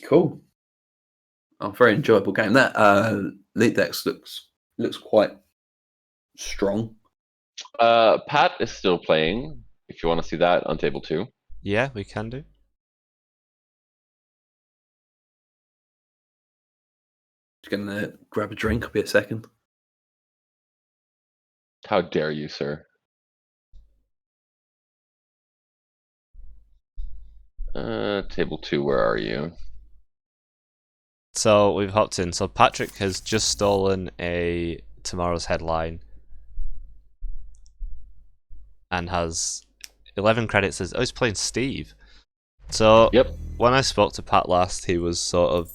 Cool. Oh, very enjoyable game. That lead decks looks quite strong. Pat is still playing. If you want to see that on table 2. Yeah, we can do. Just gonna grab a drink. I'll be a second. How dare you, sir? Table 2, where are you? So we've hopped in. So Patrick has just stolen a tomorrow's headline and has 11 credits. Oh, he's playing Steve. So Yep. when I spoke to Pat last, he was sort of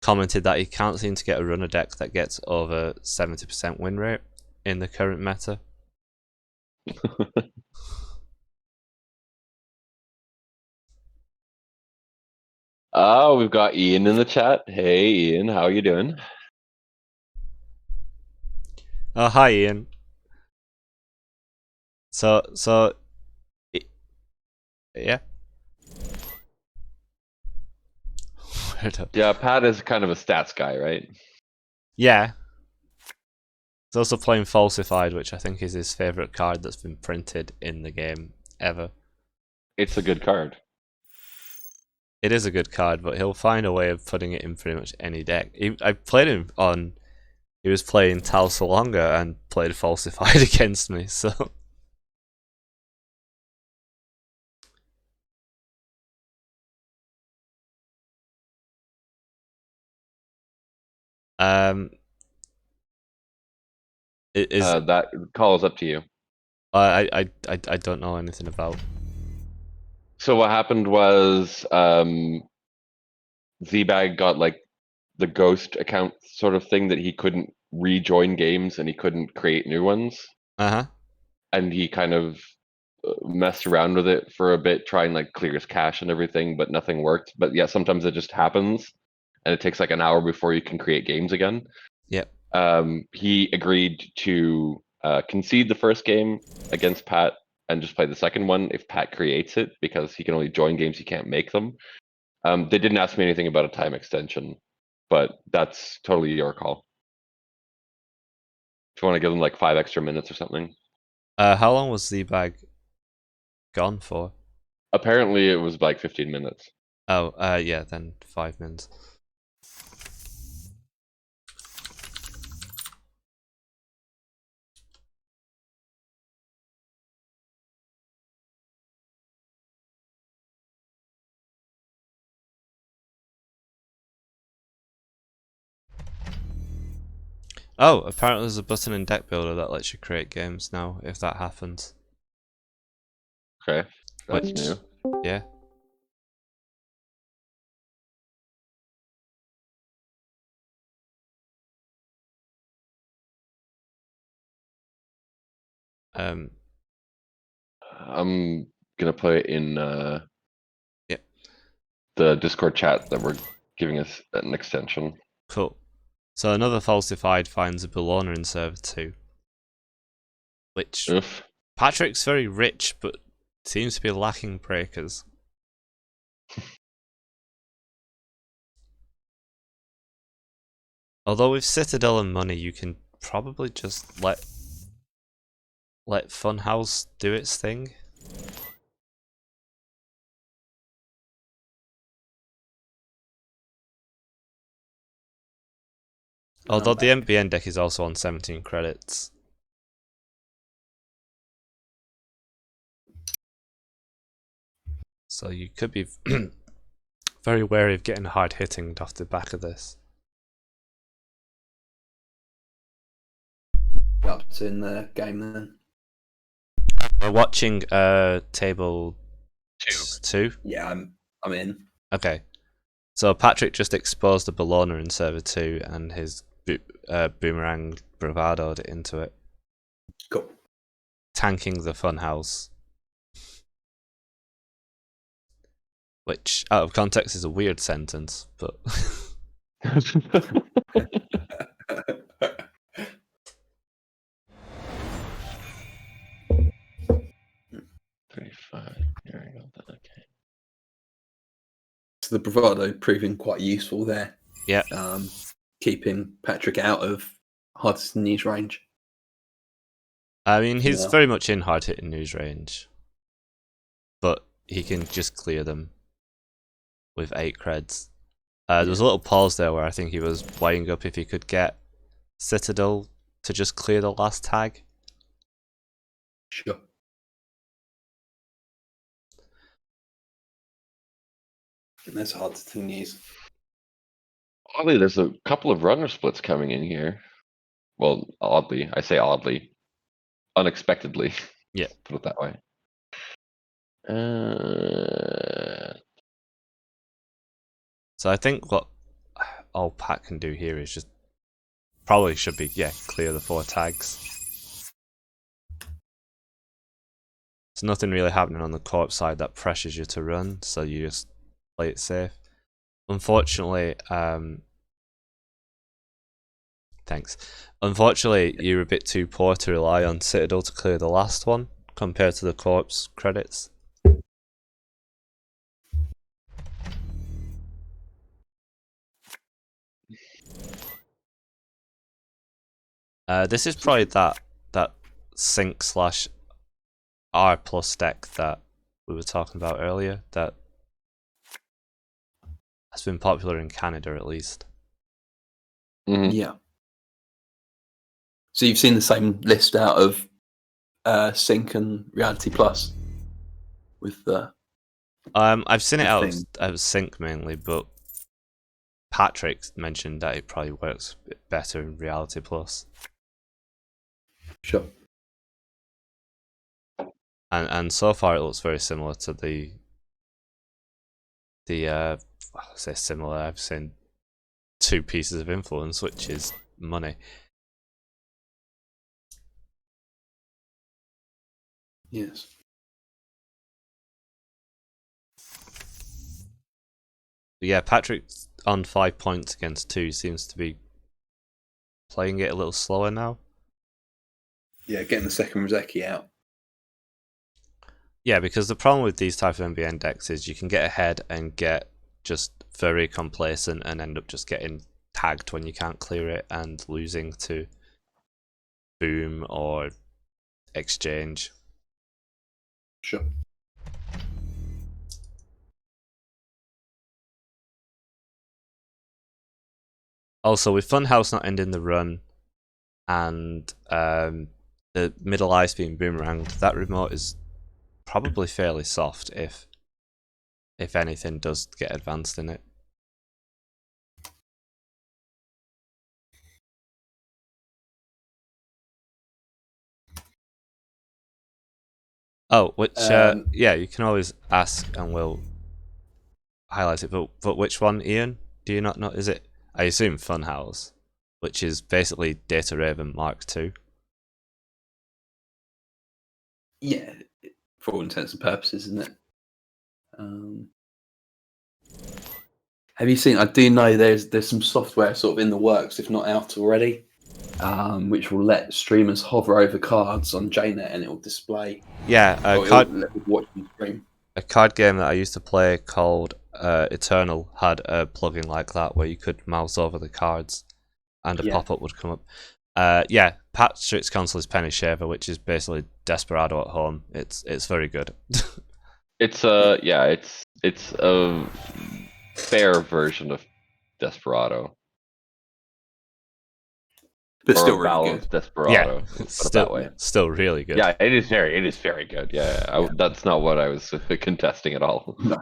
commented that he can't seem to get a runner deck that gets over 70% win rate in the current meta. Oh, we've got Ian in the chat. Hey, Ian, how you doing? Oh, hi, Ian. So, yeah. Yeah, Pat is kind of a stats guy, right? Yeah. He's also playing Falsified, which I think is his favourite card that's been printed in the game ever. It's a good card. It is a good card, but he'll find a way of putting it in pretty much any deck. I played him on... He was playing Tal Solonga and played Falsified against me, so... That call is up to you. I don't know anything about. So what happened was Z-Bag got like the ghost account sort of thing that he couldn't rejoin games and he couldn't create new ones. Uh-huh. And he kind of messed around with it for a bit, trying like clear his cache and everything, but nothing worked. But yeah, sometimes it just happens and it takes like an hour before you can create games again. Yep. He agreed to concede the first game against Pat and just play the second one if Pat creates it, because he can only join games, he can't make them. They didn't ask me anything about a time extension, but that's totally your call. If you want to give them like 5 extra minutes or something. How long was the bag gone for? Apparently it was like 15 minutes. Oh, yeah, then 5 minutes. Oh, apparently there's a button in Deck Builder that lets you create games now, if that happens. Okay, that's new. Yeah. I'm gonna put it in the Discord chat that we're giving us an extension. Cool. So another falsified finds a Bellona in server 2. Which Oof. Patrick's very rich, but seems to be lacking breakers. Although with Citadel and money, you can probably just let Funhouse do its thing. Although the MBN deck is also on 17 credits. So you could be very wary of getting hard hitting off the back of this. Up to in the game then. We're watching table 2. Yeah, I'm in. Okay. So Patrick just exposed the Bellona in server 2 and his boomerang bravadoed into it. Cool. Tanking the funhouse. Which, out of context, is a weird sentence, but... 35. Here we go. Okay. the bravado proving quite useful there. Yeah. Keeping Patrick out of hardest news range. I mean, he's Yeah. very much in hard-hitting news range, but he can just clear them with 8 creds. There was a little pause there where I think he was weighing up if he could get Citadel to just clear the last tag. Sure. And that's hard to news. Oddly, there's a couple of runner splits coming in here. Well, oddly, I say oddly, unexpectedly. Yeah. Put it that way. So I think what all Pat can do here is just probably should be clear the 4 tags. There's nothing really happening on the corpse side that pressures you to run, so you just play it safe. Unfortunately, thanks. Unfortunately, you're a bit too poor to rely on Citadel to clear the last one compared to the corpse credits. This is probably that sync / R plus deck that we were talking about earlier that has been popular in Canada at least. Mm-hmm. Yeah. So you've seen the same list out of Sync and Reality Plus with the. I've seen it out thing. of Sync mainly, but Patrick mentioned that it probably works a bit better in Reality Plus. Sure. And so far it looks very similar to the I say similar, I've seen 2 pieces of influence, which is money. Yes. But yeah, Patrick on 5 points against 2 seems to be playing it a little slower now. Yeah, getting the second Rozeki out. Yeah, because the problem with these type of MBN decks is you can get ahead and get just very complacent and end up just getting tagged when you can't clear it and losing to Boom or Exchange. Sure. Also, with Funhouse not ending the run and the middle ice being boomeranged, that remote is probably fairly soft if anything does get advanced in it. Oh, which you can always ask and we'll highlight it. But which one, Ian? Do you not know? Is it? I assume Funhouse, which is basically Data Raven Mark II. Yeah, for all intents and purposes, isn't it? Have you seen? I do know there's some software sort of in the works, if not out already, which will let streamers hover over cards on JNet and it will display. Yeah, a card game that I used to play called Eternal had a plugin like that where you could mouse over the cards and a pop-up would come up. Patrick's console is Penny Shaver, which is basically Desperado at home. It's very good. It's a fair version of Desperado. But or still a really balanced good. Desperado. Yeah, Put it that way. Still really good. Yeah, it is very good. Yeah. That's not what I was contesting at all. No.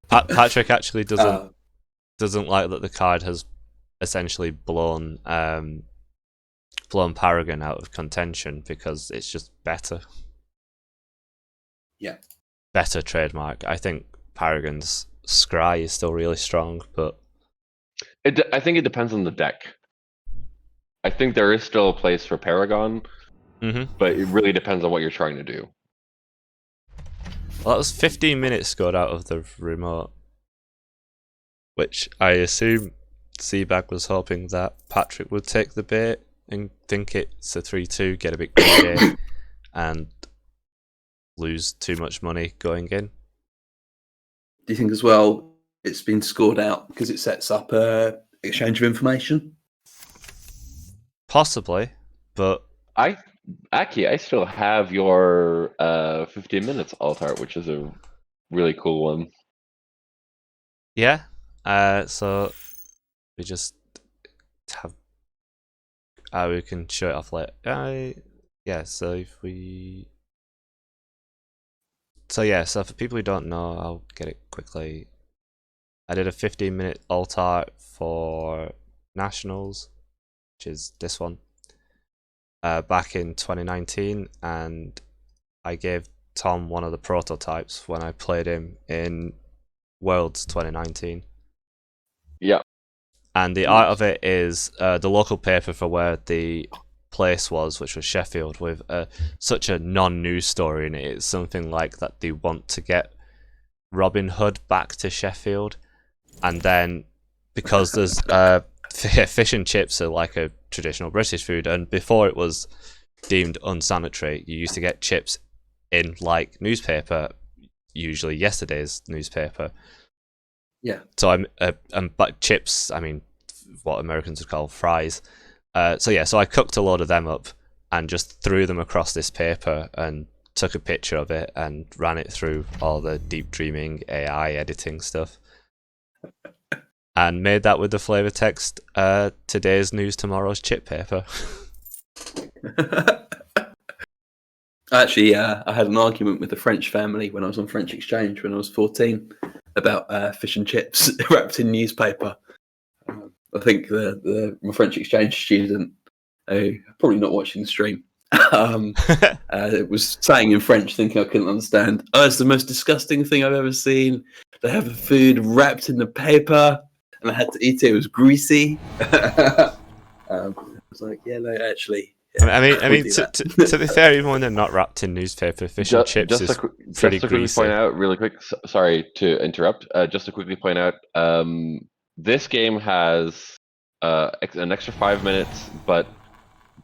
Patrick actually doesn't like that the card has essentially blown Paragon out of contention because it's just better. Yeah. Better trademark. I think Paragon's Scry is still really strong, but I think it depends on the deck. I think there is still a place for Paragon, but it really depends on what you're trying to do. Well, that was 15 minutes scored out of the remote, which I assume Seabag was hoping that Patrick would take the bait and think it's a 3-2, get a bit greedy, and lose too much money going in. Do you think as well it's been scored out because it sets up exchange of information? Possibly, but I still have your 15 minutes alt art, which is a really cool one. yeah. So we just have. We can show it off later. Yeah. So if we. So yeah. So for people who don't know, I'll get it quickly. I did a 15-minute alt art for Nationals, which is this one, back in 2019, and I gave Tom one of the prototypes when I played him in Worlds 2019. Yeah. And the art of it is the local paper for where the place was, which was Sheffield, with such a non-news story in it. It's something like that they want to get Robin Hood back to Sheffield, and then because there's fish and chips are like a traditional British food, and before it was deemed unsanitary, you used to get chips in like newspaper, usually yesterday's newspaper. Yeah. So but chips, I mean, what Americans would call fries. So I cooked a load of them up and just threw them across this paper and took a picture of it and ran it through all the deep dreaming AI editing stuff. And made that with the flavor text, today's news, tomorrow's chip paper. Actually, I had an argument with a French family when I was on French exchange when I was 14 about fish and chips wrapped in newspaper. I think my French exchange student, probably not watching the stream, it was saying in French, thinking I couldn't understand. Oh, it's the most disgusting thing I've ever seen. They have the food wrapped in the paper, and I had to eat it. It was greasy. I was like, yeah, no, actually. Yeah, I mean, to be fair, even when they're not wrapped in newspaper, fish and chips is pretty just to quickly greasy. point out, really quick. Sorry to interrupt. Just to quickly point out, this game has an extra 5 minutes, but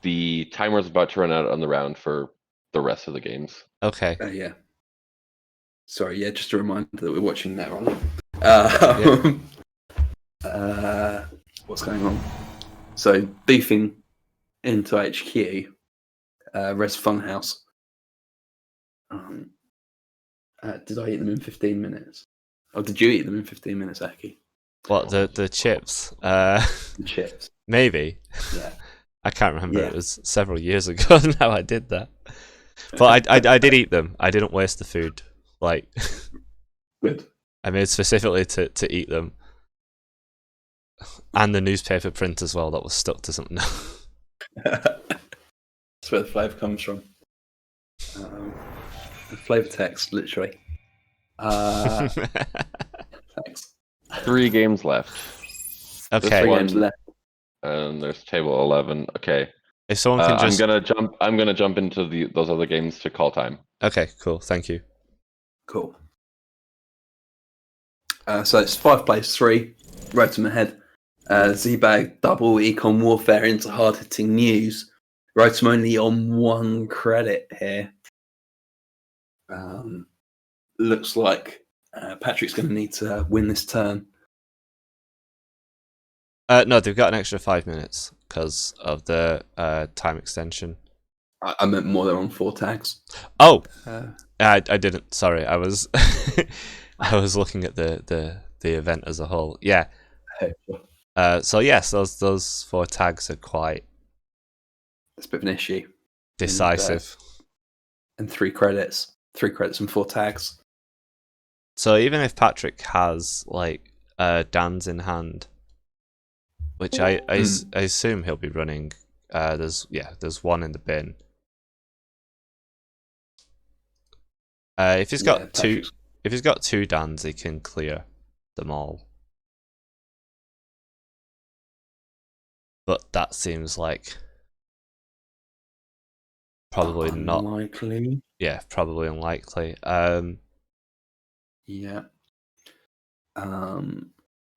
the timer is about to run out on the round for the rest of the games. Okay. Yeah. Sorry, yeah, just a reminder that we're watching that one. What's going on? So, beefing into HQ, Res Funhouse. Did I eat them in 15 minutes? Or did you eat them in 15 minutes, Aki? What, the chips? The chips. Maybe. Yeah. I can't remember. Yeah. It was several years ago now I did that. But I did eat them. I didn't waste the food. Like, Good. I made specifically to eat them. And the newspaper print as well that was stuck to something. That's where the flavour comes from. The flavour text, literally. Thanks. 3 games left. Okay. 3 games left. And there's table 11. Okay. If someone can just... I'm gonna jump into those other games to call time. Okay, cool. Thank you. Cool. So it's 5 plays 3. Rotom ahead. Z-Bag double Econ Warfare into hard-hitting news. Rotom only on 1 credit here. Looks like Patrick's going to need to win this turn. No, they've got an extra 5 minutes because of the time extension. I meant more than on 4 tags. Oh, I didn't. Sorry, I was I was looking at the event as a whole. Yeah. So yes, those 4 tags are quite. It's a bit of an issue. Decisive. And 3 credits. 3 credits and 4 tags. So even if Patrick has like Dan's in hand, which I assume he'll be running, there's 1 in the bin. If he's got if he's got 2 Dans, he can clear them all. But that seems like probably not unlikely. Yeah, probably unlikely. Yeah.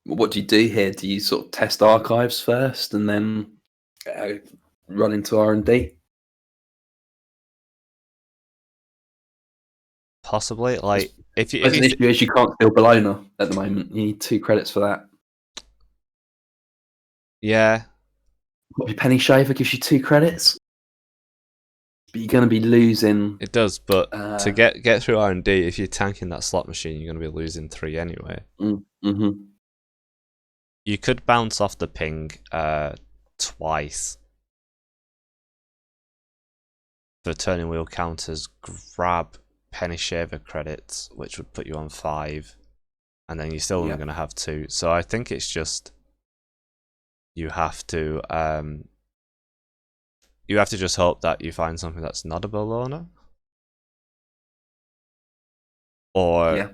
What do you do here? Do you sort of test archives first and then run into R&D? Possibly. Like if The issue is you can't steal Bologna at the moment. You need 2 credits for that. Yeah. Penny Shaver gives you 2 credits, but you're going to be losing. It does, but to get through R&D, if you're tanking that slot machine, you're going to be losing 3 anyway. Mm-hmm. You could bounce off the ping twice for turning wheel counters, grab Penny Shaver credits, which would put you on 5, and then you're still only going to have 2. So I think it's just you have to just hope that you find something that's not a Bologna, or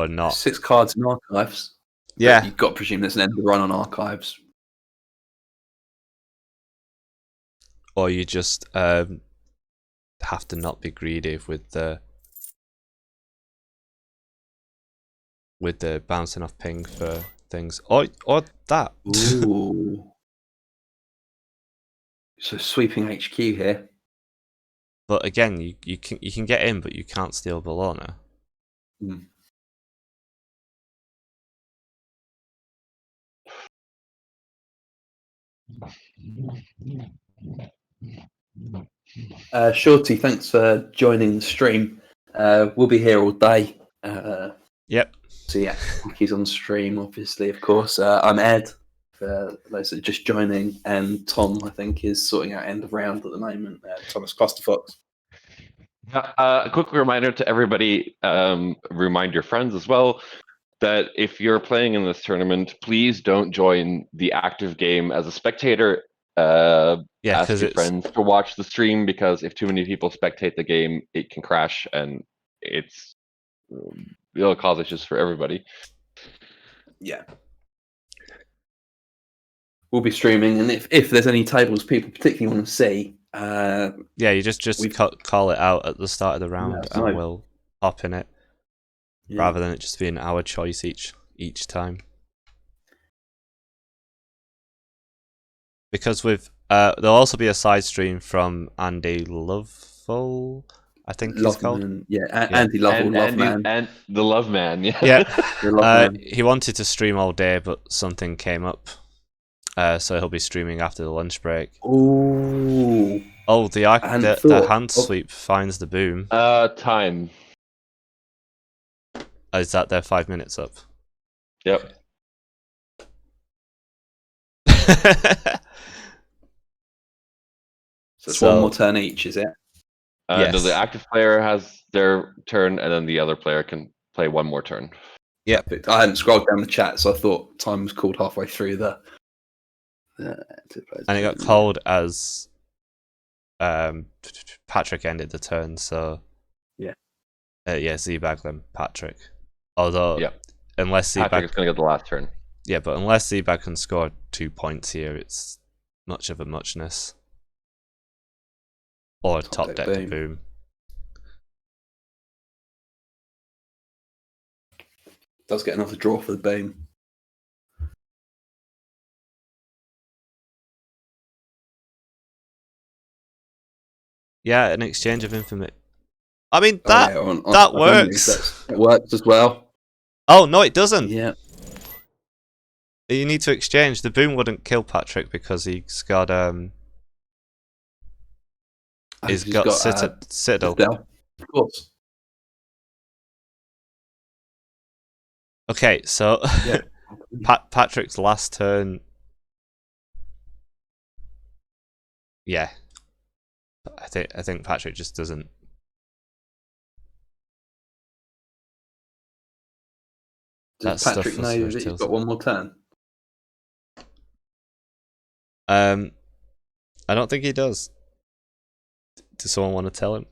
not. 6 cards in archives. Yeah, you've got to presume there's an end run on archives. Or you just have to not be greedy with the bouncing off ping for things, or that. Ooh. So sweeping HQ here. But again, you can get in, but you can't steal Bologna. Shorty, thanks for joining the stream. We'll be here all day. Yep. So yeah, he's on stream, obviously, of course. I'm Ed, for those that are just joining, and Tom, I think, is sorting out end of round at the moment. Thomas Clusterfox. A quick reminder to everybody, remind your friends as well, that if you're playing in this tournament, please don't join the active game as a spectator. Ask your friends to watch the stream, because if too many people spectate the game, it can crash, and it'll cause issues for everybody. Yeah. We'll be streaming, and if there's any tables people particularly want to see, you just call it out at the start of the round, and we'll hop in it, rather than it just being our choice each time. Because there'll also be a side stream from Andy Lovell, I think he's called. Andy Lovell, Loveman. And the Love Man, He wanted to stream all day, but something came up. So he'll be streaming after the lunch break. Ooh. Oh, the hand sweep finds the boom. Time. Is that their 5 minutes up? Yep. So it's 1 more turn each, is it? Yes. No, the active player has their turn, and then the other player can play 1 more turn. Yeah. I hadn't scrolled down the chat, so I thought time was called halfway through the. And it got called as Patrick ended the turn, so Z-Bag then Patrick. Although, unless Z-Bag... Patrick is going to get the last turn. Yeah, but unless Z-Bag can score 2 points here, it's much of a muchness. Or top deck the boom. Does get another draw for the boom. Yeah, an exchange of information. I mean, that works. It works as well. Oh, no, it doesn't. Yeah. You need to exchange. The boom wouldn't kill Patrick because he's got he's got Citadel. Of course. Okay, so Patrick's last turn. Yeah. I think Patrick just doesn't. Does Patrick know that he's got 1 more turn? I don't think he does. Does someone want to tell him?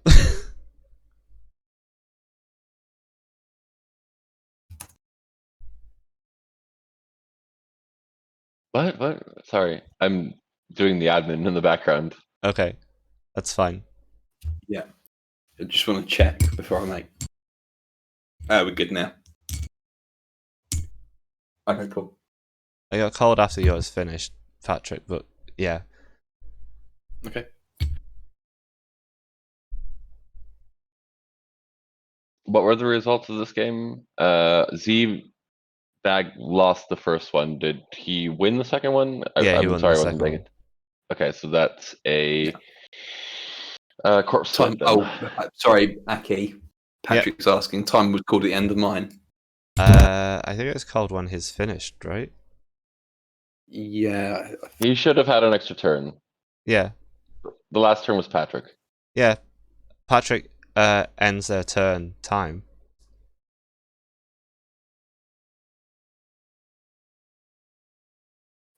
What? Sorry, I'm doing the admin in the background. Okay, that's fine. Yeah, I just want to check before I make. We're good now. Okay, cool. I got called after yours finished, Patrick, but yeah. Okay. What were the results of this game? Z Bag lost the first one. Did he win the second one? Yeah, he I'm won sorry, the I wasn't second paying one. it. Okay, so that's a corpse Time. split then. Oh, sorry, Aki. Patrick's asking. Time was called the end of mine. I think it's called when he's finished, right? Yeah. He should have had an extra turn. Yeah. The last turn was Patrick. Yeah. Patrick ends their turn time.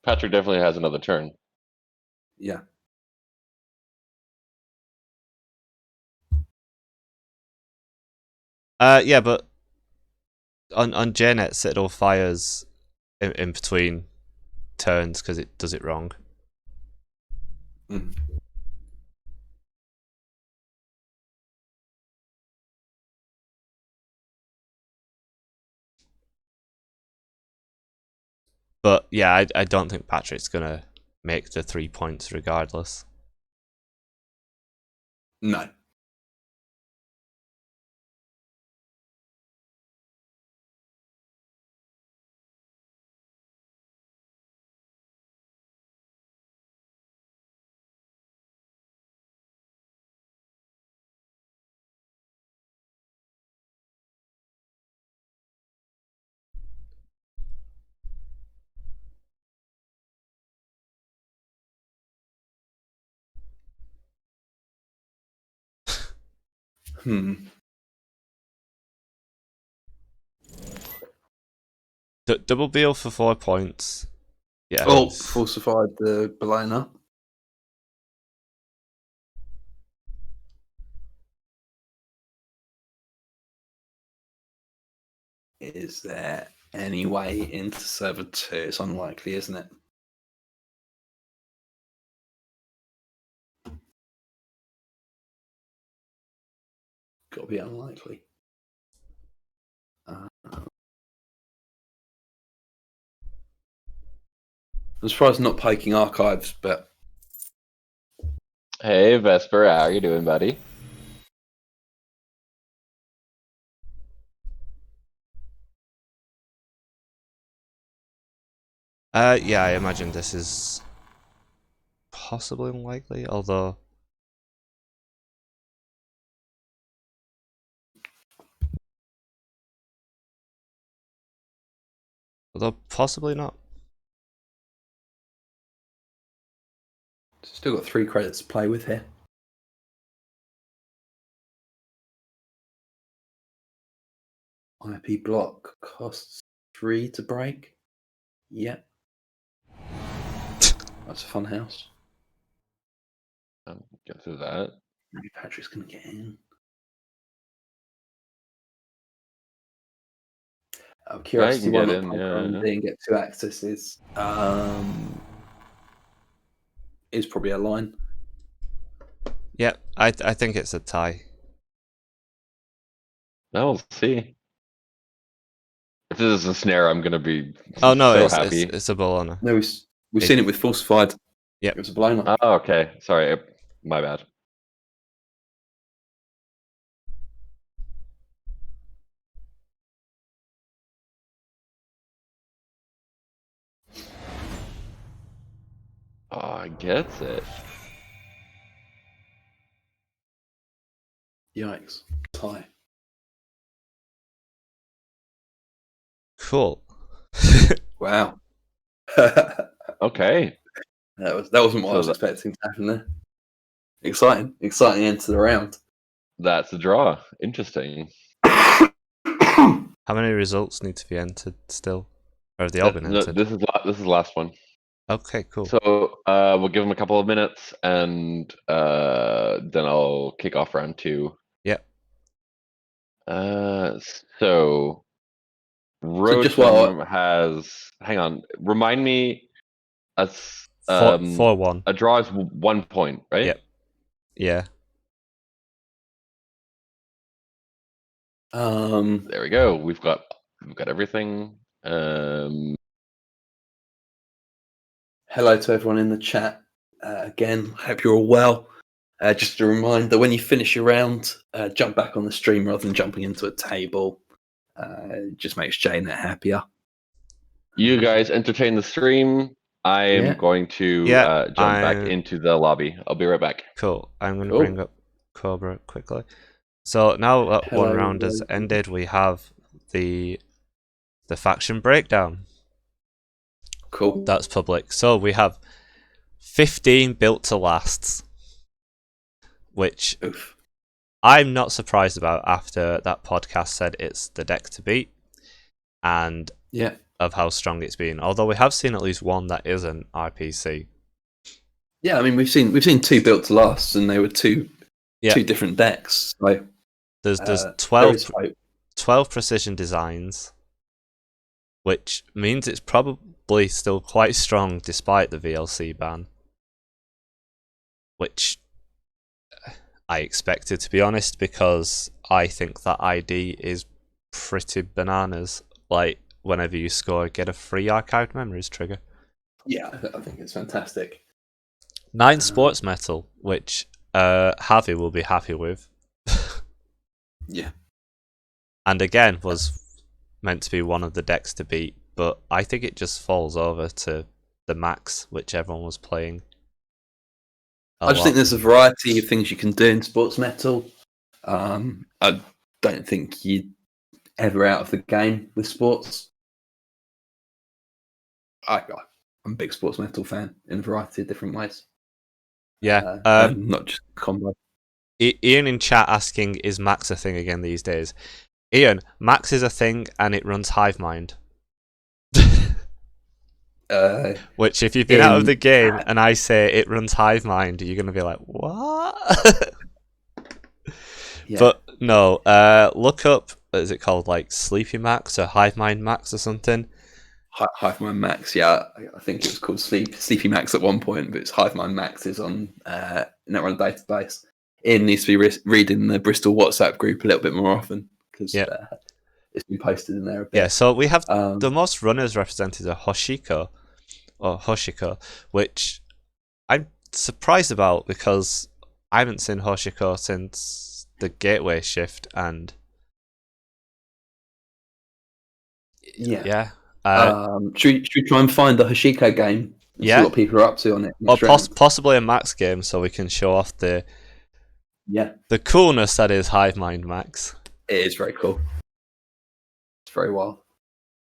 Patrick definitely has another turn. Yeah. Yeah, but on JNets it all fires in between turns because it does it wrong. Mm. But yeah, I don't think Patrick's gonna make the 3 points regardless. No. Hmm. Double Beal for 4 points. Yeah. Oh, falsified the balloner. Is there any way into server 2? It's unlikely, isn't it? Got to be unlikely. I'm surprised not poking archives, but Hey Vesper, how you doing, buddy? Yeah, I imagine this is possibly unlikely, although possibly not. still got 3 credits to play with here. IP block costs 3 to break. Yep. That's a fun house. Get through that. Maybe Patrick's going to get in. Curiosity get 1 in, yeah. and get 2 accesses. Is probably a line. Yeah, I think it's a tie. Now we'll see. If this is a snare, I'm gonna be Oh no, so it's happy. it's a balloner. No, we've seen it with falsified. Yep. It was a balloner. Oh, okay. Sorry, my bad. Oh, I gets it. Yikes. Tie. Cool. Wow. Okay. That wasn't what I was expecting to happen there. Exciting end to the round. That's a draw. Interesting. How many results need to be entered still? Or have they all been entered? This is the last one. Okay, cool. So we'll give them a couple of minutes, and then I'll kick off round 2. Yep. So Rotom has. Hang on. Remind me. As 4-1. a draw is 1 point, right? Yep. Yeah. There we go. We've got everything. Hello to everyone in the chat. Again, hope you're all well. Just a reminder, when you finish your round, jump back on the stream rather than jumping into a table. Just makes JNet happier. You guys entertain the stream. I'm Yeah. going to jump back into the lobby. I'll be right back. Cool. I'm going to Cool. bring up Cobra quickly. So now that Hello, one round has ended, we have the faction breakdown. Cool. That's public. So we have 15 built to lasts, which Oof. I'm not surprised about after that podcast said it's the deck to beat, and Yeah. of how strong it's been. Although we have seen at least one that isn't RPC. Yeah, I mean we've seen 2 built to last, and they were two different decks. So There's there 12 is hope. 12 precision designs, which means it's probably still quite strong despite the VLC ban, which I expected, to be honest, because I think that ID is pretty bananas. Like, whenever you score, get a free archived memories trigger. Yeah, I think it's fantastic. 9 sports metal, which Javi will be happy with. Yeah. And again, was meant to be one of the decks to beat, but I think it just falls over to the max, which everyone was playing. I just think there's a variety of things you can do in sports metal. I don't think you're ever out of the game with sports. I'm a big sports metal fan in a variety of different ways. Yeah. Not just combo. Ian in chat asking, is Max a thing again these days? Ian, Max is a thing and it runs Hivemind. Which, if you've been out of the game and I say it runs Hivemind, you're going to be like, what? Yeah. But no, look up, is it called like Sleepy Max or Hivemind Max or something? Hivemind Max, yeah. I think it was called Sleepy Max at one point, but it's Hivemind Max is on netrunner database. Ian needs to be reading the Bristol WhatsApp group a little bit more often because it's been posted in there a bit. Yeah, so we have the most runners represented are Hoshiko, which I'm surprised about because I haven't seen Hoshiko since the Gateway shift, and should we try and find the Hoshiko game? And see what people are up to on it. Or possibly a Max game, so we can show off the coolness that is Hivemind Max. It is very cool. It's very wild.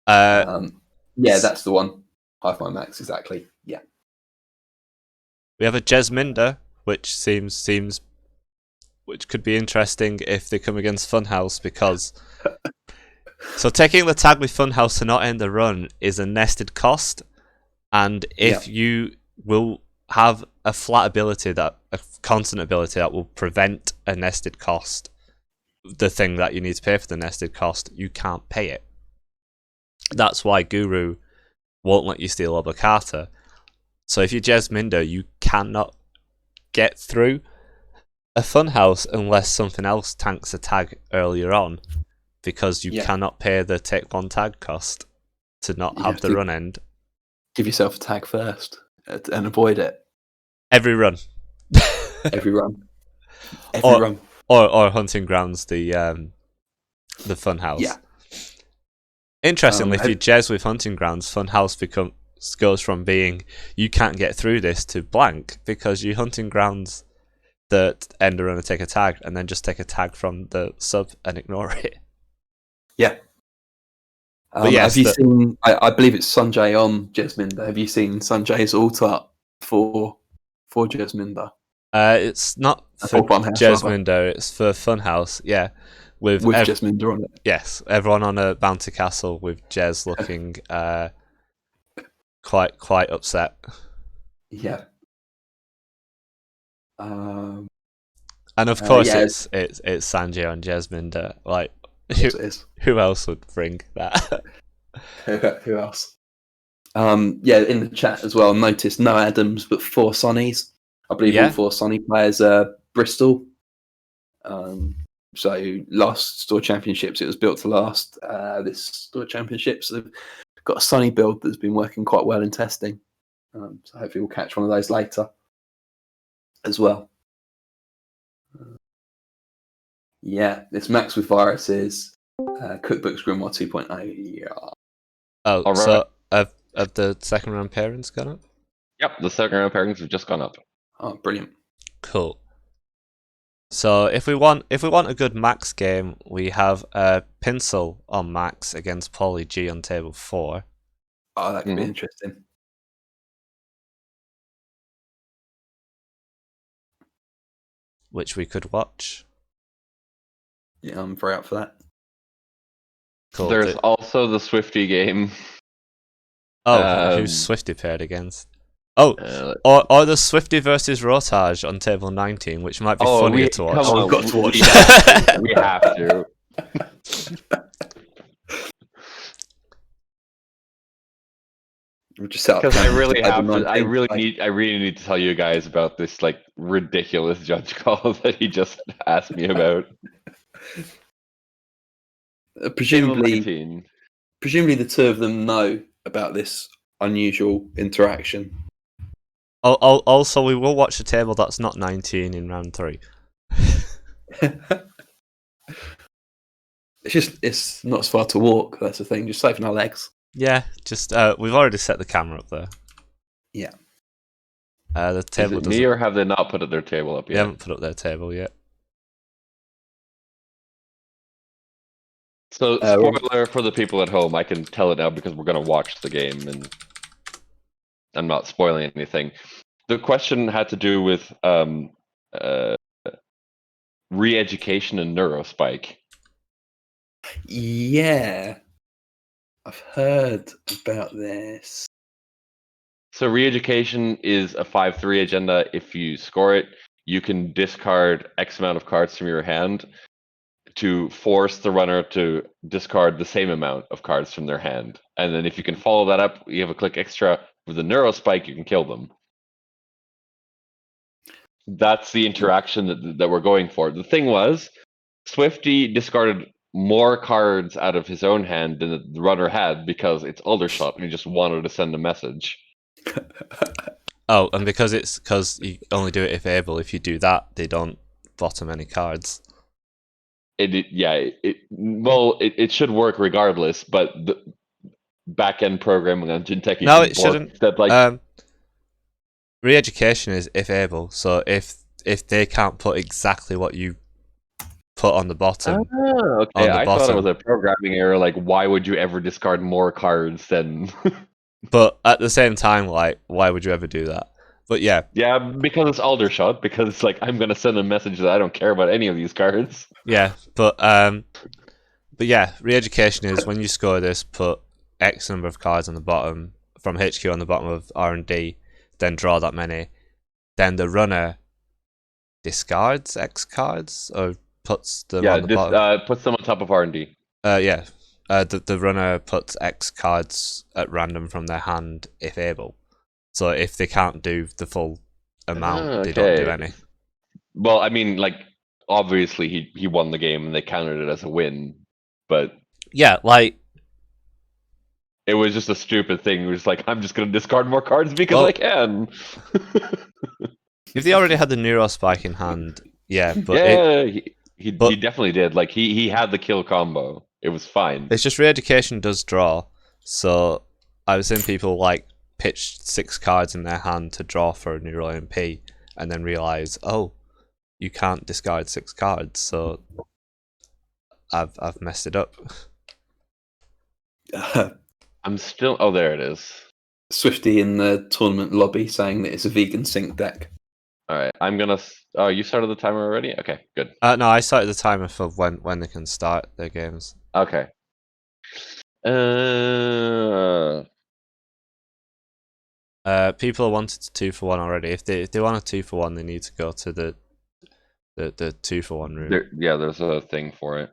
Yeah, that's the one. Hivemind Max, exactly. Yeah. We have a Jesminder, which which could be interesting if they come against Funhouse, because so taking the tag with Funhouse to not end the run is a nested cost, and if you will have a flat ability, a constant ability that will prevent a nested cost, the thing that you need to pay for the nested cost, you can't pay it. That's why Guru won't let you steal Obokata. So if you're Jesminder, you cannot get through a Funhouse unless something else tanks a tag earlier on, because you cannot pay the take one tag cost to not have the run end. Give yourself a tag first and avoid it. Every run. Every run. Or Hunting Grounds, the Funhouse. Yeah. Interestingly, if you Jez with Hunting Grounds, Funhouse goes from being you can't get through this to blank, because you Hunting Grounds the end runner take a tag and then just take a tag from the sub and ignore it. Yeah. But yes, have you seen? I believe it's Sanjay on Jesminder. Have you seen Sanjay's ult up for Jesminder? It's not for Jesminder. It's for Funhouse. Yeah, with Jesminder on it. Yes, everyone on a bounty castle with Jez looking quite upset. Yeah. And of course, it's Sanjay on Jesminder. Like, who else would bring that? Who else? In the chat as well, noticed no Adams but 4 Sonnies. I believe all 4 Sonny players are Bristol. So last store championships it was built to last. This store championships have got a Sonny build that's been working quite well in testing. So hopefully we'll catch one of those later as well. Yeah, it's Max with viruses. Cookbooks Grimoire 2.0. Yeah. Oh, All right. so have the second round pairings gone up? Yep, the second round pairings have just gone up. Oh, brilliant. Cool. So if we want a good Max game, we have Pinsel on Max against Paulie G on table 4. Oh, that could be interesting. Which we could watch. Yeah, I'm very up for that. Cool. There's also the Swifty game. Who's Swifty paired against? Oh, or the Swifty versus Rotage on table 19, which might be funnier to watch. We've got to watch that. We have to. We'll just set up Because I really have to. 19, I really need to tell you guys about this like ridiculous judge call that he just asked me about. Presumably the two of them know about this unusual interaction. Also, we will watch a table that's not 19 in round 3. It's not as far to walk. That's the thing. Just saving our legs. Yeah, just we've already set the camera up there. Yeah. The table. Is it me or have they not put their table up yet? They haven't put up their table yet. So, spoiler for the people at home, I can tell it now because we're going to watch the game and I'm not spoiling anything. The question had to do with re-education and neurospike. Yeah. I've heard about this. So re-education is a 5-3 agenda. If you score it, you can discard X amount of cards from your hand to force the runner to discard the same amount of cards from their hand. And then if you can follow that up, you have a click extra. With the neurospike, you can kill them. That's the interaction that we're going for. The thing was, Swifty discarded more cards out of his own hand than the runner had because it's Aldershot and he just wanted to send a message. Oh, and because you only do it if able. If you do that, they don't bottom any cards. It should work regardless, but the back-end programming on Gintech No, it shouldn't. Re-education is if able. So if they can't put exactly what you put on the bottom. Okay. I thought it was a programming error. Like, why would you ever discard more cards than? But at the same time, like, why would you ever do that? But yeah. Yeah, because it's Aldershot. Because it's like I'm gonna send a message that I don't care about any of these cards. Yeah, but yeah, re-education is when you score this, put X number of cards on the bottom from HQ on the bottom of R&D, then draw that many. Then the runner discards X cards or puts them on the bottom. Puts them on top of R&D. The runner puts X cards at random from their hand if able. So if they can't do the full amount, they don't do any. Well, I mean, like, obviously he won the game and they counted it as a win, but yeah, like it was just a stupid thing. It was like, I'm just going to discard more cards because I can. If they already had the neurospike in hand, yeah, but he definitely did. Like he had the kill combo. It was fine. It's just re-education does draw, so I've seen people like pitch 6 cards in their hand to draw for a Neuro MP, and then realize, oh, you can't discard 6 cards, so I've messed it up. I'm still. Oh, there it is. Swifty in the tournament lobby saying that it's a vegan sync deck. All right, I'm gonna. Oh, you started the timer already? Okay, good. No, I started the timer for when they can start their games. Okay. People wanted 2-for-1 already. If they want a 2-for-1, they need to go to the 2-for-1 room. There's a thing for it.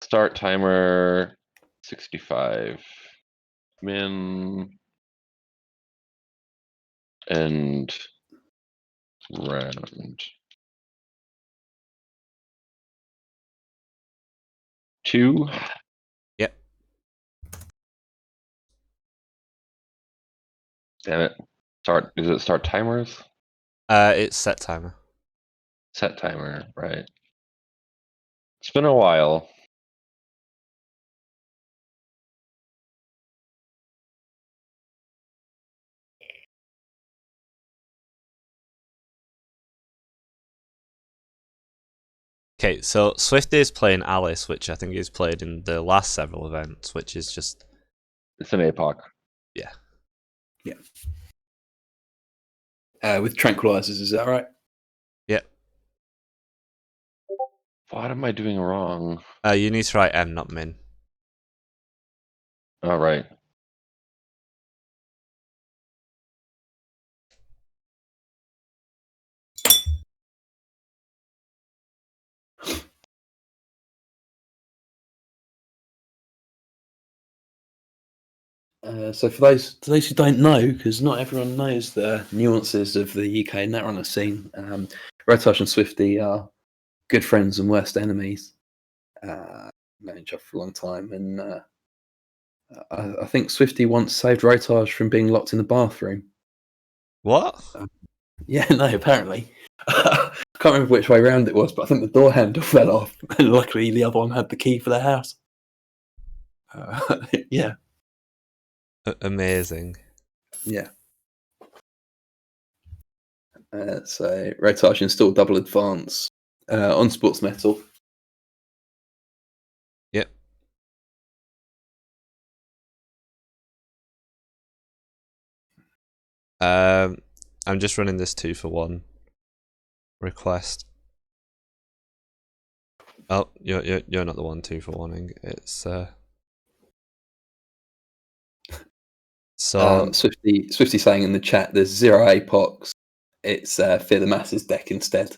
Start timer 65. Min and round 2. Yep. Damn it. Is it start timers? It's set timer. Set timer, right. It's been a while. Okay, so Swifty is playing Alice, which I think he's played in the last several events, which is just... It's an APOC. Yeah. With tranquilizers, is that right? Yep. What am I doing wrong? You need to write M, not min. All right. So for those who don't know, because not everyone knows the nuances of the UK netrunner scene, Rotage and Swifty are good friends and worst enemies. Known each other for a long time, and I think Swifty once saved Rotage from being locked in the bathroom. What? Yeah, no, apparently. I can't remember which way round it was, but I think the door handle fell off, and luckily the other one had the key for the house. Yeah. Amazing. Yeah. So Rotage installed double advance on sports metal. Yep. I'm just running this 2-for-1 request. Oh, you're not the one 2-for-1ing. It's so Swifty saying in the chat, there's 0 APOCs. It's Fear the Masses deck instead.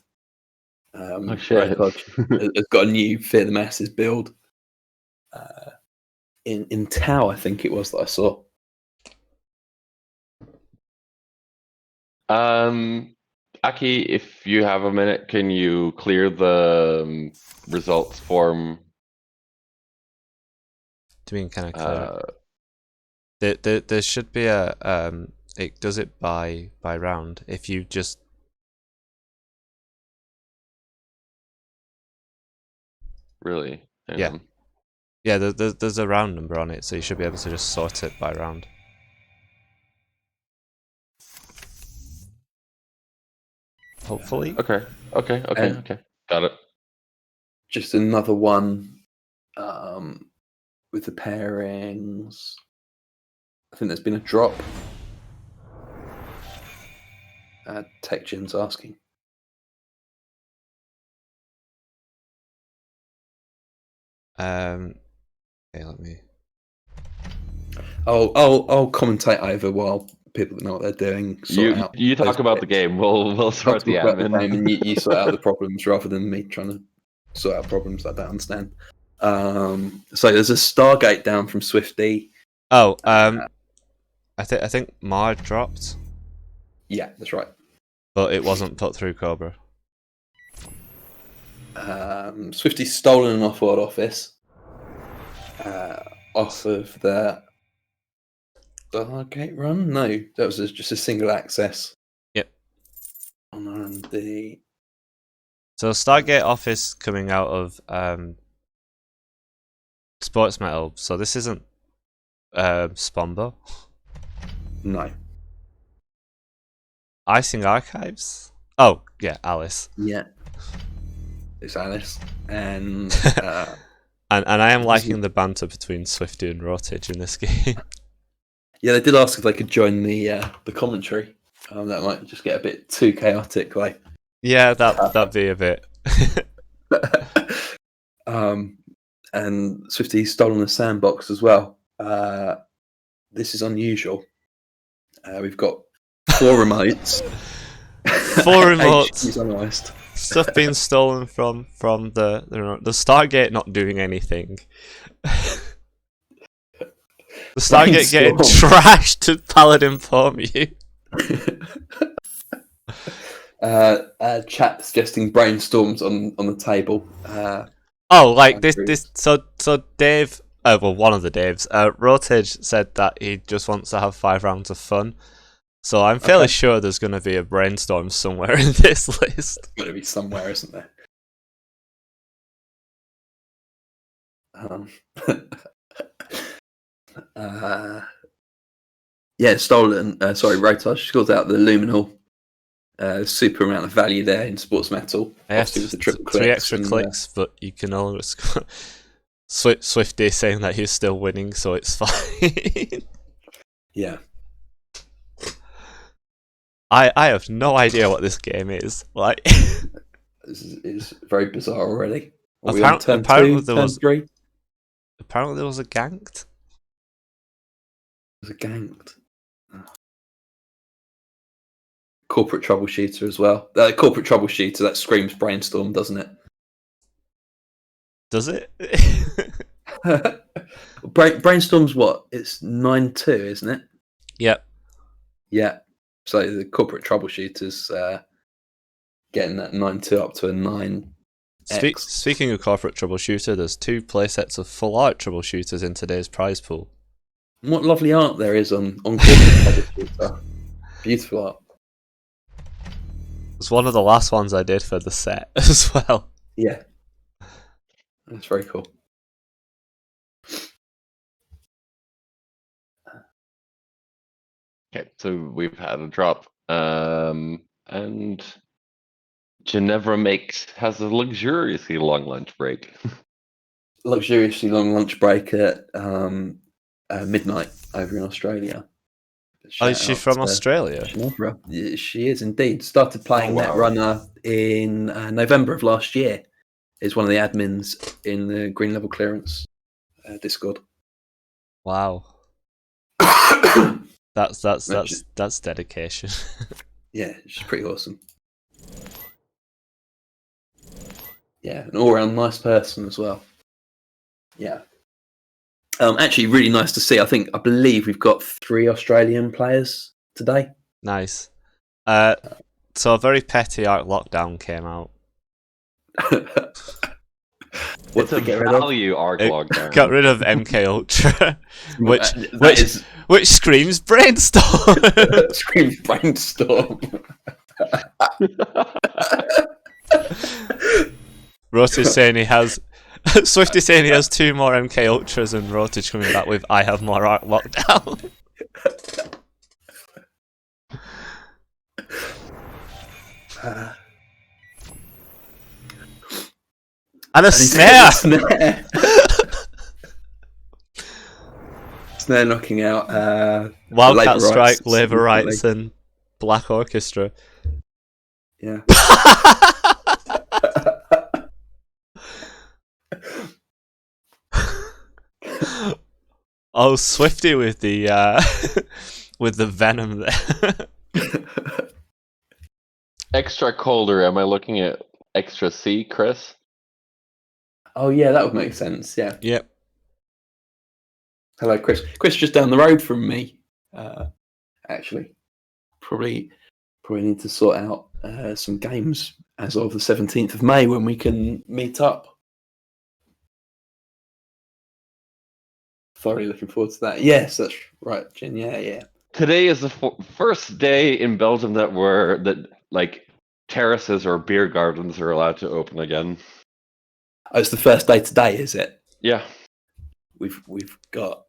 Oh shit! Rotage has got a new Fear the Masses build. In Tau, I think it was that I saw. Aki, if you have a minute, can you clear the results form? Do you mean can I clear it? There should be a it does it by round. If you just Really? Hang Yeah. on. Yeah, there's a round number on it, so you should be able to just sort it by round. Hopefully. Okay. Got it. Just another one with the pairings. I think there's been a drop. TechGen's asking. Okay, let me. I'll commentate over while people that know what they're doing sort out. You talk about the game. We'll sort the admin. And you sort out the problems rather than me trying to sort out problems I don't understand. So there's a Stargate down from Swifty. Oh, I think Mar dropped. Yeah, that's right. But it wasn't put through Cobra. Swifty's stolen an off-world office off of the Stargate run. No, that was just a single access. Yep. On R&D. So Stargate office coming out of Sports Metal. So this isn't Spombo. No. Icing Archives. Oh yeah, Alice. Yeah. It's Alice, and and I am liking the banter between Swifty and Rotage in this game. Yeah, they did ask if they could join the commentary. That might just get a bit too chaotic, like. Yeah, that'd be a bit. And Swifty's stolen a sandbox as well. This is unusual. We've got 4 remotes. 4 remotes. Analyzed. Stuff being stolen from the Stargate not doing anything. The Stargate getting trashed to Paladin form you. Chat suggesting brainstorms on the table. So Dave, well, one of the Daves, Rotage said that he just wants to have 5 rounds of fun. So I'm fairly sure there's going to be a brainstorm somewhere in this list. It's got to be somewhere, isn't there? Stolen. Rotage. She calls out the luminal. Super amount of value there in sports metal. Yes, Obviously, with the triple 3 clicks extra and, clicks, but you can always. Swifty saying that he's still winning, so it's fine. Yeah. I have no idea what this game is. Like, This is very bizarre already. Apparently there was 3? Apparently there was a ganked. There's a ganked. Corporate troubleshooter as well. Corporate troubleshooter, that screams brainstorm, doesn't it? Does it? Brainstorm's what? It's 9-2, isn't it? Yep. Yeah. So the corporate troubleshooters getting that 9-2 up to a 9. Speaking of corporate troubleshooter, there's 2 playsets of full art troubleshooters in today's prize pool. What lovely art there is on corporate troubleshooter. Beautiful art. It's one of the last ones I did for the set as well. Yeah. That's very cool. Okay, so we've had a drop. And Ginevra has a luxuriously long lunch break. Luxuriously long lunch break at midnight over in Australia. Is she from Australia? Ginevra. Yeah, she is indeed. Started playing Netrunner in November of last year. Is one of the admins in the Green Level Clearance Discord. Wow. That's dedication. Yeah, she's pretty awesome. Yeah, an all-round nice person as well. Yeah. Actually, really nice to see. I believe we've got 3 Australian players today. Nice. So a very petty Arc Lockdown came out. What's a value Arc Lockdown? Got rid of MK Ultra, which screams brainstorm. Screams brainstorm. Rotage saying he has. Swifty saying he has 2 more MK Ultras, and Rotage coming back with I have more Arc Lockdown. And a snare! Snare knocking out Wildcat Strike, Labour Rights, and Black Orchestra. Yeah. Oh, Swifty with the with the venom there. Extra colder. Am I looking at extra C, Chris? Oh yeah, that would make sense. Yeah. Yep. Hello, Chris. Chris, just down the road from me. Actually, probably need to sort out some games as of the 17th of May when we can meet up. Thoroughly looking forward to that. Yes, that's right, Jen. Yeah. Today is the first day in Belgium that terraces or beer gardens are allowed to open again. Oh, it's the first day today, is it? Yeah. We've got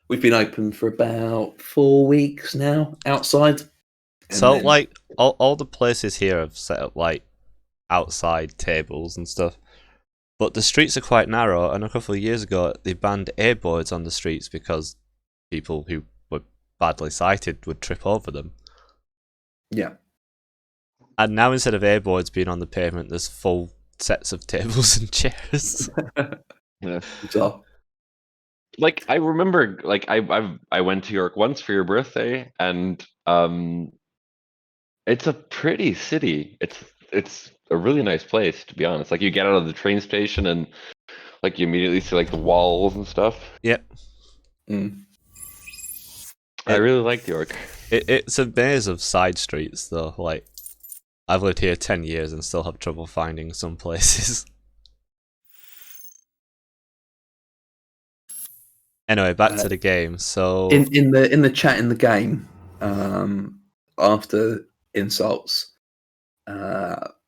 we've been open for about 4 weeks now outside. So all the places here have set up outside tables and stuff. But the streets are quite narrow, and a couple of years ago they banned A-boards on the streets because people who were badly sighted would trip over them. Yeah. And now instead of A-boards being on the pavement, there's full sets of tables and chairs. Yeah. So, I remember, I went to York once for your birthday, and it's a pretty city. It's a really nice place, to be honest. You get out of the train station and you immediately see the walls and stuff. Yep. I really like York. It's a maze of side streets though. I've lived here 10 years and still have trouble finding some places. Anyway, back to the game. So in the chat in the game, after insults.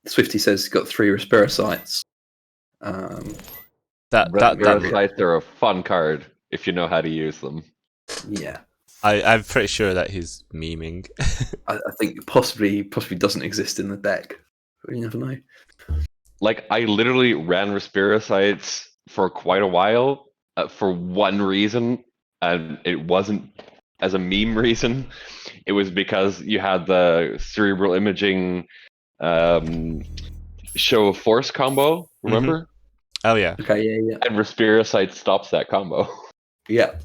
Swifty says he's got 3 Respirosites. Respirosites are a fun card if you know how to use them. Yeah. I'm pretty sure that he's memeing. I think possibly doesn't exist in the deck. But you never know. Like, I literally ran Respirosites for quite a while for one reason, and it wasn't as a meme reason. It was because you had the cerebral imaging show of force combo, remember? Oh, yeah. Okay, yeah. And Respirosite stops that combo. Yeah.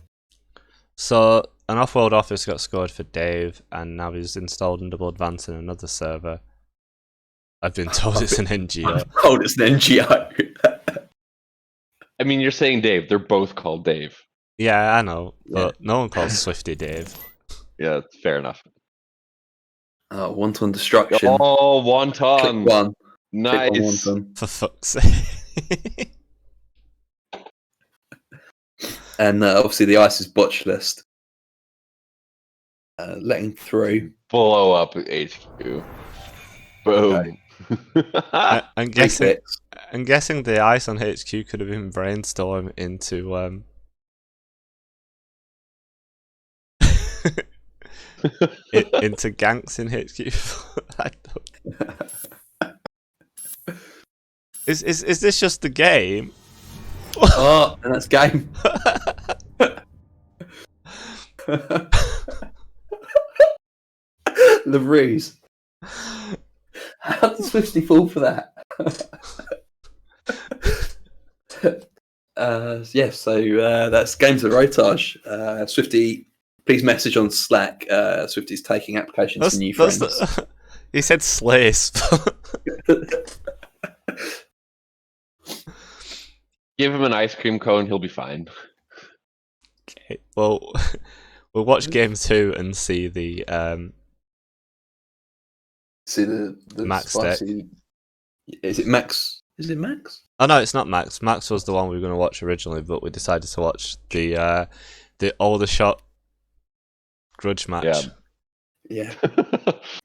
So, an off-world office got scored for Dave, and now he's installed in Double Advance in another server. I've been told it's an NGO. I'm told it's an NGO. I mean, you're saying Dave. They're both called Dave. Yeah, I know, but no one calls Swifty Dave. Yeah, fair enough. Wanton Destruction. Oh, Wonton. Click 1. Nice. Click 1 Wanton. For fuck's sake. And obviously the Ice's botch list. Letting through. Blow up HQ. Boom. I'm guessing the ice on HQ could have been brainstormed into into ganks in HQ. I don't... Is this just the game? Oh, and that's game. The ruse. How did Swifty fall for that? So that's Games of Rotage. Swifty, please message on Slack. Swifty's taking applications for new friends. He said slays. Give him an ice cream cone, he'll be fine. Okay, well, we'll watch game 2 and see the Max spicy... deck. Is it Max? Is it Max? Oh no, it's not Max. Max was the one we were going to watch originally, but we decided to watch the Aldershot grudge match. Yeah.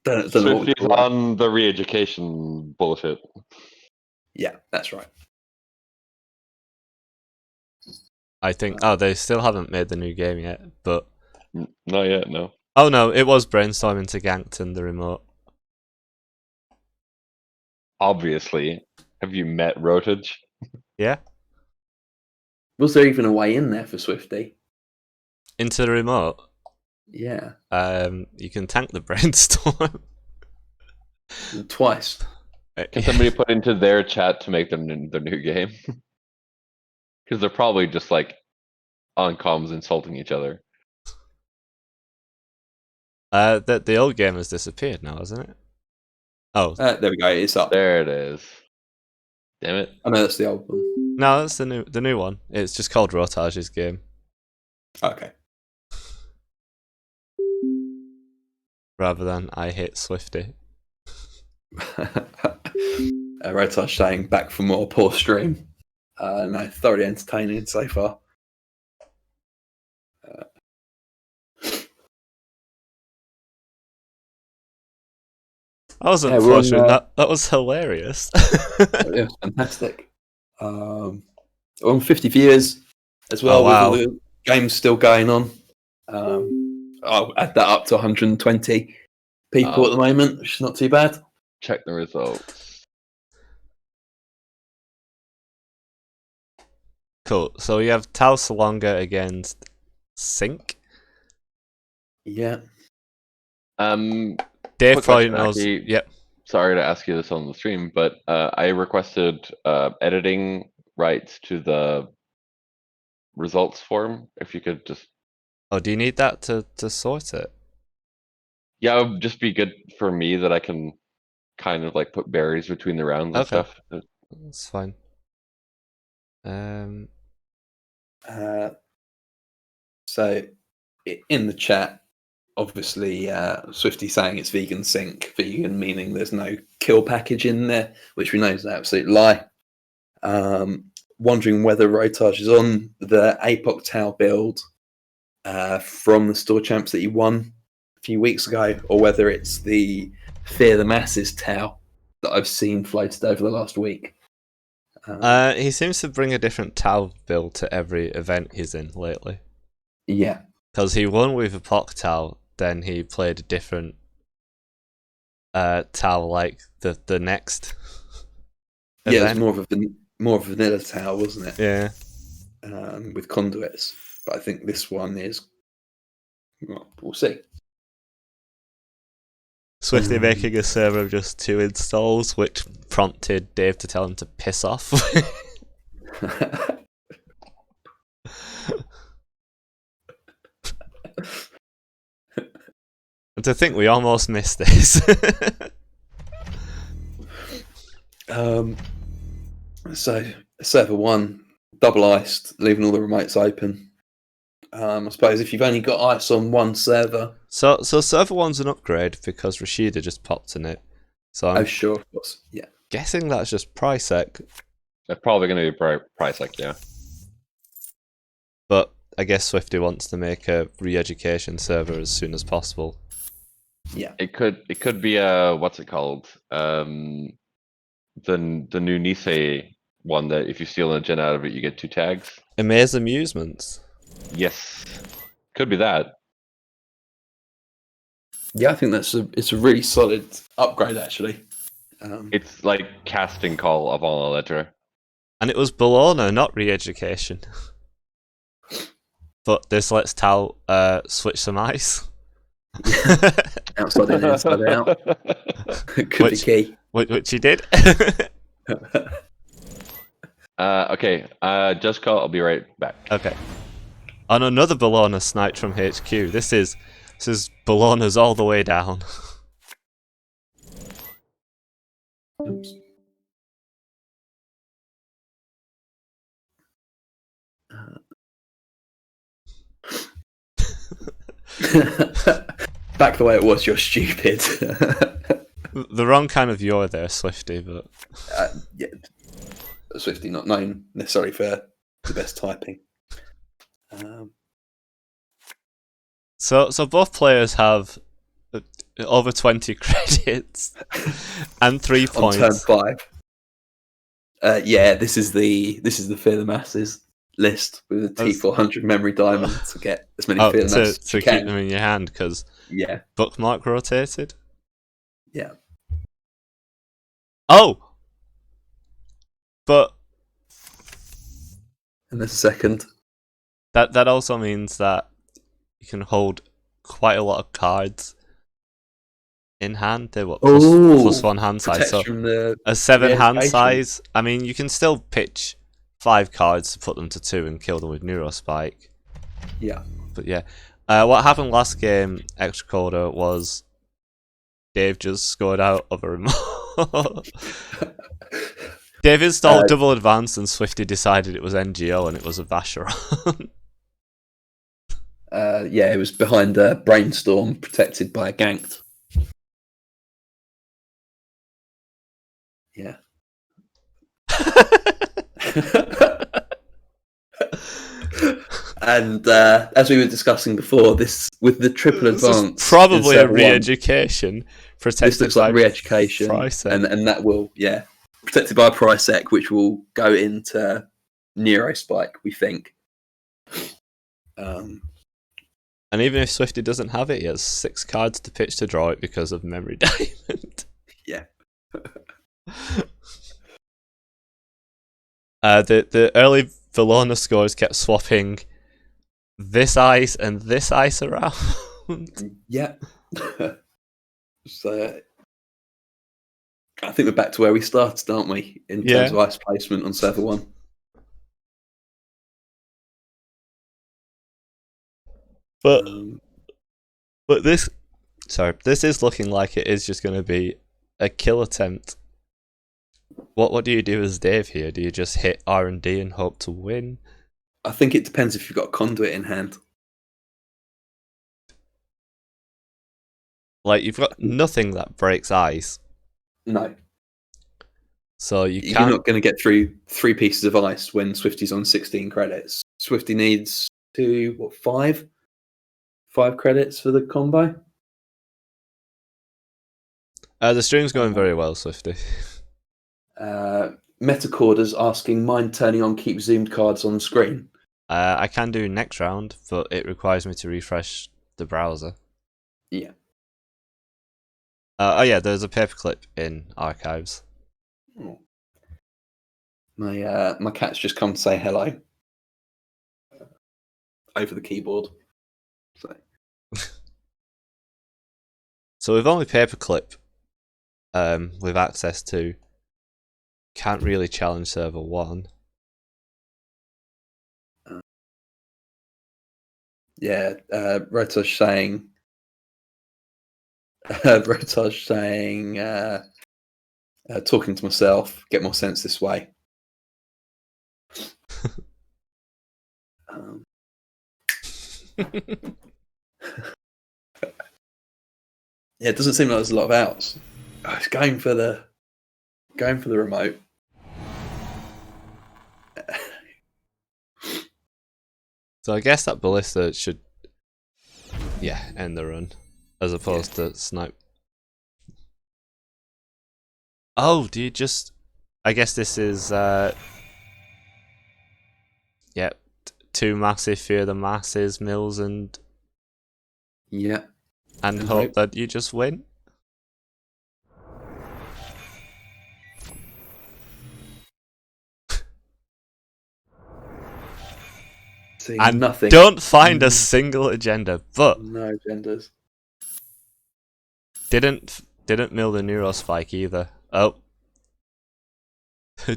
Swifty's on the re-education bullshit. Yeah, that's right. I think. Oh, they still haven't made the new game yet, but not yet. No. Oh no, it was brainstorming to Gankton the remote. Obviously, have you met Rotage? Yeah. Was there even a way in there for Swifty? Into the remote? Yeah. You can tank the brainstorm. Twice. Can somebody put into their chat to make them the new game? Because they're probably just like on comms insulting each other. The old game has disappeared now, hasn't it? Oh, there we go. It's up. There it is. Damn it! I know that's the old one. No, that's the new one. It's just called Rotage's game. Okay. Rather than I hate Swifty. Rotage saying back for more poor stream. No, thoroughly entertaining so far. I was unfortunate. That was hilarious. Yeah, fantastic. On 50 viewers as well. Oh, wow. With all the games still going on. I'll add that up to 120 people at the moment, which is not too bad. Check the results. Cool. So we have Tal Salonga against Sync. Yeah. Dave probably knows. Yep. Sorry to ask you this on the stream, but I requested editing rights to the results form. If you could just. Oh, do you need that to sort it? Yeah, it would just be good for me that I can kind of like put berries between the rounds and stuff. That's fine. So in the chat, obviously Swifty saying it's vegan sync, vegan meaning there's no kill package in there, which we know is an absolute lie. Wondering whether Rotage is on the Apoc Tau build from the store champs that he won few weeks ago, or whether it's the Fear the Masses towel that I've seen floated over the last week. He seems to bring a different towel build to every event he's in lately. Yeah. Because he won with a POC towel, then he played a different towel like the next Yeah, it event. was more of a vanilla towel, wasn't it? Yeah. With conduits. But I think this one is... Well, we'll see. Swifty making a server of just 2 installs, which prompted Dave to tell him to piss off. And to think we almost missed this. So server 1, double iced, leaving all the remotes open. I suppose if you've only got ice on one server. So server 1's an upgrade because Rashida just popped in it. So I'm sure, of course. Yeah. guessing that's just Prisec. They're probably going to be Prisec, yeah. But I guess Swifty wants to make a re-education server as soon as possible. Yeah. It could be what's it called? The new Nisei one that if you steal a gen out of it, you get 2 tags. Amaze Amusements. Yes, could be that. Yeah, I think it's a really solid upgrade actually. It's like casting call of all a letter. And it was Bologna, not re-education. But this lets Tao switch some ice. Outside in, inside out. Could be key. Which he did. Okay, just call. I'll be right back. Okay. On another Bologna sniped from HQ. This is Bologna's all the way down. Oops. Back the way it was, you're stupid. The wrong kind of you're there, Swifty, but... Yeah, Swifty not known necessarily for the best typing. So both players have over 20 credits and 3 points. On turn 5. Yeah, this is the Fear the Masses list with a T400 memory diamond to get as many Fear the Masses to as you keep can. them in your hand because Yeah. bookmark rotated. Yeah. Oh, but And there's a second. that also means that you can hold quite a lot of cards in hand. They're what, plus 1 hand size. So a 7 hand size. I mean, you can still pitch 5 cards to put them to 2 and kill them with Neurospike. Yeah. But yeah, what happened last game, Extra Coder, was Dave just scored out of a remote. Dave installed Double Advance and Swifty decided it was NGO and it was a Vacheron. Yeah, it was behind a Brainstorm, protected by a Ganked. Yeah. And as we were discussing before, this with the triple advance, probably a re-education. This looks like re-education, and that will, yeah, protected by a Prisec, which will go into Neurospike, we think. And even if Swifty doesn't have it, he has 6 cards to pitch to draw it because of Memory Diamond. Yeah. The early Valona scores kept swapping this ice and this ice around. Yeah. So I think we're back to where we started, aren't we? In terms of ice placement on server 1. But this is looking like it is just going to be a kill attempt. What do you do as Dave here? Do you just hit R&D and hope to win? I think it depends if you've got Conduit in hand. Like, you've got nothing that breaks ice. No. So you're not going to get through 3 pieces of ice when Swifty's on 16 credits. Swifty needs 5 credits for the combo. The stream's going very well, Swifty. Metacorders asking, mind turning on keep zoomed cards on screen? I can do next round, but it requires me to refresh the browser. Yeah. Oh yeah, there's a paperclip in archives. Oh. My cat's just come to say hello over the keyboard. So with only paperclip, with access to, can't really challenge server 1. Yeah, Rotosh saying, talking to myself, get more sense this way. Yeah, it doesn't seem like there's a lot of outs. Oh, it's going for the remote. So I guess that ballista should, end the run, as opposed to snipe. Oh, do you just? I guess this is, too massive, fear the masses, Mills, and hope that you just win. And nothing. Don't find a single agenda, but no agendas. Didn't mill the neurospike either. Oh.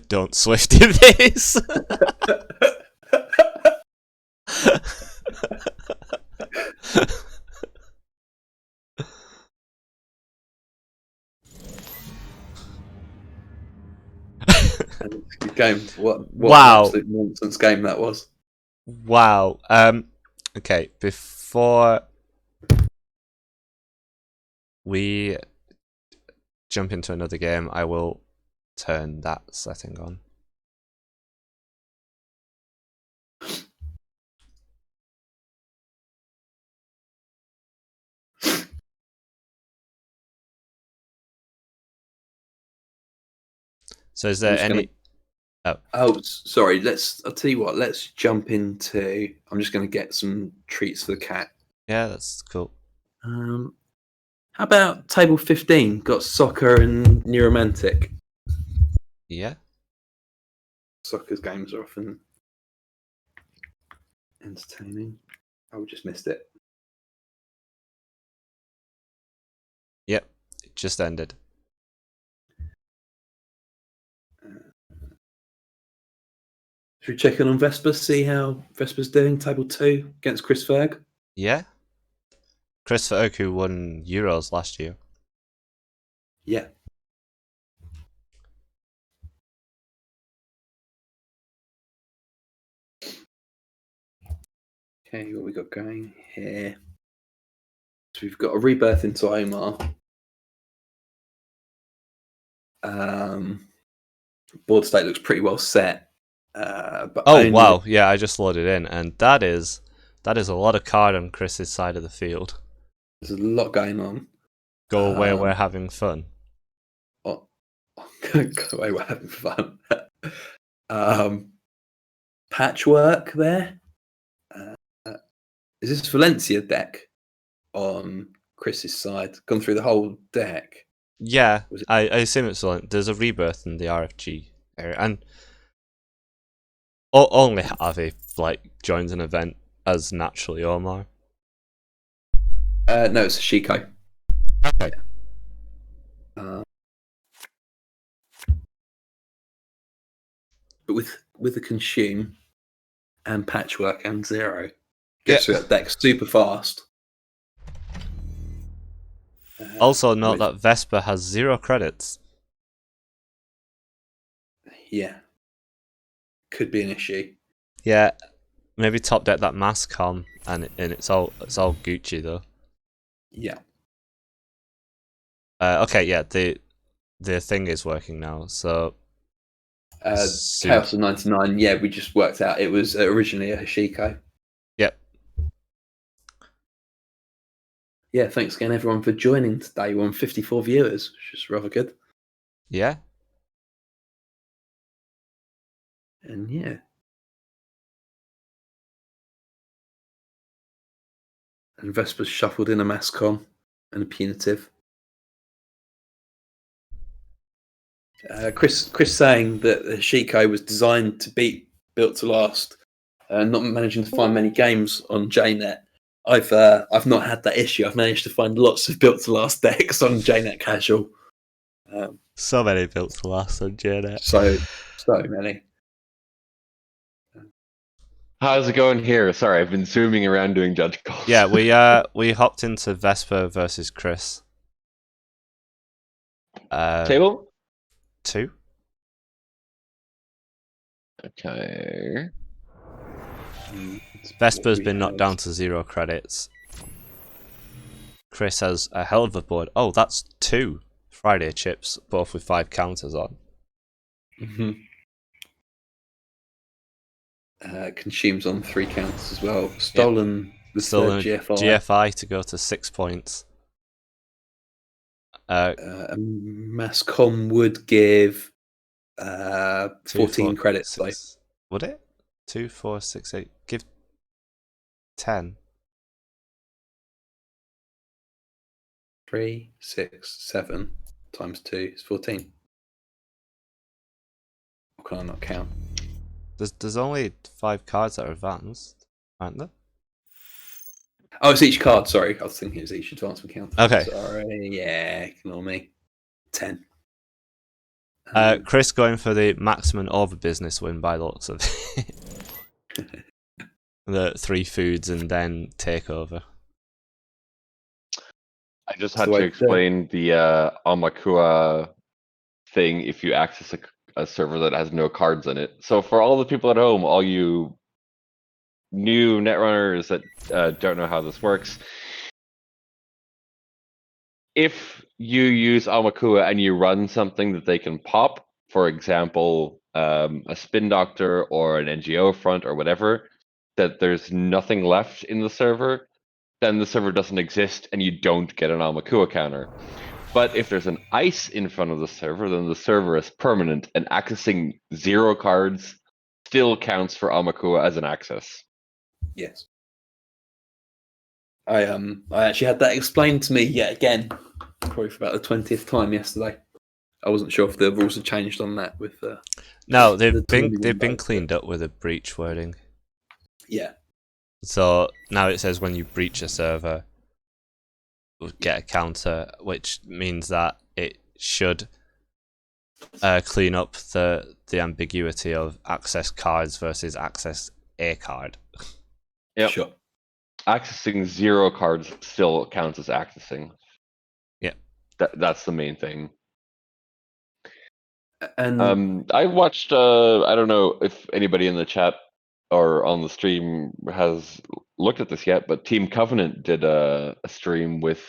Don't Swifty this. Good game. What Wow. absolute nonsense game that was. Wow. Okay, before we jump into another game, I will turn that setting on. So is there any... Oh, sorry. I'll tell you what. Let's jump into... I'm just going to get some treats for the cat. Yeah, that's cool. How about table 15? Got soccer and neuromantic. Yeah. Soccer's games are often entertaining. Oh, we just missed it. Yep, it just ended. Should we check in on Vesper, see how Vesper's doing? Table 2 against Chris Ferg? Yeah. Chris Ferg, who won Euros last year. Yeah. Okay, what we got going here? So we've got a rebirth into Omar. Board state looks pretty well set. But wow, yeah, I just loaded in, and that is a lot of card on Chris's side of the field. There's a lot going on. Go away, we're having fun. Go away, we're having fun. Patchwork there. Is this Valencia deck on Chris's side? Gone through the whole deck? Yeah, I assume it's Valencia. There's a rebirth in the RFG area, and only Harvey joins an event as naturally Omar. No, it's Shiko. Okay. But with the consume and patchwork and zero, gets through that deck super fast. Also note that Vesper has 0 credits. Yeah. Could be an issue. Yeah, maybe top deck that Mascom, and it's all Gucci though. Yeah. Okay, yeah, the thing is working now. So Chaos of 99. Yeah, we just worked out it was originally a Hashiko. Yep. yeah, thanks again everyone for joining today. We're on 54 viewers, which is rather good. Yeah. And yeah. And Vesper's shuffled in a Mascom and a Punitive. Chris saying that the Shiko was designed to beat Built to Last, not managing to find many games on JNet. I've not had that issue. I've managed to find lots of Built to Last decks on JNet Casual. So many Built to Last on JNet. So many. How's it going here? Sorry, I've been zooming around doing judge calls. Yeah, we hopped into Vesper versus Chris. Table? 2. Okay. Vesper's been knocked down to 0 credits. Chris has a hell of a board. Oh, that's 2 Friday chips, both with 5 counters on. Mm-hmm. Consumes on 3 counters as well. Stolen was Stolen GFI. GFI to go to 6 points. Mascom would give 14 credits. Would it? 2, 4, 6, 8. Give 10. 3, 6, 7 times 2 is 14. Or can I not count? There's only 5 cards that are advanced, aren't there? Oh, it's each card. Sorry, I was thinking it was each advancement count. Okay. Sorry, yeah, ignore me. 10. Chris going for the maximum over business win by lots of the 3 foods and then takeover. I just had to explain the Amakua thing if you access a server that has no cards in it. So for all the people at home, all you new netrunners that don't know how this works, if you use Amakua and you run something that they can pop, for example, a spin doctor or an NGO front or whatever, that there's nothing left in the server, then the server doesn't exist and you don't get an Amakua counter. But if there's an ice in front of the server, then the server is permanent, and accessing 0 cards still counts for Amakua as an access. Yes. I actually had that explained to me yet again, probably for about the 20th time yesterday. I wasn't sure if the rules had changed on that with no, they've been cleaned up with a breach wording. Yeah. So now it says when you breach a server, we'll get a counter, which means that it should clean up the ambiguity of access cards versus access a card. Yeah. Sure. Accessing 0 cards still counts as accessing. Yeah. That's the main thing. And I watched I don't know if anybody in the chat or on the stream has looked at this yet, but Team Covenant did a stream with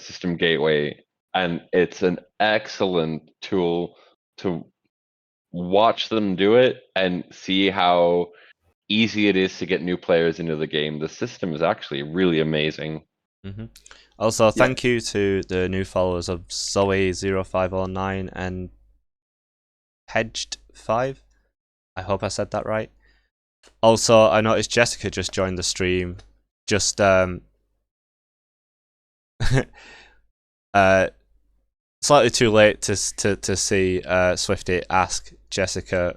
System Gateway, and it's an excellent tool to watch them do it and see how easy it is to get new players into the game. The system is actually really amazing. Mm-hmm. Also, thank you to the new followers of Zoe0509 and Hedged5. I hope I said that right. Also, I noticed Jessica just joined the stream. Just slightly too late to see Swifty ask Jessica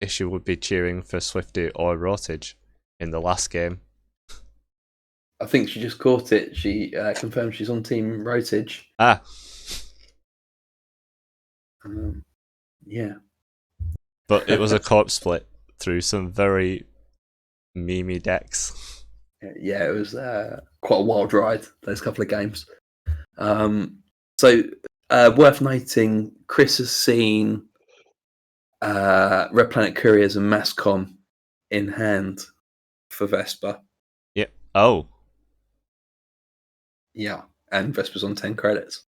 if she would be cheering for Swifty or Rotage in the last game. I think she just caught it. She confirmed she's on Team Rotage. Ah. Yeah. But it was a corpse split through some very memey decks. Yeah, it was quite a wild ride, those couple of games. So, worth noting, Chris has seen Red Planet Couriers and Mascom in hand for Vesper. Yep. Oh. Yeah, and Vesper's on 10 credits.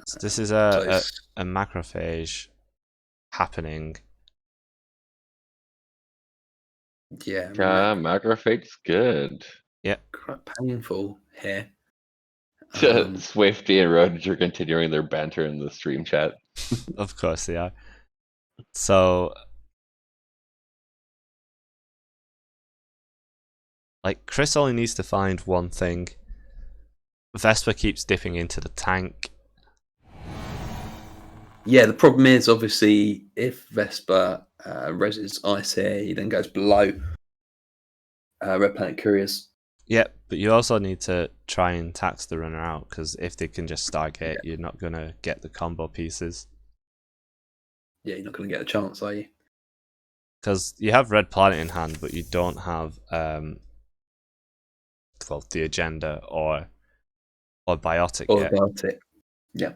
So this is a macrophage happening Yeah, Macrophage's good. quite painful here. Swifty and Rodage are continuing their banter in the stream chat. Of course they are. So, like, Chris only needs to find one thing. Vespa keeps dipping into the tank. Yeah, the problem is obviously if Vespa reses ice here, he then goes below Red Planet Couriers. Yep, but you also need to try and tax the runner out, because if they can just Stargate, you're not going to get the combo pieces. Yeah, you're not going to get a chance, are you? Because you have Red Planet in hand, but you don't have the agenda or Biotic Or yet. Biotic. Yeah.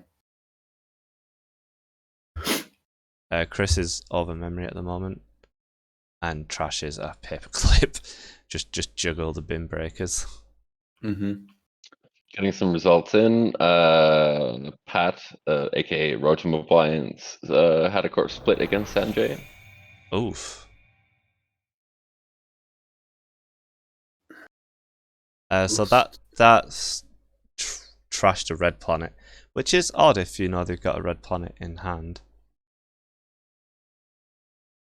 Chris is over memory at the moment, and Trash is a paperclip. just juggle the bin breakers. Mm-hmm. Getting some results in. Pat, aka Rotom Appliance, had a court split against Sanjay. Oof. So that's Trash to Red Planet, which is odd if you know they've got a Red Planet in hand.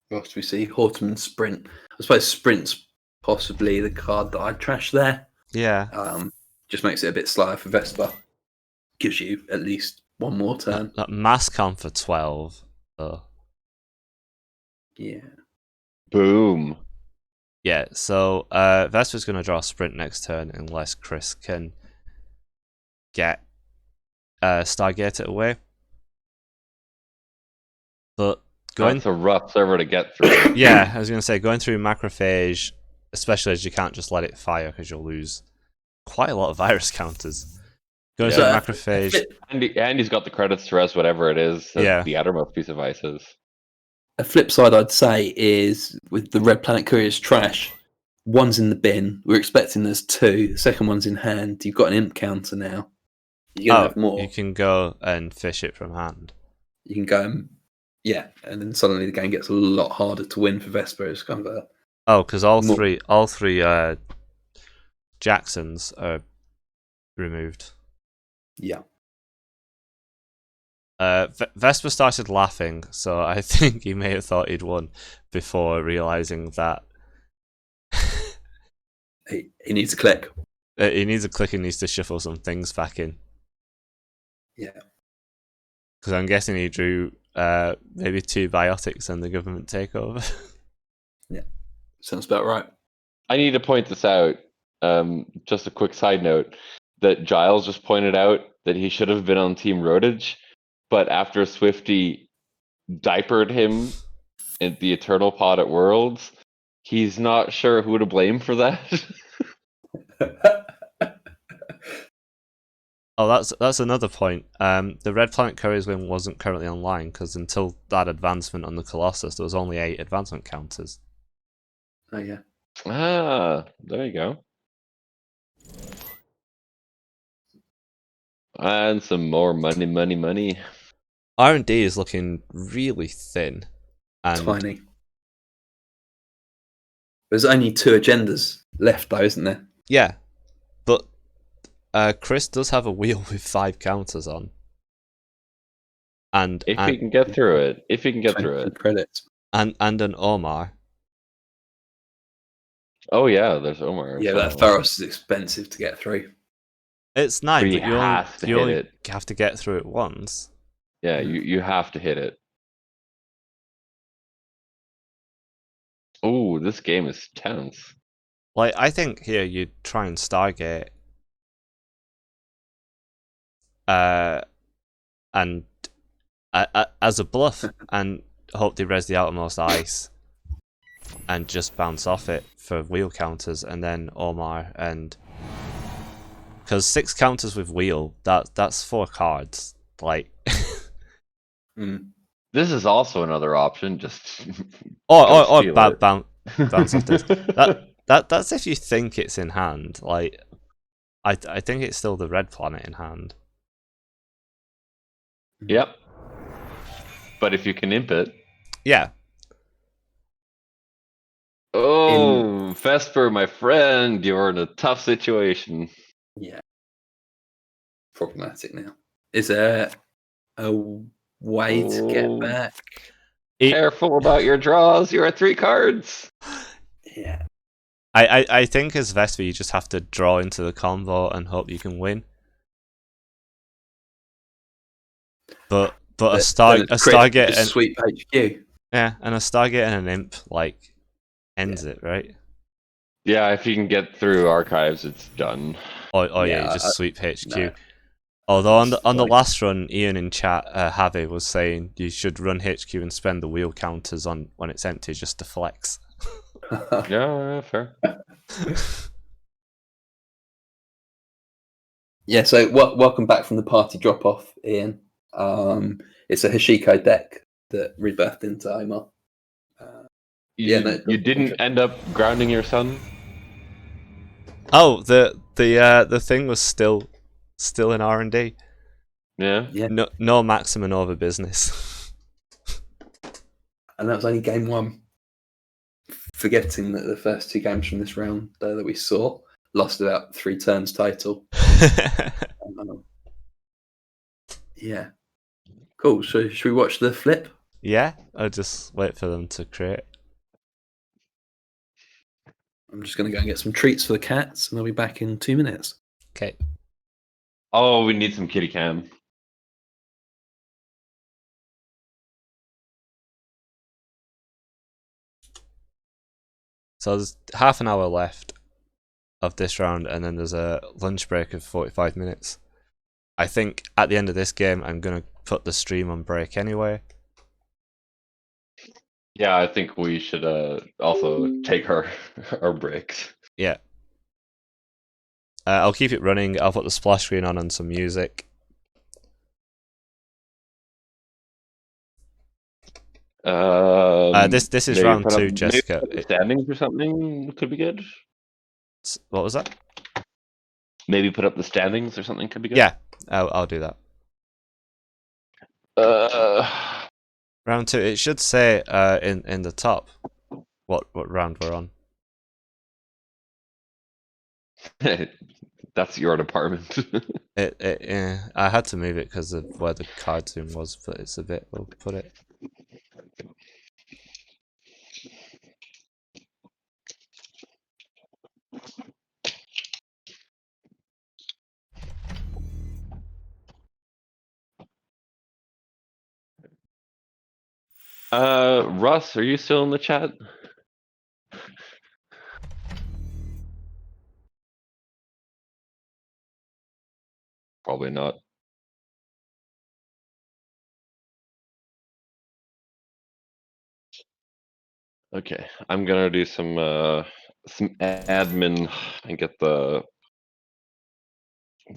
What do we see? Hortman Sprint. I suppose Sprint's possibly the card that I'd trash there. Yeah. Just makes it a bit slower for Vespa. Gives you at least one more turn. That mass count for 12. Yeah. Boom. Yeah, so Vespa's going to draw a Sprint next turn unless Chris can get Stargate it away. But That's a rough server to get through. Yeah, I was going to say, going through Macrophage, especially as you can't just let it fire because you'll lose quite a lot of virus counters. Going through Macrophage. Andy's got the credits to res whatever it is that the outermost piece of ice is. A flip side, I'd say, is with the Red Planet Courier's trash, one's in the bin. We're expecting there's two. The second one's in hand. You've got an imp counter now. You're going to have more. You can go and fish it from hand. You can go and, and then suddenly the game gets a lot harder to win for Vespa. It's kind of because all three Jacksons are removed. Yeah. Vespa started laughing, so I think he may have thought he'd won before realizing that he needs a click. He needs a click and needs to shuffle some things back in. Yeah. Because I'm guessing he drew maybe 2 Biotics and the government takeover. Yeah. Sounds about right. I need to point this out. Just a quick side note that Giles just pointed out that he should have been on Team Rodage, but after Swifty diapered him in the Eternal Pod at Worlds, he's not sure who to blame for that. Oh, that's another point. The Red Planet Couriers win wasn't currently online because until that advancement on the Colossus, there was only 8 advancement counters. Oh yeah. There you go. And some more money. R&D is looking really thin. And tiny. There's only 2 agendas left though, isn't there? Yeah. But Chris does have a wheel with 5 counters on. And if he can get through it. Credits. And an Omar. Oh yeah, there's Omar. Yeah, that Pharos is expensive to get through. It's 9, but you only it. have to get through it once. Yeah, you have to hit it. Oh, this game is tense. Like, I think here you try and Stargate. And as a bluff, and hope they res the outermost ice. And just bounce off it for wheel counters, and then Omar, and because 6 counters with wheel, that's 4 cards. Like, this is also another option. Just or bounce off this. That's if you think it's in hand. Like, I think it's still the Red Planet in hand. Yep. But if you can imp it, yeah. Oh, Vesper, my friend, you're in a tough situation. Yeah. Problematic now. Is there a way to get Oh. back? Careful about your draws. You're at 3 cards. Yeah. I think as Vesper, you just have to draw into the combo and hope you can win. But a Stargate just and sweep HQ. yeah, and a Stargate and an Imp like ends it, right? Yeah, if you can get through archives, it's done. Oh yeah, you just sweep HQ. Although on the last run, Ian in chat, Javi was saying you should run HQ and spend the wheel counters on when it's empty just to flex. Yeah, fair. Yeah, so welcome back from the party drop off, Ian. It's a Hashiko deck that rebirthed into Omar. You didn't end up grounding your son? Oh, the thing was still in R&D. Yeah. No maximum over business. And that was only game 1. Forgetting that the first 2 games from this round that we saw lost about 3 turns total. Yeah. Cool. So should we watch the flip? Yeah, I'll just wait for them to create. I'm just going to go and get some treats for the cats, and I'll be back in 2 minutes. Okay. Oh, we need some kitty cam. So there's half an hour left of this round, and then there's a lunch break of 45 minutes. I think at the end of this game, I'm going to put the stream on break anyway. Yeah, I think we should also take our breaks. Yeah. I'll keep it running. I'll put the splash screen on and some music. This is round 2, Jessica. Standings or something could be good. What was that? Maybe put up the standings or something could be good. Yeah, I'll do that. Round 2. It should say in the top what round we're on. That's your department. I had to move it because of where the card zoom was, but it's a bit. We'll put it. Russ, are you still in the chat? Probably not. Okay, I'm gonna do some admin and get the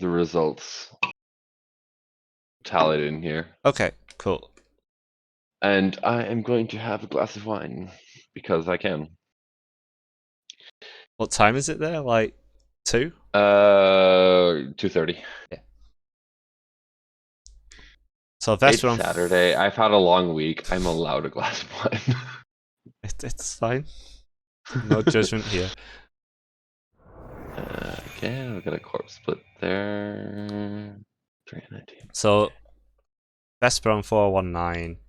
results tallied in here. Okay, cool. And I am going to have a glass of wine because I can. What time is it there? Like 2? 2:30. Yeah. So that's It's Saturday. I've had a long week. I'm allowed a glass of wine. It's fine. No judgment here. Okay, we've got a corpse split there. 319. So Vesper on 419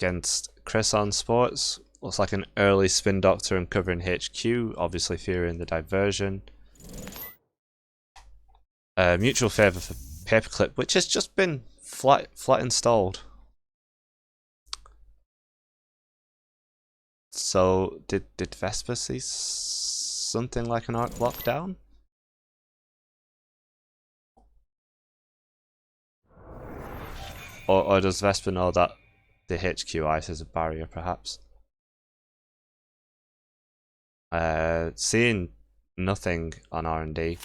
against Chris on Sports. Looks like an early Spin Doctor and covering HQ, obviously fearing the diversion. Mutual favour for Paperclip, which has just been flat installed. So did Vesper see something like an arc lockdown? Or does Vesper know that the HQ ice is a barrier, perhaps? Seeing nothing on R&D.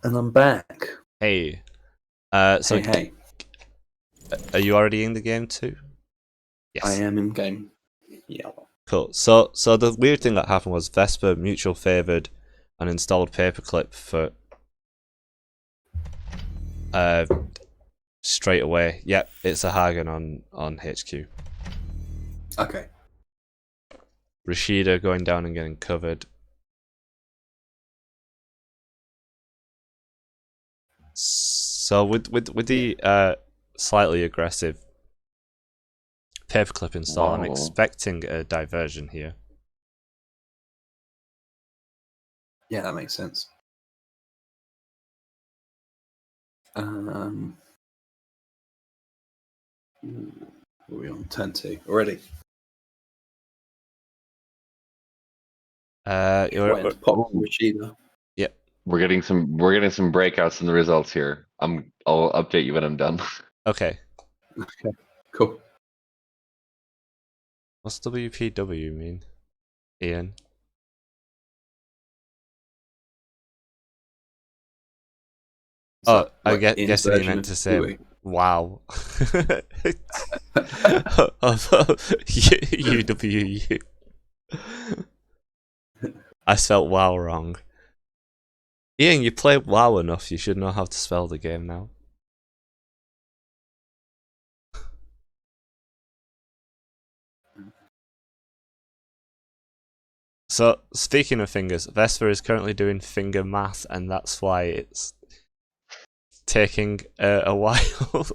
And I'm back. Hey. Hey. Are you already in the game too? Yes. I am in game. Yeah. Cool. So the weird thing that happened was Vesper mutual favoured an installed Paperclip for straight away. Yep, it's a Hagen on HQ. Okay. Rashida going down and getting covered. So with the slightly aggressive paperclip install, I'm Wow. expecting a diversion here. Yeah, that makes sense. Are we on turn 2 already? You're, Went pop Rashida. Yep. We're getting some breakouts in the results here. I'll update you when I'm done. Okay. Okay, cool. What's WPW mean, Ian? So, I like, guessing Ian's you version meant of to say Kiwi. wow. UWU. I spelt wow wrong. Ian, you play WoW enough, you should know how to spell the game now. So, speaking of fingers, Vesper is currently doing finger math, and that's why it's taking a while.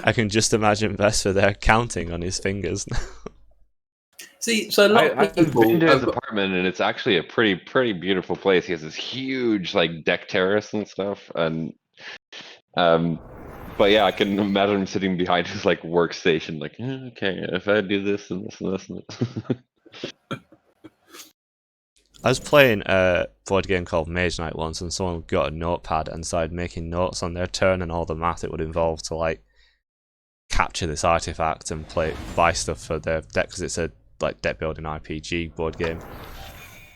I can just imagine Vesper there counting on his fingers now. See, so a lot of I've people. been to his apartment, and it's actually a pretty beautiful place. He has this huge like deck terrace and stuff, and but yeah, I can imagine him sitting behind his like workstation, like okay, if I do this and this and this and this. I was playing a board game called Mage Knight once, and someone got a notepad and started making notes on their turn and all the math it would involve to like capture this artifact and buy stuff for their deck, because it's a like deck building RPG board game.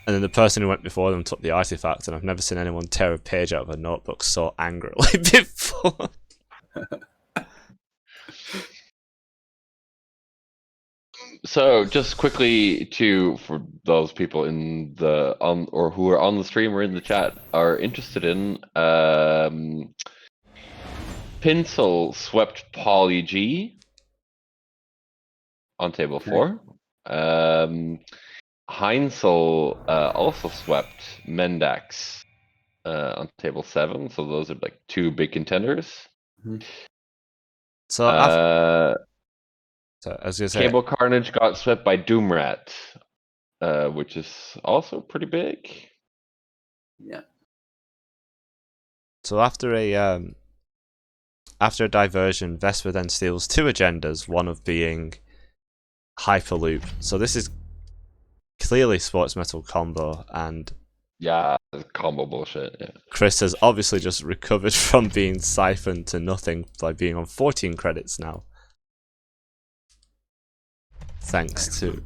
And then the person who went before them took the artifact, and I've never seen anyone tear a page out of a notebook so angrily before. So just quickly for those people in the or who are on the stream or in the chat are interested in Pinsel swept Poly G on table 4. Heinzel also swept Mendax on table 7, so those are like 2 big contenders. So I was gonna say, Cable Carnage got swept by Doomrat, which is also pretty big. Yeah. so after a diversion, Vesper then steals 2 agendas, one of being Hyperloop. So this is clearly Sports Metal combo, and Yeah, combo bullshit. Yeah. Chris has obviously just recovered from being siphoned to nothing by being on 14 credits now. Thanks to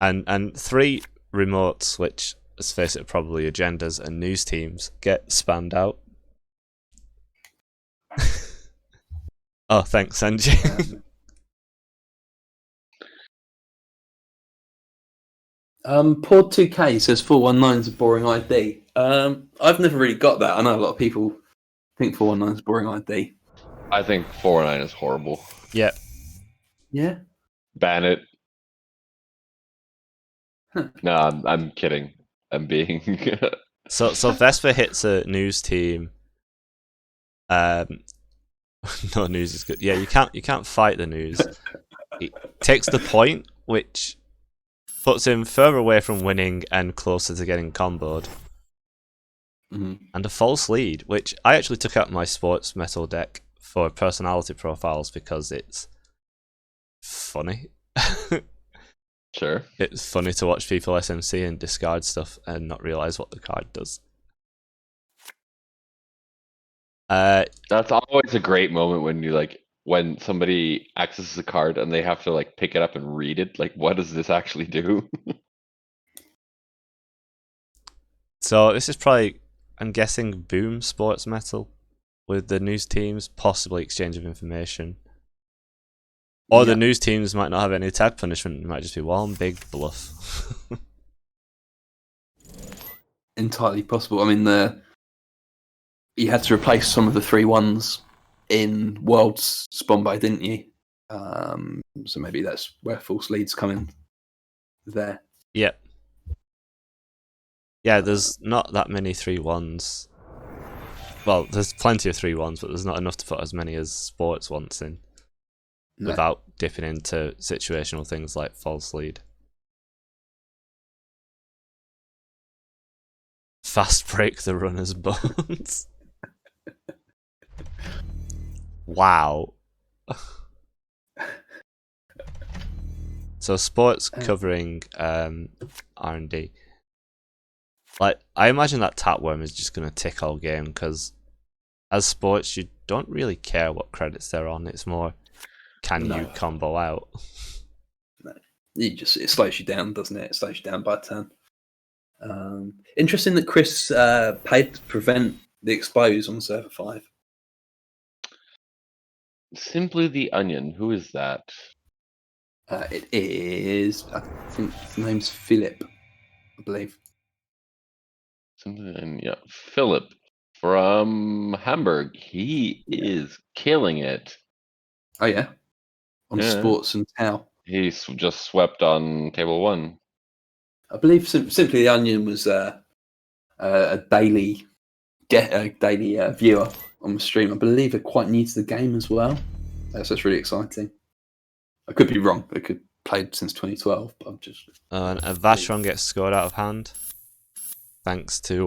and 3 remotes, which, let's face it, are probably agendas and news teams, get spammed out. Oh, thanks, Sanjay. Pod 2K says 419 is a boring ID. I've never really got that. I know a lot of people think 419 is a boring ID. I think 419 is horrible. Yeah. Yeah. Ban it. Huh. No, I'm kidding. I'm being. So Vesper hits a news team. No, news is good. Yeah, you can't fight the news. It takes the point, which puts him further away from winning and closer to getting comboed. And a false lead, which I actually took out my sports metal deck for personality profiles because it's funny. Sure. It's funny to watch people SMC and discard stuff and not realize what the card does. That's always a great moment when you when somebody accesses a card and they have to like pick it up and read it. Like, what does this actually do? So this is probably, I'm guessing, boom sports metal with the news teams, possibly exchange of information. Or the news teams might not have any tag punishment, it might just be one big bluff. Entirely possible. I mean, you had to replace some of the 3-1s in Worlds spawn by, didn't you? So maybe that's where false leads come in there. Yep. Yeah, there's not that many 3-1s. Well, there's plenty of 3-1s, but there's not enough to put as many as sports wants in. No. Without dipping into situational things like false lead. Fast break the runner's bones. Wow. So sports covering R&D. Like, I imagine that Tapworm is just going to tick all game, because as sports you don't really care what credits they're on. It's more, can you combo out? No. It slows you down, doesn't it? It slows you down by a turn. Interesting that Chris paid to prevent the expose on server 5. Simply the Onion. Who is that? It is, I think his name's Philip, I believe. Yeah, Philip from Hamburg. He is killing it. Oh yeah, on sports and how. He's just swept on table 1. I believe Simply the Onion was a daily viewer on the stream. I believe they're quite new to the game as well. So it's really exciting. I could be wrong. They could played since 2012, but I'm just. And a Vashron gets scored out of hand, thanks to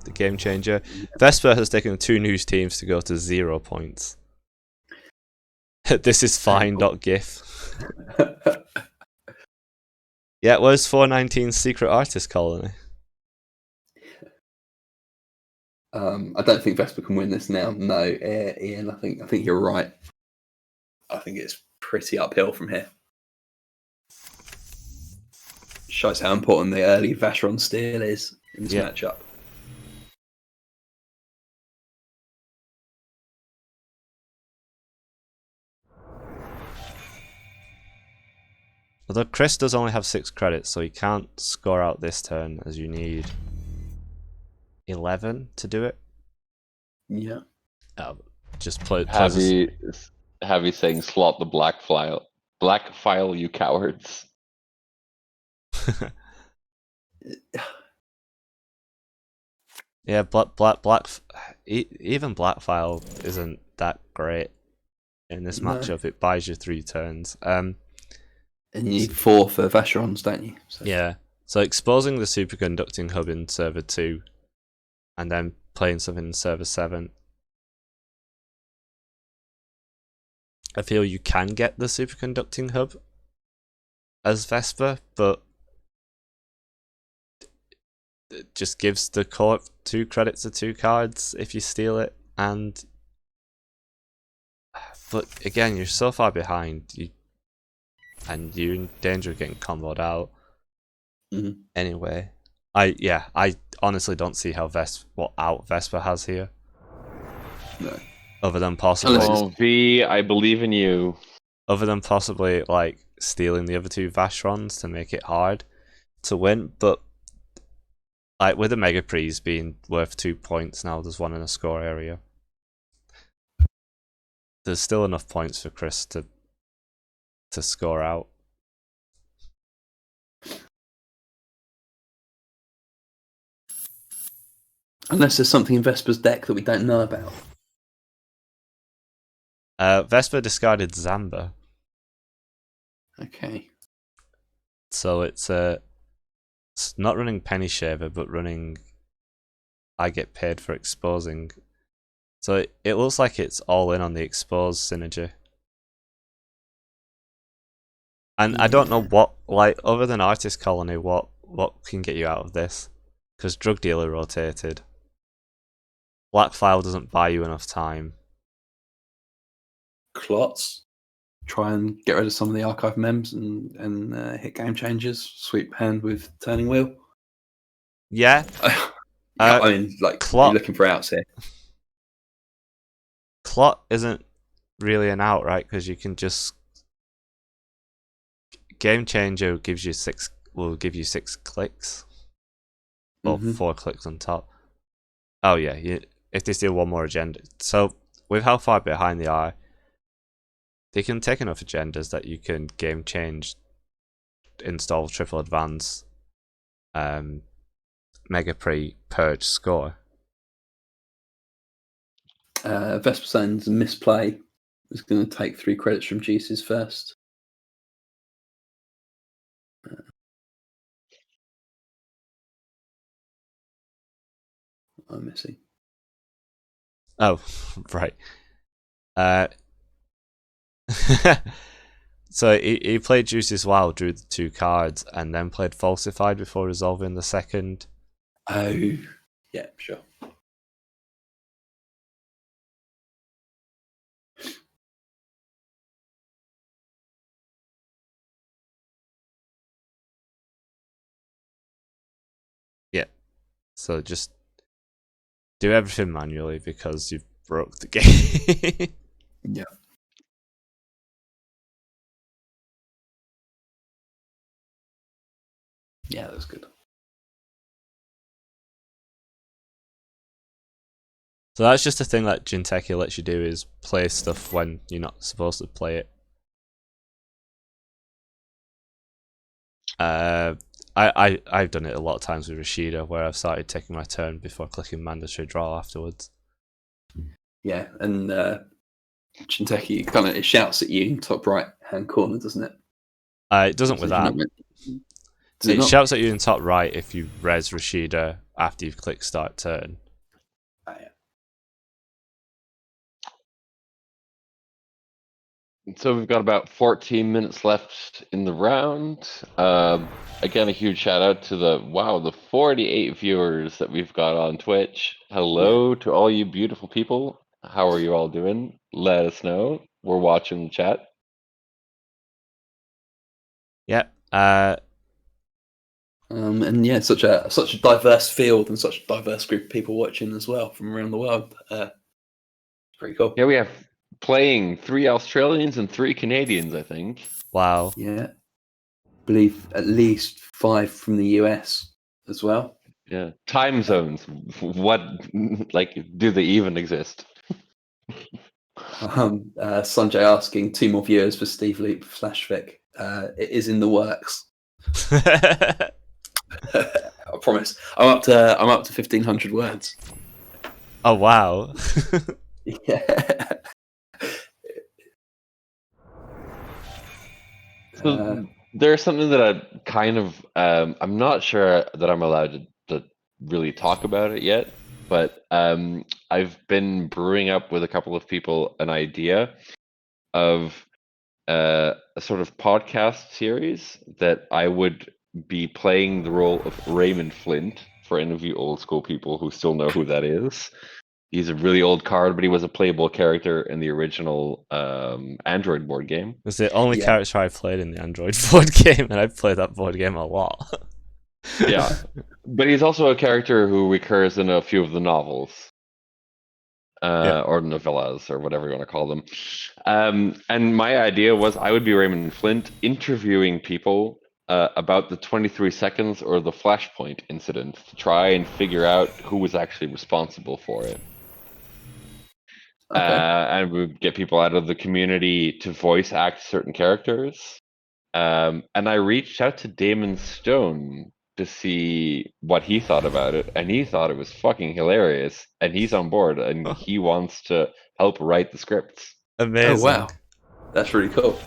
the game changer. Vesper has taken 2 news teams to go to 0 points. This is fine.gif. Yeah, where's 419's secret artist colony? I don't think Vesper can win this now. No, Ian, I think you're right. I think it's pretty uphill from here. Shows how important the early Vashron steal is in this matchup. Although Chris does only have 6 credits, so he can't score out this turn, as you need 11 to do it. Yeah. Just play. Heavy saying slot the black file, you cowards. Yeah, even black file isn't that great in this matchup. It buys you 3 turns. And you need 4 for Vashrons, don't you? So. Yeah. So exposing the superconducting hub in server 2, and then playing something in server 7. I feel you can get the superconducting hub as Vesper, but it just gives the court 2 credits to 2 cards if you steal it, but again, you're so far behind, and you're in danger of getting comboed out. Anyway, I honestly don't see how what out Vesper has here. No. Other than possibly V, I believe in you. Other than possibly like stealing the other 2 Vashrons to make it hard to win, but like with the Mega Prees being worth 2 points now, there's 1 in a score area. There's still enough points for Chris to score out. Unless there's something in Vesper's deck that we don't know about. Vesper discarded Zamba. Okay. So it's not running Penny Shaver, but running I get paid for exposing. So it looks like it's all in on the expose synergy. And I don't know what, like, other than Artist Colony, what can get you out of this? Because Drug Dealer rotated. Black File doesn't buy you enough time. Clots. Try and get rid of some of the archive mems and hit game changers. Sweep hand with turning wheel. Yeah. I mean, like, Clot, you're looking for outs here. Clot isn't really an out, right? Because you can just game changer will give you 6 clicks, or 4 clicks on top. Oh yeah, if they steal 1 more agenda. So with how far behind they are, they can take enough agendas that you can game change, install triple advance, mega pre, purge, score. Vesper Sands misplay is going to take 3 credits from Juice's first. I'm missing. Oh, right. So he played Juice's Wild, drew the 2 cards, and then played Falsified before resolving the second. Oh, yeah, sure. Yeah. So just do everything manually because you've broke the game. Yeah. Yeah, that's good. So that's just a thing that Jinteki lets you do, is play stuff when you're not supposed to play it. I've done it a lot of times with Rashida, where I've started taking my turn before clicking mandatory draw afterwards. Yeah, and Jinteki kind of shouts at you in top right hand corner, doesn't it? It doesn't with that. It shouts at you in top right if you res Rashida after you've clicked start turn. Oh, yeah. So we've got about 14 minutes left in the round. Again, a huge shout out to the 48 viewers that we've got on Twitch. Hello to all you beautiful people. How are you all doing? Let us know. We're watching the chat. Yep. And yeah, such a diverse field and such a diverse group of people watching as well from around the world. Pretty cool. Yeah, we have playing 3 Australians and 3 Canadians, I think. Wow. Yeah. I believe at least 5 from the US as well. Yeah. Time zones. What, like, do they even exist? Sanjay asking 2 more viewers for Steve Loop / Vic. It is in the works. I promise. I'm up to 1,500 words. Oh wow. Yeah. So there's something that I kind of I'm not sure that I'm allowed to really talk about it yet, but I've been brewing up with a couple of people an idea of a sort of podcast series that I would be playing the role of Raymond Flint, for any of you old school people who still know who that is. He's a really old card, but he was a playable character in the original Android board game. It's the only character I played in the Android board game, and I've played that board game a lot. Yeah, but he's also a character who recurs in a few of the novels. Or novellas, or whatever you want to call them. And my idea was I would be Raymond Flint interviewing people about the 23 seconds or the Flashpoint incident to try and figure out who was actually responsible for it. Okay. And we would get people out of the community to voice act certain characters. And I reached out to Damon Stone to see what he thought about it, and he thought it was fucking hilarious, and he's on board, and he wants to help write the scripts. Amazing. Oh wow, that's really cool.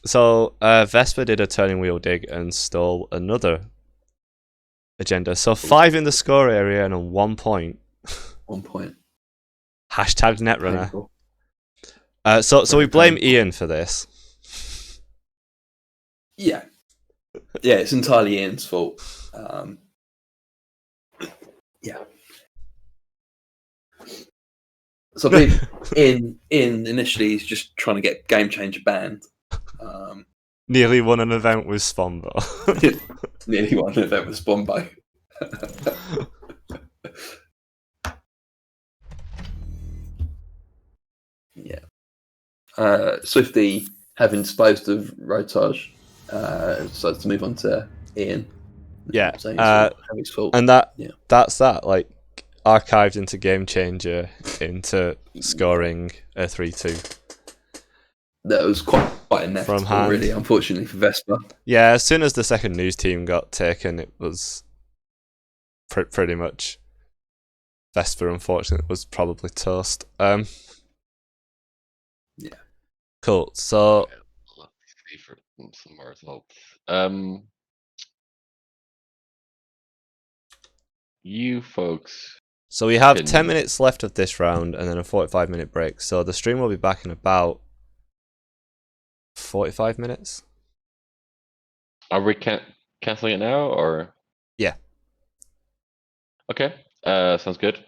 So Vespa did a turning wheel dig and stole another agenda. So 5 in the score area and 1 point. 1 point. Hashtag netrunner. Cool. So we blame Ian for this. Yeah, it's entirely Ian's fault. Yeah. So I believe Ian initially is just trying to get Game Changer banned. Nearly won an event with Spombo. Nearly won an event with Spombo. Yeah. Swifty, having disposed of Rotage, decides to move on to Ian. Yeah. Saying it's his fault. And that's that. Like, archived into Game Changer into scoring a 3-2. That was quite inevitable, hand. really, unfortunately for Vespa. Yeah, as soon as the second news team got taken, it was pretty much Vespa, unfortunately, was probably toast. Yeah. Cool. So Let's see for some more results. You folks. So we have 10 minutes left of this round and then a 45-minute break. So the stream will be back in about 45 minutes. Are we canceling it now or? Yeah. Okay. Sounds good.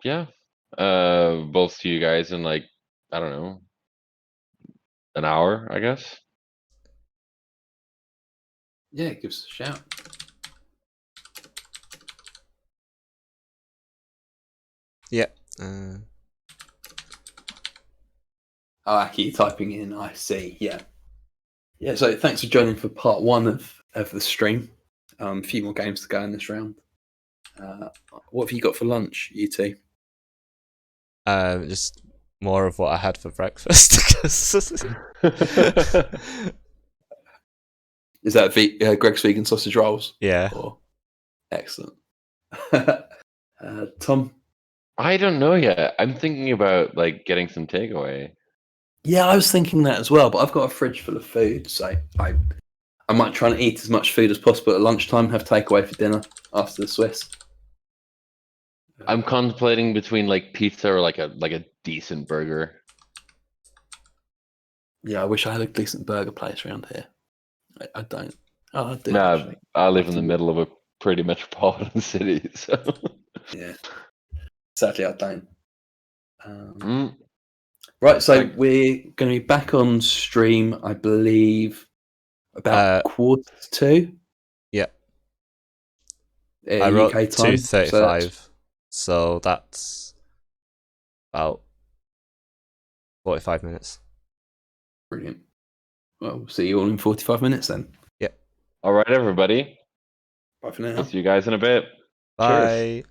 Yeah. We'll see you guys in like, I don't know, an hour, I guess. Yeah, give us a shout. Yeah. Oh, Aki typing in, I see. Yeah. Yeah, so thanks for joining for part 1 of the stream. A few more games to go in this round. What have you got for lunch, you two? Just more of what I had for breakfast. Is that Greg's vegan sausage rolls? Yeah. Or... Excellent. Tom? I don't know yet. I'm thinking about like getting some takeaway. Yeah, I was thinking that as well, but I've got a fridge full of food, so I might try and eat as much food as possible at lunchtime, have takeaway for dinner after the Swiss. I'm contemplating between like pizza or like a decent burger. Yeah, I wish I had a decent burger place around here. I don't. Oh, I do. Nah, actually. I live in the middle of a pretty metropolitan city, so Yeah. Sadly, I don't. Right, so we're going to be back on stream, I believe, about 1:45. Yeah. I wrote UK time 2:35, so that's about 45 minutes. Brilliant. Well, we'll see you all in 45 minutes then. Yeah. All right, everybody. Bye for now. I'll see you guys in a bit. Bye. Cheers.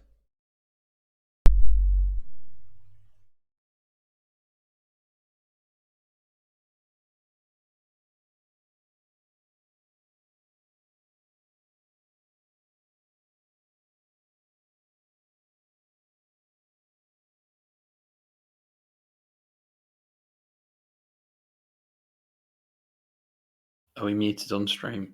Are we muted on stream?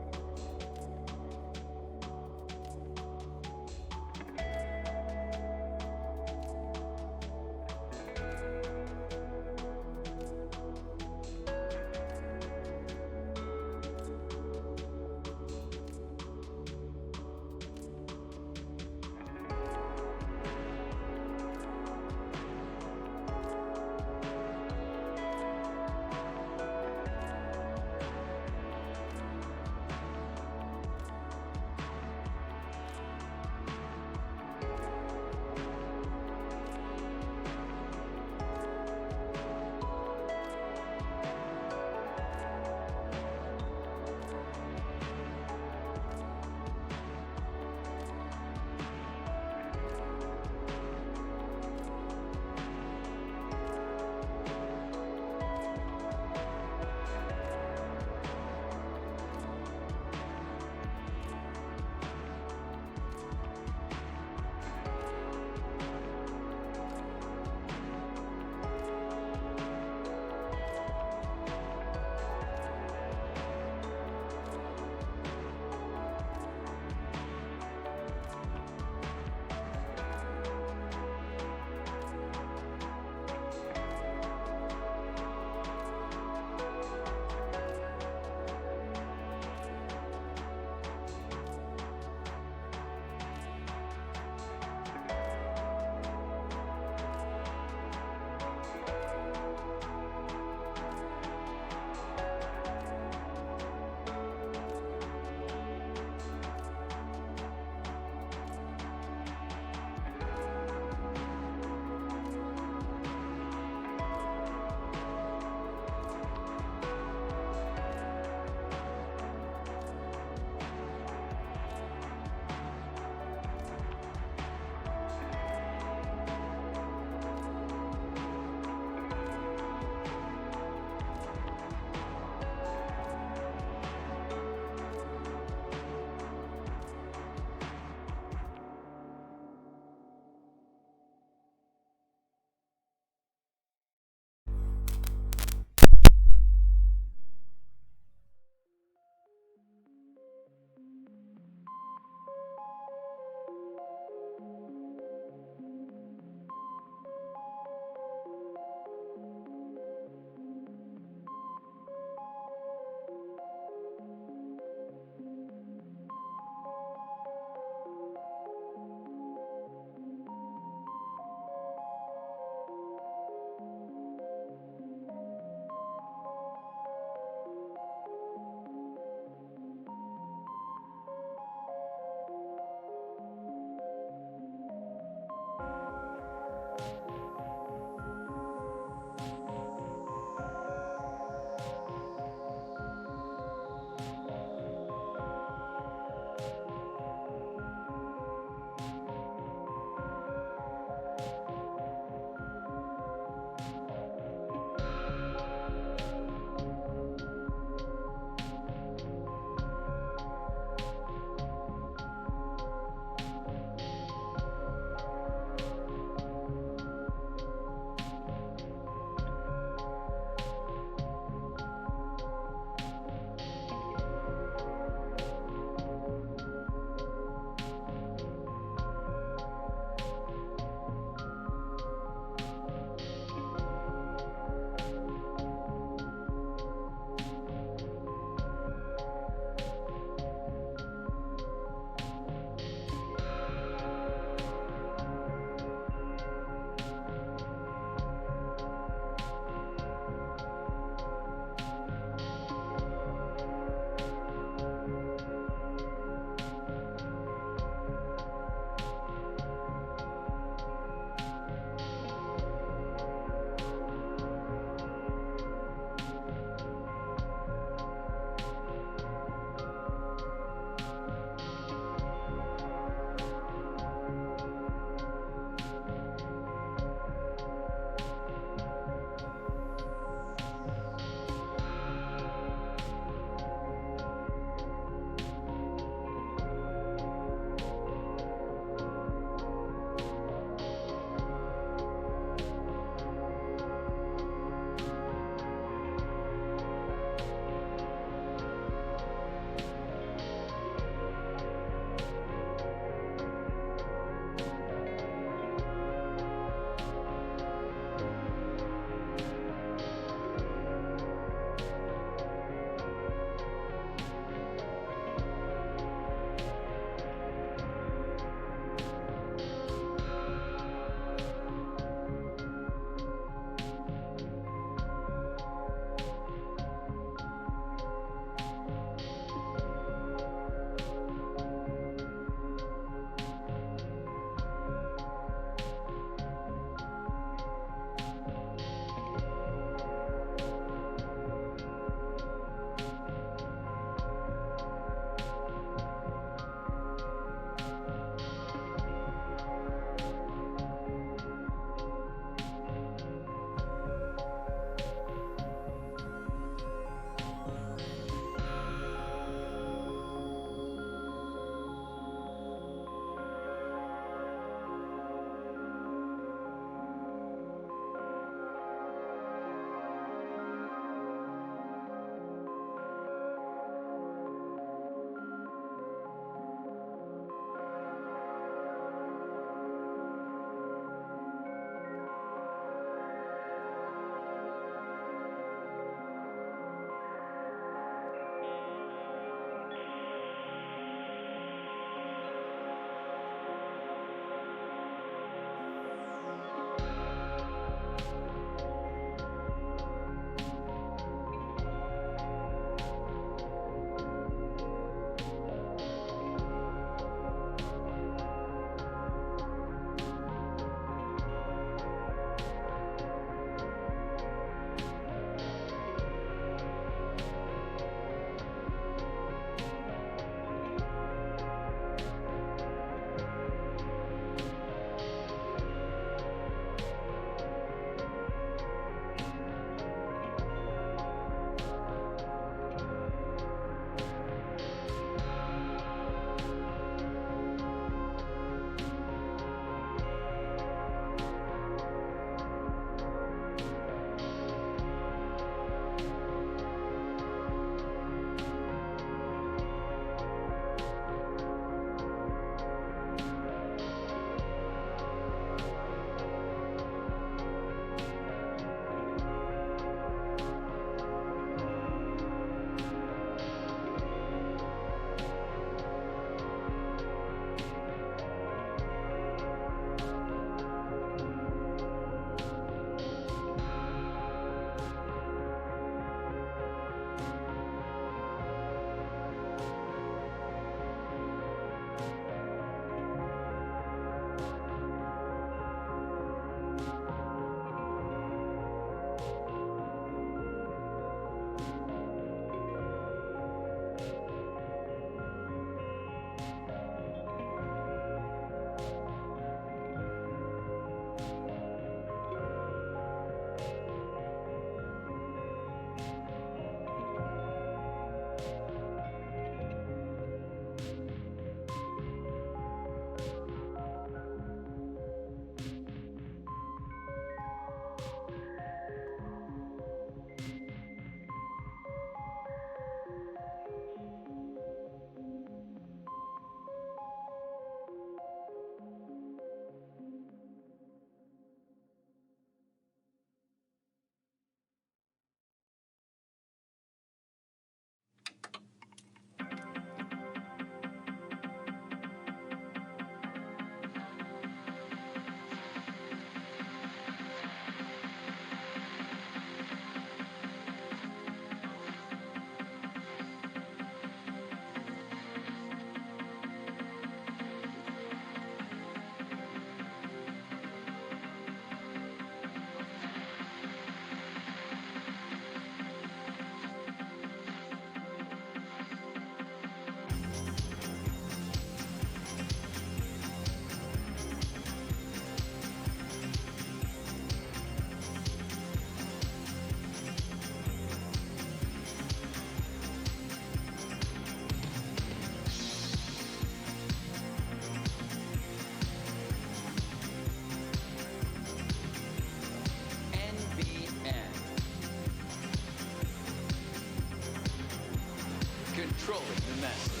controlling the masses.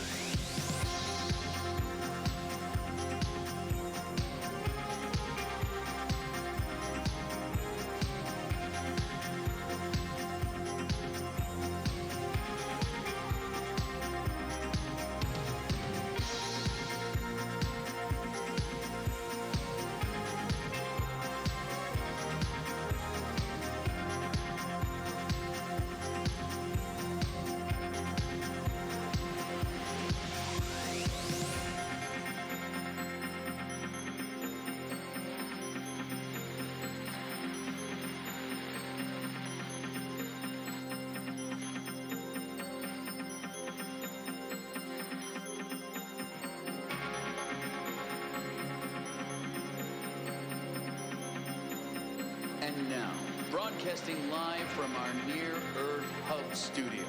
And now, broadcasting live from our near-Earth hub studio,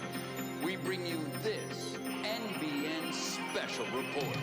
we bring you this NBN special report.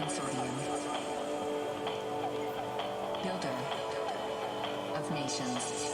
Consortium. Builder of nations.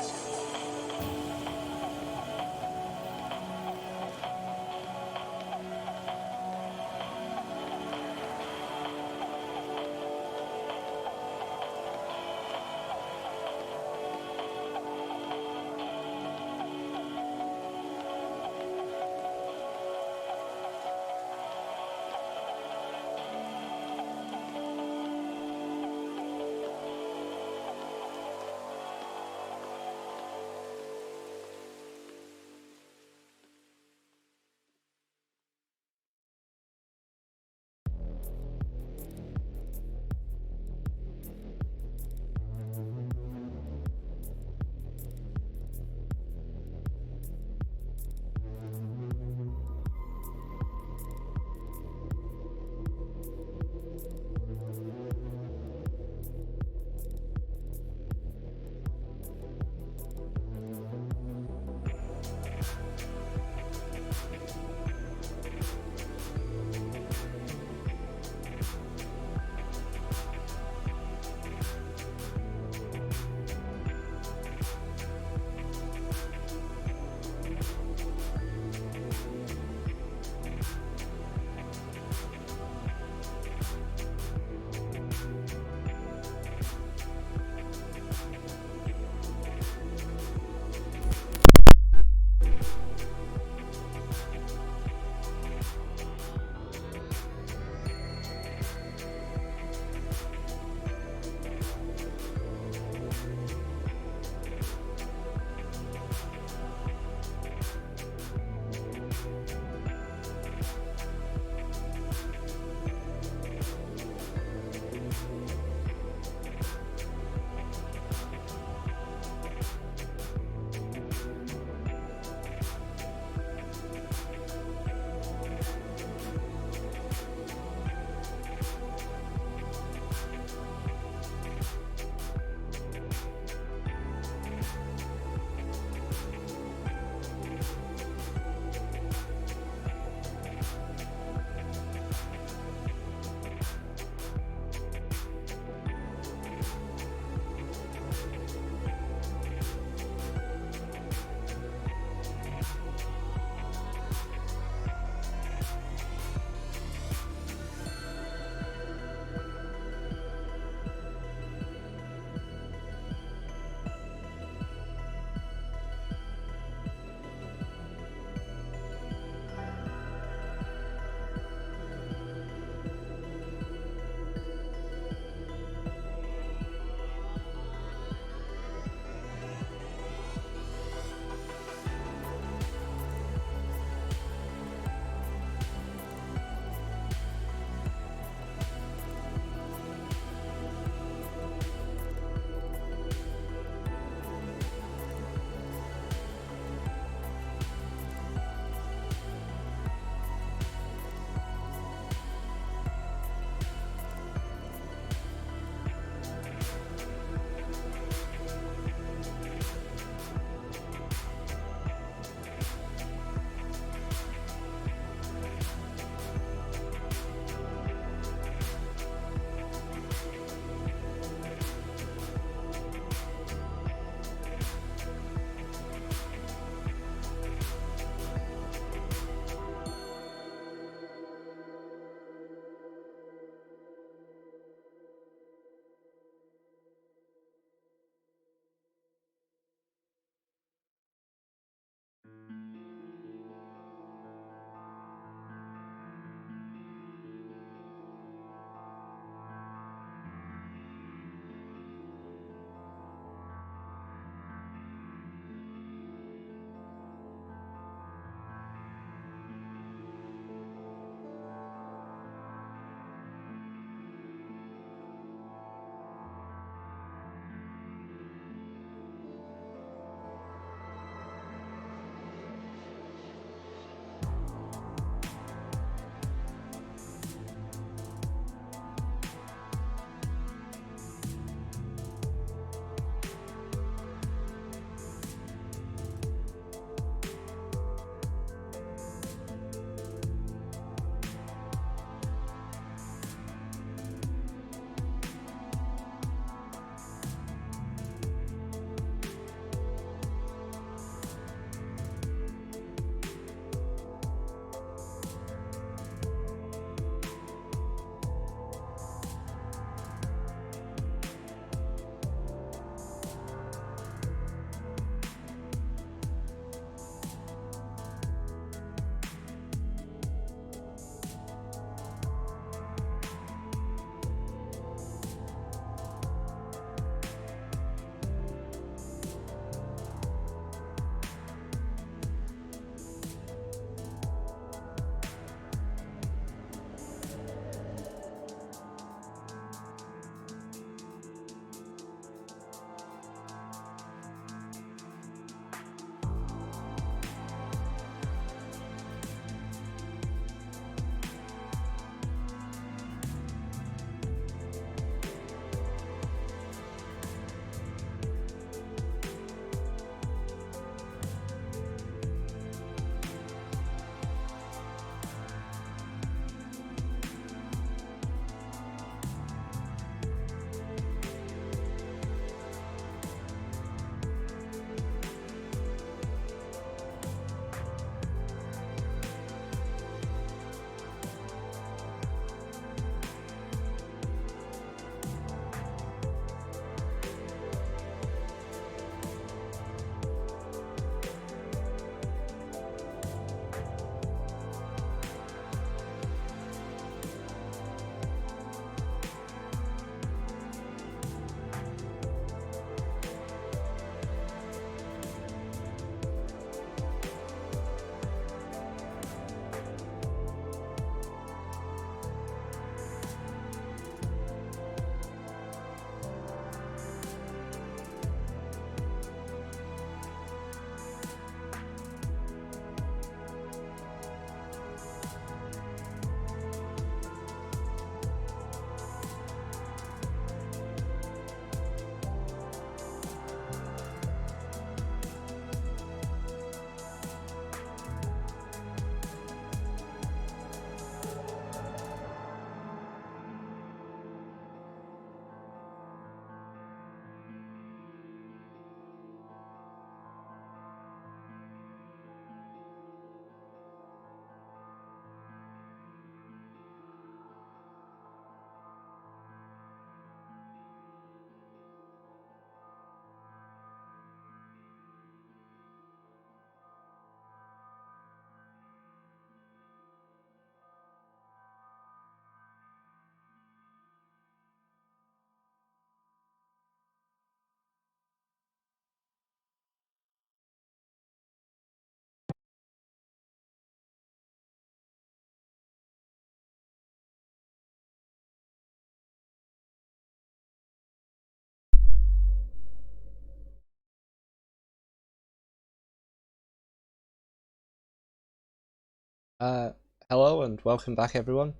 Hello and welcome back, everyone.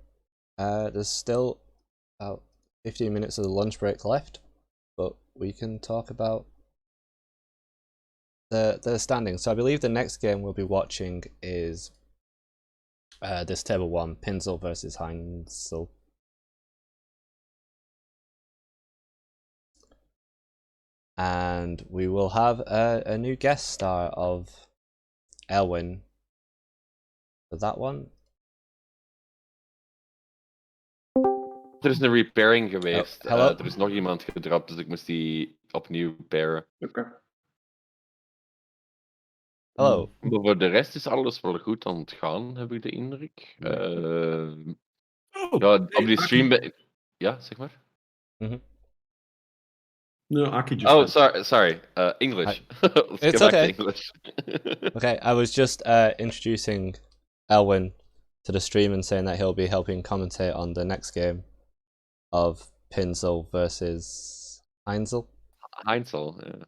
There's still about 15 minutes of the lunch break left, but we can talk about the standings. So I believe the next game we'll be watching is this table one, Pinsel versus Heinzel. And we will have a new guest star of Elwin for that one. Er is een repairing geweest. hello? Er is nog iemand gedropt, dus ik moest die opnieuw pairen. Okay. Hello. Maar voor de rest is alles wel goed aan het gaan, heb ik de indruk. Ja, op die stream... Ja, zeg maar. No, Aki just. Oh, sorry. English. Let's It's go back okay. to English. Okay, I was just introducing Elwin to the stream and saying that he'll be helping commentate on the next game of Pinsel versus Heinzel. Heinzel, yeah.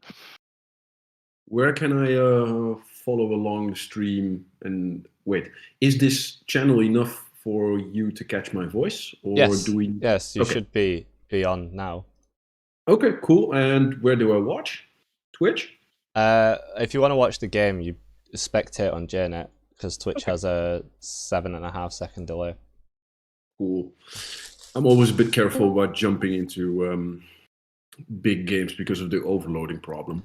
Where can I follow along the stream? And wait, is this channel enough for you to catch my voice, or Yes, do we? yes, you Okay. should be on now. Okay, cool. And where do I watch? Twitch? If you want to watch the game, you spectate on JNet because Twitch Okay. has a 7.5 second delay. Cool. I'm always a bit careful about jumping into big games because of the overloading problem.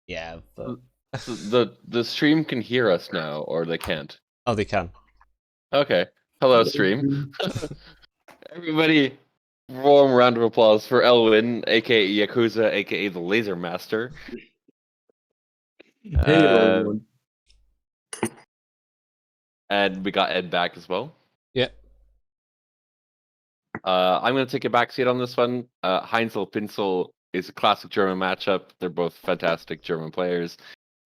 Yeah, but The stream can hear us now, or they can't. oh, they can. Okay. Hello, stream. Everybody, warm round of applause for Elwin, aka Yakuza, aka the Laser Master. Hey everyone. And we got Ed back as well. Yeah. I'm going to take a backseat on this one. Heinzel Pinsel is a classic German matchup. They're both fantastic German players.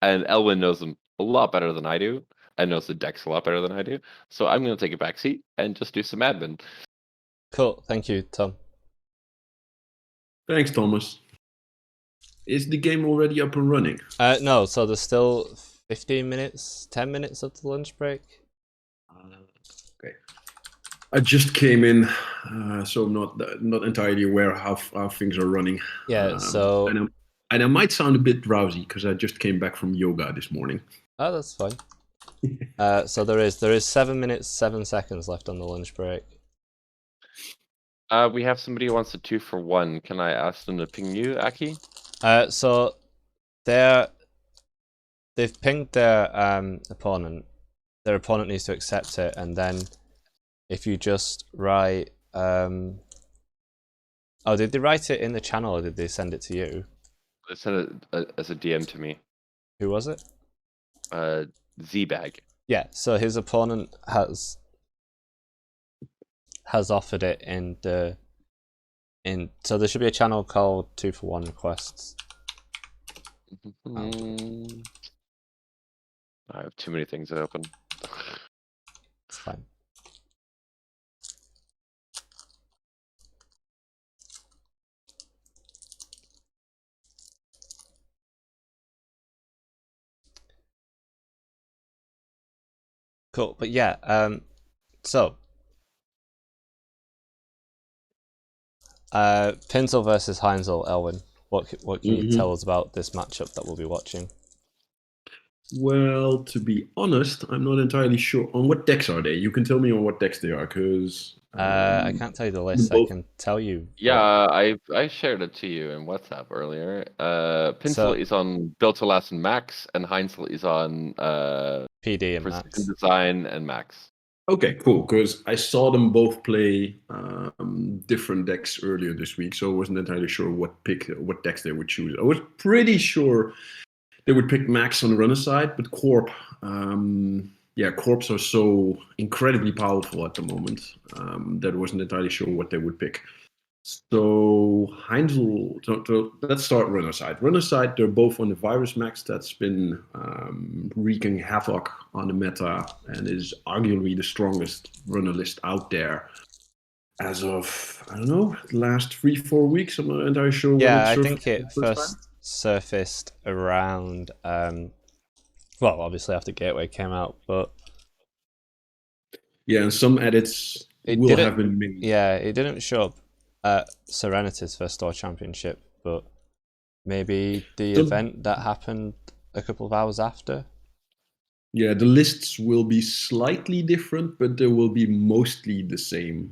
And Elwin knows them a lot better than I do. And knows the decks a lot better than I do. So I'm going to take a backseat and just do some admin. Cool. Thank you, Tom. Thanks, Thomas. Is the game already up and running? No, so there's still 15 minutes, 10 minutes of the lunch break. Okay. I just came in, so I'm not entirely aware how things are running. Yeah, so... And I might sound a bit drowsy because I just came back from yoga this morning. Oh, that's fine. So there is 7 minutes, 7 seconds left on the lunch break. We have somebody who wants a 2-for-1. Can I ask them to ping you, Aki? So they've pinged their opponent. Their opponent needs to accept it, and then if you just write, oh, did they write it in the channel or did they send it to you? They sent it as a DM to me. Who was it? Z-Bag. Yeah. So his opponent has offered it so there should be a channel called 2-for-1 requests. I have too many things open. It's fine. Cool, but yeah, so Pinsel versus Heinzel, Elwin. What can you tell us about this matchup that we'll be watching? Well, to be honest, I'm not entirely sure on what decks are they. You can tell me on what decks they are, because I can't tell you the list. I can tell you. Yeah, I shared it to you in WhatsApp earlier. Pinsel is on Built to Last and Max, and Heinzel is on PD and Precision Max. Design and Max. Okay, cool. Because I saw them both play different decks earlier this week, so I wasn't entirely sure what decks they would choose. I was pretty sure they would pick Max on the runner side, but Corp, Corps are so incredibly powerful at the moment that I wasn't entirely sure what they would pick. So Heinzel, so let's start runner side. Runner side, they're both on the Virus Max that's been wreaking havoc on the meta and is arguably the strongest runner list out there as of, I don't know, the last 3-4 weeks. I'm not entirely sure. Yeah, I think it first surfaced around, well, obviously after Gateway came out, but Yeah, and some edits will have been made. Yeah, it didn't show up at Serenity's first store championship, but maybe the event that happened a couple of hours after. Yeah, the lists will be slightly different, but they will be mostly the same.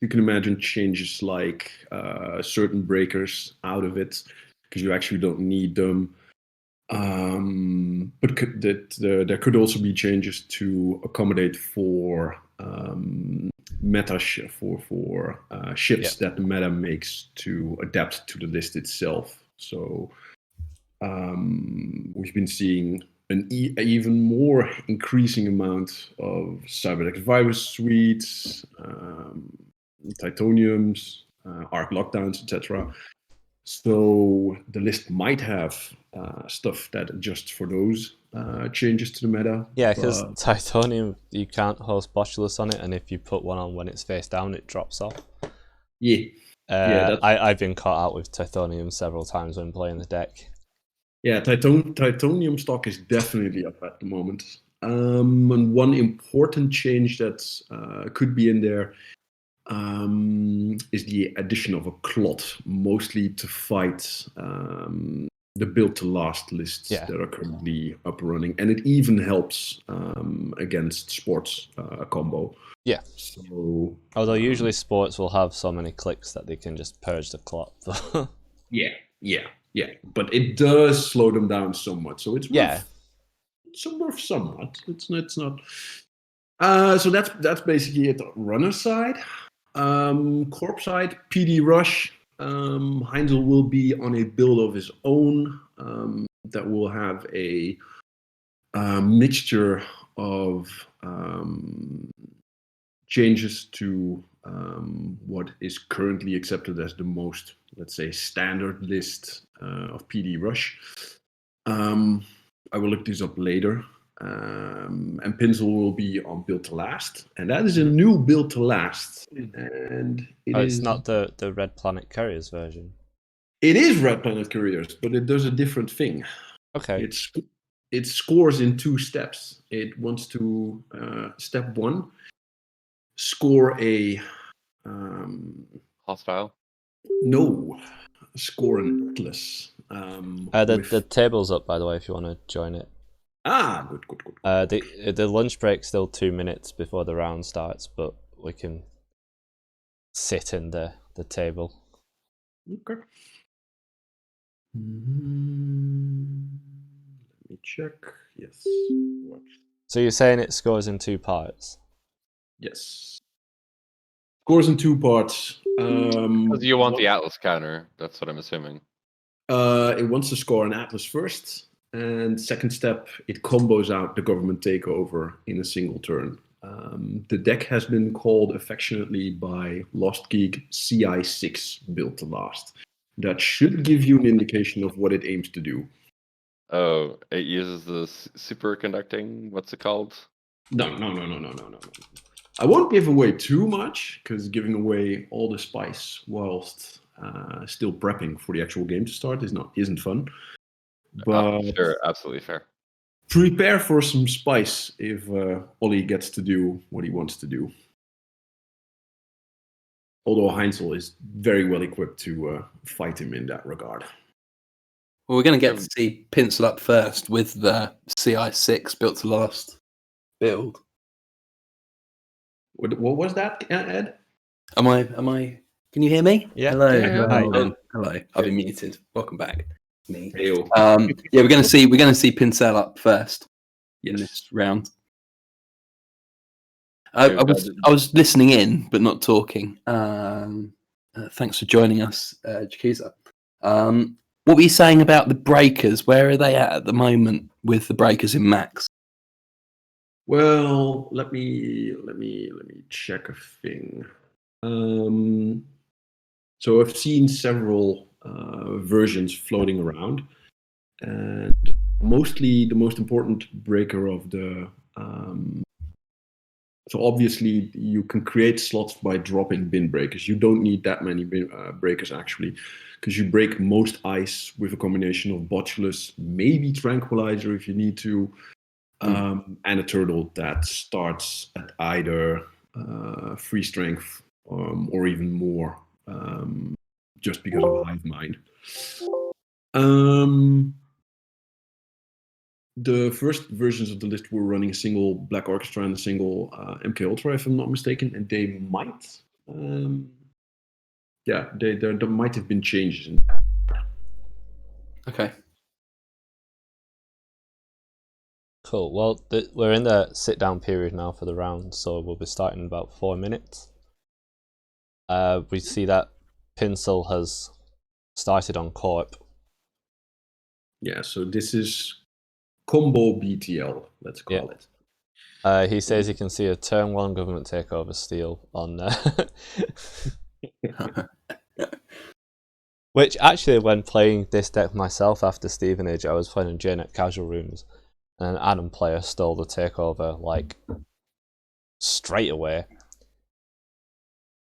You can imagine changes like certain breakers out of it, because you actually don't need them. But there could also be changes to accommodate for meta for shifts that the meta makes to adapt to the list itself. So we've been seeing an even more increasing amount of Cyberdex virus suites, Titaniums, Arc lockdowns, etc. So the list might have stuff that adjusts for those changes to the meta. Yeah, because Titanium, you can't host Botulus on it, and if you put one on when it's face down, it drops off. Yeah. I've been caught out with Titanium several times when playing the deck. Yeah, Titanium stock is definitely up at the moment. And one important change that could be in there is the addition of a clot, mostly to fight the build to last lists that are currently up and running, and it even helps against sports combo. Yeah. So, although usually sports will have so many clicks that they can just purge the clot. Yeah. But it does slow them down somewhat. So it's worth somewhat. It's not. So that's basically it. Runner side. Corp side, PD Rush. Heinzel will be on a build of his own that will have a mixture of changes to what is currently accepted as the most, let's say, standard list of PD Rush. I will look this up later. And Pinsel will be on build to last, and that is a new build to last. And it's not the Red Planet Couriers version. It is Red Planet Couriers, but it does a different thing. Okay. It scores in 2 steps. It wants to step 1, score a hostile. No, score an atlas. The table's up, by the way, if you want to join it. Good. The lunch break's still 2 minutes before the round starts, but we can sit in the table. Okay. Let me check. Yes. So you're saying it scores in 2 parts? Yes. Scores in 2 parts. Because you want the Atlas counter, that's what I'm assuming. It wants to score an Atlas first. And second step, it combos out the government takeover in a single turn. The deck has been called affectionately by Lost Geek CI6 built to last. That should give you an indication of what it aims to do. Oh, it uses the superconducting, what's it called? No. I won't give away too much, because giving away all the spice whilst still prepping for the actual game to start isn't fun. But sure, absolutely fair. Prepare for some spice if Ollie gets to do what he wants to do. Although Heinzel is very well equipped to fight him in that regard. Well, we're going to get to see Pinsel up first with the CI6 built to last build. What was that, Ed? Am I? Can you hear me? Yeah. Hello. Yeah. Hello. I've been muted. Welcome back. Me. Hey-o. We're going to see Pinsel up first in this round. I was listening in but not talking. Thanks for joining us, Jakiza. What were you saying about the breakers? Where are they at the moment with the breakers in max? Well, let me check a thing. So I've seen several versions floating around, and mostly the most important breaker of the. So obviously you can create slots by dropping bin breakers. You don't need that many breakers actually, because you break most ice with a combination of Botulus, maybe Tranquilizer if you need to. and a turtle that starts at either 3 strength or even more, just because of hive mind. The first versions of the list were running a single Black Orchestra and a single MK Ultra, if I'm not mistaken, and they might, there might have been changes in that. Okay. Cool. Well, we're in the sit-down period now for the round, so we'll be starting in about 4 minutes. We see that Pinsel has started on Corp. Yeah, so this is combo BTL, let's call it. He says he can see a turn 1 government takeover steal on which actually, when playing this deck myself after Stevenage, I was playing in JNet casual rooms, and an Adam player stole the takeover like straight away,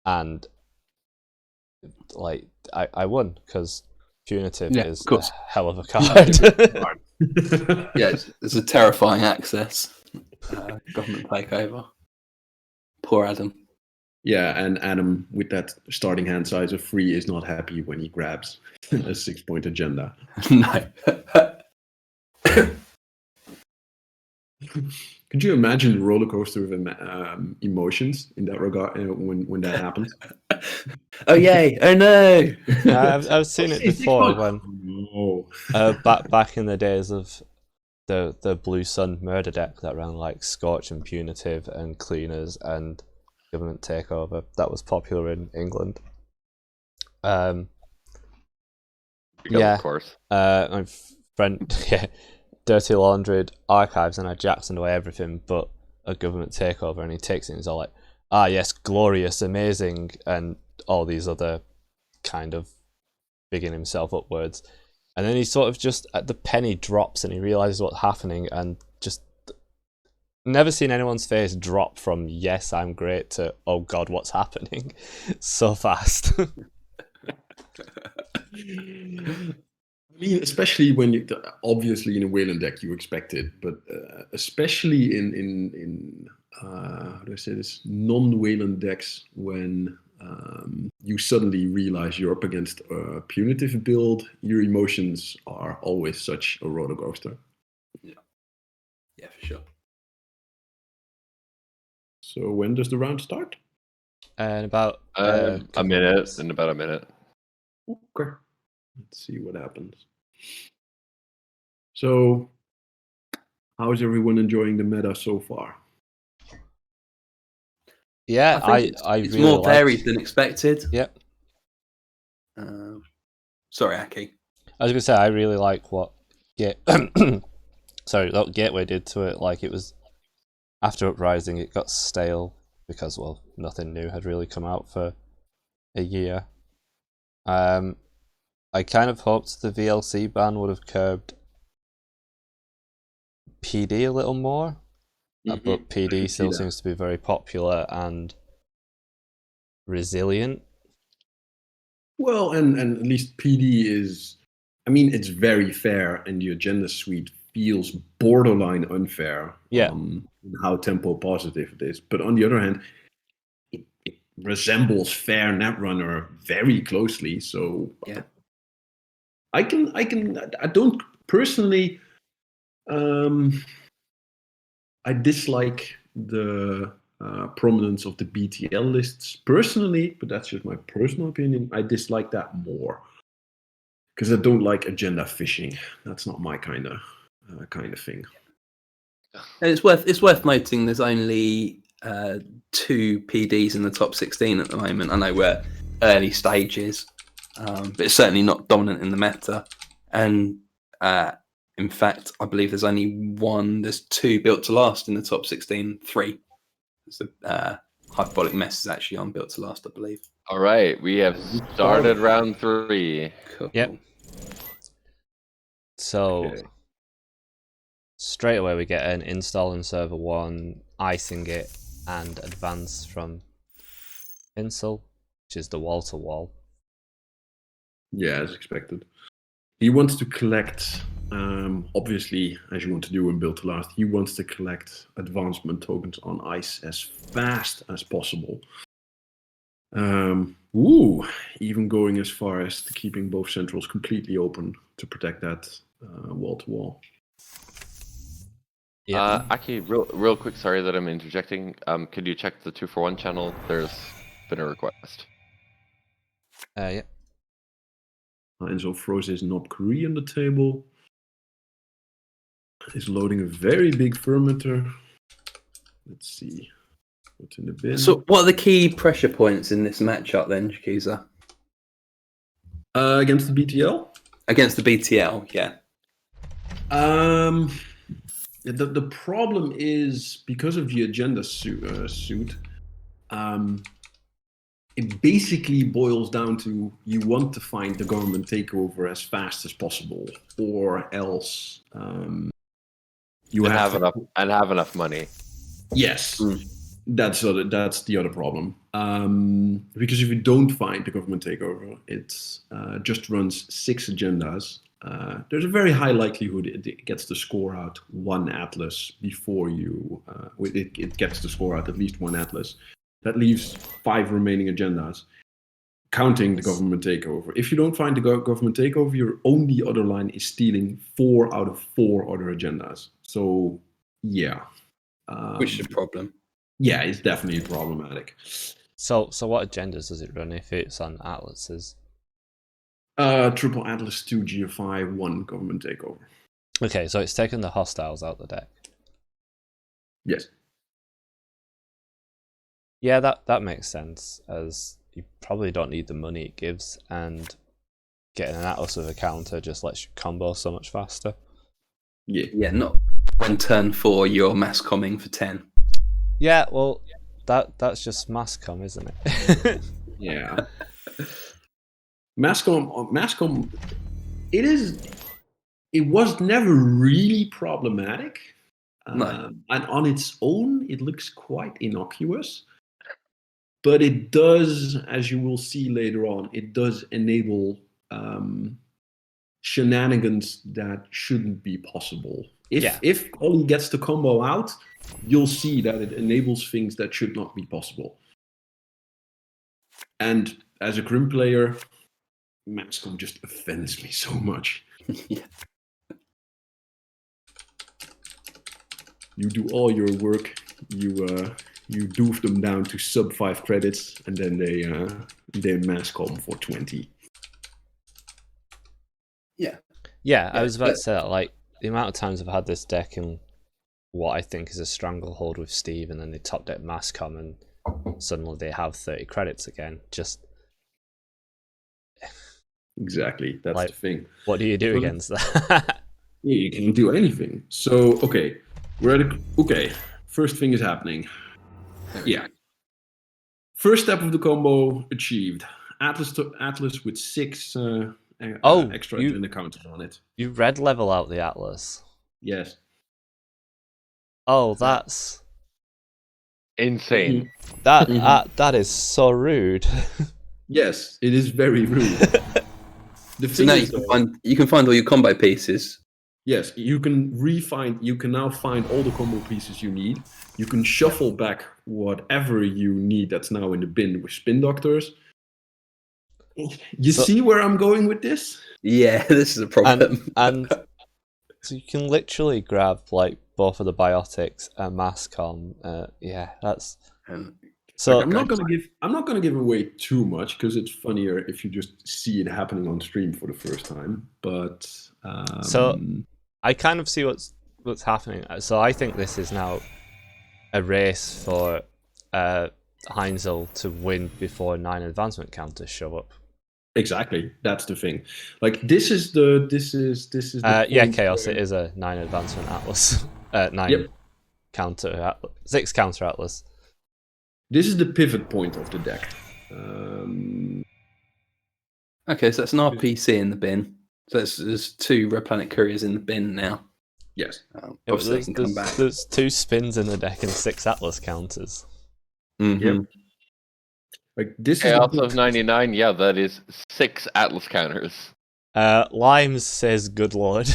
and like I won because punitive is a hell of a card. Yeah, it's a terrifying access. Government takeover. Poor Adam. Yeah, and Adam, with that starting hand size of 3, is not happy when he grabs a 6-point agenda. No. Could you imagine the roller coaster of emotions in that regard when that happens? Oh yay! Oh no! I've seen it before when back in the days of the Blue Sun murder deck that ran like Scorch and Punitive and Cleaners and Government Takeover. That was popular in England. Of course. My friend, Dirty Laundried Archives, and I Jackson away everything but a Government Takeover, and he takes it and he's all like, ah yes, glorious, amazing, and all these other kind of bigging himself upwards. And then he sort of just, at the penny drops and he realizes what's happening, and just never seen anyone's face drop from yes, I'm great to oh god, what's happening so fast. I mean, especially when you obviously in a Wayland deck you expect it, but especially in how do I say this, non-Wayland decks, when you suddenly realize you're up against a punitive build, your emotions are always such a roller coaster. Yeah, for sure. So when does the round start? And about a minute. In about a minute. Okay. Let's see what happens. So, how is everyone enjoying the meta so far? Yeah, I it's really more varied than expected. Yep. Sorry, Aki. I was gonna say I really like what what Gateway did to it. Like, it was after Uprising, it got stale because, well, nothing new had really come out for a year. I kind of hoped the VLC ban would have curbed PD a little more, but PD still seems to be very popular and resilient. Well, and at least PD is, I mean, it's very fair, and the agenda suite feels borderline unfair. Yeah. How tempo positive it is. But on the other hand, it resembles fair Netrunner very closely. So yeah. I don't personally, I dislike the prominence of the BTL lists personally, but that's just my personal opinion. I dislike that more because I don't like agenda fishing. That's not my kind of thing. And it's worth noting there's only 2 PDs in the top 16 at the moment. I know we're early stages, but it's certainly not dominant in the meta. And in fact, I believe there's only 1. There's 2 built to last in the top 16. 3. The Hyperbolic Mess is actually on built to last, I believe. All right, we have started round 3. Cool. Yep. So straight away we get an install in server 1, icing it, and advance from Pinsel, which is the wall to wall. Yeah, as expected. He wants to collect Obviously, as you want to do in Build to Last, he wants to collect advancement tokens on ice as fast as possible. Even going as far as to keeping both centrals completely open to protect that wall to wall. Yeah. Aki, real quick, sorry that I'm interjecting. Could you check the 2-for-1 channel? There's been a request. Yeah. Enzo froze his Knob Korea on the table. Is loading a very big fermenter. Let's see what's in the bin. So, what are the key pressure points in this matchup then, Jakiza? Against the BTL? Against the BTL, yeah. The problem is because of the agenda suit. It basically boils down to you want to find the government takeover as fast as possible, or else you have enough money. Yes, that's the other problem. Because if you don't find the government takeover, it just runs 6 agendas. There's a very high likelihood it gets the score out 1 atlas before you. It gets the score out at least 1 atlas. That leaves 5 remaining agendas, counting the government takeover. If you don't find the government takeover, your only other line is stealing 4 out of 4 other agendas. So, yeah. Which is a problem. Yeah, it's definitely problematic. So what agendas does it run if it's on atlases? Triple Atlas 2 GFI 1 government takeover. Okay, so it's taken the hostiles out the deck. Yes. Yeah, that makes sense, as you probably don't need the money it gives, and getting an Atlas with a counter just lets you combo so much faster. Yeah, not when turn 4 you're mass comming for 10. Yeah, well, that's just mass com, isn't it? Yeah. Masscom, it was never really problematic. No. And on its own, it looks quite innocuous. But it does, as you will see later on, it does enable shenanigans that shouldn't be possible. If Ollie gets the combo out, you'll see that it enables things that should not be possible. And as a Grim player, Maxcom just offends me so much. Yeah. You do all your work, you doof them down to sub 5 credits, and then they Maxcom for 20. Yeah, I was about to say that, like, the amount of times I've had this deck in what I think is a stranglehold with Steve, and then they top deck Masscom, and suddenly they have 30 credits again. Just exactly, that's like, the thing. What do you do against that? Yeah, you can't do anything. So okay, first thing is happening. Yeah. First step of the combo achieved. Atlas with 6 extra agenda counters on it. You red level out the Atlas. Yes. Oh, that's insane. That is so rude. Yes, it is very rude. So now you can find all your combo pieces. Yes, you can now find all the combo pieces you need. You can shuffle back whatever you need that's now in the bin with spin doctors. You see where I'm going with this? Yeah, this is a problem. And so you can literally grab like both of the biotics and Masscom. Yeah, that's. So I'm not gonna give away too much because it's funnier if you just see it happening on stream for the first time. But so I kind of see what's happening. So I think this is now a race for Heinzel to win before 9 advancement counters show up. Exactly, that's the thing. Like this is the Chaos. It is a 9 advancement Atlas. 9 counter 6 counter Atlas. This is the pivot point of the deck. Okay, so that's an RPC in the bin. So there's 2 Red Planet Couriers in the bin now. Yes. Obviously, they can come back. There's 2 spins in the deck and 6 Atlas counters. Mm-hmm. Yep. Like this Chaos of 99, yeah, that is 6 Atlas counters. Limes says, "Good lord."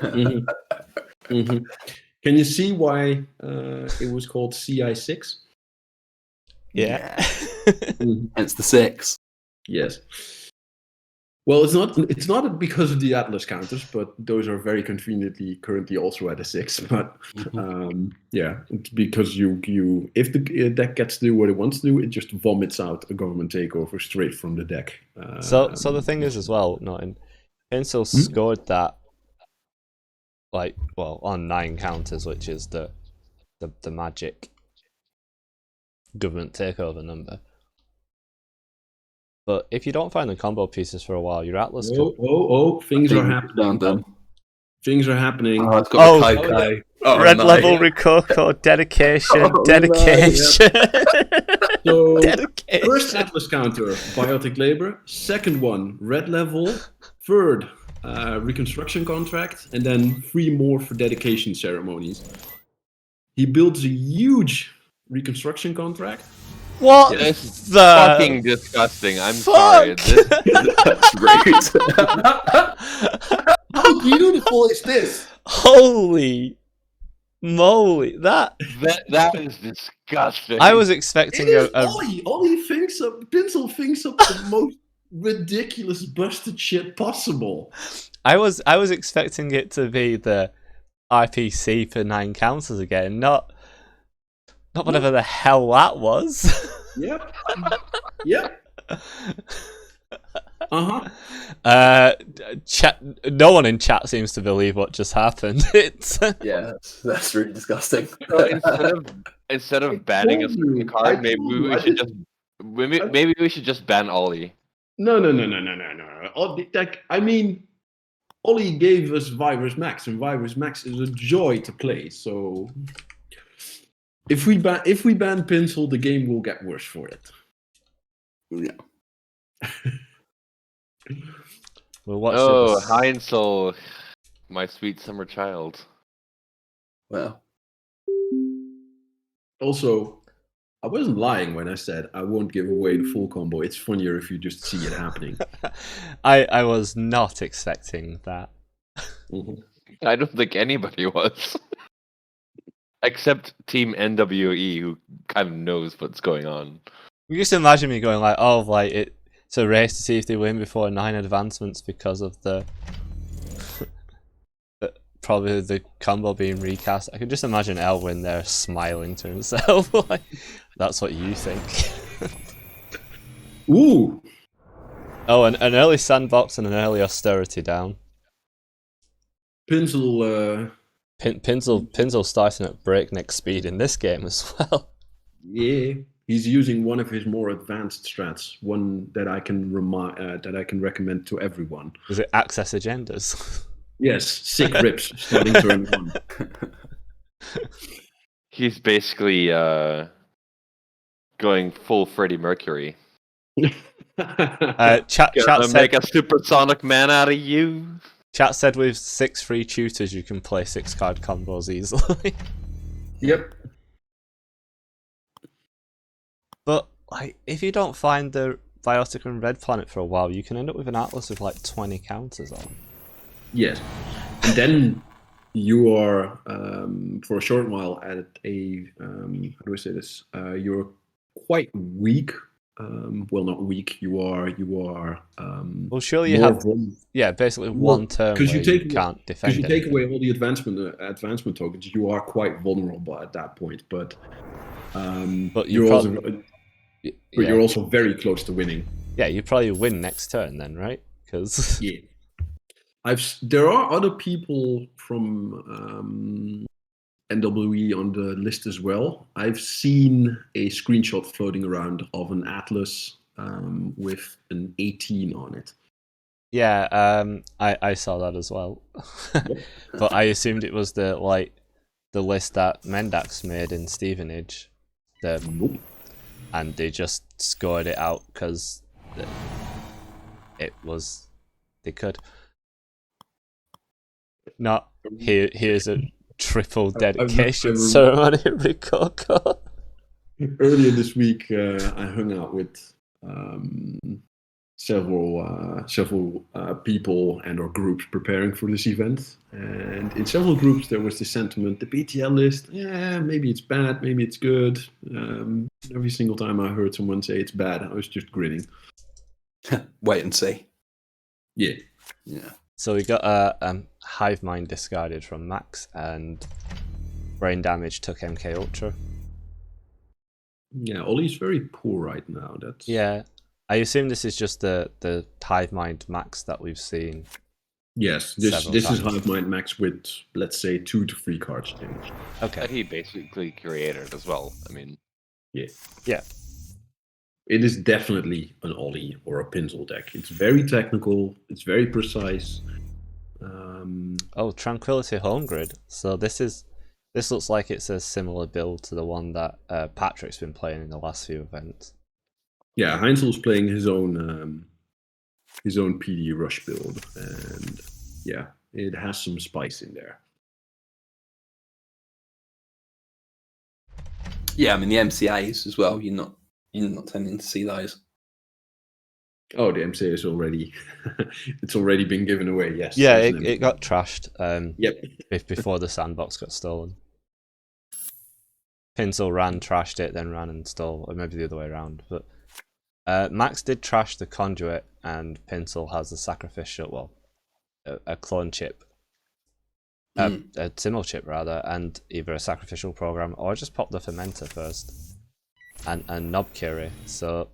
Mhm. Mhm. Can you see why it was called CI6? Yeah. Hence the 6. Yes. Well, it's not because of the Atlas counters, but those are very conveniently currently also at a 6. But yeah, it's because you if the deck gets to do what it wants to do, it just vomits out a government takeover straight from the deck. So the thing is as well, Norton, Pencil scored that on 9 counters, which is the magic government takeover number. But if you don't find the combo pieces for a while, your Atlas things are happening. Things are happening. Oh, it's got Rococo. Red level Rococo, dedication. So, Dedication. first Atlas counter, Biotic Labor. Second one, red level. Third, reconstruction contract. And then 3 more for dedication ceremonies. He builds a huge reconstruction contract. What It's the fucking disgusting. I'm sorry. That's rude. How beautiful is this? Holy moly! That is disgusting. I was expecting Ollie thinks up. Pinsel thinks up the most ridiculous busted shit possible. I was expecting it to be the IPC for 9 counters again, not whatever the hell that was. Yep. Yep. Chat. No one in chat seems to believe what just happened. It's Yeah, that's really disgusting. So instead of banning a certain card, maybe we should just ban Ollie. No. I mean, Ollie gave us Virus Max, and Virus Max is a joy to play. So if we ban Pinsel, the game will get worse for it. Yeah. We'll watch Heinzel, my sweet summer child. Well, also, I wasn't lying when I said I won't give away the full combo. It's funnier if you just see it happening. I was not expecting that. I don't think anybody was. Except Team NWE, who kind of knows what's going on. You just imagine me going it's a race to see if they win before 9 advancements because of probably the combo being recast. I can just imagine Elwyn there smiling to himself. Like, that's what you think. Ooh. Oh, an early sandbox and an early austerity down. Pinsel. Pinsel starting at breakneck speed in this game as well. Yeah, he's using one of his more advanced strats, one that I can recommend to everyone. Is it access agendas? Yes, sick rips starting turn 1. He's basically going full Freddie Mercury. Chat Gonna said, make a supersonic man out of you. Chat said with 6 free tutors you can play 6 card combos easily. Yep. But if you don't find the Biotic and Red Planet for a while, you can end up with an Atlas with 20 counters on. Yes. And then you are, for a short while, at a, how do I say this? You're quite weak. Well, not weak. You are. Well, surely you have. Basically one turn where you can't defend. Because you take away all the advancement tokens, you are quite vulnerable at that point. But you're also very close to winning. Yeah, you probably win next turn then, right? Because yeah, there are other people from NWE on the list as well. I've seen a screenshot floating around of an Atlas with an 18 on it. Yeah, I saw that as well. But I assumed it was the list that Mendax made in Stevenage. Nope. And they just scored it out because they could. Not here's a triple dedication ceremony at Rococo. Earlier this week, I hung out with several people and or groups preparing for this event, and in several groups there was the sentiment: the PTL list, yeah, maybe it's bad, maybe it's good. Every single time I heard someone say it's bad, I was just grinning. Wait and see. Yeah. So we got Hive Mind discarded from Max, and Brain Damage took MK Ultra. Yeah, Ollie's very poor right now. That's Yeah. I assume this is just the Hive Mind Max that we've seen. Yes, this Several is times. Hive Mind Max with, let's say, 2 to 3 cards changed. Okay. That he basically created as well. I mean, Yeah. It is definitely an Ollie or a Pinsel deck. It's very technical. It's very precise. Oh, Tranquility Home Grid. So this looks like it's a similar build to the one that Patrick's been playing in the last few events. Yeah, Heinzel's playing his own PD Rush build, and yeah, it has some spice in there. Yeah, I mean the MCAs as well. You're not tending to see those. Oh, the MCA is already it's already been given away. Yes. Yeah, there's an it got trashed. Yep. Before the sandbox got stolen. Pinsel trashed it, then ran and stole, or maybe the other way around. But Max did trash the conduit, and Pinsel has a sacrificial, a clone chip, a Simmel chip rather, and either a sacrificial program or just pop the fermenter first, and Knob Curie. So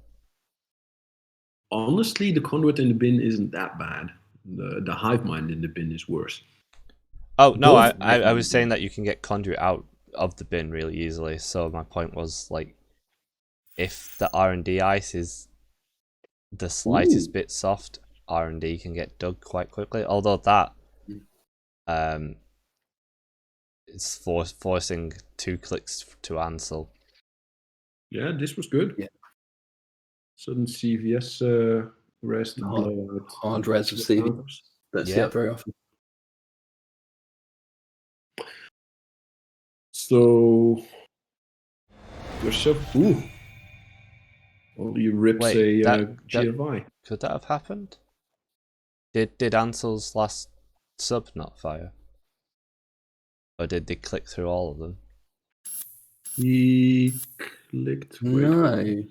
honestly, the conduit in the bin isn't that bad. The Hive Mind in the bin is worse. Oh no, Both I was saying that you can get conduit out of the bin really easily. So my point was, like, if the R&D ice is the slightest bit soft, R&D can get dug quite quickly. Although that is forcing 2 clicks to Ansel. Yeah, this was good. Yeah. Sudden CVS rest blowout. Hard res of CVS. Don't see that very often. So there's some. Ooh. Well, you rips Wait, a GFI. Could that have happened? Did Ansel's last sub not fire? Or did they click through all of them? He clicked. No.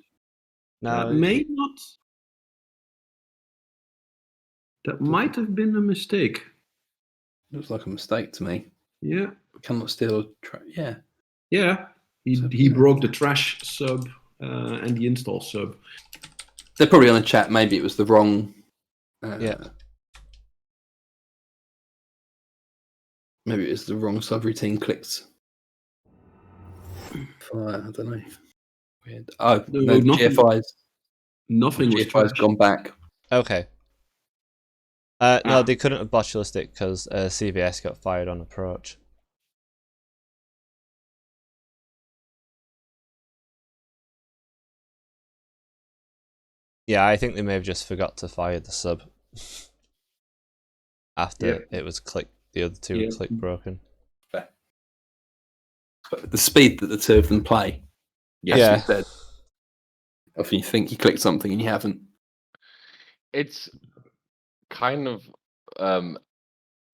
That may not. That might have been a mistake. Looks like a mistake to me. Yeah. Cannot steal. Yeah. Yeah. He broke the trash sub and the install sub. They're probably on a chat. Maybe it was the wrong. Maybe it was the wrong subroutine clicked. I don't know. Weird. Oh, no, GFIs. Nothing was GFI's gone back. Okay. No, they couldn't have botulistic because CVS got fired on approach. Yeah, I think they may have just forgot to fire the sub after it was the other two were click broken. But the speed that the two of them play, often you think you clicked something and you haven't. It's kind of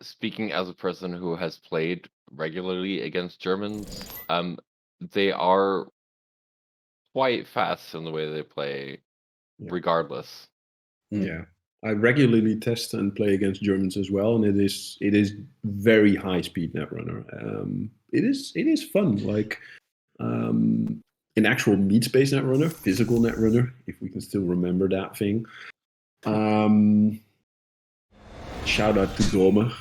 speaking as a person who has played regularly against Germans. They are quite fast in the way they play, regardless. Yeah, I regularly test and play against Germans as well, and it is very high speed netrunner. It is fun, like an actual meat space netrunner, physical netrunner, if we can still remember that thing. Shout out to Dome.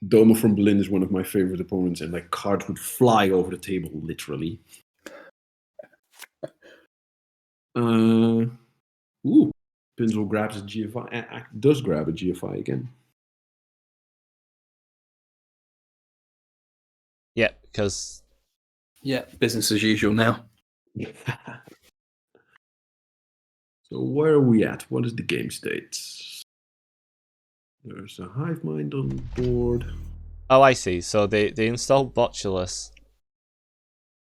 Dome from Berlin is one of my favorite opponents, and like cards would fly over the table, literally. Pinsel grabs a GFI. Does grab a GFI again. Yeah, because... Yeah, business as usual now. So where are we at? What is the game state? There's a Hive Mind on board. Oh, I see. So they installed Botulus,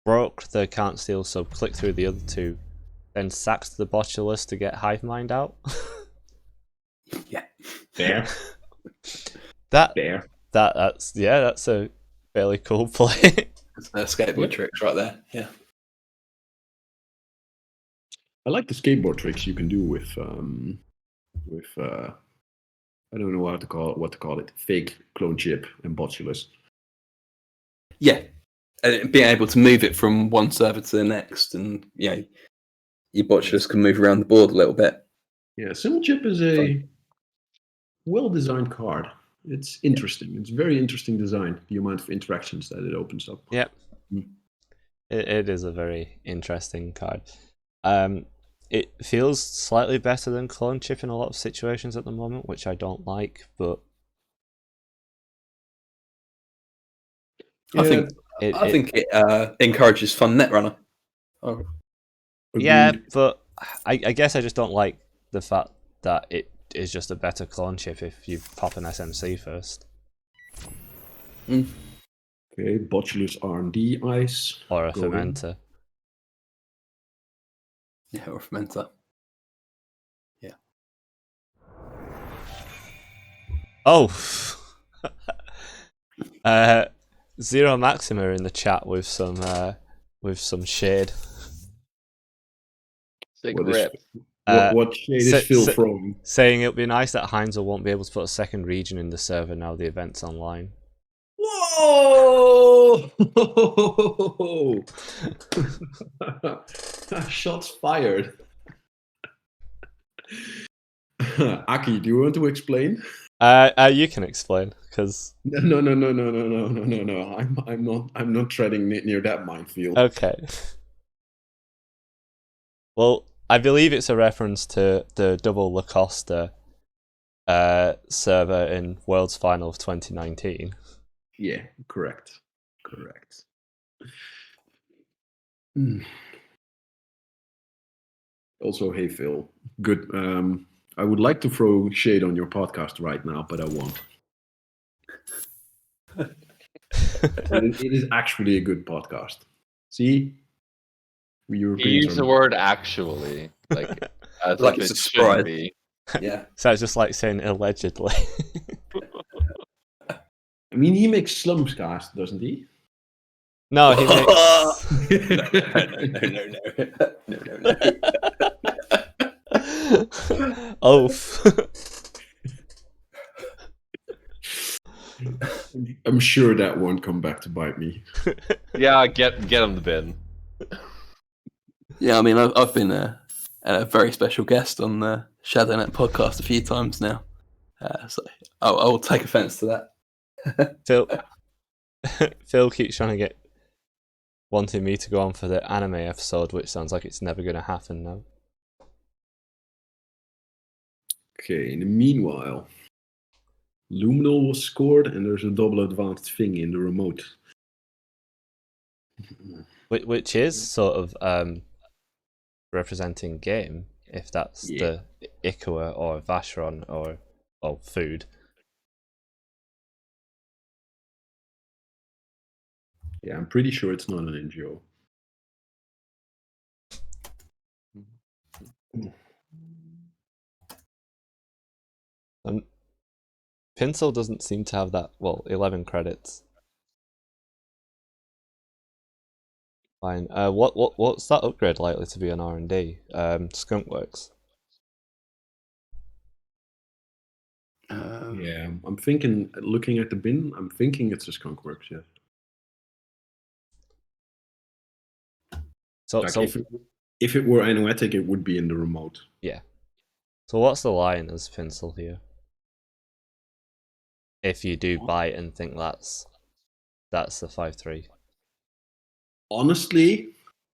broke the Can't Steal sub, clicked through the other two, then sacked the botulus to get hive mind out. Yeah. Fair. That's a fairly cool play. That's skateboard tricks right there. Yeah. I like the skateboard tricks you can do with I don't know what to call it. Fake clone chip and botulus. Yeah. And being able to move it from one server to the next, and your botulus can move around the board a little bit. Yeah, Simul Chip is a well-designed card. It's interesting. It's very interesting design. The amount of interactions that it opens up. Yep. It is a very interesting card. It feels slightly better than clone chip in a lot of situations at the moment, which I don't like, but I think it encourages fun netrunner. Oh. Yeah, but I guess I just don't like the fact that it is just a better clone chip if you pop an SMC first. Okay, botulus R&D ice. Or a fermenter. Yeah, or fermenter. Yeah. Oh! Zero Maxima in the chat with some shade. Sick rip. What shade is Phil from? Saying it would be nice that Heinzel won't be able to put a second region in the server now the event's online. Whoa! Shots fired. Aki, do you want to explain? You can explain, because No. I'm not treading near that minefield. Okay. Well, I believe it's a reference to the double Lacosta server in World's Final of 2019. Yeah, correct. Also, hey Phil, good. I would like to throw shade on your podcast right now, but I won't. It is actually a good podcast. See, we Europeans use the word "actually" as like if it's it a should sprite. be. Yeah. So it's just like saying allegedly. I mean, he makes Slumscast, doesn't he? No, he No. Oh. I'm sure that won't come back to bite me. Yeah, get him the bin. Yeah, I mean, I've been a very special guest on the ShadowNet podcast a few times now, so I'll take offence to that. Phil keeps trying to wanting me to go on for the anime episode, which sounds like it's never going to happen now. Okay, in the meanwhile, Luminal was scored and there's a double advanced thing in the remote. Which is sort of representing game, if that's the Ikawa or Vacheron or food. Yeah, I'm pretty sure it's not an NGO. Pinsel doesn't seem to have that. Well, 11 credits. Fine. What's that upgrade likely to be on R&D? Skunkworks. Yeah, I'm thinking. Looking at the bin, I'm thinking it's a Skunkworks. Yes. So if it were Anoetic, it would be in the remote. Yeah. So what's the line as Pinsel here? If you do buy it and think that's the 5-3. Honestly,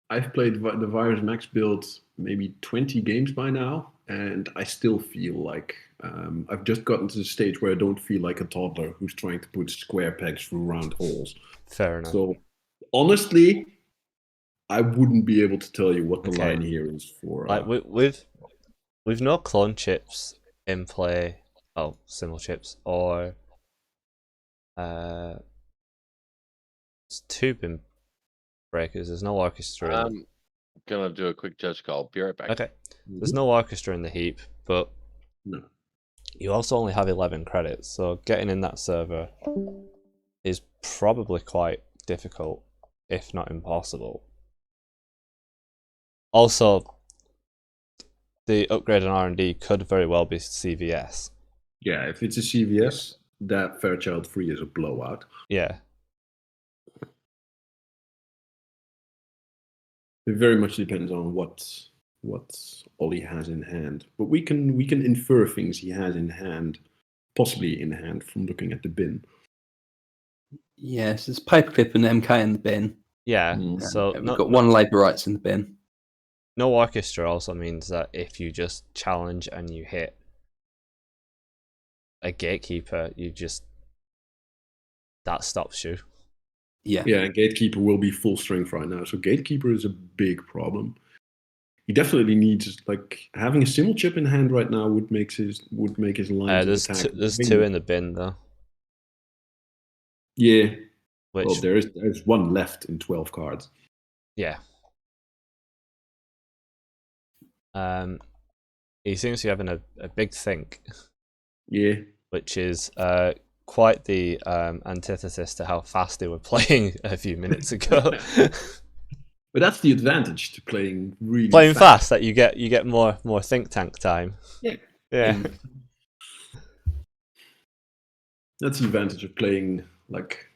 I've played the Virus Max build maybe 20 games by now, and I still feel like I've just gotten to the stage where I don't feel like a toddler who's trying to put square pegs through round holes. Fair enough. So, honestly, I wouldn't be able to tell you what the line here is for. Like with no clone chips in play. Oh, Simul chips or it's two bin breakers. There's no orchestra. Gonna do a quick judge call. Be right back. Okay. There's no orchestra in the heap, but No. you also only have 11 credits, so getting in that server is probably quite difficult, if not impossible. Also, the upgrade on R&D could very well be CVS. Yeah, if it's a CVS, that Fairchild 3 is a blowout. Yeah. It very much depends on what Ollie has in hand. But we can infer things he has in hand, possibly in hand, from looking at the bin. Yes, there's paperclip and MK in the bin. Yeah, so We've got one labour rights in the bin. no orchestra also means that if you just challenge and you hit a gatekeeper, that stops you. Yeah. Yeah, and Gatekeeper will be full strength right now. So Gatekeeper is a big problem. He definitely needs, like, having a simul chip in hand right now would make his lines of attack. There's two in the bin though. Yeah. Which, Well, there's one left in 12 cards. yeah. He seems to be having a big think. Yeah. Which is quite the antithesis to how fast they were playing a few minutes ago. But that's the advantage to playing really Playing fast, that you get more think tank time. Yeah. Yeah. That's the advantage of playing, like,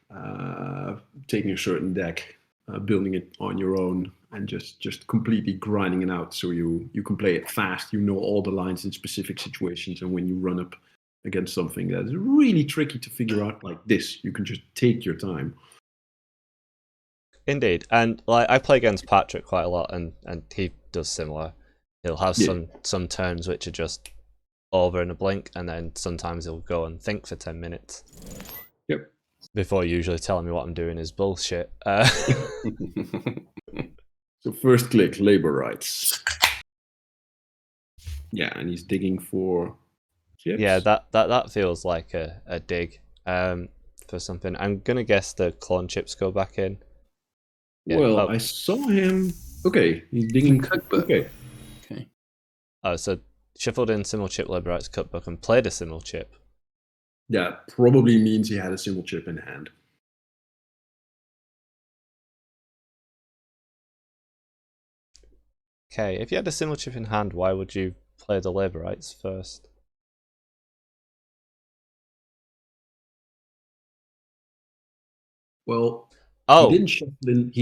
taking a certain deck, building it on your own, and just completely grinding it out so you can play it fast. You know all the lines in specific situations, and when you run up against something that is really tricky to figure out like this, you can just take your time. Indeed, and like I play against Patrick quite a lot, and he does similar. He'll have some turns which are just over in a blink, and then sometimes he'll go and think for 10 minutes. Yep. Before usually telling me what I'm doing is bullshit. So first click, labor rights. Yeah, and he's digging for chips. Yeah, that feels like a dig for something. I'm gonna guess the clone chips go back in. Yeah. Well, I saw him. Okay, he's digging cookbook. Okay. Oh, so shuffled in simul chip, labor rights, cookbook, and played a simul chip. That probably means he had a simul chip in hand. Okay, if you had a simul chip in hand, why would you play the labor rights first? Well, oh, he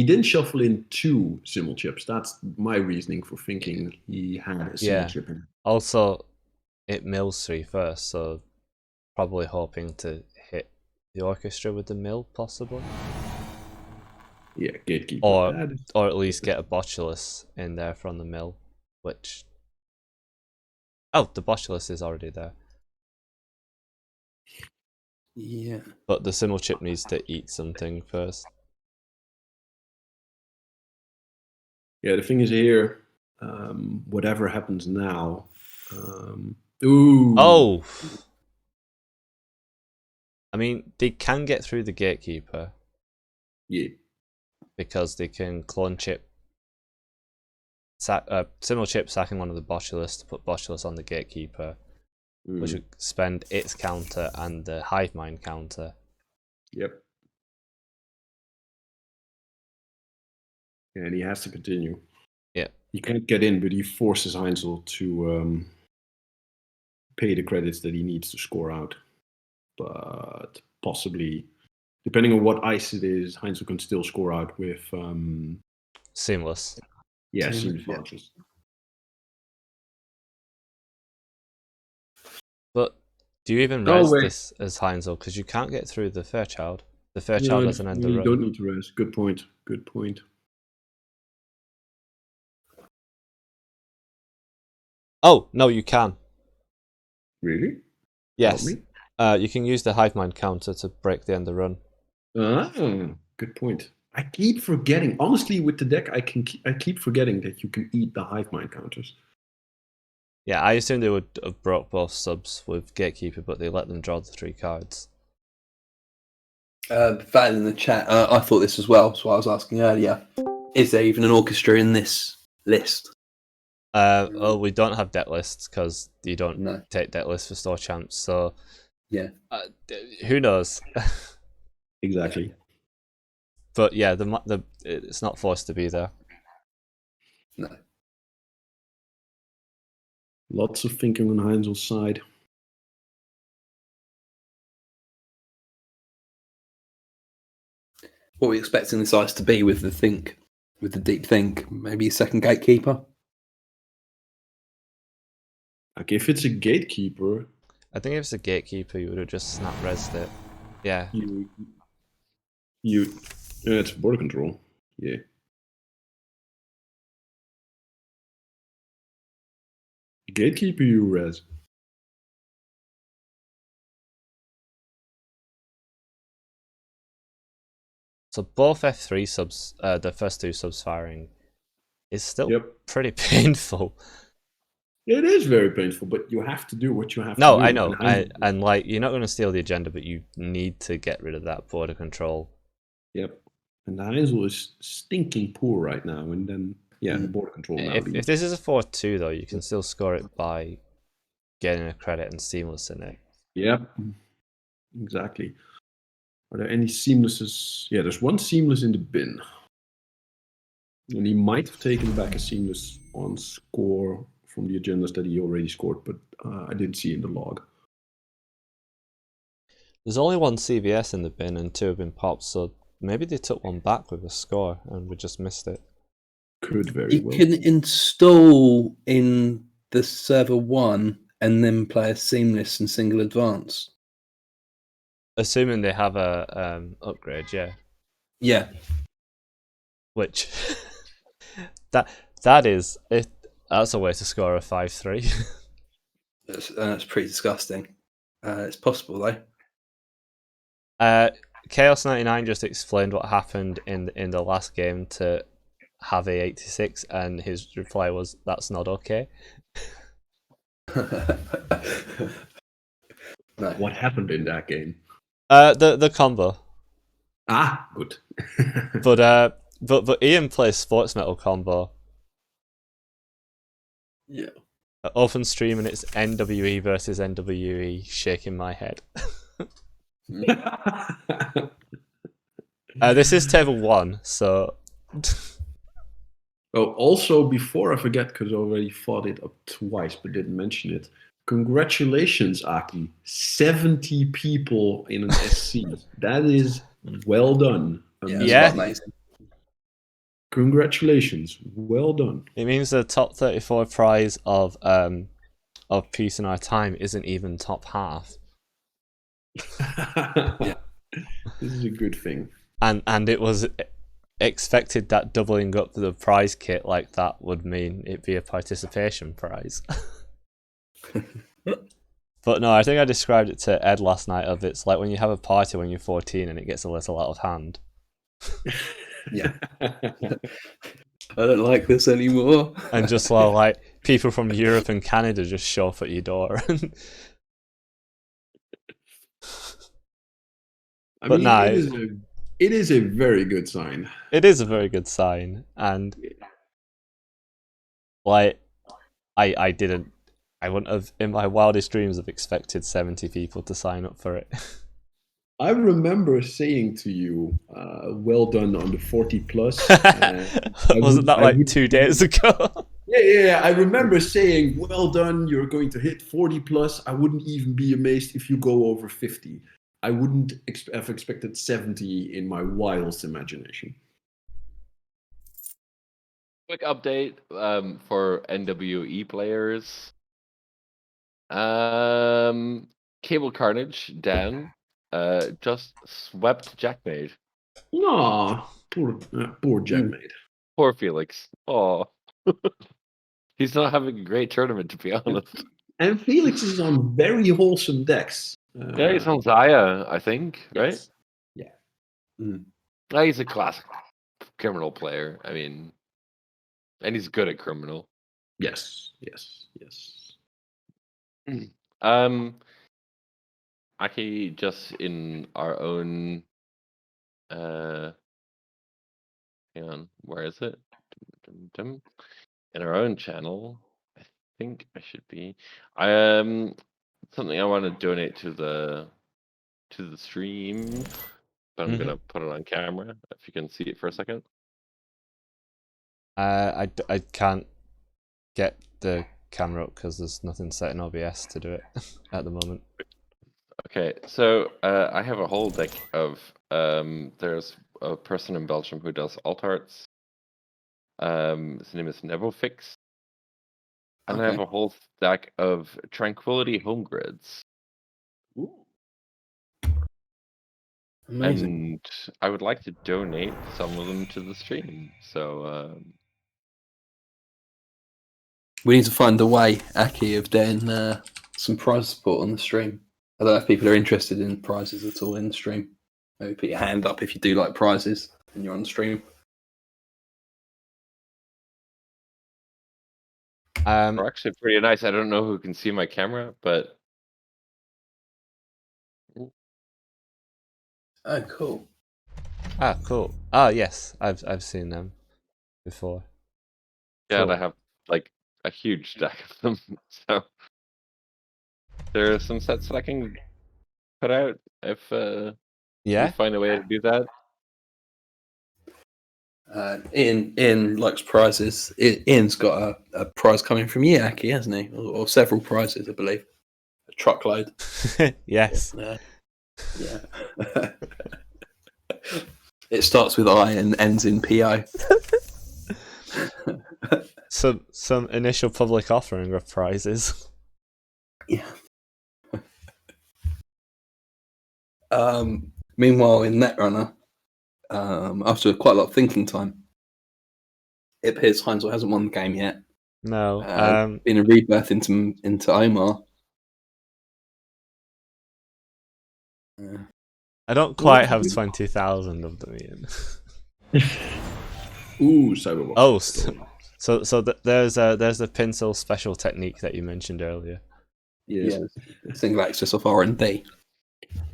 didn't shuffle in two simul chips. That's my reasoning for thinking he had a simul chip in. Also, it mills 3 first, so probably hoping to hit the orchestra with the mill, possibly. Yeah, gatekeeper. Or at least get a botulus in there from the mill, which... Oh, the botulus is already there. Yeah. But the simul chip needs to eat something first. Yeah, the thing is here, whatever happens now... ooh! Oh! I mean, they can get through the gatekeeper. Yeah. Because they can clone chip, simul chip sacking one of the botulus to put botulus on the gatekeeper, which would spend its counter and the hive mind counter. Yep. And he has to continue. Yeah. He can't get in, but he forces Heinzel to pay the credits that he needs to score out. But possibly, depending on what ice it is, Heinzel can still score out with Seamless. Yeah, seamless launches. But do you even res this as Heinzel? Because you can't get through the Fairchild. The Fairchild doesn't end the run. You don't need to res. Good point. Good point. Oh, no, you can. Really? Yes. You can use the hive mind counter to break the end of the run. Ah, good point. I keep forgetting. Honestly, with the deck, I keep forgetting that you can eat the hive mind counters. Yeah, I assumed they would have broke both subs with Gatekeeper, but they let them draw the 3 cards. Val in the chat, I thought this as well, so I was asking earlier. Is there even an orchestra in this list? Oh, we don't have debt lists because you don't No. take debt lists for store champs. So Yeah. Who knows? Exactly. But yeah, it's not forced to be there. No. Lots of thinking on Heinzel's side. What are we expecting this ice to be with the deep think? Maybe a second gatekeeper? Like if it's a gatekeeper, I think if it's a gatekeeper, you would have just snap resed it. Yeah. it's border control. Yeah. Gatekeeper, you res. So both F3 subs, the first two subs firing, is still Yep. pretty painful. It is very painful, but you have to do what you have to do. No, I know. And And like, you're not going to steal the agenda, but you need to get rid of that border control. Yep. And Heinzel is stinking poor right now, and then the border control now. If this is a 4-2 though, you can still score it by getting a credit and seamless in it. Yep. Exactly. Are there any seamlesses? Yeah, there's one seamless in the bin. And he might have taken back a seamless on score from the agendas that he already scored, but I didn't see in the log. There's only one CVS in the bin and 2 have been popped, so maybe they took one back with a score and we just missed it. Could very well. You can install in the server 1 and then play a seamless and single advance. Assuming they have a upgrade, yeah. Yeah. Which that's a way to score a 5-3. That's pretty disgusting. It's possible though. Chaos 99 just explained what happened in the last game to have a 86, and his reply was, "That's not okay." No. What happened in that game? The combo. Ah, good. But Ian plays Sports Metal combo. Yeah. Open stream and it's NWE versus NWE, shaking my head. This is table 1, so. Oh, also, before I forget, because I already fought it up twice but didn't mention it, congratulations, Aki. 70 people in an SC. That is well done. Yeah. Amazing. Congratulations. Well done. It means the top 34 prize of Peace in Our Time isn't even top half. Yeah. This is a good thing. And it was expected that doubling up the prize kit like that would mean it'd be a participation prize. But no, I think I described it to Ed last night of it's like when you have a party when you're 14 and it gets a little out of hand. Yeah. I don't like this anymore. And just like people from Europe and Canada just show up at your door. But no, it is a very good sign. It is a very good sign, and like I wouldn't have in my wildest dreams have expected 70 people to sign up for it. I remember saying to you, well done on the 40 plus. Wasn't that like 2 days ago? Yeah. I remember saying, well done, you're going to hit 40 plus. I wouldn't even be amazed if you go over 50. I wouldn't have expected 70 in my wildest imagination. Quick update for NWE players. Cable Carnage down. Just swept Jackmaid. Aw, poor Jackmaid. Poor Felix. Oh, he's not having a great tournament, to be honest. And Felix is on very wholesome decks. Yeah, he's on Zaya, I think, right? Yeah. He's a classic criminal player. I mean, and he's good at criminal. Yes. Aki, just in our own hang on, where is it? in our own channel. I think I should be. Something I want to donate to the stream, but I'm gonna put it on camera. If you can see it for a second. I can't get the camera up because there's nothing set in OBS to do it at the moment. Okay, so I have a whole deck of there's a person in Belgium who does alt arts. His name is Nebofix. And I have a whole stack of Tranquility home grids. Ooh. Amazing. And I would like to donate some of them to the stream. So we need to find a way, Aki, of doing some prize support on the stream. I don't know if people are interested in prizes at all in the stream. Maybe put your hand up if you do like prizes and you're on the stream. they're actually pretty nice. I don't know who can see my camera, but Oh, cool. Ah, cool. Ah, yes, I've seen them before. yeah, Cool. I have like a huge stack of them. So there are some sets that I can put out if Yeah. you find a way to do that. Ian likes prizes. Ian's got a prize coming from you, Aki, hasn't he? Or several prizes, I believe. A truckload. Yes. Yeah. It starts with I and ends in PI. Some initial public offering of prizes. Yeah. Meanwhile, in Netrunner, after quite a lot of thinking time, it appears Heinzel hasn't won the game yet. No. Been a rebirth into Omar. I don't quite have 20,000 of them, Ian. Ooh, Cyberbox. Oh, so there's a pencil special technique that you mentioned earlier. Yes. Yeah, single access of R&D.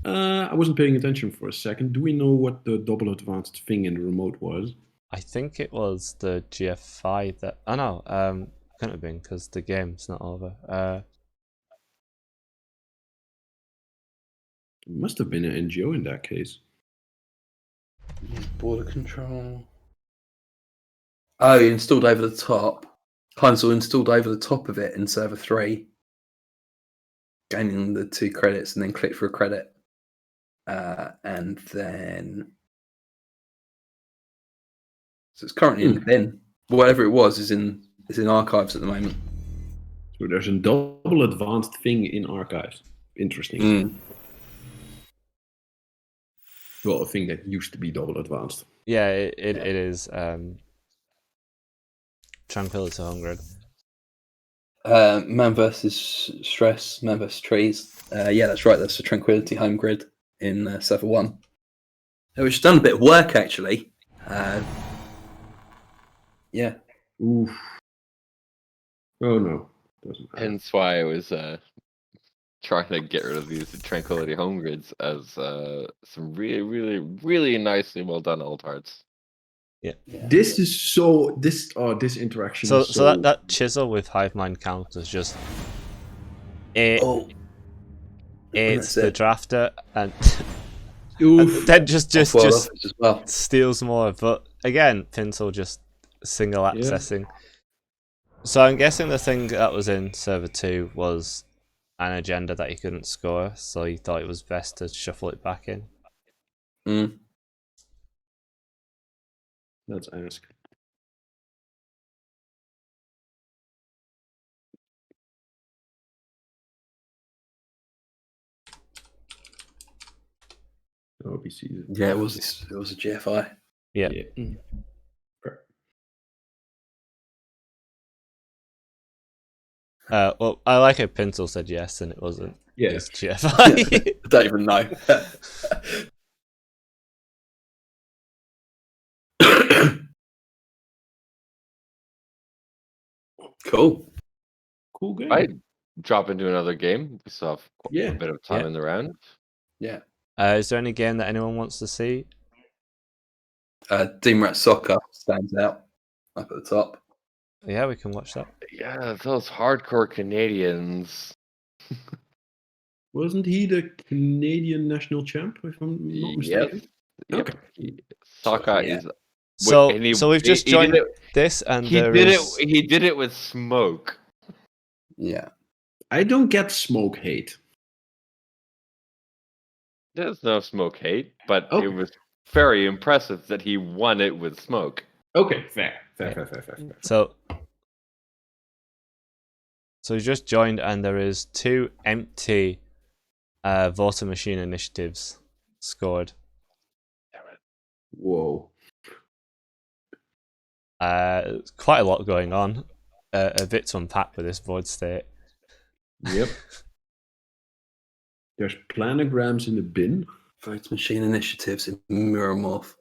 I wasn't paying attention for a second. Do we know what the double advanced thing in the remote was? I think it was the GF5 that. Oh no, couldn't have been because the game's not over. It must have been an NGO in that case. Border control. Oh, you installed over the top. Heinzel installed over the top of it in server 3, gaining the 2 credits, and then click for a credit. And then. So it's currently in the bin. Whatever it was is in archives at the moment. So there's a double advanced thing in archives. Interesting. Well, a thing that used to be double advanced. Yeah, it is. Tranquility home grid. Man versus stress, man versus trees. Yeah, that's right. That's the Tranquility home grid in server 1. Which has done a bit of work actually. Yeah. Oof. Oh no. Doesn't matter. Hence why I was trying to get rid of these Tranquility home grids as some really, really, really nicely well done alt arts. Yeah. This is so. This interaction. So is so that chisel with hive mind count is just. It's the drafter and. And then just as well. steals more, but again, Pinsel just single accessing. So I'm guessing the thing that was in server 2 was an agenda that he couldn't score, so he thought it was best to shuffle it back in. Let's ask. OBC. Yeah, it was a GFI. Yeah. Well, I like how Pinsel said yes, and it wasn't. Yeah. It's GFI. I don't even know. Cool game. I'd drop into another game. We still have a bit of time Yeah. in the round. Yeah. Is there any game that anyone wants to see? Dean Rat Soccer stands out up at the top. Yeah, we can watch that. Yeah, those hardcore Canadians. Wasn't he the Canadian national champ, if I'm not mistaken? Yep. Okay. Saka yeah. is. So, and he- so we've just he did joined it- this, and He there did is. it. He did it with smoke. Yeah. I don't get smoke hate. There's no smoke hate, but Okay. it was very impressive that he won it with smoke. Okay, fair. So we just joined, and there is 2 empty voter machine initiatives scored. Whoa. Quite a lot going on. A bit to unpack with this void state. Yep. There's planograms in the bin. Vote machine initiatives in Mirrormorph.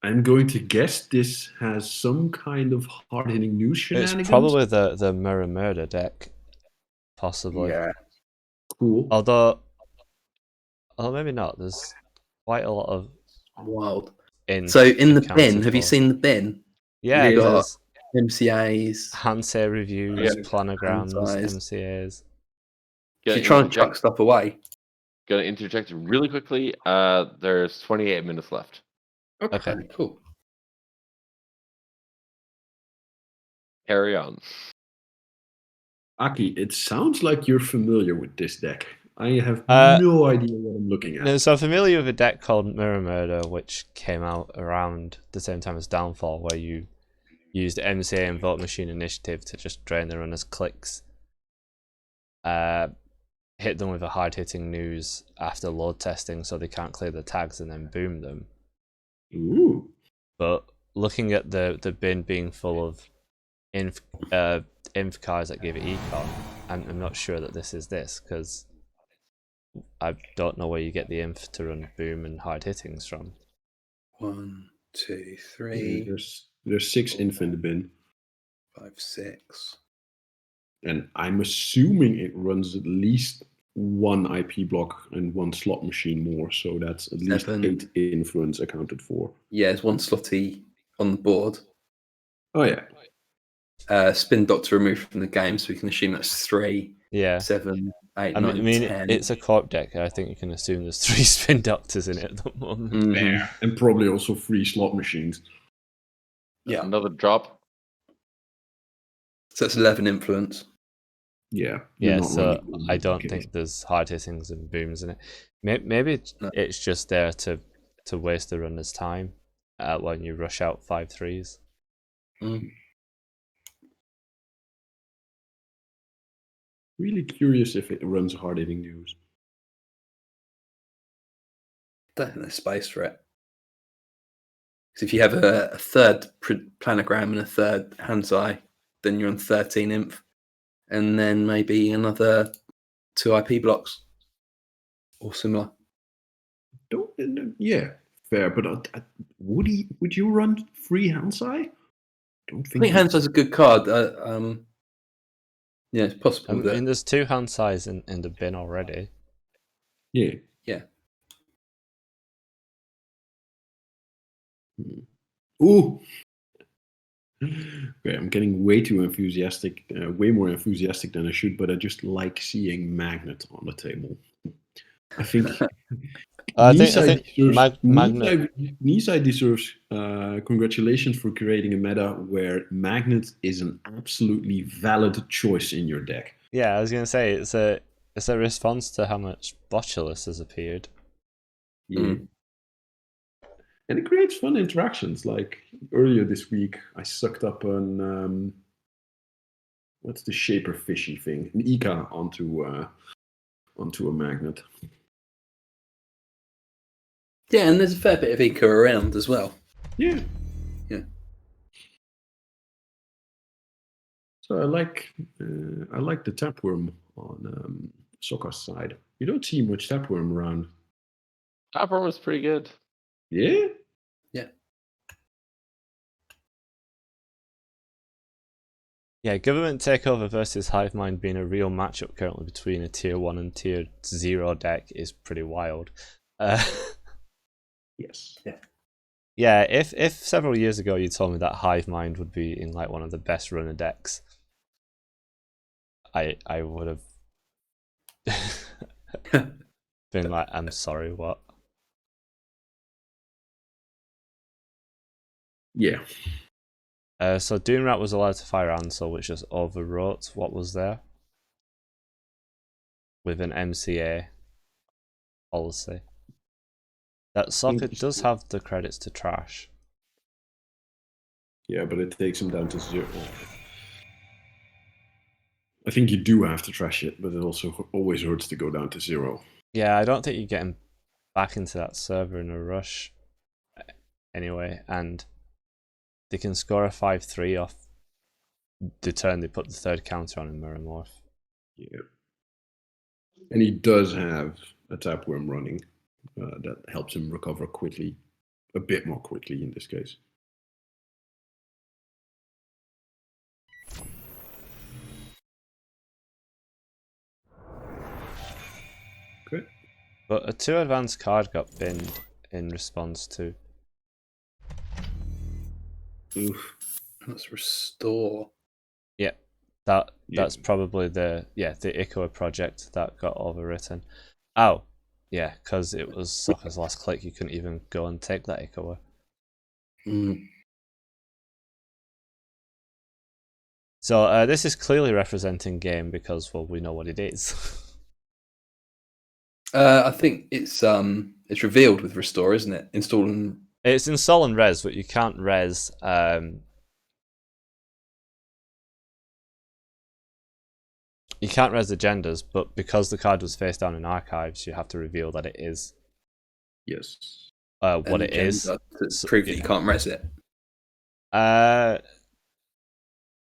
I'm going to guess this has some kind of hard-hitting news shenanigans. It's probably the Mirror Murder deck, possibly. Yeah. Cool. Although maybe not. There's quite a lot of Wild. in. So in the accounted bin, have you for. seen the bin? Yeah, You got there's MCAs. Hansei reviews, Yeah. planograms, Hansais. MCAs. If you try and chuck stuff away. Gonna interject really quickly. There's 28 minutes left. Okay. Cool. Carry on. Aki, it sounds like you're familiar with this deck. I have no idea what I'm looking at. No, so I'm familiar with a deck called Mirror Murder, which came out around the same time as Downfall, where you used MCA and Vote Machine Initiative to just drain the runner's clicks. Hit them with a hard-hitting news after load testing so they can't clear the tags, and then boom them. Ooh. But looking at the bin being full of inf cards that give it econ, I'm not sure that this is this, because I don't know where you get the inf to run boom and hard hittings from. 1, 2, Yeah, 3, there's 6 inf in the bin. 5, 6. And I'm assuming it runs at least 1 IP block and 1 slot machine more, so that's at least 7. 8 influence accounted for. Yeah, there's 1 slotty on the board. Oh yeah. Spin Doctor removed from the game, so we can assume that's 3, Yeah. 7, 8, I 9, mean 10. it's a corp deck. I think you can assume there's 3 spin doctors in it at the moment. Mhm. And probably also 3 slot machines. Yeah. Another drop. So that's 11 influence. Yeah. Yeah, not so running I don't case. think there's hard hittings and booms in it. Maybe No. it's just there to waste the runner's time when you rush out 5/3s. Mm. Really curious if it runs hard-hitting news. Don't think there's space for it. Because if you have a third planogram and a third Hansai, then you're on 13 inf. And then maybe another 2 IP blocks. Or similar. Yeah, fair. But would you run 3 Hansai? Don't I think. think Hansai's a good card. Yeah, it's possible. I mean, there's 2 Hansais in the bin already. Yeah. Yeah. Ooh. Okay, I'm getting way too enthusiastic, way more enthusiastic than I should, but I just like seeing Magnet on the table. I think Nisai deserves congratulations for creating a meta where Magnet is an absolutely valid choice in your deck. Yeah, I was gonna say it's a response to how much Botulus has appeared. Yeah. Mm. And it creates fun interactions. Like earlier this week, I sucked up an what's the shaper fishy thing? An Ika onto a Magnet. Yeah, and there's a fair bit of eco around as well. Yeah. Yeah. So I like the Tapworm on Sokka's side. You don't see much Tapworm around. Tapworm was pretty good. Yeah? Yeah. Yeah, Government Takeover versus Hivemind being a real matchup currently between a tier 1 and tier 0 deck is pretty wild. Yes. Yeah. Yeah, if several years ago you told me that Hive Mind would be in like one of the best runner decks, I would have been like, I'm sorry, what? Yeah. So Doomrat was allowed to fire Ansel, which just overwrote what was there with an MCA policy. That socket does have the credits to trash. Yeah, but it takes him down to 0. I think you do have to trash it, but it also always hurts to go down to 0. Yeah, I don't think you get him back into that server in a rush anyway, and they can score a 5-3 off the turn they put the third counter on in Mirror Morph. Yeah. And he does have a Tapworm running that helps him recover quickly, a bit more quickly in this case. Okay. But a 2 advanced card got binned in response to. Oof. Let's restore. Yeah, that's probably the Ikoa project that got overwritten. Oh, yeah, because it was Sokka's last click. You couldn't even go and take that Ikoa. So this is clearly representing game because, well, we know what it is. I think it's revealed with restore, isn't it? It's install and res, but you can't res. You can't res agendas, but because the card was face down in archives, you have to reveal that it is. Yes. What it is. To prove that you can't res it.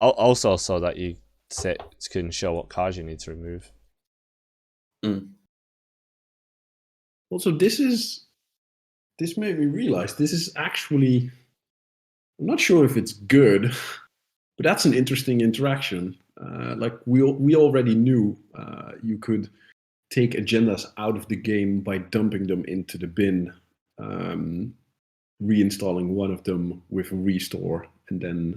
Also, so that you can show what cards you need to remove. Also, this made me realize this is actually, I'm not sure if it's good, but that's an interesting interaction. Like we already knew you could take agendas out of the game by dumping them into the bin, reinstalling one of them with a restore, and then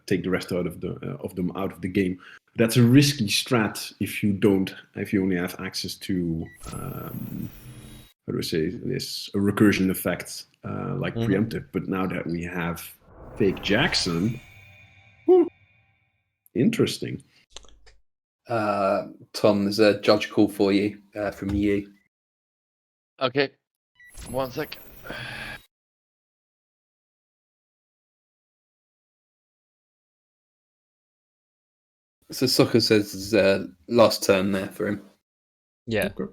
take the rest out of them out of the game. That's a risky strat if you only have access to how do I say this, a recursion effect like preemptive. But now that we have fake Jackson, interesting. Tom, there's a judge call for you from you. Okay, 1 sec. So Sokka says it's last turn there for him. Yeah. Okay.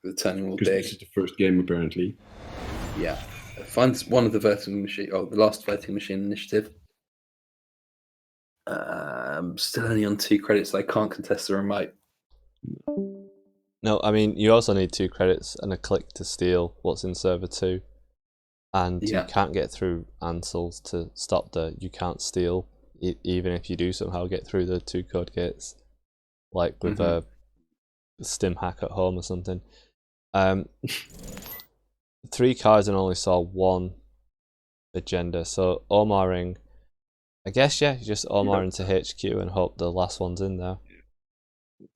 The turning will Because big. this is the first game apparently. Yeah. Finds one of the vertical machine, the last vertical machine initiative. Still only on 2 credits. So I can't contest the remote. No, I mean you also need 2 credits and a click to steal what's in server 2, and you can't get through Ansels to stop you can't steal even if you do somehow get through the 2 code gates, like with a stim hack at home or something. 3 cards and only saw 1 agenda, so Omaring, I guess, you just Omar into HQ and hope the last one's in there.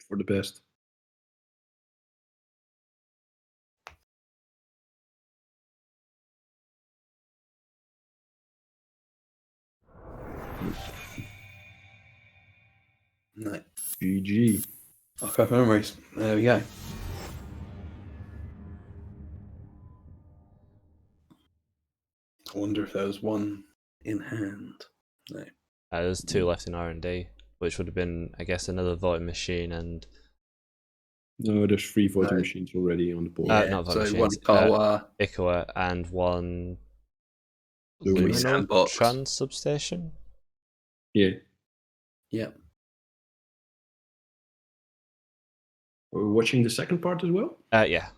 For the best. No. GG. Archive memories. There we go. I wonder if there was one in hand. No. There's 2 left in R&D, which would have been, I guess, another voting machine and. No, there's 3 voting machines already on the board. Not voting machines. 1 Ikoa and 1 sandbox. trans substation. Yeah. Yeah. Are we watching the second part as well? Yeah.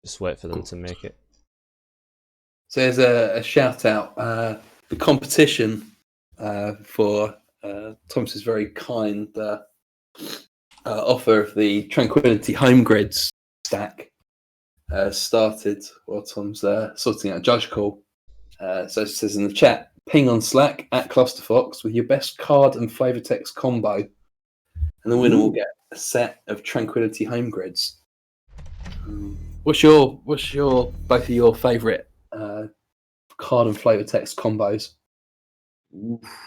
Just wait for them to make it. So there's a shout out. The competition for Thomas's very kind offer of the Tranquility Home Grids stack started while Tom's sorting out Judge Call. So it says in the chat, ping on Slack at Clusterfox with your best card and flavor text combo, and the winner will get a set of Tranquility home grids. What's your both of your favourite card and flavor text combos?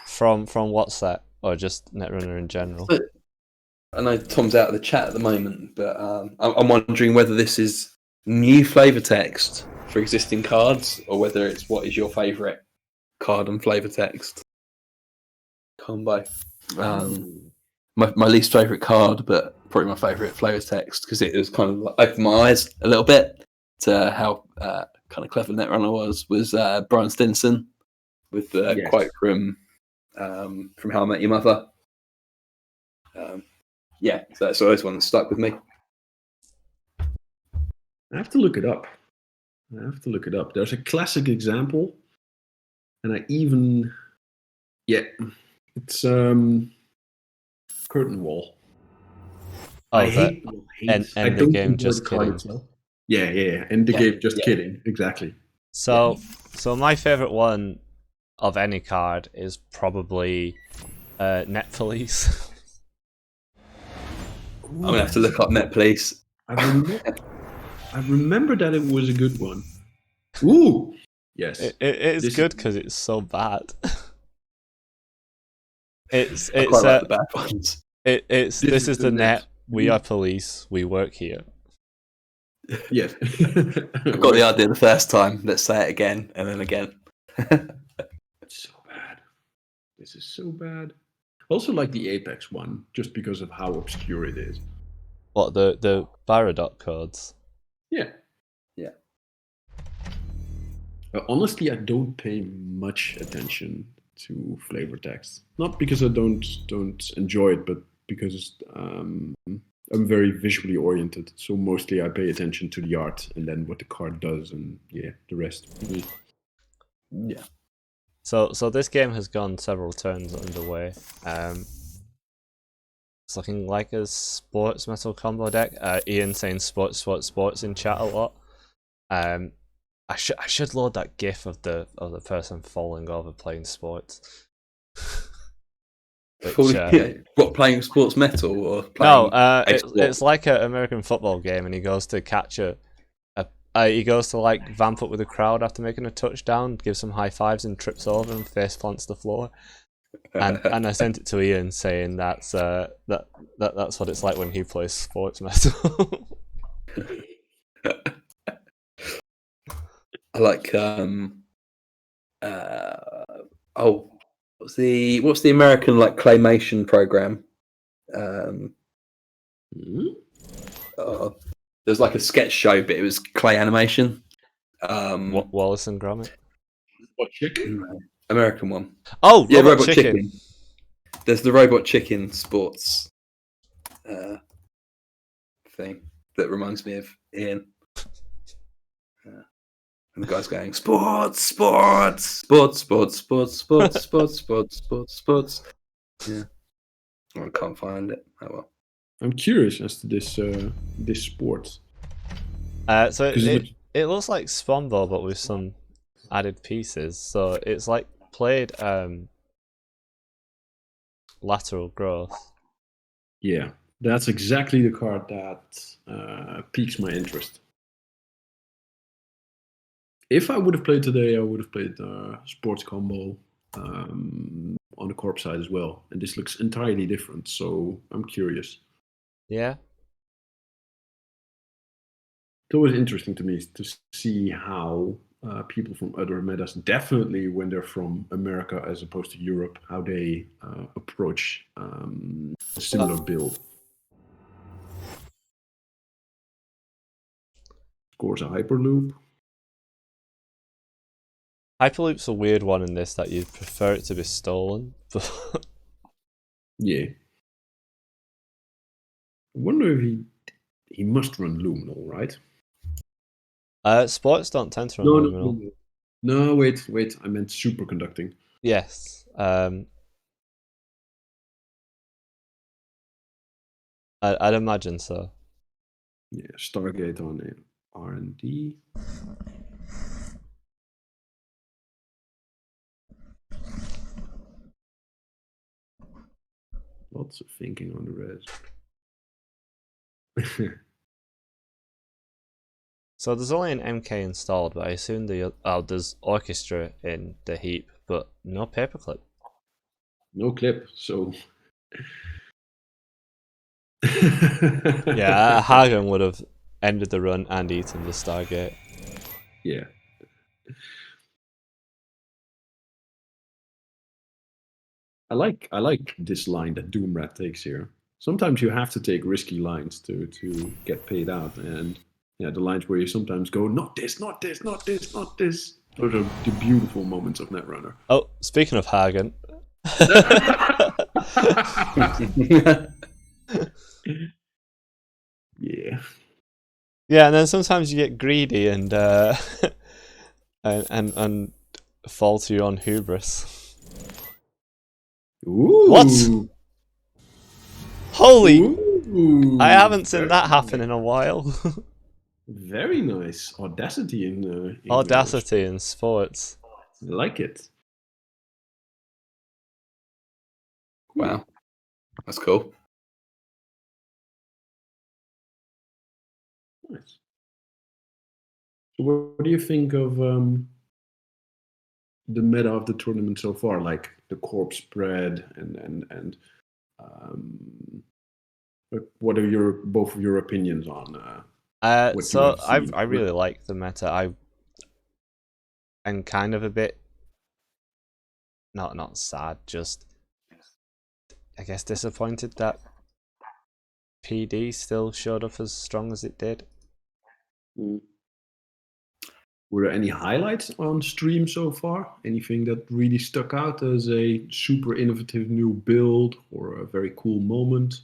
From what set, or just Netrunner in general? I know Tom's out of the chat at the moment, but I'm wondering whether this is new flavor text for existing cards, or whether it's what is your favourite card and flavor text combo. My least favourite card, but probably my favourite flavor text, because it was kind of like opened my eyes a little bit to how kind of clever Netrunner was Brian Stinson with the quote from How I Met Your Mother. So that's always one that stuck with me. I have to look it up. There's a classic example, and it's Curtain Wall. Oh, I hate. and the game just kidding. Yeah. And the game just kidding. Exactly. So my favorite one of any card is probably Net Police. I'm gonna have to look up Net Police. I remember that it was a good one. Ooh, yes. It's good because it's so bad. It's I quite like the bad ones. This is the net. We are police. We work here. Yes. I got the idea the first time. Let's say it again and then again. It's so bad. This is so bad. Also like the Apex one, just because of how obscure it is. What, the Baradot codes? Yeah. Honestly, I don't pay much attention to flavor text. Not because I don't enjoy it, but because I'm very visually oriented. So mostly I pay attention to the art and then what the card does, and the rest. Yeah. So this game has gone several turns underway. It's looking like a sports metal combo deck. Ian saying sports in chat a lot. I should load that GIF of the person falling over playing sports. What, playing sports metal or playing? No, it's like an American football game, and he goes to catch he goes to like vamp up with the crowd after making a touchdown, gives some high fives and trips over and face plants the floor. And I sent it to Ian saying that's what it's like when he plays sports metal. I like what's the American like claymation program? There's like a sketch show, but it was clay animation. Wallace and Gromit. What, Chicken? American one. Oh, yeah, Robot Chicken. There's the Robot Chicken sports thing that reminds me of Ian. And the guy's going, sports. Yeah. I can't find it. Oh well. I'm curious as to this sport. So it looks like Spombo, but with some added pieces. So it's like played lateral growth. Yeah, that's exactly the card that piques my interest. If I would have played today, I would have played Sports Combo on the corp side as well. And this looks entirely different, so I'm curious. Yeah. It's always interesting to me to see how people from other metas, definitely when they're from America as opposed to Europe, how they approach a similar build. Of course, a Hyperloop. Hyperloop's a weird one in this, that you'd prefer it to be stolen. Yeah. I wonder if he must run Luminal, right? Sports don't tend to run Luminal. No, wait. I meant superconducting. Yes. I'd imagine so. Yeah, Stargate on it. R&D. Lots of thinking on the res. So there's only an MK installed, but I assume there's orchestra in the heap, but no paperclip. No clip, so. Yeah, Hagen would have ended the run and eaten the Stargate. Yeah. I like this line that Doomrat takes here. Sometimes you have to take risky lines to get paid out, and yeah, the lines where you sometimes go, not this, not this, not this, not this. Those are the beautiful moments of Netrunner. Oh, speaking of Hagen. Yeah. Yeah, and then sometimes you get greedy and and fall to your own hubris. Ooh. What? Holy! Ooh. I haven't seen Very that happen nice. in a while. Very nice. Audacity in Audacity in sports. I like it. Wow, that's cool. Nice. So what do you think of the meta of the tournament so far? Like the corpse spread and what are both of your opinions on? What So you have seen? I really like the meta. I'm kind of a bit not sad, just I guess disappointed that PD still showed up as strong as it did. Were there any highlights on stream so far? Anything that really stuck out as a super innovative new build or a very cool moment?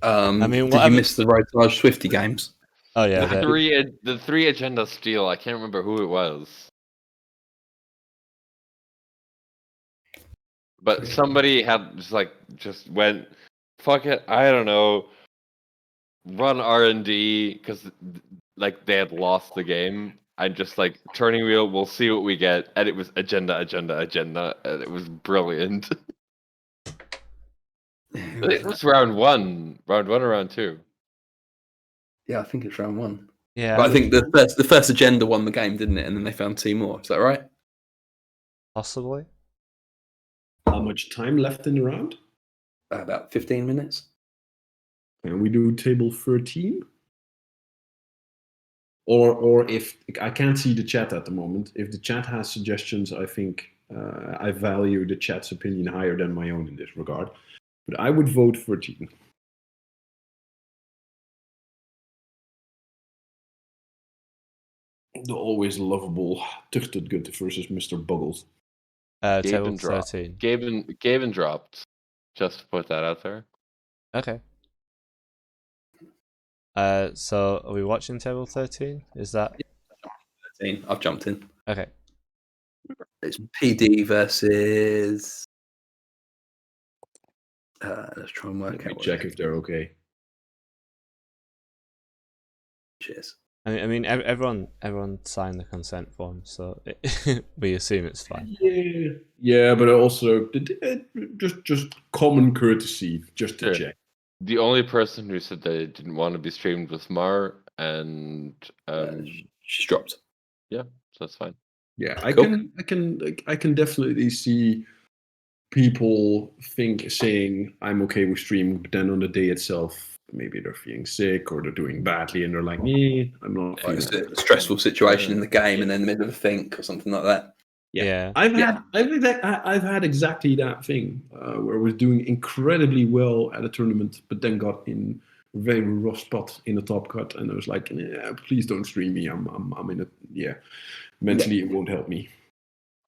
I mean, did you miss the Rotage Swifty games? Oh yeah, The three agenda steal. I can't remember who it was, but somebody had just went, fuck it. I don't know. Run R&D because like they had lost the game. And just like turning wheel, we'll see what we get, and it was agenda, and it was brilliant. It was round one or round two. Yeah, I think it's round one. yeah. But I think the first agenda won the game, didn't it? And then they found two more. Is that right? Possibly. How much time left in the round? About 15 minutes. Can we do table 13? Or if I can't see the chat at the moment, if the chat has suggestions, I think I value the chat's opinion higher than my own in this regard. But I would vote 13. The always lovable Tuchtudgut versus Mr. Buggles. Table 13. Gaben dropped. Just to put that out there. Okay. So are we watching table 13? Is that 13. I've jumped in. okay? It's PD versus. Let's try and work Let me out. check if they're okay. Cheers. I mean, everyone signed the consent form, so we assume it's fine. Yeah, but also just common courtesy, just to check. The only person who said they didn't want to be streamed was Mar, and she's dropped. Yeah, so that's fine. Yeah, Cool. I can definitely see people saying I'm okay with streaming, but then on the day itself, maybe they're feeling sick or they're doing badly, and they're like, I'm not. Like it's a stressful situation in the game, and then in the middle of a think or something like that. Yeah. I've had exactly that thing where I was doing incredibly well at a tournament, but then got in a very rough spot in the top cut, and I was like, please don't stream me. I'm in a mentally it won't help me.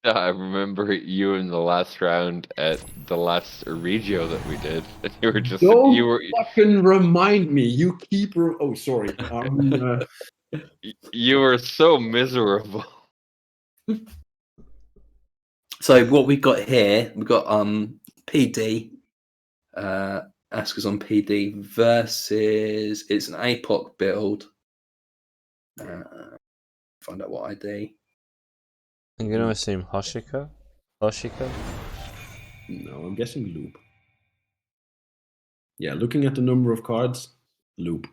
I remember you in the last round at the last Regio that we did, and you were just fucking remind me. You keep. Oh, sorry. You were so miserable. So what we've got here, we've got PD. Aska's on PD versus it's an APOC build. Find out what ID. I'm going to assume Hoshiko? Hoshiko? No, I'm guessing loop. Yeah, looking at the number of cards, loop.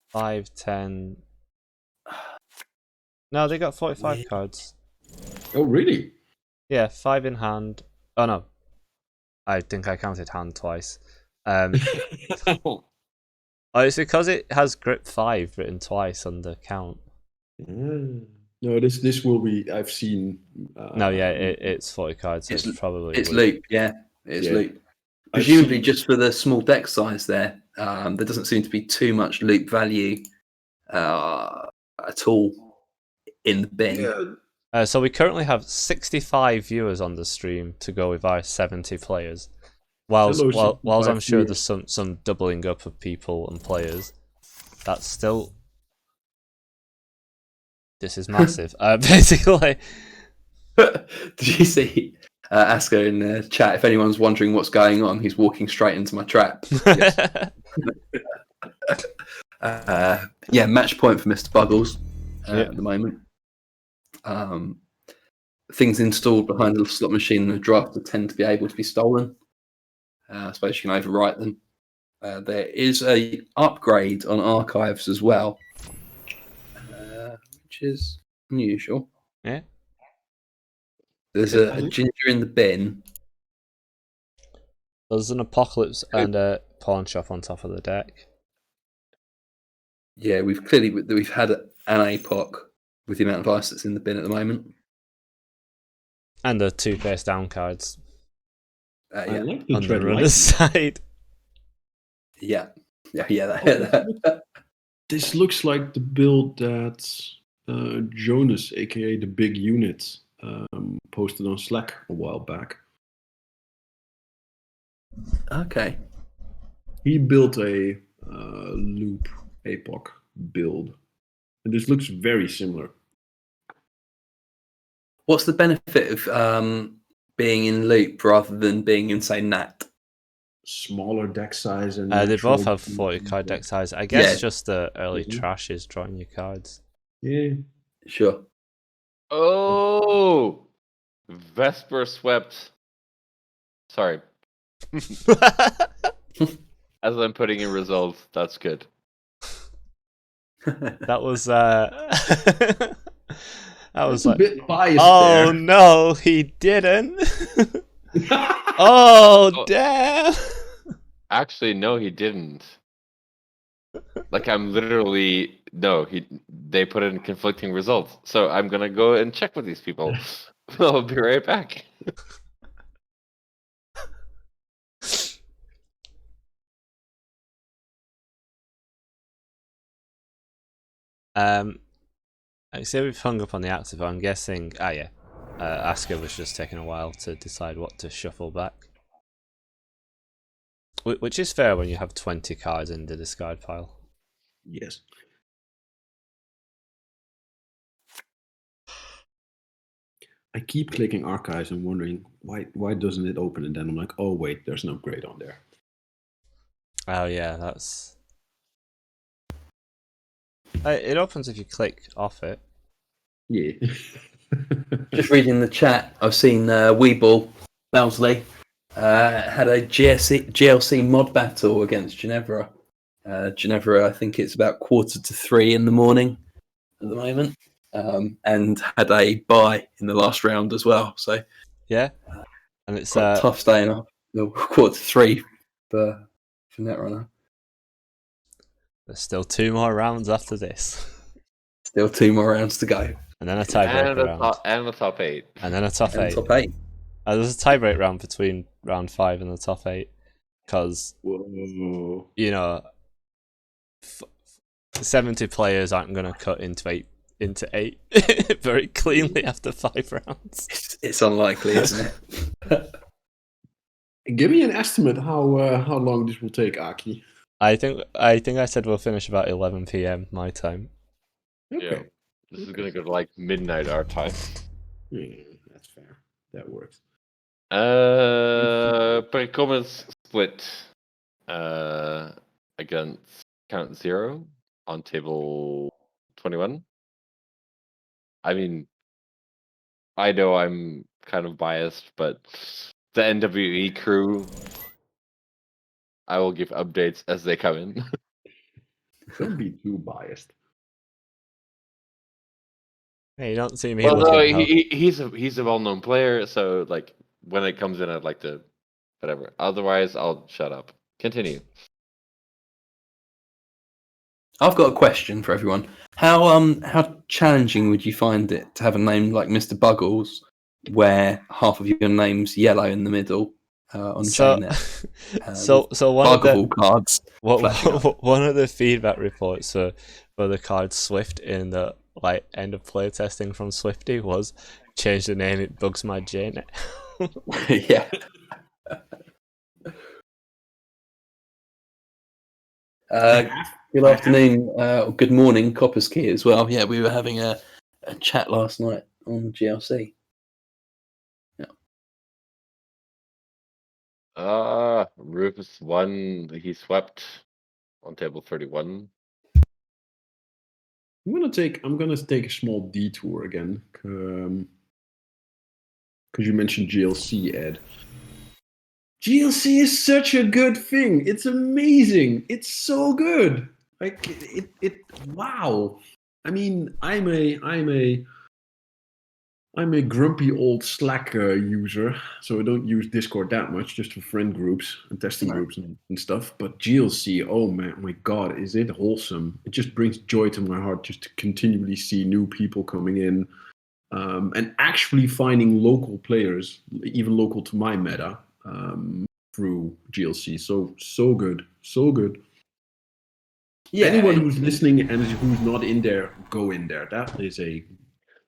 5, 10. No, they got 45 cards. Oh, really? Yeah, 5 in hand. Oh no. I think I counted hand twice. Oh, it's because it has grip 5 written twice on the count. No, this will be. I've seen. No, yeah, it's 40 cards. So it's probably. It's loop. Yeah, it's Yeah. loop. Presumably, just for the small deck size there, there doesn't seem to be too much loop value at all in the bin. Yeah. So we currently have 65 viewers on the stream to go with our 70 players. Whilst I'm sure there's some doubling up of people and players, that's still. This is massive. Basically. Did you see Asker in the chat? If anyone's wondering what's going on, he's walking straight into my trap. Yeah, match point for Mr. Buggles at the moment. Things installed behind the slot machine and the drafter tend to be able to be stolen. I suppose you can overwrite them. There is a upgrade on archives as well, which is unusual. Yeah. There's a ginger in the bin. There's an apocalypse and a pawn shop on top of the deck. Yeah, we've had an APOC with the amount of ice that's in the bin at the moment. And the 2 face down cards. Yeah. On the runner's side. Yeah. This looks like the build that Jonas, aka the Big Unit, posted on Slack a while back. Okay. He built a loop APOC build, and this looks very similar. What's the benefit of being in loop rather than being in, say, Nat? Smaller deck size and they both have 40 card deck size. I guess just the early trash is drawing your cards. Yeah. Sure. Oh, Vesper swept. Sorry. As I'm putting in results, that's good. That was that was like a bit biased oh there. no, he didn't. Oh damn. Actually, no, he didn't. Like I'm literally they put in conflicting results. So I'm gonna go and check with these people. I'll be right back. I say we've hung up on the active. I'm guessing. Asker was just taking a while to decide what to shuffle back, which is fair when you have 20 cards in the discard pile. Yes. I keep clicking archives and wondering why doesn't it open, and then I'm like, oh wait, there's an upgrade on there. Oh yeah, that's. It opens if you click off it. Yeah. Just reading the chat, I've seen Weeble Bowsley had a GLC mod battle against Ginevra. Ginevra, I think it's about 2:45 in the morning at the moment, and had a bye in the last round as well. So yeah, and it's tough staying up 2:45 for Netrunner. There's still 2 more rounds after this. Still 2 more rounds to go. And then a tiebreak round. And the top 8. And then a top 8. Top 8. There's a tiebreak round between round 5 and the top 8. Because, 70 players aren't going to cut into 8 very cleanly after 5 rounds. It's unlikely, isn't it? Give me an estimate how long this will take, Aki. I think I said we'll finish about 11 PM my time. Okay. Yeah. This is gonna go to like midnight our time. Yeah, that's fair. That works. Performance split against Count Zero on table 21. I mean, I know I'm kind of biased, but the NWE crew, I will give updates as they come in. Don't be too biased. Hey, you don't see me Well, no, looking how... he's a well-known player, so like when it comes in, I'd like to, whatever. Otherwise, I'll shut up. Continue. I've got a question for everyone. How challenging would you find it to have a name like Mr. Buggles, where half of your name's yellow in the middle on chainnet? So one of the Buggable cards. flashing up. one of the feedback reports for the card Swift in the like end of play testing from Swifty was change the name, it bugs my chainnet. Yeah. Good afternoon, good morning, Copper's Key as well. Yeah, we were having a chat last night on GLC. Rufus won. He swept on table 31. I'm gonna take a small detour again, because you mentioned GLC, Ed. GLC is such a good thing. It's amazing. It's so good. Like it. Wow. I mean, I'm a grumpy old Slack user, so I don't use Discord that much, just for friend groups and testing groups and stuff. But GLC, oh my God, is it wholesome? It just brings joy to my heart just to continually see new people coming in, and actually finding local players, even local to my meta, through GLC. So good, so good. Yeah, anyone who's listening and who's not in there, go in there. That is a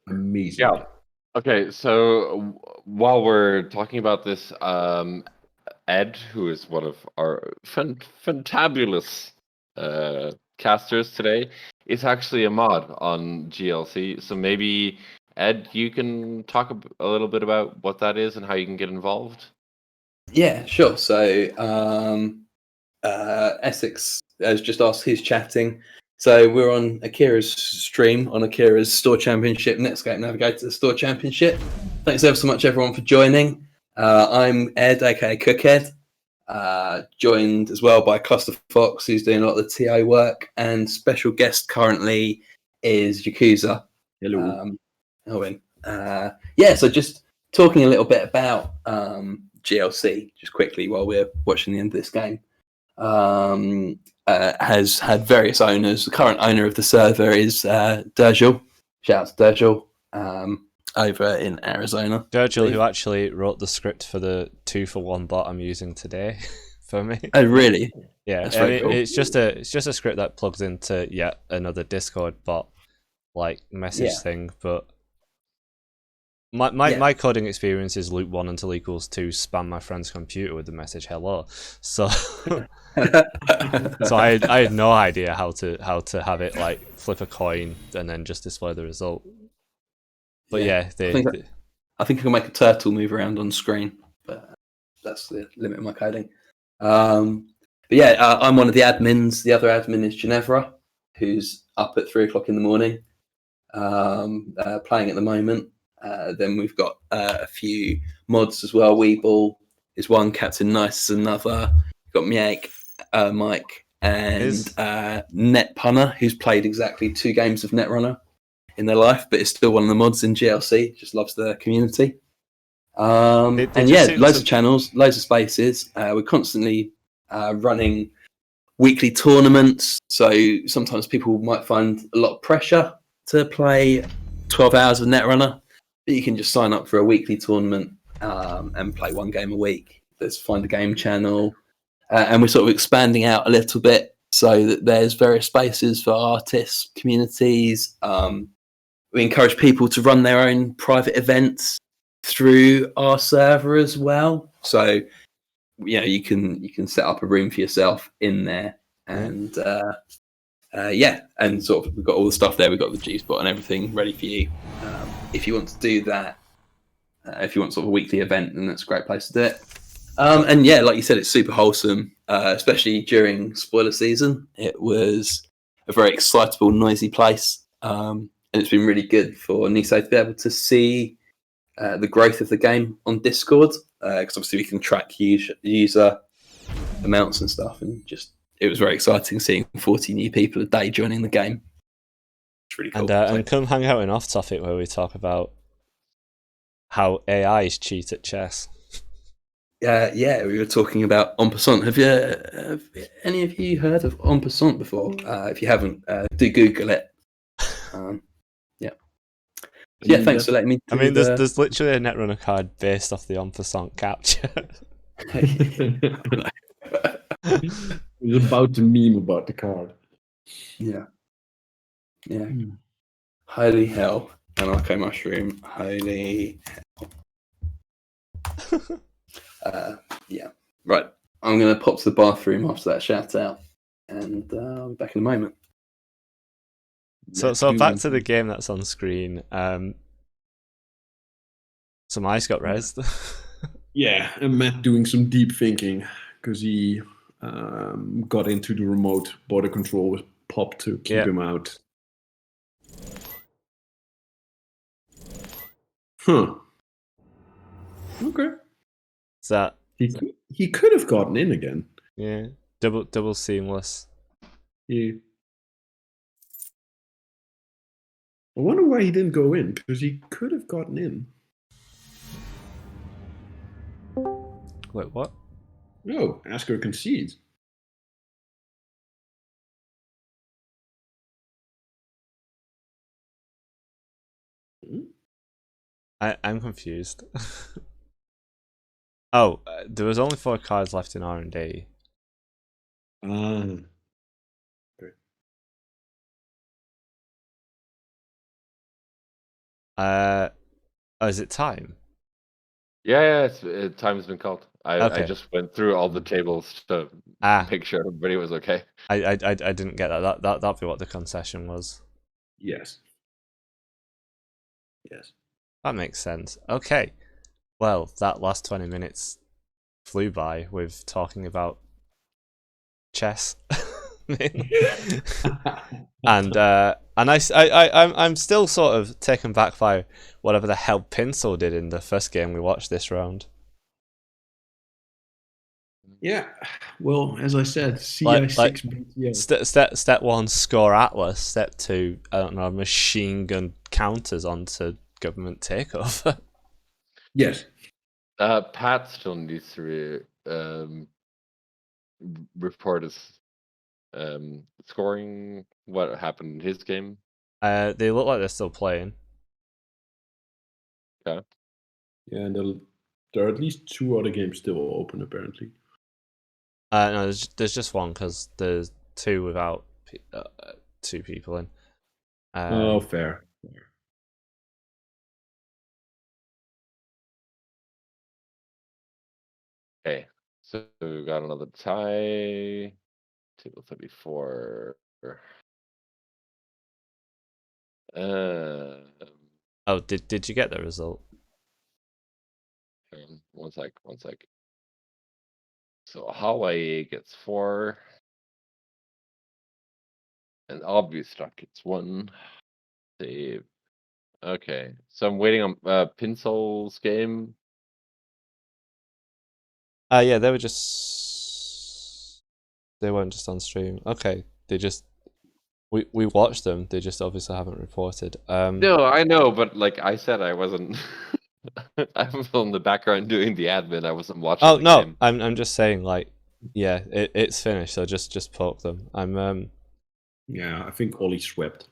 amazing. Yeah. Okay, so while we're talking about this, Ed, who is one of our fantabulous casters today, is actually a mod on GLC. So maybe, Ed, you can talk a little bit about what that is and how you can get involved? Yeah, sure. So Essex has just asked who's chatting. So we're on Akira's stream, on Akira's Store Championship, Netscape Navigator's Store Championship. Thanks ever so much, everyone, for joining. I'm Ed, aka Cooked, joined as well by Cluster Fox, who's doing a lot of the TO work, and special guest currently is Yakuza. Hello. So just talking a little bit about GLC, just quickly while we're watching the end of this game. Has had various owners. The current owner of the server is Dergil. Shout out to Dergil over in Arizona. Dergil, who actually wrote the script for the 2-for-1 bot I'm using today for me. Oh, really? Yeah, That's very cool. It's just a script that plugs into yet another Discord bot like message thing, but my coding experience is loop 1 until equals 2, spam my friend's computer with the message hello. So so I had no idea how to have it like flip a coin and then just display the result. But I think I can make a turtle move around on screen, but that's the limit of my coding. I'm one of the admins. The other admin is Ginevra, who's up at 3:00 in the morning, playing at the moment. Then we've got a few mods as well. Weeble is one, Captain Nice is another. We've got Miak, Mike, and Net Punner, who's played exactly 2 games of Netrunner in their life, but is still one of the mods in GLC. Just loves the community. Loads of channels, loads of spaces. We're constantly running weekly tournaments, so sometimes people might find a lot of pressure to play 12 hours of Netrunner. But you can just sign up for a weekly tournament and play 1 game a week. There's Find a Game channel. And we're sort of expanding out a little bit so that there's various spaces for artists, communities. We encourage people to run their own private events through our server as well. So, you can set up a room for yourself in there. And and sort of we've got all the stuff there. We've got the G-Spot and everything ready for you. If you want to do that, if you want sort of a weekly event, then that's a great place to do it. Like you said, it's super wholesome, especially during spoiler season. It was a very excitable, noisy place, and it's been really good for Niso to be able to see the growth of the game on Discord, because obviously we can track user amounts and stuff, and just it was very exciting seeing 40 new people a day joining the game. It's really cool. And come hang out in Off Topic where we talk about how AIs cheat at chess. Yeah, we were talking about en passant. Have any of you heard of en passant before? If you haven't, do Google it. Yeah, thanks for letting me. I mean, there's literally a Netrunner card based off the en passant capture. He's about to meme about the card. Yeah. Holy hell. An Arco Mushroom. Holy hell. Yeah. Right. I'm going to pop to the bathroom after that shout out, and I'll be back in a moment. So back to the game that's on screen. Some ice got rezzed. Yeah, and Matt doing some deep thinking because he got into the remote border control with Pop to keep him out. Huh. Okay. Is that he could have gotten in again. Yeah. Double seamless. Yeah. I wonder why he didn't go in, because he could have gotten in. Wait, what? No, Asker concedes. I'm confused. Oh, there was only 4 cards left in R&D. Okay. Oh, is it time? Yeah, time has been called. I Okay. just went through all the tables to make sure everybody was okay. I didn't get that. That'd be what the concession was. Yes. That makes sense. Okay. Well, that last 20 minutes flew by with talking about chess. and I'm still sort of taken back by whatever the hell Pinsel did in the first game we watched this round. Yeah, well, as I said, CI6 BTO. Step 1, score Atlas. Step 2, I don't know, machine gun counters onto government takeover. Yes. Pat still needs to report his scoring. What happened in his game? They look like they're still playing. Okay. Yeah, and there are at least 2 other games still open, apparently. No, there's just one because there's 2 without 2 people in. Oh, fair. Okay, so we got another tie. Table 34. Oh, did you get the result? One sec. So Hawaii gets 4. And obvious stock gets 1. Save. Okay, so I'm waiting on Pinsol's game. Yeah, they weren't just on stream. Okay, we watched them. They just obviously haven't reported. No, I know, but like I said, I wasn't. I was on the background doing the admin. I wasn't watching. Oh the no, game. I'm just saying, like, yeah, it's finished. So just poke them. Yeah, I think Ollie swept.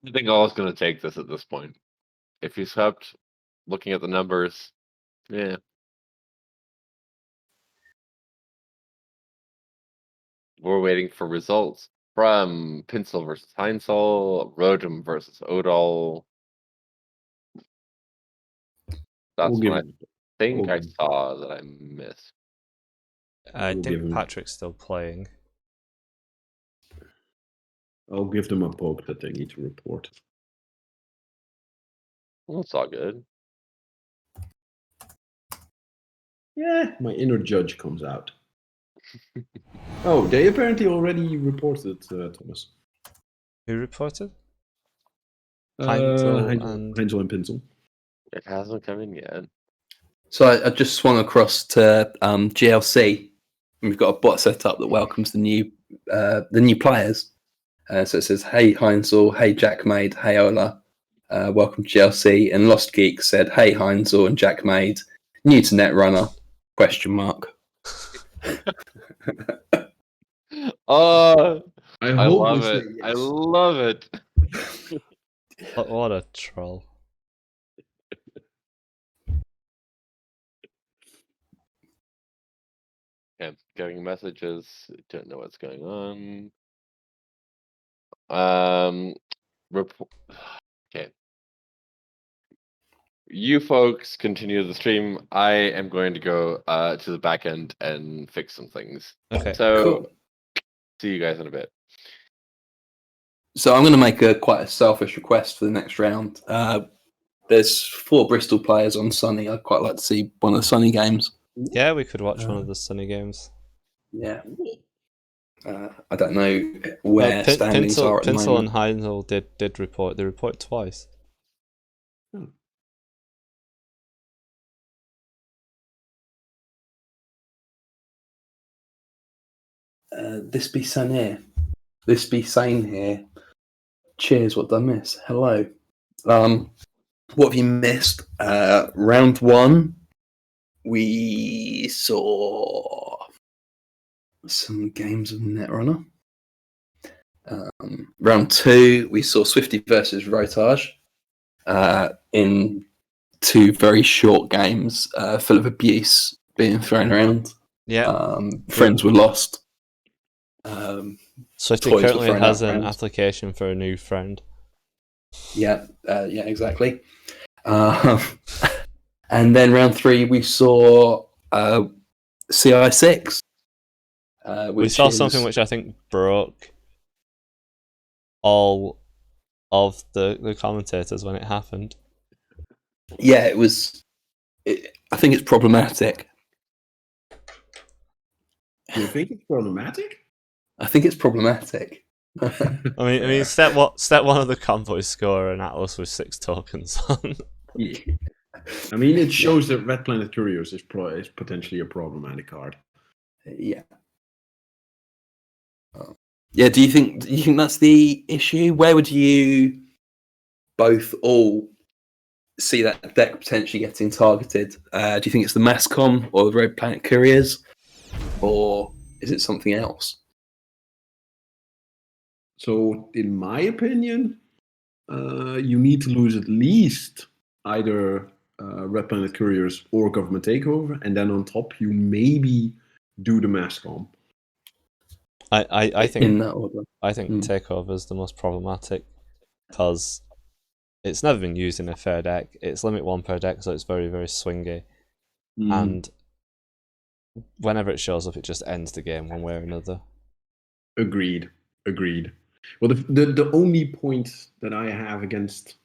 I think Ollie's going to take this at this point. If he swept, looking at the numbers, yeah. We're waiting for results from Pinsel versus Heinsel, Rodem versus Odal. That's what I think I saw that I missed. I think Patrick's still playing. I'll give them a poke that they need to report. Well, it's all good. Yeah, my inner judge comes out. Oh, they apparently already reported, Thomas. Who reported? Heinzel and and Pinsel. It hasn't come in yet. So I just swung across to GLC. And we've got a bot set up that welcomes the new players. So it says, "Hey Heinzel, hey Jackmaid, hey Ola, welcome to GLC." And Lost Geek said, "Hey Heinzel and Jackmaid, new to Netrunner?" ? Oh, I I hope love they say it. I yes. love it. What a troll. Okay, getting messages. Don't know what's going on. Okay. You folks continue the stream. I am going to go to the back end and fix some things. Okay. So Cool. see you guys in a bit. So I'm going to make quite a selfish request for the next round. There's 4 Bristol players on Sunny. I'd quite like to see one of the Sunny games. Yeah, we could watch one of the Sunny games. Yeah. I don't know where standings are at the Pinsel and moment. Heinzel did report. They reported twice. This be sane here. This be sane here. Cheers, what did I miss? Hello. What have you missed? Round 1, we saw some games of Netrunner. Round 2, we saw Swifty versus Rotage in 2 very short games, full of abuse being thrown around. Yeah. Friends were lost. Swifty toys were currently thrown has out an round. application for a new friend. Yeah, exactly. And then round 3, we saw CI6. We saw something which I think broke all of the commentators when it happened. Yeah, it was. I think it's problematic. You think it's problematic? I think it's problematic. I mean, step 1 of the convoy score and Atlas with 6 tokens on. Yeah. I mean, it shows that Red Planet Curious is potentially a problematic card. Yeah. Yeah. Do you think that's the issue? Where would you both all see that deck potentially getting targeted? Do you think it's the Mascom or the Red Planet Couriers, or is it something else? So, in my opinion, you need to lose at least either Red Planet Couriers or Government Takeover, and then on top you maybe do the Mascom. I think In that order. I think Takeover is the most problematic because it's never been used in a fair deck. It's limit 1 per deck, so it's very, very swingy. And whenever it shows up, it just ends the game one way or another. Agreed. Well, the only point that I have against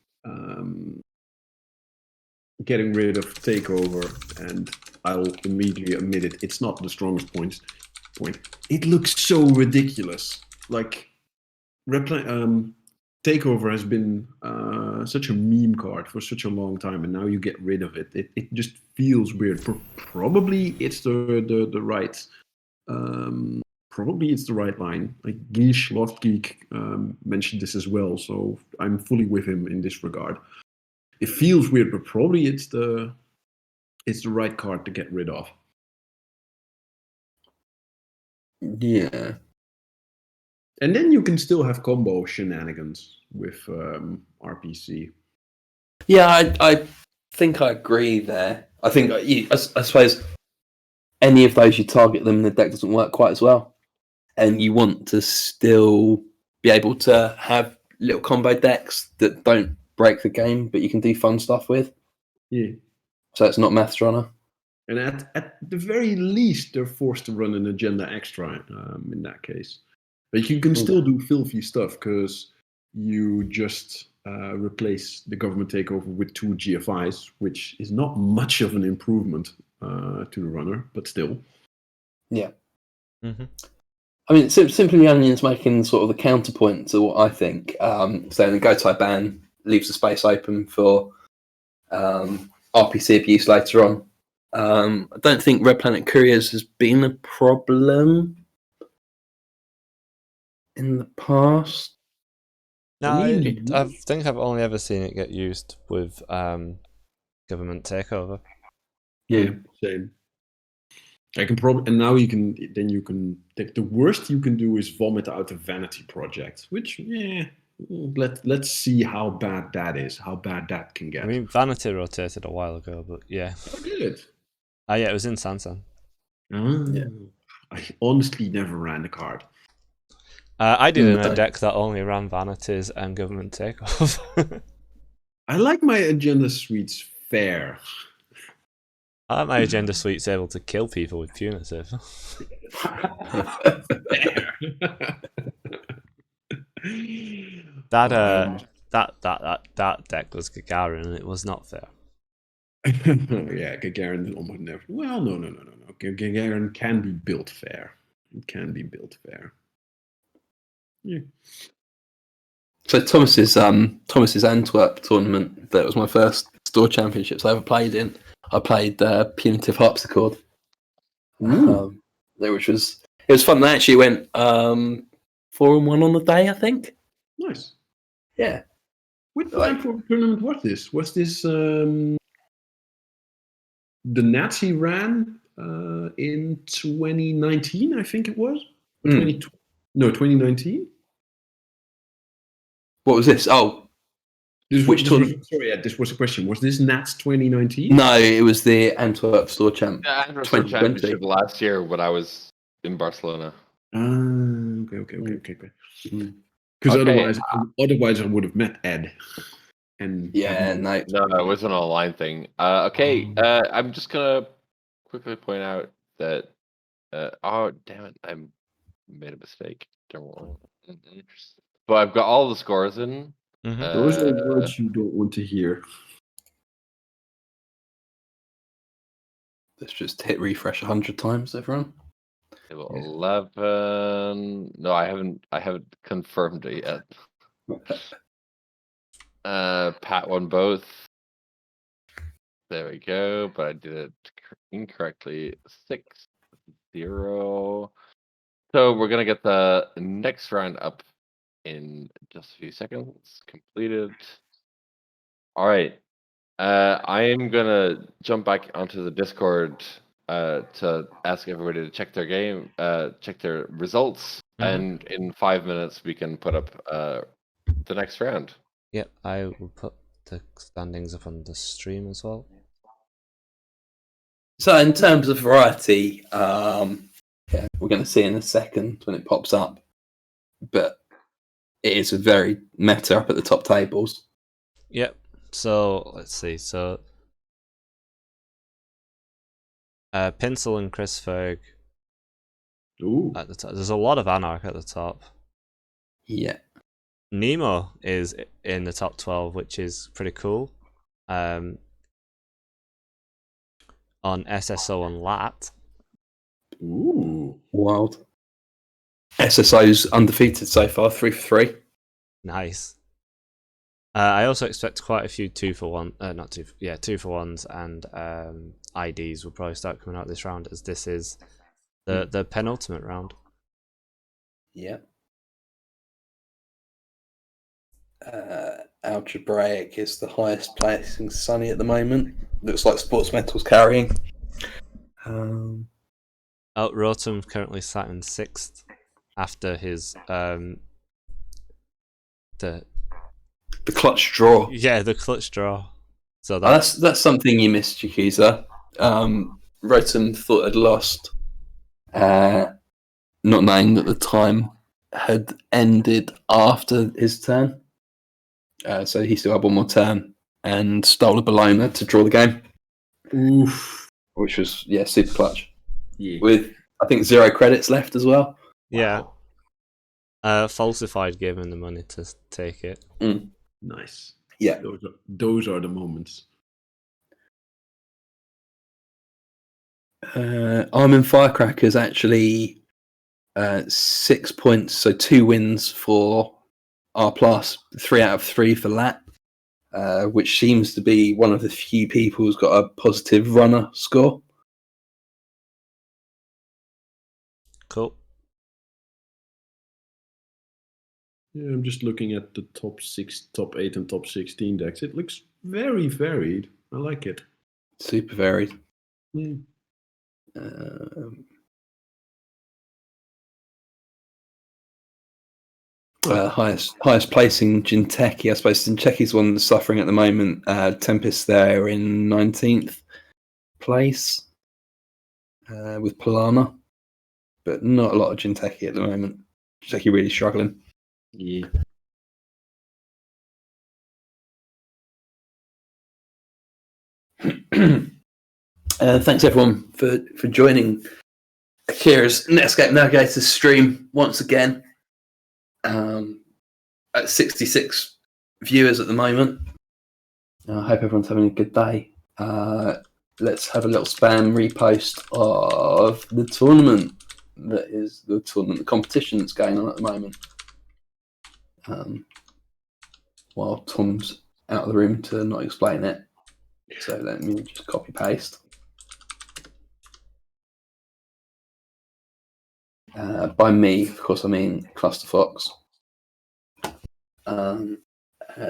getting rid of Takeover, and I'll immediately admit it, it's not the strongest point. It looks so ridiculous. Like, Takeover has been such a meme card for such a long time, and now you get rid of it. It just feels weird. Probably it's the right. Probably it's the right line. Like Geesh, Lost Geek mentioned this as well, so I'm fully with him in this regard. It feels weird, but probably it's the right card to get rid of. Yeah. And then you can still have combo shenanigans with RPC. Yeah, I think I agree there. I think I suppose any of those you target them, the deck doesn't work quite as well, and you want to still be able to have little combo decks that don't break the game, but you can do fun stuff with. Yeah. So it's not Maths Runner. And at the very least, they're forced to run an agenda extra in that case. But you can still do filthy stuff because you just replace the Government Takeover with 2 GFIs, which is not much of an improvement to the runner, but still. Yeah. Mm-hmm. I mean, Simply Onion's making sort of the counterpoint to what I think. Saying the Gotai ban leaves the space open for RPC abuse later on. I don't think Red Planet Couriers has been a problem in the past. No, I I think I've only ever seen it get used with government takeover. Yeah, same. I can probably, and now you can take the worst you can do is vomit out a vanity project, which let's see how bad that is, how bad that can get. I mean, Vanity rotated a while ago, but yeah. How did it? Yeah, it was in Sansan. Yeah. I honestly never ran the card. I did in a deck that only ran vanities and government takeover. I like my agenda suites fair. I like my agenda suite's able to kill people with punitive. That deck was Gagarin, and it was not fair. Yeah, Gagarin almost never. Well, no. Gagarin can be built fair. It can be built fair. Yeah. So Thomas's Antwerp tournament, that was my first store championships I ever played in. I played Punitive Harpsichord, which was fun. They actually went 4-1 on the day, I think. Nice. Yeah. What Antwerp tournament was this? Was this the Nazi ran in 2019? I think it was. 2019. What was this? Oh, which tournament? Sorry, this was a question. Was this Nats 2019? No, it was the Antwerp Store Champ. Yeah, Antwerp Store Championship last year when I was in Barcelona. Okay. Because otherwise I would have met Ed. And no, it was an online thing. I'm just gonna quickly point out that. Oh damn it! I made a mistake. But I've got all the scores in. Mm-hmm. Those are words you don't want to hear. Let's just hit refresh 100 times, everyone. Table 11. No, I haven't confirmed it yet. Pat won both. There we go. But I did it incorrectly. 6-0. So we're gonna get the next round up in just a few seconds. Completed. All right. I am gonna jump back onto the Discord to ask everybody to check their game, check their results, and in 5 minutes we can put up the next round. Yep, I will put the standings up on the stream as well. So in terms of variety, we're going to see in a second when it pops up, but it is a very meta up at the top tables. Yep. So let's see. So Pinsel and Chris Ferg at the top. There's a lot of Anarch at the top. Yeah. Nemo is in the top 12, which is pretty cool. On SSO and LAT. Ooh. Wild. SSO's undefeated so far, 3 for 3. Nice. I also expect quite a few 2-for-1, 2-for-1s and IDs will probably start coming out this round, as this is the penultimate round. Yeah. Algebraic is the highest placing Sunny at the moment. Looks like Sports Mental's carrying. Rotom currently sat in 6th after his the clutch draw. Yeah, the clutch draw. So that's something you missed, Yakuza. Rotom thought had lost, not knowing that the time had ended after his turn. So he still had one more turn and stole a Bologna to draw the game. Oof. Which was, super clutch. Yeah. With, I think, 0 credits left as well. Yeah. Falsified gave him the money to take it. Nice. Yeah. Those are the moments. Armin Firecrackers actually 6 points, so 2 wins for R+, 3 out of 3 for Lat, which seems to be one of the few people who's got a positive runner score. Cool. Yeah, I'm just looking at the top 8, and top 16 decks. It looks very varied. I like it. Super varied. Yeah. Highest placing Jinteki. I suppose Jinteki's one that's suffering at the moment. Tempest there in 19th place with Polana, but not a lot of Jinteki at the moment. Jinteki really struggling. Yeah. Thanks everyone for joining Akira's Netscape Navigator's stream once again. At 66 viewers at the moment. I hope everyone's having a good day. Let's have a little spam repost of the tournament. That is the competition that's going on at the moment. While Tom's out of the room to not explain it. So let me just copy paste. By me, of course, I mean Clusterfox.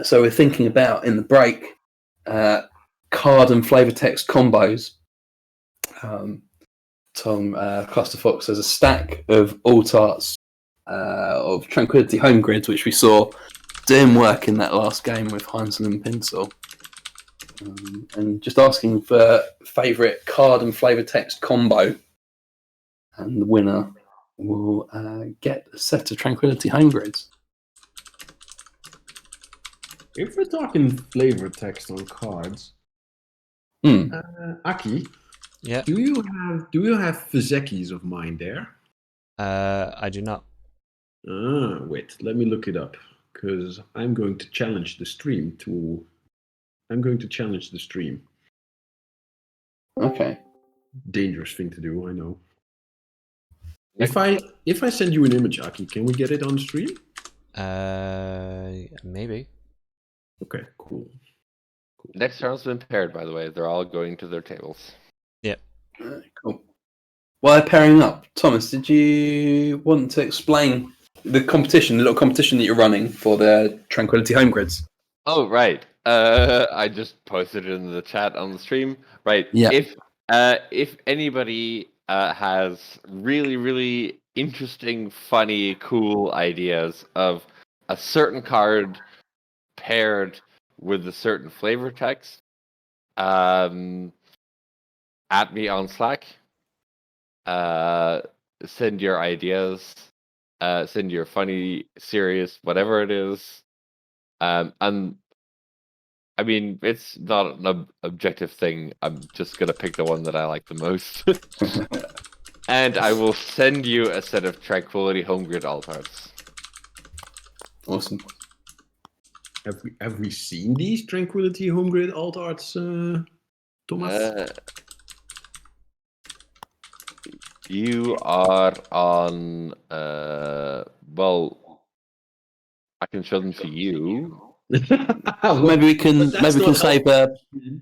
So we're thinking about in the break card and flavor text combos. Tom Clusterfox has a stack of alt arts of Tranquility Home Grids, which we saw doing work in that last game with Heinzel and Pinsel. And just asking for favourite card and flavor text combo. And the winner will get a set of Tranquility Home Grids. If we're talking flavor text on cards, Aki, Yeah. do you have Fizekis of mine there? I do not. Wait, let me look it up, because I'm going to challenge the stream Okay. Dangerous thing to do, I know. If I send you an image, Aki, can we get it on stream? Maybe. Okay, cool. Next round's been paired, by the way. They're all going to their tables. Yeah. Cool. While pairing up, Thomas, did you want to explain the little competition that you're running for the Tranquility Home Grids? Oh, right. I just posted it in the chat on the stream. Right. Yeah. If anybody has really, really interesting, funny, cool ideas of a certain card paired with a certain flavor text, at me on Slack. Send your ideas. Send your funny, serious, whatever it is. And I mean, it's not an objective thing. I'm just gonna pick the one that I like the most, and I will send you a set of Tranquility Home Grid alt-arts. Awesome. Have we seen these Tranquility Home Grid alt arts, Thomas? You are on. Well, I can show them to you. Maybe we can save a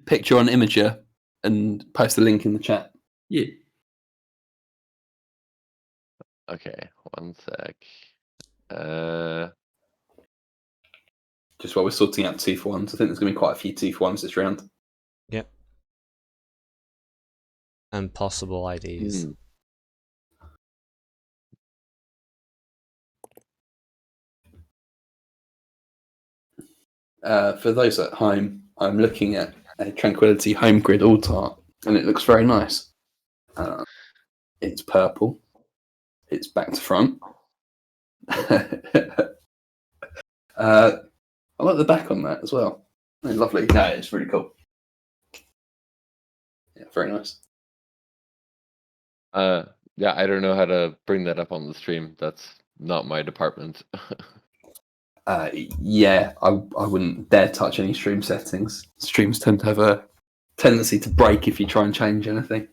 picture on Imager and post the link in the chat. Yeah. Okay, one sec. Just while we're sorting out 2-for-1s, I think there's going to be quite a few 2-for-1s this round. Yep. And possible IDs. For those at home, I'm looking at a Tranquility Home Grid alt art, and it looks very nice. It's purple. It's back to front. I like the back on that as well. Oh, lovely. No, it's really cool. Yeah, very nice. Yeah, I don't know how to bring that up on the stream. That's not my department. Yeah, I wouldn't dare touch any stream settings. Streams tend to have a tendency to break if you try and change anything.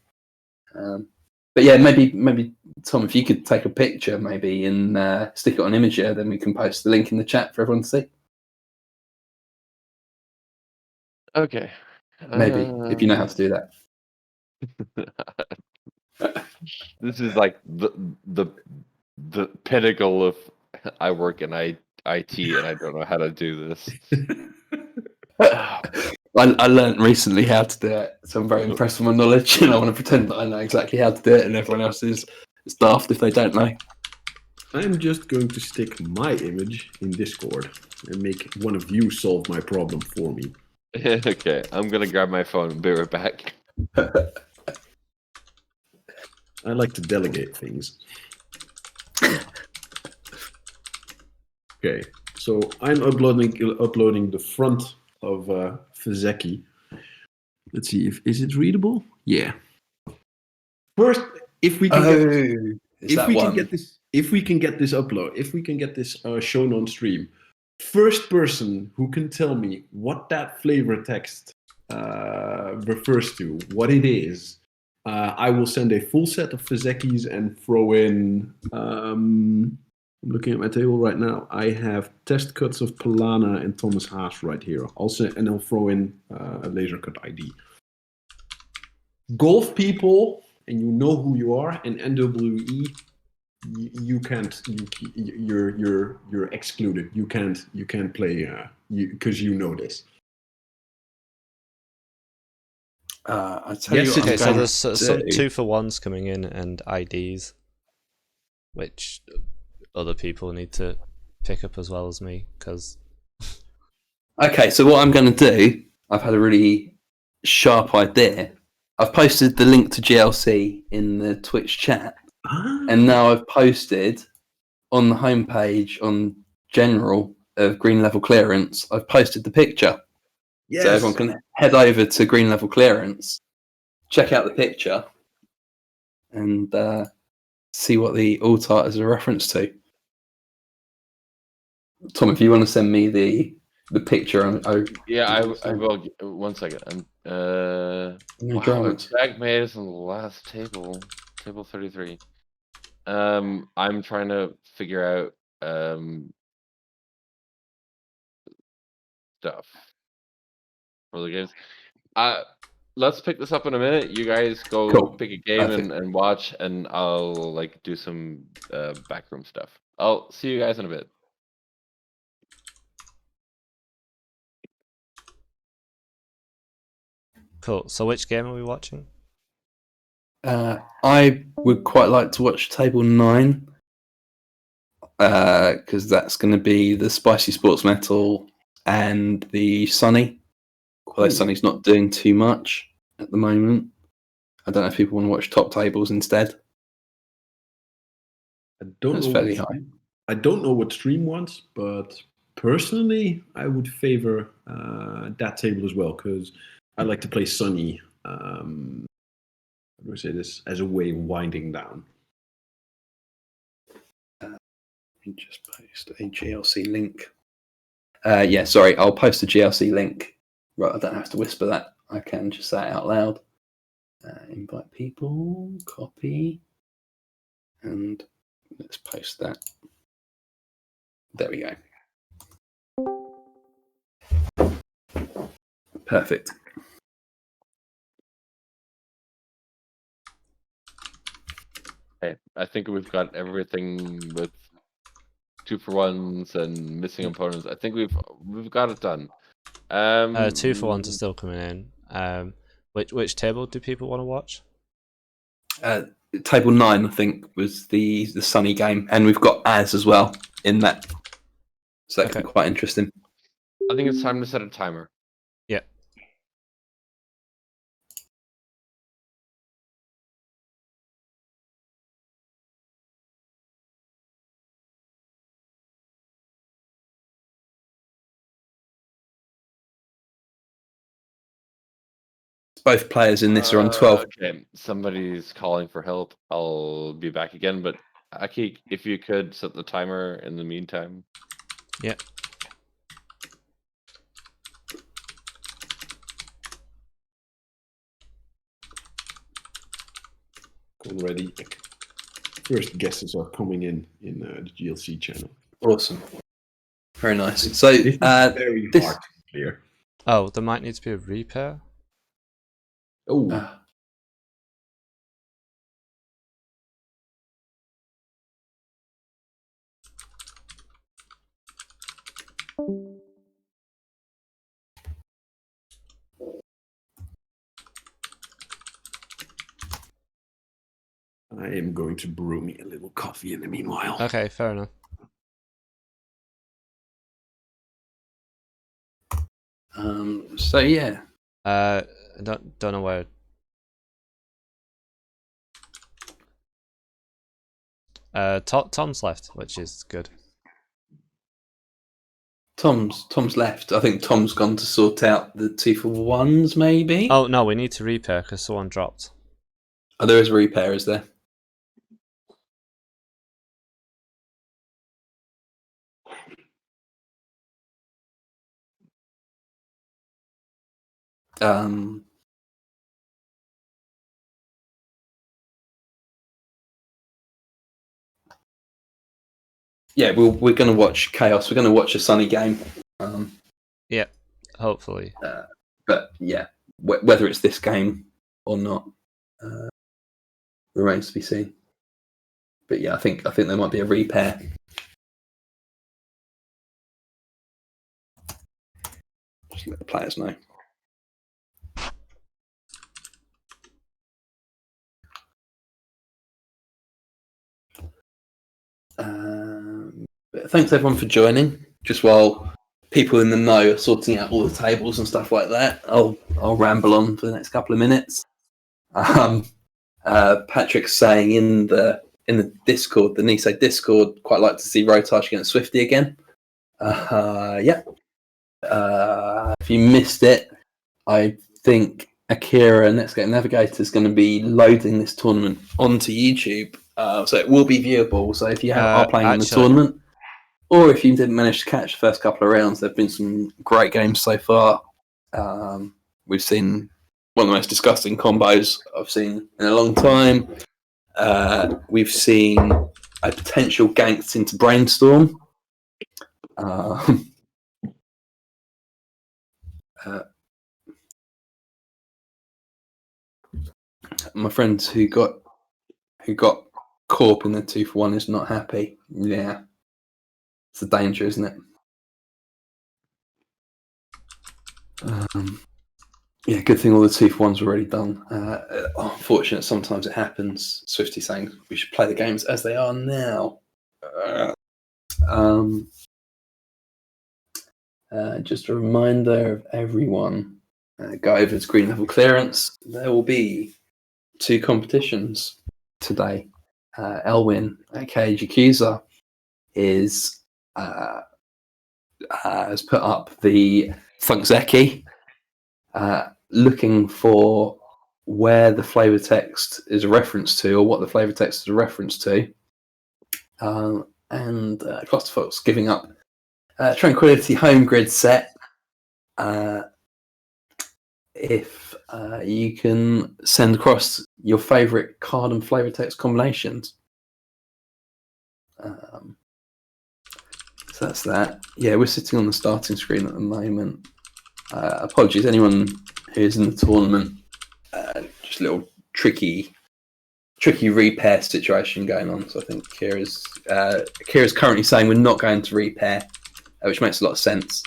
But yeah, maybe Tom, if you could take a picture, maybe and stick it on Imager, then we can post the link in the chat for everyone to see. Okay. Maybe if you know how to do that. This is like the pinnacle of I work in IT and I don't know how to do this. I learned recently how to do it, so I'm very impressed with my knowledge, and I want to pretend that I know exactly how to do it, and everyone else is daft if they don't know. I'm just going to stick my image in Discord and make one of you solve my problem for me. Okay, I'm gonna grab my phone and be right back. I like to delegate things. Okay, so I'm uploading the front of Fizeki. Let's see is it readable? Yeah. First, if we can get this shown on stream, first person who can tell me what that flavor text refers to, what it is, I will send a full set of Fizekis and throw in. I'm looking at my table right now. I have test cuts of Polana and Thomas Haas right here. Also, and I'll throw in a laser cut ID. Golf people, and you know who you are, and NWE, you can't. You're excluded. You can't play because you know this. I tell you what, okay, so there's some 2-for-1s coming in and IDs, which other people need to pick up as well as me, because... Okay, so what I'm going to do, I've had a really sharp idea. I've posted the link to GLC in the Twitch chat, and now I've posted on the homepage on general of Green Level Clearance, I've posted the picture. Yes. So everyone can head over to Green Level Clearance, check out the picture, and see what the alt art is a reference to. Tom, if you want to send me the picture, yeah, I will. 1 second. No wow, dramas. Jack made us on the last table 33. I'm trying to figure out stuff for the games. Let's pick this up in a minute. You guys go pick a game and watch, and I'll like do some backroom stuff. I'll see you guys in a bit. Cool. So which game are we watching? I would quite like to watch Table 9, because that's going to be the Spicy Sports Metal and the Sunny. Although Sunny's not doing too much at the moment. I don't know if people want to watch Top Tables instead. It's fairly high. I don't know what stream wants, but personally, I would favor that table as well, because I like to play Sunny. How do I say this? As a way of winding down. Let me just post a GLC link. Yeah, sorry, I'll post a GLC link. Right, I don't have to whisper that. I can just say it out loud. Invite people, copy, and let's post that. There we go. Perfect. Okay, I think we've got everything with 2-for-1s and missing opponents. I think we've got it done. 2-for-1s are still coming in. Which table do people want to watch? Table 9, I think, was the Sunny game, and we've got as well in that, so that could be quite interesting. I think it's time to set a timer. Yeah. Both players in this are on 12. Okay, somebody's calling for help. I'll be back again, but Aki, if you could set the timer in the meantime. Yeah. Cool. already. First guesses are coming in the GLC channel. Awesome. Very nice. So This is very hard to clear. Oh, there might need to be a repair. Oh, I am going to brew me a little coffee in the meanwhile. Okay, fair enough. So yeah. I don't know where. Tom's left, which is good. Tom's left. I think Tom's gone to sort out the 2-for-1s, maybe. Oh no, we need to repair because someone dropped. Oh, there is a repair, is there? Yeah, we're going to watch Chaos. We're going to watch a sunny game. Yeah, hopefully. But yeah, whether it's this game or not remains to be seen. But yeah, I think there might be a repair. Just let the players know. But thanks everyone for joining. Just while people in the know are sorting out all the tables and stuff like that, I'll ramble on for the next couple of minutes. Patrick's saying in the Discord, the Nice Discord, quite like to see Rotash against Swifty again. Yeah. If you missed it, I think Akira Netscape Navigator is going to be loading this tournament onto YouTube, so it will be viewable. So if you are playing in the tournament, or if you didn't manage to catch the first couple of rounds, there have been some great games so far. We've seen one of the most disgusting combos I've seen in a long time. We've seen a potential ganked into Brainstorm. My friend who got Corp in the 2-for-1 is not happy. Yeah, it's a danger, isn't it? Yeah, good thing all the 2-for-1s were already done. Unfortunate, sometimes it happens. Swifty saying we should play the games as they are now. Just a reminder of everyone, go over to green level clearance. There will be 2 competitions today. Elwin, aka Jacuza, has put up the Funkzeki, looking for where the flavor text is a reference to, or what the flavor text is a reference to. And Clusterfox giving up Tranquility Home Grid set. If you can send across your favourite card and flavor text combinations. So that's that. Yeah, we're sitting on the starting screen at the moment. Apologies, anyone who's in the tournament. Just a little tricky repair situation going on. So I think Kira's currently saying we're not going to repair, which makes a lot of sense.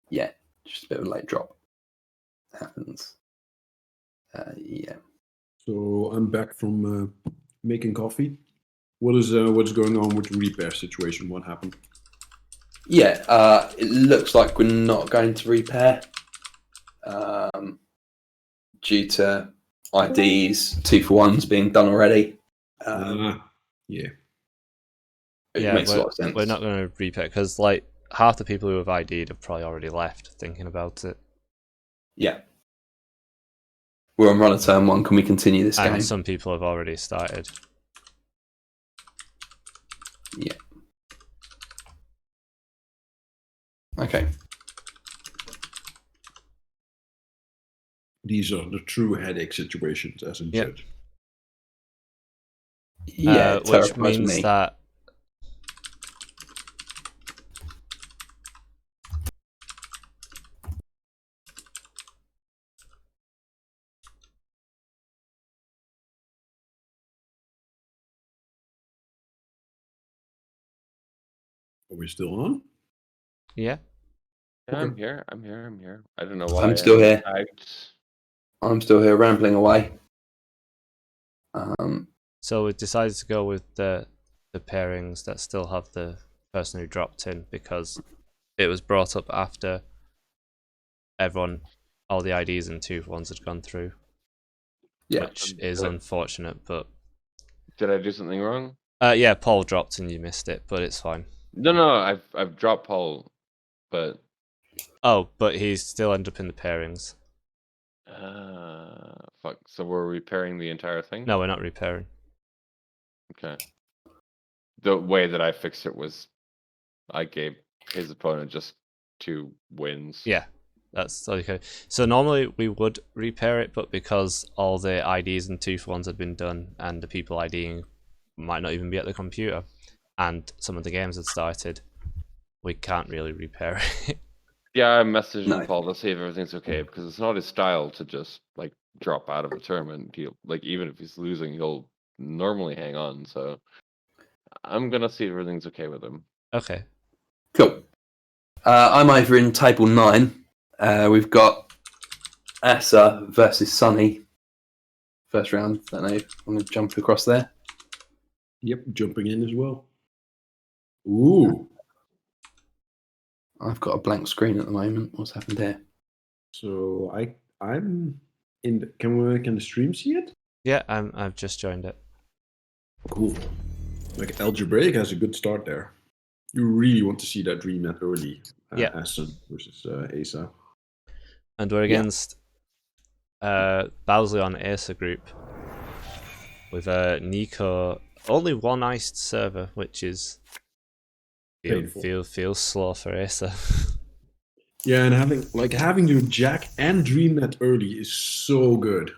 Yeah, just a bit of a late drop. Happens. Yeah. So I'm back from making coffee. What's going on with the repair situation? What happened? Yeah, it looks like we're not going to repair due to IDs 2-for-1s being done already. Yeah. It makes a lot of sense. We're not going to repair because like half the people who have ID'd have probably already left thinking about it. Yeah. We're on runner turn 1. Can we continue this game? And some people have already started. Yeah. Okay. these are the true headache situations as a judge. Yeah, it which terrifies means me. that Are we still on? yeah. Yeah, Okay. I'm here. I don't know why. I'm still here. Tagged. I'm still here rambling away. So we decided to go with the pairings that still have the person who dropped in because it was brought up after all the IDs and 2-for-1s had gone through. Yeah. Which is unfortunate, but Did I do something wrong? yeah, Paul dropped and you missed it, but it's fine. No, I've dropped Paul, but Oh, but he still ended up in the pairings. fuck. So we're repairing the entire thing? No, we're not repairing. Okay. The way that I fixed it was I gave his opponent just 2 wins. Yeah, that's okay. So normally we would repair it, but because all the IDs and 2-for-1s had been done and the people IDing might not even be at the computer and some of the games had started, we can't really repair it. Yeah, I messaged No. Paul to see if everything's okay because it's not his style to just like drop out of a tournament. He'll like even if he's losing, he'll normally hang on. So I'm gonna see if everything's okay with him. Okay. Cool. I'm over in table 9. We've got Asa versus Sunny. First round. Don't know. I'm going to jump across there. Yep, jumping in as well. Ooh. I've got a blank screen at the moment. What's happened here? So I'm in. Can the stream see it? Yeah, I've just joined it. Cool. Like Algebraic has a good start there. You really want to see that dream that early. Yeah. Aston versus Asa. And we're against Bowsley on Asa group with Nico. Only one iced server, which is feels slow for Asa. Yeah, and having your Jack and Dream that early is so good.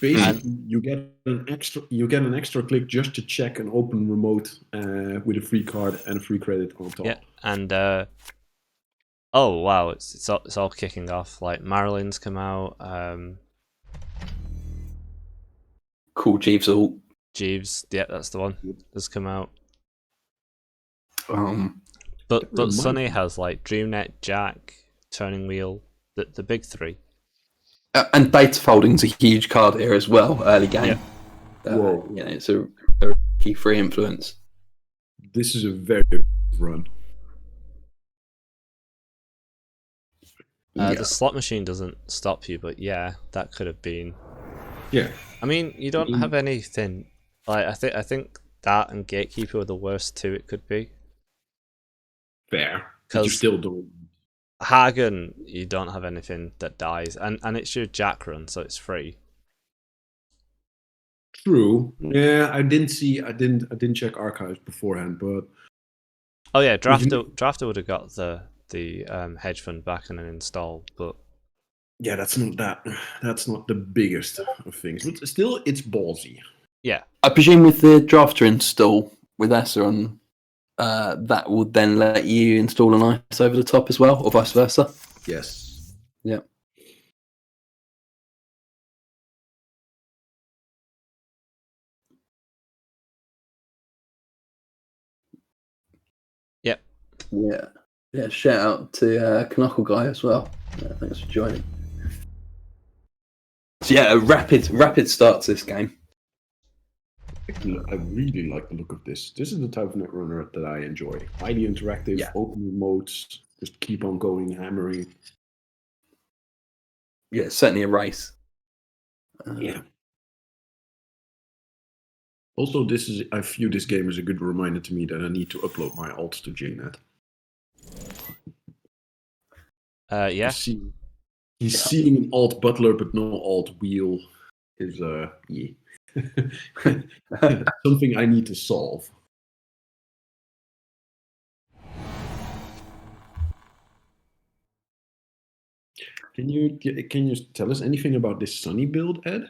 Basically, you get an extra click just to check an open remote with a free card and a free credit on top. Yeah, and oh wow, it's all kicking off. Like Marilyn's come out. Cool Jeeves ult. Jeeves, yeah, that's the one. Has come out. But But Sunny has like DreamNet, Jack, Turning Wheel, the big 3. And Beta Folding's a huge card here as well, early game. Whoa. It's a key free influence. This is a very good run. The slot machine doesn't stop you, but yeah, that could have been. Yeah. I mean, you don't have anything. Like I think that and Gatekeeper were the worst 2 it could be. Fair. But you still don't. Hagen, you don't have anything that dies, and it's your Jack run, so it's free. True. Yeah, I didn't check archives beforehand, but Oh yeah, Drafter would have got the hedge fund back and an install, but yeah, that's not the biggest of things. But still, it's ballsy. yeah. I presume with the drafter install with Asa on, that will then let you install an ice over the top as well, or vice versa. Yes. Yeah. Yep. Yeah. Yeah. Shout out to Knuckle Guy as well. Thanks for joining. So yeah, a rapid start to this game. I really like the look of this. This is the type of netrunner that I enjoy. Highly interactive, open remotes, just keep on going, hammering. Yeah, certainly a race. Yeah. Also, I view this game as a good reminder to me that I need to upload my alts to JNet. Yeah. He's seeing an alt butler but no alt wheel is something I need to solve. Can you tell us anything about this Sunny build, Ed?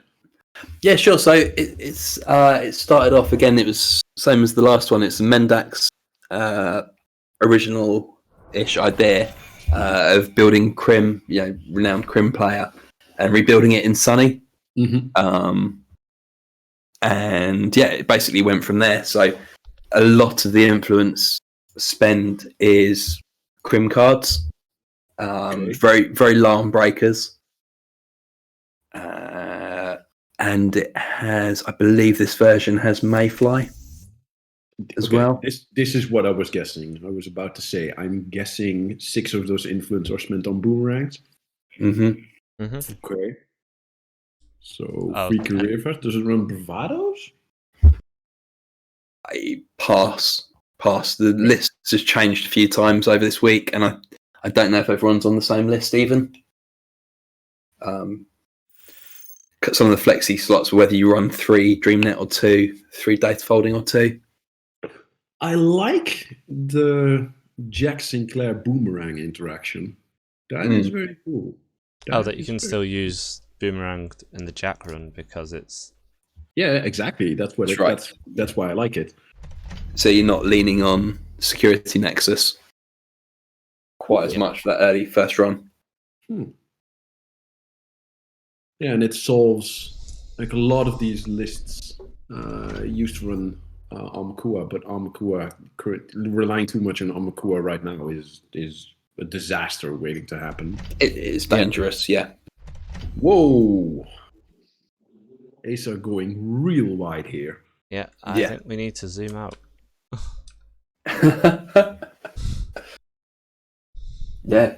Yeah, sure. So it started off again. It was same as the last one. It's Mendak's original-ish idea of building Crim, renowned Crim player, and rebuilding it in Sunny. Mm-hmm. And yeah, it basically went from there. So a lot of the influence spend is Crim cards, very very long breakers, and it has, I believe, this version has Mayfly as well. This is what I was guessing. I was about to say, I'm guessing 6 of those influence are spent on boomerangs. Okay. So free career first. Does it run bravados? I pass. The list has changed a few times over this week, and I don't know if everyone's on the same list even. Some of the flexi slots, whether you run 3 DreamNet or 2, 3 data folding or 2. I like the Jack Sinclair boomerang interaction. That is very cool. That you can still use boomerang in the Jack run because it's... Yeah, exactly. That's why I like it. So you're not leaning on Security Nexus quite as much for that early first run. Yeah, and it solves like a lot of these lists used to run Armakua, but Armakua relying too much on Armakua right now is a disaster waiting to happen. It is dangerous, yeah. Whoa! Ace are going real wide here. Yeah, I think we need to zoom out. Yeah,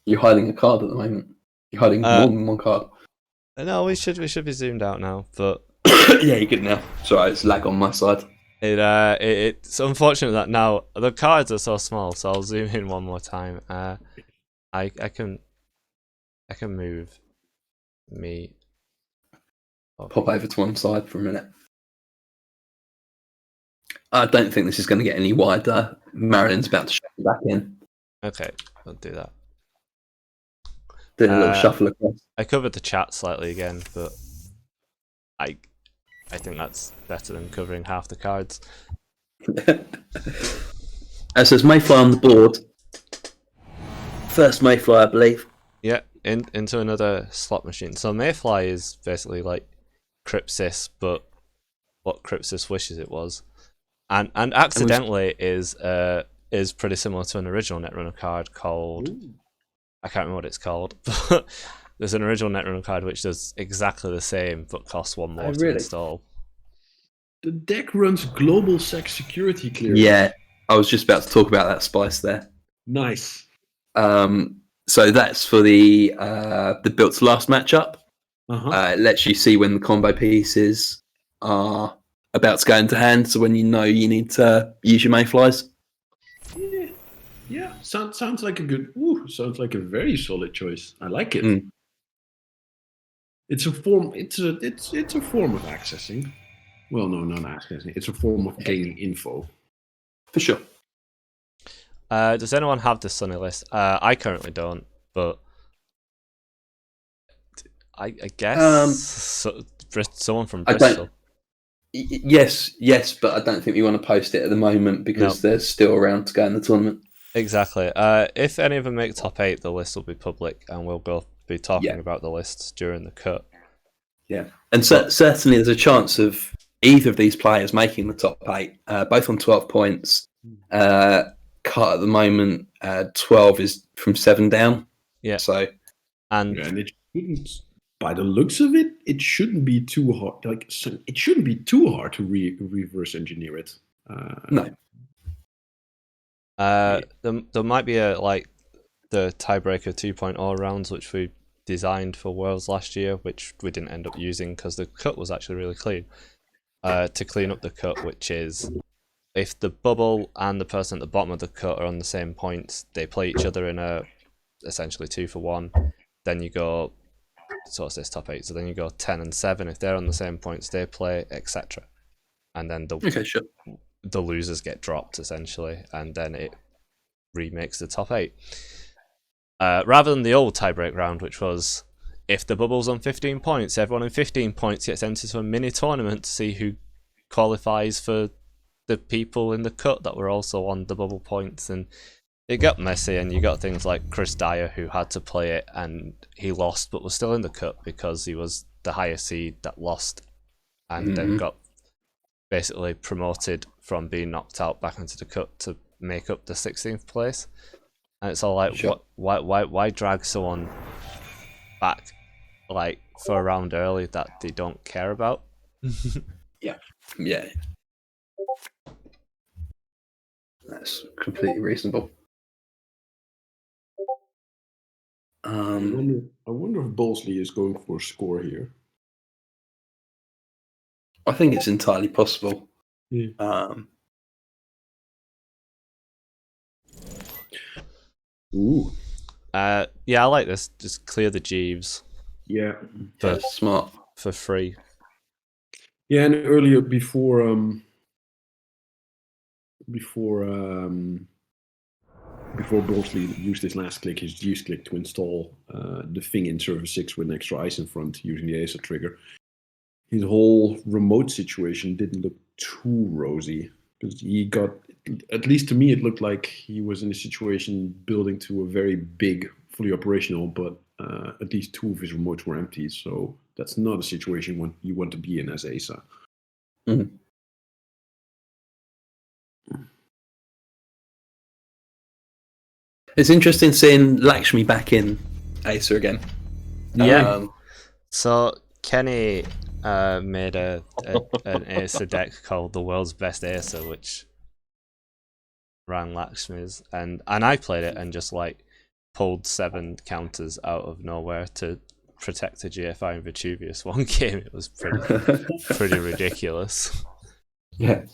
you're hiding a card at the moment. You're hiding more than one card. No, we should be zoomed out now, but yeah, you're good now. Sorry, it's lag on my side. It's unfortunate that now the cards are so small, so I'll zoom in one more time. I can move me. Pop over to one side for a minute. I don't think this is going to get any wider. Marilyn's about to shuffle back in. Okay, I'll do that. Doing a little shuffle across. I covered the chat slightly again, but I think that's better than covering half the cards. It says Mayfly on the board. First Mayfly, I believe. Yeah, into another slot machine. So Mayfly is basically like Crypsis, but what Crypsis wishes it was, and accidentally is pretty similar to an original Netrunner card called. Ooh. I can't remember what it's called, but there's an original Netrunner card which does exactly the same but costs 1 more to install. The deck runs global sex security clearance. Yeah, I was just about to talk about that spice there. Nice. So that's for the built to last matchup. It lets you see when the combo pieces are about to go into hand, so when you know you need to use your Mayflies. Yeah, sounds like a good. Sounds like a very solid choice. I like it. It's a form. It's a form of accessing. Well, no, not accessing. It's a form of gaining info. For sure. Does anyone have the Sunny list? I currently don't, but I guess someone from Bristol. Yes, but I don't think we want to post it at the moment because they're still around to go in the tournament. Exactly. If any of them make top 8, the list will be public, and we'll be talking about the lists during the cut. Yeah, and certainly there's a chance of either of these players making the top 8, both on 12 points. Cut at the moment, 12 is from 7 down. Yeah. So, and it shouldn't, by the looks of it, it shouldn't be too hard. It shouldn't be too hard to reverse engineer it. No. There might be the tiebreaker 2.0 rounds, which we designed for Worlds last year, which we didn't end up using because the cut was actually really clean. To clean up the cut, which is if the bubble and the person at the bottom of the cut are on the same points, they play each other in a essentially 2-for-1. Then you go, so it's this top 8. So then you go 10 and 7. If they're on the same points, they play, etc. And then the losers get dropped essentially, and then it remakes the top 8. rather than the old tiebreak round, which was if the bubble's on 15 points, everyone in 15 points gets entered to a mini tournament to see who qualifies for the people in the cut that were also on the bubble points. And it got messy, and you got things like Chris Dyer, who had to play it and he lost but was still in the cut because he was the higher seed that lost and then got basically promoted from being knocked out back into the cut to make up the 16th place. And it's all like, why drag someone back like for a round early that they don't care about? Yeah. That's completely reasonable. I wonder if Bowlsley is going for a score here. I think it's entirely possible. Yeah. Ooh. Yeah, I like this. Just clear the Jeeves. Yeah. That's smart. For free. Yeah, and earlier before Bowlsley used his last click, his use click to install the thing in server 6 with an extra ice in front using the ASA trigger. His whole remote situation didn't look too rosy because he got, at least to me, it looked like he was in a situation building to a very big, fully operational, but at least 2 of his remotes were empty. So that's not a situation you want to be in as ASA. Mm-hmm. It's interesting seeing Lakshmi back in ASA again. Yeah. So Kenny made an ASA deck called the World's Best ASA, which ran Lakshmi's, and I played it and just like pulled 7 counters out of nowhere to protect a GFI in Vetuvius one game. It was pretty ridiculous. Yeah.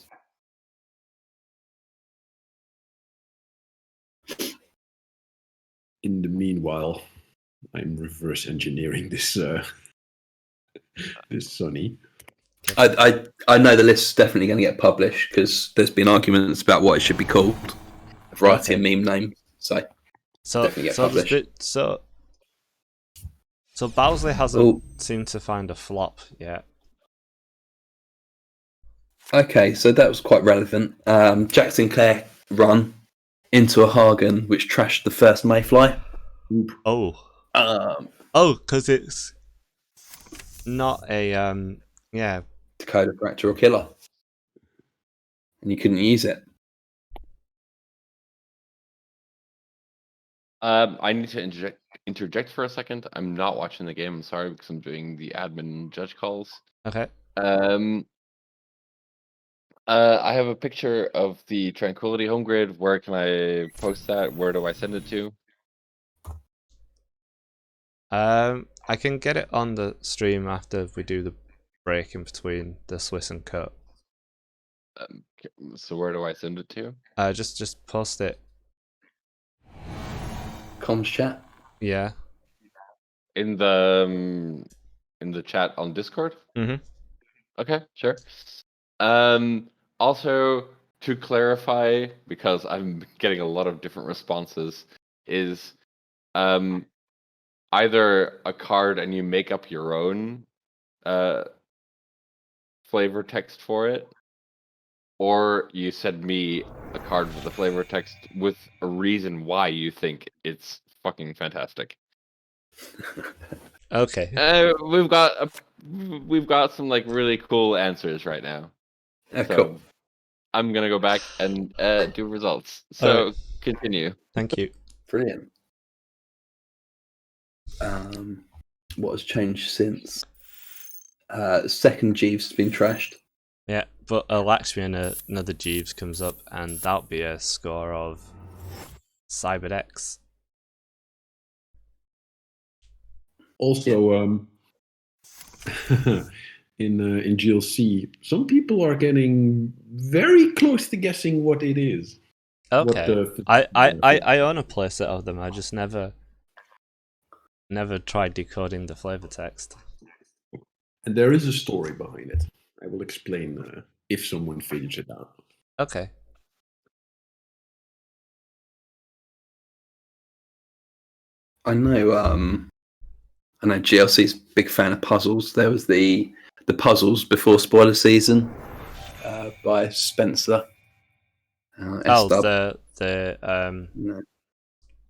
In the meanwhile, I'm reverse engineering this this Sonny. I know the list's definitely going to get published because there's been arguments about what it should be called, a variety of meme names. So definitely get published. So Bowsley hasn't seemed to find a flop yet. Okay, so that was quite relevant. Jack Sinclair run into a Hagen, which trashed the first Mayfly. Because it's not a Dakota Fracture or Killer, and you couldn't use it. I need to interject for a second. I'm not watching the game. I'm sorry because I'm doing the admin judge calls. Okay. I have a picture of the Tranquility home grid. Where can I post that? Where do I send it to? I can get it on the stream after we do the break in between the Swiss and Cut. So where do I send it to? Just post it. Comms chat. Yeah. In the chat on Discord. Mm-hmm. Okay, sure. Also, to clarify, because I'm getting a lot of different responses, is either a card and you make up your own flavor text for it, or you send me a card with a flavor text with a reason why you think it's fucking fantastic. Okay. We've got some like really cool answers right now. Cool. I'm gonna go back and do results. So right. Continue. Thank you. Brilliant. What has changed since? Second Jeeves has been trashed. Yeah, but Lakshmi and another Jeeves comes up, and that'll be a score of Cyberdex. Also, in GLC, some people are getting very close to guessing what it is. Okay, I own a playset of them. I just never tried decoding the flavor text. And there is a story behind it. I will explain if someone figures it out. Okay. I know GLC's a big fan of puzzles. There was the puzzles before spoiler season by Spencer. S-Dub. the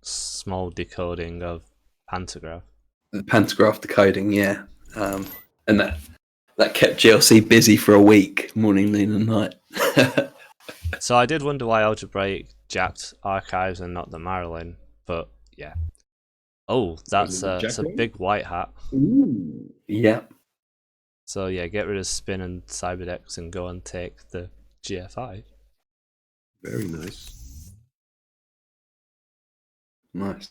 small decoding of pantograph. The pantograph decoding, yeah. And that kept GLC busy for a week, morning, noon, and night. So I did wonder why Algebraic jacked Archives and not the Marilyn, but yeah. Oh, that's a big white hat. Ooh. Yeah. So yeah, get rid of Spin and Cyberdex and go and take the GFI. Very nice. Nice.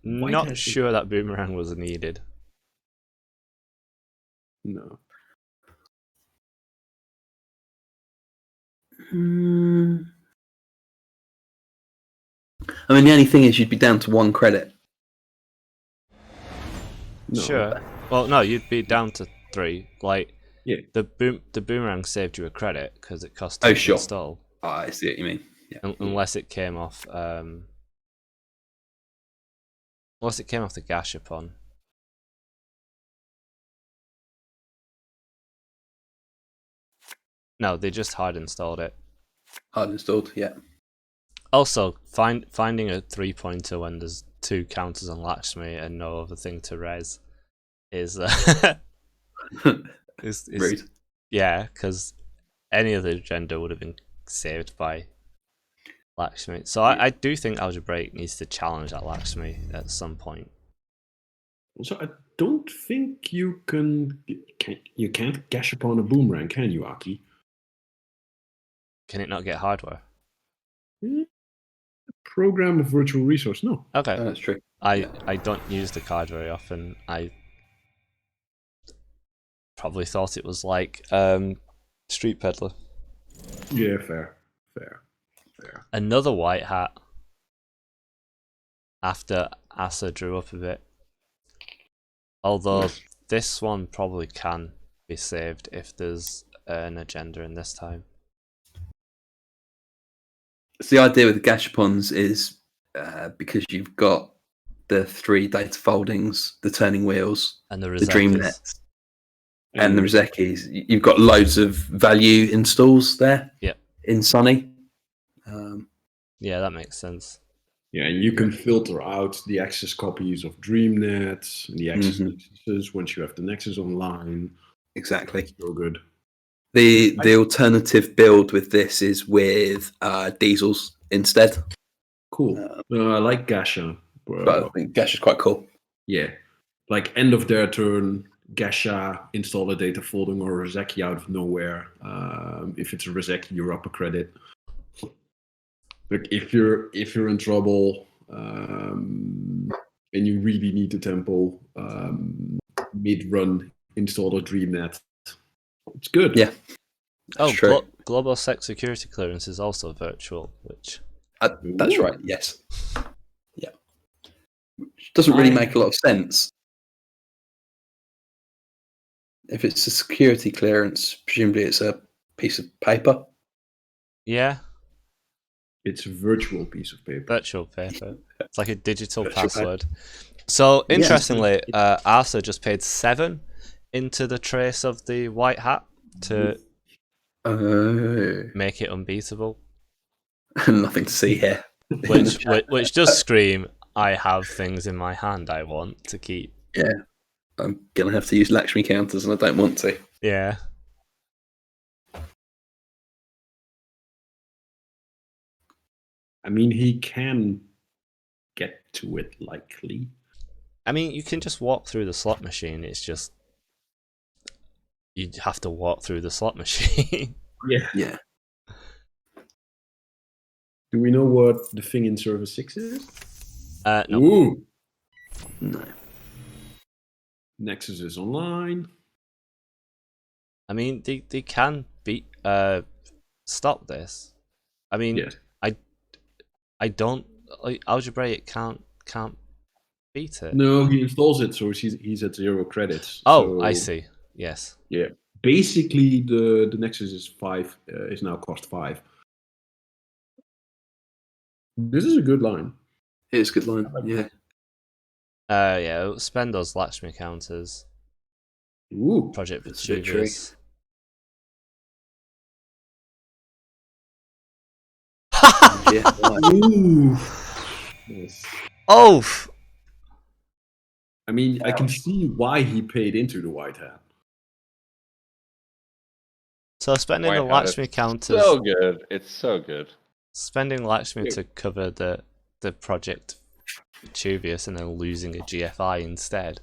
Not sure that Boomerang was needed. No. I mean, the only thing is you'd be down to 1 credit. No. Sure. Well, no, you'd be down to 3. Like, Yeah. the Boomerang saved you a credit because it cost Oh, to sure. install. Oh, I see what you mean. Yeah. Unless it came off. Unless it came off the Gashapon. No, they just hard installed it. Hard installed, yeah. Also, finding a 3-pointer when there's 2 counters on Lakshmi and no other thing to res is is Rude. Yeah, because any other gender would have been saved by Lakshmi. So I do think Algebraic needs to challenge that Lakshmi at some point. Also, I don't think you can't gash upon a Boomerang, can you, Aki? Can it not get hardware? Program of virtual resource, no. Okay. That's true. I don't use the card very often. I probably thought it was like Street Peddler. Yeah, fair. Another white hat after Asa drew up a bit. Although this one probably can be saved if there's an agenda in this time. So the idea with the Gashapons is because you've got the 3 data foldings, the turning wheels, And the Dream Rizekis. Nets, and the Rizekis. You've got loads of value installs there. Yep. In Sunny. Yeah, that makes sense. Yeah, and you can filter out the access copies of DreamNet and the access Nexuses once you have the Nexus online. Exactly. So good. The alternative build with this is with diesels instead. Cool. I like Gasha. But I think Gash is quite cool. Yeah. Like end of their turn, Gasha, install a data folding or a Rizeki out of nowhere. If it's a Rizeki, you're up a credit. Like if you're in trouble and you really need the tempo, mid-run, install a DreamNet. It's good. Yeah. Global security clearance is also virtual, which that's right. Yes. Yeah. Which doesn't really make a lot of sense. If it's a security clearance, presumably it's a piece of paper. Yeah. It's a virtual piece of paper. Virtual paper. It's like a digital password. So interestingly, Arthur just paid 7 into the trace of the white hat to make it unbeatable. Nothing to see here. Which does scream, I have things in my hand I want to keep. Yeah. I'm going to have to use Lakshmi counters and I don't want to. Yeah. I mean, he can get to it likely. I mean, you can just walk through the slot machine. It's just you'd have to walk through the slot machine. Yeah. Do we know what the thing in Service 6 is? No. Ooh. No. Nexus is online. I mean, they can stop this. I mean, Yes. I don't like Algebraic can't beat it. No, he installs it, so he's at 0 credits. Oh, so, I see. Yes. Yeah. Basically, the Nexus is 5 is now cost 5. This is a good line. It is a good line. Yeah. Yeah, spend those Lakshmi counters. Ooh. Project That's victory. Vitruvius. Yeah. Right. Ooh. Yes. Oh! I mean, I can see why he paid into the white hat. So spending the White hat Lakshmi is counters, So good. It's so good. spending Lakshmi Yeah. to cover the Project Vitruvius and then losing a GFI instead.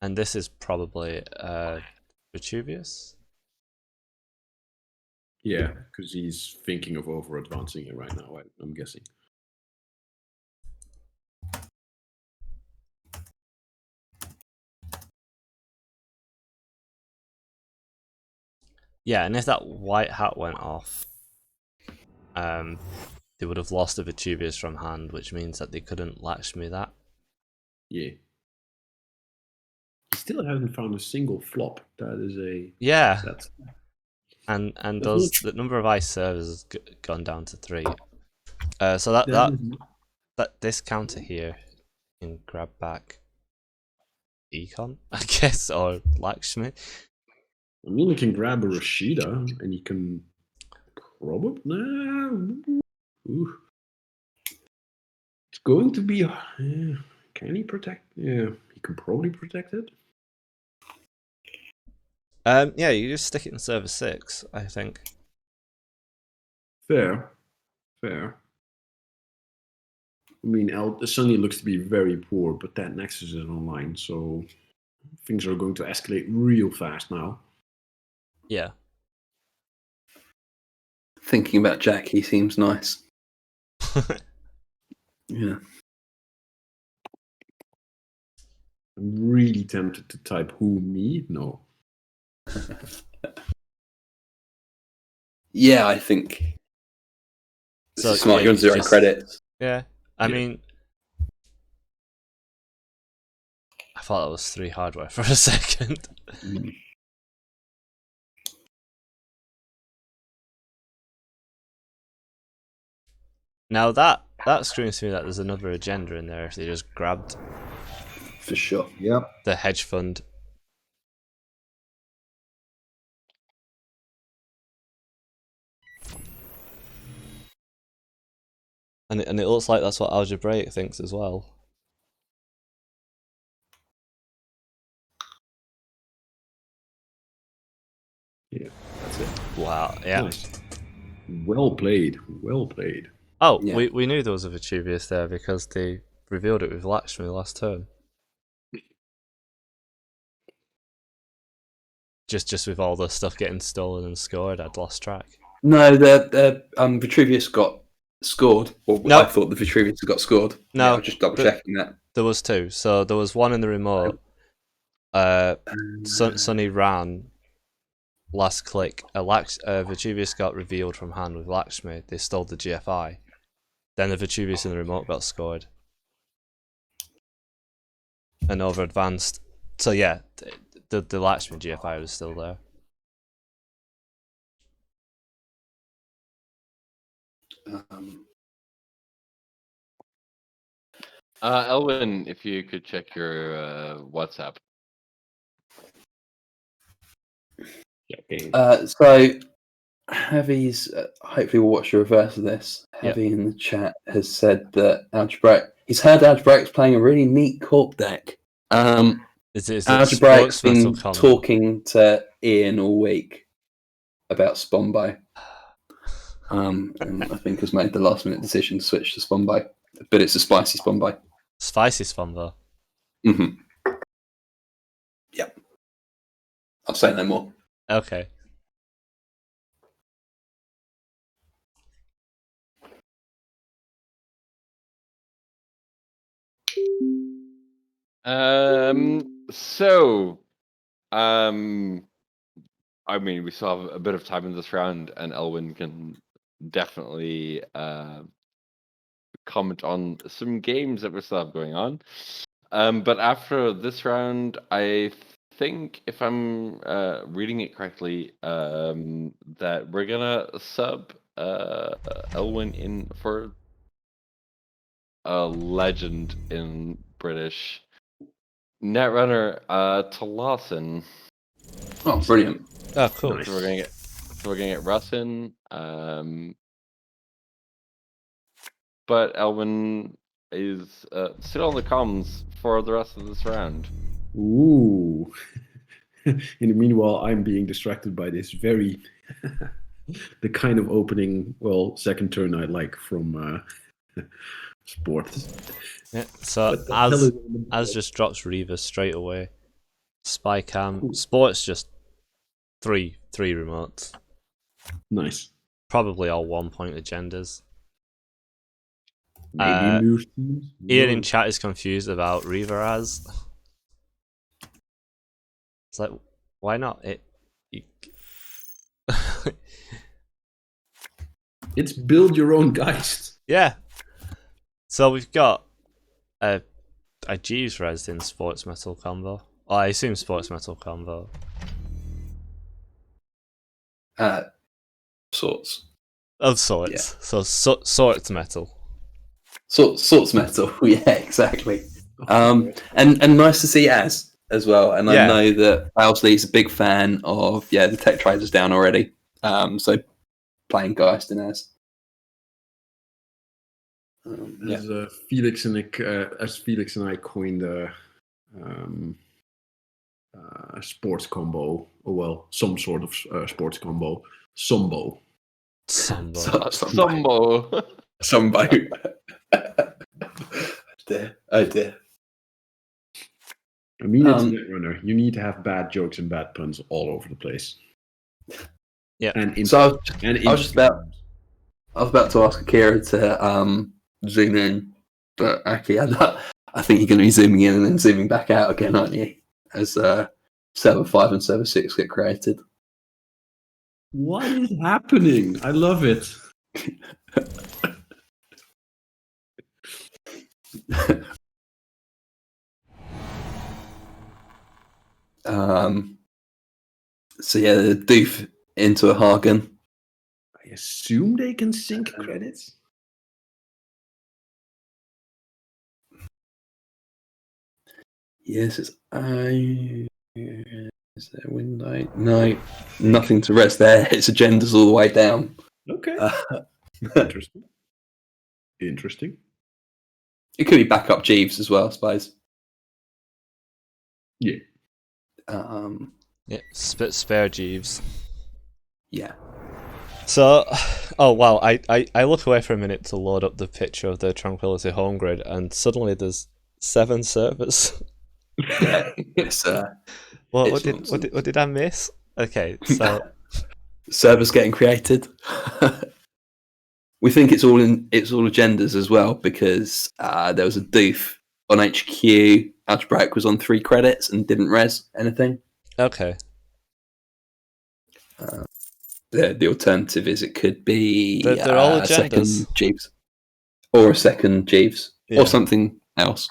And this is probably Vitruvius? Yeah, because he's thinking of over advancing it right now, I'm guessing. Yeah, and if that white hat went off, they would have lost a Vitruvius from hand, which means that they couldn't Lakshmi that. Yeah. He still hasn't found a single flop. That is a... Yeah, That's, and that's the number of ice servers has gone down to 3. So that this counter here can grab back Econ, I guess, or Lakshmi. I mean, he can grab a Rashida, and he can probably... Ooh. It's going to be... can he protect? Yeah, he can probably protect it. Yeah, you just stick it in server 6, I think. Fair. I mean, Sunny looks to be very poor, but that Nexus is online, so things are going to escalate real fast now. Yeah. Thinking about Jack, he seems nice. Yeah. I'm really tempted to type who, me? No. Yeah, I think. This So, is smart. yeah, You're on 0 just- credits. Yeah, I Yeah. mean, I thought that was 3 hardware for a second. Now that screams to me that there's another agenda in there if they just grabbed For sure. Yep. the hedge fund. And it looks like that's what Algebraic thinks as well. Yeah, that's it. Wow, yeah. Nice. Well played. Oh, Yeah. we knew there was a Vitruvius there because they revealed it with Lakshmi last turn. Just with all the stuff getting stolen and scored, I'd lost track. No, the Vitruvius got scored. Or No. I thought the Vitruvius got scored. No, Yeah, I was just double checking that. There was 2. So there was one in the remote. Sunny ran last click. Vitruvius got revealed from hand with Lakshmi. They stole the GFI. Then the Vitruvius in the remote got scored. And over advanced. So yeah, the Lakshmi GFI was still there. Elwin, if you could check your WhatsApp. So Heavy's hopefully we'll watch the reverse of this. Yep. Heavy in the chat has said that he's heard Algebraic's playing a really neat corp deck. Is it Algebraic's been Sportsman or talking to Ian all week about Spombo. And I think has made the last minute decision to switch to Spombo. But it's a spicy Spombo. Spicy Spon though. Mm-hmm. Yep. I'll say no more. Okay. I mean, we still have a bit of time in this round, and Elwin can definitely comment on some games that we still have going on. But after this round, I think, if I'm reading it correctly, that we're gonna sub Elwin in for a legend in British netrunner to Lawson. Oh, brilliant. Oh, cool. Nice. So we're gonna get Russ in. But Elwin is still on the comms for the rest of this round. Ooh. In the meanwhile, I'm being distracted by this very the kind of opening, well, second turn I like from sports. Yeah, so What the hell is as on the as board? just drops Reaver straight away. Spy cam. Sports just three remotes. Nice. Probably all 1 point agendas. Maybe move teams. Ian in chat is confused about Reaver as. It's like, why not? It's build your own Geist. Yeah. So we've got a Jeeves res in sports metal combo. Oh, I assume sports metal combo. Sorts. Of sorts. So sorts metal. Sorts metal. Yeah, exactly. And nice to see as well. And Yeah. I know that Owsley's a big fan of the tech traders down already. So playing Geist and as. As Felix and I coined sports combo, or well, some sort of sports combo, Sombo. Sambo. Sombo. Sombo. Oh dear. I mean, it's Netrunner. You need to have bad jokes and bad puns all over the place. Yeah. And So I was about to ask Akira to zoom in, but Aki, I think you're going to be zooming in and then zooming back out again, aren't you? As server 5 and server 6 get created. What is happening? I love it. So yeah, the doof into a Hagen. I assume they can sync credits. Yes, it's is there a window? No, nothing to rest there. Its agenda's all the way down. Okay. Interesting. Interesting. It could be backup Jeeves as well, I suppose. Yeah. Yeah, spare Jeeves. Yeah. So, oh wow, I look away for a minute to load up the picture of the Tranquility home grid, and suddenly there's 7 servers. Yeah. It's What did I miss? Okay, so servers getting created. We think it's all agendas as well, because there was a doof on HQ. Algebraic was on 3 credits and didn't res anything. okay. The alternative is it could be They're all a second agendas. Jeeves, or a second Jeeves, Yeah. or something else.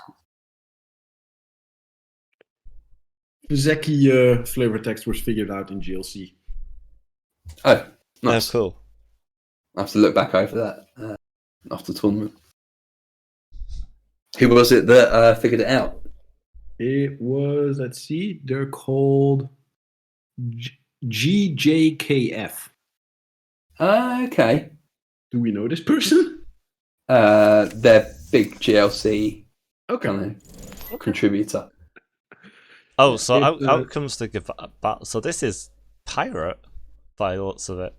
Zeki flavor text was figured out in GLC. Oh, nice. Oh, cool. I have to look back over that after the tournament. Who was it that figured it out? It was, let's see, they're called GJKF. Okay. Do we know this person? They're big GLC Okay. contributor. Oh, so It, out comes the battle. So this is pirate by the looks of it.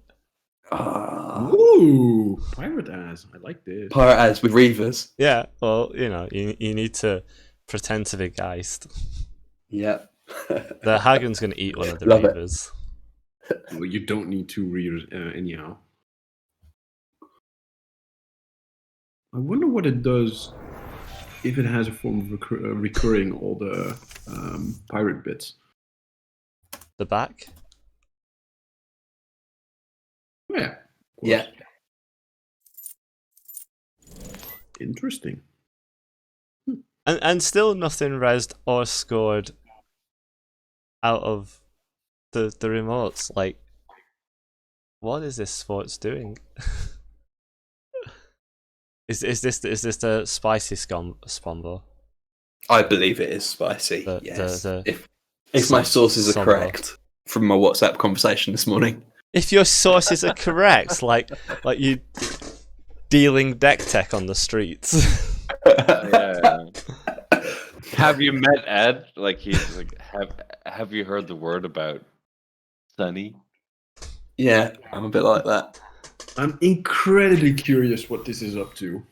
Ooh, pirate ass. I like this. Pirate as with Reavers. Yeah, well, you need to pretend to be Geist. Yeah. The Hagen's going to eat one of the Love it. Reavers. Well, you don't need 2 readers anyhow. I wonder what it does if it has a form of recurring all the pirate bits. The back? Oh, yeah. Of course. Yeah. Interesting. And still nothing rezzed or scored out of the remotes. Like, what is this sports doing? Is this the spicy spombo? I believe it is spicy. The- yes. the- If my sources are Sombo. correct from my WhatsApp conversation this morning. If your sources are correct, like you dealing deck tech on the streets. Yeah. Have you met Ed? Like he's like, have you heard the word about Sunny? Yeah, I'm a bit like that. I'm incredibly curious what this is up to.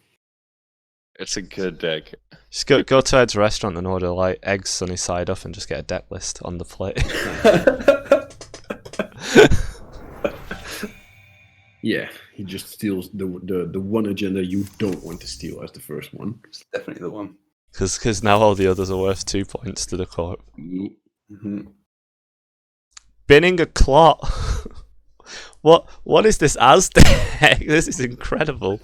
It's a good deck. Just go to Ed's restaurant and order like eggs sunny side up and just get a deck list on the plate. Yeah, he just steals the one agenda you don't want to steal as the first one. It's definitely the one. Because now all the others are worth 2 points to the court. Mm-hmm. Binning a clot. What is this Aztec? This is incredible.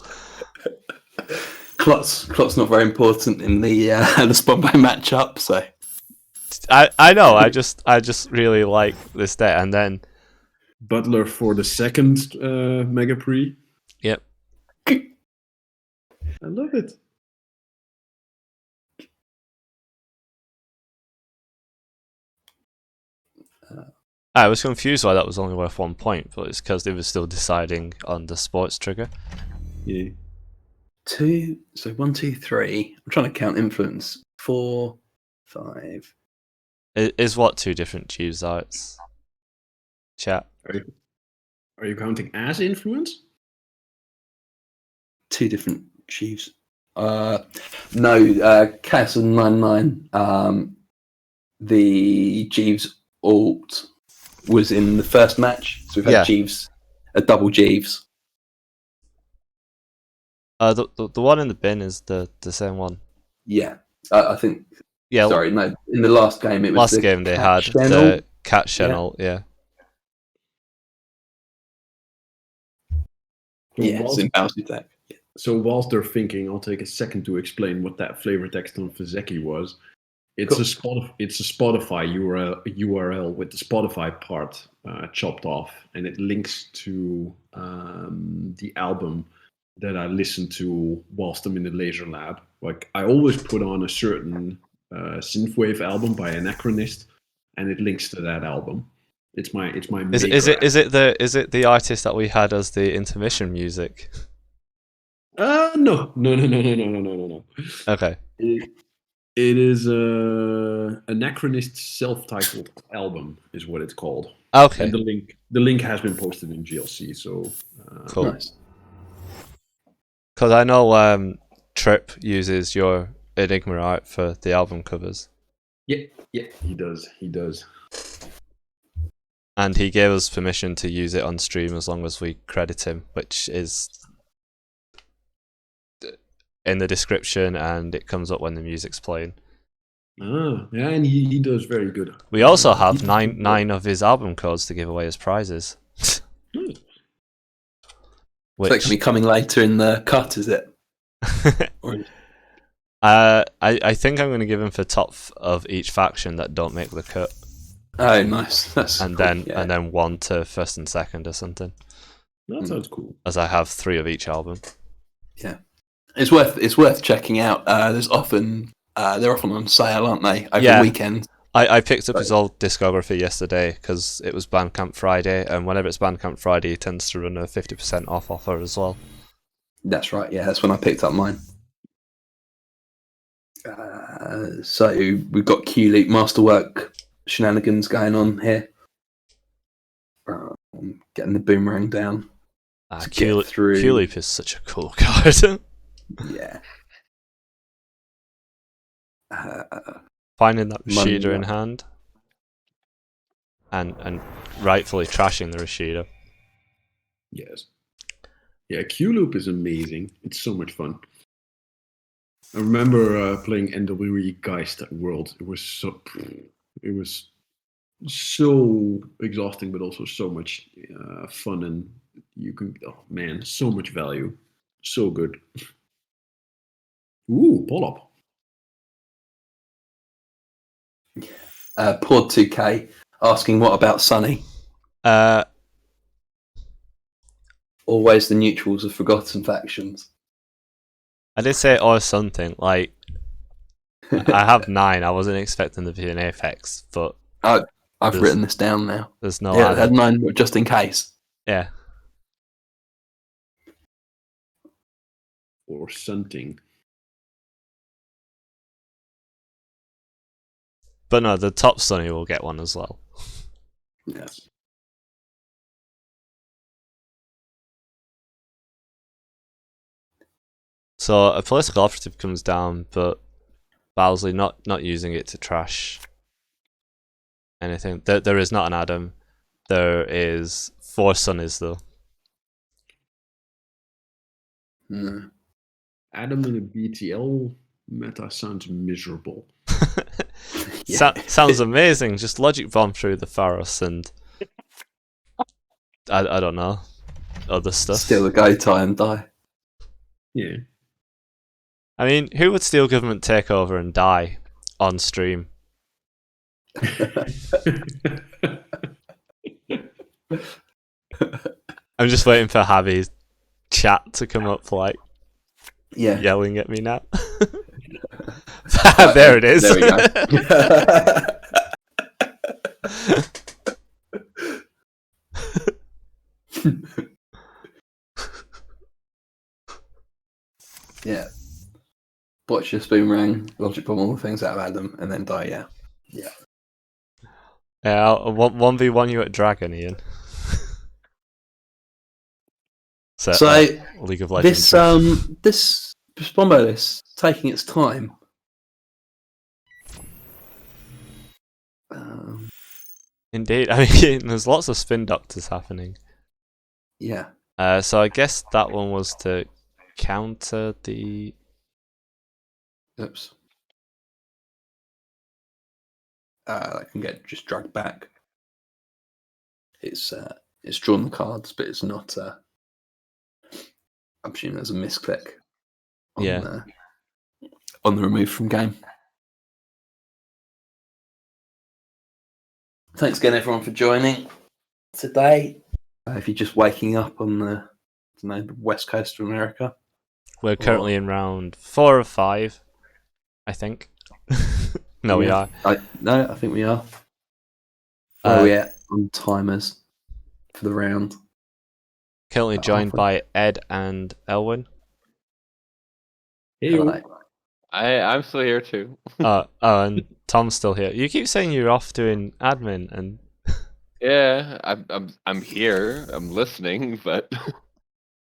Clot's not very important in the Spombo matchup, so I know. I just really like this deck, and then Butler for the second Mega Pre. yep. I love it. I was confused why that was only worth 1 point, but it's because they were still deciding on the sports trigger. Yeah. 2. So 1, 2, 3. I'm trying to count influence. 4, 5. Is what 2 different Jews are? It's chat. Are you counting as influence? 2 different chiefs. No, Chaos and 9-9. The Jeeves alt was in the first match, so we've had Yeah. Jeeves, a double Jeeves. The one in the bin is the same one. Yeah, I think. Yeah. Sorry, no. In the last game, it was Last the game they Cat had Channel. the cat channel. Yeah. Yeah, it's in Bowser deck. So whilst they're thinking, I'll take a second to explain what that flavor text on Fizeki was. It's Cool. it's a Spotify URL with the Spotify part chopped off, and it links to the album that I listened to whilst I'm in the laser lab. Like I always put on a certain synthwave album by Anachronist, and it links to that album. It's my Is maker it the artist that we had as the intermission music? No. Okay. It is Anachronist self-titled album, is what it's called. Okay. And the link has been posted in GLC. So Cool. Nice. Because I know Trip uses your Enigma art for the album covers, yeah, he does. and he gave us permission to use it on stream as long as we credit him, which is in the description, and it comes up when the music's playing. Ah, yeah, and he does very good. We also have nine of his album codes to give away as prizes. Hmm. It's like me coming later in the cut, is it? Or- I think I'm going to give him for top of each faction that don't make the cut, Oh, nice. That's and cool. then Yeah. and then 1 to first and second or something, That sounds cool. as I have 3 of each album. Yeah, it's worth checking out. They're often on sale, aren't they? Over Yeah. the weekend. I picked up his old discography yesterday because it was Bandcamp Friday, and whenever it's Bandcamp Friday, he tends to run a 50% off offer as well. That's right. Yeah, that's when I picked up mine. So we've got Q-Leap Masterwork shenanigans going on here. Getting the boomerang down. to get through. Q-Leap is such a cool card. Yeah. Finding that Money, Rashida in yeah. hand and rightfully trashing the Rashida. Yes. Yeah, Q-Loop is amazing. It's so much fun. I remember playing NWE Geist at World. It was so exhausting, but also so much fun, and you can, oh man, so much value. So good. Ooh, pull up. Pod 2K asking, what about Sunny? Always the neutrals of forgotten factions. I did say or something, like, I have 9, I wasn't expecting there to be an Apex, but... I've written this down now. There's no I had Adam. 9 just in case. Yeah. Or something. But no, the top Sunny will get one as well. Yes. So a political operative comes down, but Bowsley not using it to trash anything. There is not an Adam. There is 4 Sunnies though. Adam in a BTL meta sounds miserable. Sounds amazing. Just logic bomb through the Pharos and I don't know, other stuff. Steal the go tie and die. Yeah. I mean, who would steal government takeover and die on stream? I'm just waiting for Javi's chat to come up, like, yelling at me now. There it is. There we go. Yeah. Watch your boomerang, logic bomb all the things out of Adam, and then die. Yeah. Yeah, I'll 1v1 you at Dragon, Ian. So League of Legends. This Bombo list taking its time. Indeed, I mean, there's lots of spin doctors happening. Yeah. So I guess that one was to counter the. Oops. I can get just dragged back. It's drawn the cards, but it's not. I'm assuming there's a misclick. On the remove from game. Thanks again, everyone, for joining today. If you're just waking up on the west coast of America, we're currently in round 4 or 5, I think. No, we are. I think we are. Where are we at on timers for the round? Currently joined by Ed and Elwin. Hey, I'm still here too. And Tom's still here. You keep saying you're off doing admin, and yeah, I'm here. I'm listening, but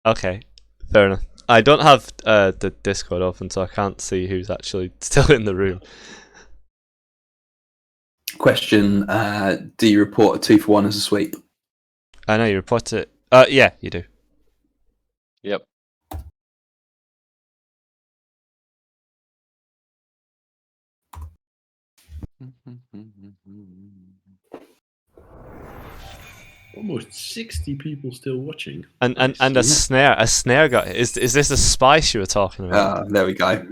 okay, fair enough. I don't have the Discord open, so I can't see who's actually still in the room. Question: do you report a 2-for-1 as a sweep? I know you report it. Yeah, you do. Yep. Almost 60 people still watching. And a snare got. Is this a spice you were talking about? There we go.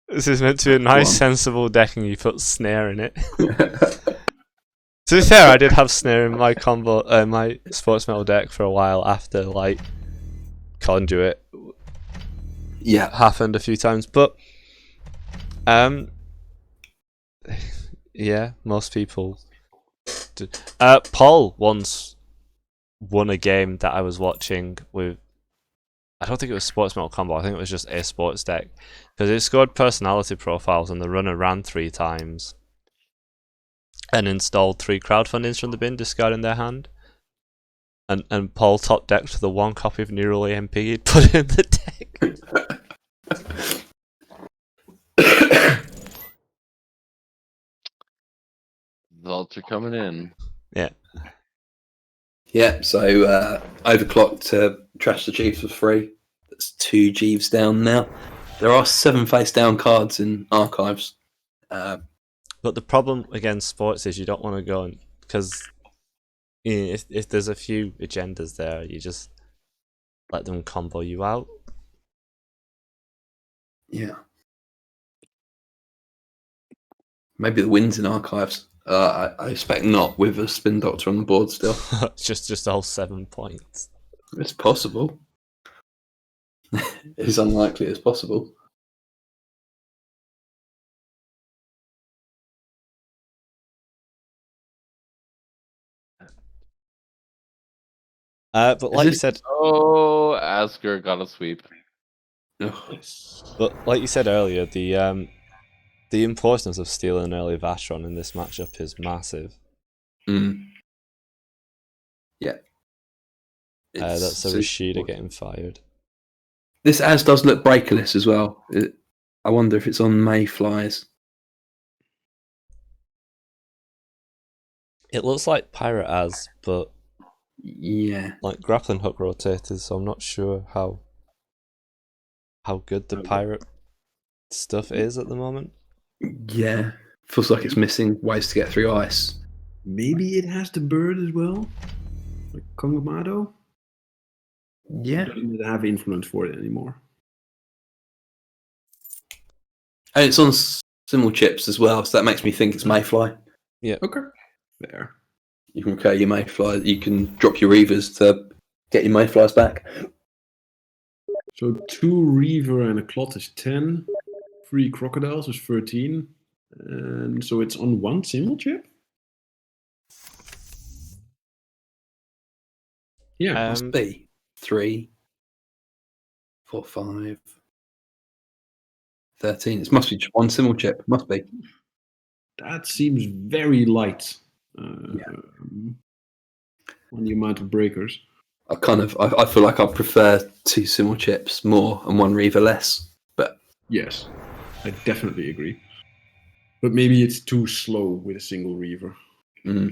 This is meant to be a nice, sensible deck, and you put snare in it. To be fair, I did have snare in my combo, my sports metal deck for a while after like conduit. Yeah, happened a few times, but yeah, most people do. Paul once won a game that I was watching with. I don't think it was sports metal combo. I think it was just a sports deck because it scored personality profiles and the runner ran 3 times and installed 3 crowdfundings from the bin, discarding their hand. And Paul top decked the 1 copy of Neural AMP he'd put in the deck. Results are coming in. Yeah. Yeah, so overclocked to trash the Chiefs for free. That's 2 Jeeves down now. There are 7 face down cards in archives. But the problem against sports is you don't want to go because if there's a few agendas there, you just let them combo you out. Yeah. Maybe the wind's in archives. I expect not, with a spin doctor on the board still. just all 7 points. It's possible. It's unlikely it's possible. But like you said, Oh, Asger got a sweep. Oh, but like you said earlier, the importance of stealing an early Vashron in this matchup is massive. Yeah. That's a Rashida getting fired. This as does look breakerless as well. I wonder if it's on Mayflies. It looks like Pirate as, but Yeah. like grappling hook rotated, so I'm not sure how good the Pirate stuff is at the moment. Yeah. Feels like it's missing ways to get through ice. Maybe it has the bird as well, like Kongamato. Yeah. Doesn't have influence for it anymore. And it's on simul chips as well, so that makes me think it's Mayfly. Yeah. Okay. There. You can recur your Mayfly. You can drop your Reavers to get your Mayflies back. So 2 Reaver and a Clot is 10. 3 Crocodiles is 13. And so it's on 1 simul chip? Yeah. Must be 3, 4, 5, 13. It must be just 1 simul chip. Must be. That seems very light on the amount of breakers. I feel like I prefer 2 simul chips more and 1 Reaver less. But Yes, I definitely agree. But maybe it's too slow with a single Reaver. I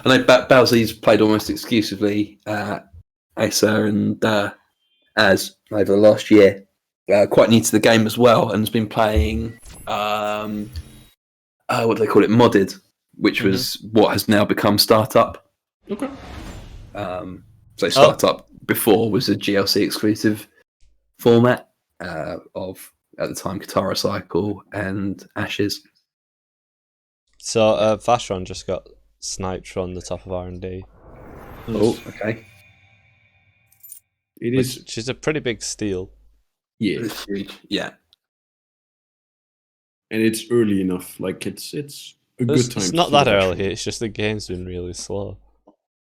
know Bowsy's played almost exclusively Acer and As over the last year. Quite new to the game as well, and has been playing what do they call it? Modded, which was what has now become Startup. Okay. So Startup before was a GLC exclusive format of, at the time, Katara Cycle and Ashes. So Vashron just got sniped from the top of R&D. Oh, okay. It is. Which is a pretty big steal. Yeah. It's huge. Yeah. And it's early enough. Like, it's a good time. It's not that early, it's just the game's been really slow.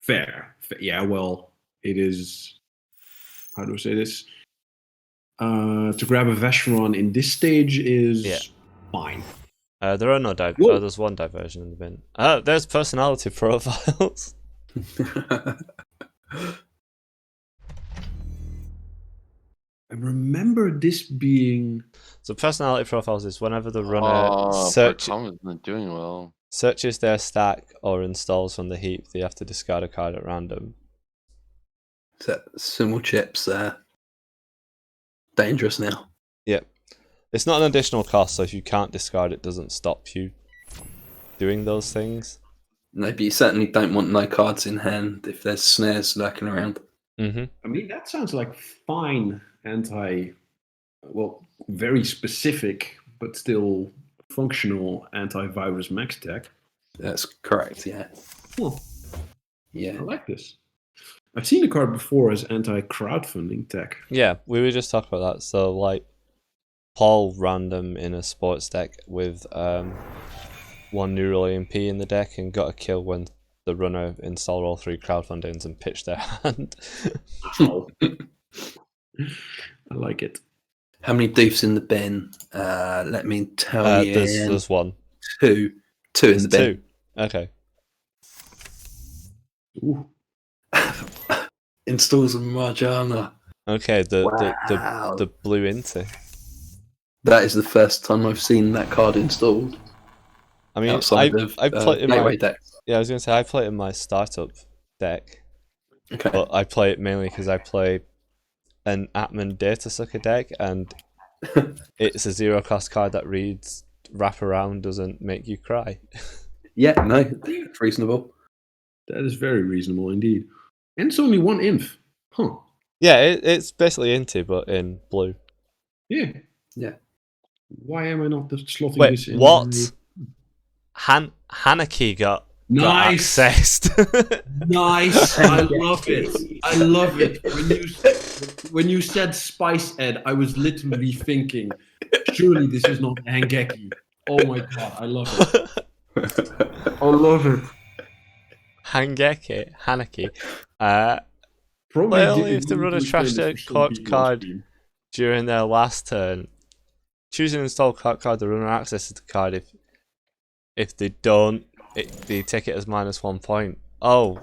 Fair. Yeah, well, it is. How do I say this? To grab a Vashron in this stage is fine. There are no there's one diversion in the bin. There's personality profiles. I remember this being. So personality profiles is whenever the runner isn't doing well. searches their stack or installs from the heap, they have to discard a card at random. So simul chips dangerous now. Yep. It's not an additional cost, so if you can't discard it, doesn't stop you doing those things. No, but you certainly don't want no cards in hand if there's snares lurking around. Mm-hmm. I mean, that sounds like fine very specific, but still functional antivirus max tech. That's correct, yeah. Oh, Yeah. I like this. I've seen the card before as anti-crowdfunding tech. Yeah, we were just talking about that. So, like, Paul random in a sports deck with 1 neural EMP in the deck and got a kill when the runner installed all 3 crowdfundings and pitched their hand. Wow. I like it. How many doofs in the bin? Let me tell you. There's 1. 2. 2 in the bin. 2. Okay. Ooh. Installs of Marjana. Okay, Wow. the blue Inti. That is the first time I've seen that card installed. I mean, outside I play in gateway my decks. Yeah, I was gonna say I play it in my startup deck, Okay. but I play it mainly because I play an Atman Data Sucker deck, and it's a 0 cost card that reads "Wrap Around doesn't make you cry." Yeah, no, it's reasonable. That is very reasonable indeed. And it's only 1 inf. Huh. Yeah, it's basically Inti, but in blue. Yeah. Yeah. Why am I not slotting Wait, this in? what? Hanaki got Nice. accessed. Nice. I love it. I love it. When you said Spice Ed, I was literally thinking, surely this is not Hangeki. Oh my god, I love it. I love it. Hanaki. Probably Well, didn't if the need to runner explain trashed this a for some court people on card stream. during their last turn, choose an install court card. The runner accesses the card. If they don't, they take it as -1 point. Oh,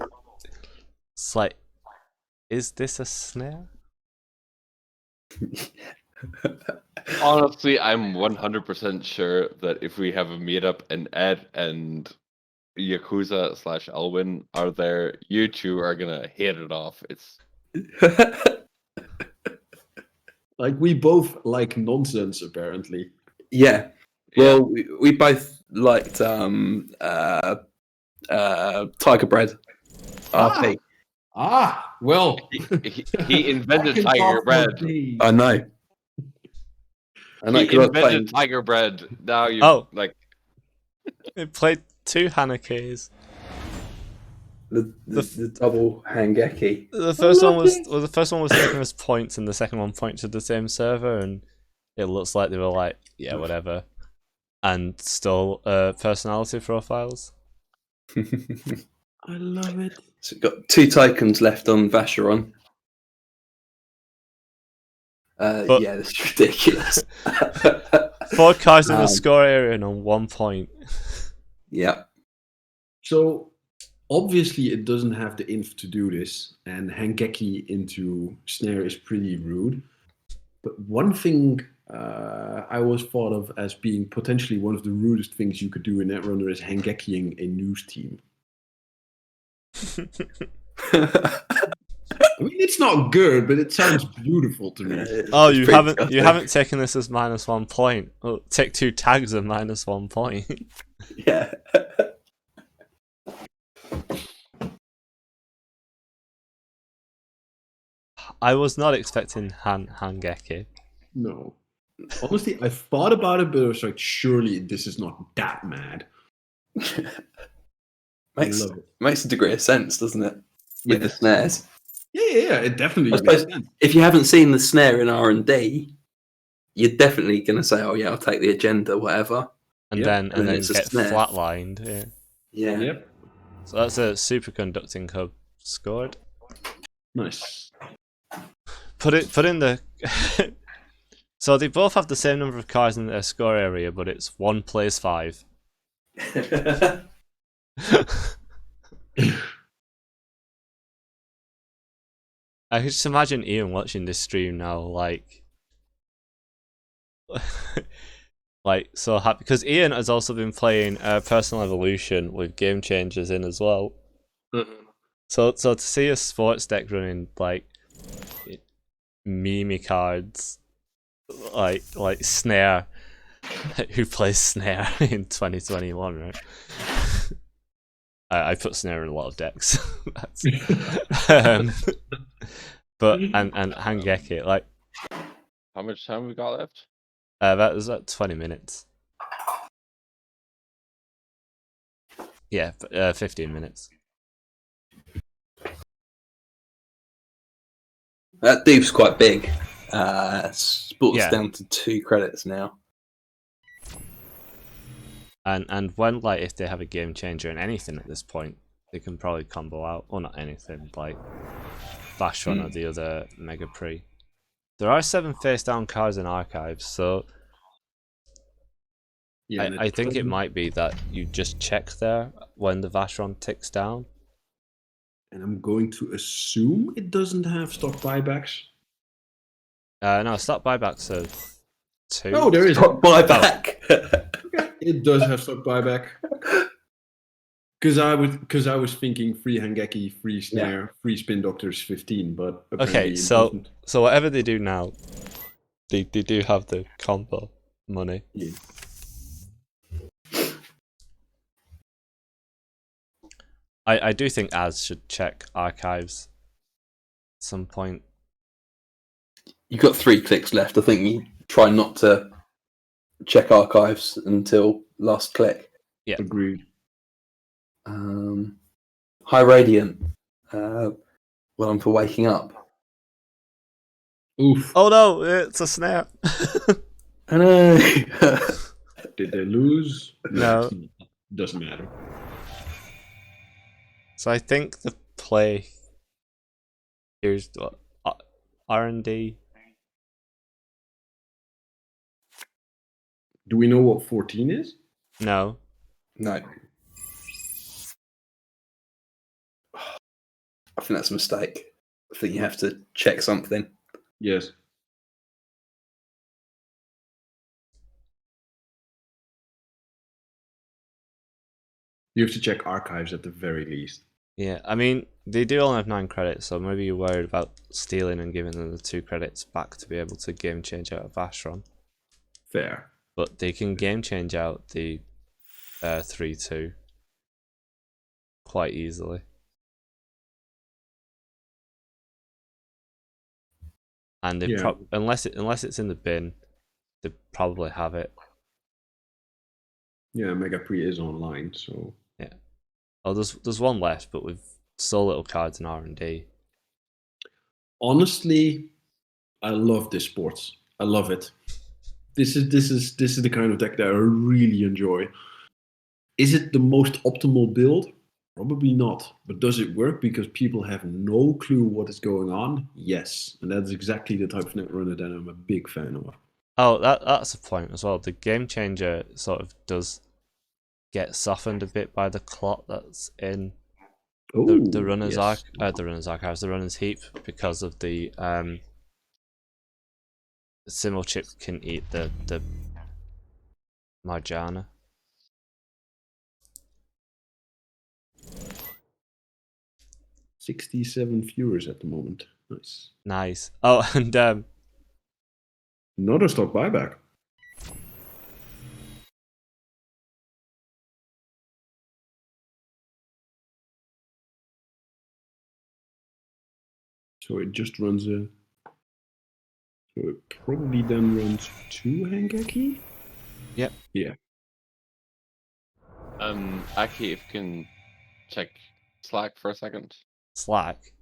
it's like, is this a snare? Honestly, I'm 100% sure that if we have a meetup and Ed and Yakuza/Elwin are there, you two are gonna hit it off. It's Like, we both like nonsense, apparently. Yeah. Well, we both liked Tiger Bread. RP. Well. he invented I can Tiger talk for Bread. days. I know. I know. He 'cause I was invented playing Tiger Bread. Now you like It played 2 Hanakis. the double Hangeki. The first one was taking us points, and the second one pointed to the same server, and it looks like they were like, yeah, whatever, and stole personality profiles. I love it. So we've got 2 tokens left on Vacheron. Yeah, this is ridiculous. 4 cards in the score area and on 1 point. Yeah. So, obviously, it doesn't have the inf to do this, and Hangeki into Snare is pretty rude. But one thing I always thought of as being potentially one of the rudest things you could do in Netrunner is Hangekiing a news team. I mean, it's not good, but it sounds beautiful to me. Oh, you haven't taken this as -1 point. Well, take 2 tags at -1 point. Yeah. I was not expecting Hangeki. No. Honestly, I thought about it, but I was like, surely this is not that mad. Makes a degree of sense, doesn't it? With the snares. Yeah, it definitely I suppose makes sense. if you haven't seen the snare in R&D, you're definitely going to say, "Oh yeah, I'll take the agenda, whatever," and then it's a get snare. flatlined. Yeah. Yep. So that's a superconducting hub scored. Nice. Put in the. So they both have the same number of cards in their score area, but it's 1 plays 5. I can just imagine Ian watching this stream now, like so happy, because Ian has also been playing Personal Evolution with Game Changers in as well. Mm-hmm. So to see a sports deck running like Mimi cards, like Snare, who plays Snare in 2021, right? I put Snare in a lot of decks. But and Hangeki, like, how much time we got left? That was at 20 minutes. Yeah, 15 minutes. That dupe's quite big. Sports Yeah. down to 2 credits now. And when, like, if they have a game changer in anything at this point, they can probably combo out, or not anything, like Vashon or the other Mega Pre. There are 7 face down cards in archives, so Yeah, I think it might be that you just check there when the Vashon ticks down. And I'm going to assume it doesn't have stock buybacks. No, stop buybacks are 2. Oh, there is. Stop buyback. Okay, it does have stock buyback. Because I was thinking free Hangeki, free Snare, free Spin Doctors 15, but Okay, so whatever they do now, they do have the combo money. Yeah. I do think Az should check archives at some point. You've got 3 clicks left. I think you try not to check archives until last click. Yeah. Agreed. High Radiant. Well, I'm for waking up. Oof. Oh no, it's a snap. I know. Did they lose? No. Doesn't matter. So I think the play here's what R&D. Do we know what 14 is? No. No. I think that's a mistake. I think you have to check something. Yes. You have to check archives at the very least. Yeah, I mean, they do only have 9 credits, so maybe you're worried about stealing and giving them the 2 credits back to be able to game change out of Vashron. Fair. But they can game change out the 3-2 quite easily. And they unless it's in the bin, they probably have it. Yeah, Mega Pre is online, so yeah. Oh, there's one left, but with so little cards in R&D. Honestly, I love this sports. I love it. This is the kind of deck that I really enjoy. Is it the most optimal build? Probably not. But does it work because people have no clue what is going on? Yes. And that's exactly the type of netrunner that I'm a big fan of. Oh, that's a point as well. The game changer sort of does get softened a bit by the clot that's in the runner's archives, the runner's heap, because of the Simo chip can eat the Marjana. $67 viewers at the moment. Nice. Nice. Oh, and another stock buyback. So it just runs so it probably then runs 2 Hangeki? Yep. Yeah. Aki, if you can check Slack for a second. Slack.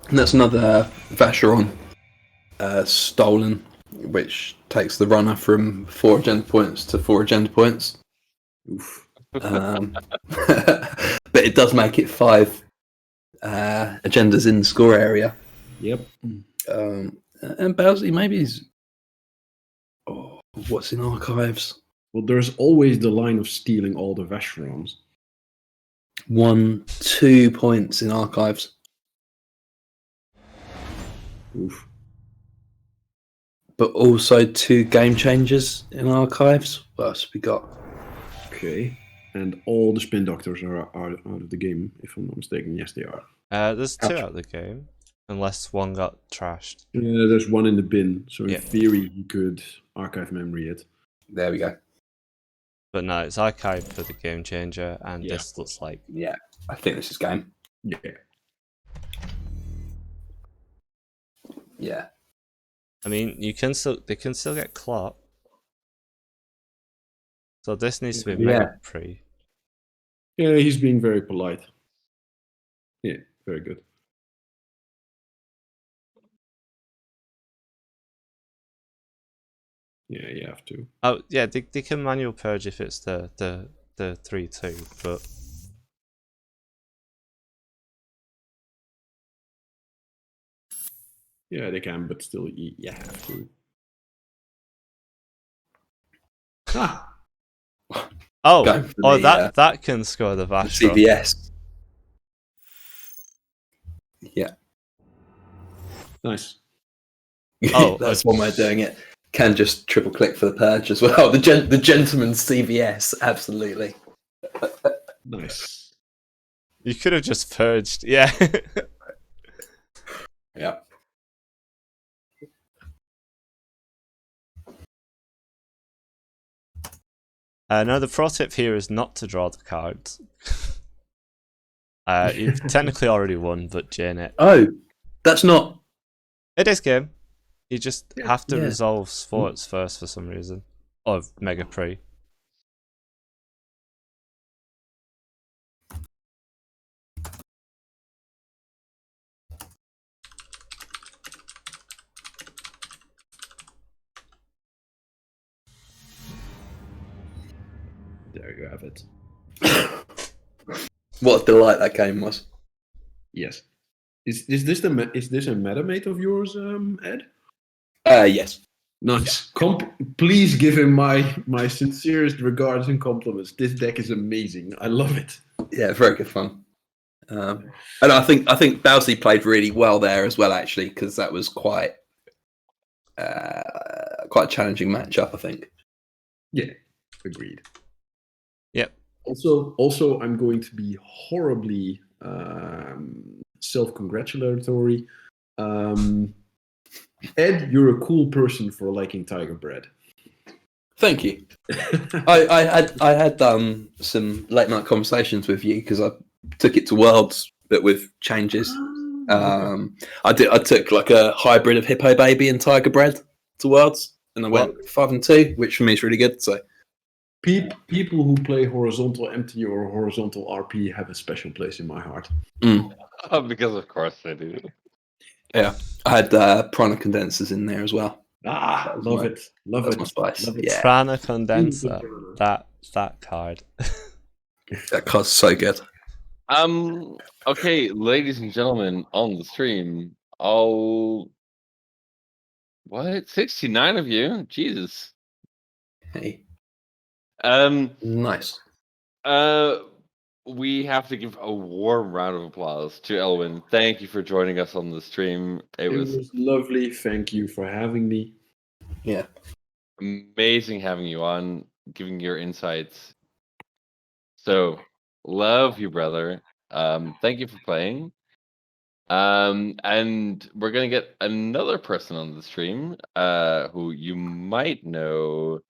And that's another Vacheron stolen, which takes the runner from 4 agenda points to 4 agenda points. Oof. But it does make it 5 agendas in the score area. Yep. And Bowsy maybe is. Oh, what's in archives? Well, there's always the line of stealing all the Vacherons. 1-2 points in archives. Oof. But also 2 game changers in archives. What else have we got? Okay. And all the spin doctors are out of the game, if I'm not mistaken. Yes, they are. There's 2 out of the game, unless one got trashed. Yeah, there's 1 in the bin. So in theory, you could archive memory it. There we go. But no, it's archived for the game changer, and this looks like. Yeah, I think this is game. Yeah. Yeah. I mean, they can still get clot. So this needs to be mega pre. Yeah, he's being very polite. Yeah, very good. Yeah, you have to. Oh yeah, they can manual purge if it's the 3-2, but yeah, they can, but still, you have to. Ah. That can score the Vashron. CBS. Yeah. Nice. Oh, that's one way of doing it. Can just triple click for the purge as well. The gentleman's CVS, absolutely. Nice. You could have just purged, yeah. Yeah. No, the pro tip here is not to draw the cards. You've technically already won, but Janet. Oh, that's not. It is game. You just have to Yeah. resolve sports first for some reason. Or Mega Pre. There you have it. What a delight that game was. Yes. Is this a metamate of yours, Ed? Yes. Nice. Please give him my sincerest regards and compliments. This deck is amazing. I love it. Yeah, very good fun. And I think Bowsley played really well there as well, actually, because that was quite a challenging matchup, I think. Yeah, agreed. Yep. Also, I'm going to be horribly self-congratulatory. Ed, you're a cool person for liking Tiger Bread. Thank you. I had some late night conversations with you because I took it to Worlds, but with changes. I took like a hybrid of Hippo Baby and Tiger Bread to Worlds, and I went 5-2, which for me is really good. So people who play horizontal empty or horizontal RP have a special place in my heart. Because of course they do. Yeah, I had Prana condensers in there as well. Love it. My spice. Love it. Yeah, Prana Condenser. That card. that card's so good. Okay, ladies and gentlemen, on the stream, what? 69 of you? Jesus. Hey, Nice. nice. We have to give a warm round of applause to Elwin. Thank you for joining us on the stream. It was lovely. Thank you for having me. Yeah, amazing having you on, giving your insights. So, love you, brother. Thank you for playing. And we're gonna get another person on the stream, who you might know,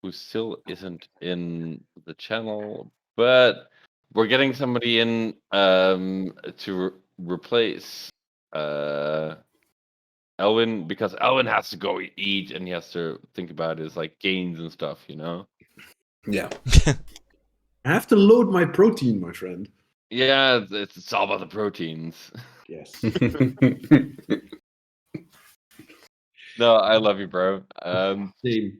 who still isn't in the channel, but we're getting somebody in to replace Elwin, because Elwin has to go eat and he has to think about his like gains and stuff, you know. yeah. I have to load my protein, my friend. Yeah, it's all about the proteins. Yes. No, I love you, bro. Same.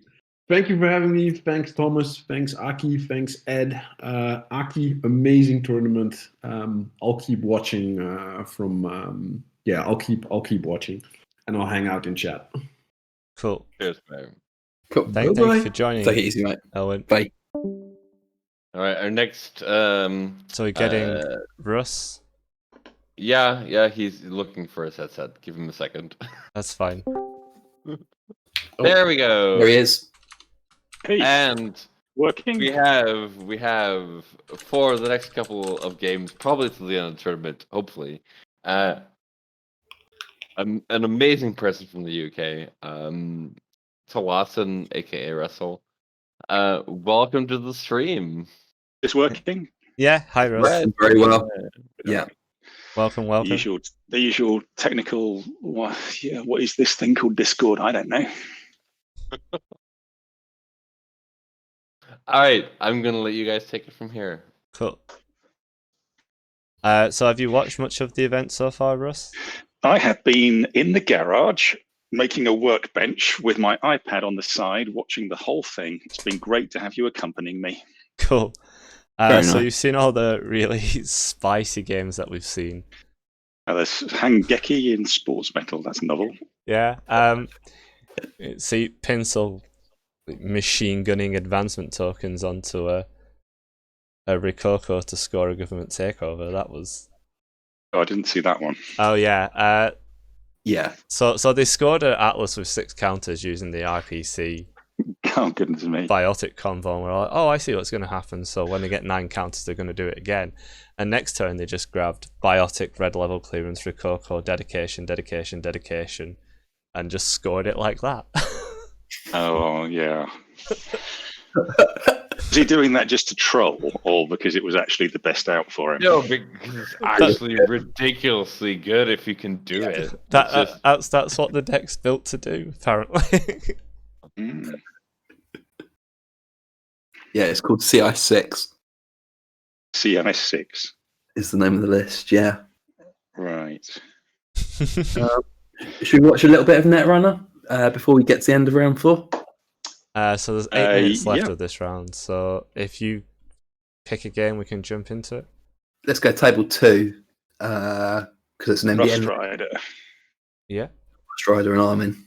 Thank you for having me. Thanks, Thomas. Thanks, Aki. Thanks, Ed. Aki, amazing tournament. I'll keep watching I'll keep watching, and I'll hang out in chat. Cool. Cheers, man. Cool. Thank you for joining. Take it easy, mate. Elwin. Bye. All right, our next. So we're getting Russ. Yeah, he's looking for his headset. Give him a second. That's fine. There we go. There he is. Peace. And Working. we have for the next couple of games, probably to the end of the tournament, hopefully, an amazing person from the UK, Talasan, aka Russell. Welcome to the stream. It's working. Yeah, hi Russ. Very well. Yeah. Welcome. The usual technical. What is this thing called Discord? I don't know. All right, I'm gonna let you guys take it from here. Cool. So have you watched much of the event so far, Russ? I have been in the garage making a workbench with my iPad on the side, watching the whole thing. It's been great to have you accompanying me. Cool. Very nice. You've seen all the really spicy games that we've seen. There's Hangeki in Sports Metal. That's novel. Yeah. See, Pinsel machine gunning advancement tokens onto a Rikoko to score a government takeover. That was. Oh, I didn't see that one. Oh yeah. Yeah. So they scored an Atlas with 6 counters using the IPC. Oh, goodness me. Biotic convo, and we're like, oh, I see what's going to happen. So when they get 9 counters, they're going to do it again. And next turn, they just grabbed Biotic, red level clearance, Rikoko, dedication, and just scored it like that. Oh, yeah. he doing that just to troll, or because it was actually the best out for him? No, because it's actually ridiculously good if you can do it. That's what the deck's built to do, apparently. Mm. Yeah, it's called CI6. CMS6. Is the name of the list. Yeah. Right. Should we watch a little bit of Netrunner before we get to the end of round 4? So there's 8 minutes left yeah. of this round. So if you pick a game, we can jump into it. Let's go table 2 because it's an Rust NBN. Rider. Yeah. Rust Rider and Armin.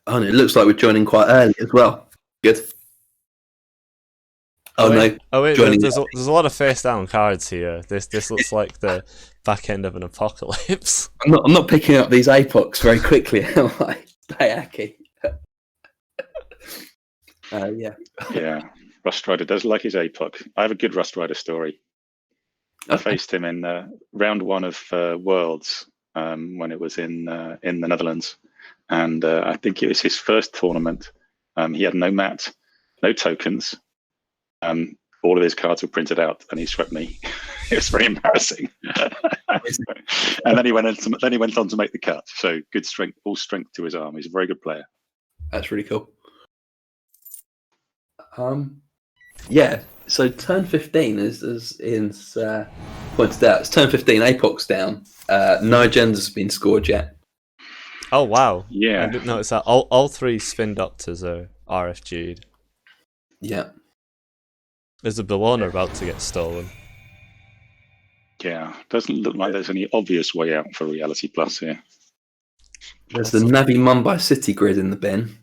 Oh, and it looks like we're joining quite early as well. Good. Oh wait, no! there's a lot of face down cards here. This looks like the back end of an apocalypse. I'm not picking up these APOCs very quickly, am I? Stay yeah. Yeah. Rust Rider does like his APOC. I have a good Rust Rider story. I faced him in round 1 of Worlds when it was in the Netherlands, and I think it was his first tournament. He had no mat, no tokens. All of his cards were printed out, and he swept me. It was very embarrassing. And then he went on to make the cut. So good strength, all strength to his arm. He's a very good player. That's really cool. Yeah. So turn 15, as Ian's pointed out, it's turn 15. APOC's down. No agendas have been scored yet. Oh wow! Yeah, I didn't notice that. All 3 Spin Doctors are RFG'd. Yeah. There's a Bellona about to get stolen. yeah. Doesn't look like there's any obvious way out for Reality Plus here. There's the Navi Mumbai City grid in the bin.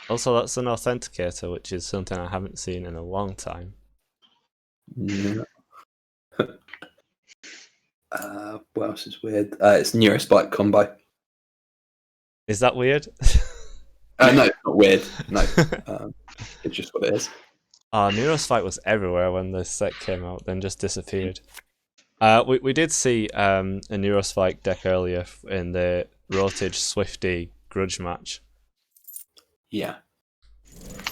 Also, that's an Authenticator, which is something I haven't seen in a long time. Yeah. What else is weird? It's Neurospike combo. Is that weird? No, it's not weird. No. It's just what it is. Neurospike was everywhere when this set came out, then just disappeared. We did see a Neurospike deck earlier in the Rotage Swifty Grudge match. Yeah.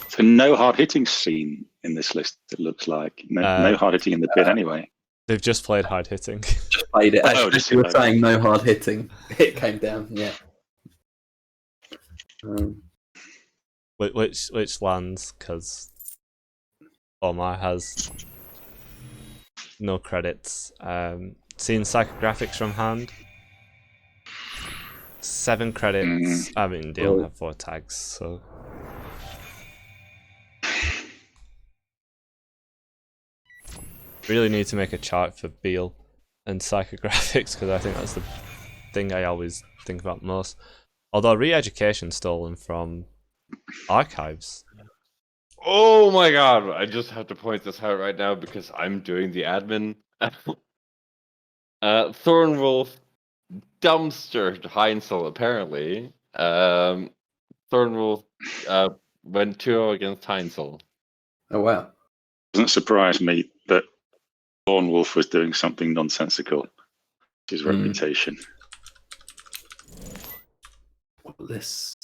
So no hard hitting scene in this list. It looks like no hard hitting in the bin anyway. They've just played hard hitting. Just played it. Actually, just you were saying no hard hitting. It came down. Yeah. Which lands? Because Omar has no credits. Seen psychographics from hand. 7 credits. I mean, they all have 4 tags, so. Really need to make a chart for Beal and psychographics because I think that's the thing I always think about most. Although re-education stolen from archives. Oh my god! I just have to point this out right now because I'm doing the admin. Thornwolf dumpster Heinzel apparently. Thornwolf went 2-0 against Heinzel. Oh wow! Doesn't surprise me that Thornwolf was doing something nonsensical. His reputation. This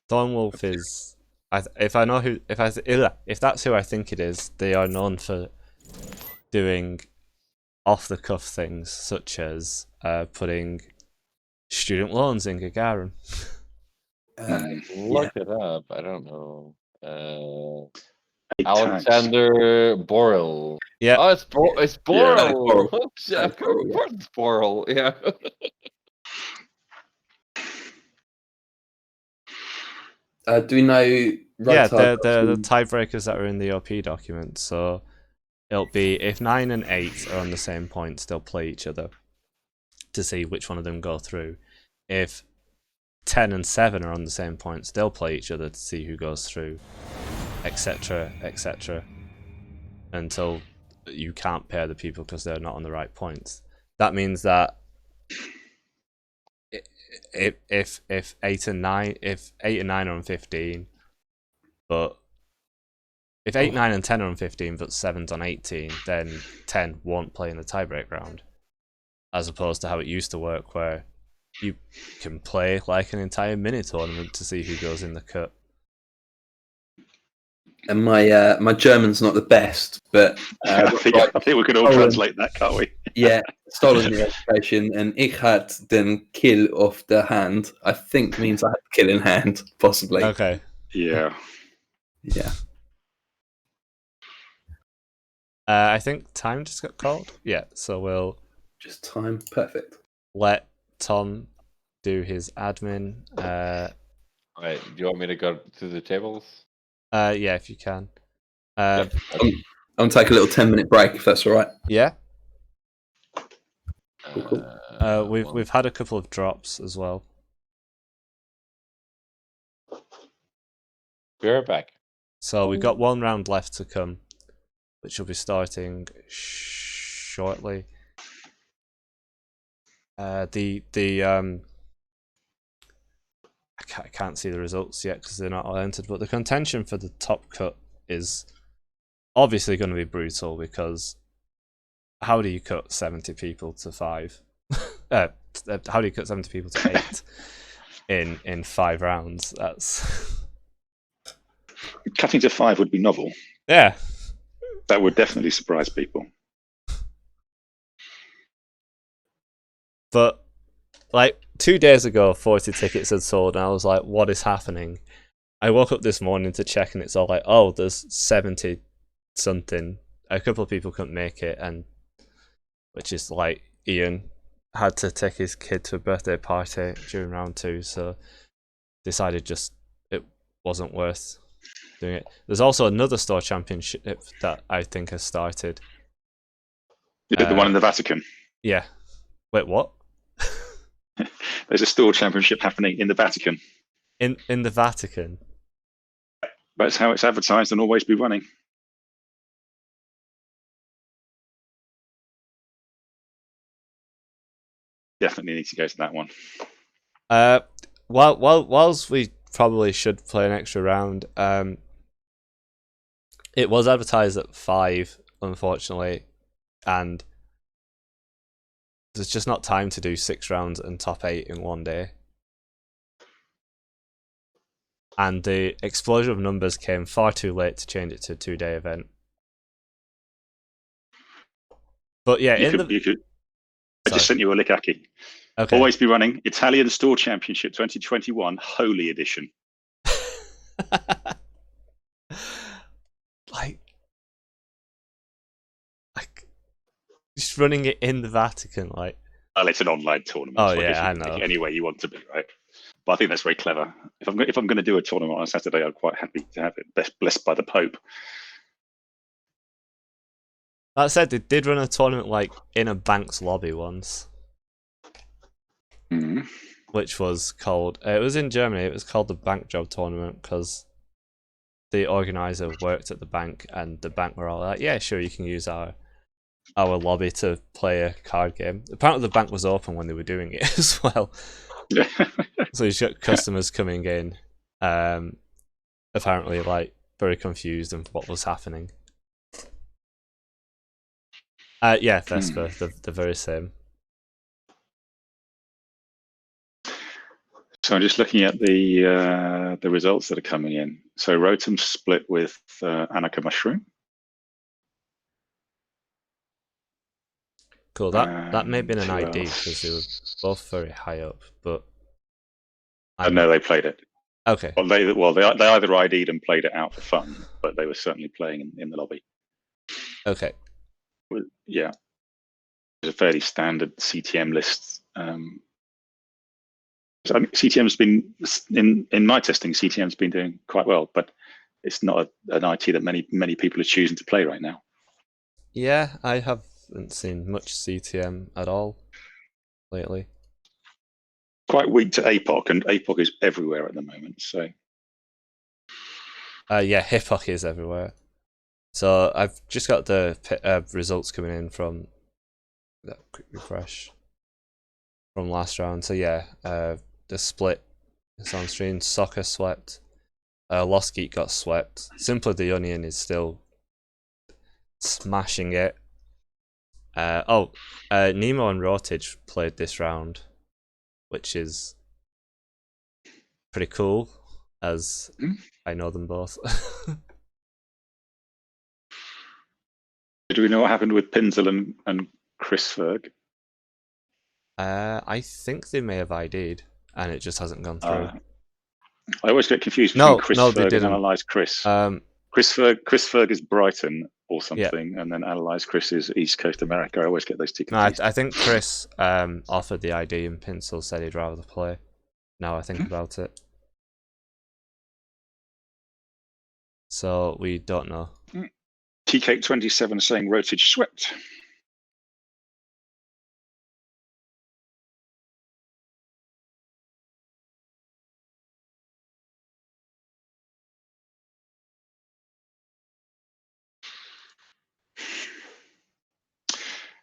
Thornwolf is. If that's who I think it is, they are known for doing off-the-cuff things such as putting student loans in Gagarin. Look it up. I don't know. Alexander Borel. Yeah. Oh, it's Borel. Yeah, Borel. Of course it's Borel. Yeah. do we know? Yeah, the tiebreakers that are in the OP document. So it'll be if 9 and 8 are on the same points, they'll play each other to see which one of them go through. If 10 and 7 are on the same points, they'll play each other to see who goes through, etc., etc. Until you can't pair the people because they're not on the right points. That means that if 8 and 9 are on 15, but if 8, 9 and 10 are on 15 but 7's on 18, then 10 won't play in the tiebreak round, as opposed to how it used to work where you can play like an entire mini tournament to see who goes in the cut. and my German's not the best, but I think we can all translate that, can't we? yeah, stolen the education, and ich had den kill of the hand. I think means I had the kill in hand, possibly. Okay. Yeah. Yeah. I think time just got called. Yeah, so we'll Just time, perfect. let Tom do his admin. Right. Do you want me to go through the tables? Yeah, if you can. Yep. I'm gonna take a little 10-minute break if that's all right. Yeah. Cool. We've had a couple of drops as well. We're back. So we've got one round left to come, which will be starting shortly. I can't see the results yet because they're not all entered, but the contention for the top cut is obviously going to be brutal, because how do you cut 70 people to 5? How do you cut 70 people to 8 in 5 rounds? That's Cutting to 5 would be novel. yeah. That would definitely surprise people. But like 2 days ago, 40 tickets had sold, and I was like, what is happening? I woke up this morning to check, and it's all like, oh, there's 70 something. A couple of people couldn't make it, and which is like Ian had to take his kid to a birthday party during round 2, so decided just it wasn't worth doing it. There's also another store championship that I think has started. The one in the Vatican. Yeah. Wait, what? There's a store championship happening in the Vatican. In the Vatican? That's how it's advertised and always be running. Definitely need to go to that one. Whilst we probably should play an extra round, it was advertised at 5, unfortunately, and there's just not time to do 6 rounds and top 8 in one day. And the explosion of numbers came far too late to change it to a 2-day event. But yeah, I just sent you a link, Aki. Okay. Always be running Italian Store Championship 2021 Holy Edition. like just running it in the Vatican, like. Well, it's an online tournament. Oh so yeah, I you can know. make it any way you want to be, right? But I think that's very clever. If I'm going to do a tournament on a Saturday, I'm quite happy to have it blessed by the Pope. That said, they did run a tournament like in a bank's lobby once, which was called. It was in Germany. It was called the Bank Job Tournament because the organizer worked at the bank, and the bank were all like, "Yeah, sure, you can use our lobby to play a card game." Apparently, the bank was open when they were doing it as well. So you got customers coming in, apparently like very confused on what was happening. Yeah, Vesper, the very same. So I'm just looking at the results that are coming in. So Rotom split with Annika Mushroom. Cool. That may have been an ID because they were both very high up, but no, they played it. Okay. Well, they either ID'd and played it out for fun, but they were certainly playing in the lobby. Okay. Yeah, it's a fairly standard CTM list. So I think CTM's been in my testing. CTM's been doing quite well, but it's not an IT that many people are choosing to play right now. Yeah, I haven't seen much CTM at all lately. Quite weak to APOC, and APOC is everywhere at the moment. So, yeah, HIPOC is everywhere. So I've just got the results coming in from that quick refresh from last round. So yeah, the split is on stream. Soccer swept. Lost Geek got swept. Simply the Onion is still smashing it. Nemo and Rotage played this round, which is pretty cool, as I know them both. do we know what happened with Pinsel and Chris Ferg? I think they may have ID'd, and it just hasn't gone through. I always get confused between Chris no, they Ferg and didn't. Analyze Chris. Chris Ferg is Brighton or something, and then Analyze Chris is East Coast America. I always get those two confused. No, I think Chris offered the ID, and Pinsel said he'd rather play. Now I think about it. So we don't know. TCake27 saying Rotage swept.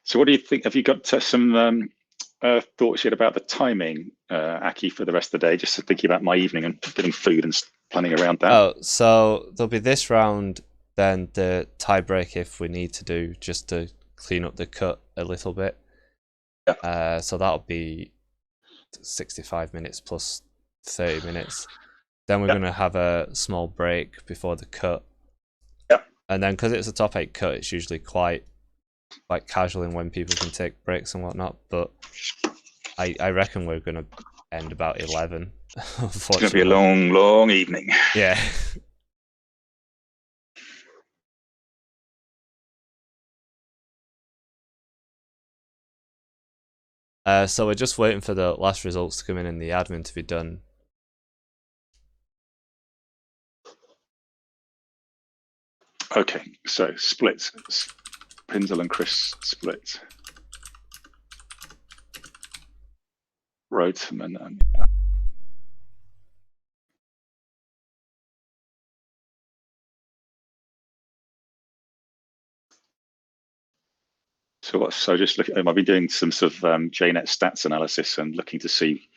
So what do you think? Have you got some thoughts yet about the timing, Aki, for the rest of the day? Just thinking about my evening and getting food and planning around that. Oh, so there'll be this round, then the tiebreak if we need to do, just to clean up the cut a little bit. Yeah. So that'll be 65 minutes plus 30 minutes. Then we're going to have a small break before the cut. Yeah. And then because it's a top 8 cut, it's usually quite casual in when people can take breaks and whatnot. But I reckon we're going to end about 11. It's going to be a long, long evening. Yeah. So we're just waiting for the last results to come in and the admin to be done. Okay, so split. Pinsel and Chris split. Roadman and so just looking, I might be doing some sort of JNet stats analysis and looking to see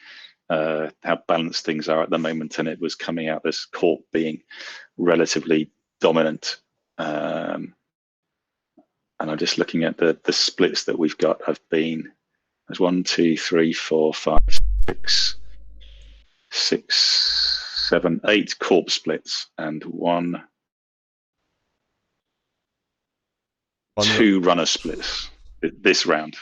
how balanced things are at the moment, and it was coming out as Corp being relatively dominant. And I'm just looking at the splits that we've got have been, there's 1, 2, 3, 4, 5, 6, 7, 8 Corp splits and 2 runner splits this round.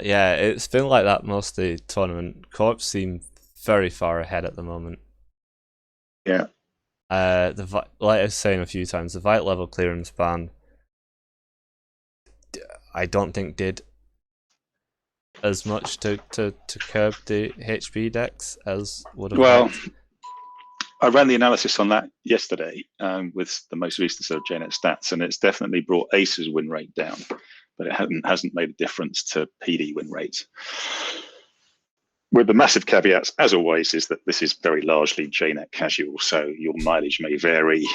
Yeah, it's been like that most of the tournament. Corps seem very far ahead at the moment. Yeah. Like I was saying a few times, the Vite level clearance ban, I don't think did as much to curb the HP decks as would have. Well, I ran the analysis on that yesterday with the most recent sort of JNet stats, and it's definitely brought Ace's win rate down, but it hasn't made a difference to PD win rates. With the massive caveats, as always, is that this is very largely JNet casual, so your mileage may vary.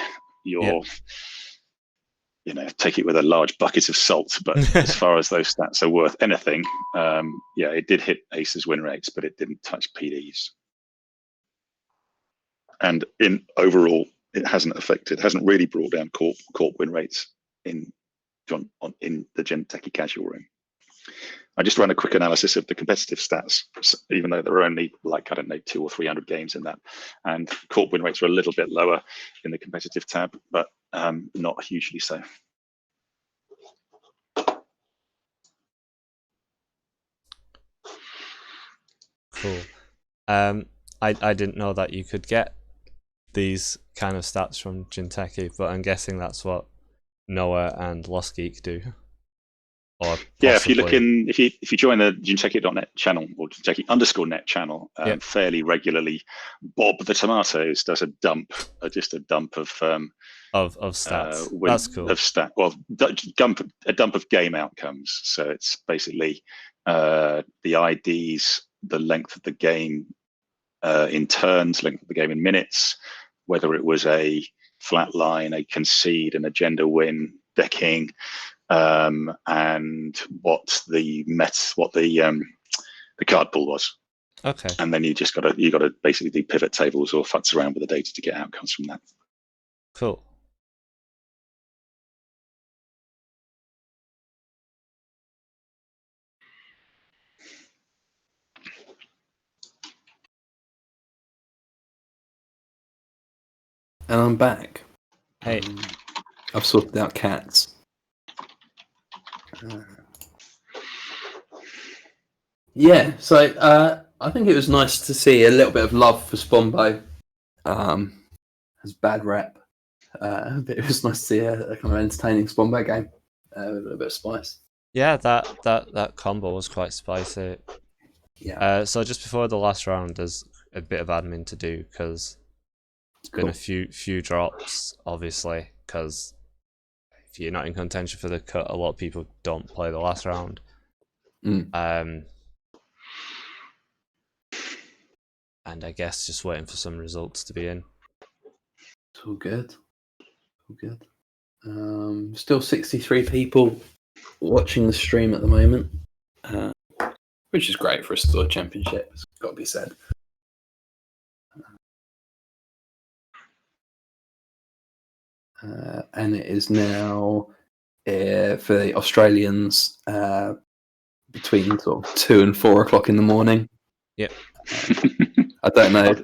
Take it with a large bucket of salt, but as far as those stats are worth anything, it did hit Ace's win rates, but it didn't touch PD's. And in overall, it hasn't really brought down Corp win rates in the Gen-Techie casual room. I just ran a quick analysis of the competitive stats, even though there are only 200 or 300 games in that. And Corp win rates were a little bit lower in the competitive tab, but not hugely so. Cool. I didn't know that you could get these kind of stats from Gen-Techie, but I'm guessing that's what Noah and Lost Geek do. Or if you look if you join the Gen-Techie.net channel or Gen-Techie_net channel, fairly regularly, Bob the Tomatoes does a dump of stats. That's cool. A dump of game outcomes. So it's basically the IDs, the length of the game in turns, length of the game in minutes, whether it was a flat line, a concede, an agenda win, decking, and what the card pool was. Okay. And then you got to basically do pivot tables or futz around with the data to get outcomes from that. Cool. And I'm back. Hey. I've sorted out cats. Yeah, so I think it was nice to see a little bit of love for Spombo. Has bad rep, but it was nice to see a kind of entertaining Spombo game with a little bit of spice. Yeah, that combo was quite spicy. Yeah. So just before the last round, there's a bit of admin to do because there's been a few drops, obviously, because if you're not in contention for the cut, a lot of people don't play the last round. And I guess just waiting for some results to be in. It's all good. All good. Still 63 people watching the stream at the moment, which is great for a store championship. It's got to be said. And it is now for the Australians between sort of 2 and 4 o'clock in the morning. Yep. I don't know.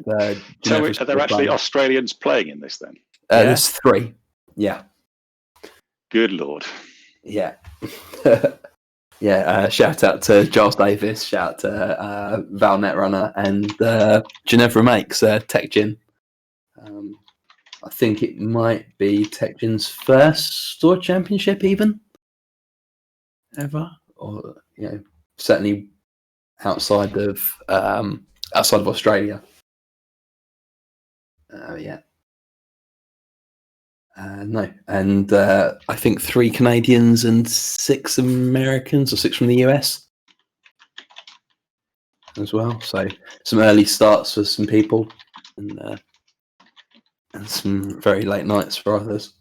So are there actually Australians playing in this then? There's 3. Yeah. Good Lord. Yeah. Yeah. Shout out to Giles Davis. Shout out to Val Netrunner and Ginevra Makes Tech Gin. I think it might be Tech Gin's first store championship even ever, or certainly outside of Australia. Yeah. No, and I think 3 Canadians and 6 Americans, or 6 from the US as well. So some early starts for some people, and some very late nights for others.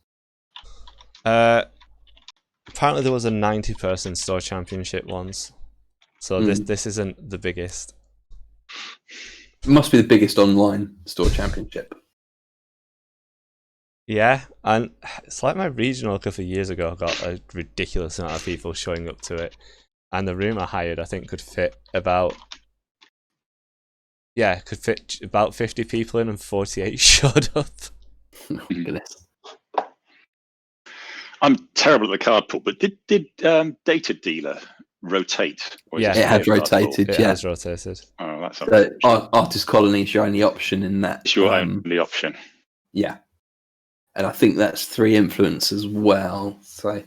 Apparently there was a 90-person store championship once, so this isn't the biggest. It must be the biggest online store championship. Yeah, and it's like my regional a couple of years ago got a ridiculous amount of people showing up to it, and the room I hired I think could fit about 50 people in, and 48 showed up. Oh, goodness. I'm terrible at the card pool, but did Data Dealer rotate? Yeah, it had rotated. It has rotated. Oh, that's so Artist Colony is your only option in that. It's your only option. Yeah, and I think that's 3 influence as well. So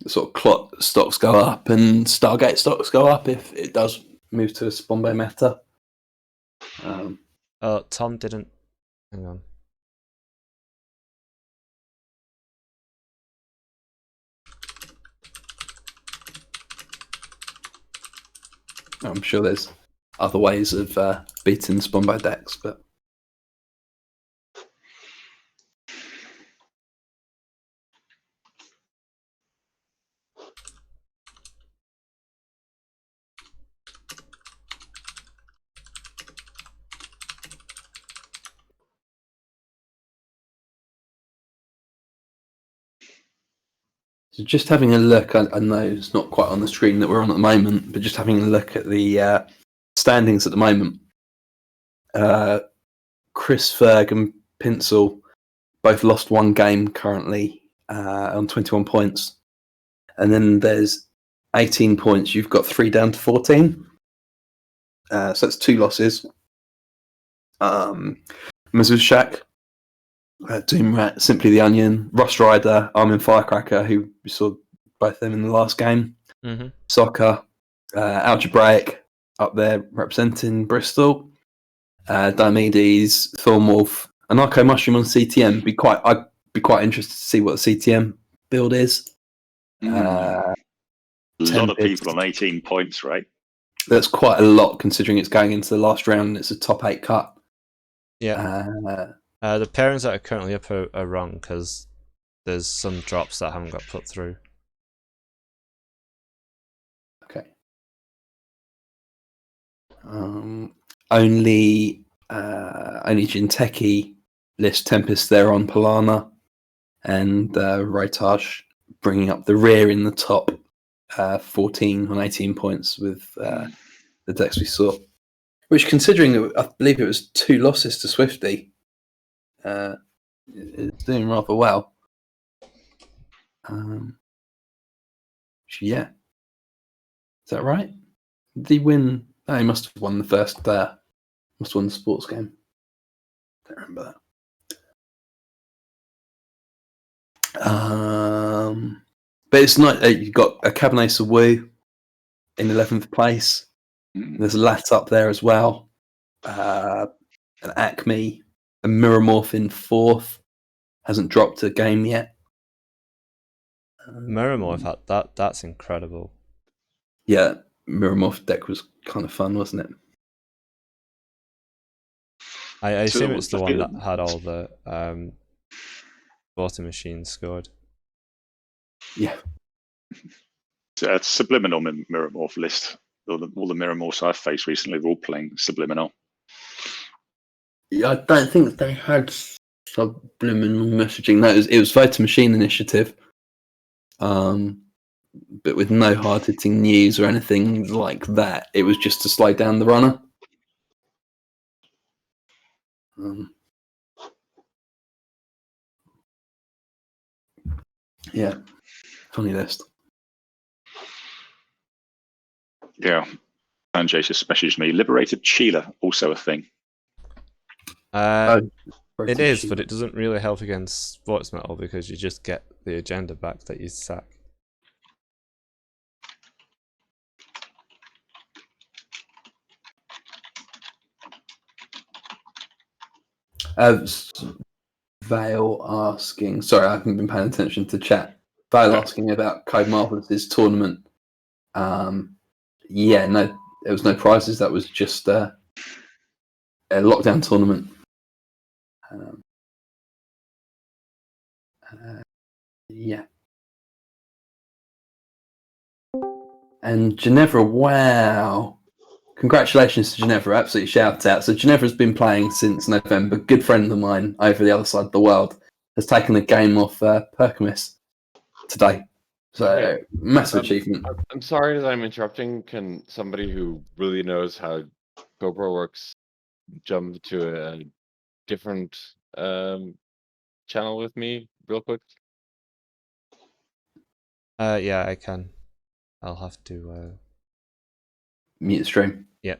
sort of clock stocks go up and Stargate stocks go up if it does move to a Spombo meta. Tom didn't. Hang on. I'm sure there's other ways of beating Spombo decks, but so just having a look, I know it's not quite on the screen that we're on at the moment, but just having a look at the standings at the moment. Chris Ferg and Pinsel both lost 1 game currently on 21 points. And then there's 18 points. You've got 3 down to 14. So that's 2 losses. Mazushak, Doom Rat, Simply the Onion, Rust Rider, Armin Firecracker, who we saw both of them in the last game. Soccer, Algebraic up there representing Bristol. Diomedes, Thornwolf, and Arco Mushroom on CTM. I'd be quite interested to see what the CTM build is. A lot of people on 18 points, right? That's quite a lot considering it's going into the last round and it's a top 8 cut. Yeah. The pairings that are currently up are wrong because there's some drops that haven't got put through. Okay. Only Jinteki list Tempest there on Polana, and Rotage bringing up the rear in the top 14 on 18 points with the decks we saw. Which, considering I believe it was 2 losses to Swifty, is doing rather well. Yeah. Is that right? Did he win? Oh, he must have won the first. Must have won the sports game. Don't remember that. But it's not. You've got a Cabernet Sauvignon in 11th place. There's a Lat up there as well. An Acme, a Miramorph in 4th. Hasn't dropped a game yet. Miramorph, that's incredible. Yeah, Miramorph deck was kind of fun, wasn't it? I assume it's the one that had all the voting machines scored. Yeah. So it's Subliminal Miramorph list. All the Miramorphs I've faced recently are all playing Subliminal. Yeah, I don't think they had subliminal messaging. No, it was voter machine initiative. But with no hard-hitting news or anything like that. It was just to slow down the runner. Yeah, funny list. Yeah, and Jace just messaged me. Liberated Sheila, also a thing. It is, but it doesn't really help against sports metal because you just get the agenda back that you sack. Vale asking, sorry, I haven't been paying attention to chat. Vale asking about Code Marvelous' tournament. Yeah, no, there was no prizes. That was just a lockdown tournament. Yeah. And Ginevra, wow. Congratulations to Ginevra, absolutely shout out. So Ginevra's been playing since November. Good friend of mine over the other side of the world has taken the game off Perkamis today. So massive achievement. I'm sorry that I'm interrupting. Can somebody who really knows how GoPro works jump to a different channel with me real quick? Yeah, I can. I'll have to Mute stream. yeah.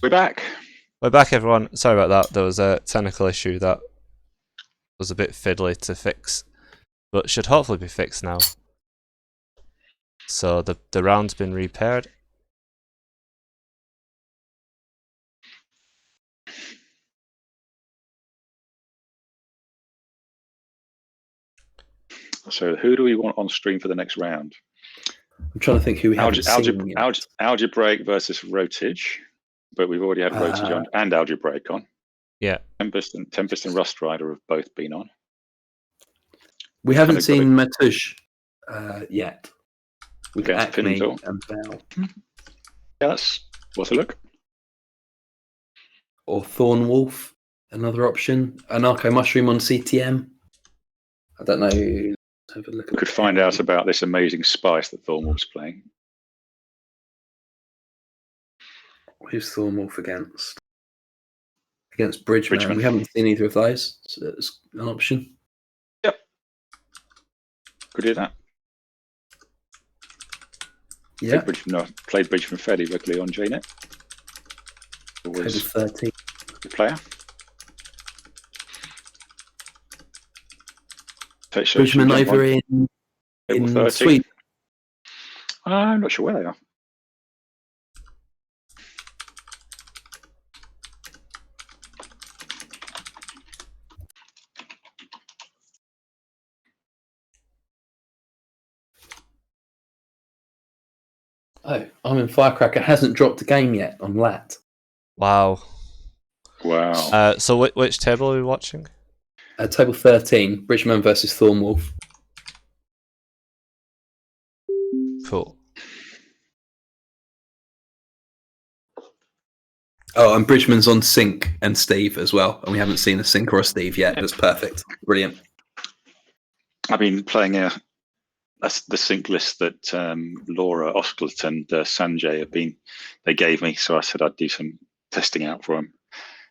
We're back. We're back, everyone. Sorry about that. There was a technical issue that was a bit fiddly to fix, but should hopefully be fixed now. So the round's been repaired. So who do we want on stream for the next round? I'm trying to think who we haven't seen yet. Algebraic versus Rotage, but we've already had Rotage on and Algebraic on. Yeah. Tempest and Rust Rider have both been on. We haven't seen Matush yet. With Against Acme Pinnacle. and Val. Yeah, that's worth a look. Or Thornwolf, another option. Anarcho Mushroom on CTM. I don't know. Let's have a look. We could find out about this amazing spice that Thornwolf's playing. Who's Thornwolf against? Against Bridgman. Bridgman. We haven't seen either of those. So it's an option. Yep. Could do that. Yeah. Played Bridgman fairly regularly on JNet. Always Table 13. a player. Bridgman over in Sweden. I'm not sure where they are. Oh, I'm in Firecracker. Hasn't dropped a game yet on Lat. Wow. Wow. So which table are we watching? Table 13, Bridgman versus Thornwolf. Cool. Oh, and Bridgman's on Sync and Steve as well. And we haven't seen a Sync or a Steve yet. That's perfect. Brilliant. I've been playing the sync list that Laura, Osklet, and Sanjay they gave me. So I said I'd do some testing out for them.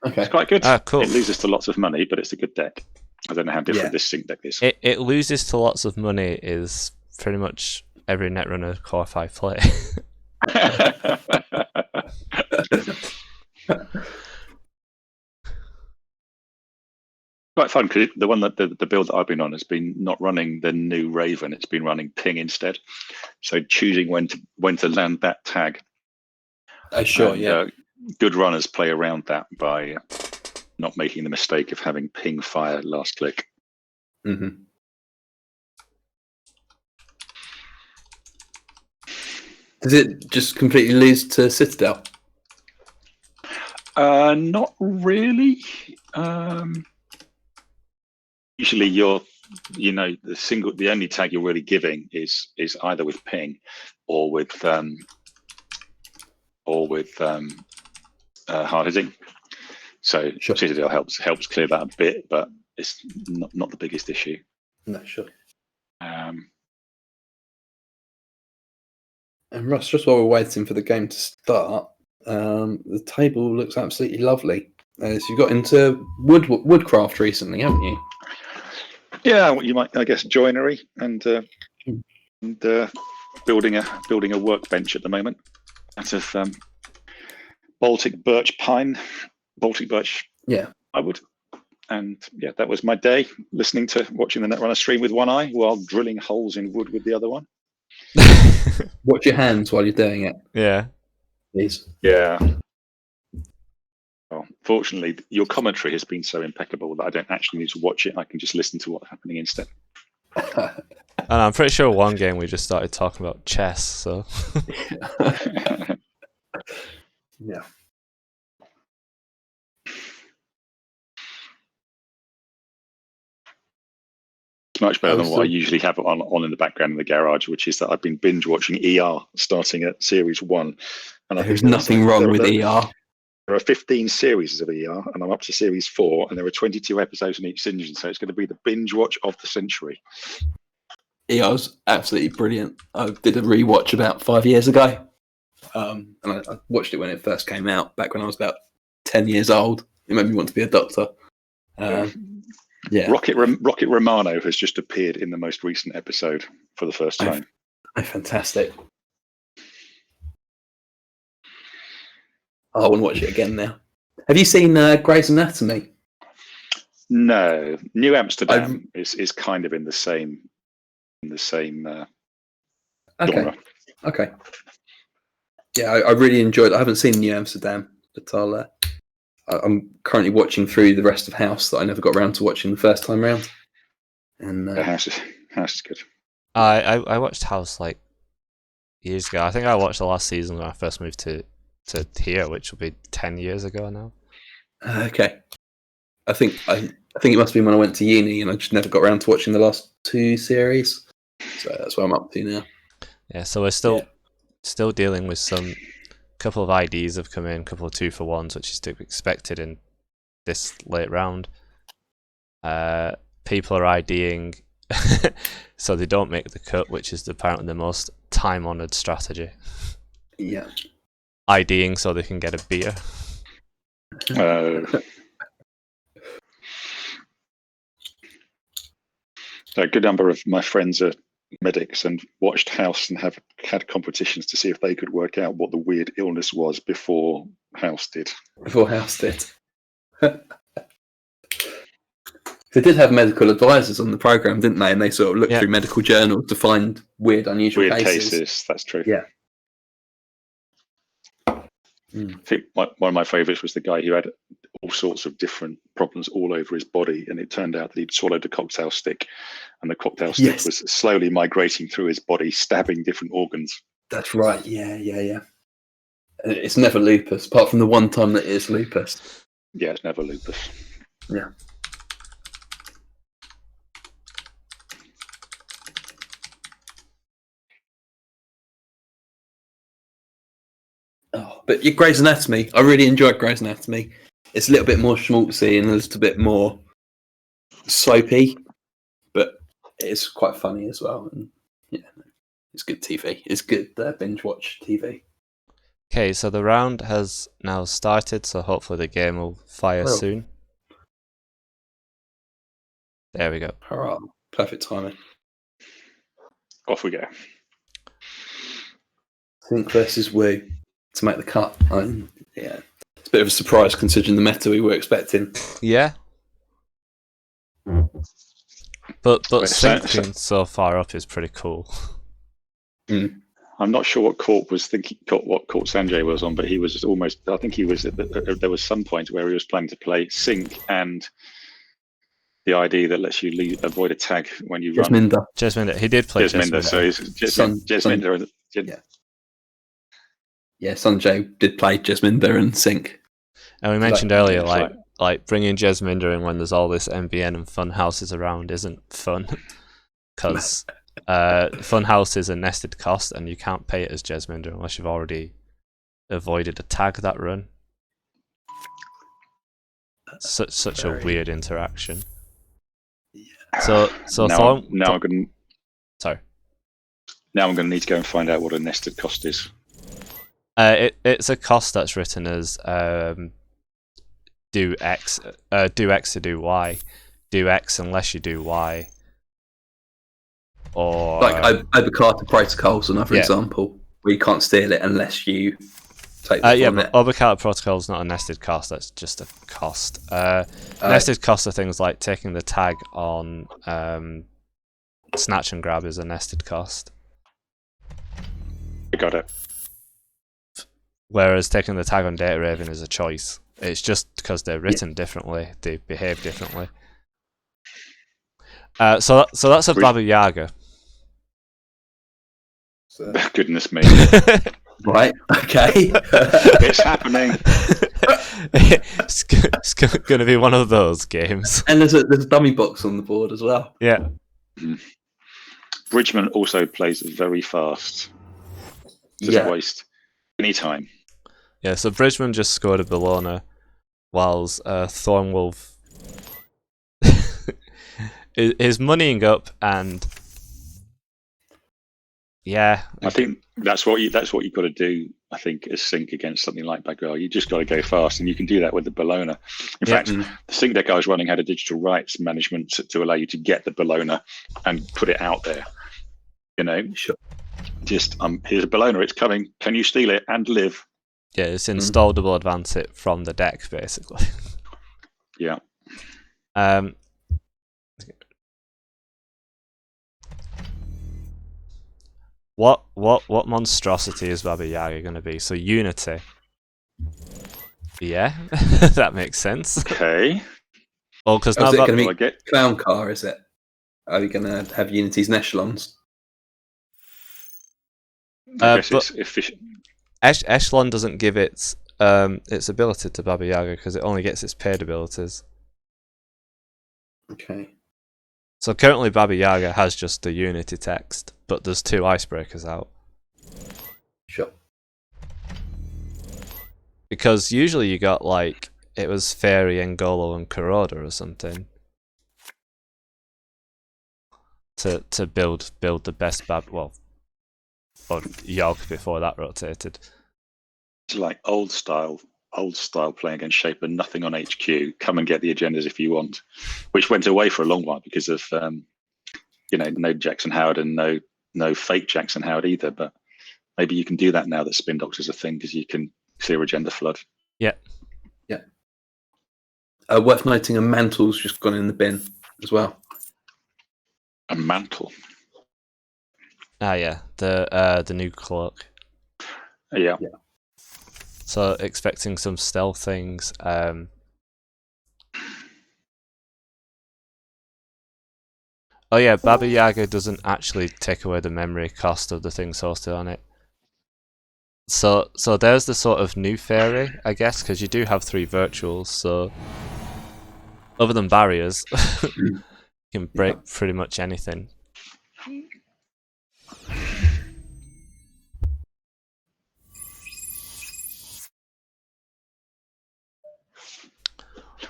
Okay. It's quite good. Cool. It loses to lots of money, but it's a good deck. I don't know how different this sync deck is. It loses to lots of money is pretty much every Netrunner Core 5 play. Quite fun because the one that the build that I've been on has been not running the new Raven; it's been running Ping instead. So choosing when to land that tag. Sure, yeah. Good runners play around that by not making the mistake of having Ping fire last click. Mm-hmm. Does it just completely lose to Citadel? Not really. Usually, the only tag you're really giving is either with Ping or with hard hitting. So Sure. Citadel helps clear that a bit, but it's not the biggest issue. No, sure. Um, And Russ, just while we're waiting for the game to start, the table looks absolutely lovely. So you got into woodcraft recently, haven't you? Yeah, you might, I guess, joinery and building a workbench at the moment out of Baltic birch. Yeah, I would. And yeah, that was my day, watching the Netrunner stream with one eye while drilling holes in wood with the other one. Watch your hands while you're doing it, Yeah. please. Yeah. Well, fortunately, your commentary has been so impeccable that I don't actually need to watch it. I can just listen to what's happening instead. And I'm pretty sure one game we just started talking about chess, so Yeah. It's much better than what I usually have on in the background in the garage, which is that I've been binge watching ER starting at series 1. And There's nothing wrong with ER. There are 15 series of ER, and I'm up to series 4, and there are 22 episodes in each season, so it's going to be the binge watch of the century. ER's absolutely brilliant. I did a rewatch about 5 years ago, and I watched it when it first came out, back when I was about 10 years old. It made me want to be a doctor. Yeah. Rocket Romano has just appeared in the most recent episode for the first time. Fantastic. Oh, I want to watch it again now. Have you seen Grey's Anatomy? No, New Amsterdam is kind of in the same genre. Okay. Yeah, I really enjoyed it. I haven't seen New Amsterdam, but I'm currently watching through the rest of House that I never got around to watching the first time round. And House is good. I watched House like years ago. I think I watched the last season when I first moved to here, which will be 10 years ago now. Okay. I think it must be when I went to uni and I just never got around to watching the last 2 series. So that's what I'm up to now. Yeah, so we're still dealing with some couple of IDs have come in, couple of 2-for-1s, which is to be expected in this late round. People are IDing so they don't make the cut, which is apparently the most time-honoured strategy. Yeah. IDing so they can get a beer. A good number of my friends are medics and watched House and have had competitions to see if they could work out what the weird illness was before House did. They did have medical advisors on the program, didn't they? And they sort of looked through medical journals to find unusual cases. That's true. Yeah. I think one of my favourites was the guy who had all sorts of different problems all over his body, and it turned out that he'd swallowed a cocktail stick, and the cocktail stick was slowly migrating through his body, stabbing different organs. That's right. Yeah. It's never lupus, apart from the one time that it is lupus. Yeah, it's never lupus. Yeah. Oh, but your Grey's Anatomy, I really enjoyed Grey's Anatomy. It's a little bit more schmaltzy and a little bit more soapy, but it's quite funny as well. And yeah, it's good TV. It's good binge watch TV. Okay, so the round has now started, so hopefully the game will fire soon. There we go. Hurrah. Perfect timing. Off we go. Think versus Wu to make the cut. Yeah, it's a bit of a surprise considering the meta we were expecting. Yeah. But Sync being so far up is pretty cool. I'm not sure what court was thinking, what court Sanjay was on, but he was almost. I think he was. There was some point where he was planning to play Sync and the ID that lets you avoid a tag when you run. Jasminder. He did play Jasminder. So he's Jasminder. Yeah, Sanjay did play Jasminder and Sync. And we mentioned earlier, like bringing Jasminder in when there's all this MBN and fun houses around isn't fun, because fun house is a nested cost, and you can't pay it as Jasminder unless you've already avoided a tag that run. Such a weird interaction. Yeah. So now I'm going to need to go and find out what a nested cost is. It's a cost that's written as do X to do Y, do X unless you do Y. Or like Obokata Protocol is another example where you can't steal it unless you take the but Obokata Protocol is not a nested cost, that's just a cost. Nested costs are things like taking the tag on Snatch and Grab is a nested cost. I got it. Whereas taking the tag on Data Raven is a choice. It's just because they're written differently, they behave differently. So that's a Baba Yaga. Goodness me. Right, okay. It's happening. It's going to be one of those games. And there's a dummy box on the board as well. Yeah. Bridgman also plays very fast. Doesn't waste any time. Yeah, so Bridgman just scored a Bellona, whilst Thornwolf is moneying up, and I think that's what you've got to do. I think as Sync against something like Bagwell, you just got to go fast, and you can do that with the Bellona. In fact, the Sync deck I was running had a digital rights management to allow you to get the Bellona and put it out there. You know, sure. Just here's a Bellona, it's coming. Can you steal it and live? Yeah, it's install double advance it from the deck, basically. Yeah. What monstrosity is Baba Yaga going to be? So Unity. Yeah, that makes sense. Okay. Well, because Is now it going to be Clown Car? Is it? Are you going to have Unity's Echelons? I guess it's efficient. Echelon doesn't give its ability to Baba Yaga because it only gets its paid abilities. Okay. So currently Baba Yaga has just the Unity text, but there's 2 icebreakers out. Sure. Because usually you got like, it was Fairy, Engolo and Kuroda or something. To build the best or Yogg before that rotated. It's like old style playing against Shaper, nothing on HQ. Come and get the agendas if you want, which went away for a long while because of no Jackson Howard and no fake Jackson Howard either. But maybe you can do that now that Spin Doctor's a thing because you can clear agenda flood. Yeah. Yeah. Worth noting, a mantle's just gone in the bin as well. A mantle. Ah, yeah, the new cloak. Yeah. So expecting some stealth things. Oh yeah, Baba Yaga doesn't actually take away the memory cost of the things hosted on it. So there's the sort of new fairy, I guess, because you do have 3 virtuals. So other than barriers, you can break pretty much anything.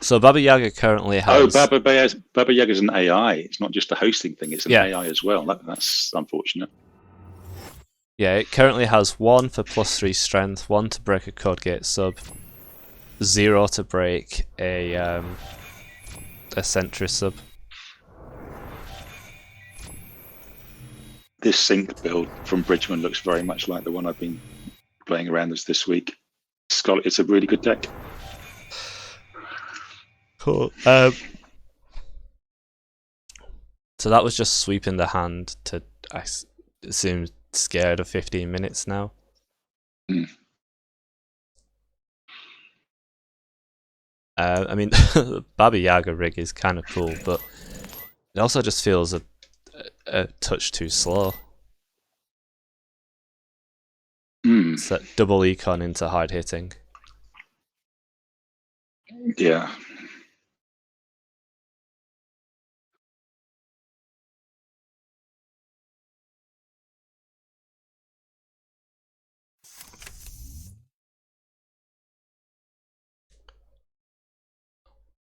So Baba Yaga currently has... Oh, Baba Yaga's an AI. It's not just a hosting thing. It's an AI as well. That's unfortunate. Yeah, it currently has 1 for +3 strength, 1 to break a code gate sub, 0 to break a sentry sub. This sync build from Bridgman looks very much like the one I've been playing around this week. It's a really good deck. Cool. So that was just sweeping the hand to, I assume, scared of 15 minutes now. I mean, Baba Yaga rig is kind of cool, but it also just feels a touch too slow. It's that double econ into hard hitting. Yeah.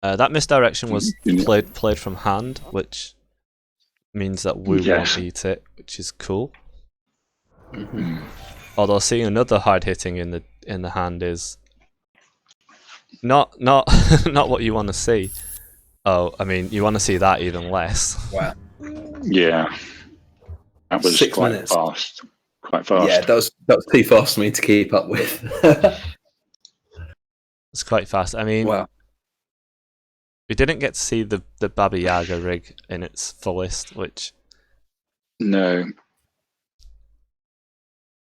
That misdirection was played from hand, which means that Wu won't eat it, which is cool. Although seeing another hard hitting in the hand is not what you want to see. Oh, I mean, you want to see that even less. Wow. Yeah. That was 6 quite minutes. fast. Quite fast. Yeah, that was too fast for me to keep up with. It's quite fast. I mean, wow. We didn't get to see the Baba Yaga rig in its fullest, which... No.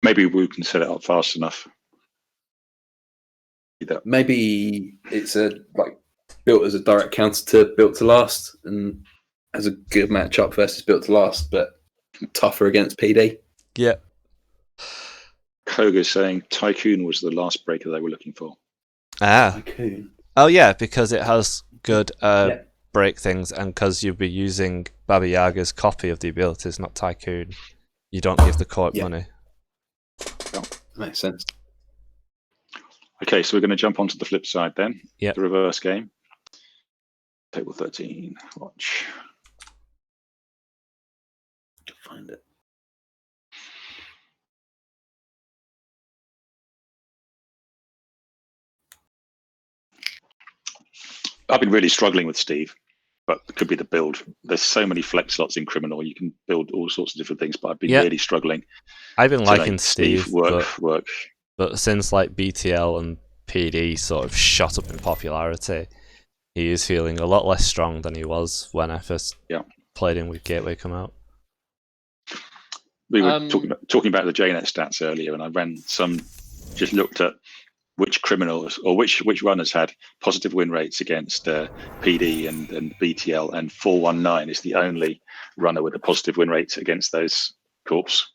Maybe Wu can set it up fast enough. Maybe it's built as a direct counter to Built to Last and has a good matchup versus Built to Last, but tougher against PD. Yeah. Koga's saying Tycoon was the last breaker they were looking for. Ah. Tycoon. Oh yeah, because it has good break things, and because you'll be using Baba Yaga's copy of the abilities, not Tycoon, you don't give the court money. Makes sense. Okay, so we're going to jump onto the flip side then. Yeah. The reverse game. Table 13. Watch. Find it. I've been really struggling with Steve, but it could be the build. There's so many flex slots in Criminal. You can build all sorts of different things, but I've been really struggling. I've been liking Steve. Work. But since like BTL and PD sort of shot up in popularity, he is feeling a lot less strong than he was when I first played him with Gateway come out. We were talking about the JNet stats earlier, and I just looked at which criminals or which runners had positive win rates against PD and BTL, and 419 is the only runner with a positive win rate against those corps.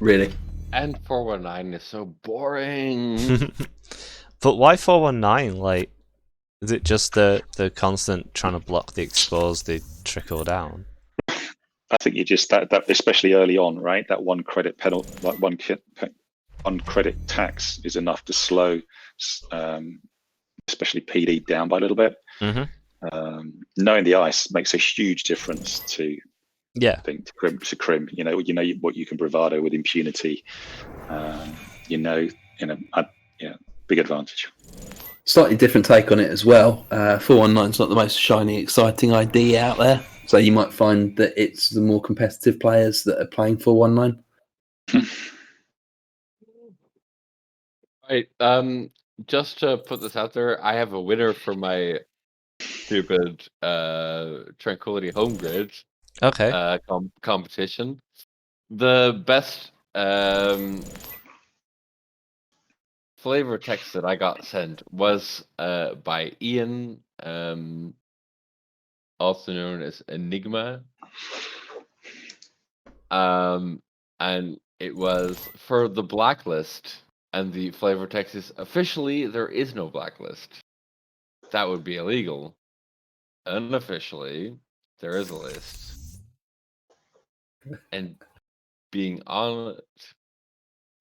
Really? And 419 is so boring. But why 419? Like, is it just the constant trying to block the expose, the trickle down? I think you just that especially early on, right? That one credit penalty, like one credit tax, is enough to slow, especially PD down by a little bit. Mm-hmm. Knowing the ice makes a huge difference to Crim. You know what you can bravado with impunity. Big advantage. Slightly different take on it as well. 419 is not the most shiny, exciting idea out there. So you might find that it's the more competitive players that are playing 419. Right. Just to put this out there, I have a winner for my stupid Tranquility Home Grid competition. The best flavor text that I got sent was by Ian, also known as Enigma. And it was for the blacklist, and the flavor text is officially there is no blacklist. That would be illegal. Unofficially, there is a list. And being on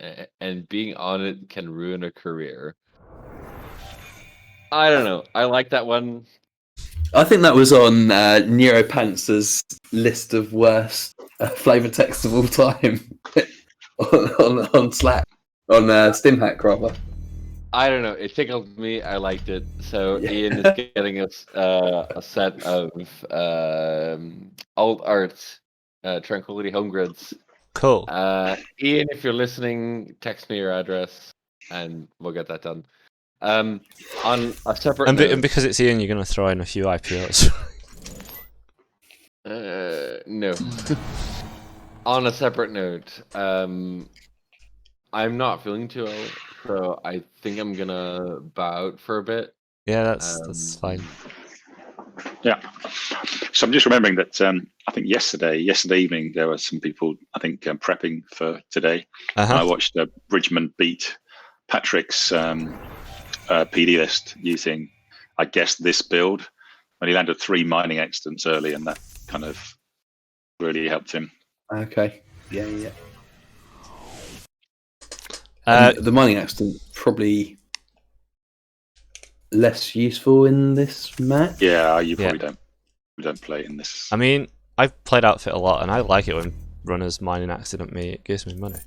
it can ruin a career. I don't know. I like that one. I think that was on Neuropanzer's list of worst flavor text of all time on Slack, on StimHack rather. I don't know. It tickled me. I liked it. So Ian is getting us a set of alt art Tranquility Home Grids. Cool. Ian, if you're listening, text me your address, and we'll get that done. On a separate note, and because it's Ian, you're going to throw in a few IPOs. No. On a separate note, I'm not feeling too well, so I think I'm gonna bow out for a bit. Yeah, that's fine. Yeah. So I'm just remembering that I think yesterday evening there were some people prepping for today. And I watched Bridgman beat Patrick's PD list using, I guess, this build, and he landed 3 mining accidents early, and that kind of really helped him. Okay. Yeah. The mining accident probably less useful in this match. Yeah, you probably don't play in this. I mean, I've played Outfit a lot, and I like it when runners mining accident me. It gives me money.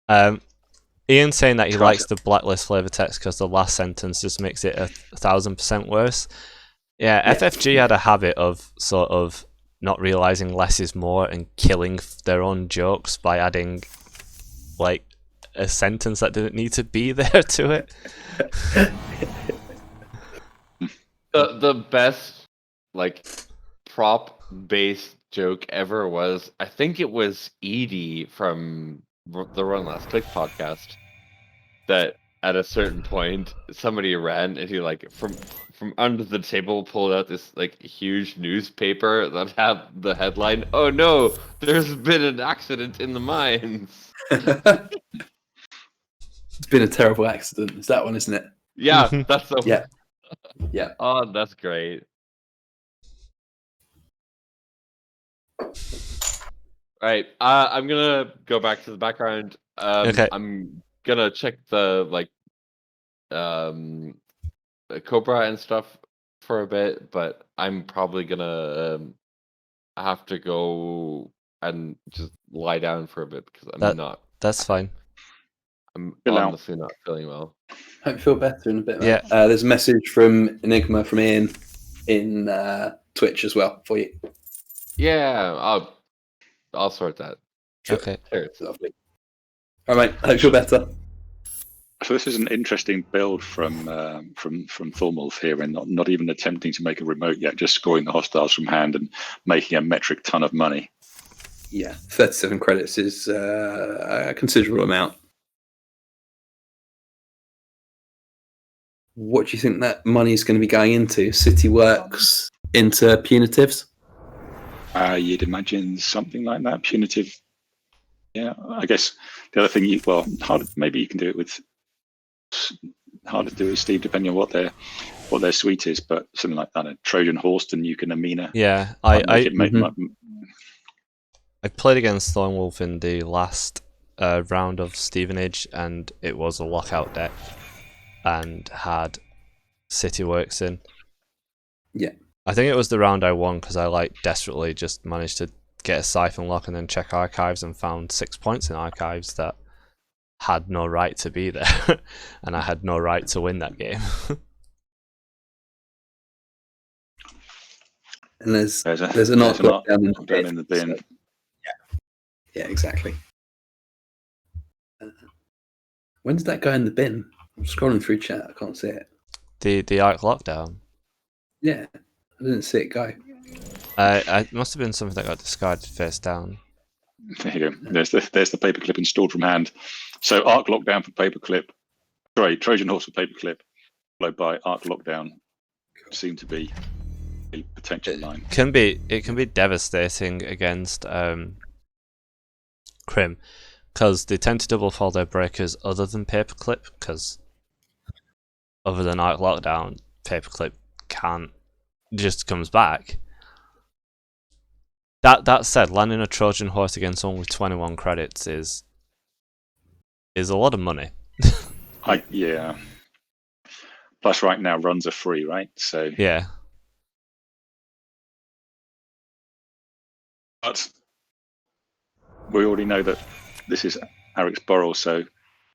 Yeah. Ian saying that he likes the blacklist flavor text because the last sentence just makes it 1,000% worse. Yeah, FFG had a habit of sort of not realizing less is more and killing their own jokes by adding like a sentence that didn't need to be there to it. The best like prop based joke ever was, I think it was Edie from the Run Last Click podcast, that at a certain point somebody ran and he like from under the table pulled out this like huge newspaper that had the headline, "Oh no, there's been an accident in the mines." It's been a terrible accident. It's that one, isn't it? Yeah, that's the Yeah. Yeah. Oh, that's great. Right. I'm gonna go back to the background. Okay. I'm gonna check the Cobra and stuff for a bit, but I'm probably gonna have to go and just lie down for a bit because That's fine. I'm honestly not feeling well. Hope you feel better in a bit, mate. Yeah. There's a message from Enigma from Ian in Twitch as well for you. Yeah, I'll sort that. Okay. Cheers. Lovely. All right, mate. Hope you're better. So this is an interesting build from Thormolf here, and not even attempting to make a remote yet, just scoring the hostiles from hand and making a metric ton of money. Yeah, 37 credits is a considerable amount. What do you think that money is going to be going into? City works, into punitives? You'd imagine something like that. Punitive. Yeah, I guess the other thing, maybe you can do it with. Harder to do with Steve, depending on what their suite is, but something like that, a Trojan horse, and you can Amina. Yeah, I played against Thornwolf in the last round of Stevenage, and it was a lockout deck, and had City Works in. Yeah, I think it was the round I won because I desperately just managed to get a siphon lock and then check archives and found 6 points in archives that had no right to be there, and I had no right to win that game. And there's an art down in the bin. So, yeah, exactly. When did that go in the bin? I'm scrolling through chat. I can't see it. The Arc Lockdown. Yeah, I didn't see it go. It must have been something that got discarded face down. There you go. There's the paperclip installed from hand. So Arc Lockdown for paperclip. Sorry, Trojan Horse for paperclip, followed by Arc Lockdown. Seem to be a potential line. It can be devastating against Crim, because they tend to double fold their breakers other than paperclip, because other than Arc Lockdown, paperclip just comes back. That said, landing a Trojan Horse against only 21 credits is a lot of money. Yeah. Plus, right now runs are free, right? So yeah. But we already know that this is Eric's Borrel, so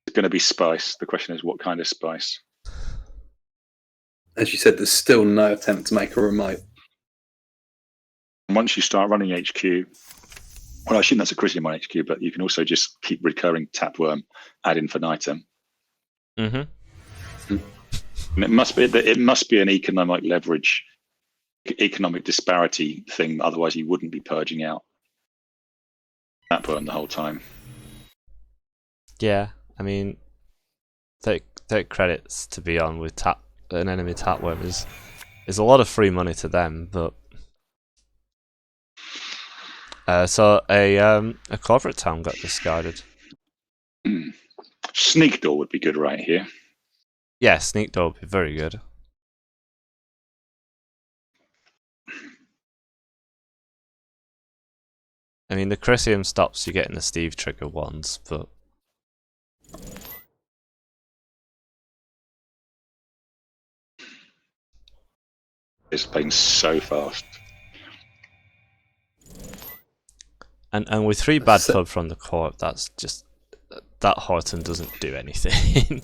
it's going to be spice. The question is, what kind of spice? As you said, there's still no attempt to make a remote. Once you start running HQ, well, I assume that's a Christian on HQ, but you can also just keep recurring Tapworm ad infinitum. Mm-hmm. And it must be an economic leverage, economic disparity thing. Otherwise, you wouldn't be purging out Tapworm the whole time. Yeah, I mean, 30 credits to be on with an enemy Tapworm is a lot of free money to them, but. So a corporate town got discarded. Sneak Door would be good right here. Yeah, Sneak Door would be very good. I mean, the Chrysium stops you getting the Steve trigger once, but it's playing so fast. And with 3 bad club from the court, that's just that Horton doesn't do anything.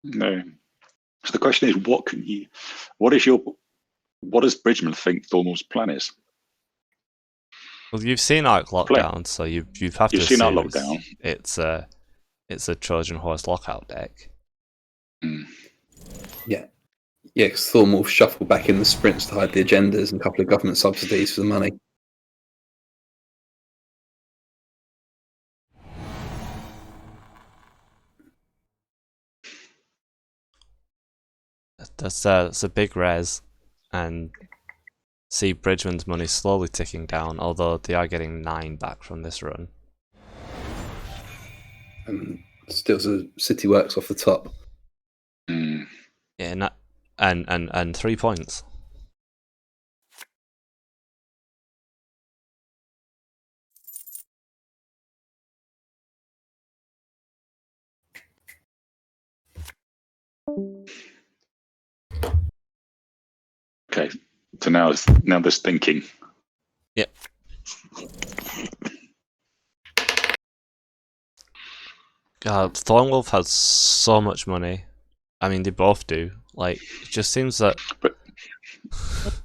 No. So the question is, what does Bridgman think Thormal's plan is? Well, you've seen Arc Lockdown, so you have to seen Arc assume Lockdown. It's a Trojan Horse lockout deck. Yeah, because Thormal shuffled back in the sprints to hide the agendas and a couple of government subsidies for the money. That's a big res, and see Bridgman's money slowly ticking down, although they are getting 9 back from this run. And still City Works off the top. Yeah, and 3 points. Okay, so now there's thinking. Yep. God, Thornwolf has so much money. I mean, they both do. It just seems that.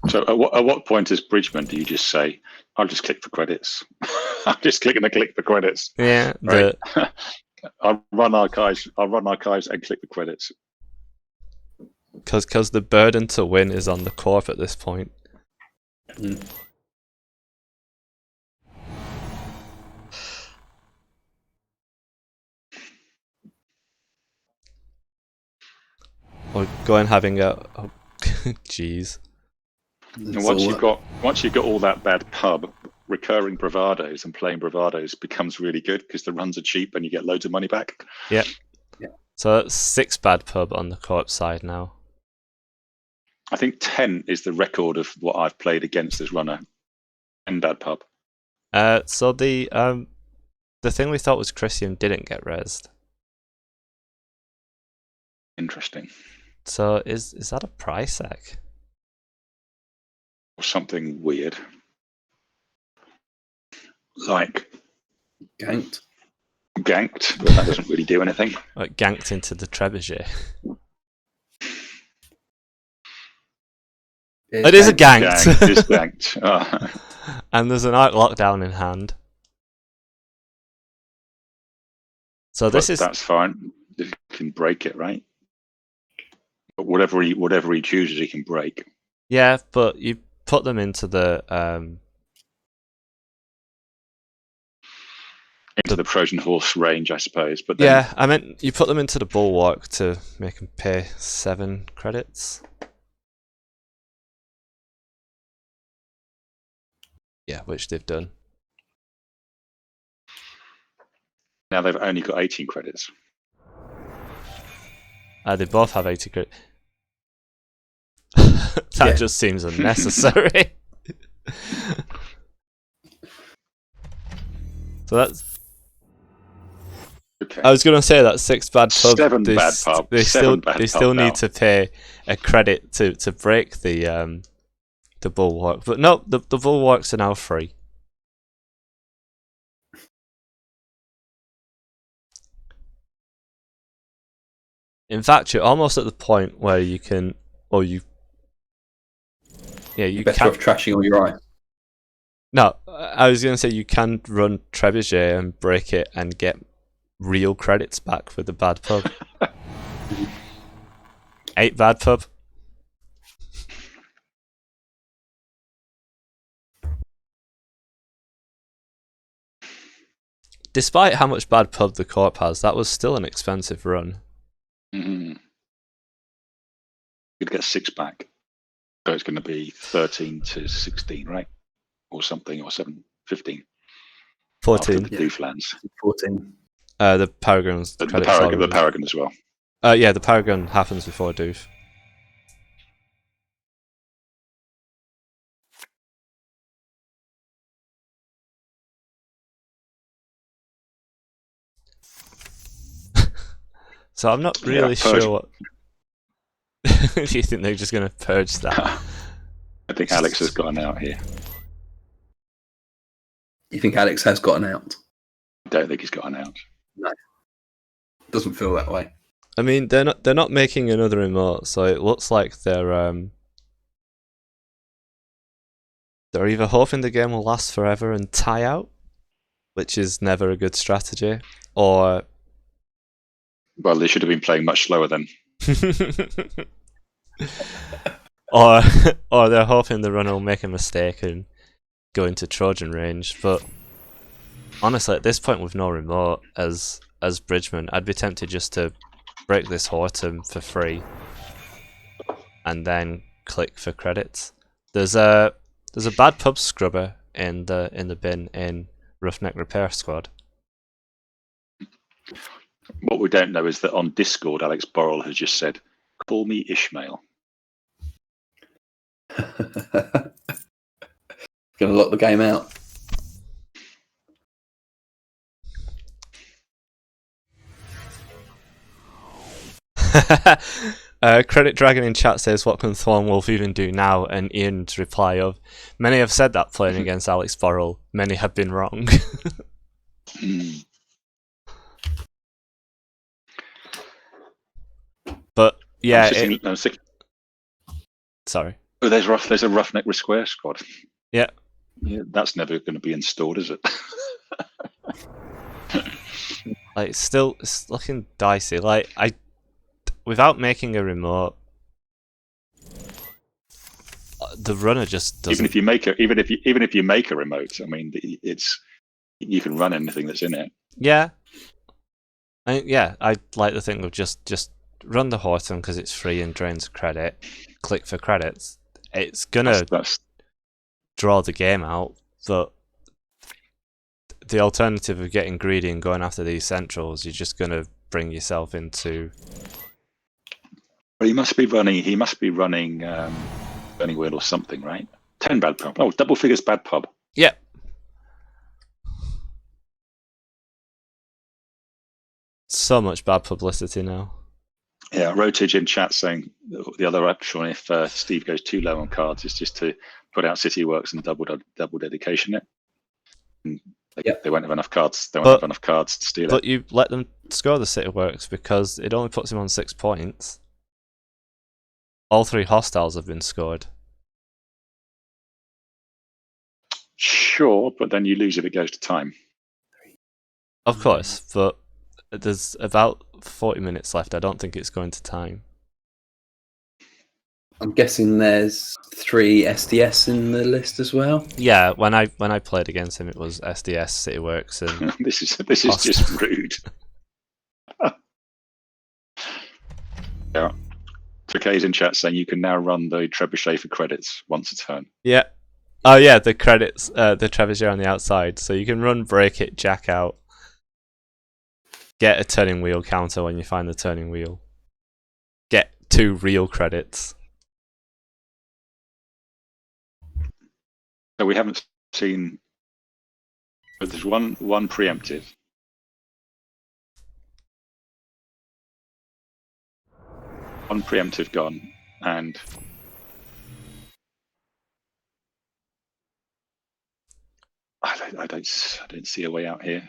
So, at what point as Bridgman do you just say, "I'll just click for credits"? I'm just clicking to click for credits. Yeah, right? I'll run archives and click the credits. Because the burden to win is on the corp at this point. Or go and having a jeez. And once you've got all that bad pub, recurring bravados and playing bravados becomes really good because the runs are cheap and you get loads of money back. Yeah. So that's 6 bad pub on the corp side now. I think 10 is the record of what I've played against this runner. 10 bad pub. So the thing we thought was Christian didn't get rezzed. Interesting. So is that a price sec? Or something weird. Like Ganked. Ganked, but that doesn't really do anything. Like ganked into the trebuchet. It is a ganked. It is ganked. Oh. And there's an Arc Lockdown in hand. So that's fine. You can break it, right? But whatever he chooses, he can break. Yeah, but you put them into the Trojan horse range, I suppose. But then, yeah, I meant you put them into the bulwark to make them pay 7 credits. Yeah, which they've done. now they've only got 18 credits. They both have 80 credits. That just seems unnecessary. So that's. Okay. I was going to say that 6 bad pub. 7 bad pub. They Seven still now. need to pay a credit to break the bulwark, but no, the bulwarks are now free. In fact, you're almost at the point where you can, you better off trashing all your eyes. No, I was going to say you can run Trebuchet and break it and get real credits back with the bad pub. 8 bad pub. Despite how much bad pub the corp has, that was still an expensive run. Mm-hmm. You'd get 6 back. So it's going to be 13 to 16, right? Or something, or 15. 14. After the doof lands. 14. The Paragon's The Paragon as well. Yeah, the Paragon happens before doof. So I'm not really sure what. Do you think they're just going to purge that? I think Alex has gotten out here. You think Alex has gotten out? I don't think he's gotten out. No. Doesn't feel that way. I mean, they're not making another remote, so it looks like they're either hoping the game will last forever and tie out, which is never a good strategy, or Well, they should have been playing much slower then. or they're hoping the runner will make a mistake and go into Trojan range. But honestly, at this point with no remote as Bridgman, I'd be tempted just to break this Hortum for free and then click for credits. There's a bad pub scrubber in the bin in Roughneck Repair Squad. What we don't know is that on Discord, Alex Borrell has just said, "Call me Ishmael." Gonna lock the game out. Credit Dragon in chat says, "What can Thorn Wolf even do now?" And Ian's reply of, "Many have said that playing against Alex Borrell. Many have been wrong." But yeah, sorry. Oh, there's a Roughneck Square Squad. Yeah, that's never going to be installed, is it? Like it's looking dicey. Like without making a remote, the runner just doesn't. Even if you make a remote, I mean, you can run anything that's in it. Yeah. I like the thing of just run the Horton because it's free and drains credit. Click for credits. It's gonna draw the game out, but the alternative of getting greedy and going after these centrals, you're just gonna bring yourself into. Well, he must be running Burning Wheel or something, right? 10 bad pub. Oh, double figures bad pub. Yep. So much bad publicity now. Yeah, Rotage in chat saying the other option if Steve goes too low on cards is just to put out City Works and double dedication it. And they won't have enough cards. They won't have enough cards to steal it. But you let them score the City Works because it only puts him on 6 points. All 3 hostiles have been scored. Sure, but then you lose if it goes to time. Of course, but there's about 40 minutes left. I don't think it's going to time. I'm guessing there's 3 SDS in the list as well. Yeah, when I played against him, it was SDS, City Works, and this is just rude. Yeah. Trickay's in chat saying you can now run the trebuchet for credits once a turn. Yeah. Oh yeah, the credits, the trebuchet on the outside, so you can run break it, jack out, get a turning wheel counter when you find the turning wheel, get 2 real credits. So we haven't seen. But there's one preemptive. One preemptive gone, and I don't see a way out here.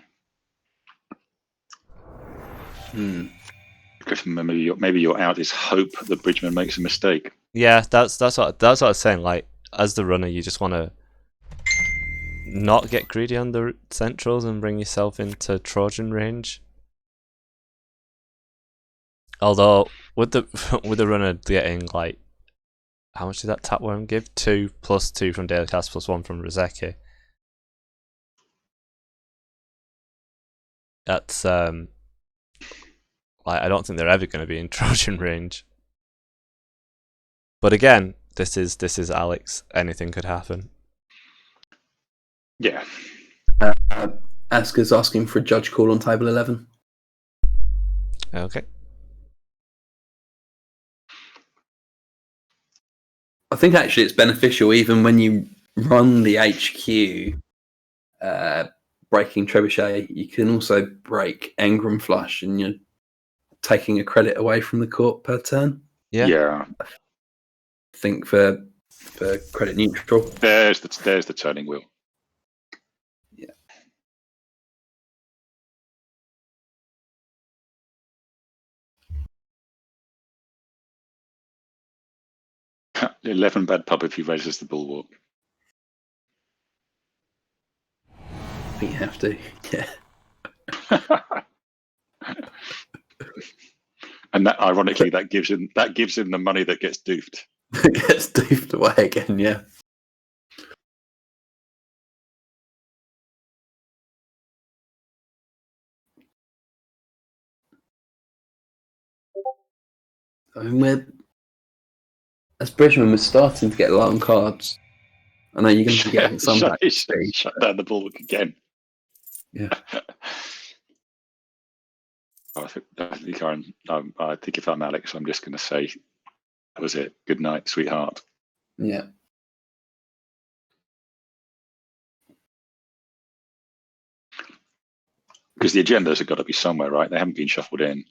Griffin, maybe your out is hope that Bridgman makes a mistake. Yeah, that's what I was saying. Like, as the runner, you just want to not get greedy on the centrals and bring yourself into Trojan range. Although with the runner getting like, how much did that Tapworm give? 2 plus 2 from Daily Cast plus 1 from Rozeki. That's like, I don't think they're ever going to be in Trojan range. But again, this is Alex. Anything could happen. Yeah. Asker's asking for a judge call on table 11. Okay. I think actually it's beneficial even when you run the HQ breaking trebuchet, you can also break Engram Flush and you're taking a credit away from the court per turn. Yeah. I think for credit neutral. There's the turning wheel. Yeah. The 11 bad pub if he raises the bulwark. I think you have to. Yeah. And that, ironically, that gives him the money that gets doofed. Gets doofed away again, yeah. I mean, as Bridgman was starting to get low on cards, I know you're going to be getting some back. Shut down the bulwark again. Yeah. I think if I'm Alex, I'm just going to say, that was it. Good night, sweetheart. Yeah. Because the agendas have got to be somewhere, right? They haven't been shuffled in.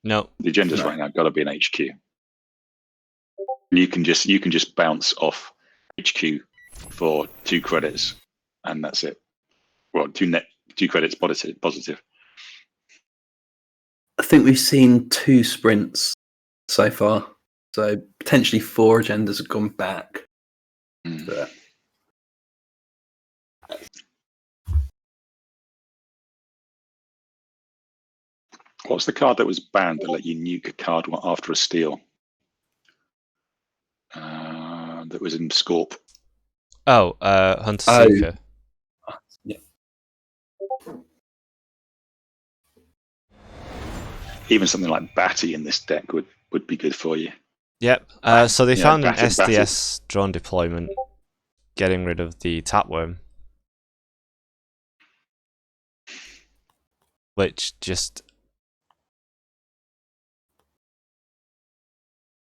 No. The agendas right now got to be an HQ. You can just bounce off HQ for 2 credits, and that's it. Well, 2 credits positive. I think we've seen 2 sprints so far. So potentially 4 agendas have gone back. But What's the card that was banned that let you nuke a card after a steal? That was in Scorp. Oh, Hunter Seeker. Yeah. Even something like Batty in this deck would be good for you. Yep. So they found an Batty. SDS drone deployment, getting rid of the Tapworm, which just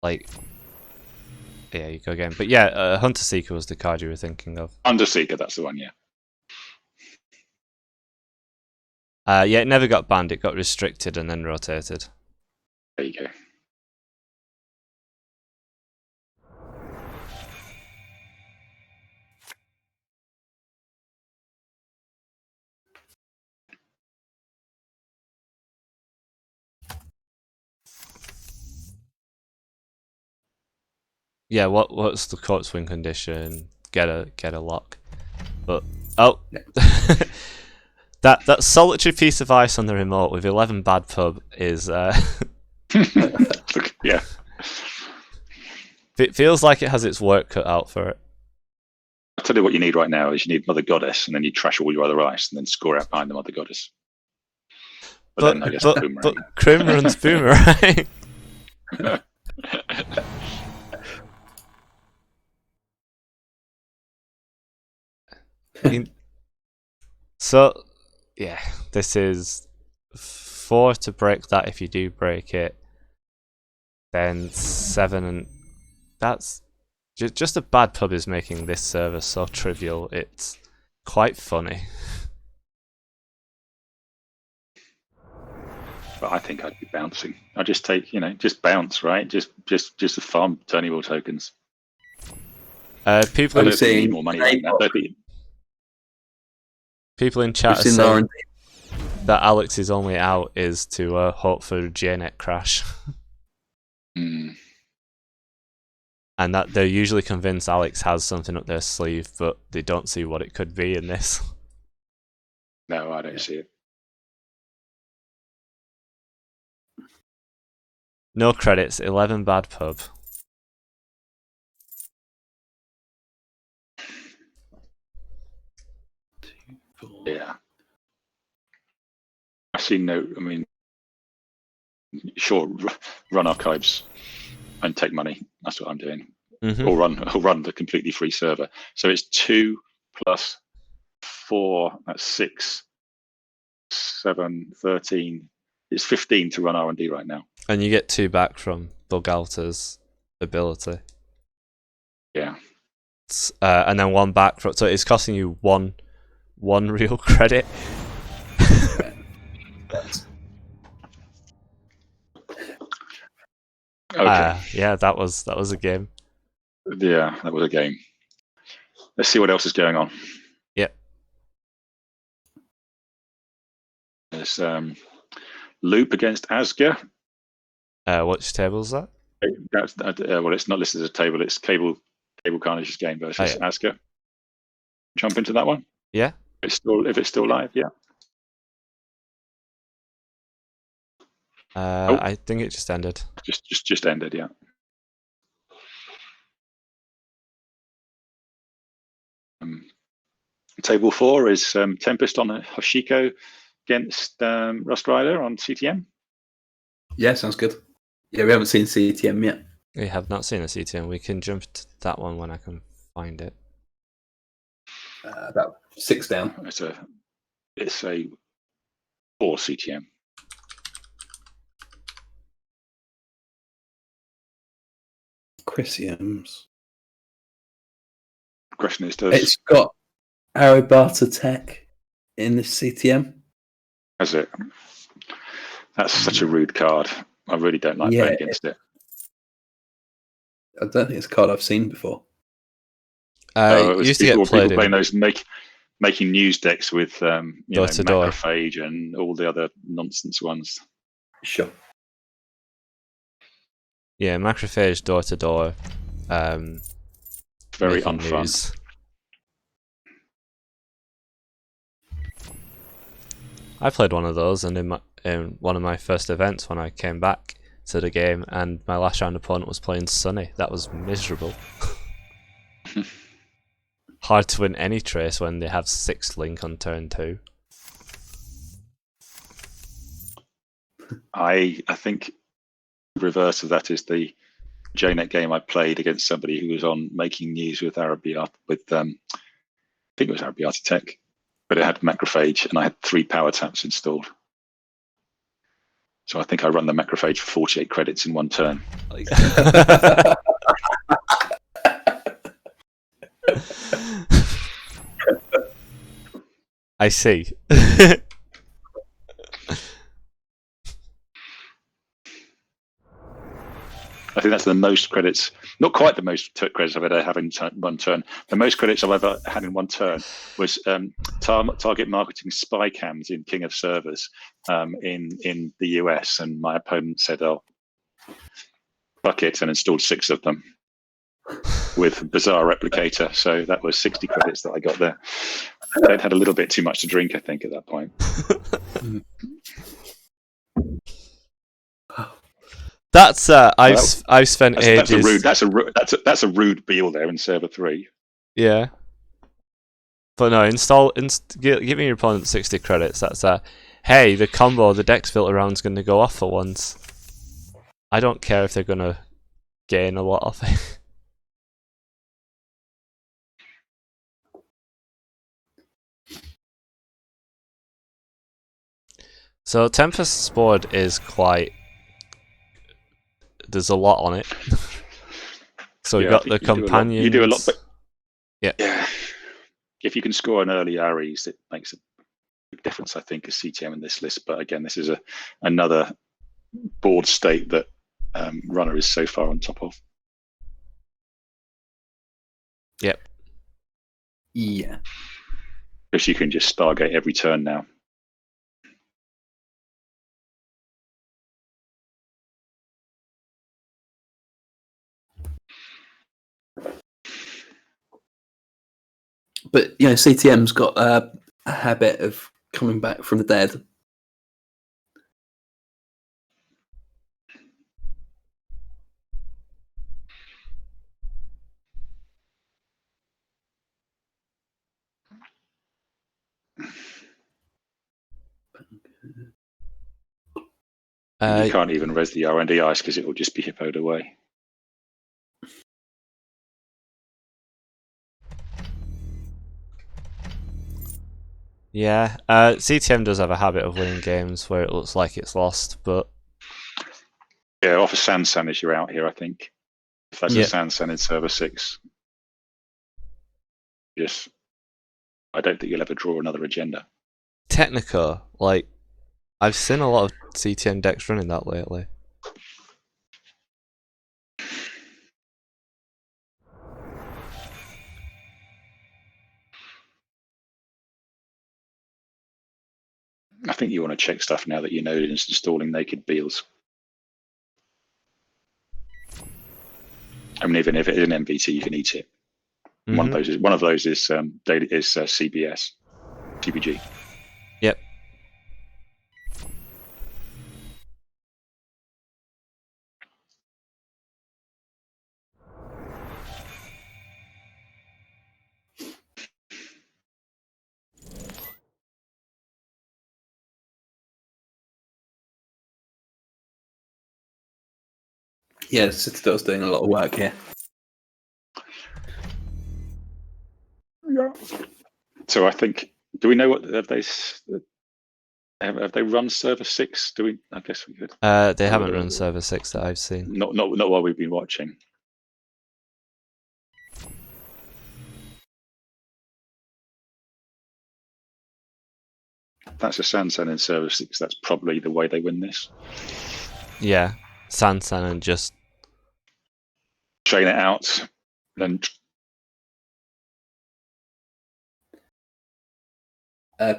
like. Yeah, you go again. But yeah, Hunter Seeker was the card you were thinking of. Underseeker, that's the one, yeah. Yeah, it never got banned. It got restricted and then rotated. There you go. Yeah, what's the court's win condition? Get a lock. But oh, that solitary piece of ice on the remote with 11 bad pub is Yeah. it feels like it has its work cut out for it. I'll tell you what you need right now is you need Mother Goddess, and then you trash all your other ice, and then score out behind the Mother Goddess. But then I guess Boomerang. But Crim runs Boomerang. So, yeah, this is 4 to break that if you do break it. Then 7, and that's just a bad pub is making this server so trivial. It's quite funny. But I think I'd be bouncing. I'd just take, just bounce, right? Just farm Turnable tokens. People I in don't think you need more money right now. People in chat are saying that Alex's only out is to hope for JNet crash. Mm. And that they're usually convinced Alex has something up their sleeve, but they don't see what it could be in this. No, I don't see it. No credits, 11 bad pub. Yeah. I see sure, run archives and take money. That's what I'm doing. Mm-hmm. Or run the completely free server. So it's 2 plus 4, that's 6, 7, 13. It's 15 to run R&D right now. And you get 2 back from Bugalta's ability. Yeah. And then 1 back from, so it's costing you one real credit. Okay. Yeah, that was a game. Yeah, that was a game. Let's see what else is going on. Yep. There's Loop against Asger. Which table is that? Well, it's not listed as a table. It's Cable Carnage's game versus Asger. Jump into that one. Yeah. If it's still live, yeah. I think it just ended. Just ended, yeah. Table 4 is Tempest on Hoshiko against Rust Rider on CTM. Yeah, sounds good. Yeah, we haven't seen CTM yet. We have not seen a CTM. We can jump to that one when I can find it. About 6 down. It's a 4 CTM. Chrisiums. Question is, it's got Arobata Tech in the CTM. Has it? That's such a rude card. I really don't like playing against it. I don't think it's a card I've seen before. It used to get played playing those making news decks with Door-to-Door. Macrophage and all the other nonsense ones. Sure. Yeah, Macrophage, Door-to-Door. Very unfun. I played one of those, and in one of my first events when I came back to the game, and my last round opponent was playing Sunny. That was miserable. Hard to win any trace when they have 6th link on turn 2. I think the reverse of that is the JNet game I played against somebody who was on Making News with Arabiata, I think it was Arabiata Tech, but it had Macrophage, and I had 3 power taps installed. So I think I run the Macrophage for 48 credits in one turn. I see. I think that's the most credits, not quite the most credits I've ever had in one turn. The most credits I've ever had in one turn was target marketing spy cams in King of Servers in the US, and my opponent said, "Oh, fuck it," and installed 6 of them with Bizarre Replicator. So that was 60 credits that I got there. They'd had a little bit too much to drink, I think, at that point. That's I've spent ages. That's a rude Beal there in server 3. Yeah, but no, give me your opponent 60 credits. That's hey, the combo, the dex filter round's going to go off for once. I don't care if they're going to gain a lot of it. So Tempest's board is quite. There's a lot on it. So you've got the companions. You do a lot, but yeah. If you can score an early Ares, it makes a big difference, I think, as CTM in this list. But again, this is another board state that Runner is so far on top of. Yep. Yeah. Because you can just Stargate every turn now. But CTM's got a habit of coming back from the dead. You can't even res the R&D ice because it will just be hippoed away. Yeah, CTM does have a habit of winning games where it looks like it's lost, but yeah, off a Sansan as you're out here, I think. If that's a Sansan in server 6, I don't think you'll ever draw another agenda. Technico, like I've seen a lot of CTM decks running that lately. I think you want to check stuff now that you know it's installing naked Beals. I mean, even if it is an MVT, you can eat it. Mm-hmm. One of those is CBS, TBG. Yep. Yeah, Citadel's doing a lot of work here. Yeah. So I think, do we know what have they run server 6? Do we? I guess we could. They haven't run server 6 that I've seen. Not while we've been watching. That's a Sansan in server 6. That's probably the way they win this. Yeah, Sansan and just chain it out, then.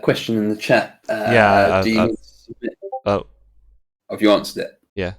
Question in the chat. Yeah. Do you need to submit? Oh. Have you answered it? Yeah.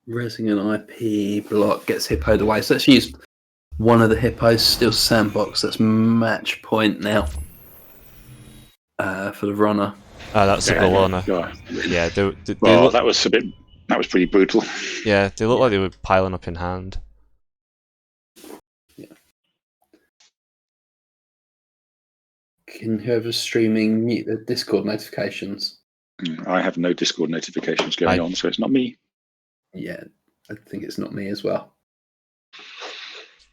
Resing an IP block gets hippoed away. So let's use one of the hippos. Still sandbox. That's match point now for the runner. Oh, that's a Bologna. Yeah, they well, that was pretty brutal. Yeah, they look like they were piling up in hand. Yeah. Can whoever's streaming mute the Discord notifications? I have no Discord notifications going on, so it's not me. Yeah, I think it's not me as well.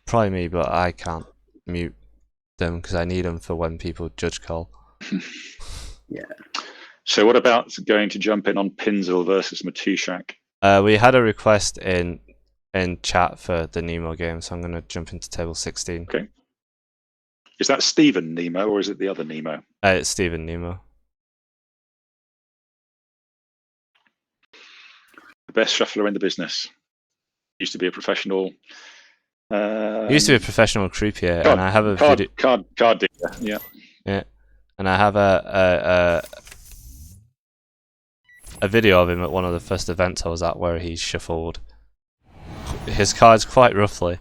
Probably me, but I can't mute them because I need them for when people judge call. Yeah. So what about going to jump in on Pinzel versus Matushak? We had a request in chat for the Nemo game, so I'm going to jump into table 16. Okay. Is that Stephen Nemo or is it the other Nemo? It's Stephen Nemo. The best shuffler in the business. Used to be a professional. He used to be a professional croupier, and I have a video. Card dealer. Yeah. Yeah, and I have a video of him at one of the first events I was at where he shuffled his cards quite roughly,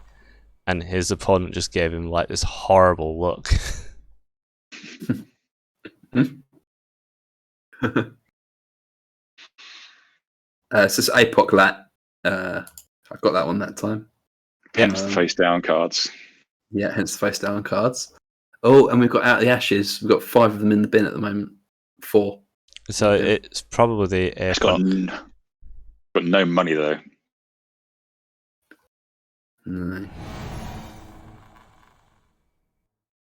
and his opponent just gave him like this horrible look. It's this APOC lat. I got that one that time. Hence the face down cards. Yeah, hence the face down cards. Oh, and we've got Out of the Ashes. We've got 5 of them in the bin at the moment. 4. So it's probably the It's got no money though. No.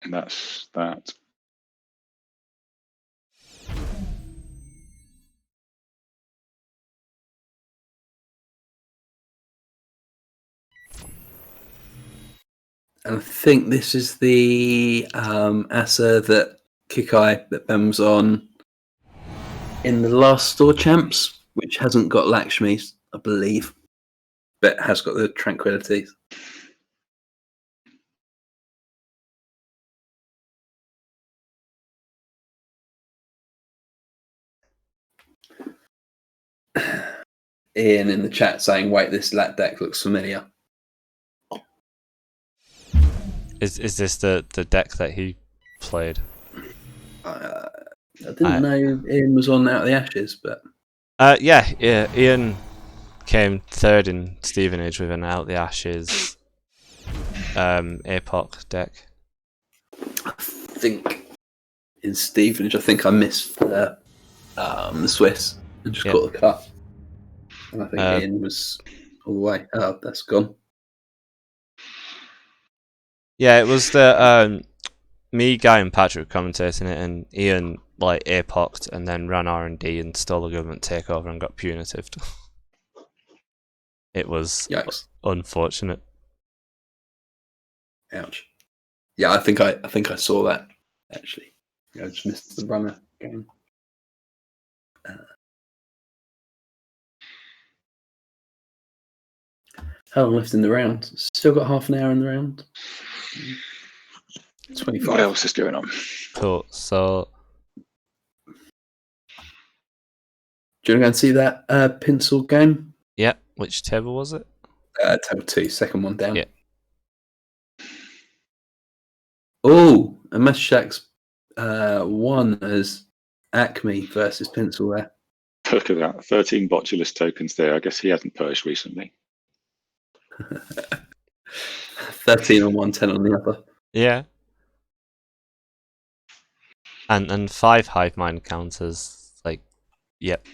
And that's that. And I think this is the Asa that Kikai that Ben was on in the last store champs, which hasn't got Lakshmi, I believe, but has got the tranquilities. Ian in the chat saying, "Wait, this lat deck looks familiar." Is this the deck that he played? I didn't know Ian was on Out of the Ashes, but yeah, Ian came third in Stevenage with an Out of the Ashes APOC deck. I think in Stevenage, I think I missed the Swiss and just got the cut. And I think Ian was all the way. Oh, that's gone. Yeah, it was the me, Guy, and Patrick commentating it, and Ian like APOC'd and then ran R&D and stole the government takeover and got punitive. It was unfortunate. Ouch. Yeah, I think I saw that actually. Yeah, I just missed the runner game. How long left in the round? Still got half an hour in the round. 25. What else is going on? Cool. So, do you want to go and see that pencil game? Yeah. Which table was it? Table 2, second one down. Yeah. Oh, and Mashak's won as Acme versus Pencil there. Look at that. 13 Botulus tokens there. I guess he hasn't purged recently. 13 on one, 10 on the other. Yeah. And 5 hive mind counters. Like, yep.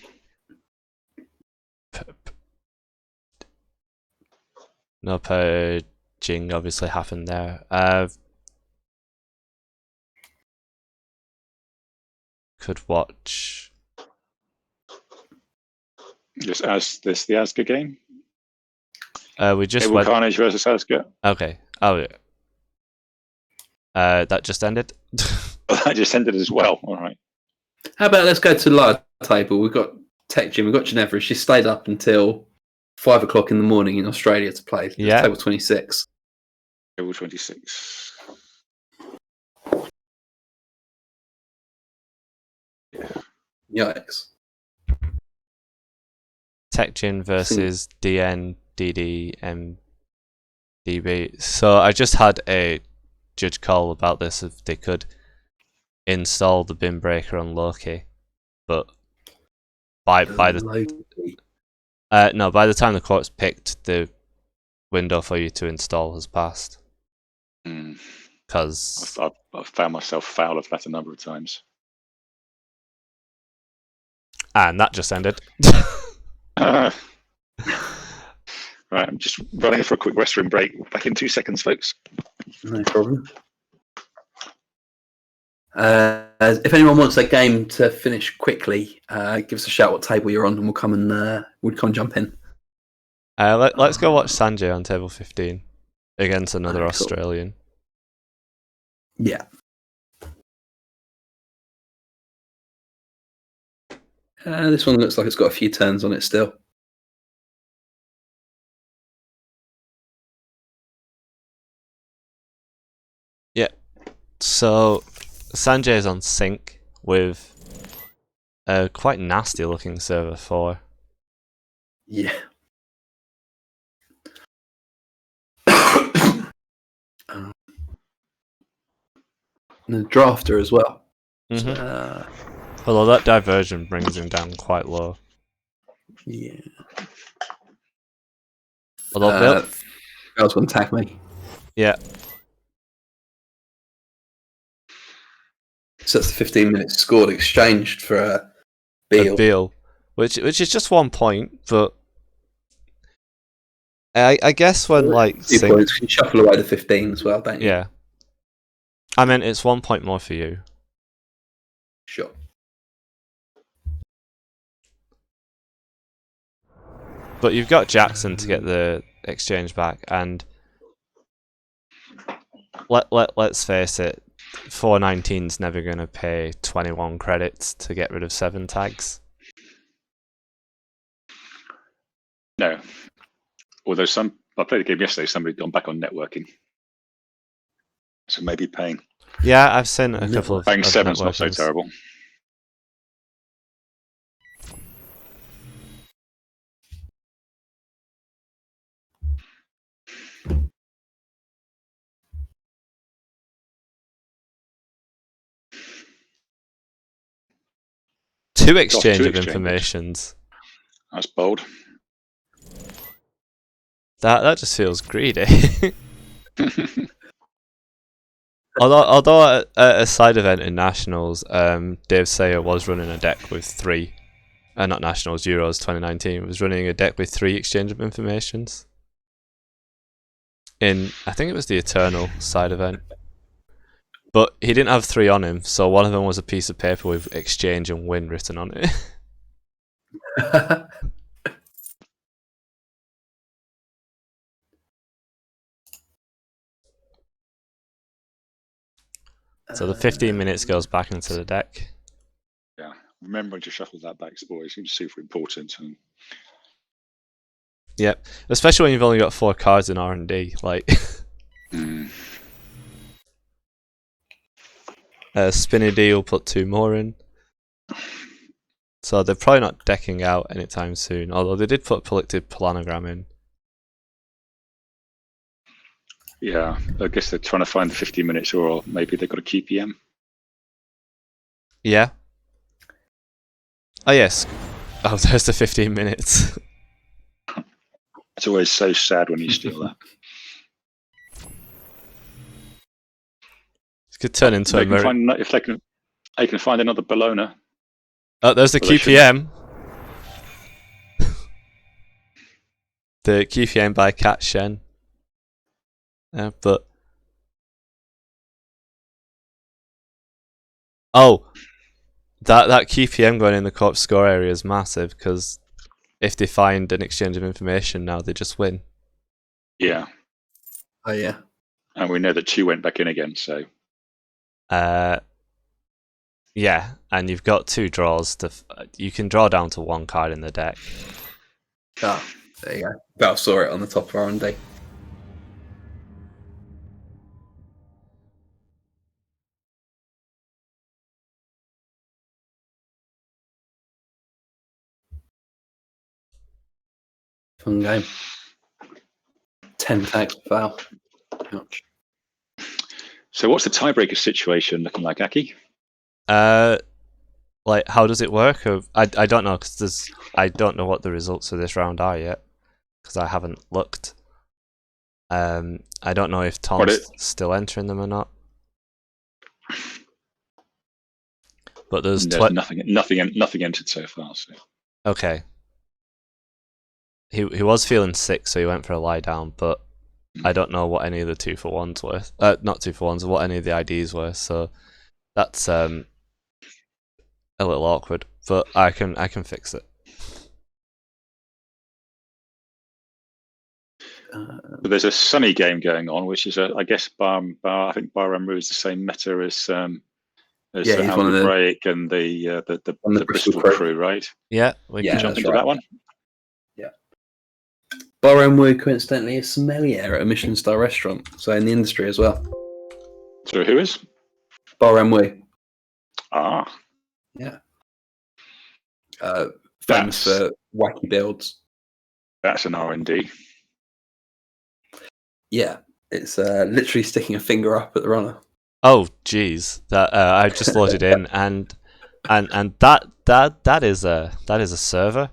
No purging obviously happened there. Could watch. Just as this the Asga game. We just Table went Carnage versus Asga. Okay. Oh yeah. That just ended. That just ended as well. All right. How about let's go to the live table? We've got Tech Jim, we've got Ginevra. She stayed up until 5 o'clock in the morning in Australia to play. Yeah. Table 26. Table 26. Yikes. TechGen versus DNDDMDB. So I just had a judge call about this if they could install the bin breaker on Loki, but by the no, by the time the court's picked, the window for you to install has passed. Because I've found myself foul of that a number of times. And that just ended. Right, I'm just running for a quick restroom break. Back in 2 seconds, folks. No problem. If anyone wants a game to finish quickly, give us a shout what table you're on, and we'll come and jump in. Let's go watch Sanjay on table 15 against another Cool. Australian. Yeah. This one looks like it's got a few turns on it still. Yeah. So Sanjay is on sync with a quite nasty looking server 4. Yeah. And a drafter as well. Although that diversion brings him down quite low. Yeah. Although Bell's going to tag me. yeah. So that's 15 minutes scored exchanged for Beal. Beal, which is just 1 point, but I guess when like 2 points, you shuffle away the 15 as well, don't you? Yeah. I mean, it's 1 point more for you. Sure. But you've got Jackson to get the exchange back, and let's face it, 419's never going to pay 21 credits to get rid of 7 tags. No. Although I played a game yesterday, somebody had gone back on networking. So maybe paying. Yeah, I've seen a couple of. Paying 7's not so networkings. terrible. Two exchange of informations. That's bold. That just feels greedy. Although at a side event in Nationals, Dave Sayer was running a deck with 3, not Nationals, Euros 2019, was running a deck with 3 exchange of informations. I think it was the Eternal side event. But he didn't have 3 on him, so one of them was a piece of paper with exchange and win written on it. So the 15 minutes goes back into the deck. Yeah, remembering to shuffle that back, boys, seems super important. And yep, especially when you've only got 4 cards in R&D. Like, Spinny D will put 2 more in. So they're probably not decking out anytime soon, although they did put Predictive Planogram in. yeah, I guess they're trying to find the 15 minutes, or maybe they've got a QPM. Yeah. Oh, yes. Oh, there's the 15 minutes. It's always so sad when you steal that. It could turn into a very... If they can find another Bologna. Oh, there's the QPM. The QPM by Cat Shen. But... Oh! That QPM going in the corpse score area is massive, because if they find an exchange of information now, they just win. Yeah. Oh, yeah. And we know that 2 went back in again, so... Yeah, and you've got 2 draws. You can draw down to 1 card in the deck. Ah, there you go. Bell saw it on the top of R&D. Fun game. 10 tags per foul. Ouch. So what's the tiebreaker situation looking like, Aki? Like, how does it work? I don't know, because I don't know what the results of this round are yet, because I haven't looked. I don't know if Tom's still entering them or not. But there's nothing entered so far. So. Okay. He was feeling sick, so he went for a lie down, but I don't know what any of the 2-for-1s were. Not 2-for-1s, what any of the IDs were, so that's a little awkward, but I can fix it. But there's a Sunny game going on, which is I guess I think Bar is the same meta as Aldi Break and the Bristol crew, right? Yeah, we can jump into that one. Yeah. Bar coincidentally is sommelier at a Michelin star restaurant, so in the industry as well. So who is? Bar Ah. Yeah. Famous for wacky builds. That's an R&D. Yeah, it's literally sticking a finger up at the runner. Oh, geez, that I've just loaded in, and that is a server.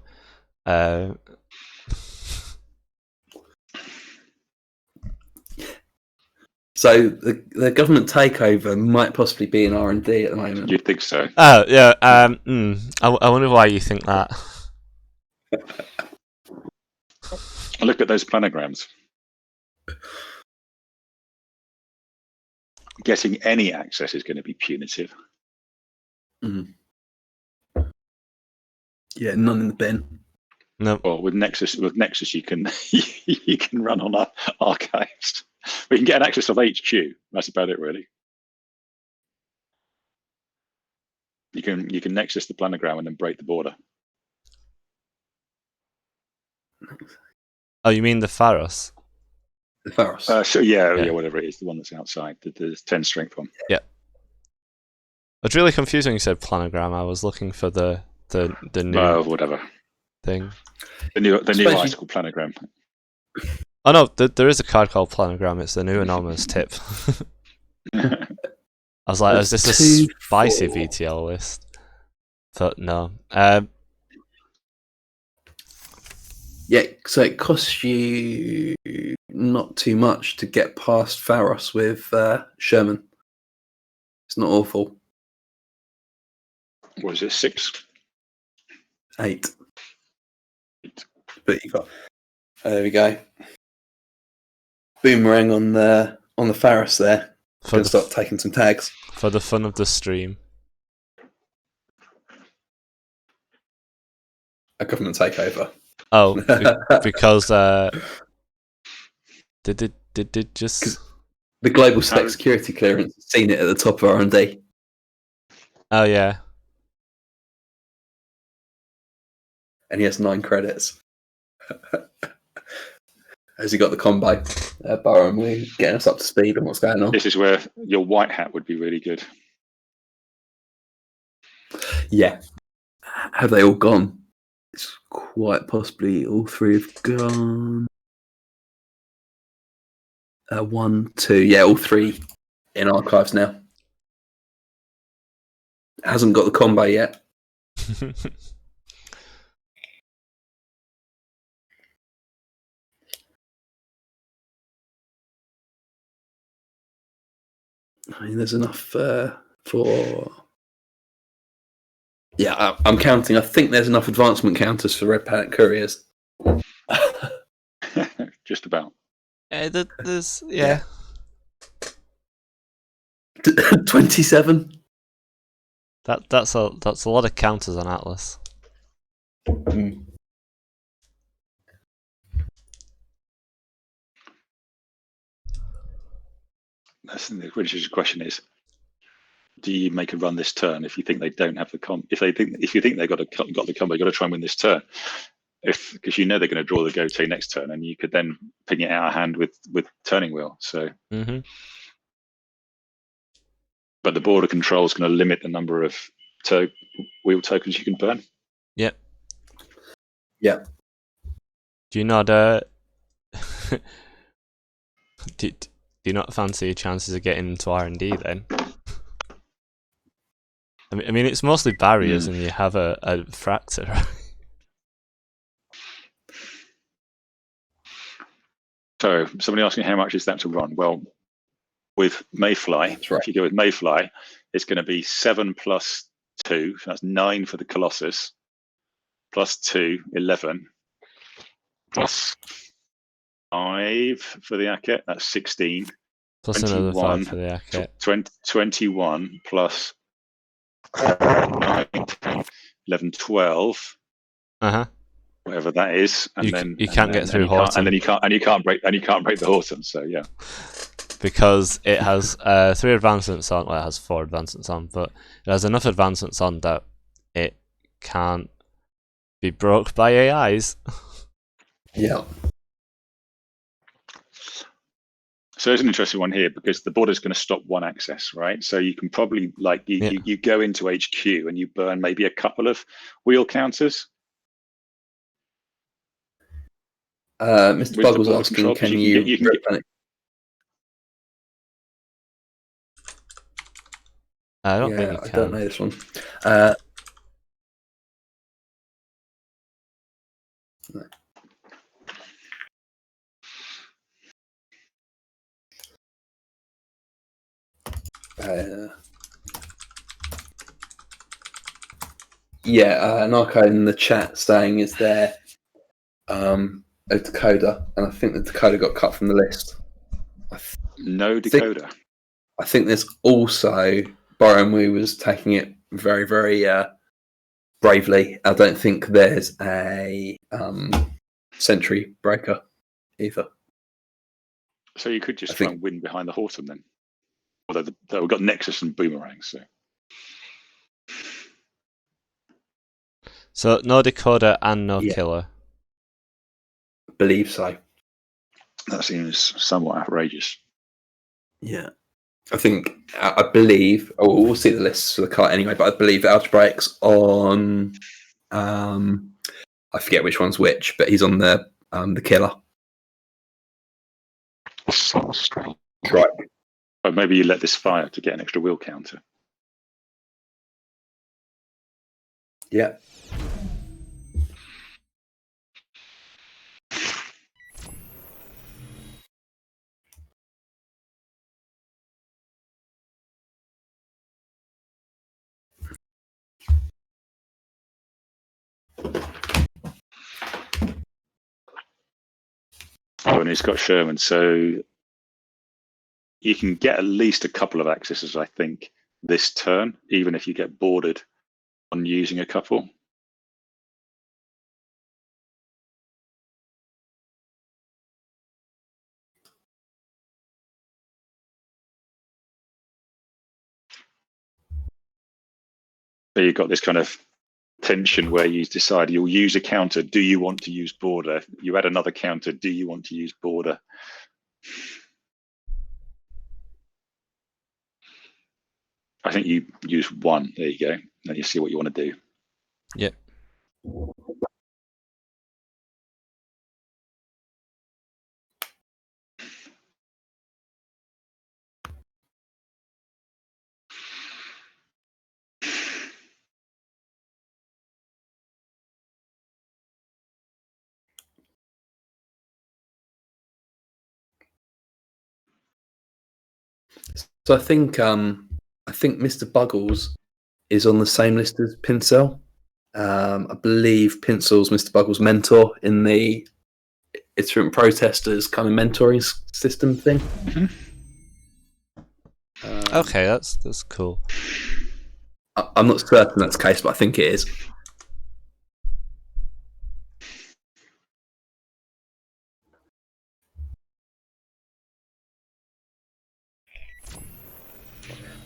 So the government takeover might possibly be in R&D at the moment. You'd think so? Oh yeah. I wonder why you think that. Look at those planograms. Getting any access is going to be punitive. Mm. Yeah, none in the bin. No. Well, with Nexus, you can you can run on archives. We can get an access of HQ. That's about it, really. You can Nexus the planogram and then break the border. Oh, you mean the Pharos? The Pharos. So yeah, whatever it is, the one that's outside. There's 10 strength one. Yeah. It's really confusing. You said planogram. I was looking for the new whatever thing. The new article planogram. Oh no, there is a card called planogram. It's the new anonymous tip. I was like, is this a spicy VTL list? But no. Yeah, so it costs you not too much to get past Pharos with Sherman. It's not awful. What is it, 6? 8. But you got there we go. Boomerang on the Pharos there. Gonna start taking some tags. For the fun of the stream. A government takeover. Oh, because did it just the global spec security clearance has seen it at the top of R&D. Oh yeah. And he has 9 credits. Has he got the combo? Barham, we're getting us up to speed on what's going on. This is where your white hat would be really good. Yeah. Have they all gone? It's quite possibly all 3 have gone. 1, 2, yeah, all 3 in archives now. Hasn't got the combo yet. I mean, there's enough for. Yeah, I'm counting. I think there's enough advancement counters for Red Planet Couriers. Just about. There's 27. That's a lot of counters on Atlas. Mm. That's the British question is: do you make a run this turn if you think they don't have the if you think they've got the combo, you've got to try and win this turn. Because you know they're going to draw the Gote next turn, and you could then ping it out of hand with turning wheel. So, but the border control is going to limit the number of wheel tokens you can burn. Yep. Yeah. Do you not do you not fancy your chances of getting into R&D then? I mean, it's mostly barriers, and you have a fracture. Right? So somebody asking how much is that to run? Well, with Mayfly, right. if you go with Mayfly, it's going to be 7 plus 2, so that's 9 for the Colossus, plus 2, 11, plus 5 for the Aket, that's 16. Plus another 5 for the Aket. 21 plus 9, 10, 11, 12. Whatever that is, and then you can't get through Horton, and then you can't break the Horton. So yeah, because it has 3 advancements on. Well, it has 4 advancements on, but it has enough advancements on that it can't be broke by AIs. Yeah. So there's an interesting one here because the border is going to stop one access, right? So you can probably you go into HQ and you burn maybe a couple of wheel counters. Mr. Buggles asking, can you get... I don't think you can. I don't know this one. Narco in the chat saying, is there a decoder? And I think the decoder got cut from the list. No decoder. I think there's also Boromir was taking it very, very bravely. I don't think there's a sentry breaker either. So you could just try and win behind the Horton then. Although we've got Nexus and Boomerang, So no decoder and no killer. I believe so. That seems somewhat outrageous. Yeah. I believe, we'll see the lists for the cart anyway, but I believe Algebraic's on, I forget which one's which, but he's on the killer. So strange. Right. Or maybe you let this fire to get an extra wheel counter. Yeah. Oh, and he's got Sherman, so you can get at least a couple of accesses, I think, this turn, even if you get boarded on using a couple. So you've got this kind of tension where you decide you'll use a counter. Do you want to use border? You add another counter. Do you want to use border? I think you use one. There you go. Then you see what you want to do. Yep. So I think Mr. Buggles is on the same list as Pincel. I believe Pincel's Mr. Buggles' mentor in the iterant protesters kind of mentoring system thing. Mm-hmm. Okay, that's cool. I'm not certain that's the case, but I think it is.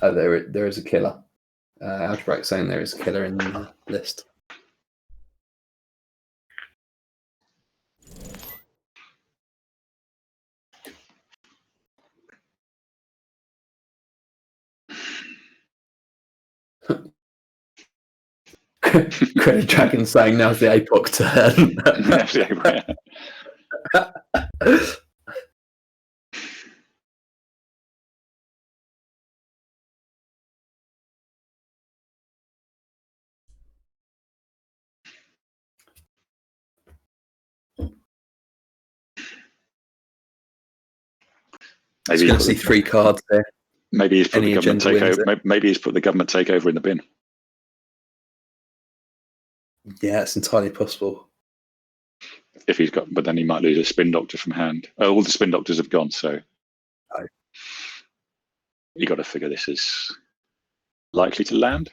There is a killer. Algebraic saying there is a killer in the list. Credit Dragon saying now's the APOC turn. Maybe Going to see 3 cards there. Maybe he's put Any the government agenda takeover. Maybe he's put the government takeover in the bin. Yeah, it's entirely possible. If he's got, but then he might lose a spin doctor from hand. All the spin doctors have gone, so you got to figure this is likely to land.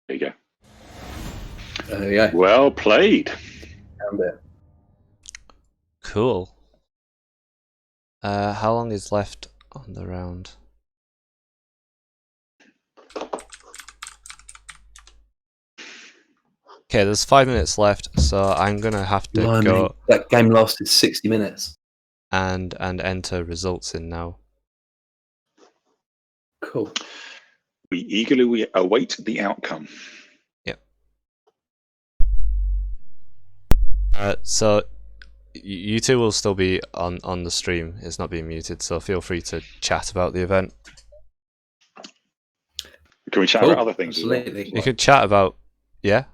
There you go. There you go. Well played. Found it. Cool. How long is left on the round? Okay, there's 5 minutes left, so I'm gonna have to go. That game lasted 60 minutes. And enter results in now. Cool. We eagerly await the outcome. Yep. So you two will still be on the stream. It's not being muted, so feel free to chat about the event. Can we chat about other things? Absolutely. You could chat about, yeah.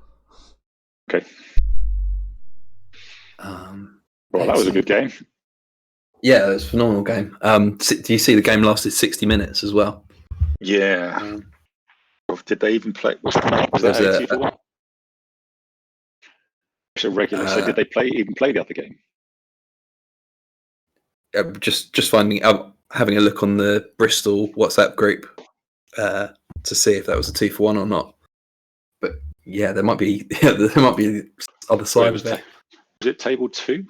Okay. Well, that was a good game. Yeah, it was a phenomenal game. Do you see the game lasted 60 minutes as well? Yeah. Did they even play? Was that a 2-for-1? It's a regular. So did they even play the other game? Just finding out, having a look on the Bristol WhatsApp group to see if that was a 2-for-1 or not. But yeah, there might be the other side of it. Was it table 2?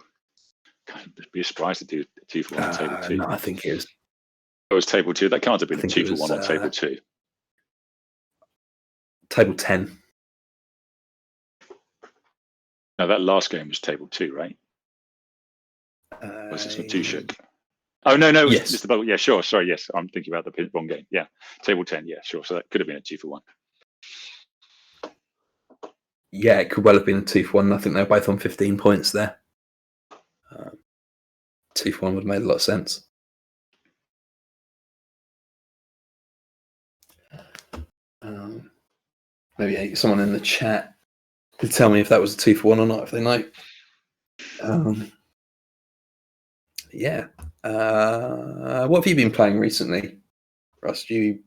I'd be surprised to do 2-for-1 on table 2. No, I think it was. It was table 2. That can't have been a 2-for-1 on table 2. Table 10. No, that last game was table 2, right? Was this Matushik? Oh no, yes. It's the bubble. Yeah, sure. Sorry, yes, I'm thinking about the ping-pong game. Yeah, table 10. Yeah, sure. So that could have been a 2-for-1. Yeah, it could well have been a 2-for-1. I think they were both on 15 points there. 2-for-1 would have made a lot of sense. Maybe someone in the chat could tell me if that was a 2-for-1 or not, if they know. Yeah. What have you been playing recently, Russ? Do you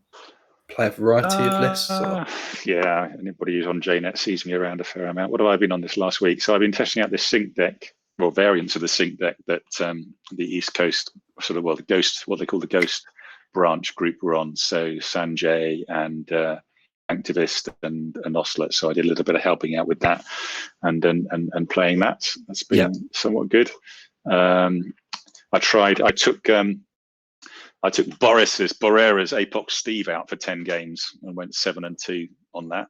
play a variety of lists? Or? Yeah, anybody who's on JNet sees me around a fair amount. What have I been on this last week? So I've been testing out this sync deck, or variants of the sync deck that the East Coast, the Ghost, what they call the Ghost branch group were on. So Sanjay and Activist and Oslet. So I did a little bit of helping out with that and playing that. That's been somewhat good. I took Borera's Apoc Steve out for 10 games and went 7-2 on that.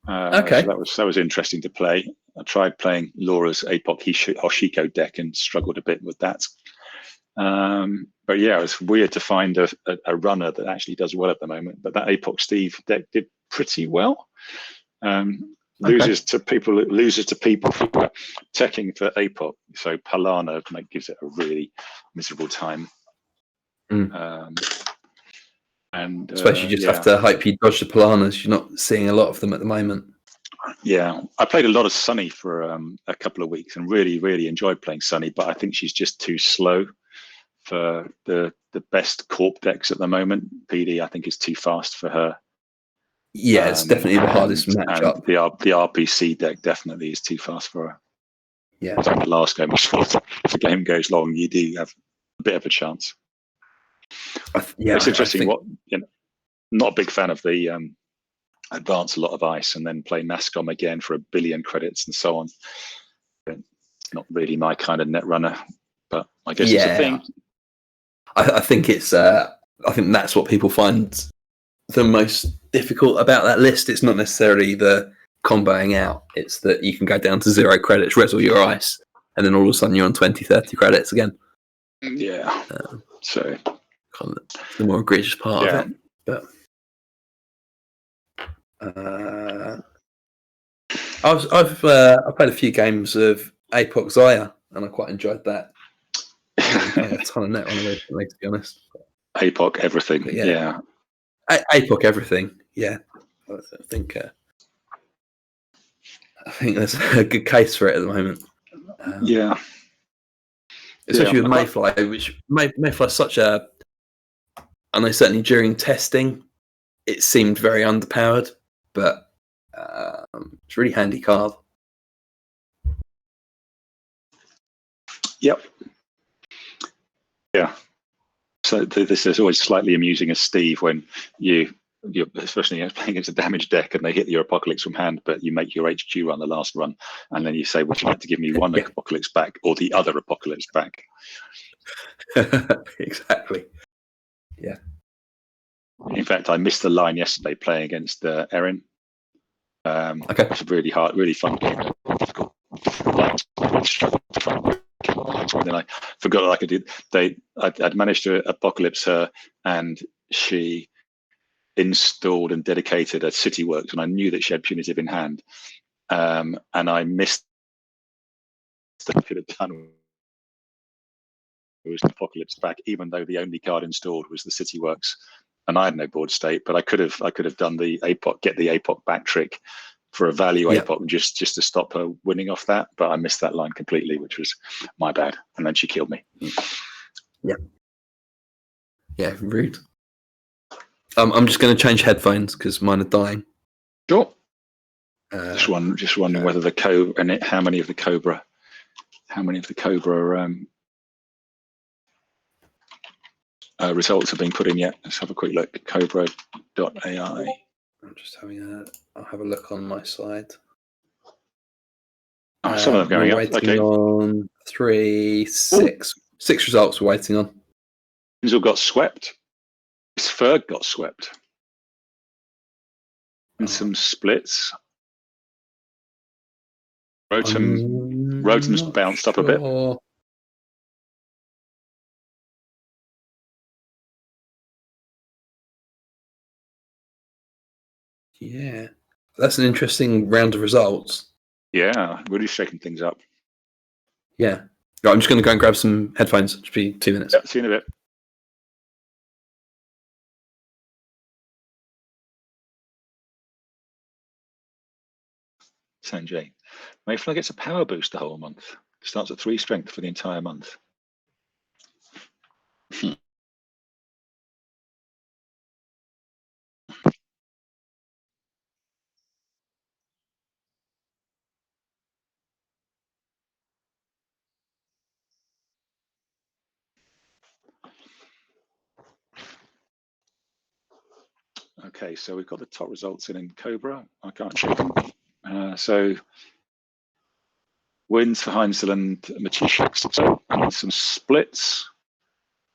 Okay, so that was interesting to play. I tried playing Laura's Apoc Hoshiko deck and struggled a bit with that. But yeah, it's weird to find a runner that actually does well at the moment. But that Apoc Steve deck did pretty well. Loses to people who are teching for Apoc. So Palana gives it a really miserable time. And I suppose you just have to hope you dodge the Palanas. You're not seeing a lot of them at the moment. Yeah, I played a lot of Sunny for a couple of weeks and really, really enjoyed playing Sunny. But I think she's just too slow for the best corp decks at the moment. PD, I think, is too fast for her. Yeah, it's definitely the hardest matchup. And the RPC deck definitely is too fast for her. Yeah, like the last game, if the game goes long, you do have a bit of a chance. It's interesting. Not a big fan of the advance a lot of ice and then play Nascom again for 1 billion credits and so on. It's not really my kind of net runner, but I guess it's a thing. I think it's. I think that's what people find the most difficult about that list. It's not necessarily the comboing out. It's that you can go down to 0 credits, res all your ice, and then all of a sudden you're on 20, 30 credits again. Yeah. So the more egregious part of it. But I've played a few games of APOC Zaya, and I quite enjoyed that. I haven't played a ton of Netrunner recently, to be honest. APOC everything, But yeah. APOC everything, yeah. I think there's a good case for it at the moment. Yeah. Especially with Mayfly, which Mayfly's such a... I know certainly during testing, it seemed very underpowered, but it's a really handy card. Yep. Yeah. So this is always slightly amusing as Steve when you're especially playing against a damaged deck and they hit your Apocalypse from hand, but you make your HQ run the last run, and then you say, would you like to give me one Apocalypse back or the other Apocalypse back? Exactly. Yeah. In fact, I missed the line yesterday playing against Erin. Okay. It's a really hard, really fun game. Difficult. And then I forgot like I did. I'd managed to Apocalypse her, and she installed and dedicated a City Works, and I knew that she had Punitive in hand, and I missed that I could have done. It was Apocalypse back, even though the only card installed was the City Works, and I had no board state. But I could have done the APOC, get the APOC back trick for a value APOC just to stop her winning off that. But I missed that line completely, which was my bad. And then she killed me. Yeah, rude. I'm just going to change headphones because mine are dying. Sure. Just wondering whether the Cobra and how many of the Cobra results have been put in yet. Let's have a quick look. Cobra.ai. I'm just I'll have a look on my side. Some of them going up. Okay. On 6 results we're waiting on. These all got swept. This Ferg got swept. And some splits. Rotom's bounced up a bit. Yeah, that's an interesting round of results. Yeah, really shaking things up. Yeah. Right, I'm just going to go and grab some headphones. It'll be 2 minutes. Yep, see you in a bit. Sanjay. Mayfly gets a power boost the whole month. Starts at 3 strength for the entire month. Okay, so we've got the top results in Cobra. I can't show them. So wins for Heinzel and Matishak, and some splits.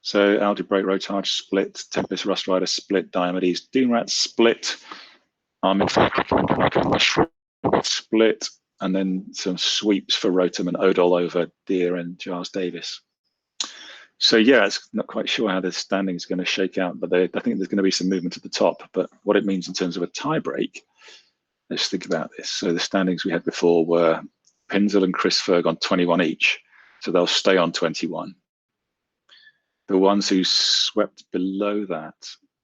So Algebraic Rotage split, Tempest Rust Rider split, Diomedes Doomrat split, Armin Mushroom split, and then some sweeps for Rotom and Odol over Deer and Giles Davis. So yeah, it's not quite sure how the standing is going to shake out, but I think there's going to be some movement at the top. But what it means in terms of a tie break, let's think about this. So the standings we had before were Pinzel and Chris Ferg on 21 each, so they'll stay on 21. The ones who swept below that,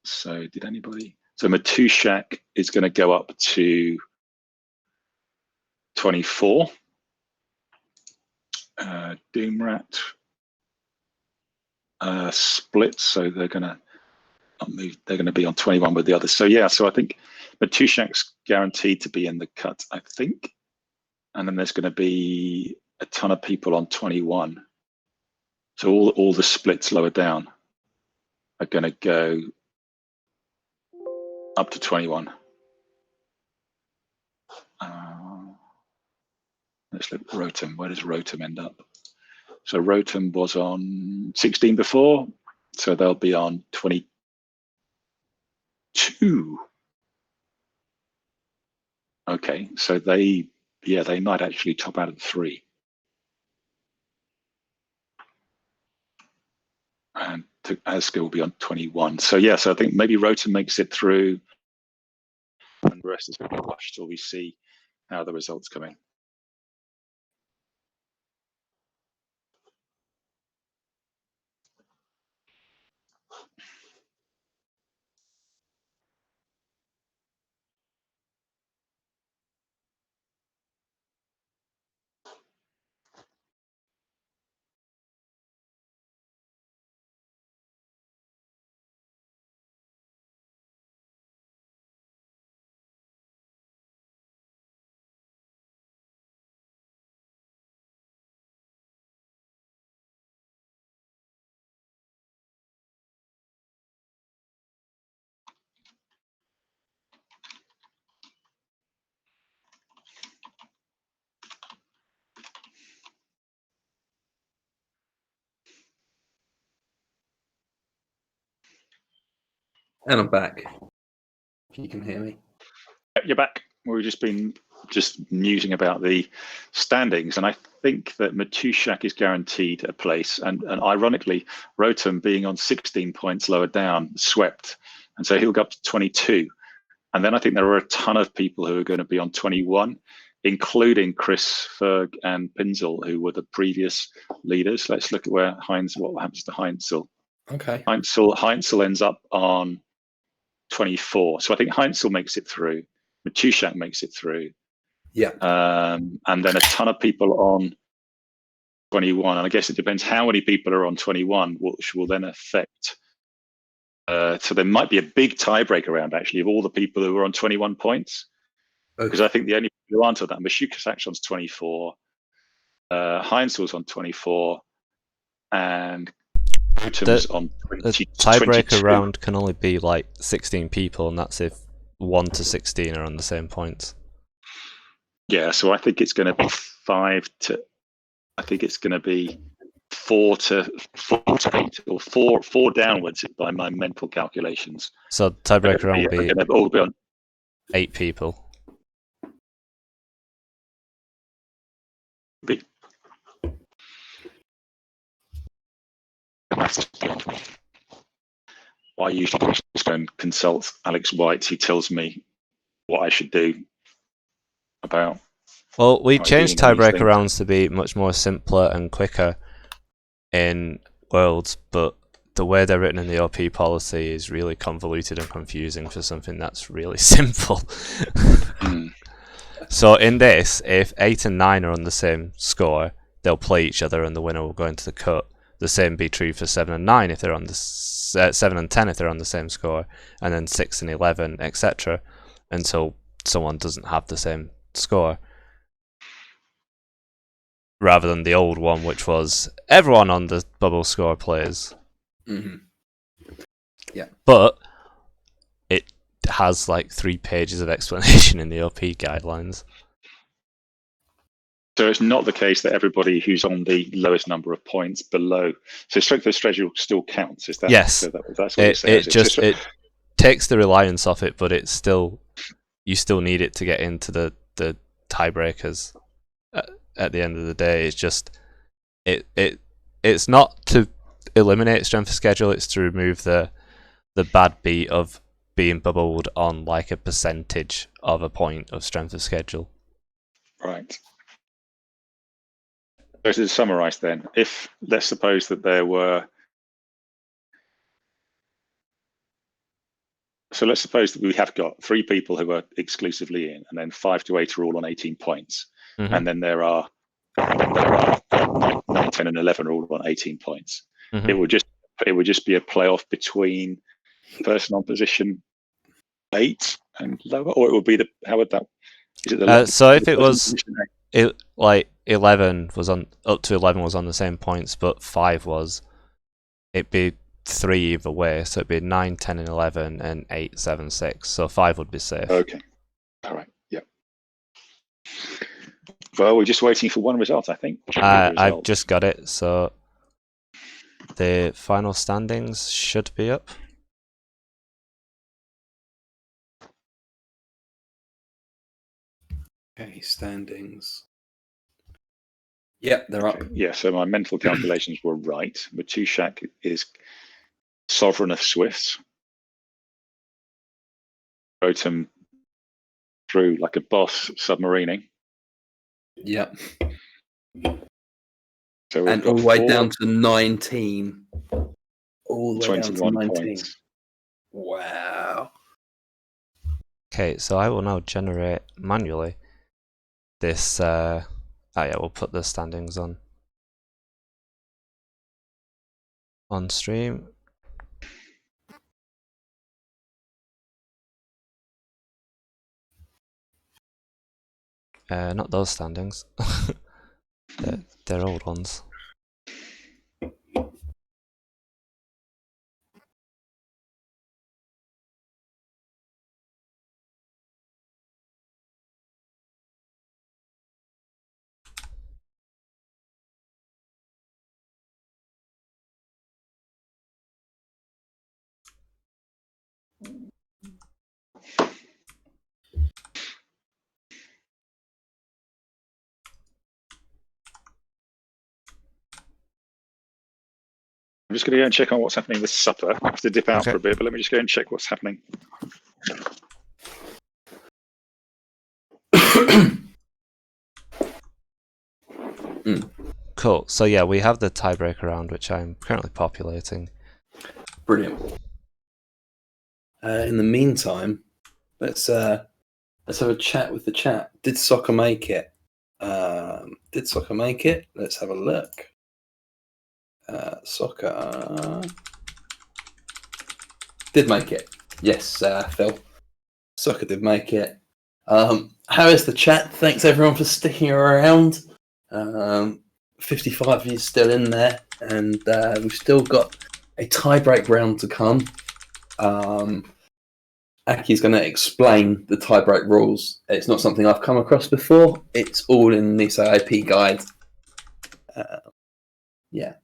so did anybody? So Matushak is going to go up to 24. Doomrat split, so they're going to move. They're going to be on 21 with the others. So yeah, so I think Matushak's guaranteed to be in the cut, I think, and then there's going to be a ton of people on 21. So all the splits lower down are going to go up to 21. Let's look at Rotom. Where does Rotom end up? So Rotom was on 16 before, so they'll be on 22. Okay, so they might actually top out at 3. And Asca will be on 21. So yeah, so I think maybe Rotom makes it through, and the rest is going to be watched till we see how the results come in. And I'm back. If you can hear me. You're back. We've just been musing about the standings, and I think that Matushak is guaranteed a place, and ironically, Rotem being on 16 points lower down, swept, and so he'll go up to 22. And then I think there are a ton of people who are going to be on 21, including Chris, Ferg, and Pinzel, who were the previous leaders. Let's look at what happens to Heinzel. Okay. Heinzel ends up on 24. So I think Heinzel makes it through. Matushak makes it through. Yeah. And then a ton of people on 21. And I guess it depends how many people are on 21, which will then affect. So there might be a big tiebreak around, actually, of all the people who are on 21 points. Because I think the only people who aren't on that, Matushak's on 24, Heinzel's on 24, and Rotem's on 20. The tiebreaker round can only be like 16 people, and that's if 1 to 16 are on the same points. Yeah, so I think it's going to be 5 to. I think it's going to be 4 to 8, or 4 downwards by my mental calculations. So tiebreaker round will be on 8 people. I usually just go and consult Alex White. He tells me what I should do about. Well, we changed tiebreaker rounds to be much more simpler and quicker in Worlds, but the way they're written in the OP policy is really convoluted and confusing for something that's really simple. So in this, if 8 and 9 are on the same score, they'll play each other and the winner will go into the cut. The same be true for 7 and 9 if they're on the 7 and 10 if they're on the same score, and then 6 and 11, etc. until someone doesn't have the same score. Rather than the old one, which was everyone on the bubble score plays. Mm-hmm. Yeah. But it has like 3 pages of explanation in the OP guidelines. So it's not the case that everybody who's on the lowest number of points below. So strength of schedule still counts. Is that? Yes. So that's what it says. It takes the reliance off it, but it's still you still need it to get into the tiebreakers. At the end of the day, it's just it's not to eliminate strength of schedule. It's to remove the bad beat of being bubbled on like a percentage of a point of strength of schedule. Right. So to summarise then, if let's suppose that there were. So let's suppose that we have got 3 people who are exclusively in, and then 5 to 8 are all on 18 points. Mm-hmm. And then there are 9, 10, and 11 are all on 18 points. Mm-hmm. It would just be a playoff between the person on position 8 and lower, or it would be how would that? Is it the so if it was like 11 was on up to 11 was on the same points, but 5 was, it'd be 3 either way. So it'd be 9, 10, and 11, and 8, 7, 6. So 5 would be safe. Okay. All right. Yeah. Well, we're just waiting for one result, I think. I've just got it, so the final standings should be up. Okay, standings. Yep, they're up. Yeah, so my mental calculations were right. Matushak is sovereign of Swifts. Rotem through like a boss submarining. Yeah. So we've And got all the way 4, down to 19. All the way down to 21 19. points. Wow. Okay, so I will now generate manually this. We'll put the standings on stream. Not those standings. they're old ones. I'm just going to go and check on what's happening with supper. I have to dip out Okay. for a bit, but let me just go and check what's happening. Cool. So yeah, we have the tiebreaker round, which I'm currently populating. Brilliant. In the meantime, let's have a chat with the chat. Did soccer make it? Did soccer make it? Let's have a look. Soccer did make it. Yes, Phil. Soccer did make it. How is the chat? Thanks everyone for sticking around. 55 of you still in there, and we've still got a tie-break round to come. Aki's going to explain the tie-break rules. It's not something I've come across before. It's all in this AP guide. Yeah.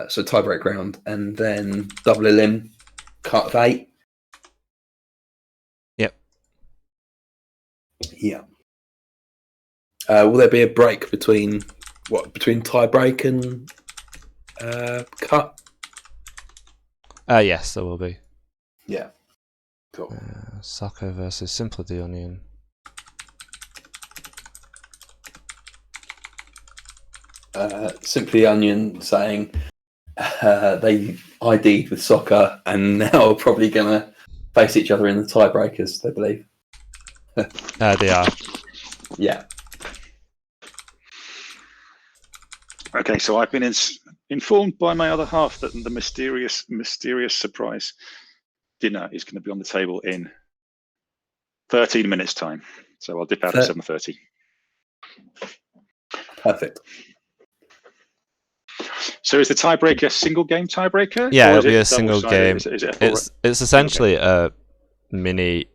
So tie-break round, and then double elim, cut of 8. Yep. Yeah. Will there be a break between tie-break and cut? Yes, there will be. Yeah. Cool. Soccer versus Simply the Onion. Simply Onion saying they ID'd with soccer and now are probably going to face each other in the tiebreakers, they believe. They are. Yeah. Okay, so I've been informed by my other half that the mysterious surprise dinner is going to be on the table in 13 minutes' time. So I'll dip out at 7:30. Perfect. So is the tiebreaker a single game tiebreaker? Yeah, or it'll be a double single sided? game. Is it It's essentially a mini.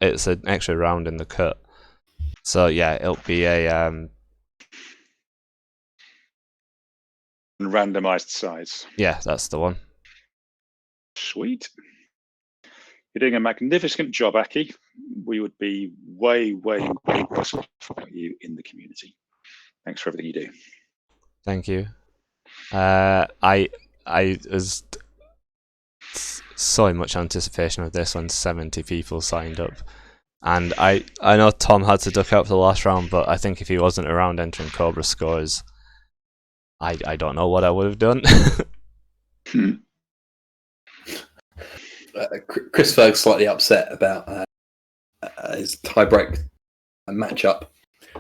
It's an extra round in the cut. So yeah, it'll be a randomized size? Yeah, that's the one. Sweet. You're doing a magnificent job, Aki. We would be way grateful for you in the community. Thanks for everything you do. Thank you. I was so much anticipation of this when 70 people signed up, and I know Tom had to duck out for the last round, but I think if he wasn't around entering Cobra scores, I don't know what I would have done. Chris Ferg's slightly upset about his tiebreak matchup.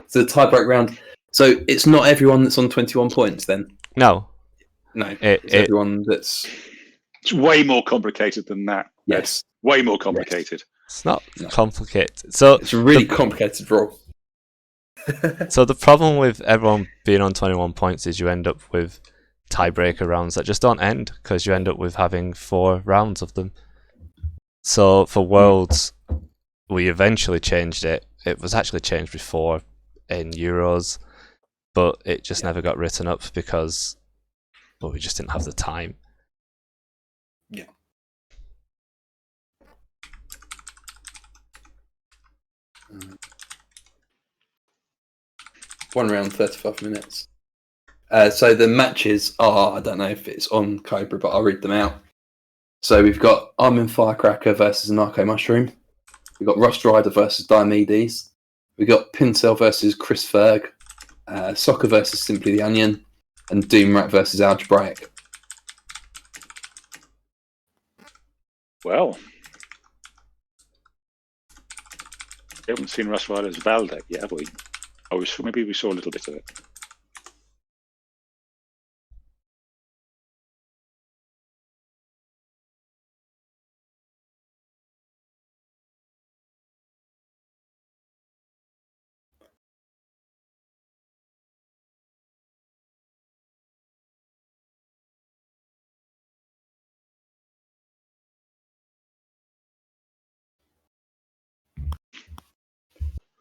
So the tiebreak round. So it's not everyone that's on 21 points then? No. It's everyone that's... It's way more complicated than that. Yes. Way more complicated. Yes. It's not complicated. So it's a really complicated rule. So the problem with everyone being on 21 points is you end up with tiebreaker rounds that just don't end because you end up with having 4 rounds of them. So for Worlds, we eventually changed it. It was actually changed before in Euros, but it just never got written up because we just didn't have the time. Yeah. One round, 35 minutes. So the matches are, I don't know if it's on Cobra, but I'll read them out. So we've got Armin Firecracker versus Narco Mushroom. We got Rust Rider versus Diomedes. We got Pincel versus Chris Ferg. Soccer versus Simply the Onion, and Doomrat versus Algebraic. Well, we haven't seen Rust Rider's Valdec yet, have we? Oh, maybe we saw a little bit of it.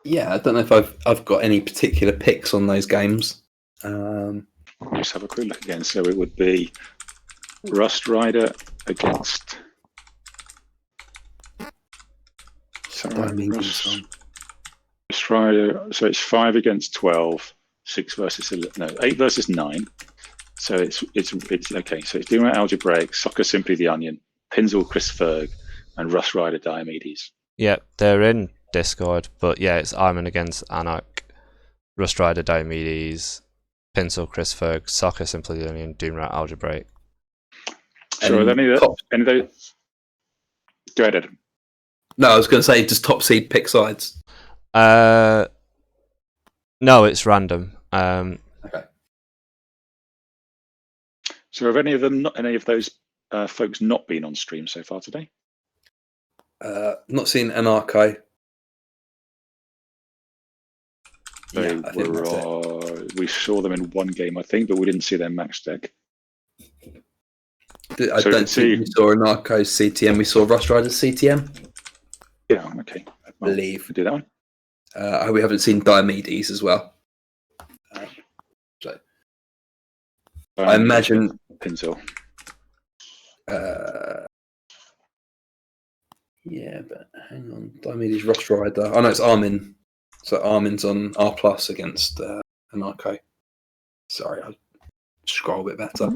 Yeah, I don't know if I've got any particular picks on those games. Let's have a quick look again. So it would be Rust Rider against. Rust Rider. So it's 5 against 12, 6 versus 8 versus 9. So it's okay. So it's Doomrat Algebraic, Soccer Simply the Onion, Pincel Chris Ferg, and Rust Rider Diomedes. Yeah, they're in Discord, but yeah, it's Armin against Anarch, Rust Rider Diomedes, Pincel Chris Ferg, Soccer Simply the Onion, Doomrat Algebraic. So are any of those? Go ahead, Adam. No, I was going to say, does top seed pick sides? No, it's random. Okay. So have any of those folks not been on stream so far today? Not seen Anarcho. We saw them in one game, I think, but we didn't see their max deck. I don't think we saw Anarcho's CTM. We saw Rust Rider's CTM. Yeah, okay. I believe. We do that one. We haven't seen Diomedes as well. I imagine Pincel. Yeah, but hang on. Diomedes Rust Rider. Oh no, it's Armin. So Armin's on R+ against Anarcho. Sorry, I'll scroll a bit better.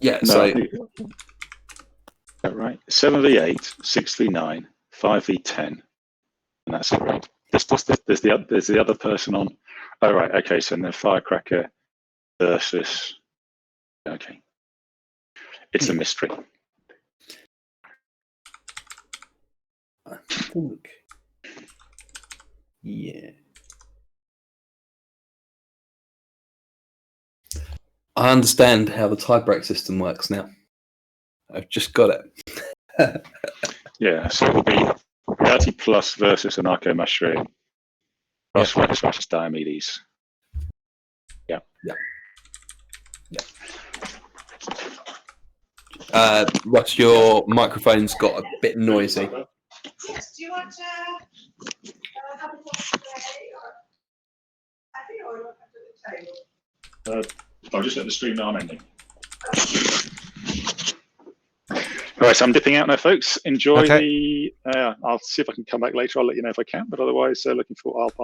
Yeah, so right. 7v8, 6v9, 5v10, and that's it, right? There's the other person on. Oh right, okay. So then Firecracker versus. Okay, it's a mystery. I think. Yeah. I understand how the tiebreak system works now. I've just got it. Yeah, so it'll be Reality Plus versus Anarcho Mushroom. Rust Rider versus Diomedes. Yeah. Russ, your microphone's got a bit noisy. Yes, do you want to have a talk today? I think I would look under the table. I'll just let the stream know I'm ending. All right, so I'm dipping out now, folks. Enjoy the. I'll see if I can come back later. I'll let you know if I can. But otherwise, I'll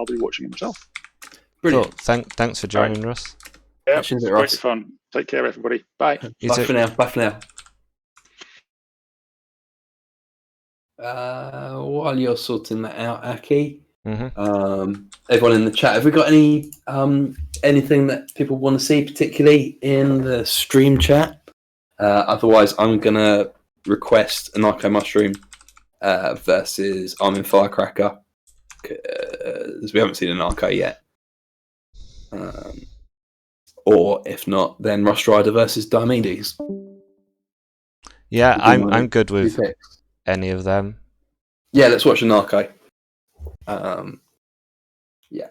be watching it myself. Brilliant. Cool. Thanks for joining, Russ. Yeah, it's great fun. Take care, everybody. Bye. Bye for now. Bye for now. While you're sorting that out, Aki, everyone in the chat, have we got any anything that people want to see, particularly in the stream chat? Otherwise, I'm gonna request Anarcho Mushroom versus Armin Firecracker, because we haven't seen Anarcho yet. Or if not, then Rust Rider versus Diomedes. Yeah, I'm good with any of them. Yeah, let's watch Anarcho. Yeah.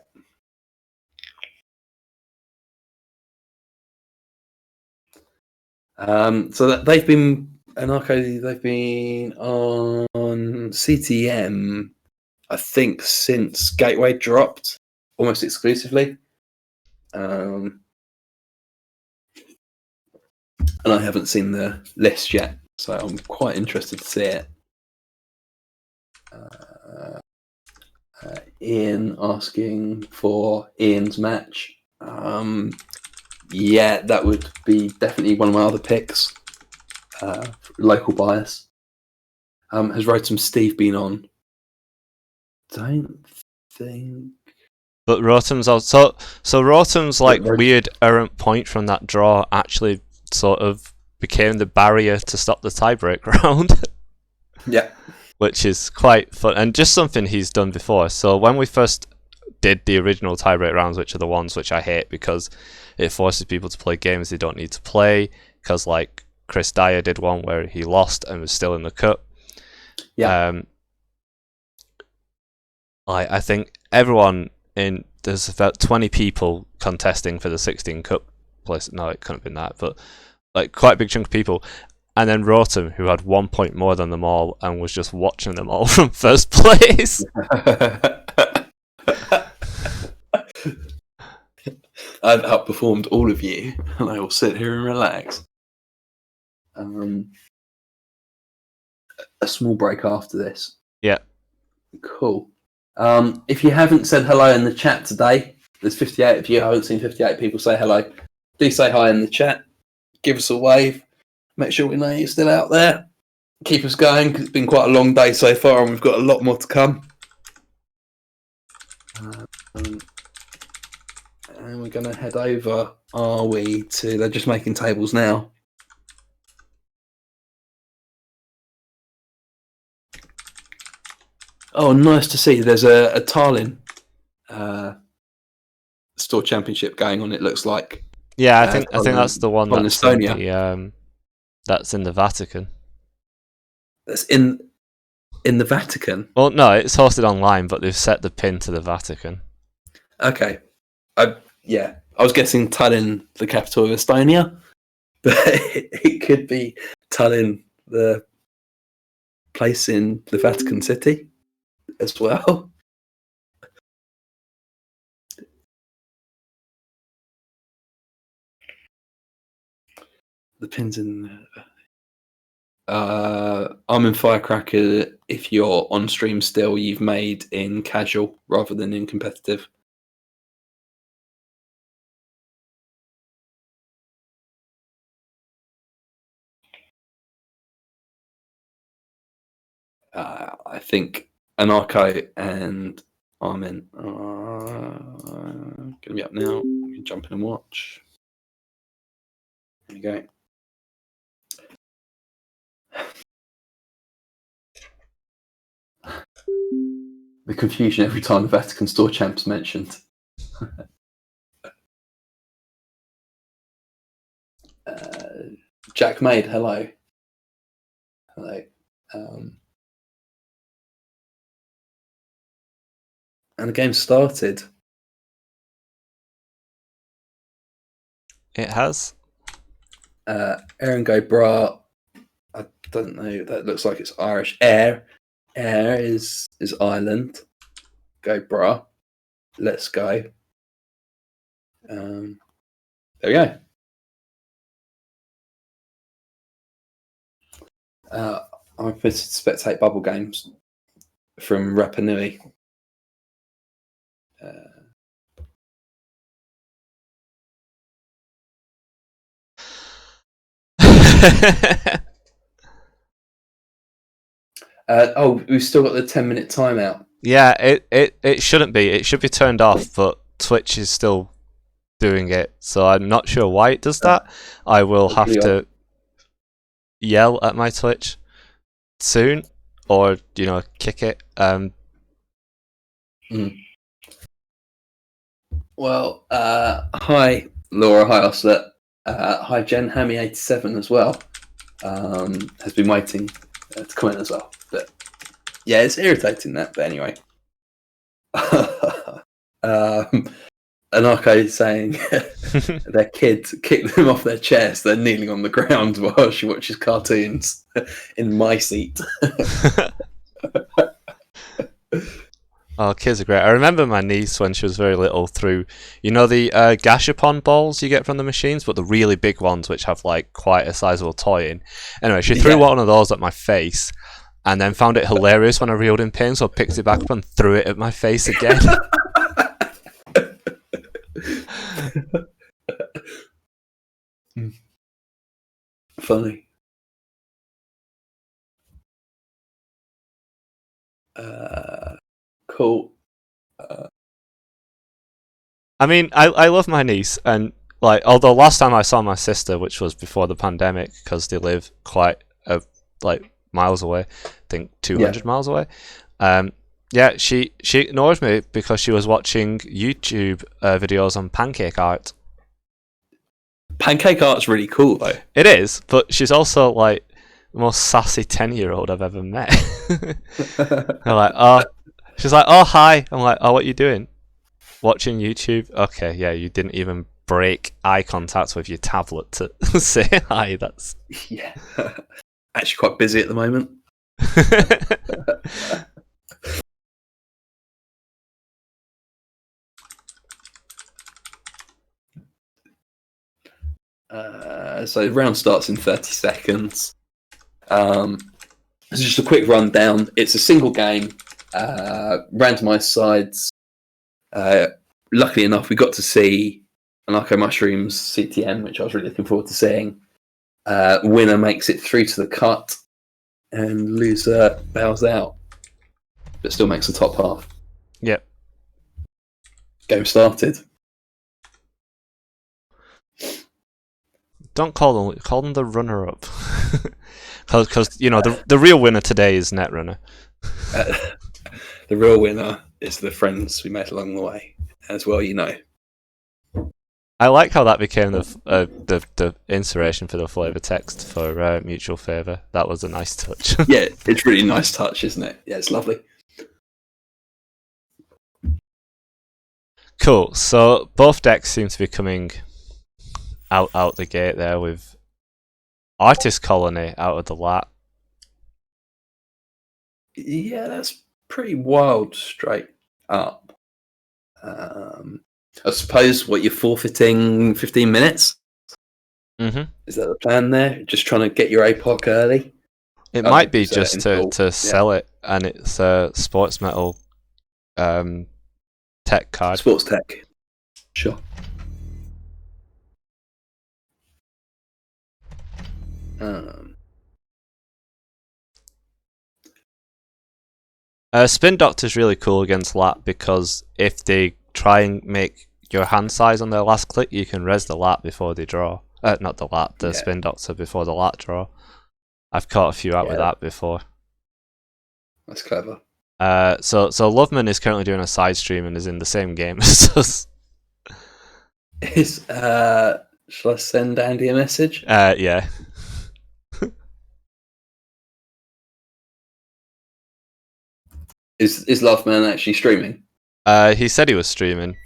So that they've been Anarcho. They've been on CTM, I think, since Gateway dropped, almost exclusively. And I haven't seen the list yet, so I'm quite interested to see it. Ian asking for Ian's match. Yeah, that would be definitely one of my other picks. Local bias. Has Rotom Steve been on? Don't think. But Rotom's also so Rotom's like Rotom- weird errant point from that draw actually sort of became the barrier to stop the tiebreak round. Yeah. Which is quite fun and just something he's done before. So when we first did the original tiebreak rounds, which are the ones which I hate because it forces people to play games they don't need to play, because like Chris Dyer did one where he lost and was still in the cup. Yeah. I think everyone there's about 20 people contesting for the 16 cup place. No, it couldn't have been that, but like quite a big chunk of people. And then Rotom, who had 1 point more than them all and was just watching them all from first place. I've outperformed all of you, and I will sit here and relax. A small break after this. Yeah. Cool. If you haven't said hello in the chat today, there's 58 of you. I haven't seen 58 people say hello. Do say hi in the chat. Give us a wave. Make sure we know you're still out there. Keep us going, because it's been quite a long day so far, and we've got a lot more to come. And we're going to head over, are we, to... They're just making tables now. Oh, nice to see. There's a Tarlin store championship going on, it looks like. Yeah, I think that's the one that's Estonia. That's in the Vatican. That's in the Vatican? Well, no, it's hosted online, but they've set the pin to the Vatican. Okay. I was guessing Tallinn, the capital of Estonia, but it could be Tallinn, the place in the Vatican City as well. The pin's in. I'm in Firecracker. If you're on stream still, you've made in casual rather than in competitive. I think Anarcho and Armin are going to be up now. I'm going to jump in and watch. There you go. The confusion every time the Vatican Store Champ's mentioned. Jack Maid, hello. Hello. And the game started. It has. Aaron Go Bra. I don't know. That looks like it's Irish. Air is Ireland. Go Bra. Let's go. There we go. I'm permitted to spectate bubble games from Rapa Nui. We've still got the 10-minute timeout. Yeah, it shouldn't be. It should be turned off, but Twitch is still doing it, so I'm not sure why it does that. I will have to yell at my Twitch soon, or kick it. Well, hi Laura, hi Oslet, hi Jen Hammy 87 as well. Has been waiting to comment as well, but yeah, it's irritating that. But anyway, Anarcho is saying their kid kicked them off their chairs. They're kneeling on the ground while she watches cartoons in my seat. Oh, kids are great. I remember my niece when she was very little threw, the Gashapon balls you get from the machines, but the really big ones which have like quite a sizable toy in. Anyway, she threw one of those at my face and then found it hilarious when I reeled in pain, so I picked it back up and threw it at my face again. Funny. Cool. I mean, I love my niece, and like, although last time I saw my sister, which was before the pandemic, because they live quite like miles away, I think 200 miles away. Yeah, she ignored me because she was watching YouTube videos on pancake art. Pancake art's really cool though. It is, but she's also like the most sassy 10-year-old I've ever met. I'm like, oh, she's like, oh hi. I'm like, oh, what are you doing? Watching YouTube? Okay, yeah, you didn't even break eye contact with your tablet to say hi. That's yeah. Actually, quite busy at the moment. So the round starts in 30 seconds. It's just a quick rundown. It's a single game, randomized sides. Luckily enough, we got to see Anarcho Mushrooms CTM, which I was really looking forward to seeing. Winner makes it through to the cut, and loser bows out, but still makes the top half. Yep. Game started. Don't call them the runner-up, because you know the real winner today is Netrunner. The real winner is the friends we met along the way, as well. You know. I like how that became the inspiration for the flavor text for Mutual Favor. That was a nice touch. Yeah, it's really nice touch, isn't it? Yeah, it's lovely. Cool. So both decks seem to be coming out the gate there with Artist Colony out of the lat. Yeah, that's pretty wild straight up. I suppose what you're forfeiting 15 minutes? Mm-hmm. Is that the plan there? Just trying to get your APOC early? It might be just to sell it, and it's a sports metal tech card. Sports tech. Sure. Spin Doctor's really cool against lat because if they try and make your hand size on their last click, you can res the lat before they draw. Not the lat, the Spin Doctor before the lat draw. I've caught a few out with that before. That's clever. So Loveman is currently doing a side stream and is in the same game as us. Shall I send Andy a message? Yeah. Is Loveman actually streaming? He said he was streaming.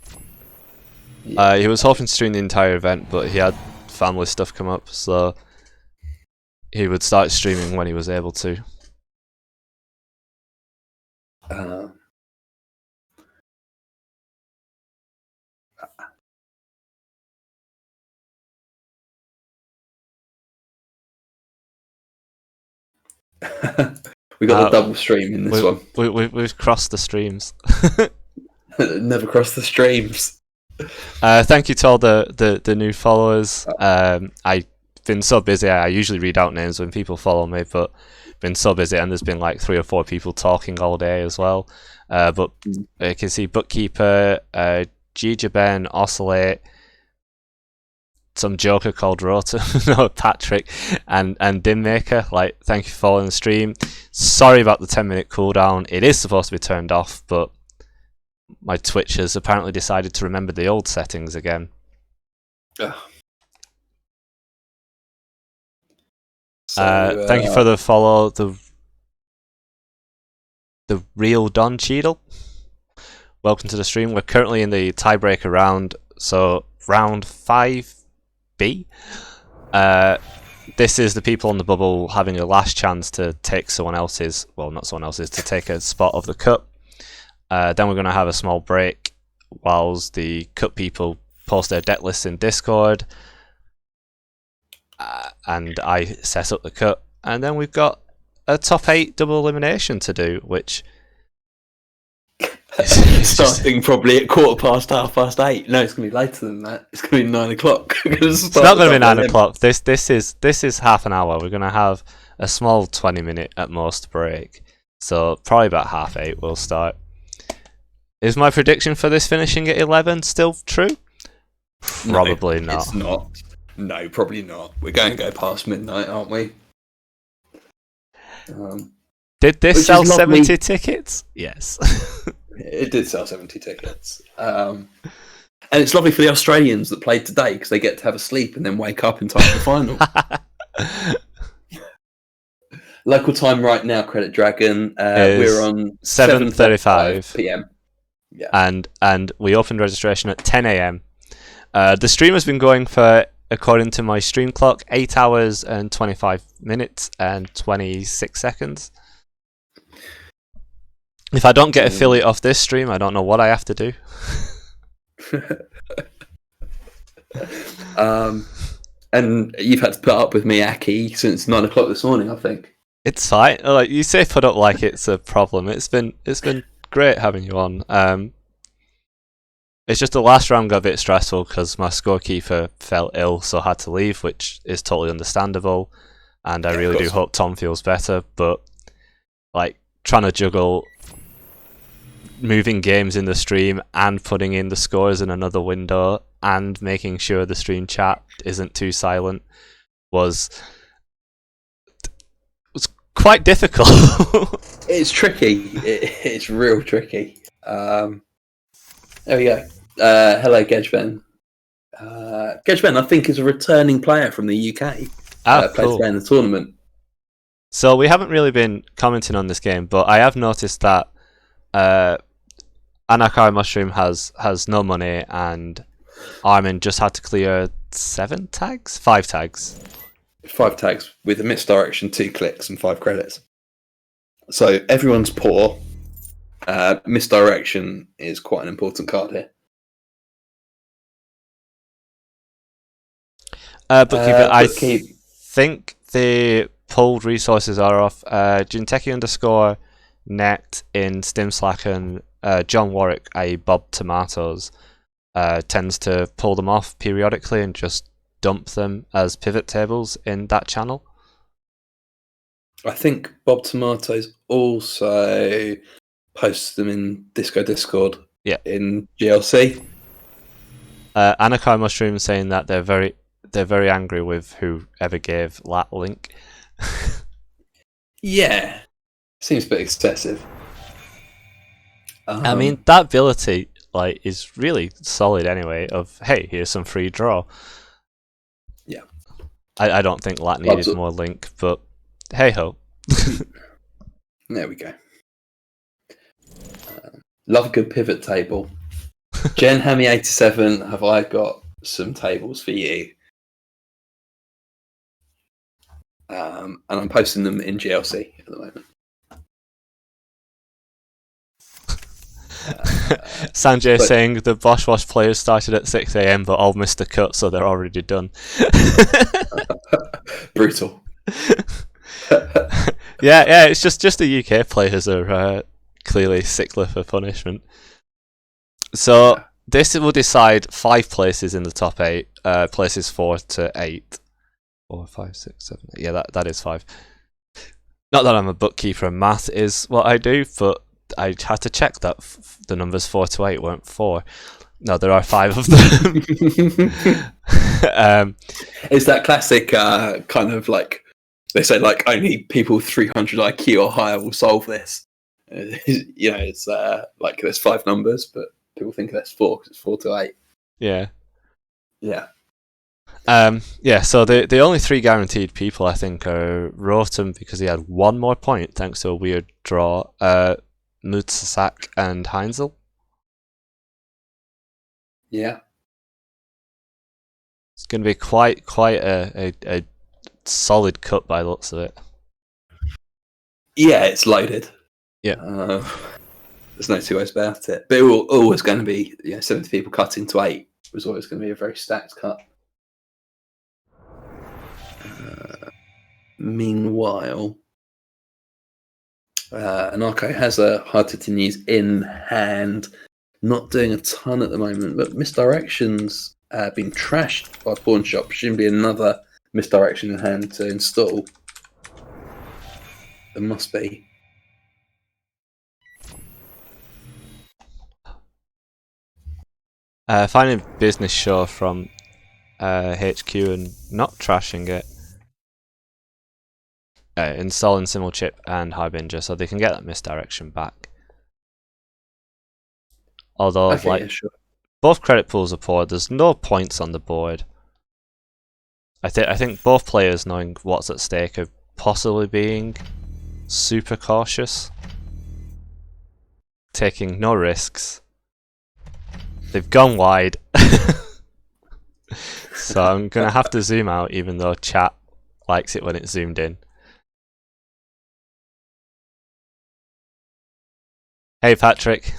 Yeah. He was hoping to stream the entire event, but he had family stuff come up, so he would start streaming when he was able to. We got the double stream in this one. We've crossed the streams. Never crossed the streams. Thank you to all the new followers. I've been so busy. I usually read out names when people follow me, but been so busy, and there's been like 3 or 4 people talking all day as well. But you can see Bookkeeper, Gija Ben, Oscillate, some joker called Rota, no, Patrick, and Dimmaker. Like, thank you for following the stream. Sorry about the 10-minute cooldown. It is supposed to be turned off, but my Twitch has apparently decided to remember the old settings again. Thank you for the follow, the real Don Cheadle. Welcome to the stream. We're currently in the tiebreaker round, so round 5B. This is the people on the bubble having a last chance to take someone else's, well, not someone else's, to take a spot of the cup. Then we're going to have a small break whilst the cup people post their deck lists in Discord. And I set up the cut, and then we've got a top 8 double elimination to do, which is starting probably at 8:15. No, it's gonna be later than that. It's gonna be 9 o'clock. It's not gonna be 9 o'clock. This is half an hour. We're gonna have a small 20-minute at most break, So probably about 8:30 we'll start. Is my prediction for this finishing at 11 still true? Probably not. It's not. No, probably not. We're going to go past midnight, aren't we? Did this Which sell is lovely. 70 tickets? Yes. It did sell 70 tickets. And it's lovely for the Australians that played today because they get to have a sleep and then wake up in time for the final. Local time right now, Credit Dragon. We're on 7:35 PM. Yeah. And we opened registration at 10 a.m. The stream has been going for, according to my stream clock, 8 hours and 25 minutes and 26 seconds. If I don't get affiliate off this stream, I don't know what I have to do. And you've had to put up with me, Aki, since 9 o'clock this morning, I think. It's fine. Like you say, put up like it's a problem. It's been great having you on. It's just the last round got a bit stressful because my scorekeeper fell ill, so I had to leave, which is totally understandable. And I really do hope Tom feels better. But like trying to juggle moving games in the stream and putting in the scores in another window and making sure the stream chat isn't too silent was quite difficult. It's tricky. It's real tricky. There we go. Hello, Gedgeben. Gedgeben, I think, is a returning player from the UK. Played Cool. today in the tournament. So we haven't really been commenting on this game, but I have noticed that Anakai Mushroom has no money, and Armin just had to clear 5 tags? 5 tags. 5 tags with a misdirection, 2 clicks, and 5 credits. So everyone's poor. Misdirection is quite an important card here. Bookkeeper, I think the pulled resources are off. Jinteki _net in StimSlack and John Warwick, i.e. Bob Tomatoes, tends to pull them off periodically and just dump them as pivot tables in that channel. I think Bob Tomatoes also posts them in Discord. Yeah. In GLC. Anakai Mushroom saying that they're very angry with whoever gave Lat Link. Yeah, seems a bit excessive. I mean, that ability is really solid anyway. Of hey, here's some free draw. Yeah, I don't think Lat needed more Link, but hey ho. There we go. Love a good pivot table. Jen Hammy 87, have I got some tables for you? And I'm posting them in GLC at the moment. Sanjay saying the Bosch Wash players started at 6 a.m. but all missed the cut, so they're already done. Brutal. yeah, it's just the UK players are clearly sickler for punishment. So this will decide 5 places in the top 8, places 4 to 8. 4, 5, 6, 7, 8. Yeah, that is 5. Not that I'm a bookkeeper and math is what I do, but I had to check that the numbers 4 to 8 weren't 4. No, there are 5 of them. It's that classic kind of like, they say like only people 300 IQ or higher will solve this. It's like there's 5 numbers, but people think that's 4 because it's 4 to 8. Yeah. Yeah. So the only 3 guaranteed people I think are Rotem because he had 1 more point thanks to a weird draw, Mutsak and Heinzel. Yeah. It's going to be quite a solid cut by the looks of it. Yeah, it's loaded. Yeah. There's no 2 ways about it. But it will always going to be 70 people cut into 8. It was always going to be a very stacked cut. Meanwhile, Anarcho has a hard to news in hand, not doing a ton at the moment, but misdirections been trashed by Pawn Shop. Presumably another misdirection in hand to install. There must be. Finding business show from HQ and not trashing it. Installing Simul Chip and Harbinger so they can get that misdirection back. Although, Okay, yeah, sure. both credit pools are poor, there's no points on the board. I think both players, knowing what's at stake, are possibly being super cautious, taking no risks. They've gone wide, so I'm gonna have to zoom out, even though chat likes it when it's zoomed in. Hey Patrick,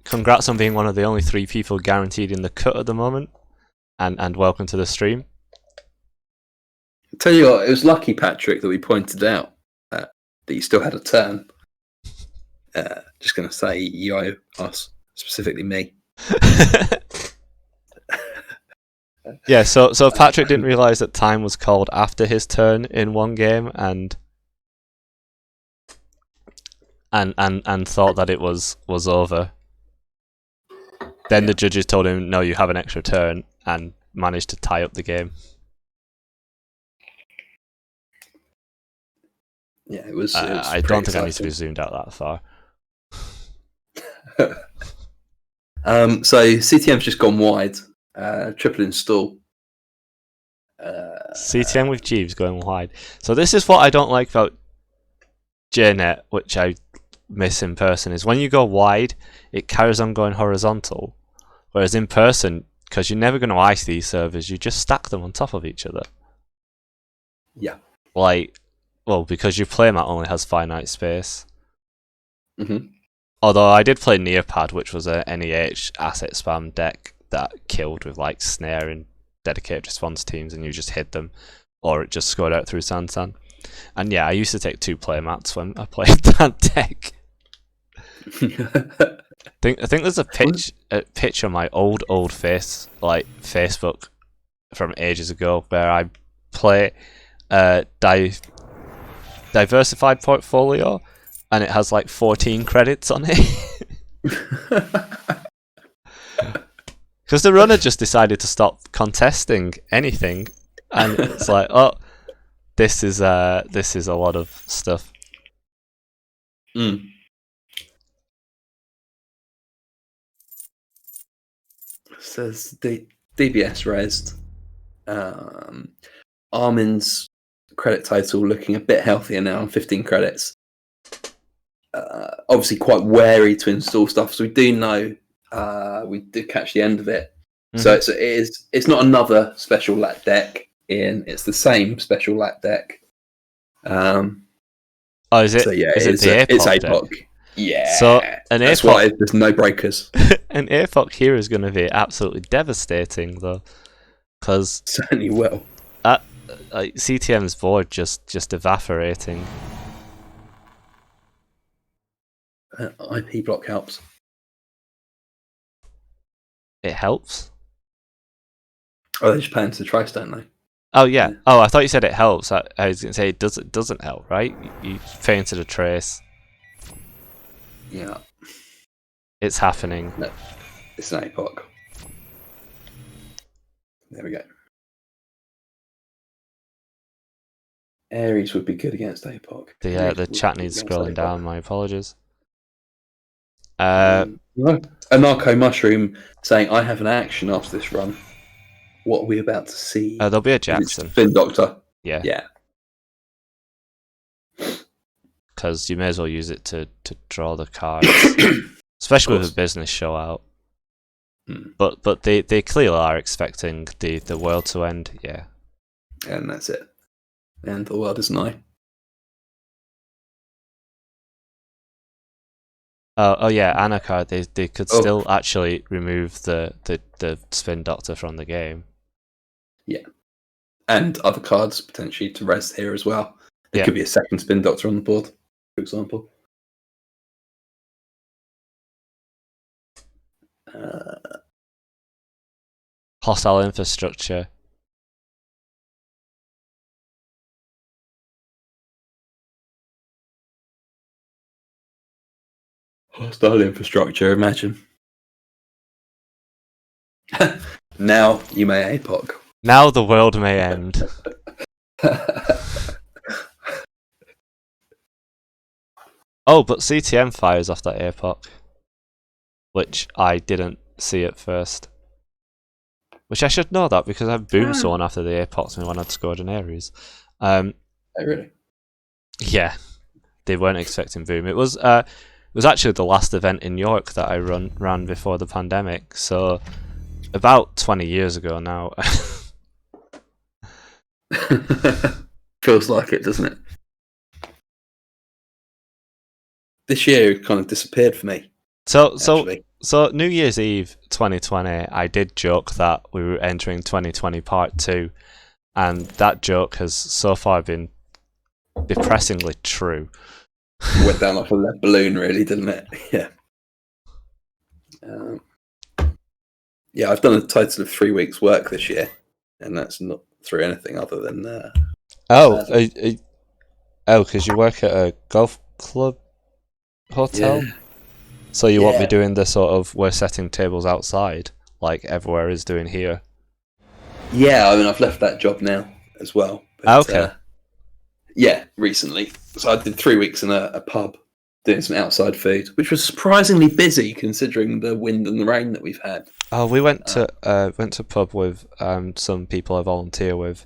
congrats on being one of the only 3 people guaranteed in the cut at the moment, and welcome to the stream. Tell you what, it was lucky, Patrick, that we pointed out that you still had a turn. Just going to say you owe us, specifically me. Yeah, so Patrick didn't realise that time was called after his turn in one game, and thought that it was over. Then the judges told him, no, you have an extra turn, and managed to tie up the game. Yeah, it was. I don't think I need to be zoomed out that far. So CTM's just gone wide. Triple install. CTM with Jeeves going wide. So this is what I don't like about JNet, which I miss in person, is when you go wide, it carries on going horizontal. Whereas in person, because you're never going to ice these servers, you just stack them on top of each other. Yeah. Because your playmat only has finite space. Mm-hmm. Although I did play Neopad, which was a NEH asset spam deck that killed with like snare and dedicated response teams, and you just hit them, or it just scored out through Sansan. And yeah, I used to take 2 playmats when I played that deck. I think there's a pitch on my old Facebook from ages ago where I play diversified portfolio, and it has like 14 credits on it. Because the runner just decided to stop contesting anything, and it's like, oh, this is a lot of stuff. Mm. Says DBS resed. Armin's credit total looking a bit healthier now on 15 credits. Obviously quite wary to install stuff, so we do know we did catch the end of it. Mm-hmm. So it's not another special lat deck it's the same special lat deck. Is it? So yeah, it's APOC. Yeah. So that's APOC, why there's no breakers. An APOC here is going to be absolutely devastating, though, because certainly will. CTM's board just evaporating. IP block helps. It helps. Oh, they just play into the trice, don't they? Oh yeah. Oh, I thought you said it helps. I was going to say it doesn't help, right? You pay into the trace. Yeah. It's happening. No, it's an APOC. There we go. Ares would be good against APOC. The chat needs scrolling down. My apologies. No. A Narco Mushroom saying, I have an action after this run. What are we about to see? There'll be a Jackson. Spin Doctor. Yeah. Yeah. Because you may as well use it to draw the cards. Especially with a business show out. But they clearly are expecting the world to end, yeah. And that's it. And the world is nigh. Oh yeah, Anarchar, they could still actually remove the Spin Doctor from the game. Yeah. And other cards potentially to rest here as well. There could be a second Spin Doctor on the board, for example. Hostile infrastructure. Hostile infrastructure, imagine. Now you may APOC. Now the world may end. Oh, but CTM fires off that APOC, which I didn't see at first. Which I should know that because I boomed someone after the APOC me when I'd scored an Ares. Oh, really? Yeah, they weren't expecting boom. It was actually the last event in York that I ran before the pandemic, so about 20 years ago now. Feels like it, doesn't it? This year kind of disappeared for me. So New Year's Eve 2020, I did joke that we were entering 2020 Part 2, and that joke has so far been depressingly true. Went down like a lead balloon, really, didn't it? Yeah. Yeah, I've done a total of 3 weeks' work this year, and that's not through anything other than. Because you work at a golf club hotel, Yeah. so you won't be doing the sort of we're setting tables outside like everywhere is doing here. Yeah, I mean, I've left that job now as well. But, Okay. Yeah, recently. So I did 3 weeks in a pub doing some outside food, which was surprisingly busy considering the wind and the rain that we've had. Oh, we went to a pub with some people I volunteer with.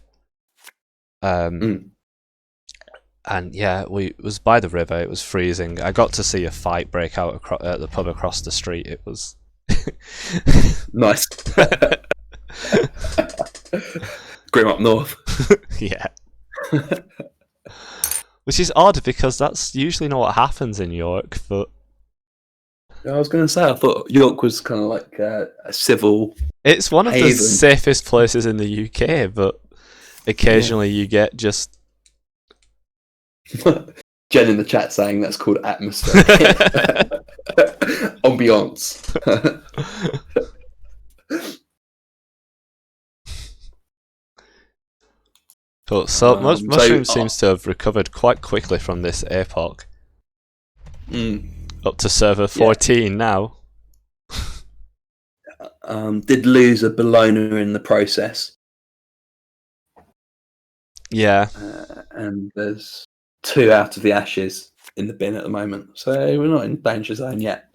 And yeah, it was by the river. It was freezing. I got to see a fight break out at the pub across the street. It was nice. Grim up north. Yeah. Which is odd because that's usually not what happens in York. But I was going to say, I thought York was kind of like a civil. It's one of the haven. safest places in the UK, but occasionally you get just. Jen in the chat saying that's called atmosphere. Ambiance. But Mushroom seems to have recovered quite quickly from this APOC. Up to server 14 now. Did lose a Bologna in the process. Yeah. And there's 2 out of the ashes in the bin at the moment, so we're not in danger zone yet.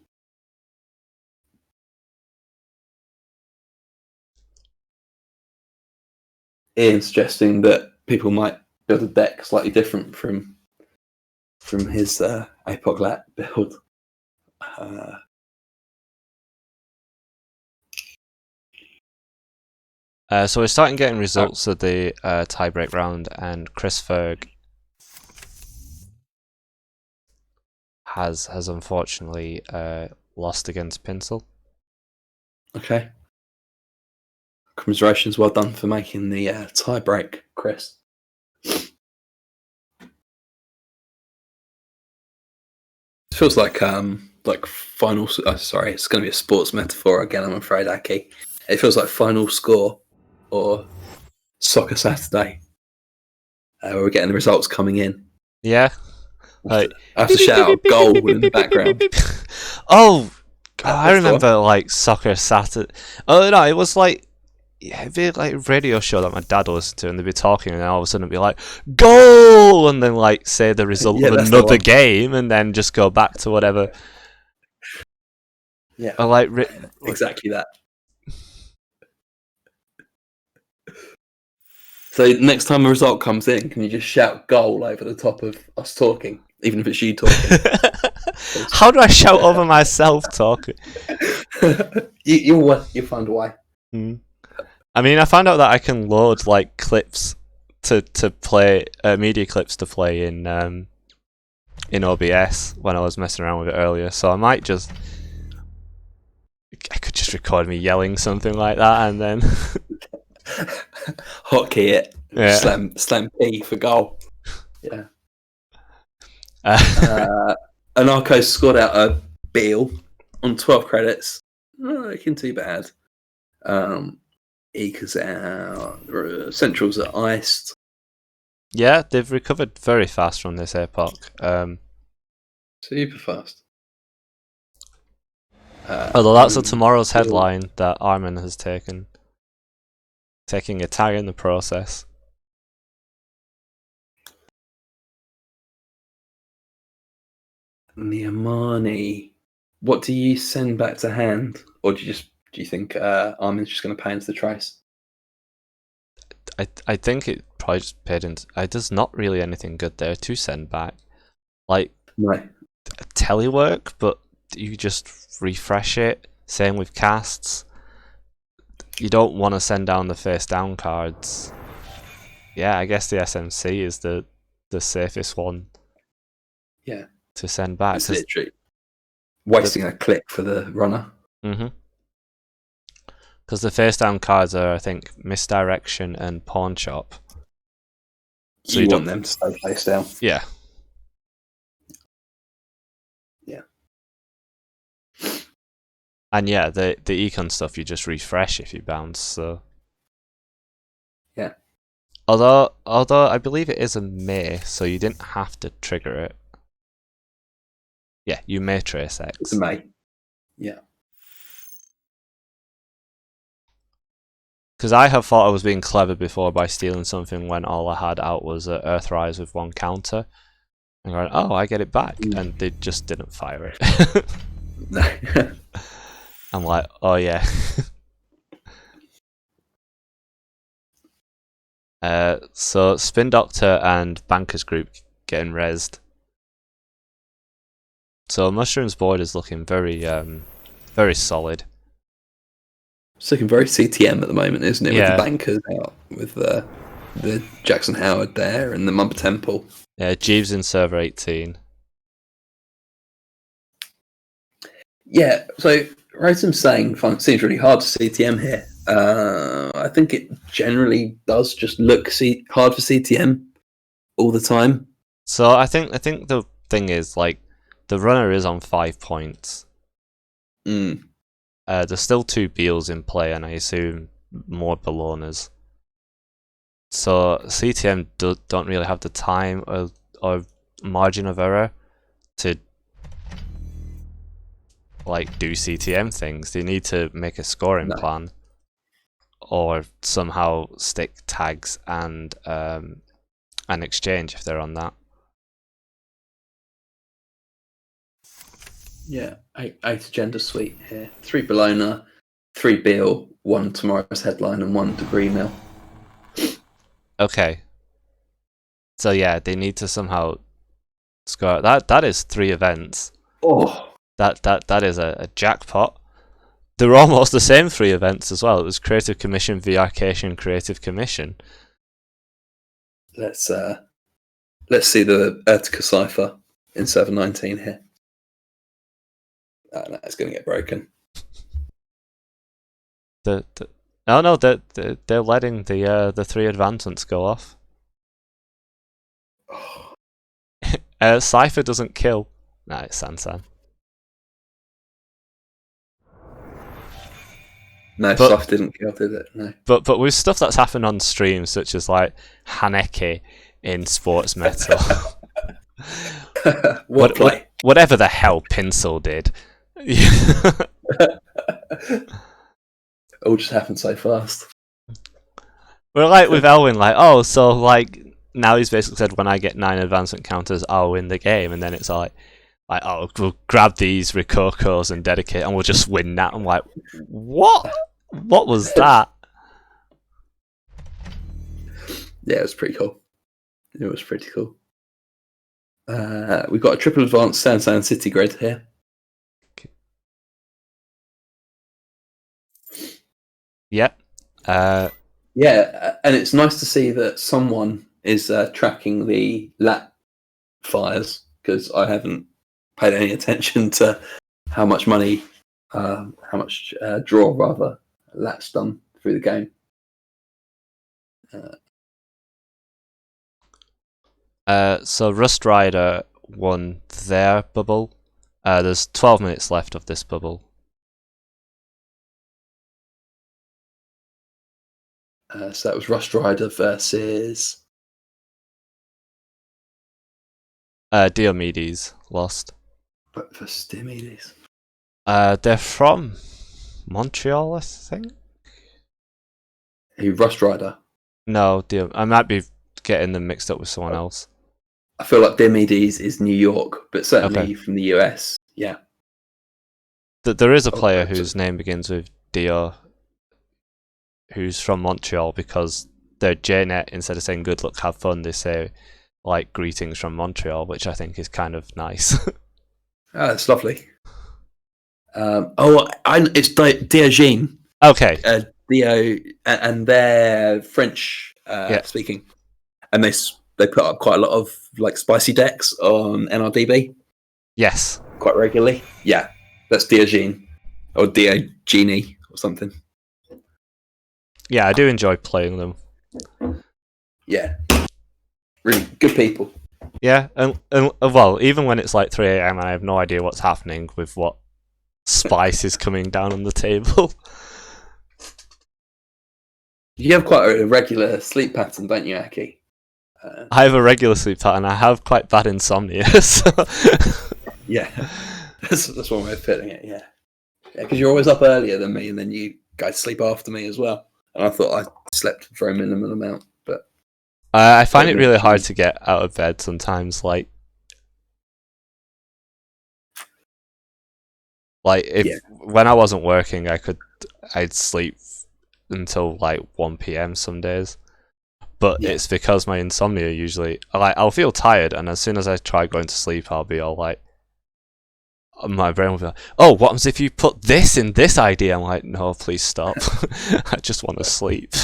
Ian suggesting that people might build a deck slightly different from his APOC lat build. So we're starting getting results of the tiebreak round, and Chris Ferg has unfortunately lost against Pinsel. Okay. Commiserations, well done for making the tiebreak, Chris. It feels like final. Sorry, it's going to be a sports metaphor again. I'm afraid, Aki. It feels like final score or Soccer Saturday. We're getting the results coming in. Yeah. I have to shout out goal in the background. Oh, I remember like Soccer Saturday. Oh no, it was like it'd be like a radio show that my dad listened to, and they'd be talking, and then all of a sudden it'd be like goal, and then like say the result of another game, and then just go back to whatever. Yeah, I like exactly that. So next time a result comes in, can you just shout goal over the top of us talking, even if it's you talking? How do I shout over myself talking? You'll find a way. I mean, I found out that I can load like clips to play, media clips to play in OBS when I was messing around with it earlier. So I could just record me yelling something like that, and then hotkey it. Yeah. Slam P for goal. Yeah. Anarcho scored out a Beal on 12 credits. Not looking too bad. Eka's out. Centrals are iced. Yeah, they've recovered very fast from this APOC. Super fast. Although that's tomorrow's headline that Armin has taken. taking a tag in the process. Niamani. What do you send back to hand? Or do you think Armin's just going to pay into the trace? I think it probably just paid into. There's not really anything good there to send back. Like, No. telework, but you just refresh it. Same with casts. You don't want to send down the face down cards. Yeah, I guess the SMC is the safest one. Yeah. To send back. It's literally wasting a click for the runner. Mm-hmm. Because the face down cards are, I think, misdirection and pawn shop. So you want them to stay face down. Yeah. Yeah. And yeah, the econ stuff you just refresh if you bounce. So. Yeah. Although I believe it is a may, so you didn't have to trigger it. Yeah, you may trace X. It's a may. Yeah. Because I have thought I was being clever before by stealing something when all I had out was Earthrise with one counter. And going, oh, I get it back. And they just didn't fire it. No. I'm like, oh yeah. So Spin Doctor and Bankers Group getting rezzed. So Mushroom's board is looking very very solid. It's looking very CTM at the moment, isn't it? Yeah. With the bankers out, with the Jackson Howard there and the Mumba Temple. Yeah, Jeeves in server 18. Yeah, so Rotom's saying seems really hard to CTM here. I think it generally does just look hard for CTM all the time. So I think the thing is, like, the runner is on 5 points. There's still 2 Beals in play, and I assume more Bolognas. So CTM don't really have the time or margin of error to like do CTM things. They need to make a scoring plan, or somehow stick tags and an exchange if they're on that. Yeah, 8 agenda suite here. 3 Bologna, 3 Beal, 1 Tomorrow's Headline, and 1 Degree Mill. Okay. So yeah, they need to somehow score. That is 3 events. Oh, that is a jackpot. They're almost the same 3 events as well. It was Creative Commission, VRcation, Creative Commission. Let's see the Urtica cipher in 719 here. No, it's going to get broken. They're letting the 3 advancements go off. Cypher doesn't kill. Nah, it's Sansan. No, Cypher didn't kill, did it? No. But with stuff that's happened on stream, such as like Haneke in Sports Metal, whatever the hell Pinsel did. All just happened so fast. We're like with Elwin, like, oh, so like now he's basically said when I get 9 advancement counters, I'll win the game, and then it's like oh, we'll grab these Ricocos and dedicate, and we'll just win that. I'm like, what? What was that? Yeah, it was pretty cool. It was pretty cool. We've got a triple advanced Sansan City grid here. Yep. Yeah, and it's nice to see that someone is tracking the lat fires, because I haven't paid any attention to how much money, how much draw rather, lat's done through the game. So Rust Rider won their bubble. There's 12 minutes left of this bubble. So that was Rust Rider versus Diomedes lost. But for Diomedes. They're from Montreal, I think. Who, Rust Rider? No, I might be getting them mixed up with someone else. I feel like Diomedes is New York, but certainly Okay. from the US. Yeah. There is a player whose name begins with Dio, who's from Montreal, because their JNet, instead of saying good luck, have fun, they say like greetings from Montreal, which I think is kind of nice. Oh, that's lovely. It's Diogene. Okay. Dio, and they're French speaking, and they put up quite a lot of like spicy decks on NRDB. Yes. Quite regularly. Yeah, that's Diogene or Diogene or something. Yeah, I do enjoy playing them. Yeah, really good people. Yeah, and well, even when it's like 3 a.m. and I have no idea what's happening with what spice is coming down on the table. You have quite a regular sleep pattern, don't you, Aki? I have a regular sleep pattern. I have quite bad insomnia. So. Yeah, that's one way of putting it. Yeah, because you're always up earlier than me, and then you guys sleep after me as well. And I thought I slept for a minimal amount, but I find it really hard to get out of bed sometimes. Like when I wasn't working, I'd sleep until like 1 p.m. some days. But it's because my insomnia usually, I'll feel tired, and as soon as I try going to sleep, I'll be all like, my brain will be like, oh, what happens if you put this in this idea? I'm like, no, please stop. I just want to sleep.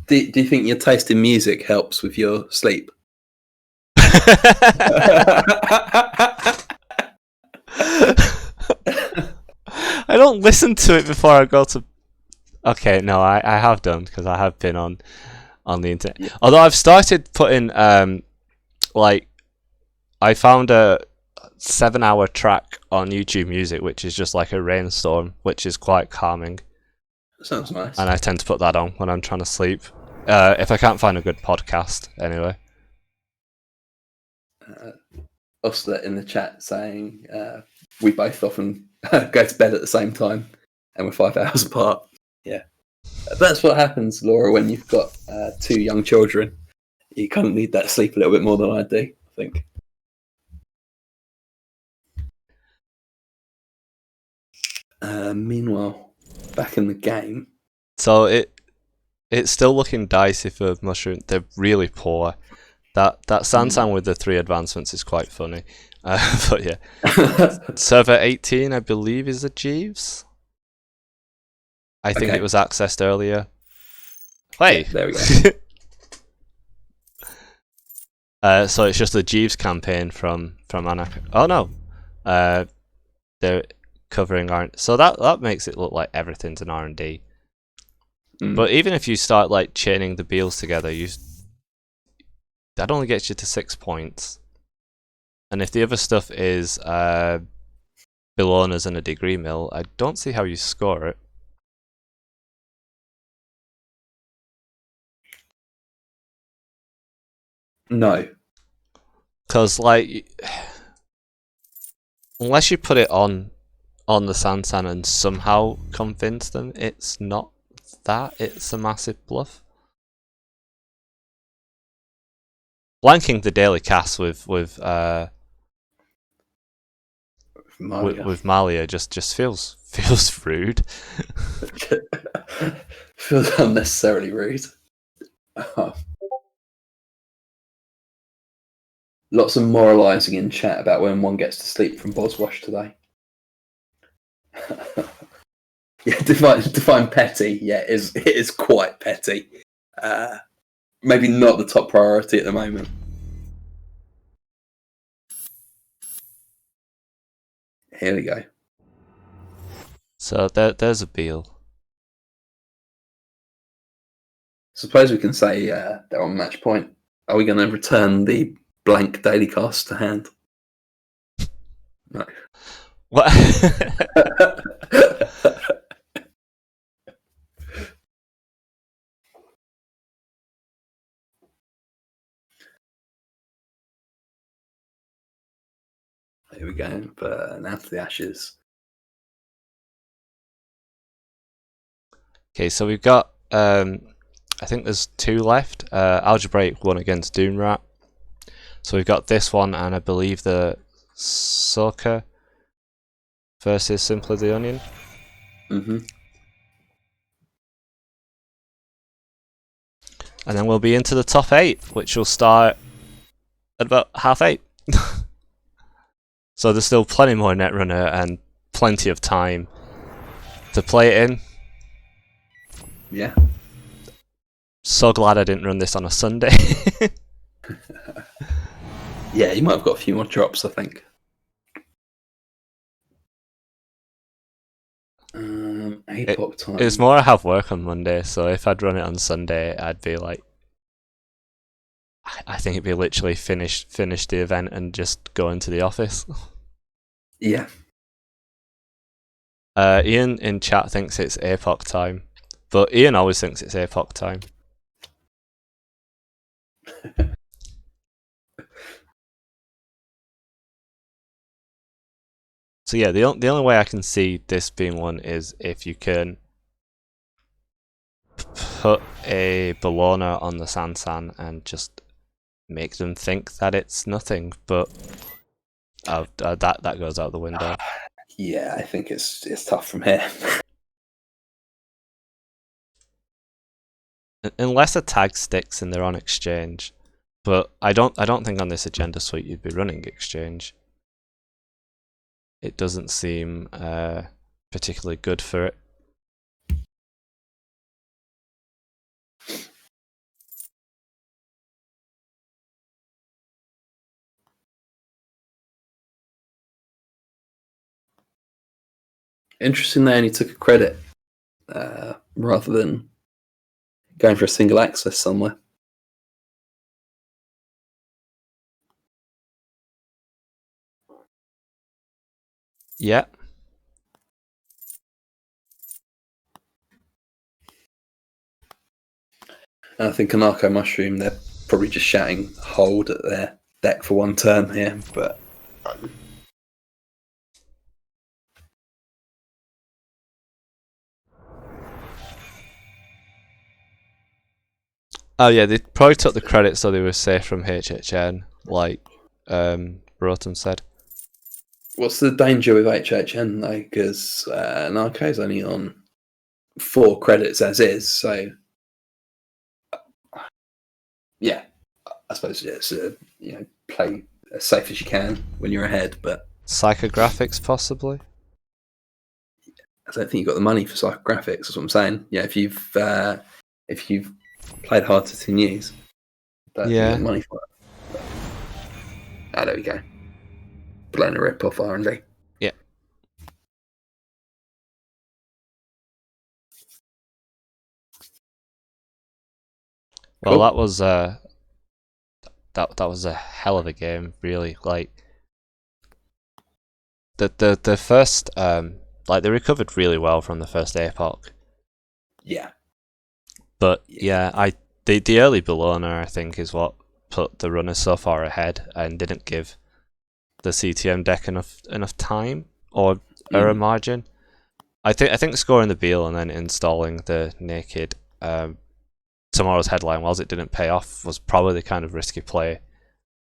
Do you think your taste in music helps with your sleep? I don't listen to it before I go to. Okay, no, I have done, because I have been on the internet. Yeah. Although I've started putting like, I found a 7-hour track on YouTube Music, which is just like a rainstorm, which is quite calming. Sounds nice. And I tend to put that on when I'm trying to sleep. If I can't find a good podcast, anyway. Osler in the chat saying we both often go to bed at the same time, and we're 5 hours apart. Yeah, that's what happens, Laura, when you've got 2 young children. You kind of need that sleep a little bit more than I do, I think. Meanwhile, back in the game. So it's still looking dicey for Mushroom. They're really poor. That Sansan with the 3 advancements is quite funny. But yeah. Server 18, I believe, is a Jeeves. I think it was accessed earlier. Hey! Yeah, there we go. So it's just the Jeeves campaign from Anak. Oh no! They're covering R. So that makes it look like everything's an R&D. But even if you start like chaining the Beals together, that only gets you to 6 points. And if the other stuff is Bellonas and a degree mill, I don't see how you score it. No. Because, like, unless you put it on the Sansan and somehow convince them it's not that, it's a massive bluff. Blanking the daily cast with Malia just feels rude. Feels unnecessarily rude. Lots of moralising in chat about when one gets to sleep from Boswash today. Yeah, define petty. Yeah, it is quite petty. Maybe not the top priority at the moment. Here we go. So there's a Beal. Suppose we can say they're on match point. Are we going to return the blank daily cast to hand? No. What? Here we go. Burn out to the ashes. Okay, so we've got I think there's 2 left. Algebraic 1 against Doomrat. So we've got this one, and I believe the Soccer versus Simply the Onion. Mm-hmm. And then we'll be into the top 8, which will start at about 8:30. So there's still plenty more Netrunner and plenty of time to play it in. Yeah. So glad I didn't run this on a Sunday. Yeah, you might have got a few more drops, I think. APOC time. It's more I have work on Monday, so if I'd run it on Sunday, I'd be like, I think it'd be literally finish the event and just go into the office. Yeah. Ian in chat thinks it's APOC time, but Ian always thinks it's APOC time. So yeah, the only way I can see this being one is if you can put a Bologna on the Sansan and just make them think that it's nothing, but that goes out the window. Yeah, I think it's tough from here. Unless a tag sticks and they're on exchange, but I don't think on this agenda suite you'd be running exchange. It doesn't seem particularly good for it. Interesting they only took a credit rather than going for a single access somewhere. Yeah. And I think Anarcho Mushroom, they're probably just shouting hold at their deck for one turn here, but Oh yeah, they probably took the credit so they were safe from HHN, like Broughton said. what's the danger with HHN though? Because Anarcho's only on 4 credits as is, so yeah, I suppose it's play as safe as you can when you're ahead, but Psychographics possibly. I don't think you've got the money for psychographics. That's what I'm saying. Yeah, if you've played hard to 10 years, I don't think you've got the money for it. But, there we go. Blown a rip off R&D. Yeah. Well, Cool. that was that was a hell of a game, really. Like the first like they recovered really well from the first APOC. Yeah. But yeah, the early Bologna I think is what put the runners so far ahead and didn't give the CTM deck enough time or error margin. I think scoring the Beal and then installing the naked tomorrow's headline, whilst it didn't pay off, was probably the kind of risky play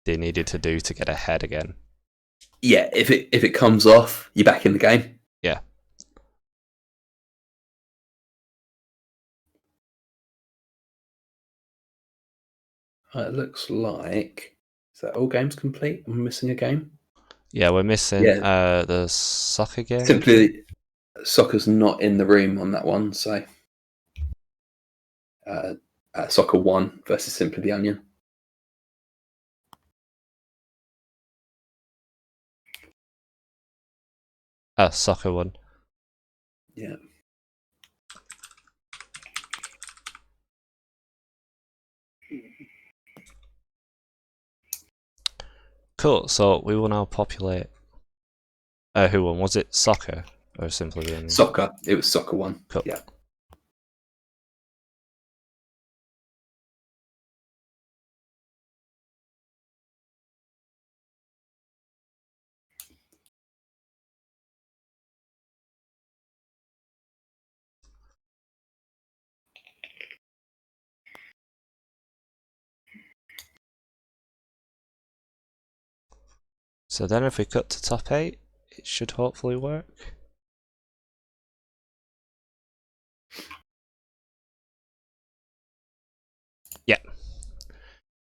they needed to do to get ahead again. Yeah, if it comes off, you're back in the game. Yeah. It looks like, is that all games complete? Am I missing a game? Yeah, we're missing the soccer game. Simply, soccer's not in the room on that one, so soccer 1 versus Simply the Onion. Soccer 1. Yeah. Cool, so we will now populate. Who won? Was it soccer or Simply the Onion? Soccer. It was soccer 1. Cool. Yeah. So then if we cut to top 8, it should hopefully work. Yeah.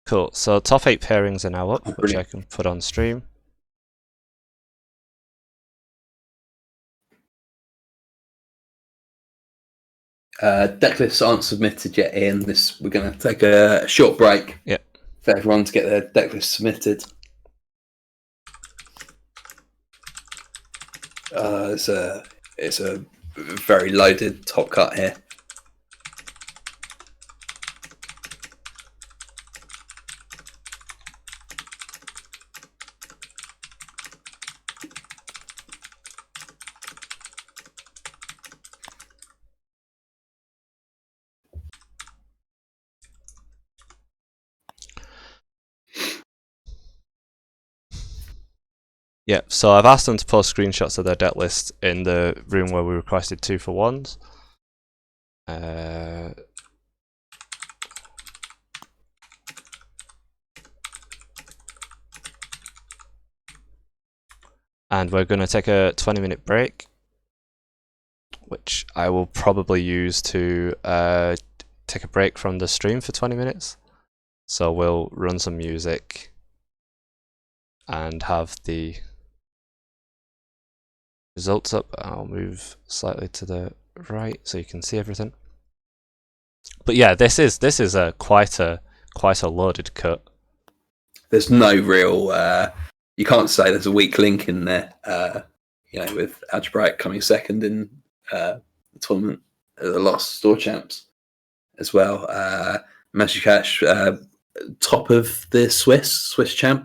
Cool. So top 8 pairings are now up, which I can put on stream. Deck lists aren't submitted yet, Ian. We're going to take a short break for everyone to get their deck list submitted. It's a very loaded top cut here. Yeah, so I've asked them to post screenshots of their deck list in the room where we requested 2-for-1s. And we're going to take a 20-minute break, which I will probably use to take a break from the stream for 20 minutes. So we'll run some music and have the results up. I'll move slightly to the right so you can see everything. But yeah, this is quite a loaded cut. There's no real you can't say there's a weak link in there. With Algebraic coming second in the tournament, the last store champs as well. Magic Cash top of the Swiss champ.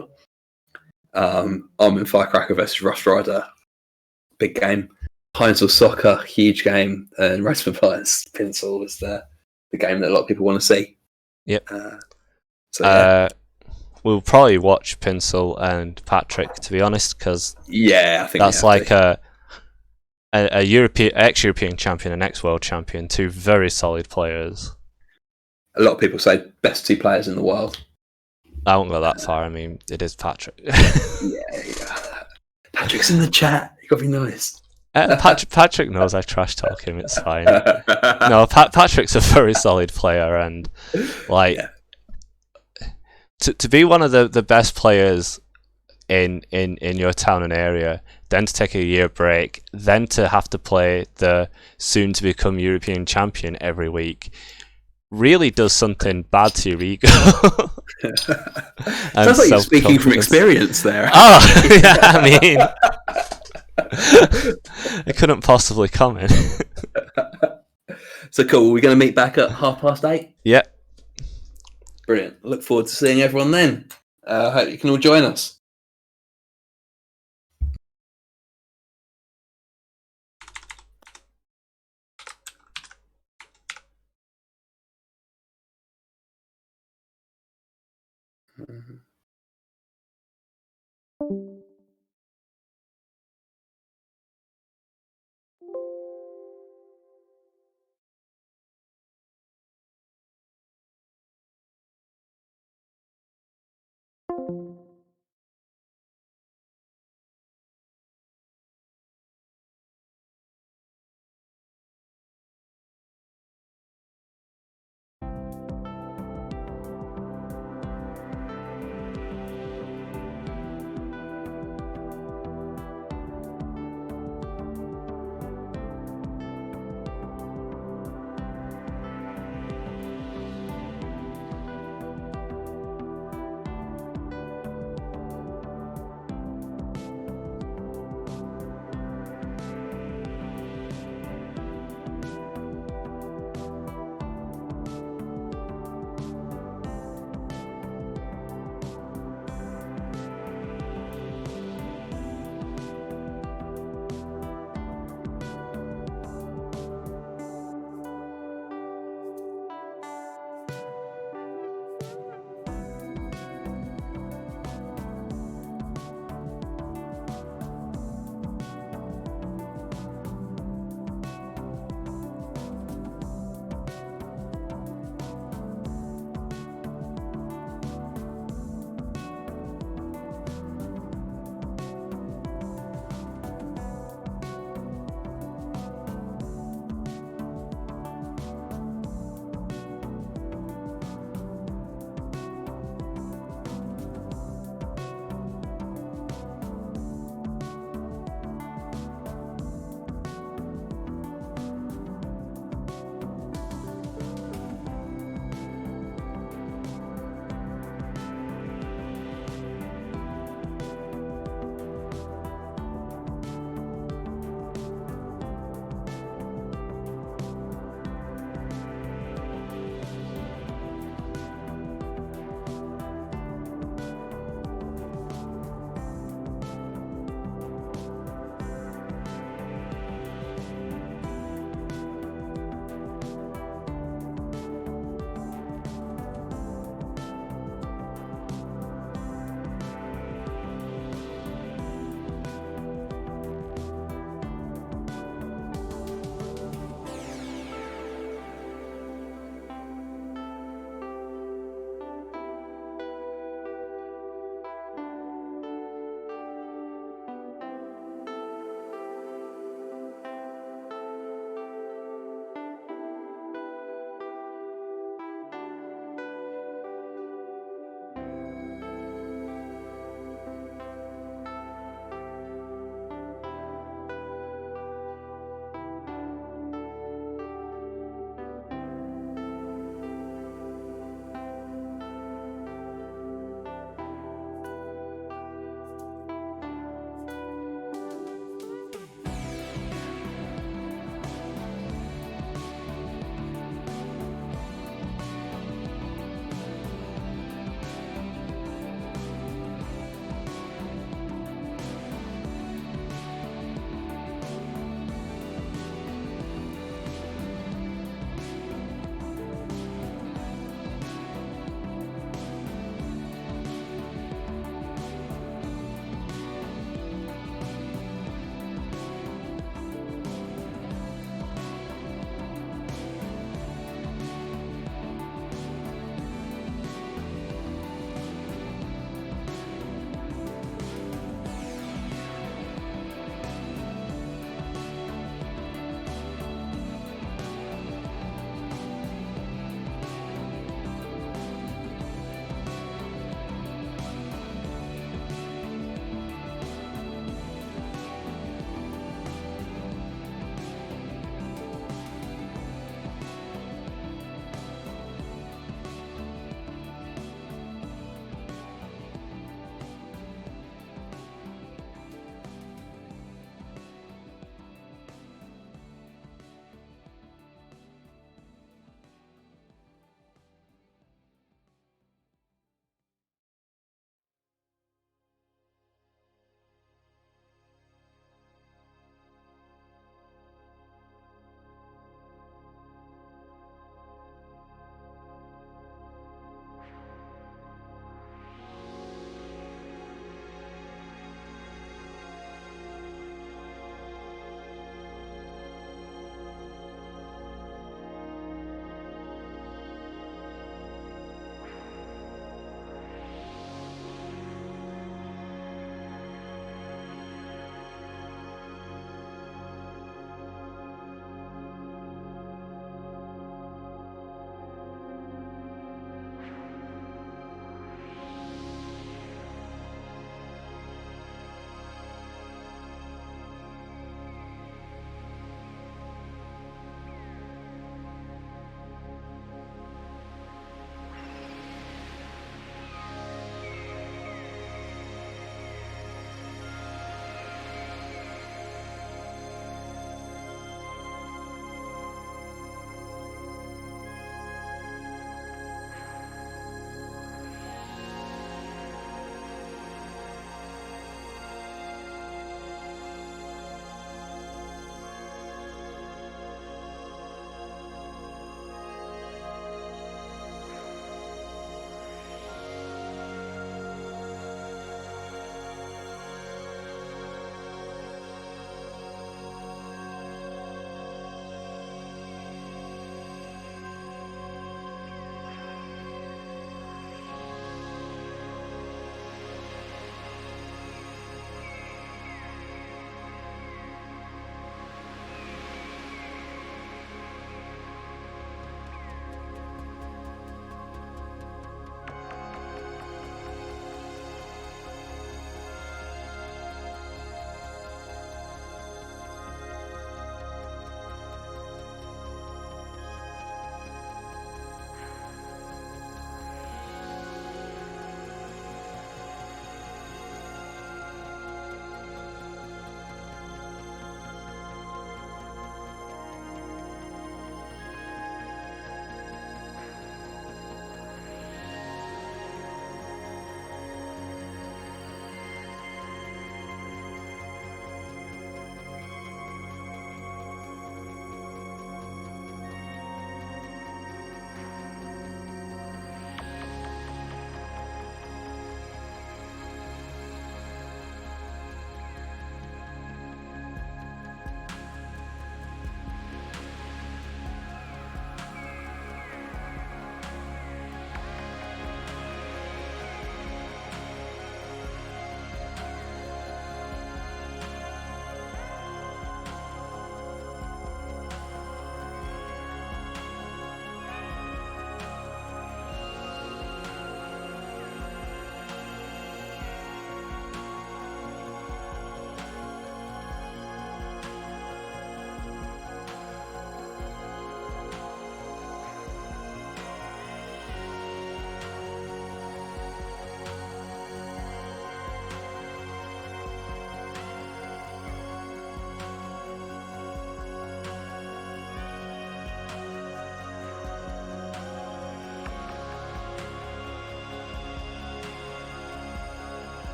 Armin Firecracker versus Rust Rider, big game. Heinzel Soccer, huge game, and Raceman Fighters Pinsel was the game that a lot of people want to see. Yep. We'll probably watch Pinsel and Patrick, to be honest, because I think that's like a European, ex-European champion and ex-world champion, two very solid players. A lot of people say best 2 players in the world. I won't go that far. I mean, it is Patrick. Patrick's in the chat. You got to be nice. Patrick knows I trash talk him. It's fine. No, Patrick's a very solid player, and to be one of the best players in your town and area, then to take a year break, then to have to play the soon to become European champion every week, really does something bad to your ego. Sounds like you're speaking from experience there. Oh, yeah, I mean, I couldn't possibly comment. So cool. We're going to meet back at 8:30? Yeah. Brilliant. Look forward to seeing everyone then. I hope you can all join us.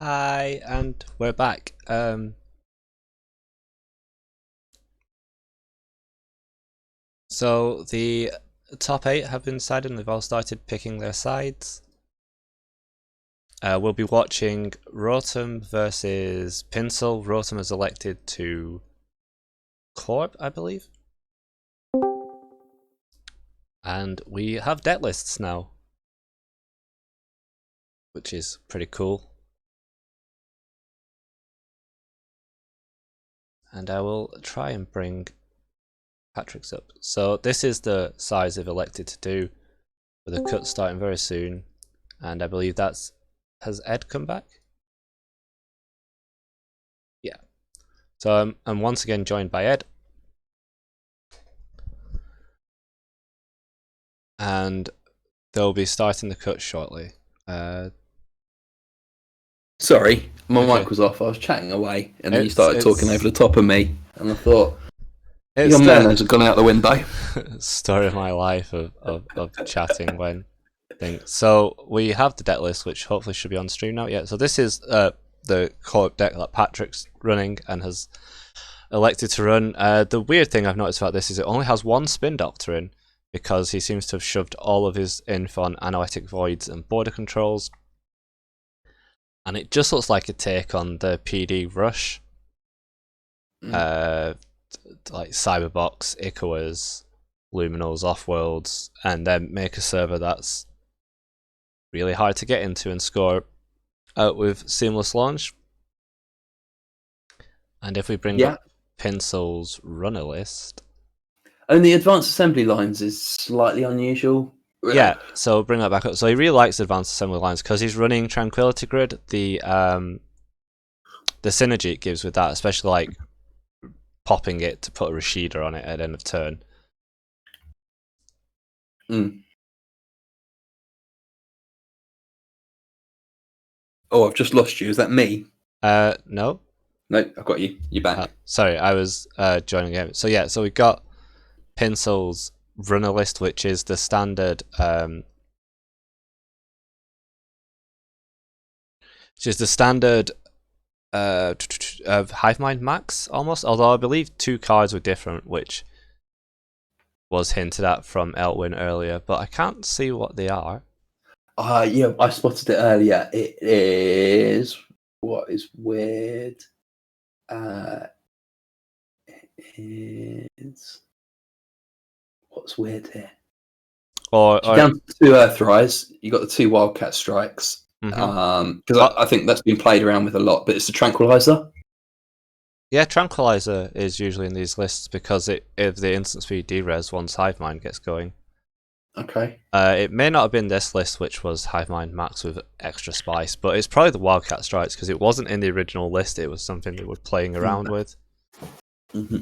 Hi, and we're back. So the top 8 have been decided and they've all started picking their sides. We'll be watching Rotom versus Pinsel. Rotom is elected to Corp, I believe. And we have deck lists now, which is pretty cool. And I will try and bring Patrick's up. So this is the size they've elected to do, with a cut starting very soon. And I believe that's... Has Ed come back? Yeah. So I'm once again joined by Ed. And they'll be starting the cut shortly. Sorry, my Okay. mic was off. I was chatting away, and then you It's- started talking it's- over the top of me, and I thought, It's your the manners have gone out the window. story of my life of chatting when things. So we have the deck list, which hopefully should be on stream now. Yeah, so this is the co-op deck that Patrick's running and has elected to run. The weird thing I've noticed about this is it only has one Spin Doctor in, because he seems to have shoved all of his info on Anoetic Voids and Border Controls. And it just looks like a take on the PD Rush. Like Cyberbox, Ikawas, Luminals, Offworlds, and then make a server that's really hard to get into and score with seamless launch. And if we bring up Pinsel's runner list... Only advanced assembly lines is slightly unusual. Yeah, so bring that back up. So he really likes advanced assembly lines because he's running Tranquility Grid. The synergy it gives with that, especially like popping it to put a Rashida on it at end of turn. Oh, I've just lost you. Is that me? No. No, I've got you. You're back. Sorry, I was joining in. So yeah, so we've got Pinsel's runner list, which is the standard Hive Mind Max almost, although I believe 2 cards were different, which was hinted at from Elwyn earlier, but I can't see what they are. Yeah, I spotted it earlier. It is... What is weird? It is... What's weird here? Or down to 2 Earthrise, you got the 2 Wildcat Strikes. Because I think that's been played around with a lot, but it's the Tranquilizer. Yeah, Tranquilizer is usually in these lists because if the instant speed D-res once Hive Mind gets going. Okay. It may not have been this list, which was Hive Mind Max with extra spice, but it's probably the Wildcat Strikes because it wasn't in the original list. It was something they were playing around with. Mm-hmm.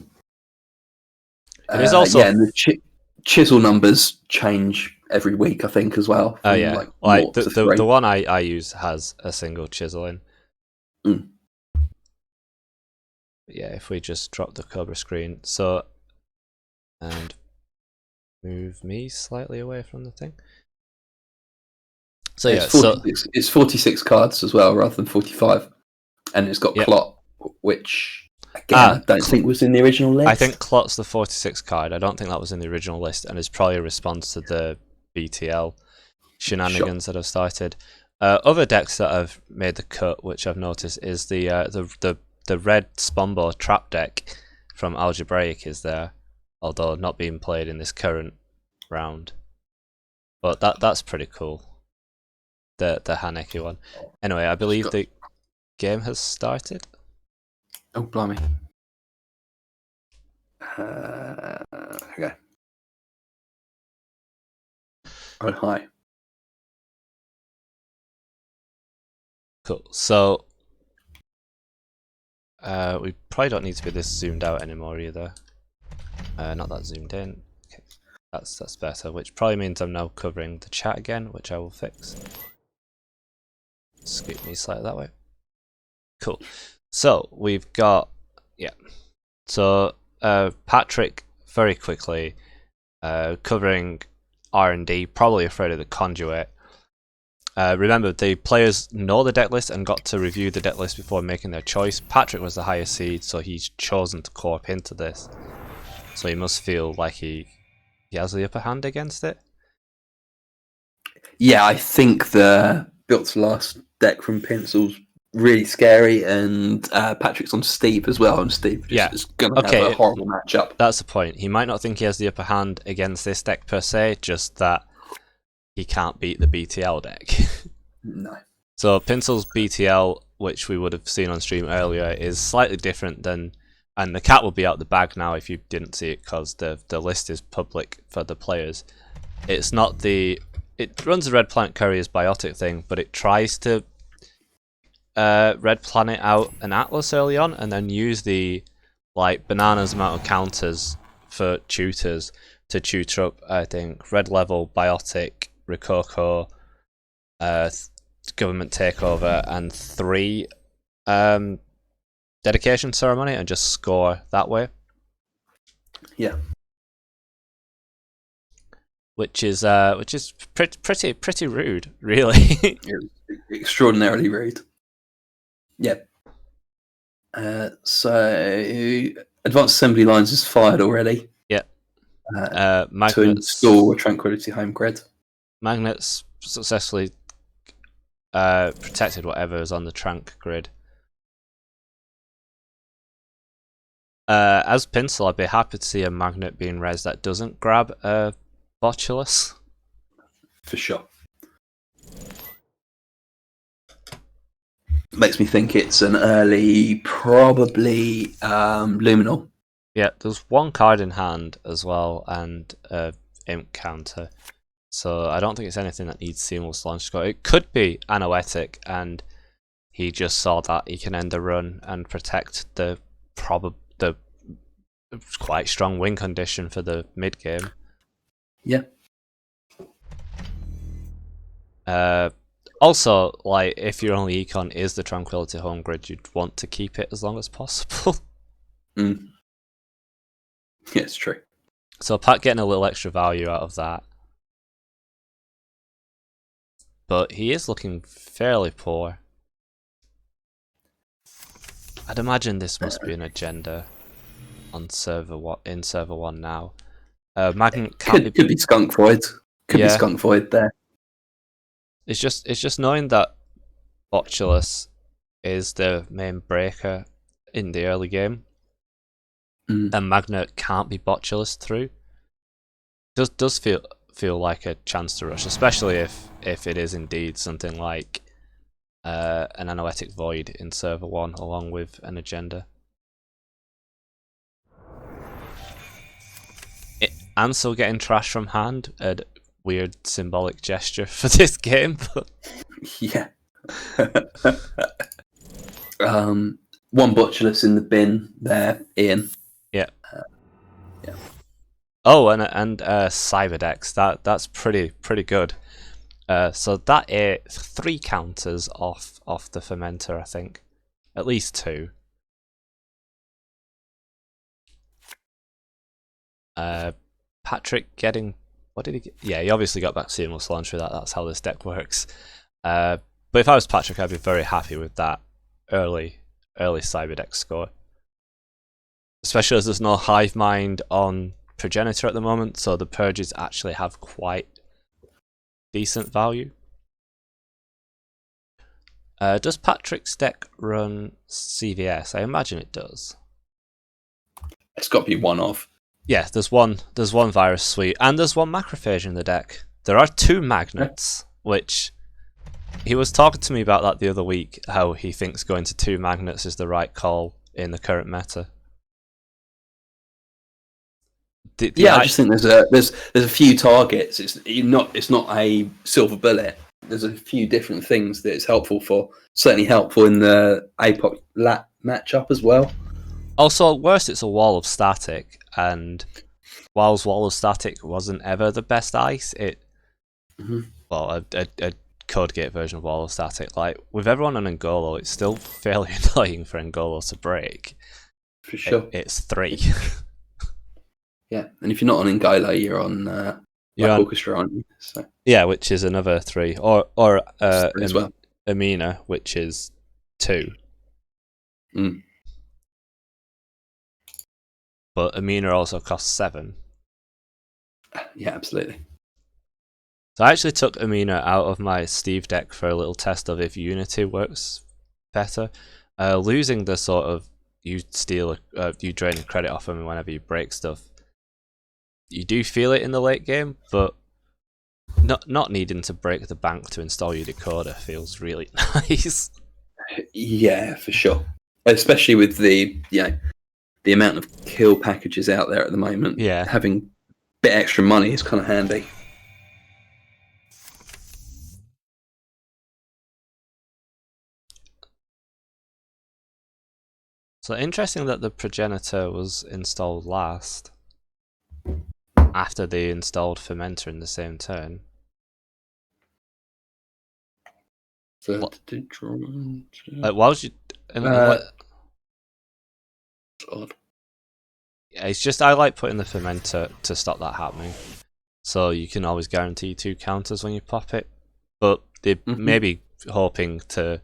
It is also and the chisel numbers change every week, I think, as well. Oh yeah, like the one I use has a single chisel in. Yeah, if we just drop the Cobra screen, and move me slightly away from the thing. So yeah, it's 46 cards as well, rather than 45, and it's got Clot, which again I don't think was in the original list. I think Clot's the 46 card. I don't think that was in the original list, and it's probably a response to the BTL shenanigans that have started. Other decks that have made the cut, which I've noticed, is the red Spombo trap deck from Algebraic is there, although not being played in this current round. But that's pretty cool. The Haneki one. Anyway, I believe the game has started. Oh blimey! Okay. Oh hi. Cool. So we probably don't need to be this zoomed out anymore either. Not that zoomed in. Okay. That's better, which probably means I'm now covering the chat again, which I will fix. Scoot me slightly that way. Cool. So we've got So Patrick very quickly covering R&D, probably afraid of the conduit. Remember, the players know the deck list and got to review the deck list before making their choice. Patrick was the higher seed, so he's chosen to corp into this. So he must feel like he has the upper hand against it. Yeah, I think the Built to Last deck from Pencil's really scary, and Patrick's on Steve as well, and Steve is going to have a horrible matchup. That's the point. He might not think he has the upper hand against this deck per se, just that he can't beat the BTL deck. No. So Pencil's BTL, which we would have seen on stream earlier, is slightly different than, and the cat will be out the bag now if you didn't see it because the list is public for the players. It's not the, it runs the Red Planet Courier's biotic thing, but it tries to Red Planet out an Atlas early on and then use the like bananas amount of counters for tutors to tutor up, I think, Red Level, Biotic, Rococo, Government Takeover, and 3 Dedication Ceremony, and just score that way. Yeah. Which is pretty rude, really. Extraordinarily rude. Yep. So Advanced Assembly Lines is fired already. Yep. To Magnets, install a Tranquility Home Grid. Magnets successfully protected whatever is on the Trank grid. As Pinsel, I'd be happy to see a Magnet being res that doesn't grab a Botulus. For sure. Makes me think it's an early, probably Luminal. Yeah, there's one card in hand as well, and Imp counter. So I don't think it's anything that needs seamless launch score. It could be Anoetic, and he just saw that he can end the run and protect the quite strong win condition for the mid game. Yeah. Also, like, if your only econ is the Tranquility Home Grid, you'd want to keep it as long as possible. Yeah, it's true. So Pat getting a little extra value out of that. But he is looking fairly poor. I'd imagine this must be an agenda on server in server 1 now. Magnet could be Skunk Void. Could be Skunk Void there. It's just knowing that Botulus is the main breaker in the early game, and Magnet can't be Botulus through. Does feel like a chance to rush, especially if it is indeed something like an Anoetic Void in server 1 along with an agenda. And still getting trash from hand, a weird symbolic gesture for this game. But yeah. One Botulus in the bin there, Ian. Yeah. Yeah. Oh, and Cyberdex. That's pretty good. So that ate 3 counters off the fermenter, I think. At least 2. Patrick getting, what did he get? Yeah, he obviously got back seamless launch with that. That's how this deck works. But if I was Patrick, I'd be very happy with that early Cyberdex score. Especially as there's no Hive Mind on Progenitor at the moment, so the purges actually have quite decent value. Does Patrick's deck run CVS? I imagine it does. It's got to be one of. Yeah, there's one virus suite, and there's one macrophage in the deck. There are 2 magnets, which he was talking to me about that the other week, how he thinks going to 2 magnets is the right call in the current meta. I just think there's a few targets. It's not a silver bullet. There's a few different things that it's helpful for. Certainly helpful in the APOC lat matchup as well. Also, at worst, it's a wall of static, and whilst wall of static wasn't ever the best ice, well, a code gate version of wall of static, like with everyone on Ngolo, it's still fairly annoying for Ngolo to break. For sure, it's 3. Yeah, and if you're not on Ngolo, you're on You're Black on, Orchestra, aren't you? So yeah, which is another 3, or as well. Amina, which is 2. Mm. But Amina also costs 7. Yeah, absolutely. So I actually took Amina out of my Steve deck for a little test of if Unity works better. Losing the sort of you drain a credit off them whenever you break stuff. You do feel it in the late game, but not needing to break the bank to install your decoder feels really nice. Yeah, for sure. Especially with the amount of kill packages out there at the moment. Yeah. Having a bit extra money is kind of handy. So interesting that the progenitor was installed last, after they installed Fermenter in the same turn. Like, why would you? Odd. Yeah, it's just I like putting the Fermenter to stop that happening, so you can always guarantee 2 counters when you pop it. But they may be hoping to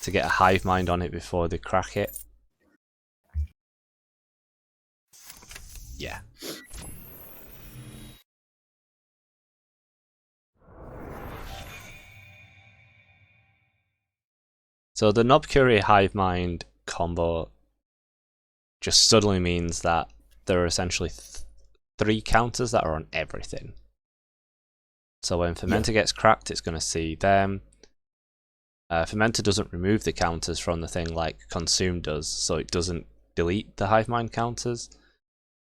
get a hive mind on it before they crack it. Yeah. So the Knob Curie Hive Mind combo just suddenly means that there are essentially 3 counters that are on everything. So when Fermenter gets cracked, it's going to see them. Fermenter doesn't remove the counters from the thing like Consume does, so it doesn't delete the Hive Mind counters.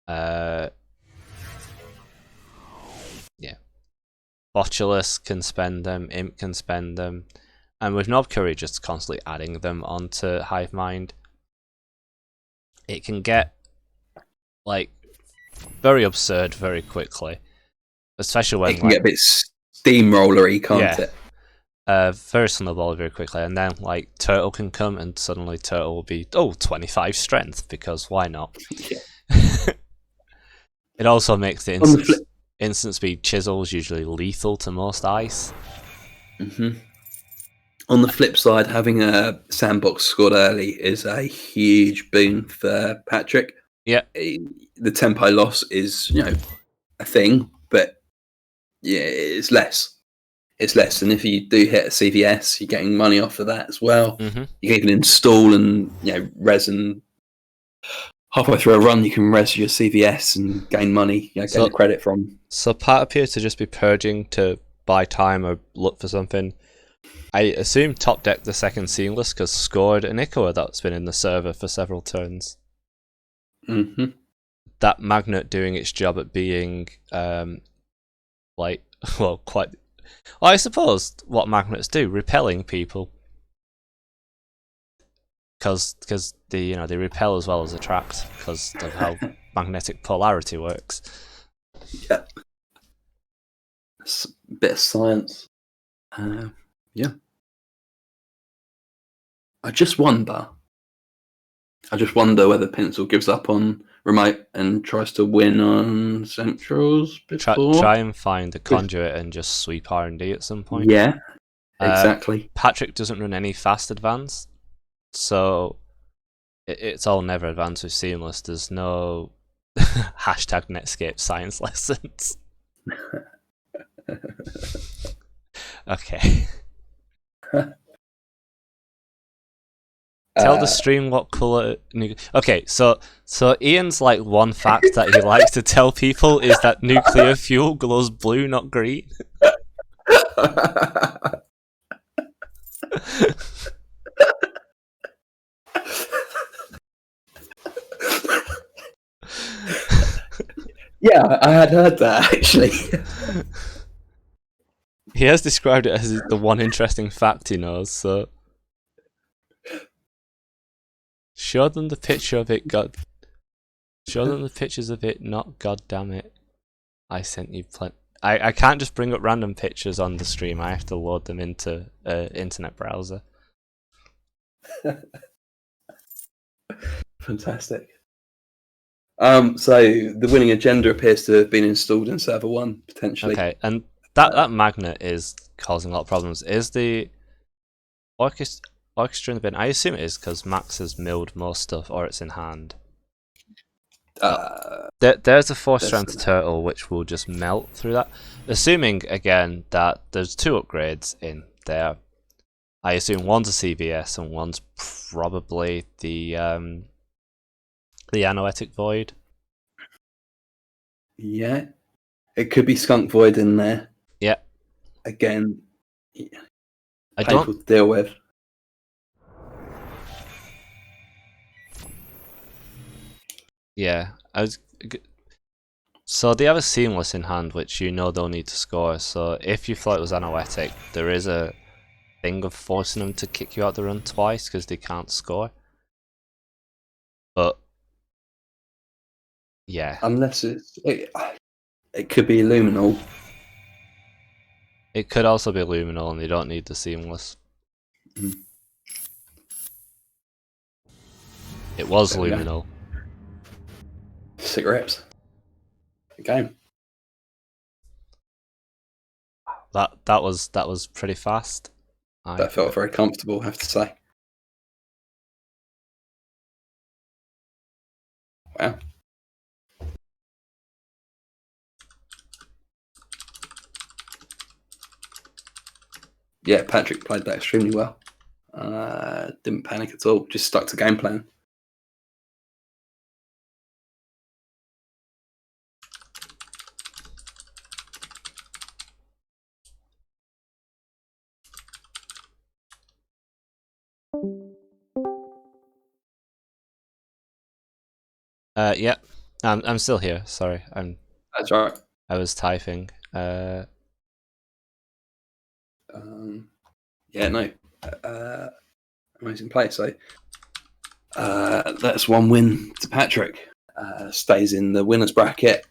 Yeah. Botulus can spend them, Imp can spend them, and with Knob Curie just constantly adding them onto Hive Mind, it can get like very absurd very quickly, especially when it can get a bit steamrollery, can't it? Very snowball very quickly, and then like Turtle can come, and suddenly Turtle will be 25 strength because why not? Yeah. It also makes the instant speed chisels usually lethal to most ice. On the flip side, having a sandbox scored early is a huge boon for Patrick. Yeah, the tempo loss is a thing, but yeah, it's less. It's less, and if you do hit a CVS, you're getting money off of that as well. You can even install and res, and halfway through a run, you can res your CVS and gain money, gain the credit from. So Pat appears to just be purging to buy time or look for something. I assume top deck the second Seamless because scored an Ikoa that's been in the server for several turns. That Magnet doing its job at being I suppose what magnets do, repelling people, because they repel as well as attract because of how magnetic polarity works. Yeah, it's a bit of science. Yeah, I just wonder whether Pencil gives up on remote and tries to win on centrals before. Try and find the conduit and just sweep R&D at some point. Yeah, exactly. Patrick doesn't run any fast advance, so it's all never advance with Seamless. There's no hashtag Netscape science lessons. Okay. Tell the stream what colour. Okay, so Ian's like one fact that he likes to tell people is that nuclear fuel glows blue, not green. Yeah, I had heard that actually. He has described it as the one interesting fact he knows, so show them the picture of it, show them the pictures of it, not god damn it. I sent you I can't just bring up random pictures on the stream, I have to load them into internet browser. Fantastic. So the winning agenda appears to have been installed in server 1 potentially. Okay, and that magnet is causing a lot of problems. Is the orchestra in the bin? I assume it is because Max has milled most stuff, or it's in hand. There's a 4-strand turtle which will just melt through that. Assuming again that there's 2 upgrades in there. I assume one's a CVS and one's probably the Anoetic Void. Yeah, it could be Skunk Void in there. Yeah. Again, I painful don't to deal with. Yeah, so they have a Seamless in hand, which you know they'll need to score. So if you thought it was Anoetic, there is a thing of forcing them to kick you out the run twice because they can't score. But yeah, Unless it could be Luminal. it could also be Luminal, and they don't need the Seamless. Mm. It was There we go. Luminal. Cigarettes. Game. That was pretty fast. That felt very comfortable, I have to say. Wow. Yeah, Patrick played that extremely well. Didn't panic at all, just stuck to game plan. Yeah, I'm still here. Sorry, That's right. I was typing. Yeah, no. Amazing play. So that's 1 win to Patrick. Stays in the winners bracket.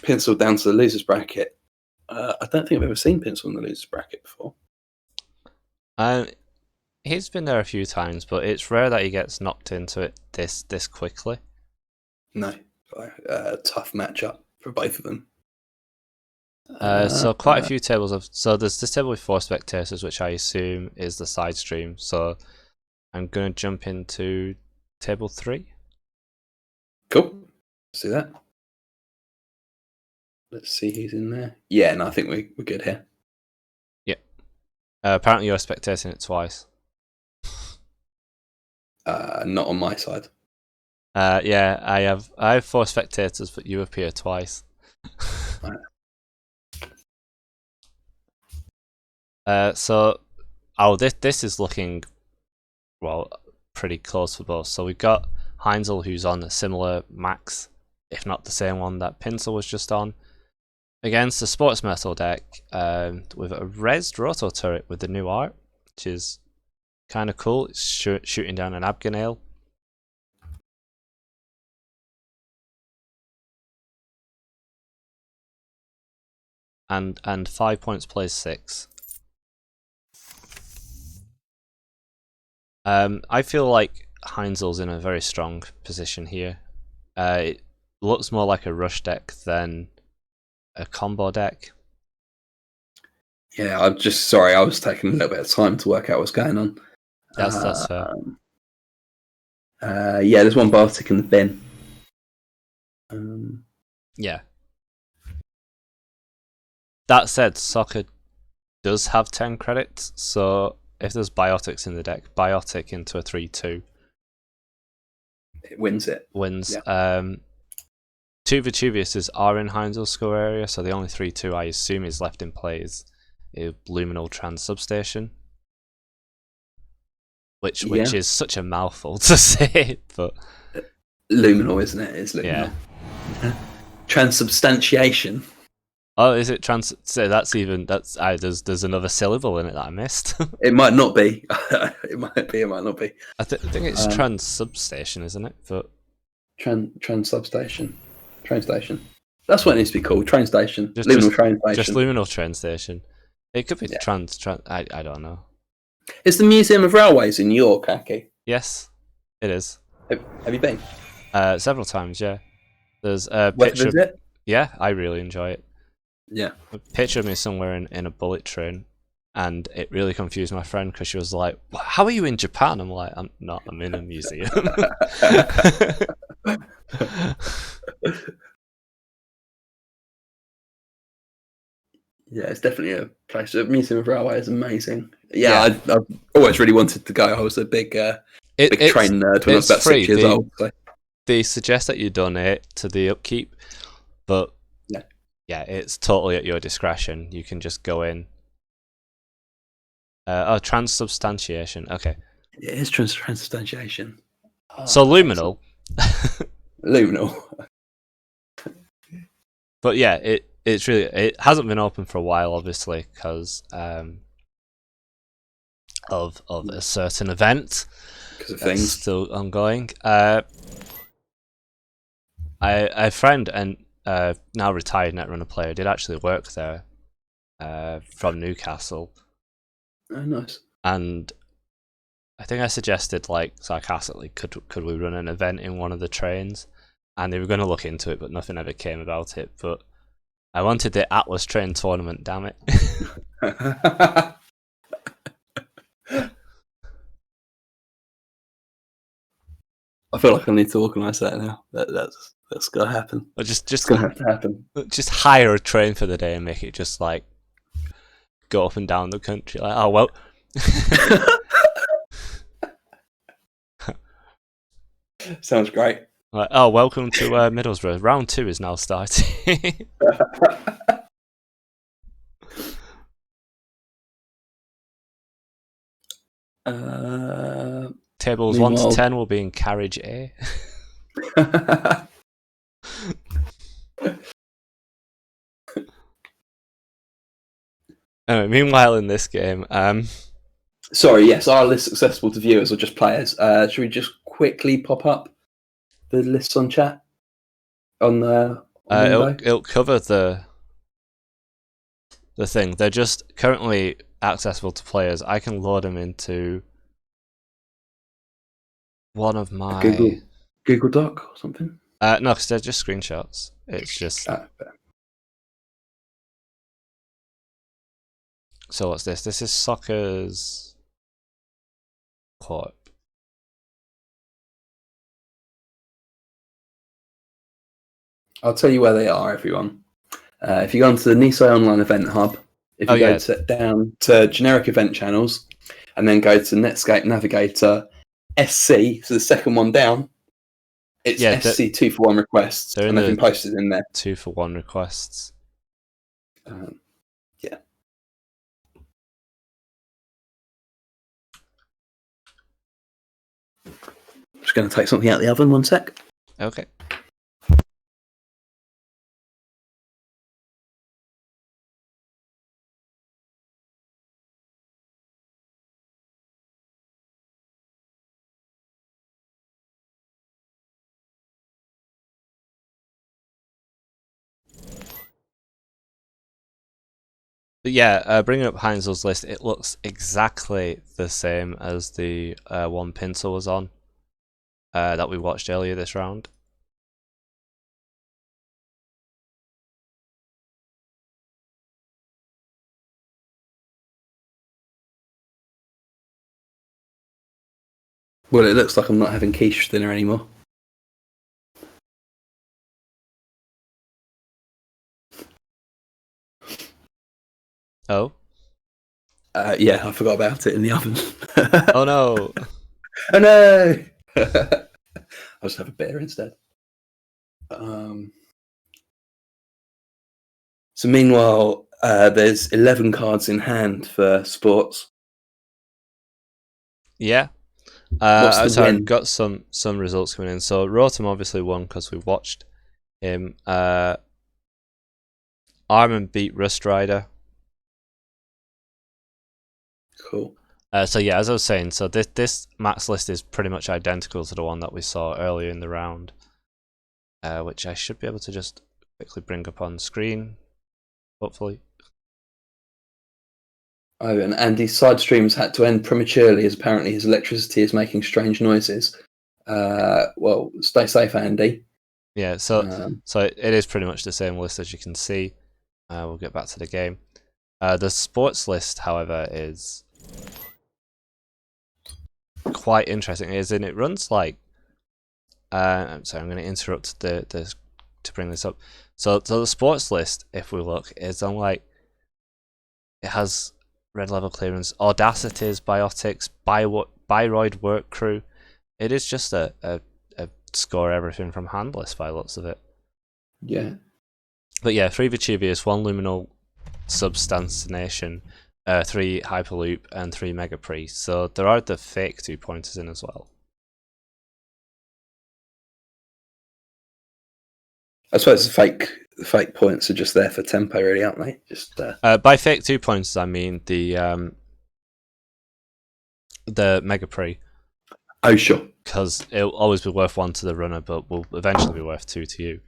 Pencil down to the losers bracket. I don't think I've ever seen Pencil in the losers bracket before. He's been there a few times, but it's rare that he gets knocked into it this quickly. No. Tough matchup for both of them. So quite a few tables of. So there's this table with 4 spectators, which I assume is the side stream. So I'm going to jump into table 3. Cool. See that? Let's see who's in there. Yeah, no, I think we're good here. Yeah. Apparently you're spectating it twice. Not on my side. Yeah, I have 4 spectators, but you appear twice. So, this is looking, well, pretty close for both. So we've got Heinzel, who's on a similar max, if not the same one that Pinsel was just on, against the Sports Metal deck with a Rezzed Roto turret with the new art, which is kind of cool. It's shooting down an Abganale. And 5 points plays 6. I feel like Heinzel's in a very strong position here. It looks more like a rush deck than a combo deck. Yeah, I'm just sorry. I was taking a little bit of time to work out what's going on. That's fair. Yeah, there's 1 Baltic in the bin. Yeah. That said, Soccer does have 10 credits, so if there's Biotics in the deck, Biotic into a 3-2. It wins it. Wins. Yeah. 2 Vetuviuses are in Heinzel's score area, so the only 3-2 I assume is left in play is a Luminal Trans Substation. Which is such a mouthful to say, but... Luminal, isn't it? It's Luminal. Yeah. Transubstantiation. Oh, is it trans? So there's another syllable in it that I missed. It might not be. It might be. It might not be. I think it's trans substation, isn't it? But trans substation, train station. That's what it needs to be called. Train station. Just Luminal train station. Just Luminal train station. It could be trans. I don't know. It's the Museum of Railways in New York, Aki. Yes, it is. Have you been? Several times, yeah. There's a Worth a picture. visit? Yeah, I really enjoy it. Yeah. A picture of me somewhere in a bullet train, and it really confused my friend because she was like, "How are you in Japan?" I'm like, "I'm not. I'm in a museum." Yeah, it's definitely a place. The Museum of Railway is amazing. Yeah, I've always really wanted to go. I was a big train nerd when I was about free. 6 years old. So. They suggest that you donate to the upkeep, but yeah, it's totally at your discretion. You can just go in. Transubstantiation. Okay. It is transubstantiation. So luminal. Luminal. But yeah, it hasn't been open for a while, obviously, because of a certain event. Because of things still ongoing. A friend and now retired netrunner player did actually work there from Newcastle. Oh, nice. And I think I suggested, like, sarcastically, could we run an event in one of the trains? And they were going to look into it, but nothing ever came about it. But I wanted the Atlas train tournament, damn it. I feel like I need to organise that now. That's gonna happen. Or just gonna have to happen. Just hire a train for the day and make it just like go up and down the country. Like, oh well. Sounds great. Like, oh, welcome to Middlesbrough. Round 2 is now starting. Tables 1 to 10 will be in carriage A. Anyway, meanwhile, in this game, sorry, yes, are lists accessible to viewers or just players? Should we just quickly pop up the lists on chat on the? It'll cover the thing. They're just currently accessible to players. I can load them into one of my Google Doc or something. No, because they're just screenshots. It's just. So what's this? This is Soccer's Corp. I'll tell you where they are, everyone. If you go onto the Nisei Online Event Hub, if you go down to generic event channels, and then go to Netscape Navigator SC, so the second one down, it's SC 2 for 1 requests, and they've been posted in there. 2 for 1 requests. Yeah. Just going to take something out of the oven, 1 sec. Okay. But yeah, bringing up Heinzel's list, it looks exactly the same as the one Pinsel was on that we watched earlier this round. Well, it looks like I'm not having quiche for dinner anymore. Oh? Yeah, I forgot about it in the oven. Oh no! Oh no! I'll just have a beer instead. So meanwhile, there's 11 cards in hand for sports. Yeah. I've got some results coming in. So Rotom obviously won because we watched him. Armin beat Rust Rider. Cool. So yeah, as I was saying, so this max list is pretty much identical to the one that we saw earlier in the round, which I should be able to just quickly bring up on screen, hopefully. Oh, and Andy's side streams had to end prematurely as apparently his electricity is making strange noises. Well, stay safe, Andy. Yeah, so it is pretty much the same list as you can see. We'll get back to the game. The sports list, however, is quite interesting. It runs like. I'm sorry, I'm going to interrupt the to bring this up. So the sports list, if we look, is on like it has red level clearance, audacities, biotics, Biroid work crew. It is just a score everything from hand list by lots of it. Yeah. But yeah, 3 Vetuvius, 1 luminal substantination, 3 hyperloop, and 3 mega pre. So there are the fake 2 pointers in as well. I suppose the fake points are just there for tempo, really, aren't they? Just by fake 2 pointers, I mean the mega pre. Oh, sure. Because it'll always be worth 1 to the runner, but will eventually be worth 2 to you.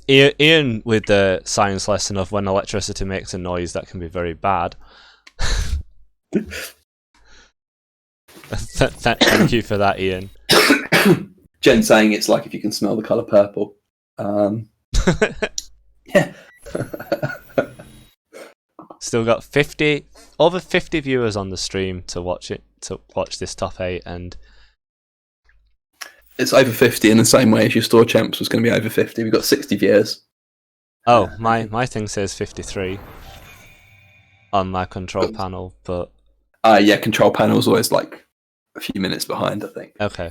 Ian with the science lesson of when electricity makes a noise, that can be very bad. Thank you for that, Ian. Jen saying it's like if you can smell the colour purple. Yeah. Still got over 50 viewers on the stream to watch this top 8, and it's over 50 in the same way as your store champs was going to be over 50. We've got 60 viewers. Oh, my thing says 53 on my control panel, but yeah, control panel's always like a few minutes behind, I think. Okay.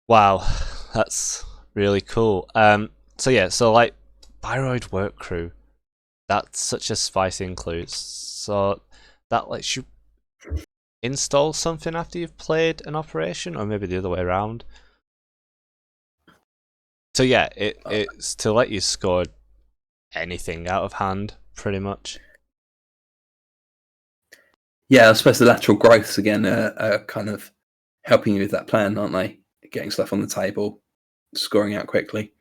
Wow, that's really cool. So yeah, so like Biroid work crew, that's such a spicy include. So that lets you install something after you've played an operation, or maybe the other way around. So yeah, it's to let you score anything out of hand, pretty much. Yeah, I suppose the lateral growths again are kind of helping you with that plan, aren't they? Getting stuff on the table, scoring out quickly.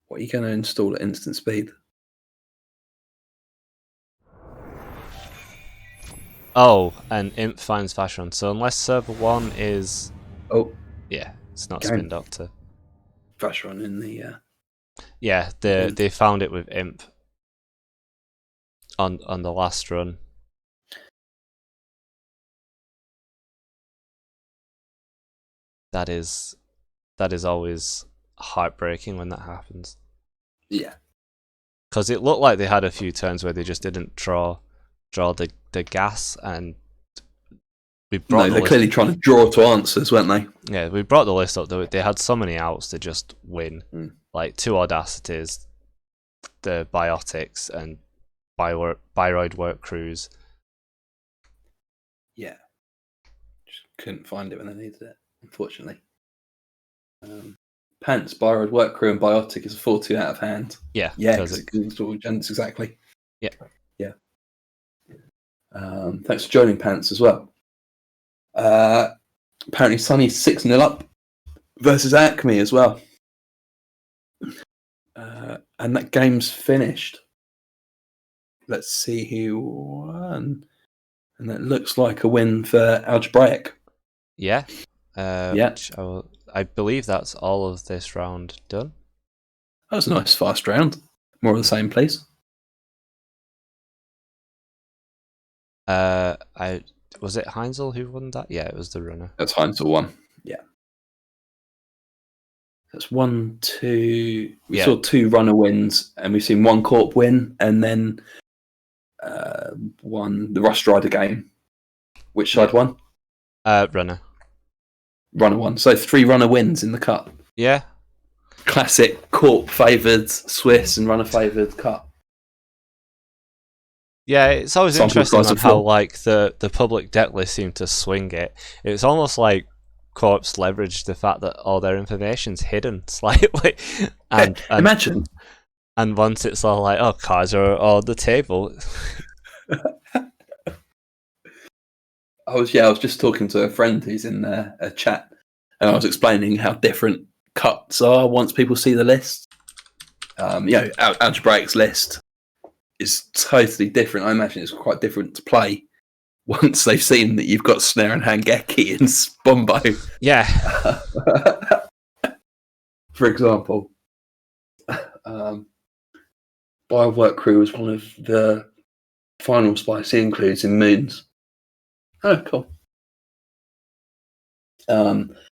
What are you going to install at instant speed? Oh, and Imp finds Vacheron. So unless server 1 is... Oh. Yeah, it's not Spin Doctor. Vacheron in the... Yeah, they found it with Imp on the last run. That is always heartbreaking when that happens. Yeah. Because it looked like they had a few turns where they just didn't draw the gas, and we brought they're clearly trying to draw to answers, weren't they? Yeah, we brought the list up. They had so many outs to just win. Like 2 audacities, the biotics, and Biroid work crews. Yeah. Just couldn't find it when they needed it, unfortunately. Pants, Biroid work crew, and biotic is a 4-2 out of hand. Yeah. Yeah, because it can install gents exactly. Yeah. Yeah. Thanks for joining, Pants, as well. Apparently Sonny's 6-0 up versus Acme as well. And that game's finished. Let's see who won. And that looks like a win for Algebraic. Yeah. Yeah. I believe that's all of this round done. That was a nice fast round. More of the same, please. Was it Heinzel who won that? Yeah, it was the runner. That's Heinzel won. Yeah. That's 1, 2. We saw 2 runner wins, and we've seen 1 corp win, and then the Rust Rider game. Which side won? Runner. Runner won. So 3 runner wins in the cup. Yeah. Classic corp favoured Swiss and runner favoured cup. Yeah, it's always interesting on how like the public deck list seemed to swing it. It's almost like Corps leveraged the fact that all their information's hidden slightly. And imagine. And once it's all like, oh, cards are on the table. I was just talking to a friend who's in a chat, and I was explaining how different cuts are once people see the list. Algebraic's list is totally different. I imagine it's quite different to play once they've seen that you've got Snare and Hangeki and Spombo. Yeah. For example, Biowork Crew was one of the final spicy includes in Moons. Oh, cool.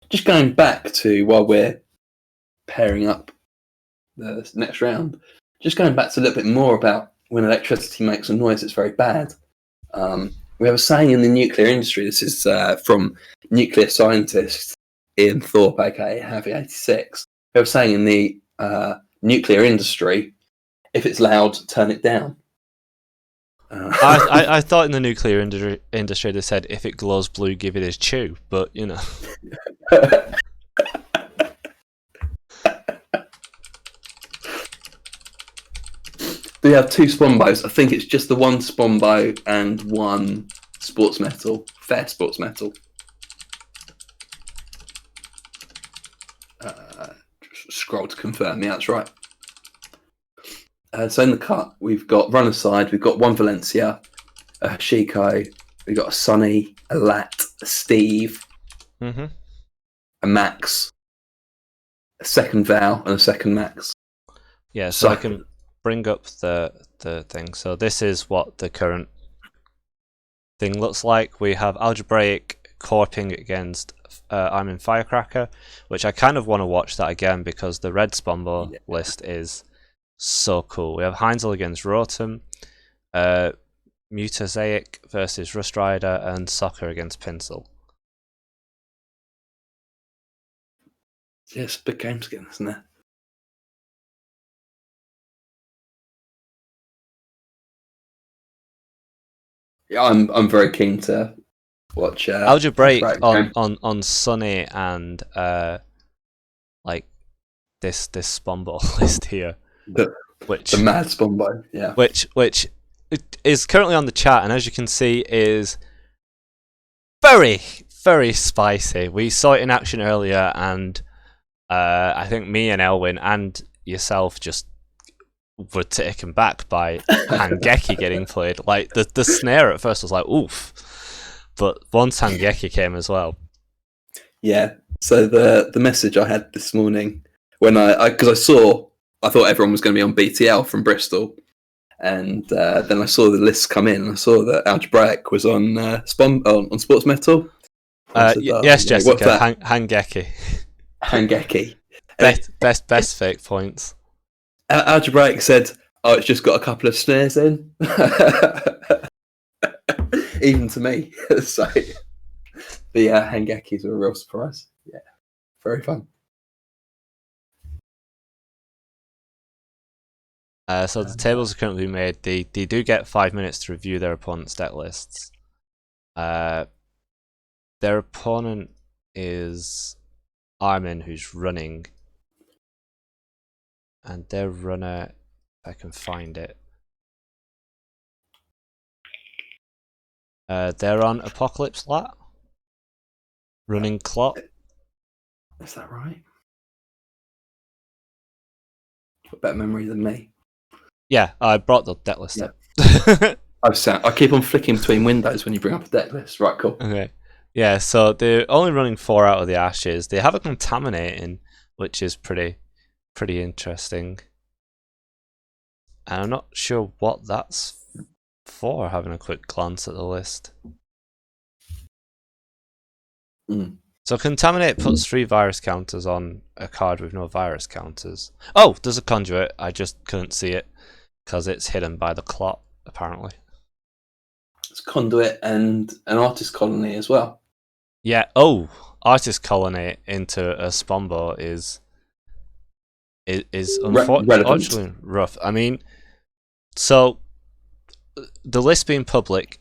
Just going back to while we're pairing up the next round, just going back to a little bit more about when electricity makes a noise, it's very bad. We have a saying in the nuclear industry. This is from nuclear scientist Ian Thorpe, aka Happy86. We have a saying in the nuclear industry: if it's loud, turn it down. I thought in the nuclear industry they said if it glows blue, give it a chew, but you know. We have 2 Spombos. I think it's just the 1 Spombo and 1 sports metal, fair sports metal. Just scroll to confirm. Yeah, that's right. So in the cut, we've got runner side. We've got 1 Valencia, a Hashiko. We've got a Sonny, a Lat, a Steve, a Max, a second Val, and a second Max. Yeah, so I can bring up the thing. So this is what the current thing looks like. We have Algebraic corping against I'm in Firecracker, which I kind of want to watch that again because the red Spombo list is so cool. We have Heinzel against Rotom, Mutazaic versus Rust Rider, and Soccer against Pinsel. Yes, big games again, isn't it? Yeah, I'm very keen to watch Algebraic on Sunny and like this Spombo list here. The mad Spombo, yeah. Which is currently on the chat, and as you can see is very, very spicy. We saw it in action earlier, and I think me and Elwin and yourself just were taken back by Hangeki getting played. Like the snare at first was like oof, but once Hangeki came as well. Yeah. So the message I had this morning when I thought everyone was going to be on BTL from Bristol, and then I saw the list come in and I saw that Algebraic was on on Sports Metal. Said, yes, Jessica, Hangeki. Hangeki. Best fake points. Algebraic said, "Oh, it's just got a couple of snares in." Even to me. So the Hangekis were a real surprise. Yeah, very fun. So the tables are currently made. They do get 5 minutes to review their opponent's deck lists. Their opponent is Armin, who's running, and their runner, if I can find it, they're on Apocalypse Lat, running Clot. Is that right? Got better memory than me. Yeah, I brought the deck list up. I keep on flicking between windows when you bring up a deck list. Right, cool. Okay. Yeah, so they're only running 4 out of the Ashes. They have a Contaminating, which is pretty interesting. And I'm not sure what that's for, having a quick glance at the list. So Contaminate puts 3 virus counters on a card with no virus counters. Oh, there's a Conduit. I just couldn't see it because it's hidden by the Clot, apparently. It's Conduit and an Artist Colony as well. Yeah. Oh, Artist Colony into a Spombo is unfortunately rough. I mean, so the list being public,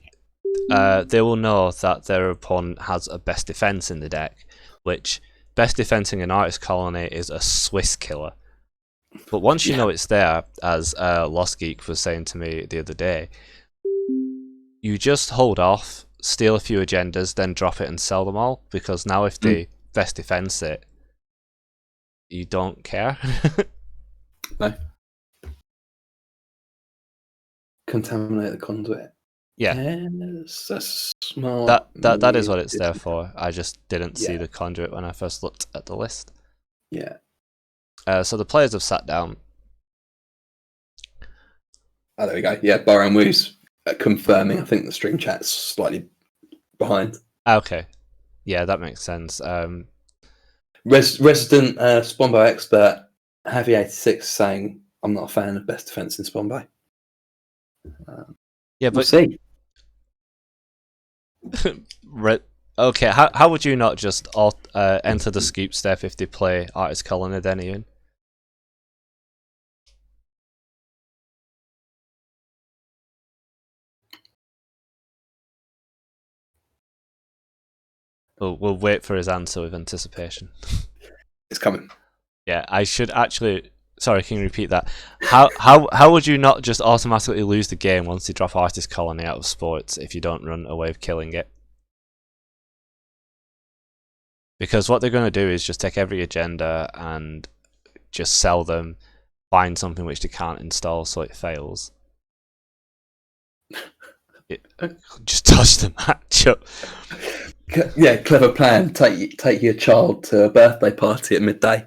they will know that their opponent has a best defense in the deck, which best defensing an Artist Colony is a Swiss killer. But once you know it's there, as Lost Geek was saying to me the other day, you just hold off, steal a few agendas, then drop it and sell them all, because now if they best defense it, you don't care. No. contaminate the conduit. Yeah, Yes, that's smart. that is move, what it's there isn't it? for. I just didn't see Yeah. the conduit when I first looked at the list. Yeah. So the players have sat down. Oh, there we go. Yeah, Bahrain Wu's confirming. I think the stream chat's slightly behind. Okay, yeah, that makes sense. Resident Spombo expert Javi86 saying, "I'm not a fan of best defense in Spombo." Yeah, We'll but see. okay, how would you not just enter the scoop step if they play Artist Colony then, Ian? We'll wait for his answer with anticipation. It's coming. Yeah, I should actually. Sorry, can you repeat that? How would you not just automatically lose the game once you drop Artist Colony out of sports if you don't run a way of killing it? Because what they're going to do is just take every agenda and just sell them, find something which they can't install so it fails. Just dodge the matchup. Yeah, clever plan. Take your child to a birthday party at midday.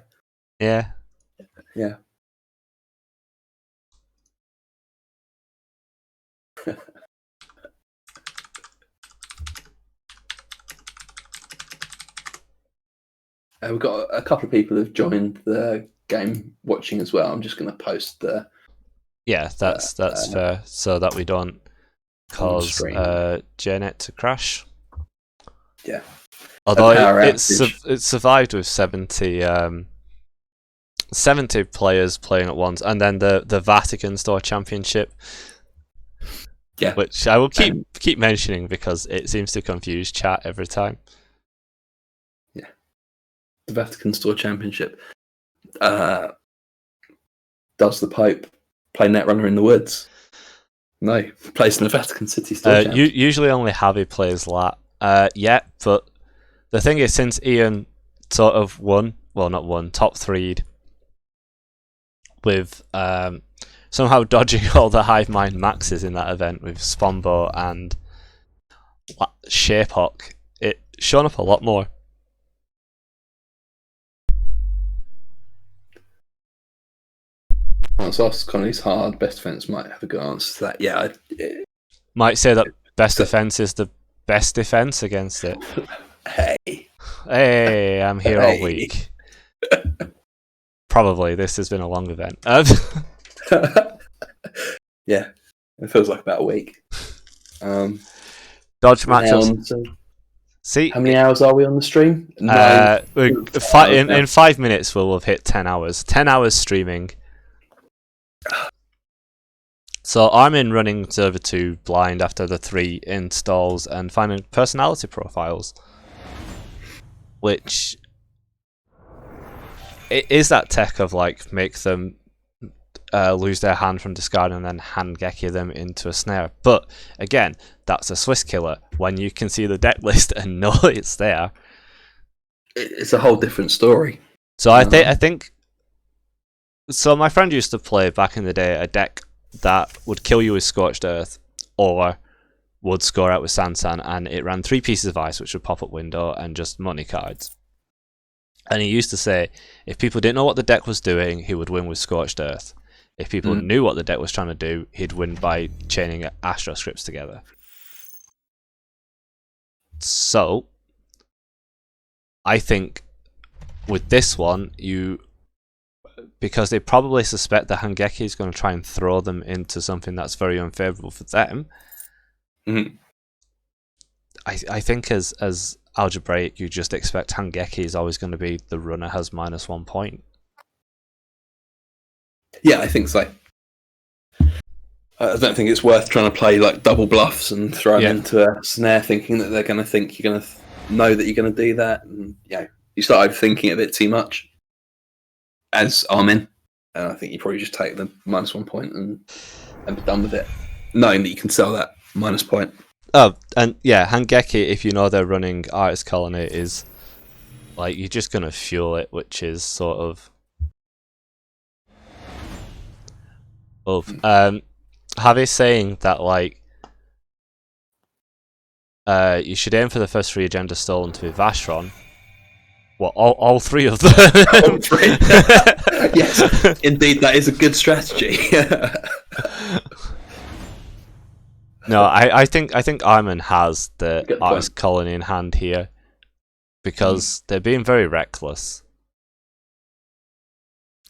Yeah. Yeah. We've got a couple of people who've joined the game watching as well. I'm just going to post the. Yeah, that's fair, so that we don't cause JNet to crash. Yeah. Although it survived with 70 players playing at once, and then the Vatican Store Championship. Yeah. Which I will keep mentioning because it seems to confuse chat every time. Yeah. The Vatican Store Championship. Does the Pope play Netrunner in the woods? No. Plays in the Vatican City Store Championship. Usually only Javi plays lat. Yeah, but the thing is, since Ian sort of top 3'd with somehow dodging all the Hive Mind maxes in that event with Spombo and Shapehawk, it shown up a lot more. Answer Connie's hard. Best defense might have a good answer to that. Yeah. Might say that best defense is the best defense against it. Hey, I'm here all week. Probably this has been a long event. Yeah, it feels like about a week. Dodge matchups. See, how many hours are we on the stream? In 5 minutes we'll have hit 10 hours. 10 hours streaming. So I'm in running server 2 blind after the 3 installs and finding personality profiles, which it is that tech of like make them lose their hand from discarding and then hand Geki them into a snare. But again, that's a Swiss killer when you can see the deck list and know it's there. It's a whole different story. So I think. So my friend used to play back in the day a deck that would kill you with Scorched Earth or would score out with Sansan, and it ran 3 pieces of ice which would pop up window and just money cards. And he used to say if people didn't know what the deck was doing, he would win with Scorched Earth. If people knew what the deck was trying to do, he'd win by chaining Astro scripts together. So I think with this one, because they probably suspect that Hangeki is going to try and throw them into something that's very unfavourable for them. Mm-hmm. I think as algebraic, you just expect Hangeki is always going to be the runner has -1 point. Yeah, I think so. I don't think it's worth trying to play like double bluffs and throw them into a snare thinking that they're going to think you're going to know that you're going to do that. And you start overthinking it a bit too much. As Armin, and I think you probably just take the -1 point and be done with it, knowing that you can sell that minus point. Oh, and yeah, Hangeki, if you know they're running Artist Colony, is like you're just gonna fuel it, which is sort of Javi's saying that like you should aim for the first 3 agendas stolen to be Vashron. Well, all 3 of them. All 3. Yes, indeed, that is a good strategy. No, I think Armin has the Good artist colony in hand here because they're being very reckless.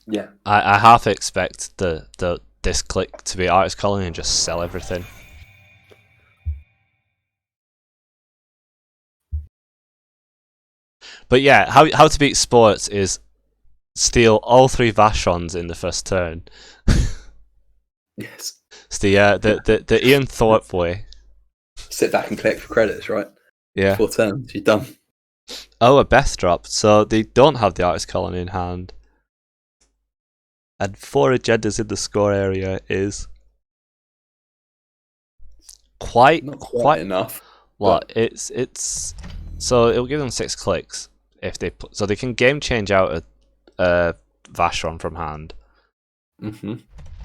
Yeah. I half expect this click to be artist colony and just sell everything. But yeah, how to beat sports is steal all 3 Vashrons in the first turn. Yes. It's the Ian Thorpe way. Sit back and collect for credits, right? Yeah. 4 turns, you're done. Oh, a Beth drop. So they don't have the artist colony in hand. And 4 agendas in the score area is Not quite enough. Well, it's so it'll give them 6 clicks if they so they can game change out a Vashron from hand. Mm-hmm.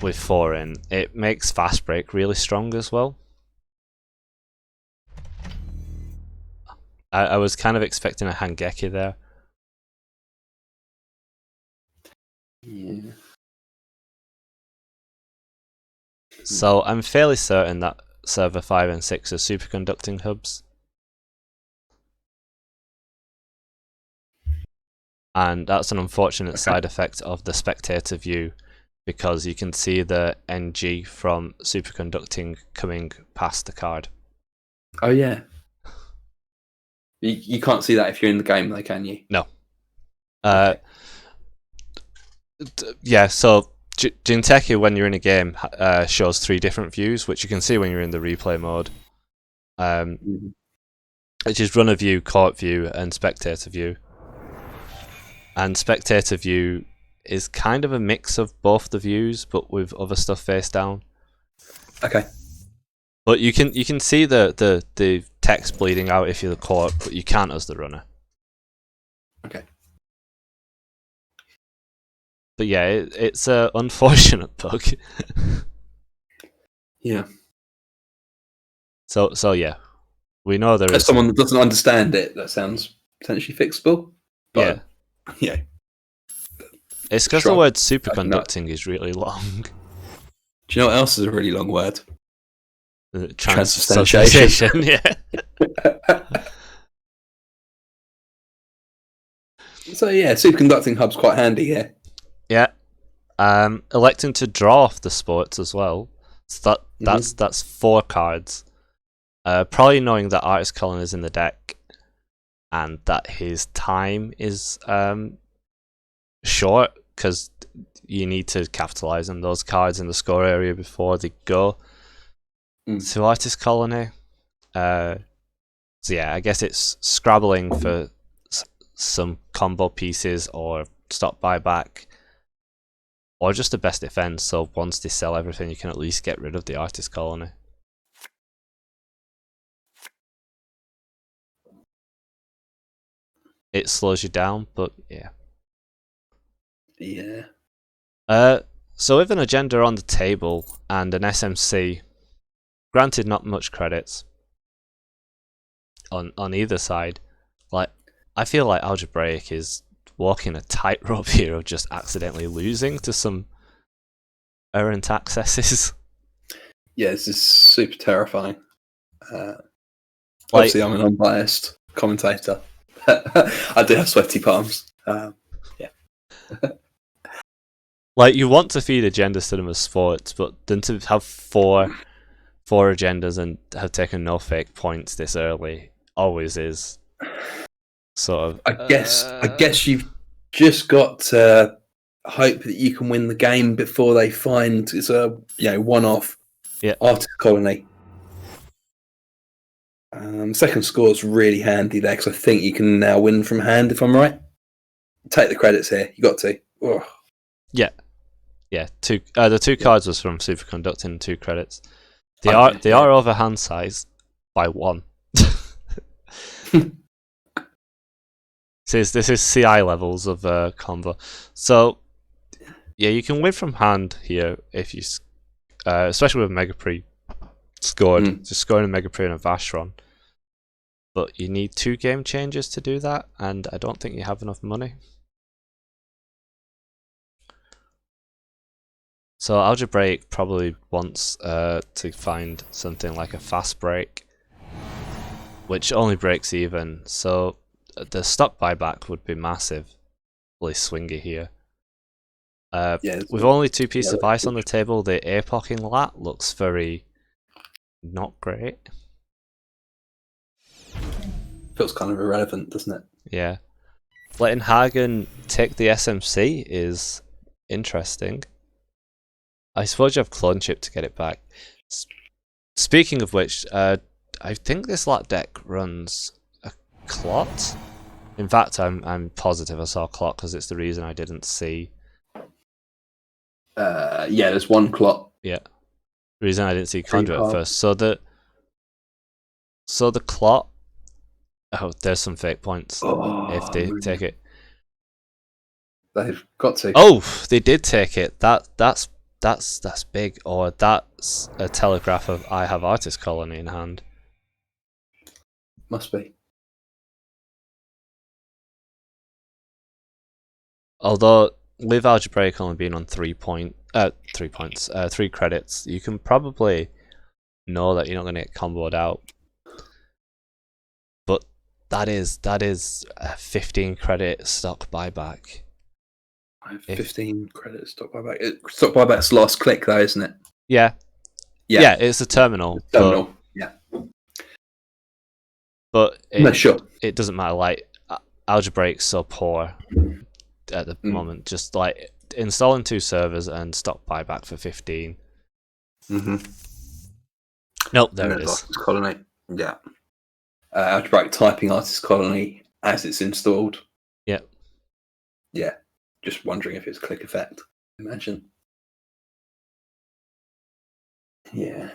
With 4 in, it makes fast break really strong as well. I was kind of expecting a Hangeki there. Yeah. So I'm fairly certain that server 5 and 6 are superconducting hubs. And that's an unfortunate side effect of the spectator view, because you can see the NG from superconducting coming past the card. Oh yeah. You can't see that if you're in the game, though, can you? No. Yeah, so Jinteki, when you're in a game, shows 3 different views, which you can see when you're in the replay mode. Which is runner view, court view, and spectator view. And spectator view is kind of a mix of both the views, but with other stuff face down. Okay. But you can see the text bleeding out if you're the court, but you can't as the runner. Okay. But yeah, it's a unfortunate bug. Yeah. So yeah, we know there As is someone that doesn't understand it, that sounds potentially fixable. But, yeah. It's because the word superconducting is really long. Do you know what else is a really long word? Transubstantiation. Yeah. So yeah, superconducting hub's quite handy here. Yeah. Electing to draw off the sports as well. So that's 4 cards. Probably knowing that Artist Colin is in the deck and that his time is short, because you need to capitalize on those cards in the score area before they go to Artist Colony. So yeah, I guess it's scrabbling for some combo pieces or stop buyback, or just the best defense. So once they sell everything, you can at least get rid of the Artist Colony. It slows you down, but yeah. Yeah. So with an agenda on the table and an SMC, granted not much credits on either side, like I feel like Algebraic is walking a tightrope here of just accidentally losing to some errant accesses. Yeah, this is super terrifying. Obviously, I'm an unbiased commentator. I do have sweaty palms. Yeah. Like, you want to feed agendas to them as sports, but then to have four agendas and have taken no fake points this early always is sort of. I guess you've just got to hope that you can win the game before they find it's a one-off Artist Colony. Second score is really handy there because I think you can now win from hand if I'm right. Take the credits here. You got to. Ugh. Yeah. The 2 cards was from superconducting, 2 credits. They are over hand size by 1. This is CI levels of combo. So yeah, you can win from hand here if you especially with Mega Pre scored. Just scoring a Mega Pre and a Vashron. But you need 2 game changers to do that, and I don't think you have enough money. So Algebraic probably wants to find something like a fast break, which only breaks even. So the stock buyback would be massively swingy here. With only 2 pieces of ice on the table, the Apocking Lat looks very not great. Feels kind of irrelevant, doesn't it? Yeah. Letting Hagen take the SMC is interesting. I suppose you have Clone Chip to get it back. Speaking of which, I think this Lat deck runs a Clot. In fact, I'm positive I saw a Clot because it's the reason I didn't see. Yeah, there's 1 Clot. Yeah. The reason I didn't see Conduit at first. So the Clot. Oh, there's some fake points if they take it. They've got to. Oh, they did take it. That's big. Or that's a telegraph of I have Artist Colony in hand. Must be. Although with Algebraic only being on 3 credits, you can probably know that you're not going to get comboed out. But that is a 15 credit stock buyback. 15 credits stock buyback. Stock buyback's last click though, isn't it? Yeah. Yeah, it's a terminal. Terminal. Yeah. But sure. It doesn't matter. Like Algebraic's so poor at the moment. Just like installing 2 servers and stock buyback for 15. Nope, there it is. Artist Colony. Yeah. Algebraic typing Artist Colony as it's installed. Yeah. Yeah. Just wondering if it's click effect. Imagine. Yeah.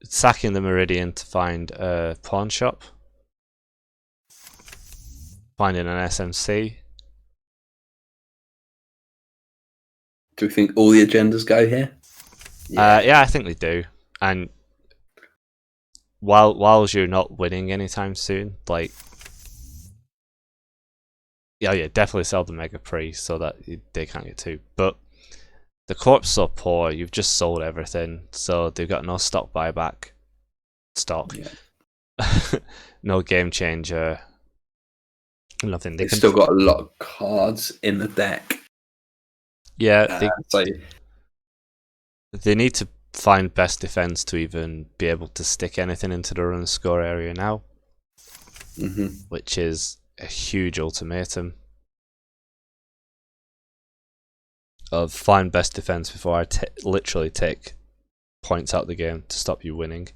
Sacking the Meridian to find a pawn shop. Finding an SMC. Do we think all the agendas go here? Yeah, I think they do. And while you're not winning anytime soon, like yeah, definitely sell the Mega Pre so that they can't get 2. But the corp's so poor, you've just sold everything, so they've got no stock buyback. No game changer. Nothing. They've still got a lot of cards in the deck. Yeah, they need to find best defense to even be able to stick anything into the run score area now. Which is a huge ultimatum of find best defense before I literally take points out of the game to stop you winning.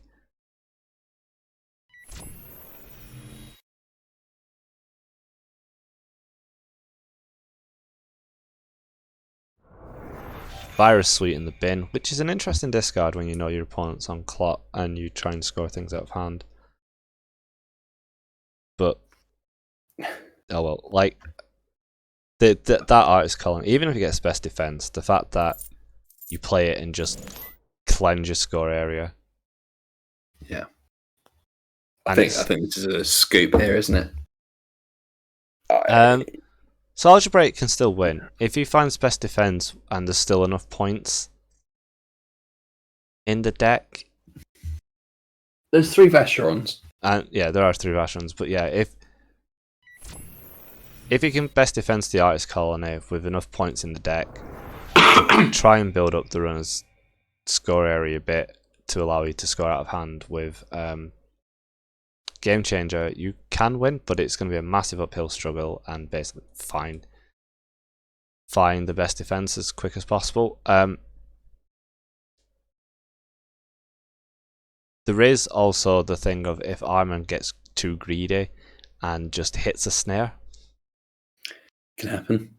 Virus Suite in the bin, which is an interesting discard when you know your opponent's on Clot and you try and score things out of hand. But oh well, like that Artist Colony, even if it gets best defense, the fact that you play it and just cleanse your score area. Yeah. I think this is a scoop here, isn't it? So Algebraic can still win. If he finds best defense and there's still enough points in the deck. There's 3 Vashrons. And yeah, there are 3 Vashrons, but yeah, if he can best defense the Artist Colony with enough points in the deck, try and build up the runner's score area a bit to allow you to score out of hand with Game Changer, you can win, but it's going to be a massive uphill struggle and basically find the best defense as quick as possible. There is also the thing of if Arman gets too greedy and just hits a snare. Can happen.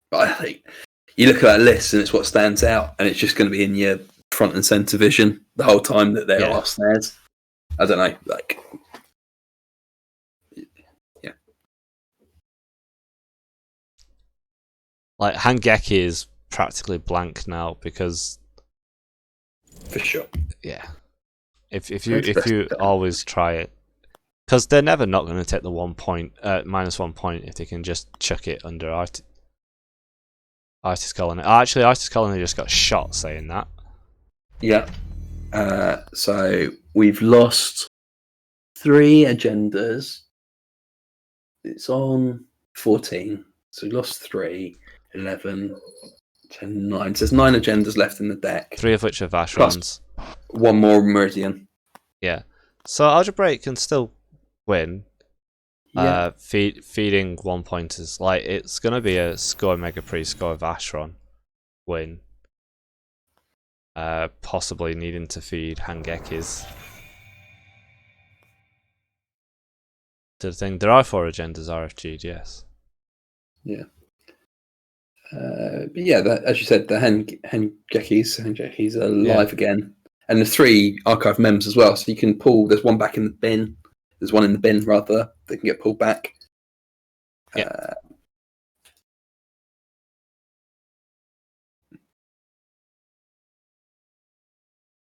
But I think you look at that list and it's what stands out, and it's just going to be in your front and center vision the whole time that there are snares. I don't know, like. Like Hangeki is practically blank now because For sure. yeah, if you always try it, because they're never not going to take the -1 point if they can just chuck it under Artist Colony. Actually, Artist Colony just got shot saying that. Yeah. So we've lost 3 agendas. It's on 14. So we lost 3, 11, 10, 9. So there's 9 agendas left in the deck. 3 of which are Vashrons. 1 more Meridian. Yeah. So Algebraic can still win. Yeah. Feeding 1 pointers. Like, it's going to be a score Mega Pre, score Vashron win. Possibly needing to feed Hangekis. To the thing, there are 4 agendas RFG'd, yes. Yeah. But yeah, as you said, the Hangekis are live again. And the 3 archive mems as well. So you can pull, there's 1 back in the bin. There's 1 in the bin, rather, that can get pulled back. Yeah.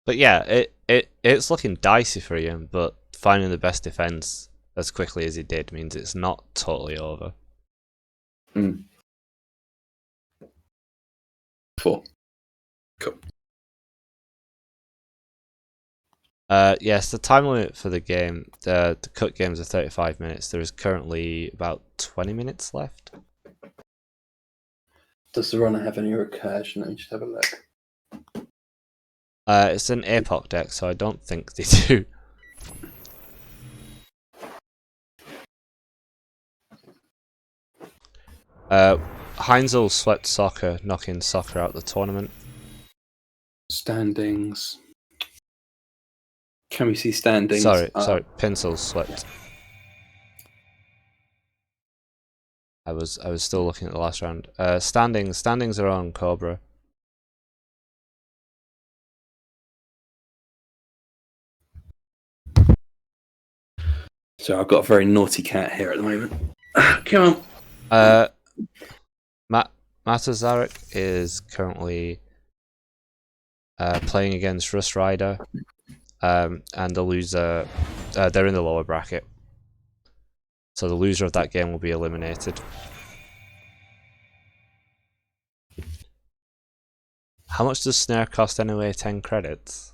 But yeah, it's looking dicey for him, but finding the best defense as quickly as he did means it's not totally over. 4. Cool. Yes, the time limit for the game, the cut games are 35 minutes. There is currently about 20 minutes left. Does the runner have any recursion? Let me just have a look. It's an APOC deck, so I don't think they do. Heinzel swept soccer, knocking soccer out the tournament. Standings. Can we see standings? Sorry, Pinsel swept. I was still looking at the last round. Standings are on Cobra. So I've got a very naughty cat here at the moment. Come on. Matazarek is currently playing against Rust Rider, and the loser, they're in the lower bracket. So the loser of that game will be eliminated. How much does Snare cost anyway? 10 credits?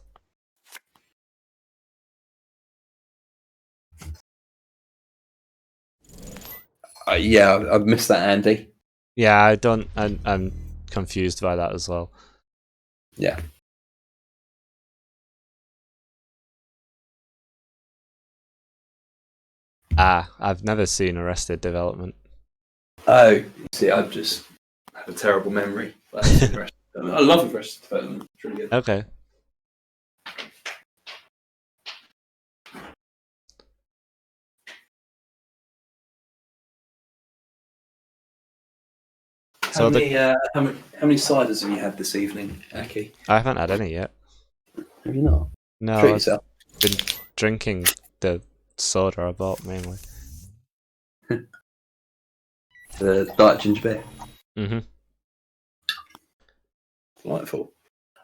Yeah, I've missed that, Andy. Yeah, I'm confused by that as well. Yeah. I've never seen Arrested Development. Oh, see, I just have a terrible memory. I love Arrested Development. It's really good. Okay. How many ciders have you had this evening, Aki? I haven't had any yet. Have you not? No, Treat I've yourself. been drinking the soda I bought mainly. The Diet Ginger Beer. Mm-hmm. Delightful.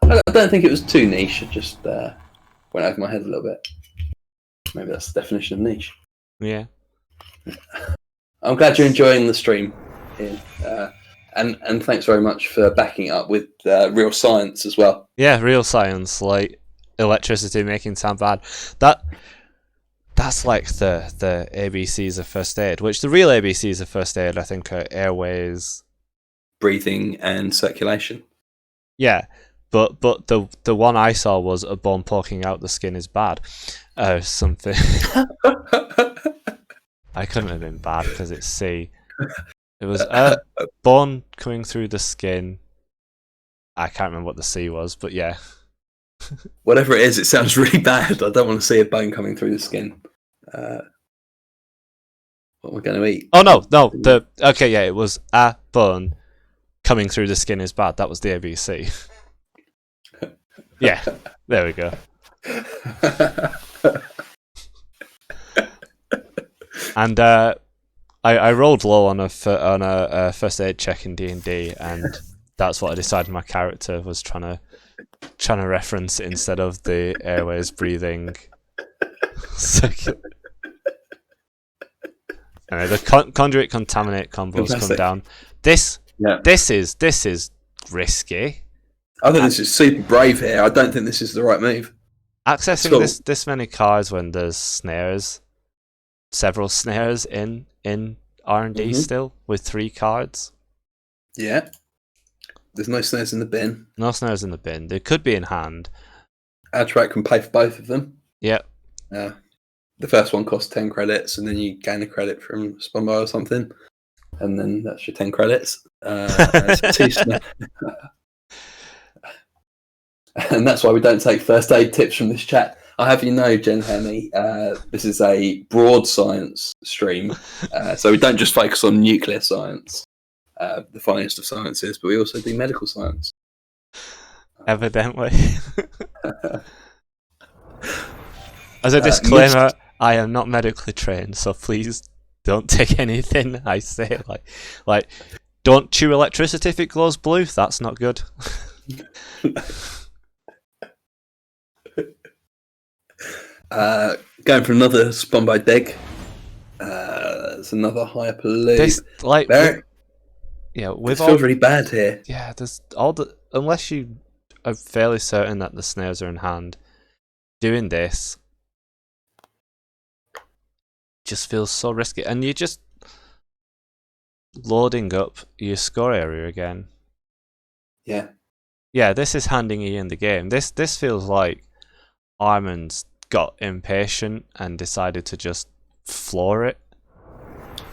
I don't think it was too niche. It just went over my head a little bit. Maybe that's the definition of niche. Yeah. I'm glad you're enjoying the stream, Ian. And thanks very much for backing it up with real science as well. Yeah, real science, like electricity making sound bad. That's like the ABCs of first aid, which the real ABCs of first aid, I think, are airways, breathing, and circulation. Yeah, but the one I saw was a bone poking out the skin is bad, something. I couldn't have been bad because it's C. It was a bone coming through the skin. I can't remember what the C was, but yeah. Whatever it is, it sounds really bad. I don't want to see a bone coming through the skin. What we're going to eat? Oh no! Okay, yeah, it was a bone coming through the skin is bad. That was the ABC. Yeah, there we go. And I rolled low on a first aid check in D&D, and that's what I decided my character was trying to reference instead of the airways breathing. Anyway, the conduit contaminate combos come down. This is risky. I think this is super brave here. I don't think this is the right move. Accessing this many cards when there's snares, several snares in R&D still with 3 cards. Yeah. There's no snares in the bin. No snares in the bin. They could be in hand. Detract can pay for both of them. Yep. The first one costs 10 credits, and then you gain a credit from Spumbo or something, and then that's your 10 credits. And that's why we don't take first aid tips from this chat. I have you know, Jen Hemi, this is a broad science stream, so we don't just focus on nuclear science, the finest of sciences, but we also do medical science. Evidently. As a disclaimer, I am not medically trained, so please don't take anything I say. Like, don't chew electricity if it glows blue. That's not good. Going for another Spumbo dig. It's another hyperloop. This, like, it with feels really bad here. Yeah, there's unless you are fairly certain that the snares are in hand, doing this just feels so risky, and you're just loading up your score area again. Yeah, this is handing Ian the game. This feels like Armand's got impatient and decided to just floor it.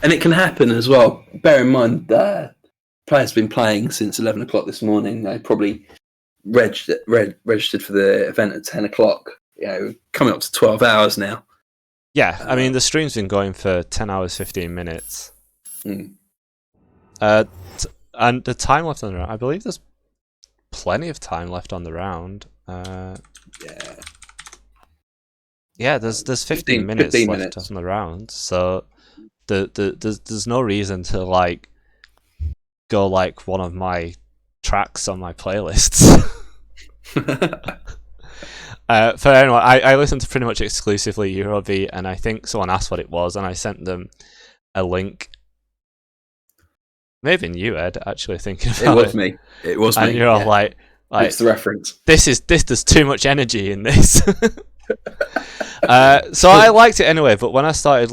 And it can happen as well. Bear in mind, players been playing since 11 o'clock this morning. They probably registered for the event at 10 o'clock. Coming up to 12 hours now. Yeah, I mean, the stream's been going for 10 hours, 15 minutes. And the time left on the round, I believe there's plenty of time left on the round. Yeah, there's 15 minutes left on the round, so there's no reason to go like one of my tracks on my playlists. For anyone, I listen to pretty much exclusively Eurobeat, and I think someone asked what it was, and I sent them a link. Maybe you, Ed, actually thinking about it. It was me. And you're all like, it's the reference. There's too much energy in this. So I liked it anyway, but when I started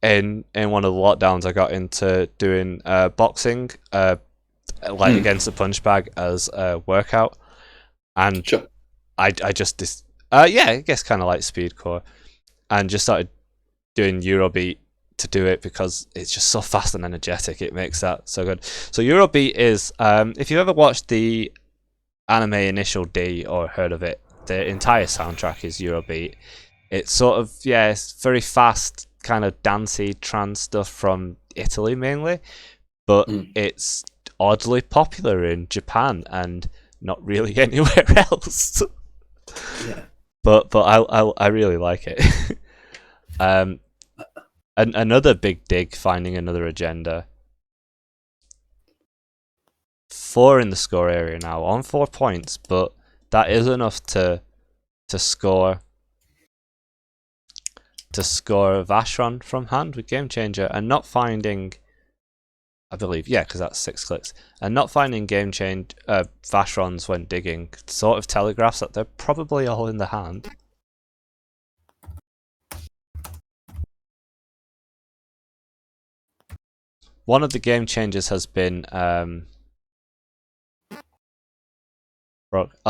in one of the lockdowns, I got into doing boxing, against the punch bag as a workout, and sure. I just I guess kind of like speedcore, and just started doing Eurobeat to do it because it's just so fast and energetic. It makes that so good. So Eurobeat is, if you've ever watched the anime Initial D or heard of it, the entire soundtrack is Eurobeat. It's sort of, it's very fast, kind of dancey trance stuff from Italy mainly, but it's oddly popular in Japan and not really anywhere else. But I really like it. And another big dig, finding another agenda. 4 in the score area now, on 4 points, but that is enough to score Vashron from hand with Game Changer, and not finding, I believe, because that's 6 clicks, and not finding Vashrons when digging sort of telegraphs that they're probably all in the hand. One of the Game Changers has been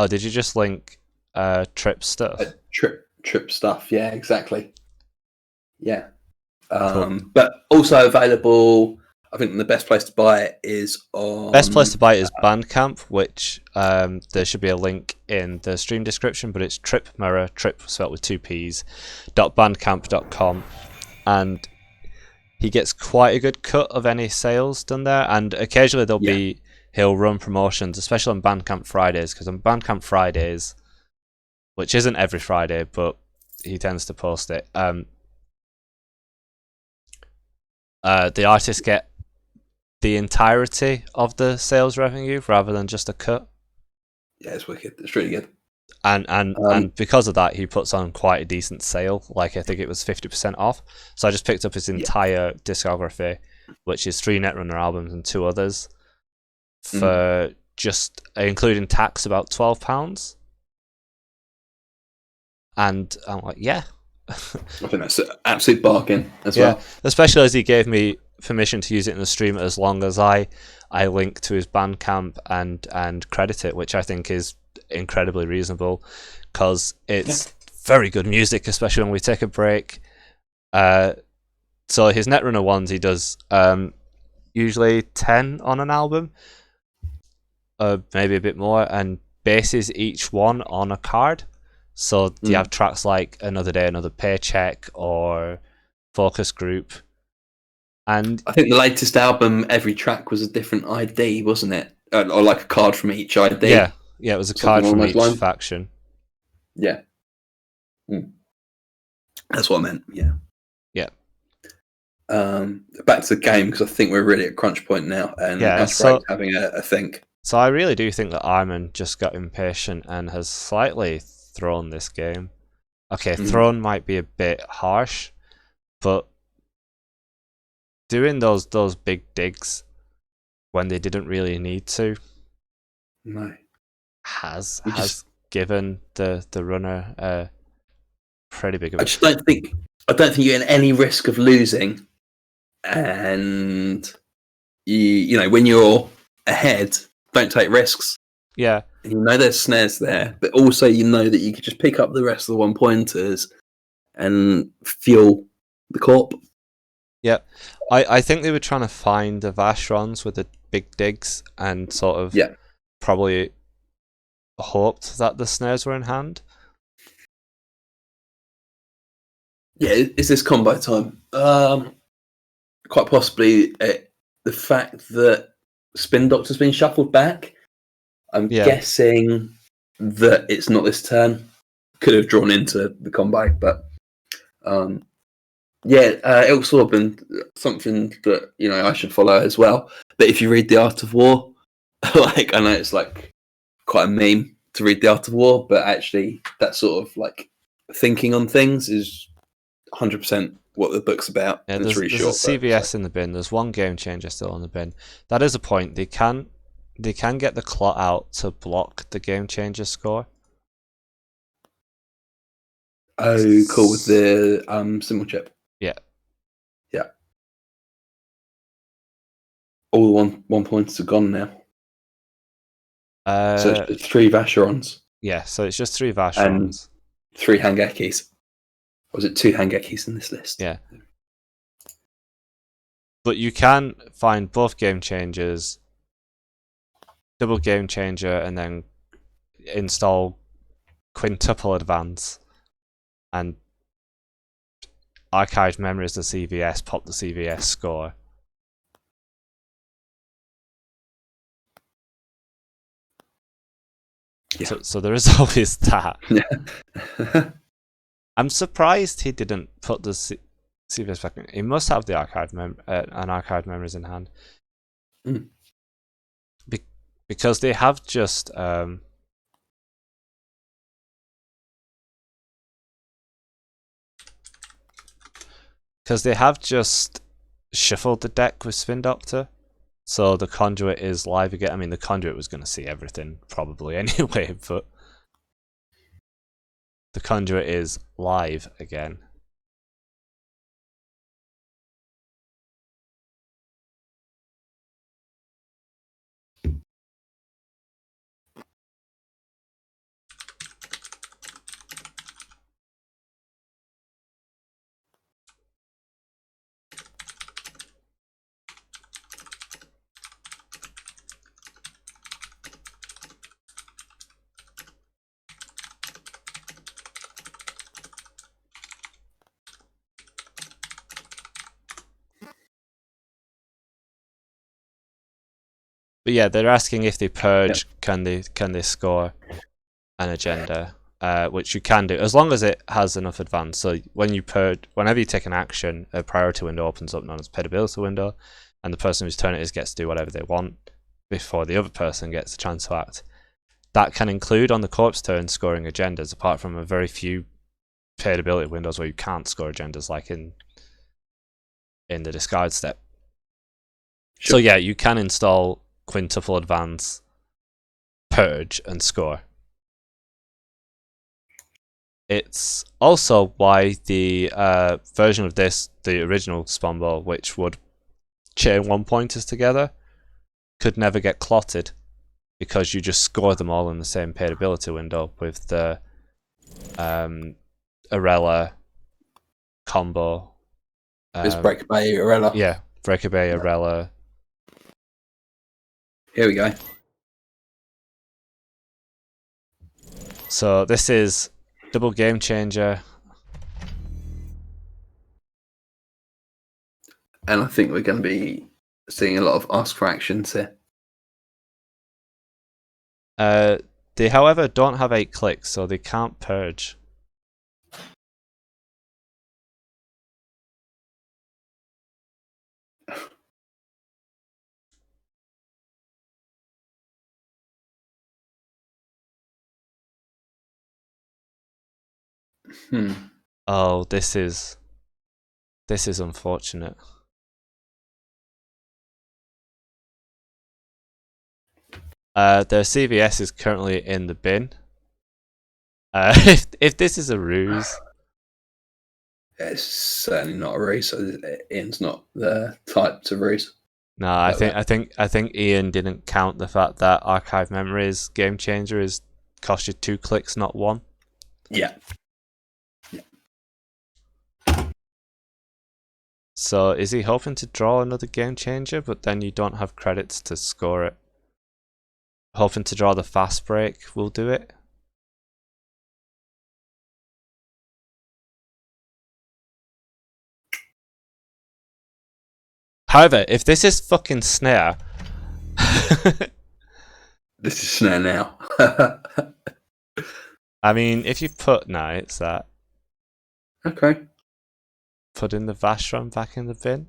did you just link trip stuff? Trip stuff, yeah, exactly. Yeah. Cool. But also available, I think the best place to buy it is on... Best place to buy it is Bandcamp, which there should be a link in the stream description, but it's Trip Mirror, Trip spelled with 2 P's, .bandcamp.com, and he gets quite a good cut of any sales done there, and occasionally he'll run promotions, especially on Bandcamp Fridays, because on Bandcamp Fridays, which isn't every Friday, but he tends to post it, the artists get the entirety of the sales revenue rather than just a cut. Yeah, it's wicked. It's really good. And because of that, he puts on quite a decent sale. Like I think it was 50% off. So I just picked up his entire discography, which is 3 Netrunner albums and 2 others, for just including tax about £12. And I'm like, yeah. I think that's an absolute bargain as well. Especially as he gave me permission to use it in the stream as long as I link to his Bandcamp and credit it, which I think is incredibly reasonable, because it's very good music, especially when we take a break. So his Netrunner ones, he does usually 10 on an album, maybe a bit more, and bases each one on a card. So you have tracks like Another Day, Another Paycheck, or Focus Group. And I think the latest album, every track was a different ID, wasn't it? Or like a card from each ID. Yeah, it was a card from each faction. Yeah. That's what I meant, yeah. Yeah. Back to the game, because I think we're really at crunch point now, and having a think. So I really do think that Armin just got impatient and has slightly thrown this game. Okay, thrown might be a bit harsh, but doing those big digs when they didn't really need to has given the runner a pretty big. I don't think you're in any risk of losing, and you know, when you're ahead, don't take risks. Yeah. And you know there's snares there, but also you know that you could just pick up the rest of the 1-pointers and fuel the corp. Yeah. I think they were trying to find the Vashrons with the big digs and sort of probably hoped that the snares were in hand. Yeah, is this combo time? Quite possibly the fact that Spin Doctor's been shuffled back. I'm guessing that it's not this turn. Could have drawn into the combo, but Ilk Sorbin, something that I should follow as well. But if you read The Art of War, like I know it's like quite a meme to read The Art of War, but actually that sort of like thinking on things is 100% what the book's about. Yeah, there's really short, a CVS in the bin. There's one game changer still on the bin. That is a point. They can get the clot out to block the game changer score. Oh, cool, with the symbol chip. Yeah. Yeah. All the one points are gone now. So it's 3 Vacherons. Yeah, so it's just 3 Vacherons. And 3 Hangekis. Or was it 2 Hangekis in this list? Yeah. But you can find both game changers, double game changer, and then install quintuple advance and archived memories the CVS, pop the CVS score. Yeah. So there is always that. Yeah. I'm surprised he didn't put the CVS back in. He must have the archived archived memories in hand. Because they have just shuffled the deck with Spin Doctor. So the Conduit is live again. I mean, the Conduit was going to see everything probably anyway, but the Conduit is live again. But yeah, they're asking if they purge, can they score an agenda? which you can do as long as it has enough advance. So whenever you take an action, a priority window opens up known as paidability window, and the person whose turn it is gets to do whatever they want before the other person gets a chance to act. That can include on the corpse turn scoring agendas, apart from a very few paidability windows where you can't score agendas, like in the discard step. Sure. So yeah, you can install quintuple advance, purge, and score. It's also why the version of this, the original Spombo, which would chain 1-pointers together, could never get clotted, because you just score them all in the same paidability window with the Arella combo. It's Break Bay, Arella. Yeah, Break Bay, Arella. Here we go. So this is double game changer. And I think we're going to be seeing a lot of ask for actions here. They, however, don't have 8 clicks, so they can't purge. Oh, this is unfortunate. Their CVS is currently in the bin. If this is a ruse, It's certainly not a ruse. So Ian's not the type to ruse. no, I think Ian didn't count the fact that Archive Memories Game Changer is cost you 2 clicks, not 1. Yeah. So is he hoping to draw another Game Changer, but then you don't have credits to score it? Hoping to draw the fast break will do it. However, if this is fucking snare, This is snare now. I mean, if you put it's that. Okay. Putting the Vashron back in the bin.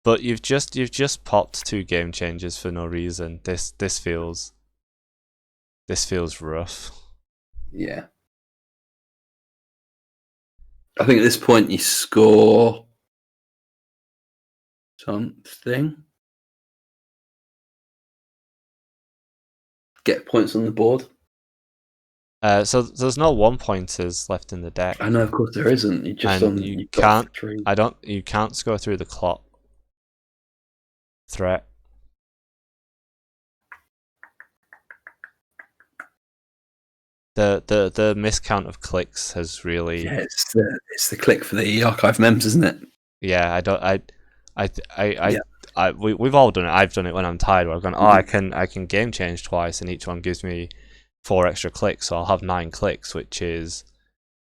But you've just popped 2 game changers for no reason. This feels rough. Yeah. I think at this point you score something. Get points on the board. So there's no 1-pointers left in the deck. I know, of course there isn't. You just And you've you got can't. 3. You can't score through the clock threat. The miscount of clicks has really. Yeah, it's the click for the archive mems, isn't it? Yeah, we've all done it. I've done it when I'm tired. Where I've gone, I can game change twice, and each one gives me 4 extra clicks. So I'll have 9 clicks, which is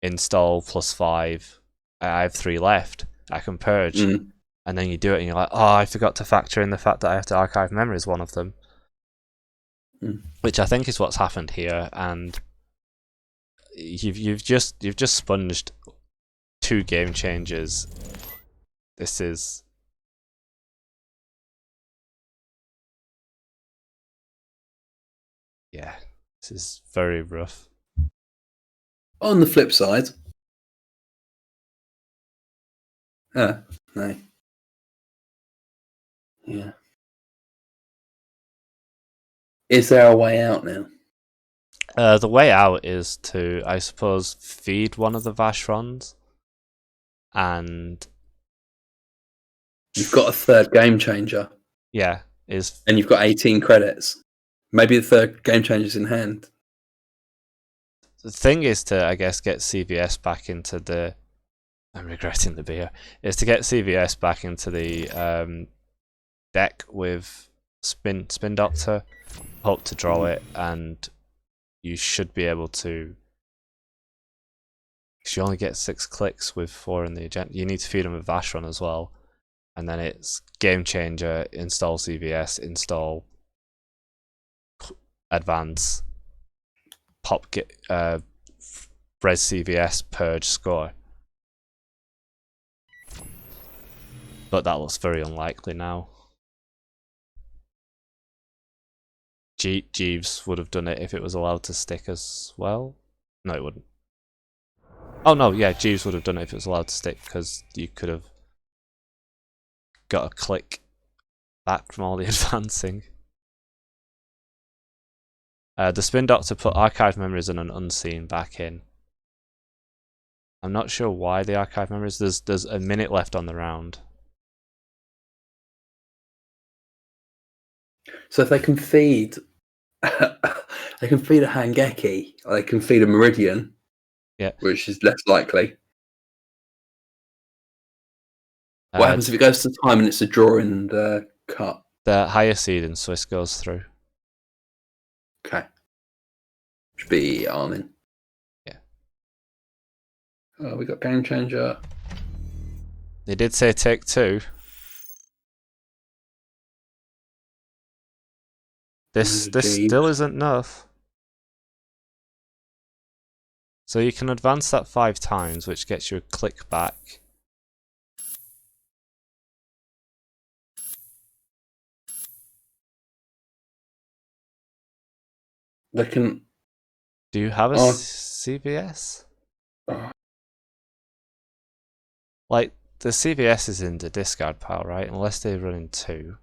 install plus 5. I have 3 left. I can purge, and then you do it, and you're like, I forgot to factor in the fact that I have to archive memories, one of them, which I think is what's happened here. And you've just sponged 2 game changers. This is. Yeah, this is very rough. On the flip side, no. Yeah. Is there a way out now? The way out is to, I suppose, feed one of the Vashrons, and You've got a 3rd game changer. Yeah, and you've got 18 credits. Maybe the 3rd game changer's in hand. The thing is to, I guess, get CVS back into the. I'm regretting the beer. Is to get CVS back into the deck with Spin Doctor. Hope to draw it, and you should be able to. Because you only get 6 clicks with 4 in the agenda. You need to feed them with Vashron as well, and then it's Game Changer, install CVS, install Advance, res CVS purge score. But that looks very unlikely now. Jeeves would have done it if it was allowed to stick as well. No, it wouldn't. Oh no, yeah, Jeeves would have done it if it was allowed to stick, because you could have got a click back from all the advancing. The Spin Doctor put archive memories and an unseen back in. I'm not sure why the archive memories. There's a minute left on the round. So if they can feed, they can feed a Hangeki, or they can feed a Meridian, yeah, which is less likely. What happens if it goes to time and it's a draw in the cut? The higher seed in Swiss goes through. Okay. Should be Armin. Yeah. Oh, we got Game Changer. They did say take 2. This still isn't enough. So you can advance that 5 times, which gets you a click back. They can. Do you have a CVS? Oh. Like, the CVS is in the discard pile, right? Unless they run in 2.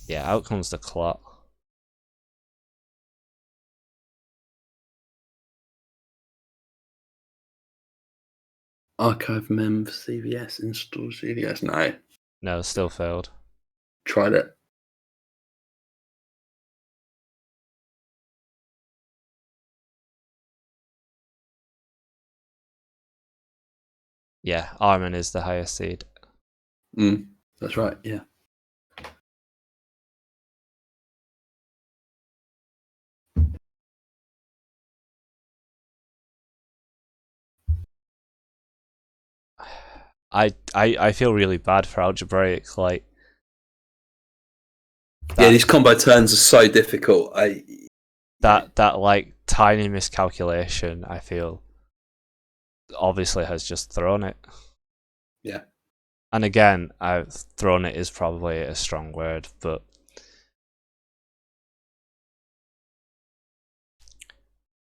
Yeah, out comes the clot. Archive mem for CVS, install CVS. No. No, still failed. Tried it. Yeah, Armin is the highest seed. That's right, yeah. I feel really bad for Algebraic, like yeah, these combo turns are so difficult. That like tiny miscalculation, I feel, obviously has just thrown it. Yeah. And again, thrown it is probably a strong word, but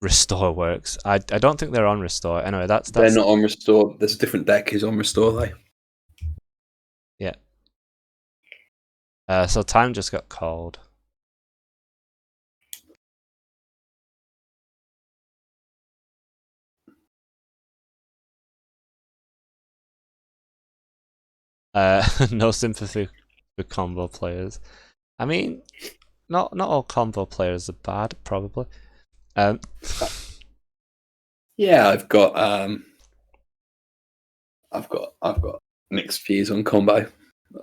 Restore works. I don't think they're on Restore. Anyway, that's they're not on Restore. There's a different deck is on Restore though. Yeah. So time just got called. No sympathy with combo players. I mean, not all combo players are bad, probably. Yeah, I've got mixed views on combo.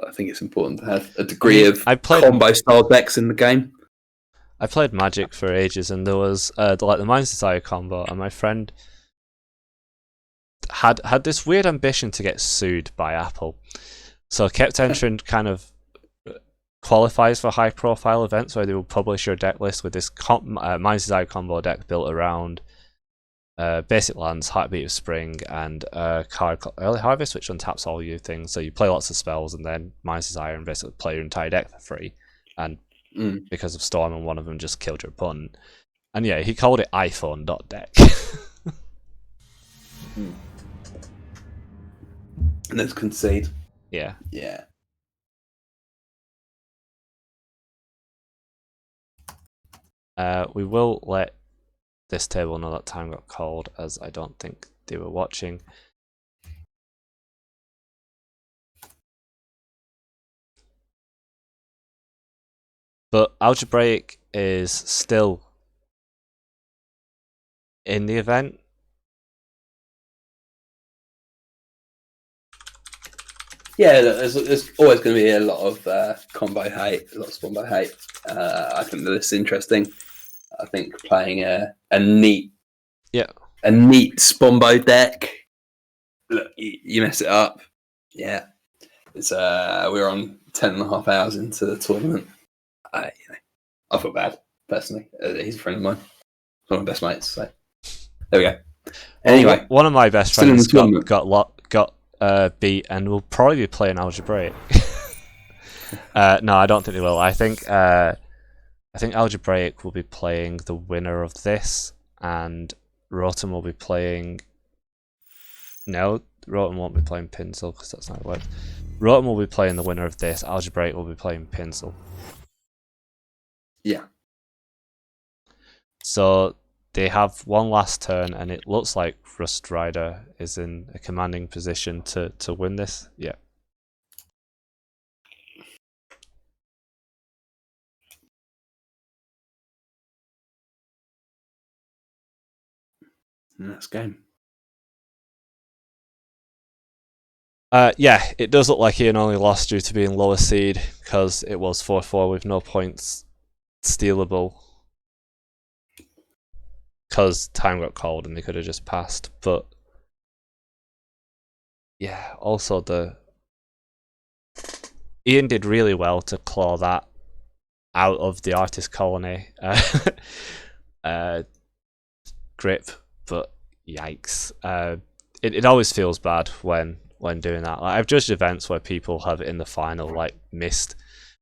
I think it's important to have a degree of combo style decks in the game. I played Magic for ages, and there was like the Mind's Desire combo, and my friend had this weird ambition to get sued by Apple, so kept entering kind of qualifies for high profile events where they will publish your deck list with this Mind's Desire combo deck built around basic lands, Heartbeat of Spring, and card Early Harvest, which untaps all your things. So you play lots of spells and then Mind's Desire and basically play your entire deck for free. And because of Storm and one of them just killed your opponent. And yeah, he called it iPhone.deck. And let's concede. Yeah. Yeah. We will let this table know that time got called, as I don't think they were watching. But Algebraic is still in the event. Yeah, there's always going to be a lot of combo hate, lots of combo hate. I think that it's interesting. I think playing a neat Spombo deck. Look, you mess it up. Yeah, it's we're on 10.5 hours into the tournament. I feel bad. personally. He's a friend of mine. One of my best mates. So there we go. Anyway, one of my best still in the friends tournament. got beat and will probably be playing Algebraic. No, I don't think they will. I think Algebraic will be playing the winner of this, and Rotom will be playing. No, Rotom won't be playing Pinsel because that's not what. Rotom will be playing the winner of this. Algebraic will be playing Pinsel. Yeah. So they have one last turn, and it looks like Rust Rider is in a commanding position to win this. Yeah. Next game. Yeah, it does look like Ian only lost due to being lower seed because it was 4-4 with no points stealable. Because time got called and they could have just passed. But yeah, also Ian did really well to claw that out of the artist colony grip, but yikes. It always feels bad when doing that. Like, I've judged events where people have in the final like missed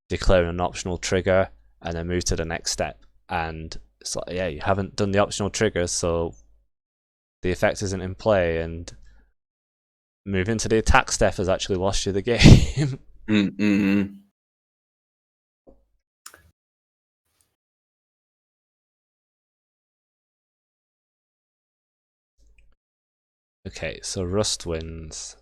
declaring an optional trigger and then moved to the next step, and it's like, yeah, you haven't done the optional trigger, so the effect isn't in play, and moving to the attack step has actually lost you the game. Okay, so Rust wins.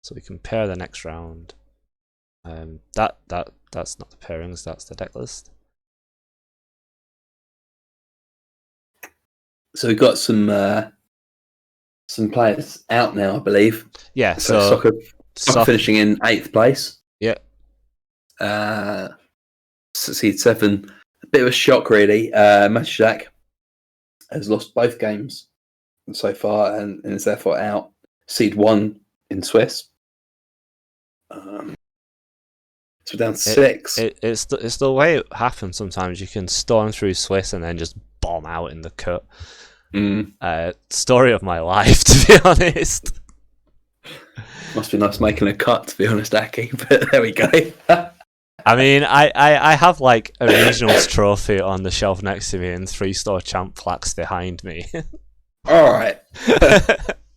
So we can pair the next round. That's not the pairings, that's the deck list. So we've got some players out now, I believe. Yeah, so Soccer finishing in 8th place. Yeah. Seed 7. A bit of a shock, really. Matchjack has lost both games so far and is therefore out. Seed 1 in Swiss. So we're down 6. It's the way it happens sometimes. You can storm through Swiss and then just bomb out in the cut. Story of my life, to be honest. Must be nice making a cut, to be honest, Aki, but there we go. I mean, I have like a regionals trophy on the shelf next to me and 3-star champ plaques behind me. Alright.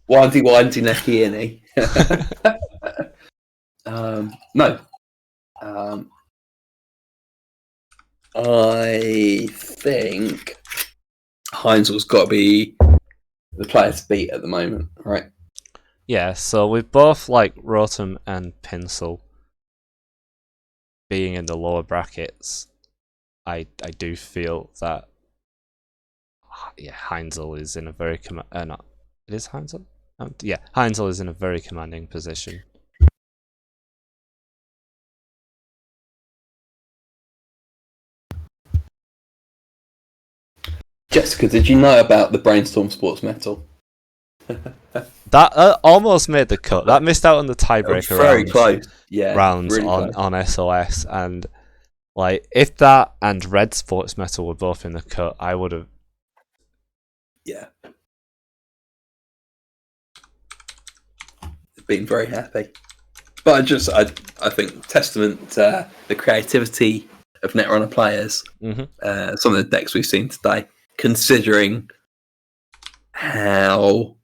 Windy necky inny. No. I think Heinzel's got to be the player to beat at the moment, right? Yeah, so with both like Rotom and Pinsel being in the lower brackets, I do feel that Heinzel is in a very it is Heinzel? Yeah, Heinzel is in a very commanding position. Jessica, did you know about the Brainstorm Sports Metal? That almost made the cut. That missed out on the tiebreaker very close. Yeah, rounds really on SOS, and like if that and Red Sports Metal were both in the cut, I would have. Yeah, been very happy. But I think testament to the creativity of Netrunner players. Some of the decks we've seen today, considering how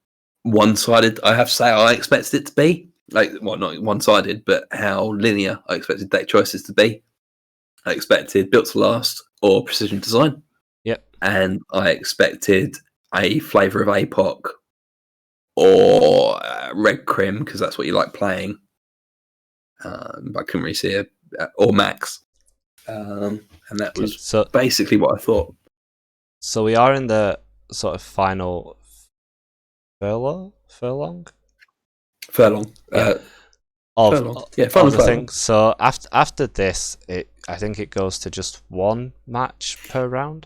one-sided I have to say I expected it to be. Like, well, not one-sided, but how linear I expected deck choices to be. I expected Built to Last or Precision Design. Yep. And I expected a flavour of APOC or Red Crim, because that's what you like playing. But I couldn't really see it. Or Max. And that was basically what I thought. So we are in the sort of final furlong? Furlong. Final thing. So after this, I think it goes to just one match per round.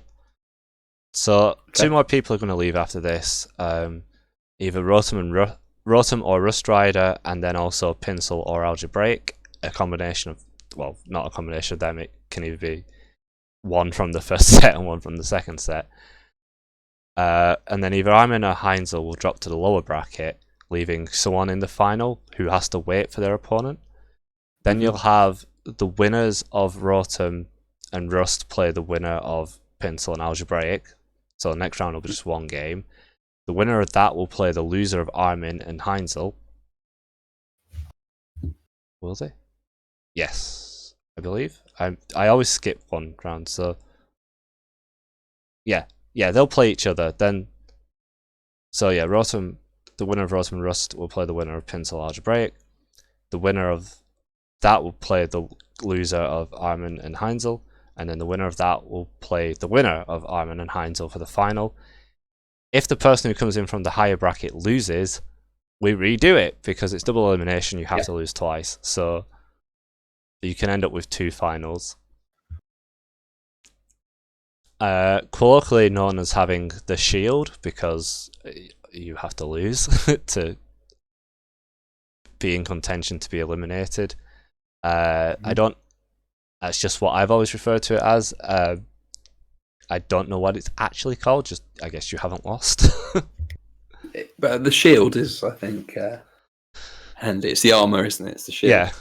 So two more people are going to leave after this. Either Rotom or Rust Rider, and then also Pinsel or Algebraic. A combination of well, not a combination of them. It can either be one from the first set and one from the second set. And then either Armin or Heinzel will drop to the lower bracket, leaving someone in the final who has to wait for their opponent. Then you'll have the winners of Rotom and Rust play the winner of Pinsel and Algebraic. So next round will be just one game. The winner of that will play the loser of Armin and Heinzel. Will they? Yes, I believe. I always skip one round, so yeah, they'll play each other. Then, so yeah, Rotom, the winner of Rotom and Rust will play the winner of Pinsel Algebraic. The winner of that will play the loser of Armin and Heinzel, and then the winner of that will play the winner of Armin and Heinzel for the final. If the person who comes in from the higher bracket loses, we redo it because it's double elimination. You have to lose twice, so you can end up with 2 finals. Colloquially known as having the shield, because you have to lose to be in contention to be eliminated. I don't. That's just what I've always referred to it as. I don't know what it's actually called. Just I guess you haven't lost. But the shield is, I think, handy. It's the armor, isn't it? It's the shield. Yeah.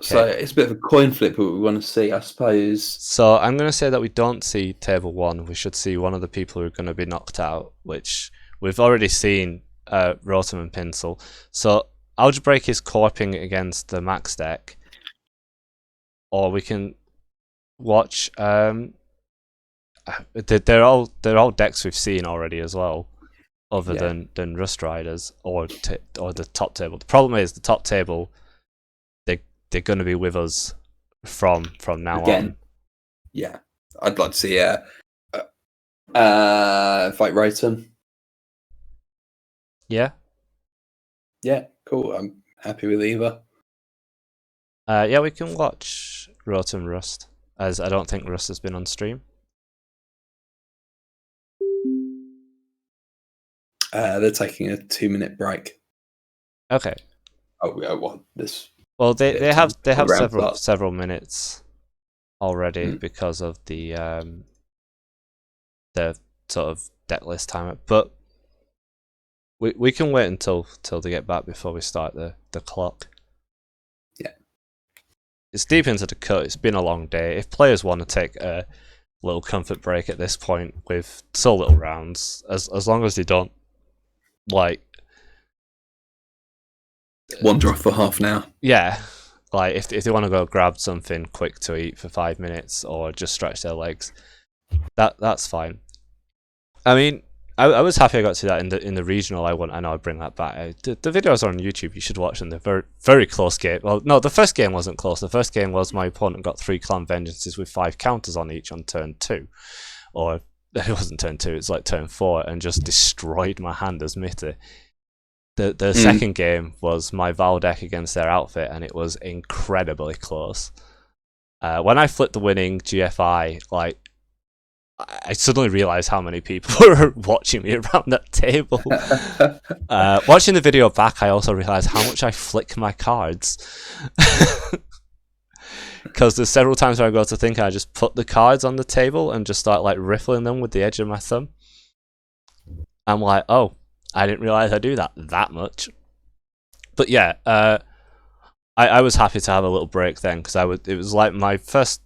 So it's a bit of a coin flip what we want to see, I suppose. So I'm going to say that we don't see table 1. We should see one of the people who are going to be knocked out, which we've already seen Rotom and Pinsel. So Algebraic is corping against the max deck, or we can watch. They're all decks we've seen already as well, other than Rust Riders or the top table. The problem is the top table. They're going to be with us from now on. Yeah, I'd like to see fight Rotom. Yeah, cool. I'm happy with either. Yeah, we can watch Rotom Rust, as I don't think Rust has been on stream. They're taking a 2-minute break. Okay. This. Well, they have several minutes already because of the sort of deck list timer, but we can wait until they get back before we start the clock. Yeah, it's deep into the cut. It's been a long day. If players want to take a little comfort break at this point with so little rounds, as long as they don't like wander off for half an hour. Yeah, like if they want to go grab something quick to eat for 5 minutes or just stretch their legs, that's fine. I mean, I was happy I got to that in the regional. I know I bring that back. The videos are on YouTube. You should watch them. They're very, very close game. Well, no, the first game wasn't close. The first game was my opponent got 3 Clan Vengeances with 5 counters on each on turn 2, or it wasn't turn 2. It's like turn 4, and just destroyed my hand as Mitty. The second game was my Val deck against their outfit, and it was incredibly close. When I flipped the winning GFI, like, I suddenly realised how many people were watching me around that table. Watching the video back, I also realised how much I flick my cards. Because there's several times where I go to think I just put the cards on the table and just start like riffling them with the edge of my thumb. I'm like, oh, I didn't realise I do that much. But yeah, I was happy to have a little break then, because it was like my first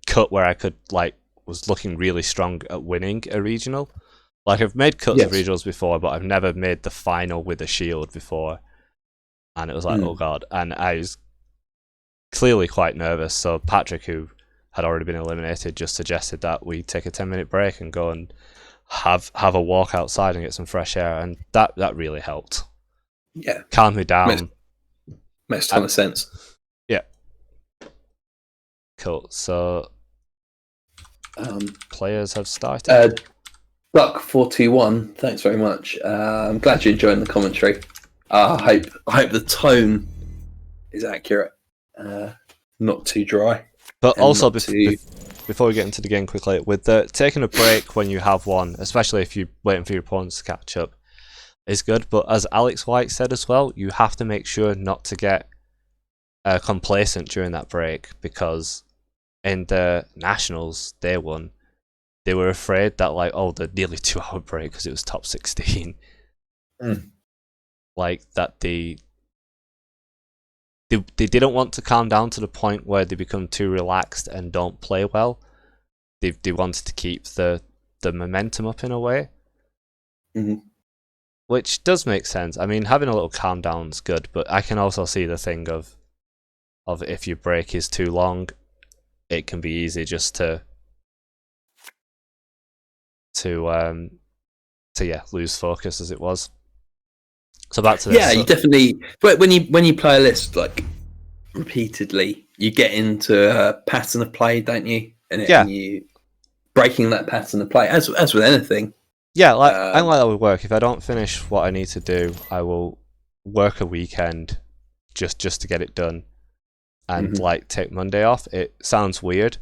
cut where I could was looking really strong at winning a regional. Like, I've made cuts of regionals before, but I've never made the final with a shield before. And it was like, oh god. And I was clearly quite nervous. So Patrick, who had already been eliminated, just suggested that we take a 10-minute break and go and have a walk outside and get some fresh air. And that really helped. Yeah. Calmed me down. Makes a ton of sense. Yeah. Cool. So players have started. Duck421, thanks very much. I'm glad you're enjoying the commentary. I hope the tone is accurate, not too dry. But also, before we get into the game quickly, with taking a break when you have one, especially if you're waiting for your opponents to catch up, is good. But as Alex White said as well, you have to make sure not to get complacent during that break, because in the Nationals they won. They were afraid that the nearly 2 hour break because it was top 16. Like that they didn't want to calm down to the point where they become too relaxed and don't play well. They wanted to keep the momentum up in a way. Which does make sense. I mean, having a little calm down is good, but I can also see the thing of if your break is too long, it can be easy just to lose focus as it was. So back to this. Yeah, you definitely. But when you play a list like repeatedly, you get into a pattern of play, don't you? And you breaking that pattern of play, as with anything. Yeah, I like that would work. If I don't finish what I need to do, I will work a weekend just to get it done, and take Monday off. It sounds weird,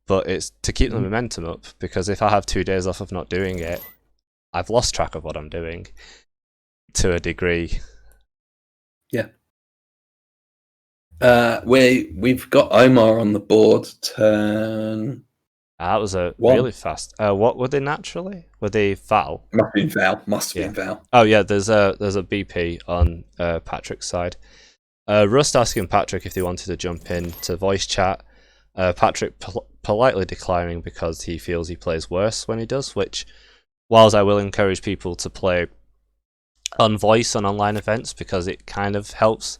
but it's to keep the momentum up, because if I have 2 days off of not doing it, I've lost track of what I'm doing to a degree. Yeah. We've got Omar on the board. Turn. That was a really fast. What were they naturally? Were they Val? Must have been Val. Oh yeah, there's a BP on Patrick's side. Rust asking Patrick if they wanted to jump in to voice chat. Patrick politely declining because he feels he plays worse when he does, which, whilst I will encourage people to play on voice on online events, because it kind of helps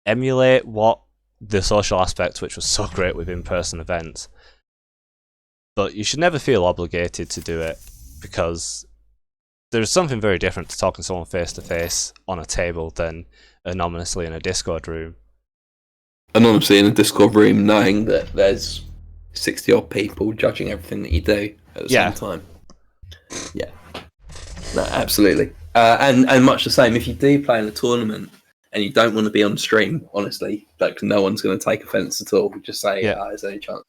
emulate what the social aspect, which was so great with in-person events. But you should never feel obligated to do it, because there's something very different to talking to someone face-to-face on a table than anonymously in a Discord room. Anonymously in a Discord room, knowing that there's 60-odd people judging everything that you do at the same time. Yeah. No, absolutely. And much the same, if you do play in a tournament and you don't want to be on stream, honestly, no one's going to take offence at all. Just say, is there any chance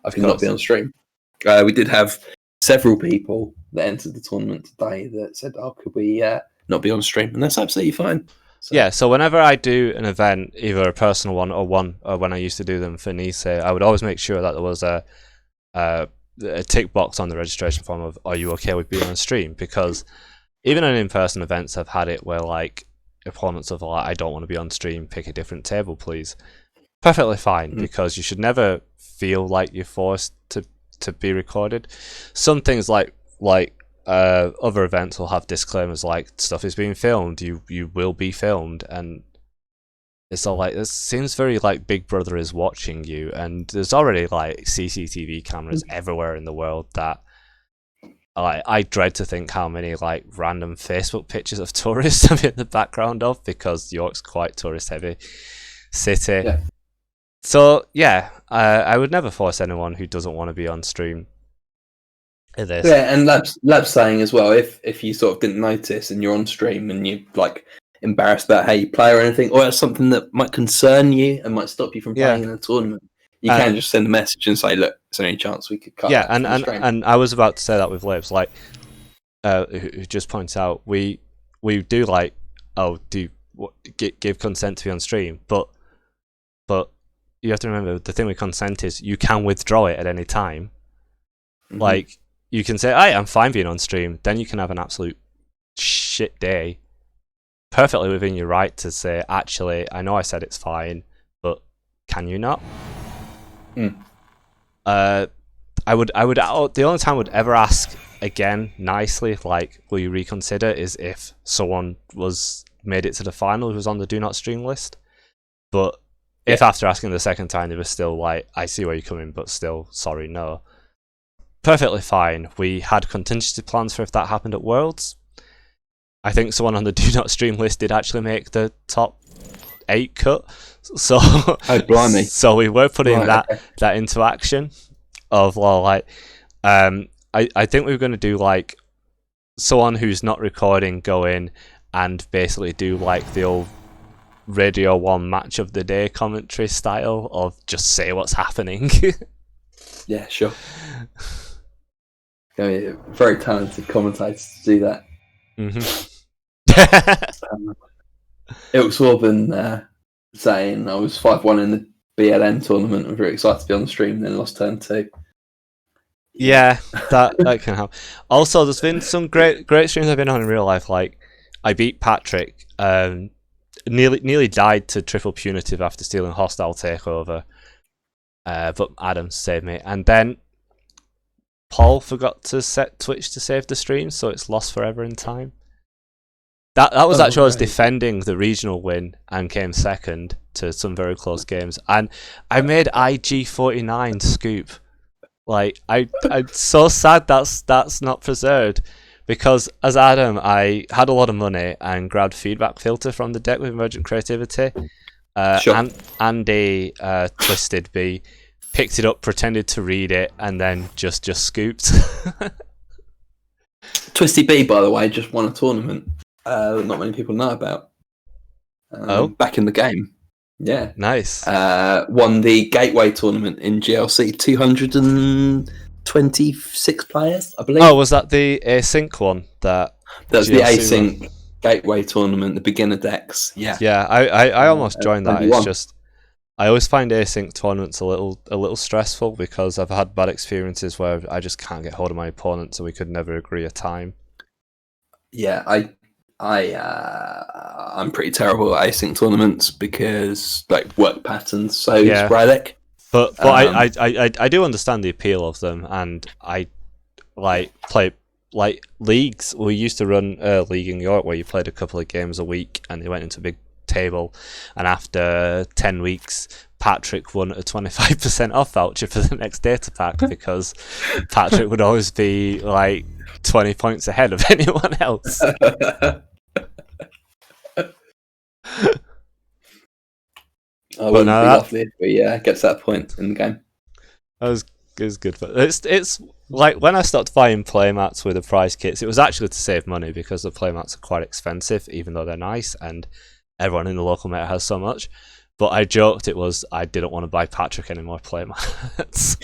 I can not be on stream? We did have several people that entered the tournament today that said, could we not be on stream? And that's absolutely fine. So whenever I do an event, either a personal one or when I used to do them for Nice, I would always make sure that there was a tick box on the registration form of, are you okay with being on stream? Because even in in-person events, I've had it where opponents of I don't want to be on stream, pick a different table, please. Perfectly fine, because you should never feel like you're forced to be recorded. Some things like other events will have disclaimers like stuff is being filmed, you will be filmed, and it's all it seems very like Big Brother is watching you, and there's already CCTV cameras everywhere in the world that I dread to think how many random Facebook pictures of tourists I'm in the background of, because York's quite tourist heavy city. Yeah. So I would never force anyone who doesn't want to be on stream. This. Yeah, and Lab's saying as well, if you sort of didn't notice and you're on stream and you're embarrassed about how you play or anything, or it's something that might concern you and might stop you from playing in a tournament, you can just send a message and say, look, is there any chance we could cut? And I was about to say that with Libs, who just points out we do give consent to be on stream, but you have to remember the thing with consent is you can withdraw it at any time. You can say, I'm fine being on stream, then you can have an absolute shit day, perfectly within your right to say, actually, I know I said it's fine, but can you not? I would the only time I would ever ask again nicely, will you reconsider, is if someone made it to the final who was on the do not stream list. But if after asking the second time they were still I see where you're coming, but still sorry, no, perfectly fine. We had contingency plans for if that happened at Worlds. I think someone on the do not stream list did actually make the top 8 cut, so blimey. So we were putting that into action of I think we were going to do someone who's not recording go in and basically do the old Radio 1 match of the day commentary style of just say what's happening. Yeah, sure. Very talented commentators to do that. Ilk Swarben saying I was 5-1 in the BLN tournament. I'm very excited to be on the stream. Then lost turn 2. Yeah, that can happen. Also, there's been some great streams I've been on in real life. Like, I beat Patrick. Nearly died to triple punitive after stealing hostile takeover. But Adam saved me. And then Paul forgot to set Twitch to save the stream, so it's lost forever in time. That was actually I was defending the regional win and came second to some very close games. And I made IG49 scoop. Like, I'm so sad that's not preserved, because as Adam, I had a lot of money and grabbed feedback filter from the deck with emergent creativity. Sure. And Andy Twisted B picked it up, pretended to read it, and then just scooped. Twisty B, by the way, just won a tournament that not many people know about. Back in the game. Yeah. Nice. Won the Gateway tournament in GLC. 226 players, I believe. Oh, was that the async one? That was the GLC async one? Gateway tournament, the beginner decks. Yeah. Yeah, I almost joined that. 21. It's just I always find async tournaments a little stressful, because I've had bad experiences where I just can't get hold of my opponent, so we could never agree a time. Yeah, I'm pretty terrible at async tournaments because like work patterns so sporadic. But I do understand the appeal of them, and I play like leagues. We used to run a league in York where you played a couple of games a week, and they went into a big table. And after 10 weeks, Patrick won a 25% off voucher for the next data pack, because Patrick would always be like 20 points ahead of anyone else. I wouldn't be lovely if we get to that point in the game. It was good, but it's like when I stopped buying playmats with the prize kits, it was actually to save money, because the playmats are quite expensive, even though they're nice, and everyone in the local meta has so much. But I joked it was I didn't want to buy Patrick any more playmats.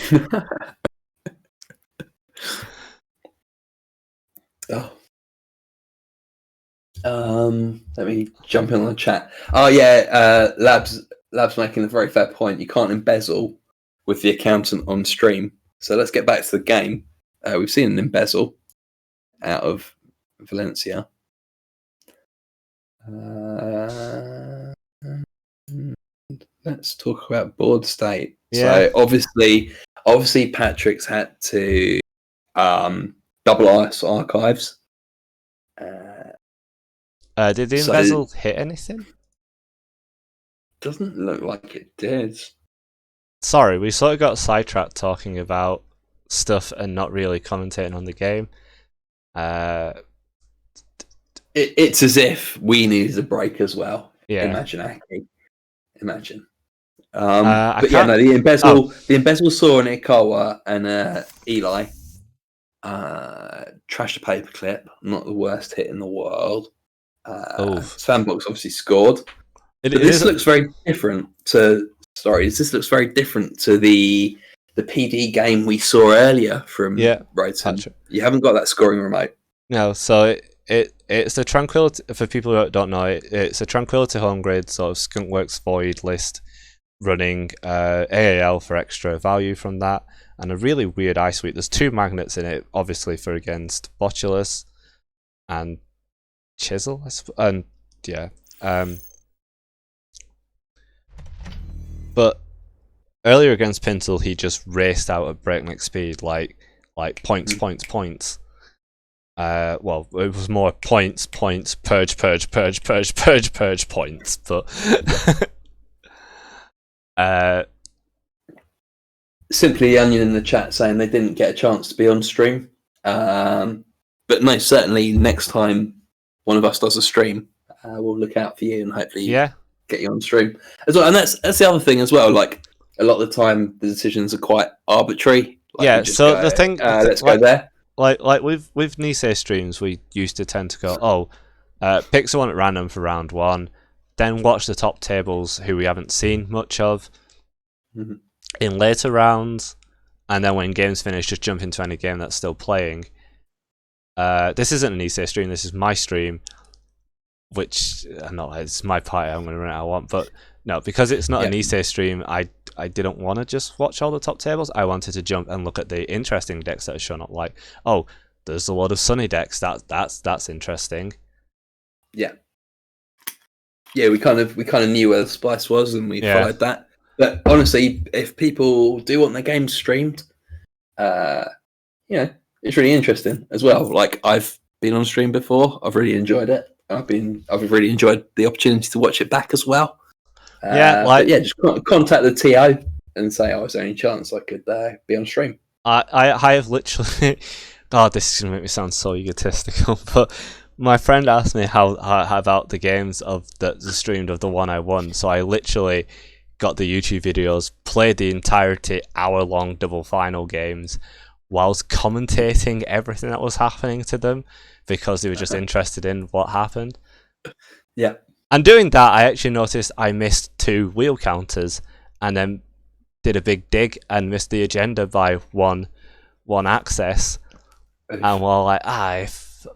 Let me jump in on the chat. Oh yeah, Labs making a very fair point. You can't embezzle with the accountant on stream. So let's get back to the game. We've seen an embezzle out of Valencia. Let's talk about board state. Yeah. So obviously Patrick's had to double ice archives. Did the embezzle hit anything? Doesn't look like it did. Sorry, we sort of got sidetracked talking about stuff and not really commentating on the game. It's as if we needed a break as well. Yeah. Imagine. But yeah, no, the embezzle saw an Ikawa and Eli. Trashed a paperclip. Not the worst hit in the world. Sandbox obviously scored. This looks very different to the PD game we saw earlier from Roten. You haven't got that scoring remote. No, so it's a Tranquility, for people who don't know it, it's a Tranquility home grade sort of Skunkworks Void list running AAL for extra value from that, and a really weird ice suite. There's 2 magnets in it, obviously for against Botulus and Chisel, and yeah. But earlier against Pintle, he just raced out at breakneck speed, like points. Well, it was more points, purge points, but Simply Onion in the chat saying they didn't get a chance to be on stream. But no, certainly next time one of us does a stream, we'll look out for you and hopefully get you on stream as well. And that's the other thing as well. Like a lot of the time, the decisions are quite arbitrary. Like so the thing, let's go there. Like with Nisei streams, we used to tend to go, pick someone at random for round 1, then watch the top tables who we haven't seen much of in later rounds, and then when games finish, just jump into any game that's still playing. This isn't an Nisei stream, this is my stream. which no, it's my party. I'm going to run it how I want, but no, because it's not an Nisei stream. I didn't want to just watch all the top tables. I wanted to jump and look at the interesting decks that are shown up. Like, oh, there's a lot of Sunny decks. That's interesting. Yeah. Yeah, we kind of knew where the spice was, and we followed that. But honestly, if people do want their games streamed, it's really interesting as well. Like, I've been on stream before. I've really enjoyed it. I've really enjoyed the opportunity to watch it back as well. Just contact the TO and say, "Oh, is there any chance I could be on stream?" I have literally. Oh, this is gonna make me sound so egotistical, but my friend asked me how about the games of the streamed of the one I won. So I literally got the YouTube videos, played the entirety hour-long double final games, whilst commentating everything that was happening to them because they were just interested in what happened. Yeah. And doing that, I actually noticed I missed 2 wheel counters, and then did a big dig and missed the agenda by one access. And we're like,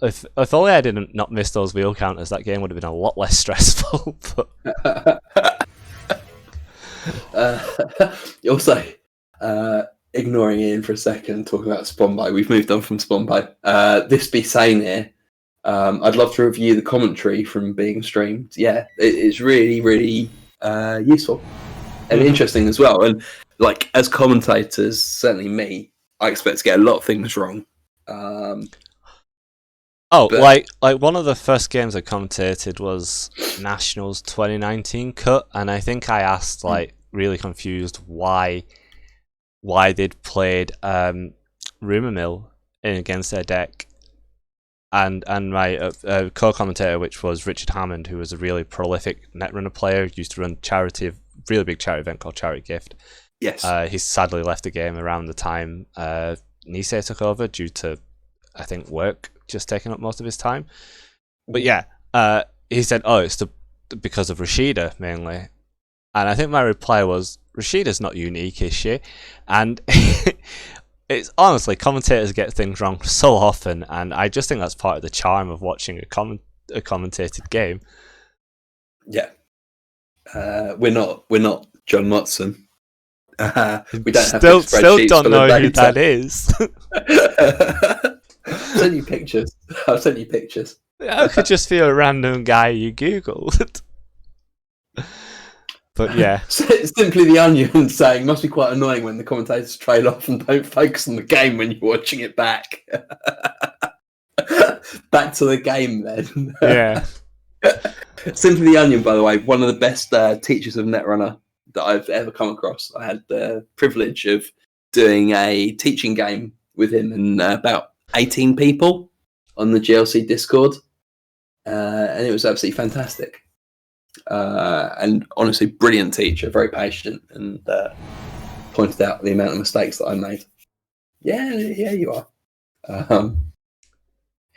if only I didn't not miss those wheel counters, that game would have been a lot less stressful. Also, ignoring Ian for a second, talking about Spawn By, we've moved on from Spawn By. This be saying here, I'd love to review the commentary from being streamed. Yeah, it's really, really useful and interesting as well. And like, as commentators, certainly me, I expect to get a lot of things wrong. Like one of the first games I commentated was Nationals 2019 cut, and I think I asked, like, really confused why they'd played Rumour Mill in against their deck, and my co-commentator, which was Richard Hammond, who was a really prolific netrunner player, used to run really big charity event called Charity Gift. Yes. He sadly left the game around the time Nisei took over due to, I think, work just taking up most of his time. But yeah, he said, "Oh, it's because of Rashida mainly," and I think my reply was, "Rashida's not unique, is she?" And it's honestly, commentators get things wrong so often, and I just think that's part of the charm of watching a commentated game. Yeah, we're not John Watson. We don't still don't know who that is. I'll send you pictures. I could just be a random guy you googled. But yeah, simply the Onion saying, "Must be quite annoying when the commentators trail off and don't focus on the game when you're watching it back." Back to the game then. Yeah. Simply the Onion, by the way, one of the best teachers of Netrunner that I've ever come across. I had the privilege of doing a teaching game with him and about 18 people on the GLC Discord, and it was absolutely fantastic. And honestly, brilliant teacher, very patient, and pointed out the amount of mistakes that I made. Yeah, you are.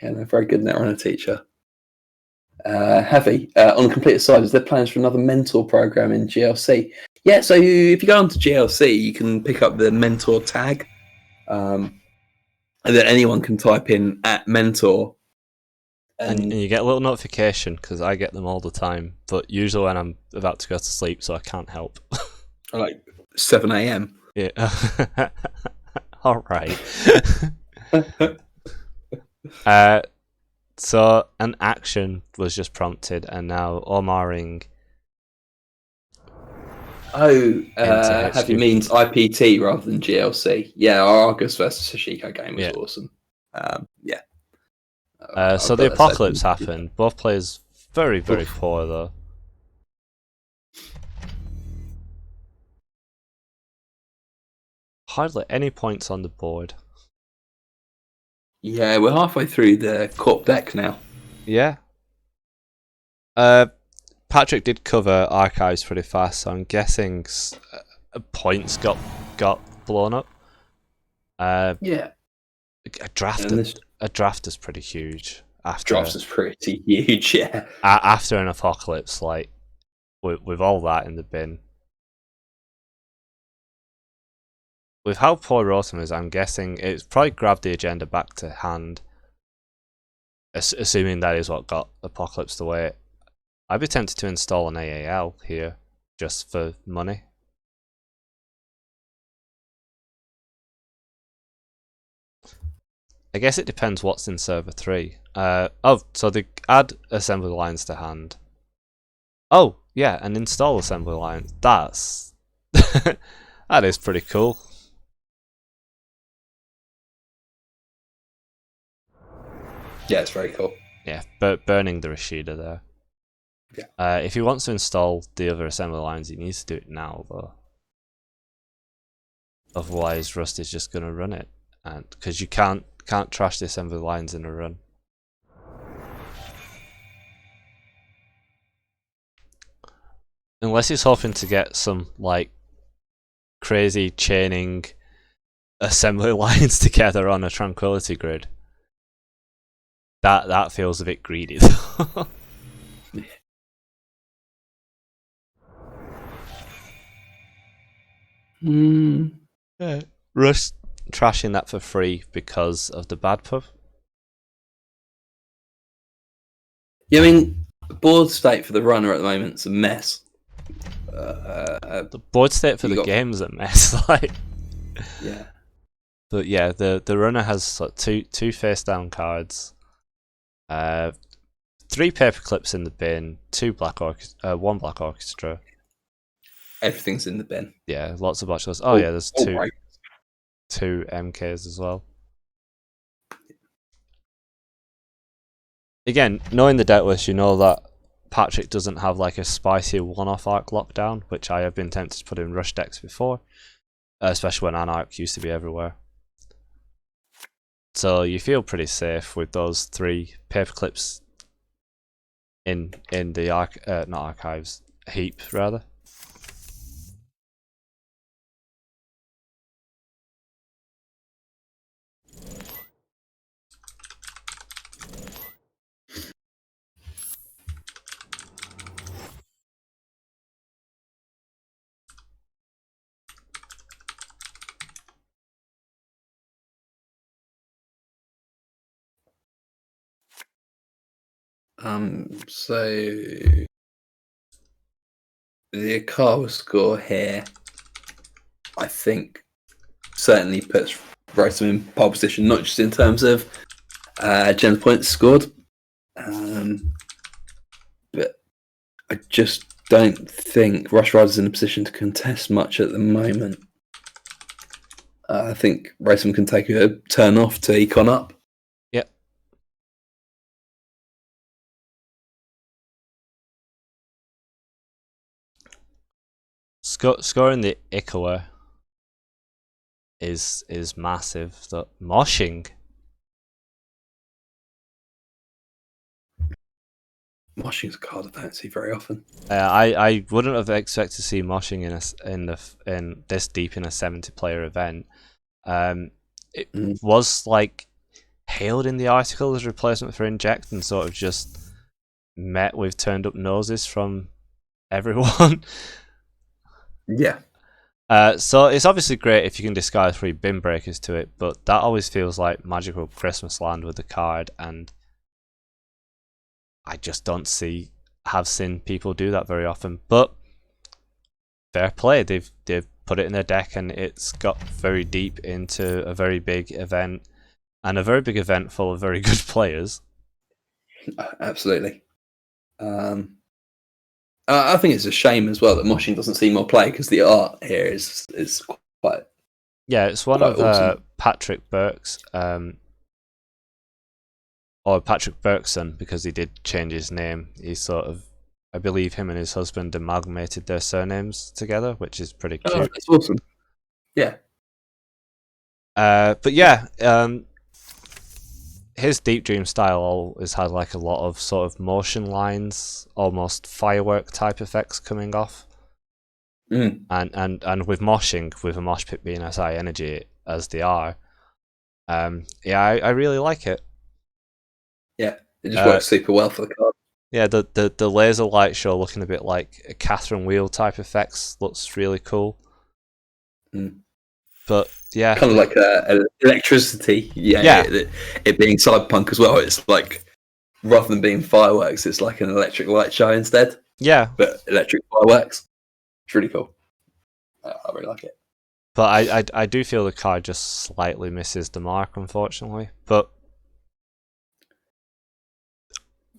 Very good Netrunner teacher. Heavy. On a complete aside, is there plans for another mentor program in GLC? Yeah, so if you go onto GLC, you can pick up the mentor tag, and then anyone can type in @mentor. And you get a little notification, because I get them all the time, but usually when I'm about to go to sleep, so I can't help. Like 7 a.m. Yeah. All right. So an action was just prompted, and now Omaring. Heavy means IPT rather than GLC. Yeah, our Argus versus Hashiko game was awesome. So the apocalypse happened. Both players very, very poor though. Hardly any points on the board. Yeah, we're halfway through the corp deck now. Yeah. Patrick did cover archives pretty fast, so I'm guessing points got blown up. Yeah. A draft is pretty huge. Draft is pretty huge, yeah. After an apocalypse, like with all that in the bin. With how poor Rotom is, I'm guessing it's probably grabbed the agenda back to hand. Assuming that is what got apocalypsed away. I'd be tempted to install an AAL here, just for money. I guess it depends what's in server 3. So they add assembly lines to hand. Oh, yeah, and install assembly lines. That's... that is pretty cool. Yeah, it's very cool. Yeah, burning the Rashida there. Yeah. If he wants to install the other assembly lines, he needs to do it now, though. Otherwise, Rust is just going to run it, and because you can't trash the assembly lines in a run. Unless he's hoping to get some like crazy chaining assembly lines together on a tranquility grid. That feels a bit greedy. Rust trashing that for free because of the bad pub. Yeah, I mean, the board state for the runner at the moment is a mess. The board state for the game's a mess. Like, yeah. But yeah, the runner has like, two face down cards, 3 paper clips in the bin, 1 black orchestra. Everything's in the bin. Yeah, lots of botch. Oh yeah, there's right. 2 MKs as well. Again, knowing the deck list, you know that Patrick doesn't have like a spicy one-off arc lockdown, which I have been tempted to put in rush decks before, especially when Anarch used to be everywhere. So you feel pretty safe with those 3 paper clips in the not archives heap rather. So the Akawa score here, I think, certainly puts Rotom in pole position, not just in terms of gem points scored, but I just don't think Rush Rider's in a position to contest much at the moment. I think Rotom can take a turn off to econ up. Yep. Scoring the Ikawa is massive. The moshing. Moshing's a card I don't see very often. I wouldn't have expected to see moshing in this deep in a 70-player event. It was like hailed in the article as a replacement for inject, and sort of just met with turned up noses from everyone. Yeah. So it's obviously great if you can discard 3 bin breakers to it, but that always feels like magical Christmas land with the card, and I just don't have seen people do that very often. But fair play, they've put it in their deck, and it's got very deep into a very big event, and a very big event full of very good players. Absolutely. I think it's a shame as well that Moshing doesn't see more play, because the art here is quite. Yeah, it's one of awesome. Patrick Burke's, or Patrick Berkson, because he did change his name. He sort of, I believe, him and his husband amalgamated their surnames together, which is pretty cute. Oh, that's awesome. Yeah. But yeah, his Deep Dream style always had like a lot of sort of motion lines, almost firework type effects coming off. And with moshing, with a mosh pit being as high energy as they are, yeah, I really like it. Yeah, it just works super well for the card. Yeah, the laser light show looking a bit like a Catherine Wheel type effects looks really cool. But yeah, kind of like electricity. Yeah. It being cyberpunk as well. It's like rather than being fireworks, it's like an electric light show instead. Yeah, But electric fireworks. It's really cool. I really like it. but I do feel the card just slightly misses the mark, unfortunately. But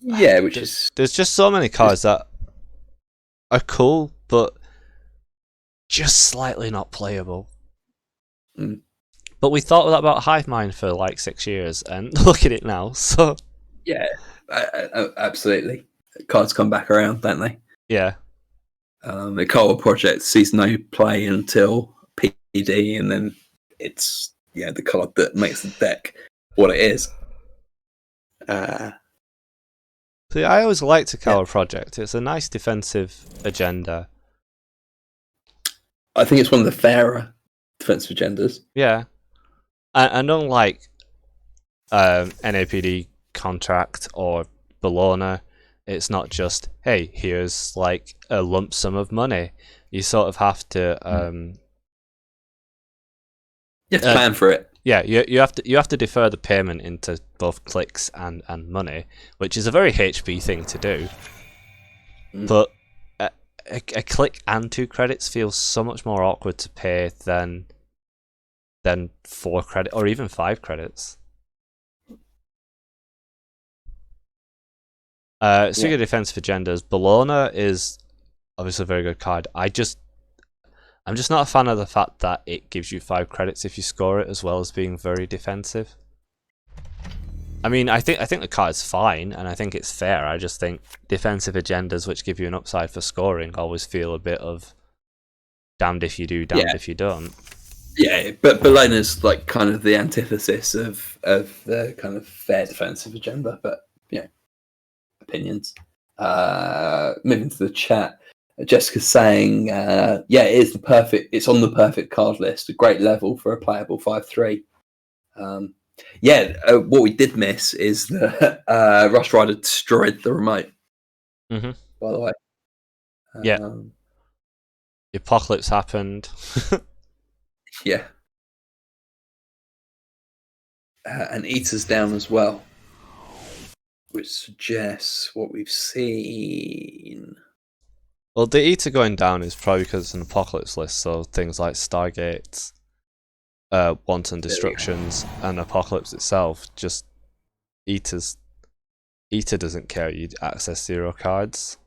Yeah, which is there's just so many cards that are cool, but just slightly not playable. Mm. But we thought that about Hive Mind for like 6 years, and look at it now. So yeah, absolutely. Cards come back around, don't they? yeah, The co-op project sees no play until PD, and then it's the card that makes the deck what it is. see, I always liked the Cower Project. It's a nice defensive agenda. I think it's one of the fairer defensive agendas. Yeah, and unlike NAPD Contract or Bologna, it's not just, hey, here's like a lump sum of money. You sort of have to you have to plan for it. Yeah, you have to defer the payment into both clicks and money, which is a very HP thing to do. But a click and 2 credits feels so much more awkward to pay than 4 credit or even 5 credits. Speaking of defensive agendas, Bologna is obviously a very good card. I'm just not a fan of the fact that it gives you 5 credits if you score it, as well as being very defensive. I mean, I think the card is fine, and I think it's fair. I just think defensive agendas, which give you an upside for scoring, always feel a bit of damned if you do, damned if you don't. Yeah, but Bologna's like kind of the antithesis of the kind of fair defensive agenda. But opinions. Moving to the chat. Jessica's saying, it's on the perfect card list, a great level for a playable 5/3. What we did miss is that Rush Rider destroyed the remote. Mm-hmm. By the way. The apocalypse happened. Yeah. And Eater's down as well, which suggests what we've seen. Well, the Eater going down is probably because it's an apocalypse list, so things like Stargates, Wanton Destructions, and Apocalypse itself, just Eater doesn't care you access 0 cards.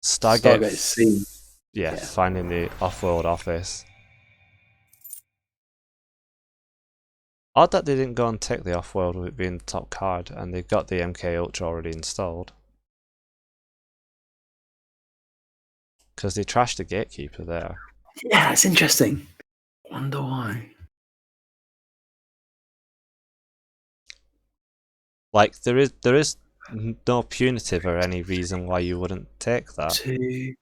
Stargate C. Finding the off-world office. Odd that they didn't go and take the off-world with it being the top card, and they've got the MK Ultra already installed. Because they trashed the Gatekeeper there. Yeah, it's interesting. Wonder why. Like, there is no punitive or any reason why you wouldn't take that. Two.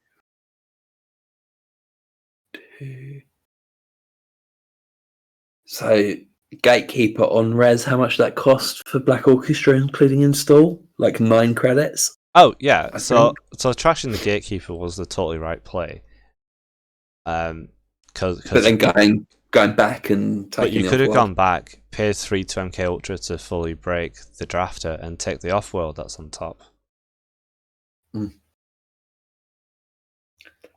So, Gatekeeper on res, how much that cost for Black Orchestra, including install? Like 9 credits? Oh, yeah. So trashing the Gatekeeper was the totally right play. But then going back and taking. But you could have gone back, paid 3 to MK Ultra to fully break the drafter, and take the off-world that's on top.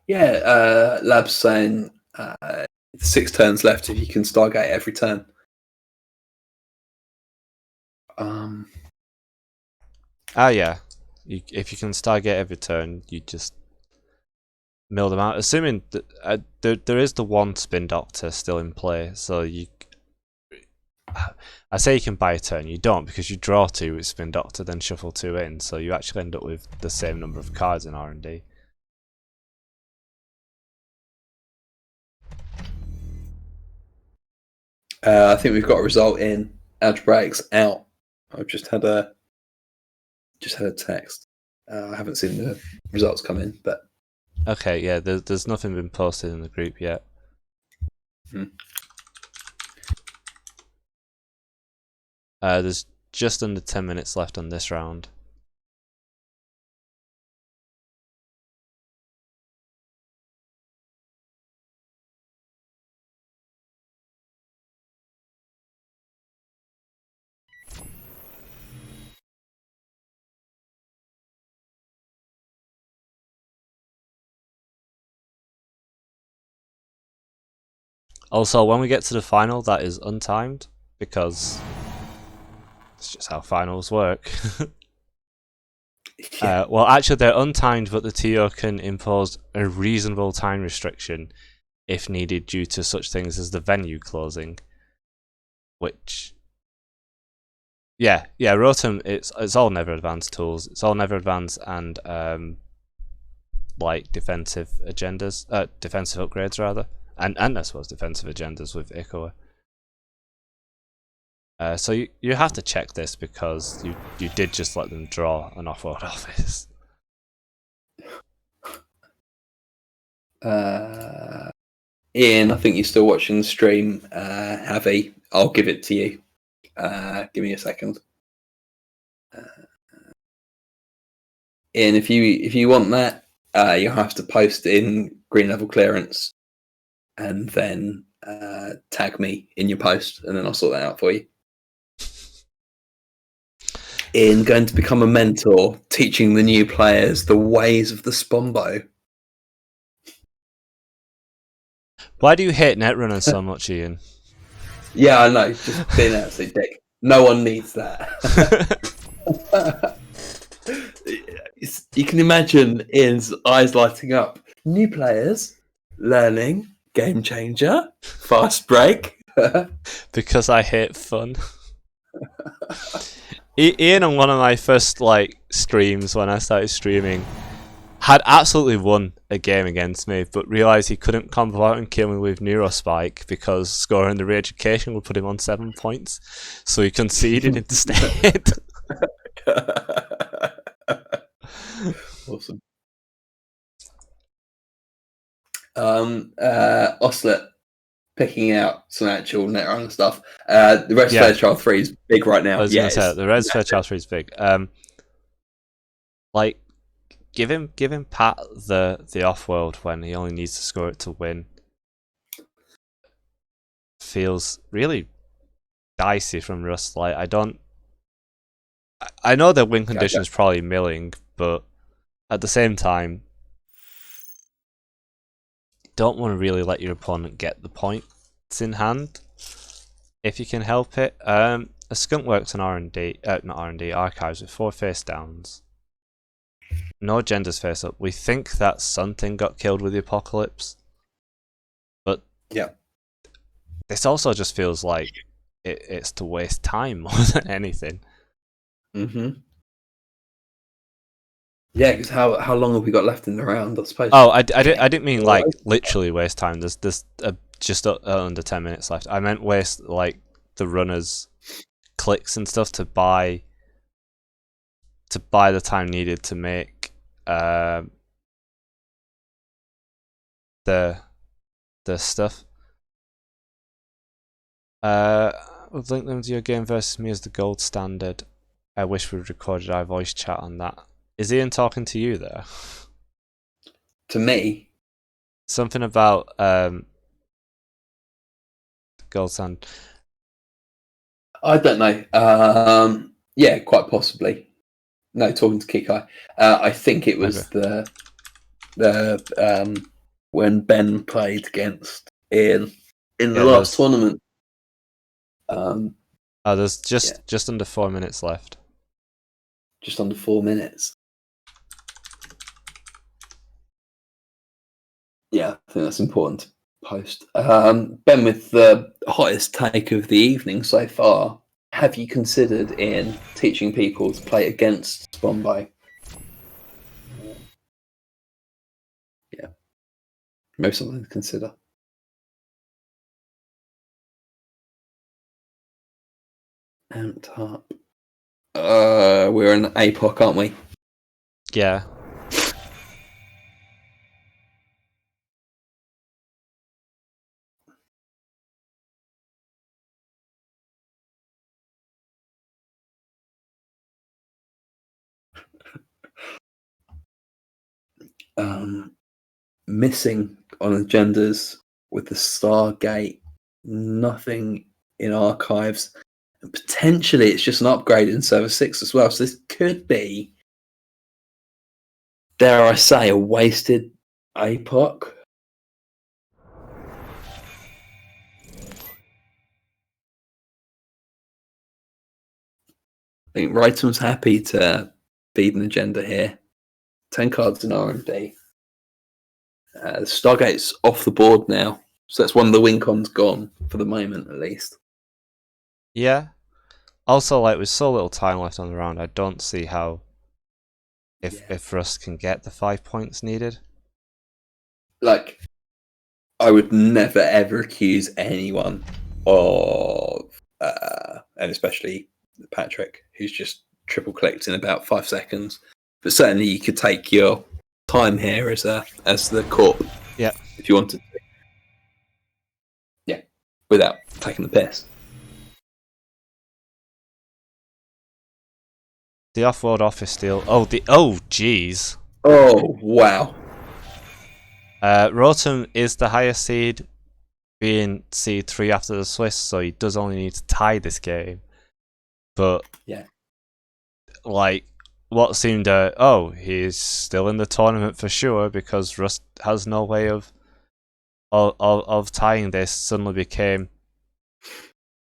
Yeah, Lab's saying 6 turns left if you can Stargate every turn. Yeah. If you can Stargate every turn, you just mill them out. Assuming that there is the 1 Spin Doctor still in play, so I say you can buy a turn. You don't, because you draw 2 with Spin Doctor, then shuffle 2 in, so you actually end up with the same number of cards in R&D. I think we've got a result in. Algebraics out. I've just had a text. I haven't seen the results come in, but okay, yeah. There's nothing been posted in the group yet. There's just under 10 minutes left on this round. Also, when we get to the final, that is untimed because it's just how finals work. Yeah. Well, actually, they're untimed, but the TO can impose a reasonable time restriction if needed due to such things as the venue closing. Which, yeah, Rotom. It's all never advanced tools. It's all never advanced and like defensive agendas, defensive upgrades rather, and I suppose defensive agendas with Ikoa. So you have to check this because you did just let them draw an offload office. Ian, I think you're still watching the stream. Javi, I'll give it to you. Give me a second. Ian, if you want that, you'll have to post in green level clearance, and then tag me in your post, and then I'll sort that out for you. Ian, going to become a mentor, teaching the new players the ways of the Spombo. Why do you hate Netrunner so much, Ian? Yeah, I know. Just being an absolute dick. No one needs that. You can imagine Ian's eyes lighting up. New players, learning, game changer, fast break. Because I hate fun. Ian, on one of my first streams when I started streaming, had absolutely won a game against me, but realised he couldn't combo out and kill me with Neurospike because scoring the re-education would put him on 7 points. So he conceded instead. Awesome. Oslet picking out some actual Netrunner stuff. The Red Fairchild 3 is big right now. I was going to say, the Red Fairchild 3 is big. Give him Pat the off-world when he only needs to score it to win. Feels really dicey from Rust. I know the win condition is probably milling, but at the same time, you don't want to really let your opponent get the points in hand if you can help it. A Skunk works on archives with 4 face downs. No genders face up. We think that something got killed with the apocalypse, but yeah, this also just feels like it's to waste time more than anything. Mm-hmm. Yeah, because how long have we got left in the round? I suppose. Oh, I didn't mean literally waste time. There's just under 10 minutes left. I meant waste the runners' clicks and stuff to buy the time needed to make the stuff. We'll link them to your game versus me as the gold standard. I wish we'd recorded our voice chat on that. Is Ian talking to you there? To me? Something about gold standard. I don't know. Yeah, quite possibly. No, talking to Kikai. I think it was the when Ben played against Ian in the last tournament. There's just under 4 minutes left. Just under 4 minutes. Yeah, I think that's important to post. Ben, with the hottest take of the evening so far, have you considered in teaching people to play against Spombo? Yeah, maybe something to consider. Amped up. We're in APOC, aren't we? Yeah. Missing on agendas with the Stargate, nothing in archives, and potentially it's just an upgrade in server 6 as well. So this could be, dare I say, a wasted APOC. think Rightum's happy to feed an agenda here. 10 cards in R&D. Stargate's off the board now, so that's one of the win cons gone for the moment, at least. Yeah. Also, like, with so little time left on the round, I don't see how if Rust can get the 5 points needed. Like, I would never ever accuse anyone of, and especially Patrick, who's just triple clicked in about 5 seconds. But certainly, you could take your time here as the court, Yeah, if you wanted to. Yeah, without taking the piss. the off-world office deal. Oh, jeez. Oh wow! Rotom is the highest seed, being seed 3 after the Swiss, so he does only need to tie this game. But yeah, like, what seemed he's still in the tournament for sure because Rust has no way of tying this, suddenly became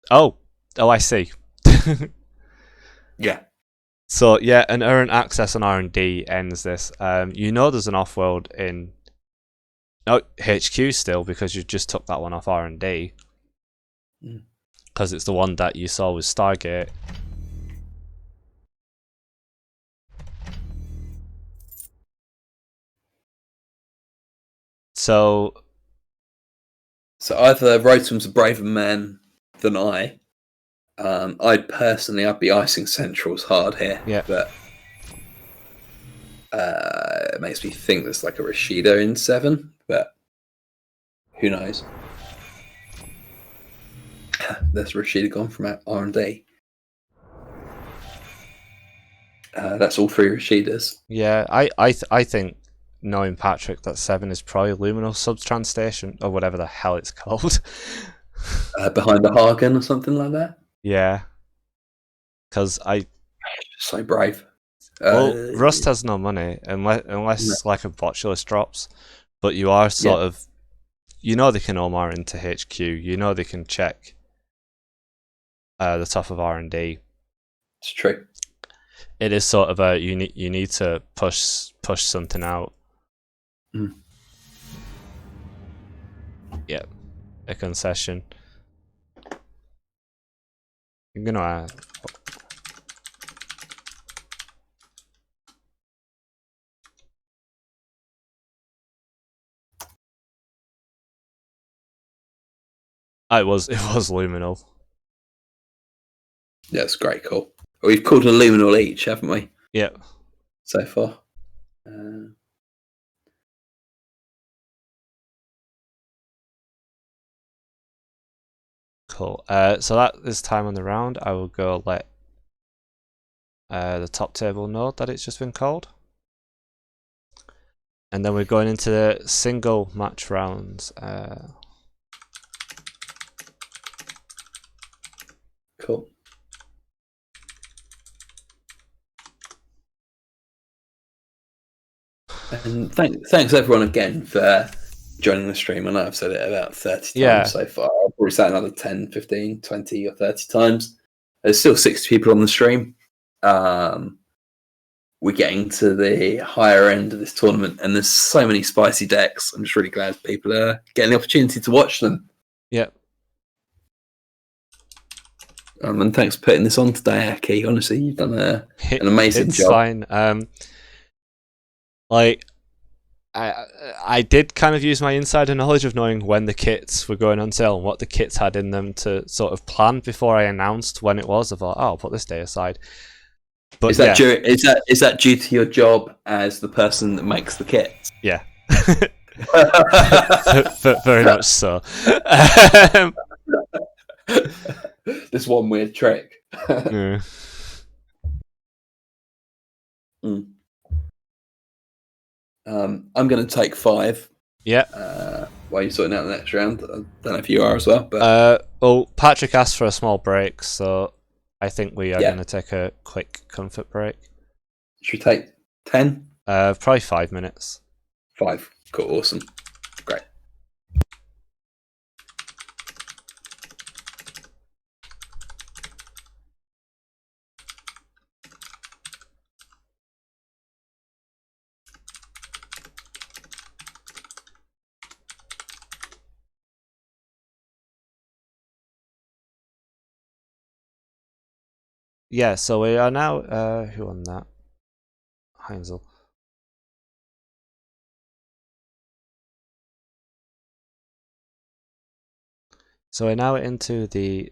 I see. yeah. So yeah, an errant access on R&D ends this. There's an off-world in HQ still, because you just took that one off R&D, because it's the one that you saw with Stargate. So either Rotom's a braver man than I. I'd be icing Centrals hard here. Yeah. But it makes me think there's like a Rashida in 7, but who knows? There's Rashida gone from R&D. That's all 3 Rashidas. yeah, I think, knowing Patrick, that 7 is probably Luminal Subtrans Station, or whatever the hell it's called. Behind the Hagen or something like that. Yeah. Because So brave. Rust has no money unless like a Botulus drops, but you are sort of, they can Omar into HQ, they can check the top of R&D. It's true. It is sort of a you need to push something out. Yeah, a concession. I'm gonna it was Luminal. Yeah, it's great. Cool. We've called a Luminal each, haven't we? Yeah. So far. Cool. So that is time on the round. I will go let the top table know that it's just been called. And then we're going into the single match rounds. Cool. And thanks everyone again for joining the stream. I know I've said it about 30 times so far. I'll probably say another 10, 15, 20 or 30 times. There's still 60 people on the stream. We're getting to the higher end of this tournament, and there's so many spicy decks. I'm just really glad people are getting the opportunity to watch them. Yeah. And thanks for putting this on today, Aki. Honestly, you've done an amazing job. It's fine. Like, I did kind of use my insider knowledge of knowing when the kits were going on sale and what the kits had in them to sort of plan before I announced when it was. I thought, I'll put this day aside. But is that due to your job as the person that makes the kits? Yeah. Very much so. This one weird trick. Yeah. I'm going to take 5. Yeah. While you're sorting out the next round. I don't know if you are as well. But Patrick asked for a small break, so I think we are going to take a quick comfort break. Should we take 10? Probably 5 minutes. 5. Cool. Awesome. Great. yeah, so we are now. Who won that? Heinzel. So we're now into the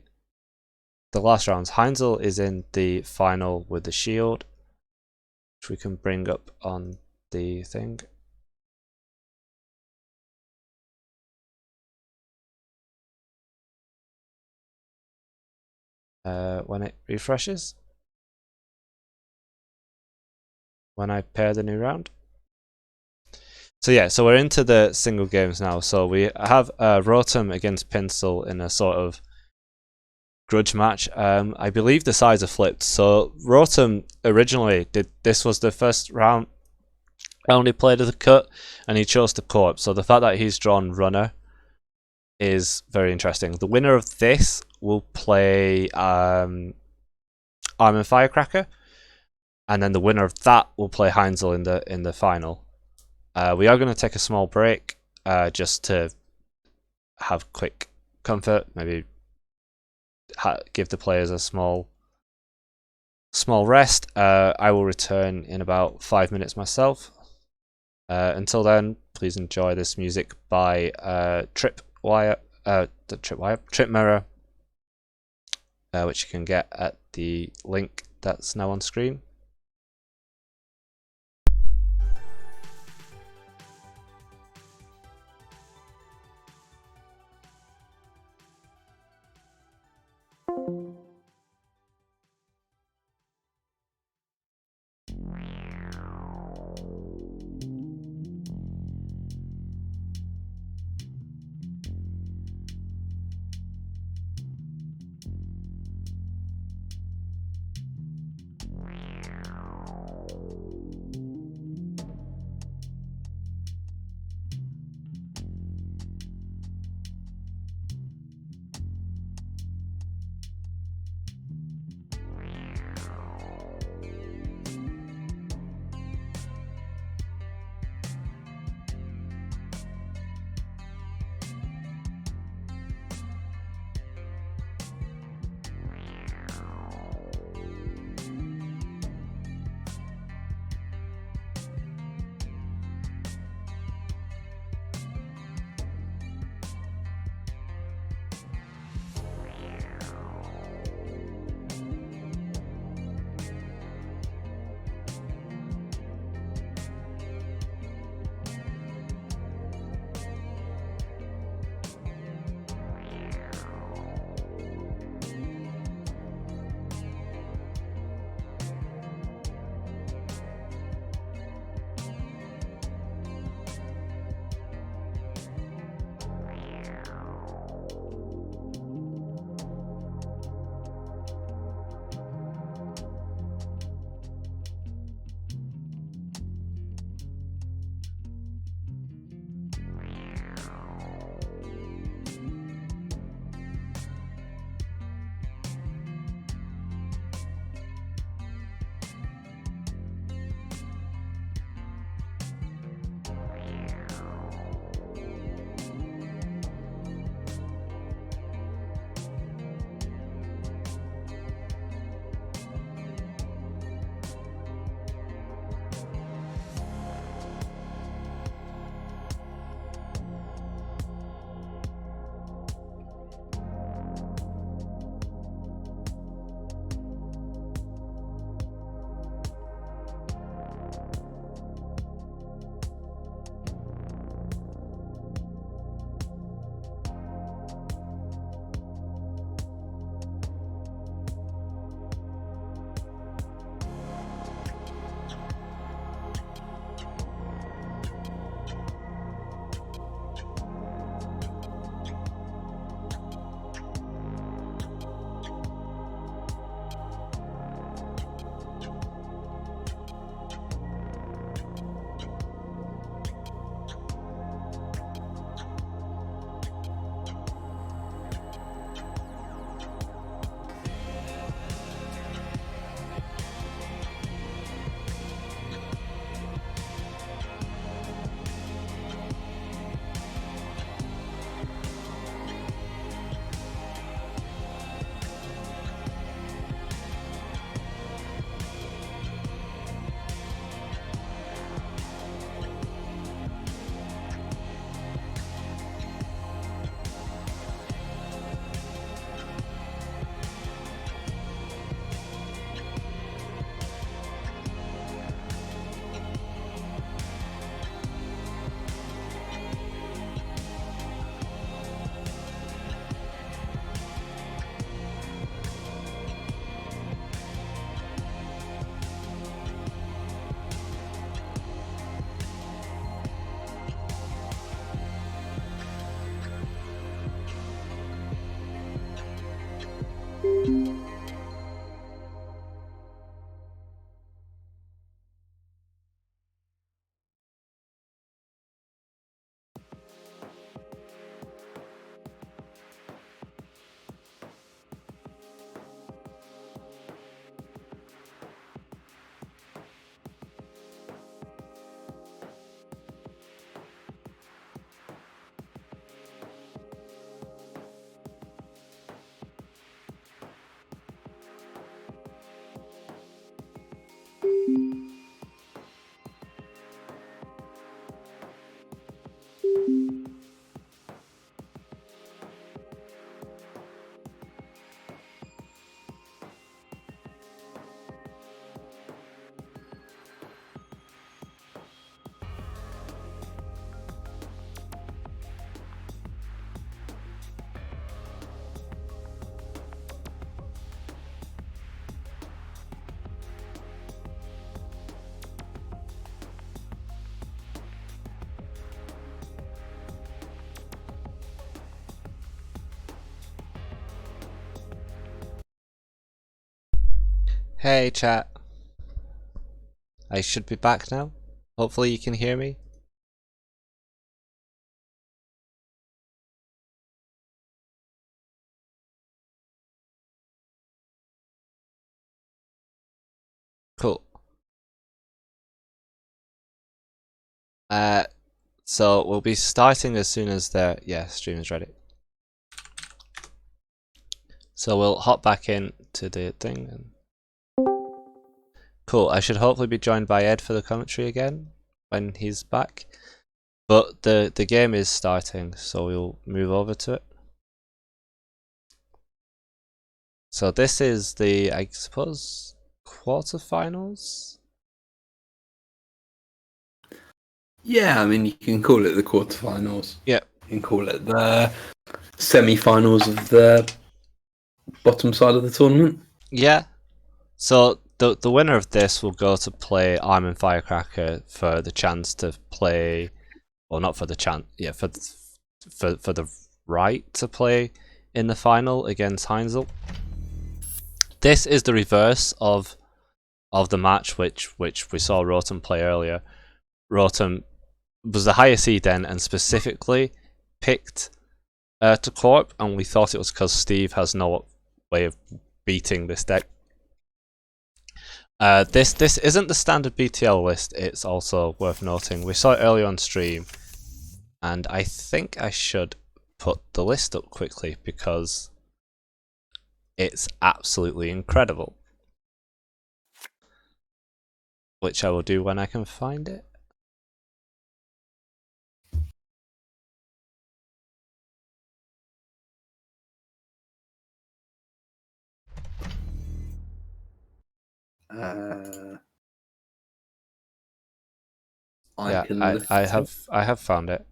last rounds. Heinzel is in the final with the shield, which we can bring up on the thing. When it refreshes. When I pair the new round. So yeah, so we're into the single games now. So we have Rotom against Pinsel in a sort of grudge match. I believe the sides are flipped. So Rotom originally this was the first round he played as a cut, and he chose to co-op. So the fact that he's drawn runner is very interesting. The winner of this will play Arm and Firecracker, and then the winner of that will play Heinzel in the final. We are going to take a small break just to have quick comfort, maybe give the players a small rest. I will return in about 5 minutes myself. Until then, please enjoy this music by Tripwire, Tripmirror, which you can get at the link that's now on screen. Hey chat. I should be back now. Hopefully you can hear me. Cool. So we'll be starting as soon as the stream is ready. So we'll hop back in to the thing. And... Cool. I should hopefully be joined by Ed for the commentary again when he's back. But the game is starting, so we'll move over to it. So this is the, I suppose, quarterfinals? Yeah, I mean, you can call it the quarterfinals. Yeah. You can call it the semi-finals of the bottom side of the tournament. Yeah. So the winner of this will go to play Armin Firecracker for the chance to play, well, not for the chance, yeah, for the right to play in the final against Heinzel. This is the reverse of the match which we saw Rotem play earlier. Rotem was the higher seed then and specifically picked to Corp, and we thought it was because Steve has no way of beating this deck. This isn't the standard BTL list, it's also worth noting. We saw it earlier on stream, and I think I should put the list up quickly because it's absolutely incredible. Which I will do when I can find it. I have found it.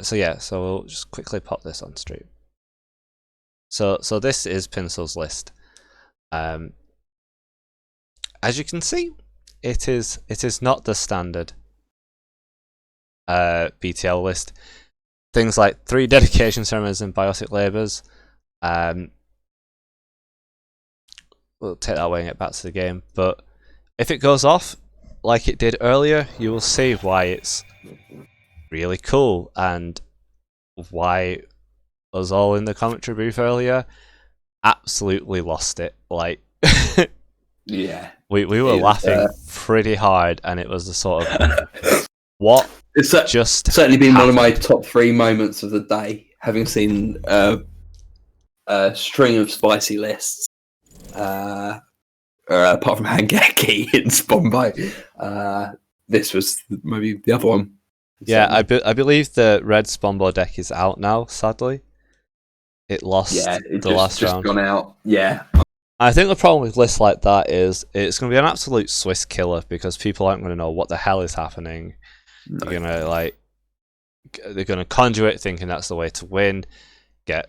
So we'll just quickly pop this on stream. So this is Pinsel's list. As you can see, it is not the standard BTL list. Things like 3 dedication ceremonies and biotic labours. We'll take that away and get back to the game. But if it goes off like it did earlier, you will see why it's really cool and why us all in the commentary booth earlier absolutely lost it. Like, yeah, we were laughing pretty hard, and it was the sort of what it's just certainly been happened. one of my top 3 moments of the day, having seen a string of spicy lists. Apart from Hangeki in Spombo, this was maybe the other one. Yeah, I believe the red Spombo deck is out now, sadly. It lost the last round. Gone out. Yeah. I think the problem with lists like that is it's going to be an absolute Swiss killer because people aren't going to know what the hell is happening. No. They're going to conjure it thinking that's the way to win, get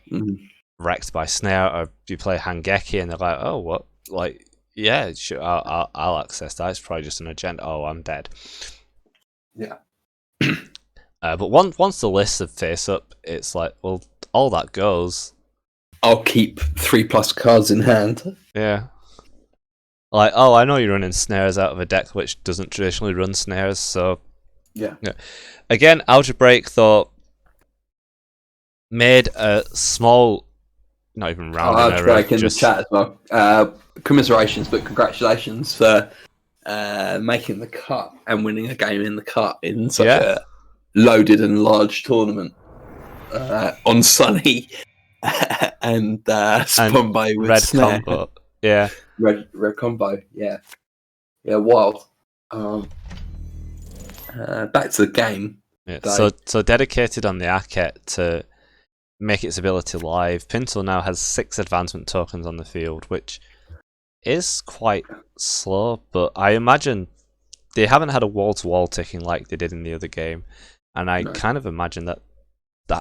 wrecked by snare, or you play Hangeki and they're like, oh, what? Like, yeah, sure, I'll access that. It's probably just an agenda. Oh, I'm dead. Yeah. But once the lists have face up, it's like, well, all that goes. I'll keep 3+ cards in hand. Yeah. Like, oh, I know you're running snares out of a deck which doesn't traditionally run snares, so... Yeah. Again, Algebraic, though, made a small... Not even round Algebraic in the chat as well. Commiserations, but congratulations for making the cut and winning a game in the cut in such a loaded and large tournament on Sunny and Spombo with red snare. combo. Yeah, red combo. Yeah, wild. Back to the game. Yeah. So dedicated on the Aket to make its ability live. Pinsel now has 6 advancement tokens on the field, which is quite slow, but I imagine they haven't had a wall-to-wall ticking like they did in the other game, and I kind of imagine that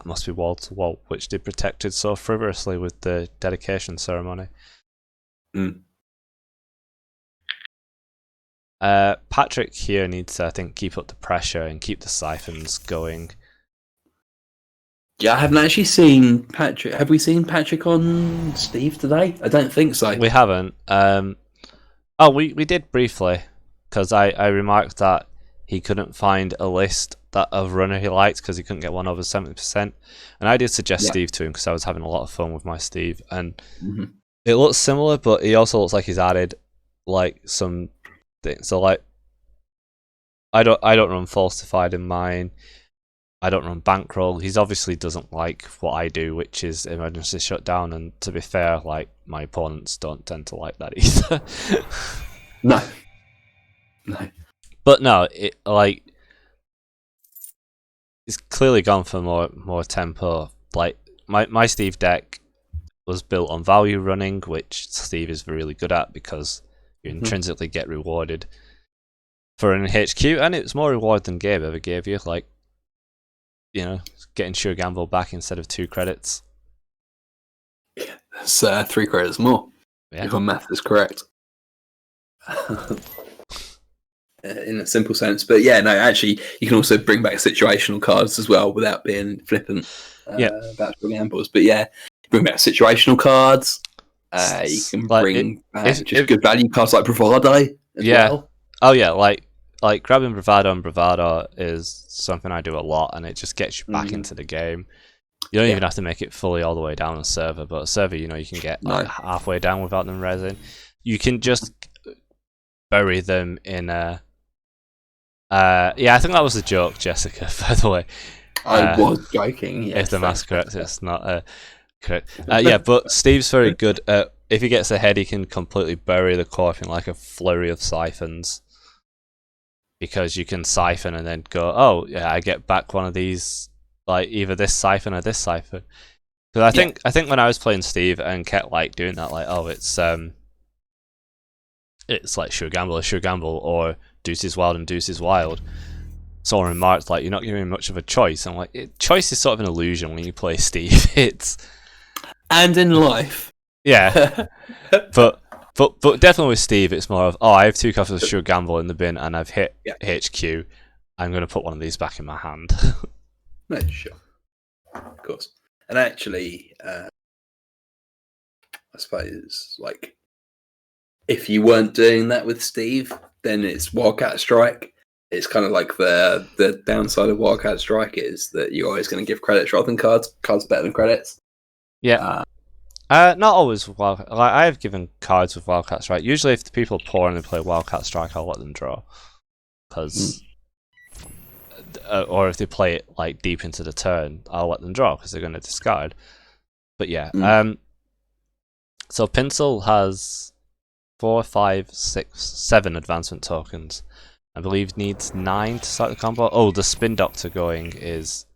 must be wall-to-wall, which they protected so frivolously with the dedication ceremony. Patrick here needs to, I think, keep up the pressure and keep the siphons going. Yeah, I haven't actually seen Patrick. Have we seen Patrick on Steve today? I don't think so. We haven't. Oh, we did briefly, because I remarked that he couldn't find a list of runner he liked because he couldn't get one over 70%. And I did suggest Steve to him because I was having a lot of fun with my Steve. And it looks similar, but he also looks like he's added like some things. So like, I don't run falsified in mine. I don't run bankroll. He's obviously doesn't like what I do, which is emergency shutdown. And to be fair, like my opponents don't tend to like that either. No. But no, it like it's clearly gone for more tempo. Like my Steve deck was built on value running, which Steve is really good at because you intrinsically get rewarded for an HQ, and it's more reward than Gabe ever gave you. Like, you know, getting Sure Gamble back instead of 2 credits. It's 3 credits more. If my math is correct. In a simple sense, but yeah, no, actually, you can also bring back situational cards as well without being flippant about gambles. But yeah, bring back situational cards. You can bring back just good value cards like Bravado as well. Oh yeah, like grabbing Bravado and Bravado is something I do a lot, and it just gets you back into the game. You don't even have to make it fully all the way down a server, but a server, you know, you can get like halfway down without them resin. You can just bury them in a. I think that was a joke, Jessica, by the way. I was joking, yes. If the math's correct, it's not correct. Yeah, but Steve's very good at, if he gets ahead, he can completely bury the corp in like a flurry of siphons. Because you can siphon and then go, oh, yeah, I get back one of these, like either this siphon or this siphon. Because I think when I was playing Steve and kept like doing that, like, oh, it's like Sure Gamble, or Deuces Wild and Deuces Wild. Someone remarked, like, you're not giving me much of a choice. I'm like, choice is sort of an illusion when you play Steve. And in life. Yeah. but definitely with Steve, it's more of, oh, I have 2 copies of Sure Gamble in the bin and I've hit HQ. I'm going to put one of these back in my hand. No, sure. Of course. And actually, I suppose, like, if you weren't doing that with Steve, then it's Wildcat Strike. It's kind of like the downside of Wildcat Strike is that you're always going to give credits rather than cards. Cards better than credits. Yeah. Not always with Wildcat. Like, I have given cards with Wildcat Strike. Usually if the people are poor and they play Wildcat Strike, I'll let them draw. Because... or if they play it like deep into the turn, I'll let them draw because they're going to discard. But yeah. So Pinsel has 4, 5, 6, 7 advancement tokens. I believe needs 9 to start the combo. Oh, the Spin Doctor going is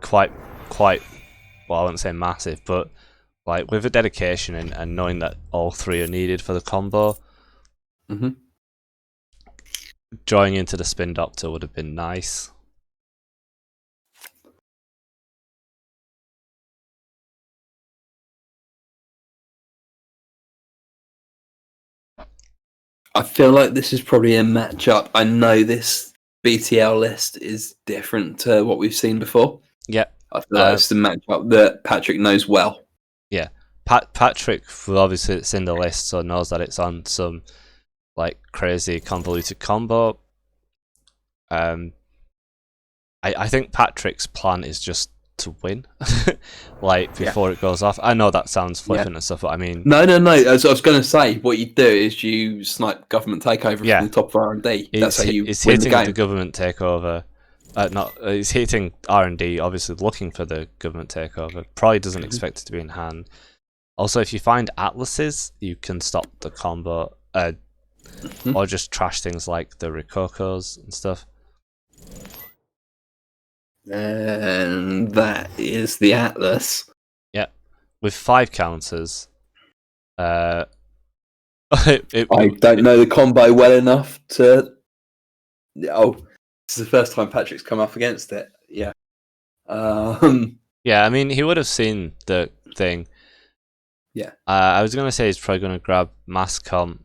quite well, I wouldn't say massive, but like with a dedication and knowing that all 3 are needed for the combo, drawing into the Spin Doctor would have been nice. I feel like this is probably a matchup. I know this BTL list is different to what we've seen before. Yeah. I feel like it's a matchup that Patrick knows well. Yeah. Patrick, obviously it's in the list, so knows that it's on some like crazy convoluted combo. I think Patrick's plan is just to win, like before it goes off. I know that sounds flippant and stuff, but I mean, no. As I was going to say, what you do is you snipe government takeover from the top of R&D. That's how you win hitting the game. The government takeover. He's hitting R&D, obviously looking for the government takeover. Probably doesn't expect it to be in hand. Also, if you find atlases, you can stop the combo, or just trash things like the Rokokos and stuff. And that is the Atlas. Yeah, with 5 counters. I don't know the combo well enough to. Oh, this is the first time Patrick's come up against it. Yeah. Yeah, I mean, he would have seen the thing. Yeah. I was gonna say he's probably gonna grab Mass Comp.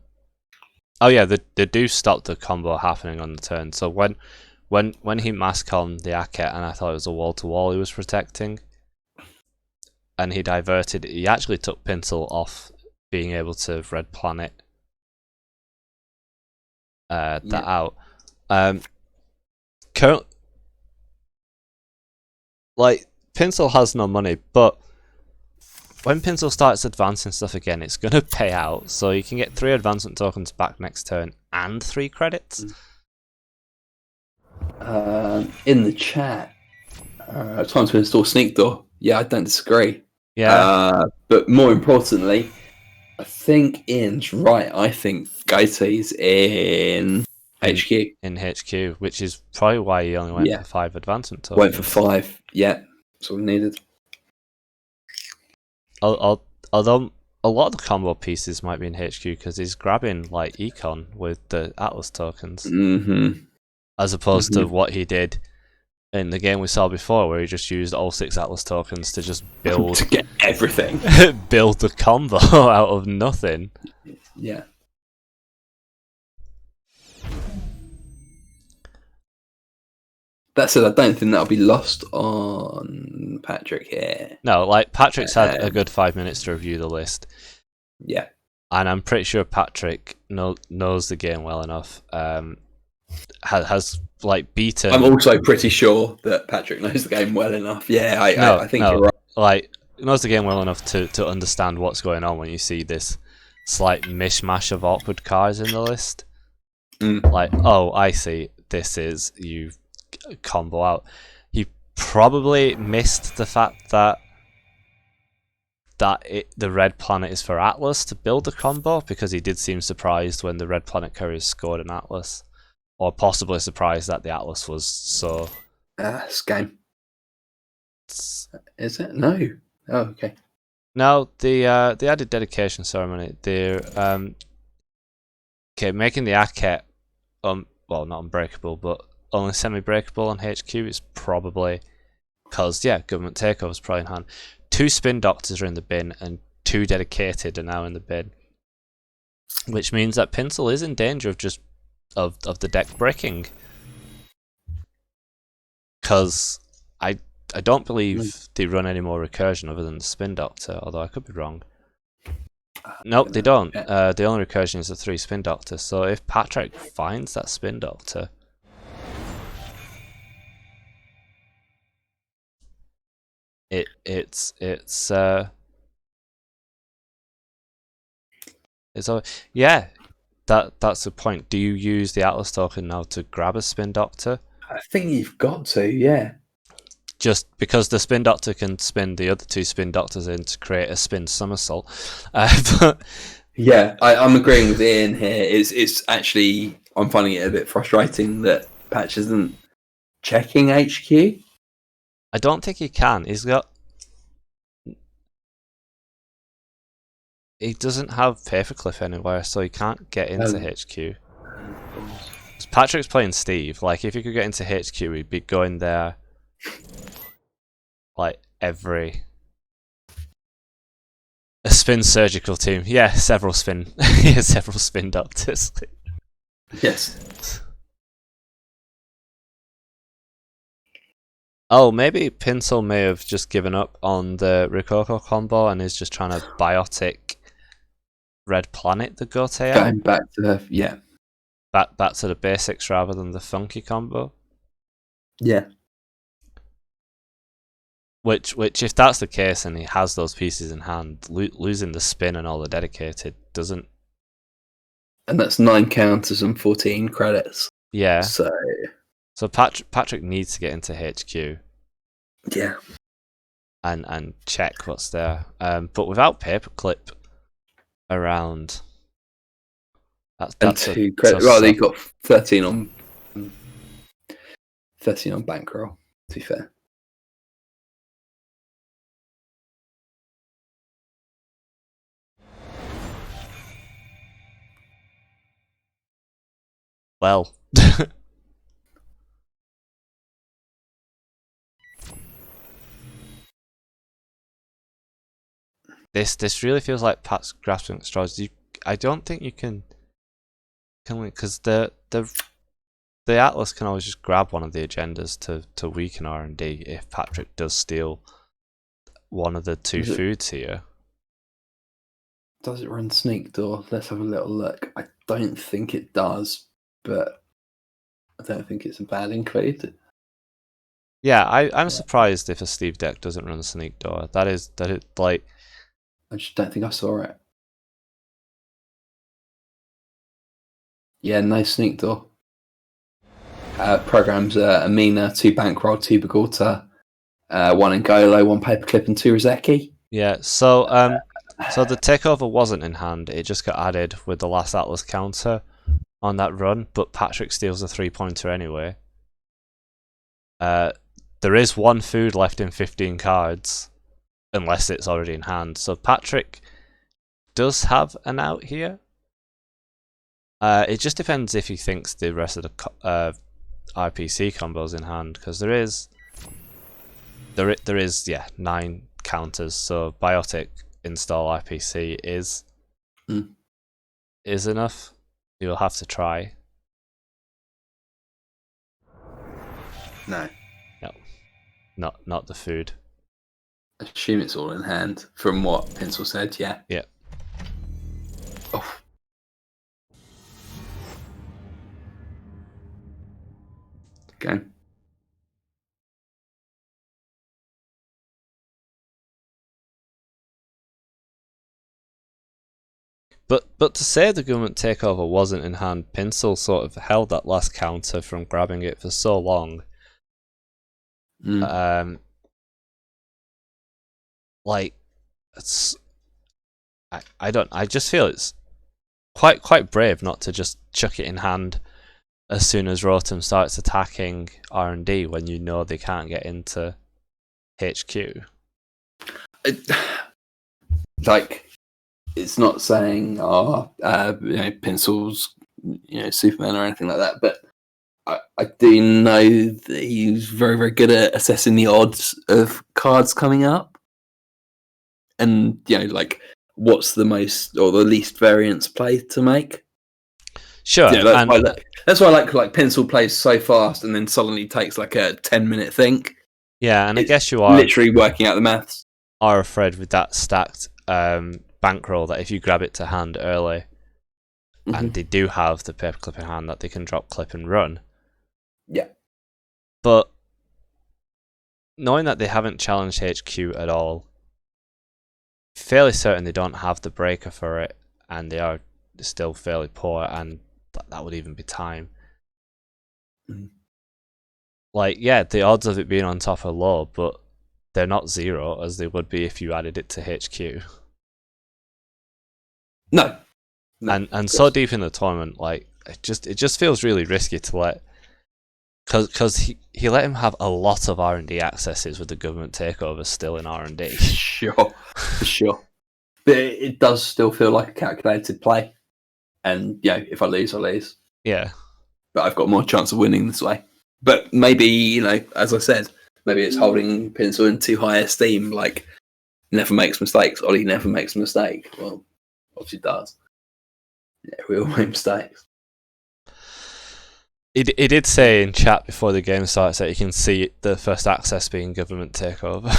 Oh yeah, they do stop the combo happening on the turn. So when he Mass Comp the Aket, and I thought it was a wall to wall he was protecting, and he diverted. He actually took Pinsel off being able to red planet that out. Like, Pinsel has no money, but when Pinsel starts advancing stuff again, it's going to pay out. So you can get 3 advancement tokens back next turn and 3 credits. In the chat, time to install Sneak Door. Yeah, I don't disagree. Yeah. But more importantly, I think Ian's right. I think Gaite's in HQ. In HQ, which is probably why he only went for 5 advancement tokens. Went for 5. Yeah, that's all we needed. Although a lot of the combo pieces might be in HQ because he's grabbing like Econ with the Atlas tokens, as opposed to what he did in the game we saw before, where he just used all 6 Atlas tokens to just build to get everything, build the combo out of nothing. Yeah. That said, I don't think that'll be lost on Patrick here. No, like Patrick's had a good 5 minutes to review the list. Yeah. And I'm pretty sure Patrick knows the game well enough. Has like beaten. I'm also pretty sure that Patrick knows the game well enough. Yeah, I think you're right. Like, knows the game well enough to understand what's going on when you see this slight mishmash of awkward cards in the list. Like, oh, I see. This is you combo out. He probably missed the fact that the red planet is for Atlas to build a combo, because he did seem surprised when the red planet carriers scored an Atlas, or possibly surprised that the Atlas was so. Scam. Is it? No. Oh, okay. No, the added dedication ceremony. They're making the Aket well, not unbreakable, but only semi-breakable on HQ is probably because government takeover is probably in hand. 2 spin doctors are in the bin and 2 dedicated are now in the bin, which means that Pinsel is in danger of just of the deck breaking, because I don't believe they run any more recursion other than the spin doctor, although I could be wrong. Nope, they don't. The only recursion is the 3 spin doctor. So if Patrick finds that spin doctor, it's yeah, that's the point. Do you use the Atlas token now to grab a spin doctor? I think you've got to, yeah. Just because the spin doctor can spin the other 2 spin doctors in to create a spin somersault. But yeah, I'm agreeing with Ian here. It's actually, I'm finding it a bit frustrating that Patch isn't checking HQ. I don't think he can. He doesn't have Paperclip anywhere, so he can't get into HQ. Patrick's playing Steve. Like, if he could get into HQ, he'd be going there like every a spin surgical team. Yeah, several spin doctors. Yes. Oh, maybe Pinsel may have just given up on the Rococo combo and is just trying to biotic Red Planet the Gote out. Going back to the back to the basics rather than the funky combo. Yeah. Which if that's the case and he has those pieces in hand, losing the spin and all the dedicated doesn't. And that's 9 counters and 14 credits. Yeah. So Patrick needs to get into HQ. Yeah. And check what's there. But without Paperclip around, that's and 2 credits. Well, they got 13 on bankroll, to be fair. Well. This really feels like Pat's grasping at straws. I don't think you can win, because the Atlas can always just grab one of the agendas to weaken R&D if Patrick does steal one of the 2 foods here. Does it run Sneak Door? Let's have a little look. I don't think it does, but I don't think it's a bad include. Yeah, I'm surprised if a Steve deck doesn't run Sneak Door. That is like. I just don't think I saw it. Yeah, no Sneak Door. Programs Amina, 2 Bankroll, 2 Bagorta, 1 Ngolo, 1 Paperclip, and 2 Rozeki. Yeah, so so the takeover wasn't in hand. It just got added with the last Atlas counter on that run, but Patrick steals a 3-pointer anyway. There is 1 food left in 15 cards, unless it's already in hand. So Patrick does have an out here. It just depends if he thinks the rest of the IPC combos in hand, because there is 9 counters. So Biotic install IPC is enough. You'll have to try. No, not the food. I assume it's all in hand from what Pencil said. Yeah. Yeah. Oh. Okay. But to say the government takeover wasn't in hand, Pinsel sort of held that last counter from grabbing it for so long. Like, it's I just feel it's quite brave not to just chuck it in hand as soon as Rotom starts attacking R&D when you know they can't get into HQ. It's not saying Pencil's Superman or anything like that, but I do know that he's very, very good at assessing the odds of cards coming up, and what's the most or the least variance play to make. Sure, that's why I like Pencil plays so fast and then suddenly takes like a 10-minute think. Yeah, and I guess you are literally working out the maths. Are afraid with that stacked bankroll that if you grab it to hand early, and they do have the paperclip in hand that they can drop clip and run. Yeah. But knowing that they haven't challenged HQ at all, fairly certain they don't have the breaker for it, and they are still fairly poor, and that would even be time. Like, yeah, the odds of it being on top are low, but they're not 0 as they would be if you added it to HQ. No. And so deep in the tournament, like it just feels really risky to let, because he let him have a lot of R&D accesses with the government takeover still in R&D. Sure, for sure. But it does still feel like a calculated play, and if I lose, I lose. Yeah. But I've got more chance of winning this way. But maybe as I said, maybe it's holding Pencil in too high esteem. Like, never makes mistakes. Ollie never makes a mistake. Well, obviously does. Yeah, we all make mistakes. He did say in chat before the game starts that you can see the first access being government takeover.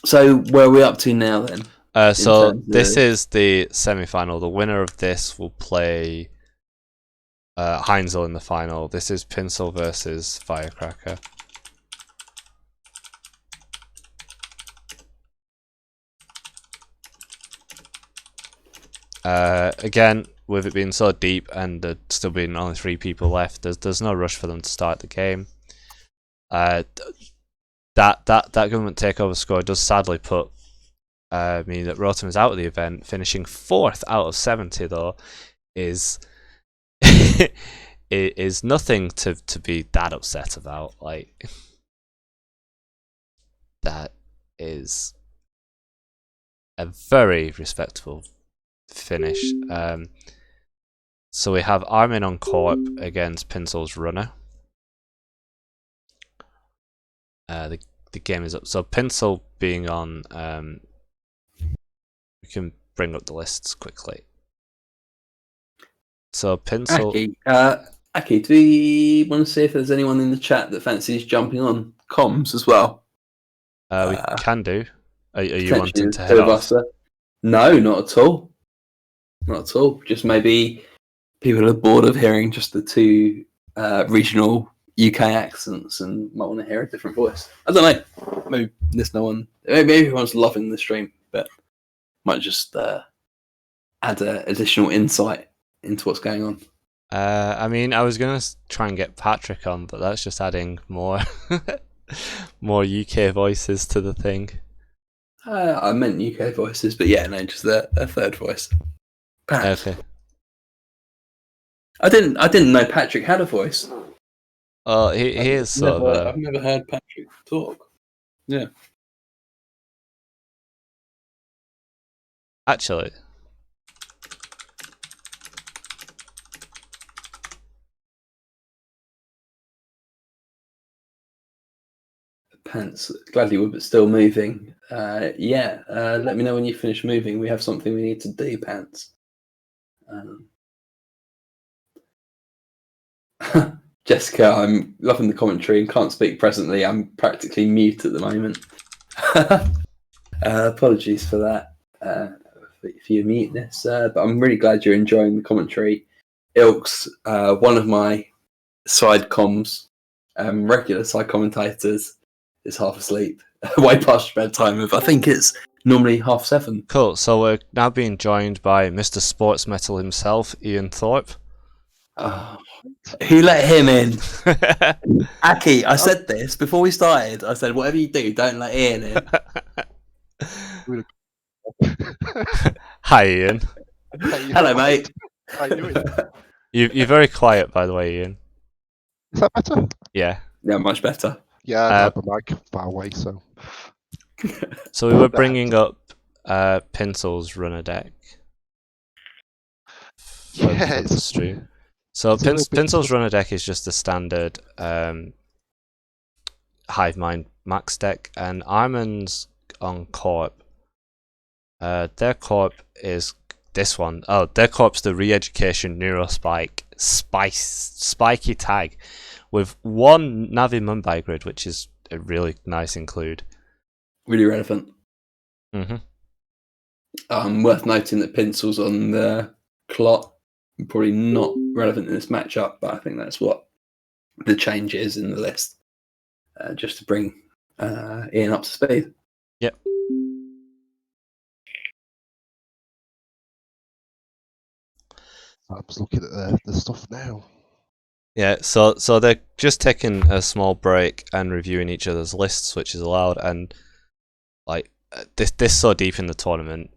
So where are we up to now then? So this is the semi-final. The winner of this will play Heinzel in the final. This is Pinsel versus Firecracker. Again, with it being so deep and there still being only 3 people left, there's no rush for them to start the game. That government takeover score does sadly put mean that Rotom is out of the event. Finishing 4th out of 70 though is is nothing to be that upset about. Like, that is a very respectable finish. So we have Armin on Corp against Pinsel's Runner. The game is up. So Pinsel being on, we can bring up the lists quickly. So Pinsel, Aki, do we want to see if there's anyone in the chat that fancies jumping on comms as well? We can do. Are you Potentially wanting to the head two of off? us, no, not at all. Not at all. Just maybe people are bored of hearing just the two regional UK accents and might want to hear a different voice. I don't know. Maybe there's no one. Maybe everyone's loving the stream, but might just add additional insight into what's going on. I mean, I was gonna try and get Patrick on, but that's just adding more more UK voices to the thing. I meant UK voices, but yeah, no, just a third voice. Pat. Okay. I didn't know Patrick had a voice. Oh, he is sort of. I've never heard Patrick talk. Yeah. Actually, Pants gladly would, but still moving. Let me know when you finish moving. We have something we need to do, Pants. Jessica, I'm loving the commentary and can't speak presently. I'm practically mute at the moment. Apologies for that, for your muteness. But I'm really glad you're enjoying the commentary. Ilks, one of my side comms, regular side commentators, is half asleep. Way past bedtime of, I think it's normally 7:30. cool. So we're now being joined by Mr. Sports Metal himself, Ian Thorpe. Who let him in? Aki, I said this before we started. I said, whatever you do, don't let Ian in. Hi, Ian. Hello, mate. How you doing? You're very quiet, by the way, Ian. Is that better? Yeah. Yeah, much better. Yeah, I have a mic far away, so. So we were bringing up Pinsel's runner deck for the stream. So Pinsel's runner deck is just a standard Hive Mind max deck, and Armin's on Corp. Their Corp is this one. Oh, their Corp's the Re-Education Neurospike spiky tag with one Navi Mumbai grid, which is a really nice include. Really relevant. Mm-hmm. Worth noting that Pinsel's on the clot. Probably not relevant in this matchup, but I think that's what the change is in the list. Just to bring Ian up to speed. Yep. I'm just looking at the stuff now. Yeah, so they're just taking a small break and reviewing each other's lists, which is allowed. And like this so deep in the tournament,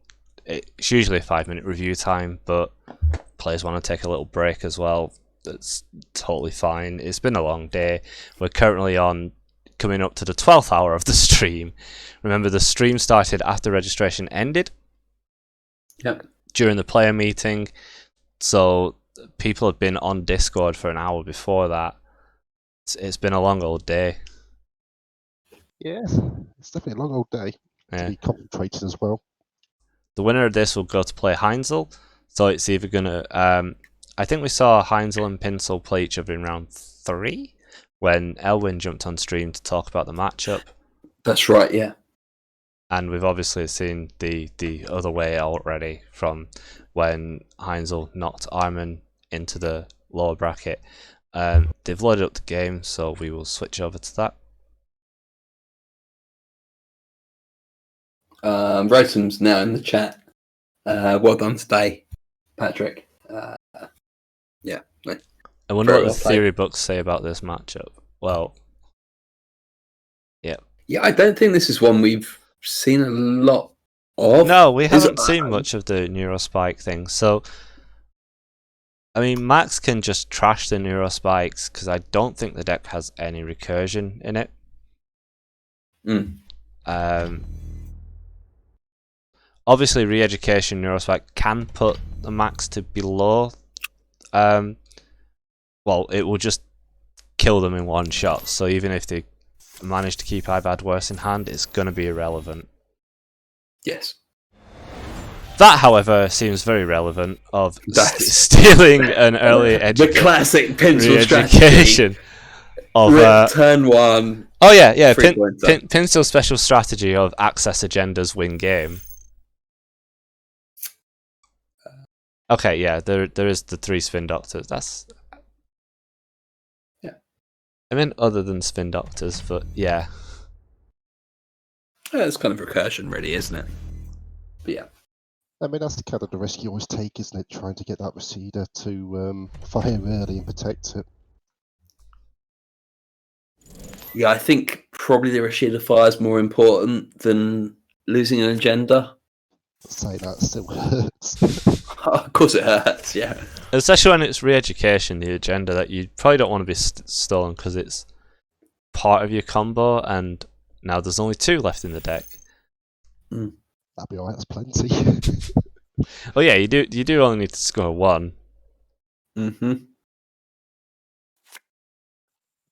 it's usually a 5-minute review time, but players want to take a little break as well. That's totally fine. It's been a long day. We're currently coming up to the 12th hour of the stream. Remember, the stream started after registration ended. Yep. During the player meeting, so people have been on Discord for an hour before that. It's been a long old day. Yes, it's definitely a long old day. Yeah. To be concentrated as well. The winner of this will go to play Heinzel. So it's either gonna. I think we saw Heinzel and Pinsel play each other in round 3 when Elwyn jumped on stream to talk about the matchup. That's right, yeah. And we've obviously seen the other way already from when Heinzel knocked Armin into the lower bracket. They've loaded up the game, so we will switch over to that. Rotom's now in the chat. Well done today, Patrick. Yeah. I wonder Very what well the played. theory books say about this matchup. Well, yeah. Yeah, I don't think this is one we've seen a lot of. No, we haven't seen much of the Neurospike thing. So, I mean, Max can just trash the Neurospikes because I don't think the deck has any recursion in it. Obviously, Re-Education Neurospike can put the Max to below. Well, it will just kill them in one shot. So even if they manage to keep I Bad Worse in hand, it's going to be irrelevant. Yes. That, however, seems very relevant of That's- stealing an early The classic pencil strategy. education of turn 1. oh yeah, Three-pointer. Pincel's special strategy of access agendas win game. Okay, yeah, there is the 3 spin doctors. That's Yeah. I mean, other than spin doctors, but yeah. It's kind of recursion, really, isn't it? But yeah. I mean, that's the kind of the risk you always take, isn't it? Trying to get that receiver to fire early and protect it. Yeah, I think probably the Rashida fire is more important than losing an agenda. Say that still hurts. Of course it hurts, yeah. Especially when it's re-education, the agenda that you probably don't want to be stolen because it's part of your combo, and now there's only 2 left in the deck. That'd be alright, that's plenty. Oh yeah, you do only need to score 1. Mm-hmm.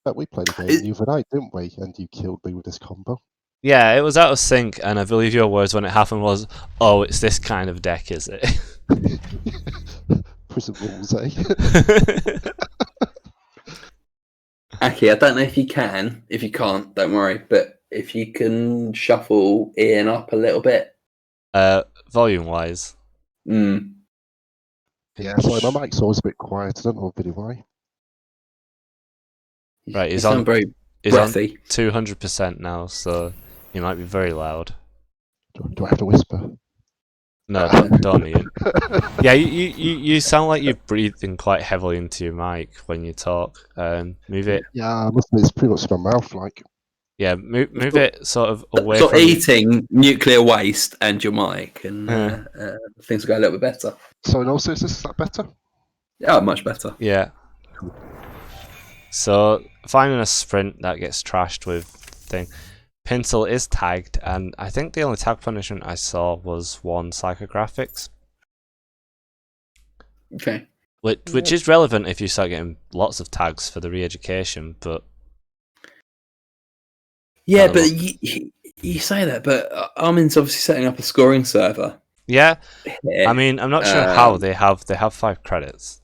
But we played a game the other night, didn't we? And you killed me with this combo. Yeah, it was out of sync, and I believe your words when it happened was, "Oh, it's this kind of deck, is it?" Prison rules, eh? Aki, I don't know if you can. If you can't, don't worry. But if you can shuffle Ian up a little bit. Volume-wise. Yeah, sorry, my mic's always a bit quiet. I don't know really why. Right, he's on 200% now, so he might be very loud. Do I have to whisper? No, don't Ian. Yeah, you sound like you're breathing quite heavily into your mic when you talk. Move it. Yeah, it's pretty much my mouth, like. Yeah, move it sort of away Stop from... eating nuclear waste and your mic, and things will go a little bit better. So in all seriousness, is that better? Yeah, much better. Yeah. So, finding a sprint that gets trashed with thing. Pincel is tagged, and I think the only tag punishment I saw was 1 psychographics. Okay. Which is relevant if you start getting lots of tags for the re-education, but... Yeah, but you say that, but Armin's obviously setting up a scoring server. Yeah, I mean, I'm not sure how they have 5 credits.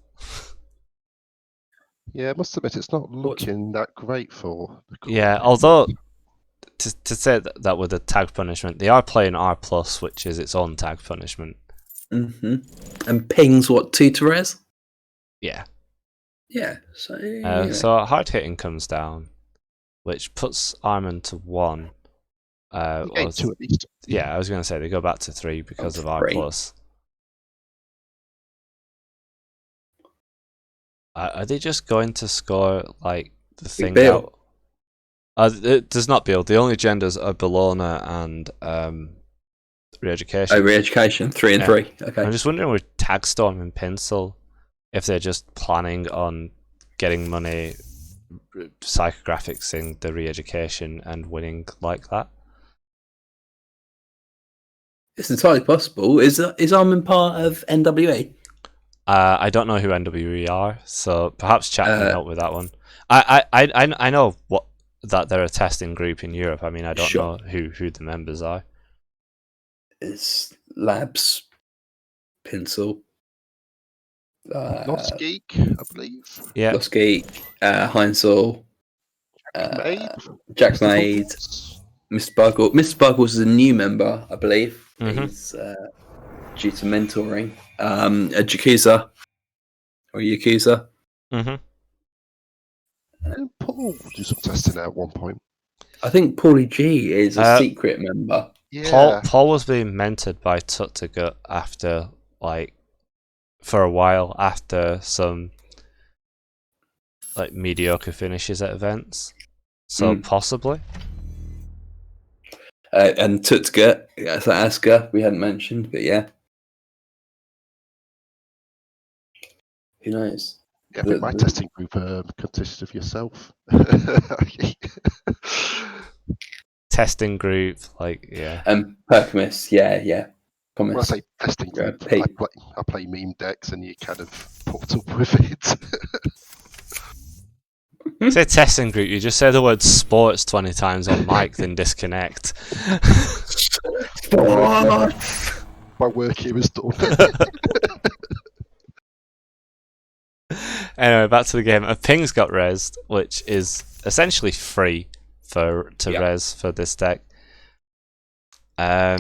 Yeah, I must admit, it's not looking that great for... Yeah, although, to say that with the tag punishment, they are playing R+, which is its own tag punishment. Mm-hmm. And ping's what, 2 to res? Yeah. Yeah, so... So hard hitting comes down, which puts Armin to 1. 2 at least. Yeah, I was going to say they go back to 3 because of R+. Are they just going to score like the thing out? It does not build. The only genders are Bologna and re-education. Oh, re-education, 3 and 3. Okay. I'm just wondering with Tagstorm and Pincel if they're just planning on getting money, psychographicing the re-education and winning like that. It's entirely possible. Is Armin part of NWE? I don't know who NWE are, so perhaps chat can help with that one. I know that they're a testing group in Europe. I mean, I don't know who the members are. It's Labs, Pincel, Lost Geek, I believe. Yeah, Lost Geek, Heinzel, Jack Maid, Mr. Buggle. Mr. Buggles is a new member, I believe. Mm-hmm. He's due to mentoring. A Yakuza or Yakuza. Mm-hmm. Paul do some testing at one point. I think Paulie G is a secret member. Yeah. Paul was being mentored by Tuttugut after, like, for a while after some like mediocre finishes at events. So possibly. And Tuttugut, that's Asker we hadn't mentioned, but yeah. Who knows? Yeah, I think my testing group consists of yourself. Testing group, like, yeah. And Perkmis, yeah. When I say testing group, I play meme decks and you kind of put up with it. Say testing group, you just say the word sports 20 times on mic, then disconnect. Sports! My work here is done. Anyway, back to the game. A ping's got rezzed, which is essentially free to res for this deck. Yeah,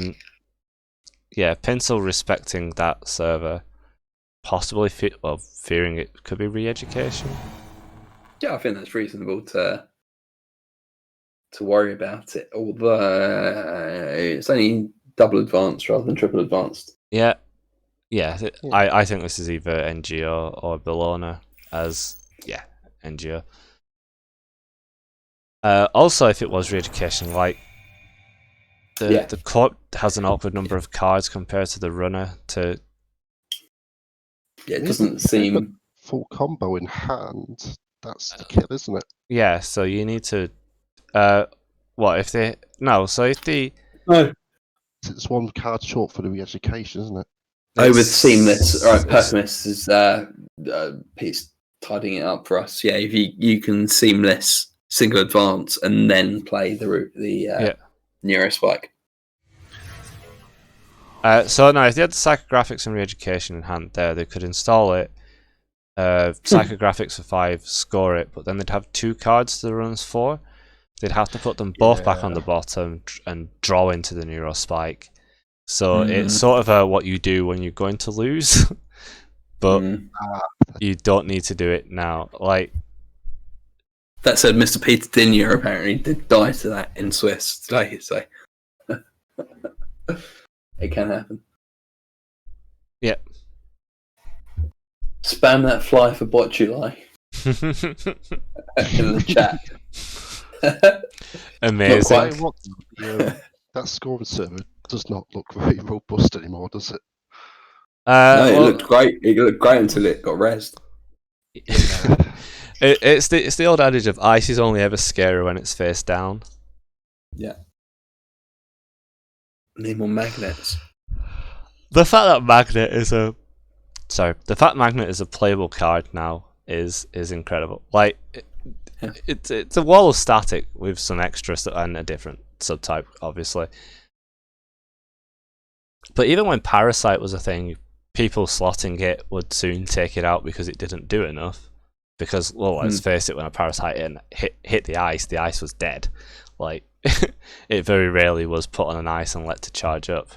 Pinsel respecting that server, possibly fearing it could be re-education. Yeah, I think that's reasonable to worry about it. Although it's only double advanced rather than triple advanced. Yeah. I think this is either NGO or Bellona as NGO. Also, if it was re-education, like the court has an awkward number of cards compared to the runner. It doesn't seem full combo in hand. That's the kill, isn't it? Yeah, so you need to. If the it's one card short for the re-education, isn't it? with seamless. All right, Perkimus is he's tidying it up for us. Yeah, if you can seamless single advance and then play the Neurospike. So now, if they had the psychographics and re-education in hand, they could install it. Psychographics for 5, score it, but then they'd have 2 cards to runs 4. They'd have to put them both back on the bottom and draw into the Neurospike. So it's sort of what you do when you're going to lose, but you don't need to do it now. Like that said, Mr. Peter Dinier apparently did die to that in Swiss today, so it can happen. Yeah. Spam that fly for Botulai in the chat. Amazing. That scoring server does not look very robust anymore, does it? No, it looked great. It looked great until it got rezzed. It's the old adage of ice is only ever scary when it's face down. Yeah. Need more magnets. The fact that Magnet is a playable card now is incredible. Like it's a wall of static with some extras and a different subtype, obviously. But even when Parasite was a thing, people slotting it would soon take it out because it didn't do enough. Because, well, let's face it, when a Parasite hit the ice was dead. Like, it very rarely was put on an ice and let to charge up.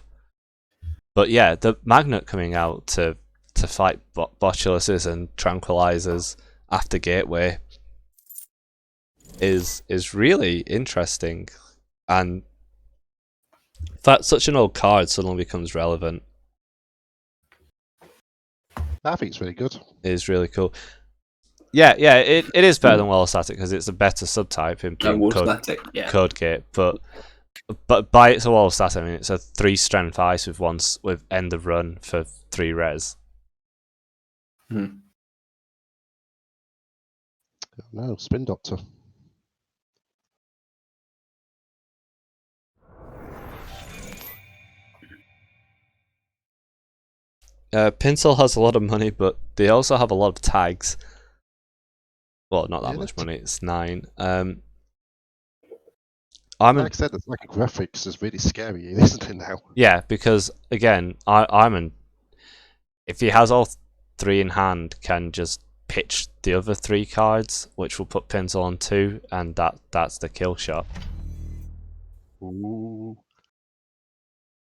But yeah, the Magnet coming out to fight Botuluses and Tranquilizers after Gateway is really interesting. And in fact, such an old card suddenly becomes relevant. I think it's really good. It is really cool. Yeah, it is better than Wall Static because it's a better subtype in Code Gate, but by its Wall Static, I mean it's a 3 strength ice with end of run for 3 res. No, Spin Doctor. Pinsel has a lot of money, but they also have a lot of tags. Well, not that much money. It's 9. Like I said, the graphics is really scary, isn't it now? Yeah, because again, if he has all 3 in hand, can just pitch the other 3 cards, which will put Pinsel on 2, and that's the kill shot. Ooh.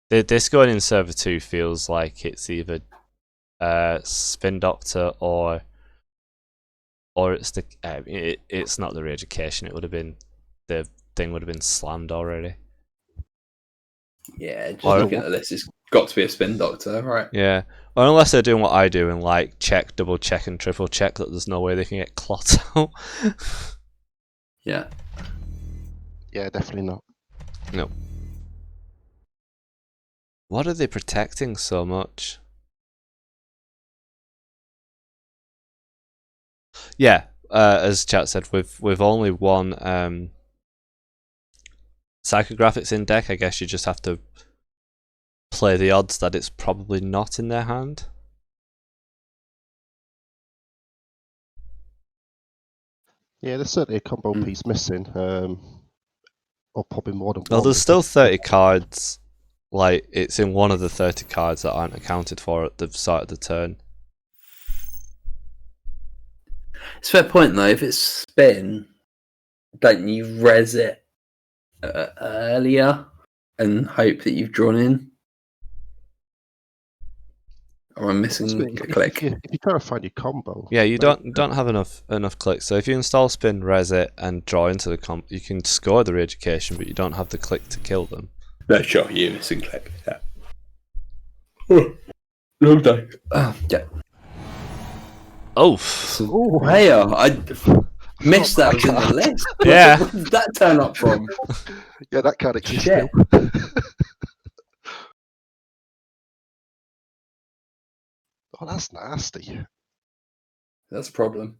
This going in server 2 feels like it's either Spin Doctor or it's it's not the re-education. It would have been the thing would have been slammed already. Yeah, just looking at the list, it's got to be a Spin Doctor, right? Yeah, or unless they're doing what I do and like check, double check, and triple check that there's no way they can get clot out. Yeah. Yeah, definitely not. No. What are they protecting so much? Yeah, as chat said, with only one psychographics in deck, I guess you just have to play the odds that it's probably not in their hand. Yeah, there's certainly a combo piece missing. Or probably more than one. Well, there's still 30 cards Like, it's in one of the 30 cards that aren't accounted for at the start of the turn. It's a fair point though. If it's spin, don't you res it earlier and hope that you've drawn in? Or I'm missing a click. If you try to find your combo. Yeah, you don't have enough clicks. So if you install spin, res it, and draw into the comp, you can score the re-education, but you don't have the click to kill them. No, sure, you're missing click. Yeah. Long day. Yeah. Oh, Hey, I missed that. Was in the list. Yeah. Where did that turn up from? Yeah, that card exists Shit. still. Oh, that's nasty. That's a problem.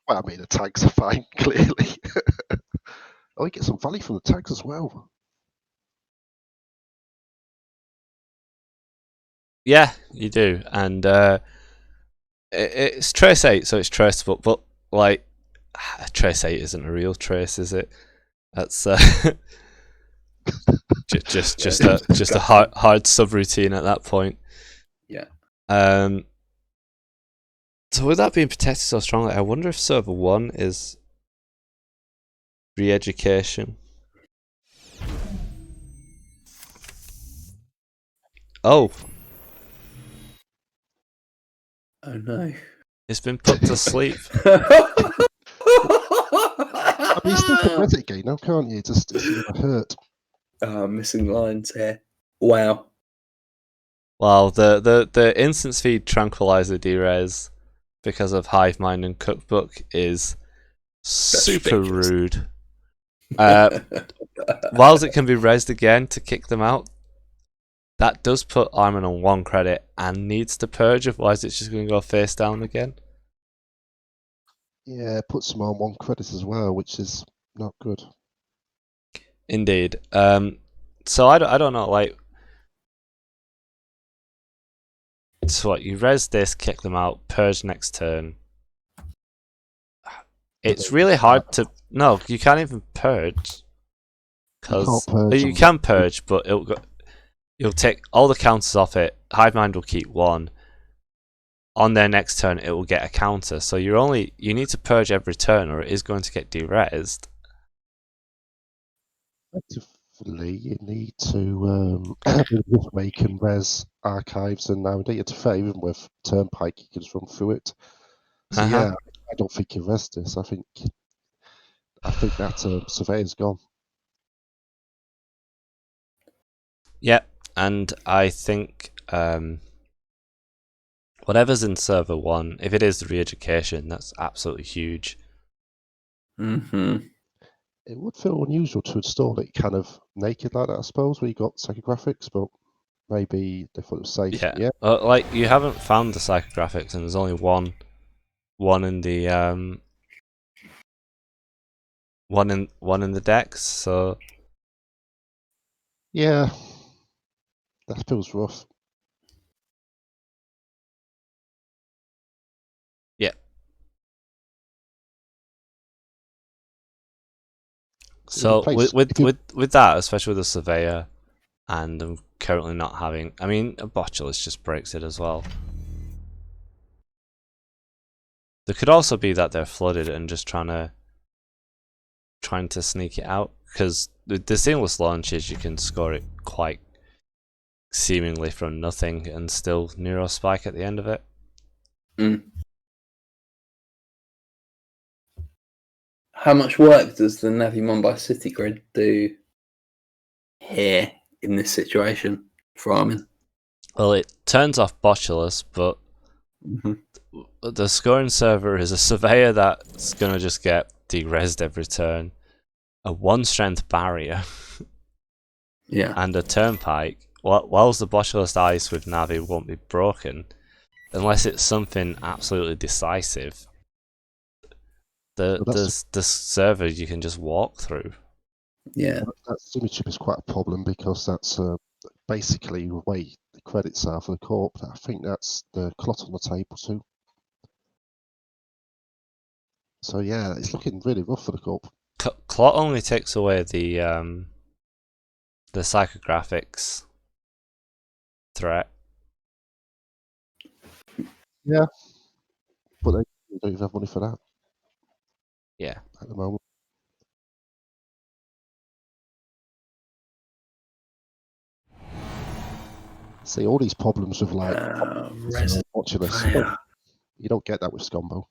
Well, I mean, the tags are fine, clearly. Oh, you get some value from the tags as well. yeah, you do, and it's trace 8, so it's traceable. But like, trace 8 isn't a real trace, is it? That's just a hard subroutine at that point. Yeah. So with that being protected so strongly, I wonder if server 1 is re-education. Oh. Oh no. It's been put to sleep. I mean, you still can res it again now, can't you? It's gonna hurt. Missing lines here. Wow. Well, the instance feed tranquilizer derez because of Hive Mind and Cookbook is super ridiculous. rude. Whilst it can be resed again to kick them out, that does put Armin on 1 credit and needs to purge, otherwise it's just going to go face down again. Yeah, puts them on 1 credit as well, which is not good. Indeed. So I don't know, like, so what, you res this, kick them out, purge next turn. It's really hard to... No, you can't even purge. Because you can purge, but you'll take all the counters off it. Hive Mind will keep 1. On their next turn, it will get a counter. So you need to purge every turn, or it is going to get derezzed. Effectively, you need to this way you can res archives and unedited to fair, even with Turnpike, you can just run through it. So yeah, I don't think you res this. I think that surveyor's gone. Yeah, and I think whatever's in server 1, if it is the re-education, that's absolutely huge. Mm-hmm. It would feel unusual to install it kind of naked like that, I suppose, where you got psychographics, but maybe they thought it was safe. Yeah. Like, you haven't found the psychographics, and there's only one in the one in the decks, so yeah, that feels rough. yeah. So with that, especially with the surveyor, and I'm currently not having, I mean, a botulus just breaks it as well. There could also be that they're flooded and just trying to sneak it out, because the seamless launches, you can score it quite seemingly from nothing and still neurospike at the end of it. How much work does the Navi Mumbai City Grid do here in this situation for Armin? Well, it turns off botulus, but the scoring server is a surveyor that's going to just get derezzed every turn, a 1 strength barrier, yeah, and a turnpike. Whilst the botulus ice with Navi won't be broken, unless it's something absolutely decisive, the server you can just walk through. Yeah, that image chip is quite a problem because that's basically the way the credits are for the corp. I think that's the clot on the table too. So yeah, it's looking really rough for the corp. Clot only takes away the the psychographics threat. Yeah, but they don't even have money for that Yeah. at the moment. See, all these problems with like Resident watching us, Evil. you don't get that with Scombo.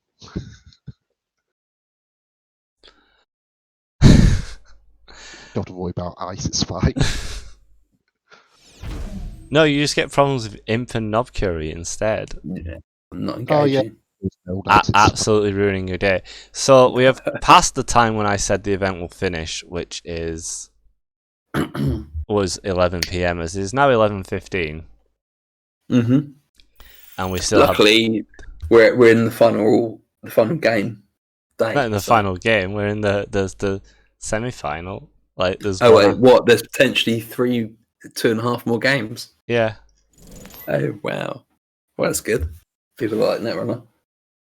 Don't have to worry about ice, it's fine. No, you just get problems with Imp and Knob Curry instead. Yeah, not Oh, yeah. engaging. Absolutely ruining your day. So we have passed the time when I said the event will finish, which was 11 p.m. as it is now 11:15. Mm-hmm. And we still Luckily, we're in the final game. Day, not in the final game. We're in the semi-final. Like there's wait, what? There's potentially 2.5 more games. Yeah. Oh wow, well that's good. People like Netrunner.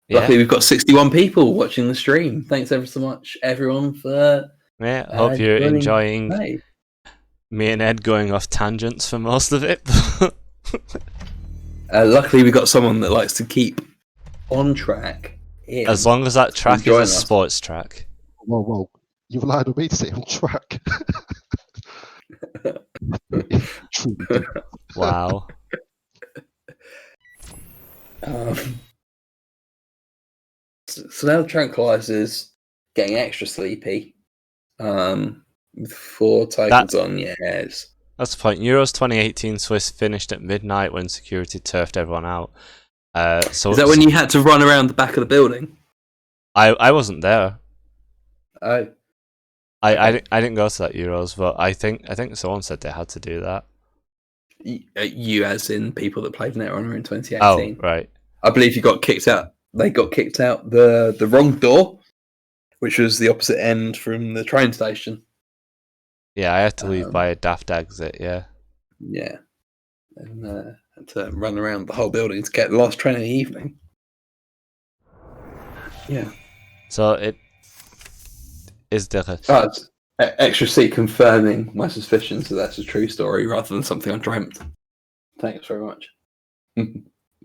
Yeah. Luckily, we've got 61 people watching the stream. Thanks ever so much, everyone, for hope you're joining enjoying today. Me and Ed going off tangents for most of it. Luckily, we got someone that likes to keep on track. As long as that track is a sports track. Whoa. You've allowed me to stay on track. Wow. So now Tranquilizer's getting extra sleepy. With 4 tokens on, yes. That's the point. Euros 2018 Swiss finished at midnight when security turfed everyone out. So is that when you had to run around the back of the building? I wasn't there. Oh. I didn't go to that Euros, but I think someone said they had to do that. You as in people that played Netrunner in 2018. Oh, right. I believe you got kicked out. They got kicked out the wrong door, which was the opposite end from the train station. Yeah, I had to leave by a daft exit, yeah. Yeah. And had to run around the whole building to get the last train in the evening. Yeah. So it is the... it's extra seat confirming my suspicions that that's a true story rather than something I dreamt. Thanks very much.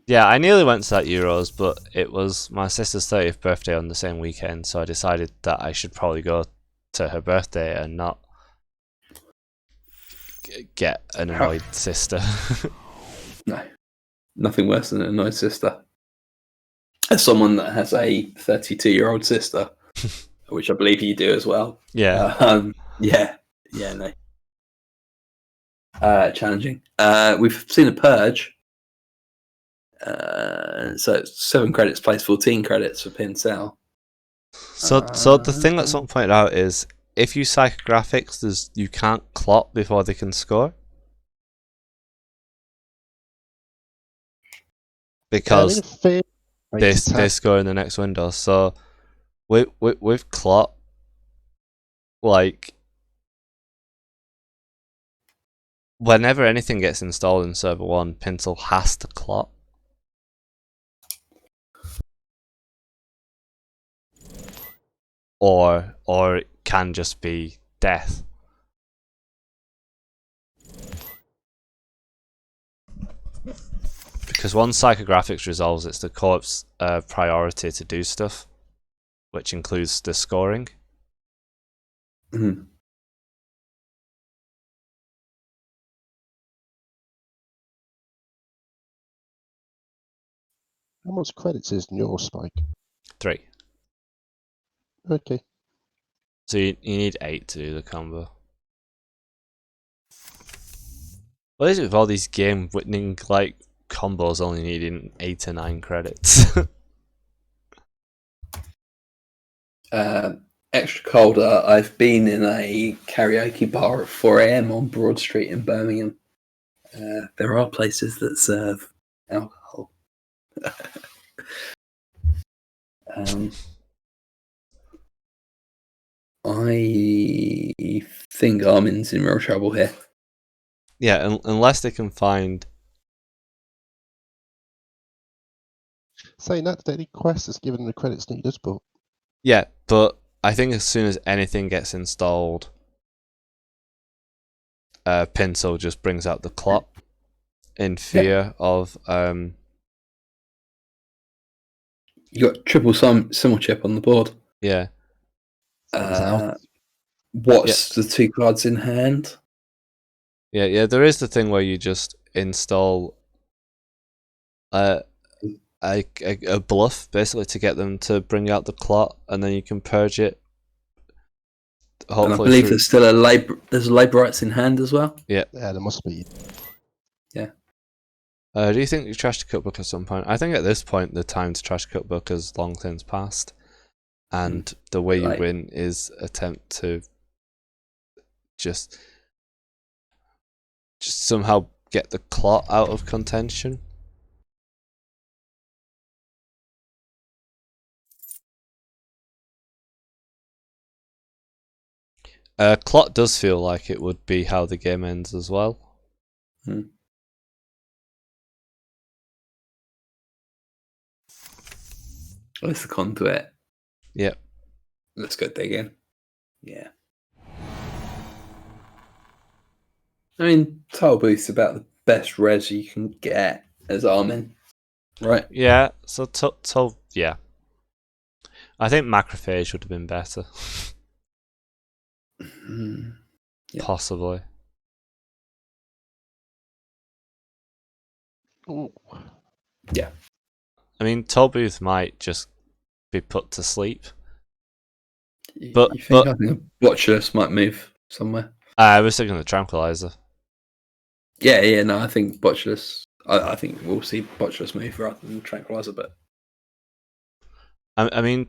Yeah, I nearly went to that Euros, but it was my sister's 30th birthday on the same weekend, so I decided that I should probably go to her birthday and not get an annoyed sister. No. Nothing worse than an annoyed sister. As someone that has a 32-year-old sister, which I believe you do as well. Yeah. No. Challenging. We've seen a purge. So it's 7 credits plays 14 credits for Pincel. So the thing that someone pointed out is if you psychographics, you can't clock before they can score. Because they score in the next window. So with clock, like whenever anything gets installed in server 1, Pincel has to clock. Or it can just be death. Because once psychographics resolves, it's the co-op's priority to do stuff, which includes the scoring. Mm-hmm. How much credits is in your Spike? 3. Okay. So you need 8 to do the combo. What is it with all these game-winning like combos only needing 8 to 9 credits? Extra colder. I've been in a karaoke bar at 4 AM on Broad Street in Birmingham. There are places that serve alcohol. I think Armin's in real trouble here. Yeah, unless they can find... Saying that, the daily quest is given the credits needed, but... Yeah, but I think as soon as anything gets installed Pinsel just brings out the clot in fear of You got triple simul chip on the board. yeah. What's the 2 cards in hand? Yeah, there is the thing where you just install a bluff basically to get them to bring out the clot, and then you can purge it. Hopefully, and I believe there's still there's a laborites in hand as well. Yeah, there must be. Yeah. Do you think you trashed a cookbook at some point? I think at this point the time to trash a cookbook has long since passed, and the way you win is attempt to just somehow get the clot out of contention. Clot does feel like it would be how the game ends as well. It's the conduit. Yep. Let's go digging. Yeah. I mean, Tile Booth's about the best res you can get as Armin, right? Yeah, so yeah. I think Macrophage would have been better. Yeah. Possibly. Ooh. Yeah. I mean, Tollbooth might just be put to sleep. But I think Watchless might move somewhere. I was thinking the Tranquilizer. Yeah, no, I think Botchless. I think we'll see Botchless move rather than Tranquilizer, but I mean,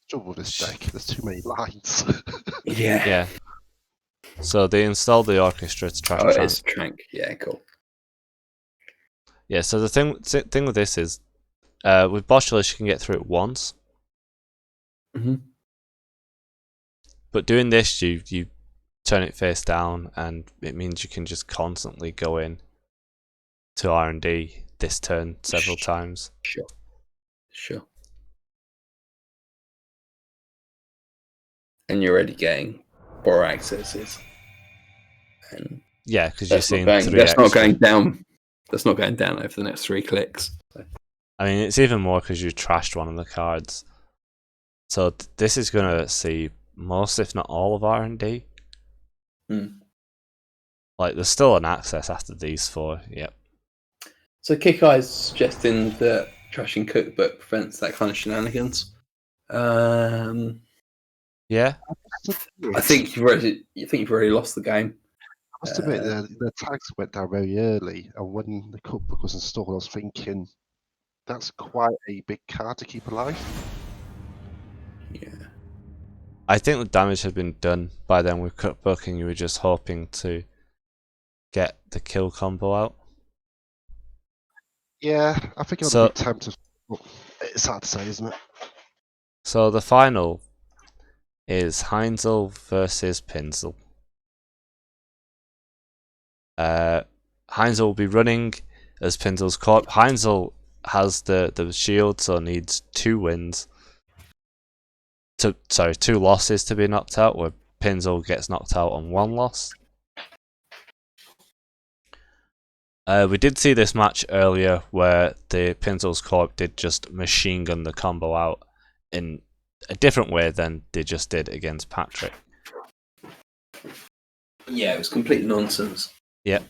trouble with this deck. There's too many lines. Yeah. So they installed the Orchestra to trash Trank. It's Trank. Yeah, cool. Yeah. So the thing with this is, with Botchless you can get through it once. But doing this, you turn it face down, and it means you can just constantly go in to R&D this turn several times. Sure. And you're already getting 4 accesses. And yeah, because you're seeing 3 that's not going down. That's not going down over the next 3 clicks. So. I mean, it's even more because you trashed one of the cards. So this is going to see most, if not all, of R&D. Like, there's still an access after these 4. Yep. So Kick Eye's suggesting that trashing Cookbook prevents that kind of shenanigans. Yeah. I think you've already lost the game. I must admit, the tags went down very early, and when the cookbook was installed, I was thinking that's quite a big card to keep alive. Yeah. I think the damage had been done by then with Cookbook, and you were just hoping to get the kill combo out. Yeah, I think it would be tempted. It's hard to say, isn't it? So the final is Heinzel versus Pinsel. Heinzel will be running as Pinsel's corp. Heinzel has the shield, so needs 2 wins. 2 losses to be knocked out, where Pinsel gets knocked out on 1 loss. We did see this match earlier where the Pinsel's corp did just machine gun the combo out in a different way than they just did against Patrick. Yeah, it was complete nonsense. Yep.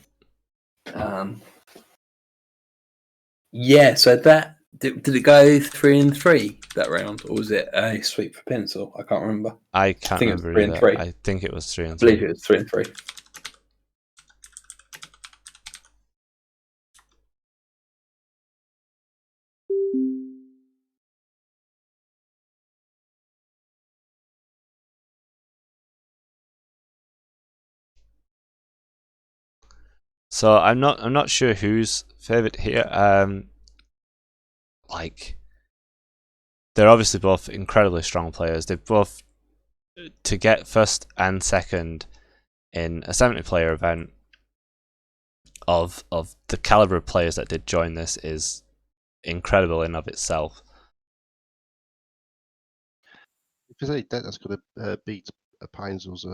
Yeah, so that did it go 3-3 that round, or was it a sweep for Pinsel? I can't remember. I can't remember either. I think it was 3-3. I believe it was 3-3. So I'm not sure who's favourite here. Like, they're obviously both incredibly strong players. They both, to get first and second in a 70-player event of the caliber of players that did join this, is incredible in of itself. If there's any deck that's going to beat Pinesel's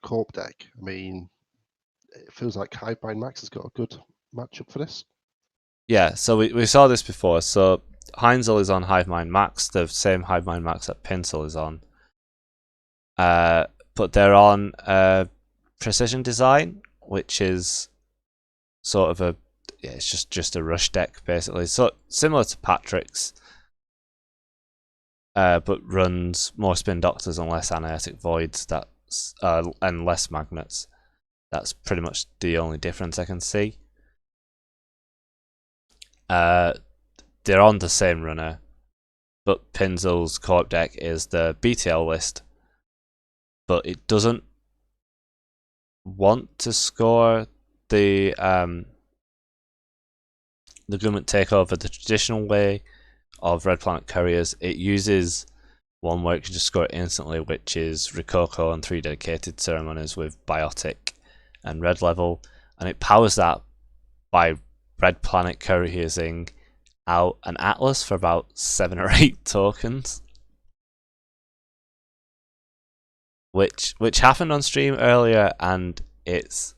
Corp deck. I mean, it feels like Hivebind Max has got a good matchup for this. Yeah, so we saw this before. So Heinzel is on Hivemind Max, the same Hivemind Max that Pinsel is on. But they're on Precision Design, which is sort of it's just a rush deck basically. So similar to Patrick's, but runs more Spin Doctors and less Aniatic Voids. That's and less Magnets. That's pretty much the only difference I can see. They're on the same runner, but Pinsel's Corp deck is the BTL list, but it doesn't want to score the Government Takeover the traditional way of Red Planet Couriers. It uses one where it can just score it instantly, which is Rococo and 3 dedicated ceremonies with Biotic and Red level, and it powers that by Red Planet Couriersing out an Atlas for about 7 or 8 tokens, which happened on stream earlier, and it's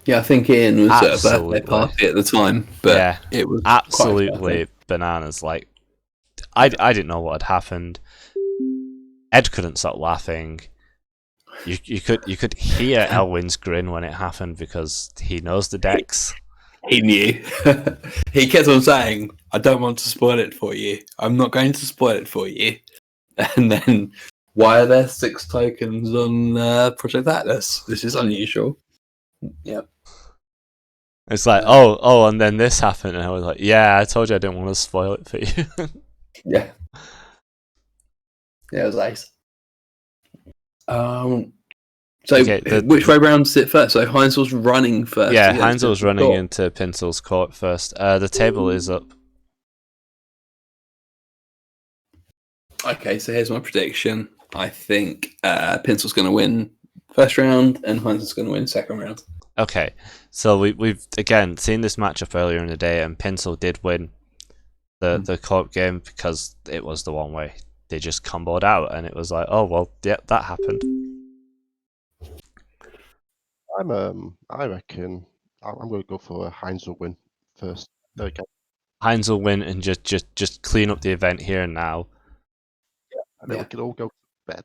I think Ian was absolutely at a birthday party at the time, but it was absolutely bananas. Like, I didn't know what had happened. Ed couldn't stop laughing. You could hear Elwin's grin when it happened because he knows the decks. He knew. He kept on saying, "I don't want to spoil it for you. I'm not going to spoil it for you." And then, why are there 6 tokens on Project Atlas? This is unusual. Yep. It's like, oh, and then this happened, and I was like, yeah, I told you I didn't want to spoil it for you. Yeah, it was nice. So okay, which way round is it first? So Heinzel's running first. Yeah, Heinzel's running into Pinsel's court first. The table is up. Okay, so here's my prediction. I think Pinsel's going to win first round, and Heinzel's going to win second round. Okay, so we've again seen this matchup earlier in the day, and Pinsel did win the court game because it was the one way they just comboed out, and it was like, oh well, yeah, that happened. I reckon I'm going to go for a Heinzel win first. There we go. Heinzel win and just clean up the event here and now. Yeah, and then we can all go to bed.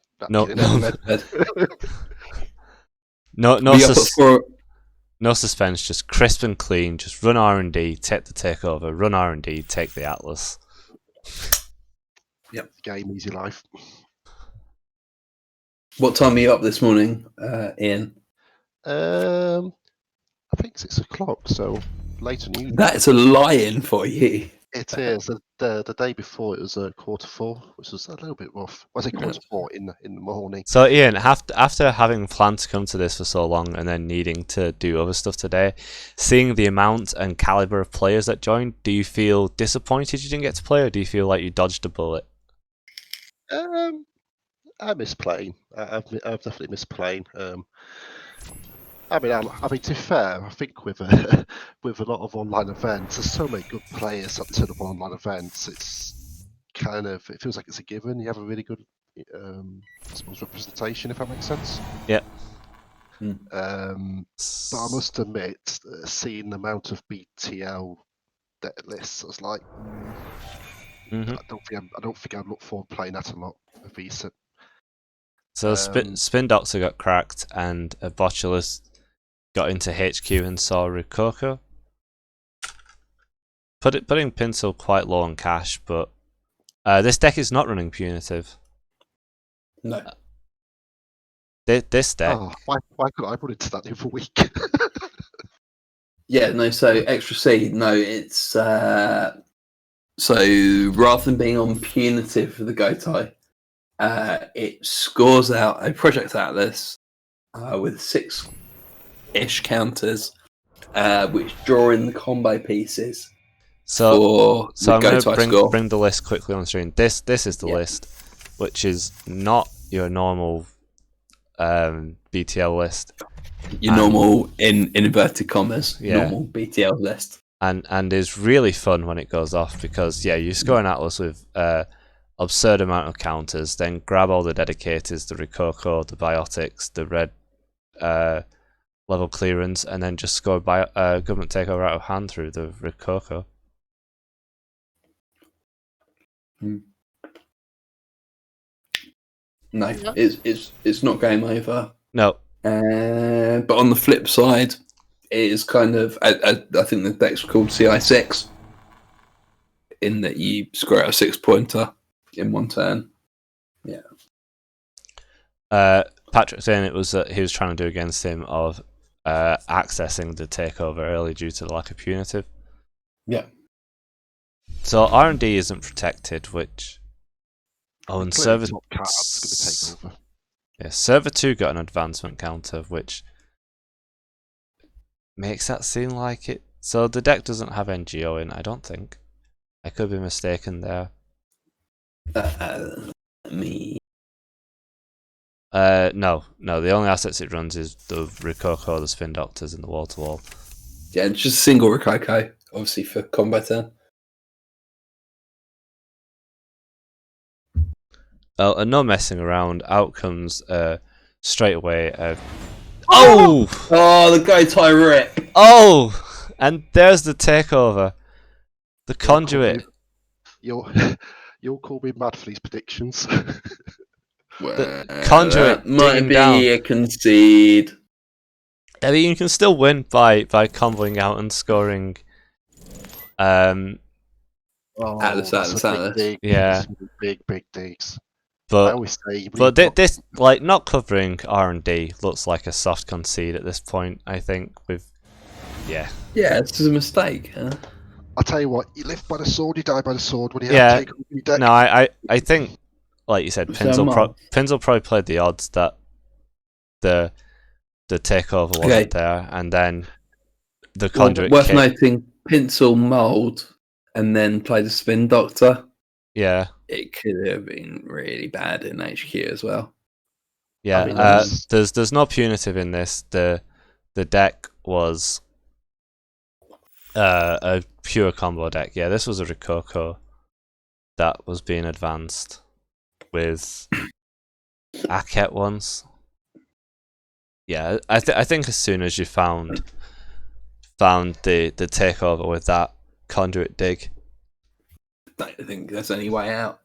No suspense, just crisp and clean. Just run R&D, take the takeover. Run R&D, take the Atlas. Yep, game, easy life. What time are you up this morning, Ian? I think 6 o'clock, so later than usual. That is a lie-in for you. It is. The day before it was 4:45, which was a little bit rough. I say 4:45 in the morning. So Ian, after having planned to come to this for so long and then needing to do other stuff today, seeing the amount and caliber of players that joined, do you feel disappointed you didn't get to play, or do you feel like you dodged a bullet? I miss playing. I've definitely missed playing. I mean, to be fair, I think with a lot of online events, there's so many good players that turn up on online events. It's kind of, it feels like it's a given. You have a really good, I suppose, representation, if that makes sense. Yeah. But I must admit, seeing the amount of BTL deck lists, I was like, I don't think I'd look forward to playing that a lot of recent. So Spin Doctor got cracked, and a Botulus got into HQ and saw Rococo. Putting Pinsel quite low on cash, but this deck is not running Punitive. No. This deck. Oh, why could I put into that the other week? Yeah, no, so Extra C, no, it's so rather than being on Punitive for the Gotai, it scores out a Project Atlas with 6-ish counters, which draw in the combo pieces. So I'm going to bring the list quickly on the screen. This is the list, which is not your normal BTL list. Your normal, in inverted commas, normal BTL list. And is really fun when it goes off because, you score an Atlas with absurd amount of counters, then grab all the dedicators, the Rokoko, the biotics, the red level clearance, and then just score government takeover out of hand through the Rokoko. No, it's not game over. No. But on the flip side, it is kind of I think the deck's called CI6, in that you score out a 6-pointer in one turn. Yeah. Patrick saying it was that he was trying to do against him of accessing the takeover early due to the lack of punitive. Yeah. So R&D isn't protected, which and server top card's going to take over. Yeah, server 2 got an advancement counter, which makes that seem like it. So the deck doesn't have NGO in, I don't think. I could be mistaken there. Me. No. The only assets it runs is the Rokoko, the Spin Doctors, and the Wall to Wall. Yeah, just a single Rokoko, obviously for combat turn. Oh, and no messing around. Out comes straight away. Oh, the guy Tyrek. Oh, and there's the takeover. The conduit. You'll call me mad for these predictions. The conduit might be down. a concede. I mean, you can still win by convoying out and scoring. Atlas. Yeah, big digs. But I always say, this like not covering R&D looks like a soft concede at this point. I think yeah, it's a mistake. Huh? I'll tell you what, you live by the sword, you die by the sword. When you Yeah. take over your deck. No, I think, like you said, Pinzel probably played the odds that the takeover wasn't there, and then the conduit. Worth noting, Pinsel mould and then play the Spin Doctor. Yeah, it could have been really bad in HQ as well. Yeah, I mean, there's no punitive in this. The deck was a pure combo deck. Yeah, this was a Rokoko that was being advanced with Aket once. Yeah, I think as soon as you found the takeover with that conduit dig, I don't think there's any way out.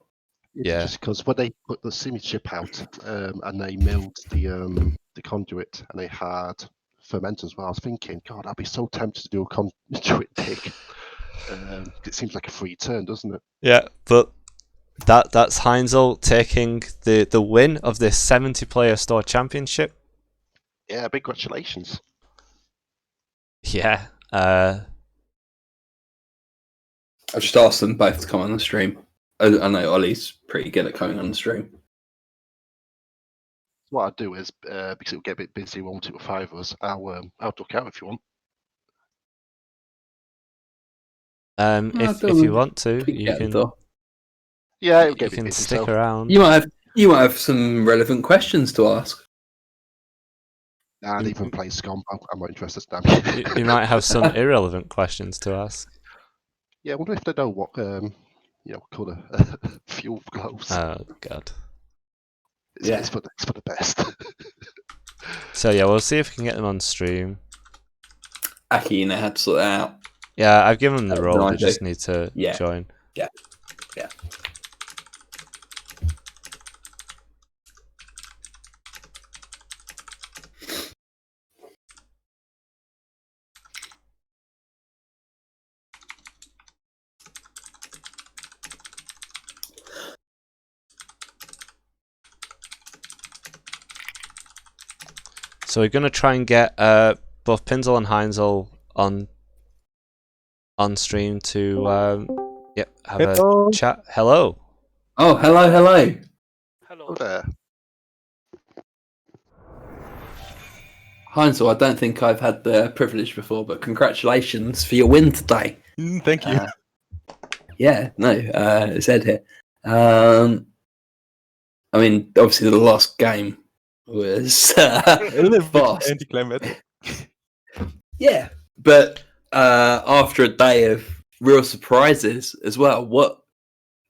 Yeah, just because when they put the Simi chip out and they milled the conduit and they had ferment as well, I was thinking, God, I'd be so tempted to do a conduit dig. It seems like a free turn, doesn't it? Yeah, but that's Heinzel taking the win of this 70-player store championship. Yeah, big congratulations. Yeah. I've just asked them both to come on the stream. I know Ollie's pretty good at coming on the stream. What I'll do is, because it'll get a bit busy, won't it, with five of us, I'll duck out if you want. If you want to, you can. Yeah, it'll get you a bit can busy, stick so. around. You might have some relevant questions to ask. Nah, I'd even play Scum. I'm not interested. You might have some irrelevant questions to ask. Yeah, I wonder if they know what colour fuel glows. Oh God. It's for the best. So yeah, we'll see if we can get them on stream. Aki, you know how to sort that out. Yeah, I've given them the role. No, they just need to join. Yeah. So we're gonna try and get both Pinzel and Heinzel on stream to have a chat. Hello. Oh, hello. Hello there. Heinzel, I don't think I've had the privilege before, but congratulations for your win today. Thank you. It's Ed here. I mean, obviously the last game was a little fast. Anticlimactic. Yeah, but after a day of real surprises as well, what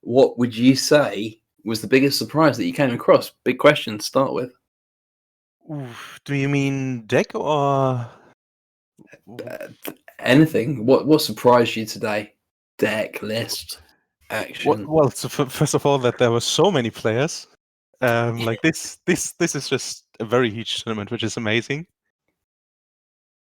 what would you say was the biggest surprise that you came across? Big question to start with. Do you mean deck or Anything. What surprised you today? Deck, list, action. well? So first of all, that there were so many players. Like this is just a very huge tournament, which is amazing.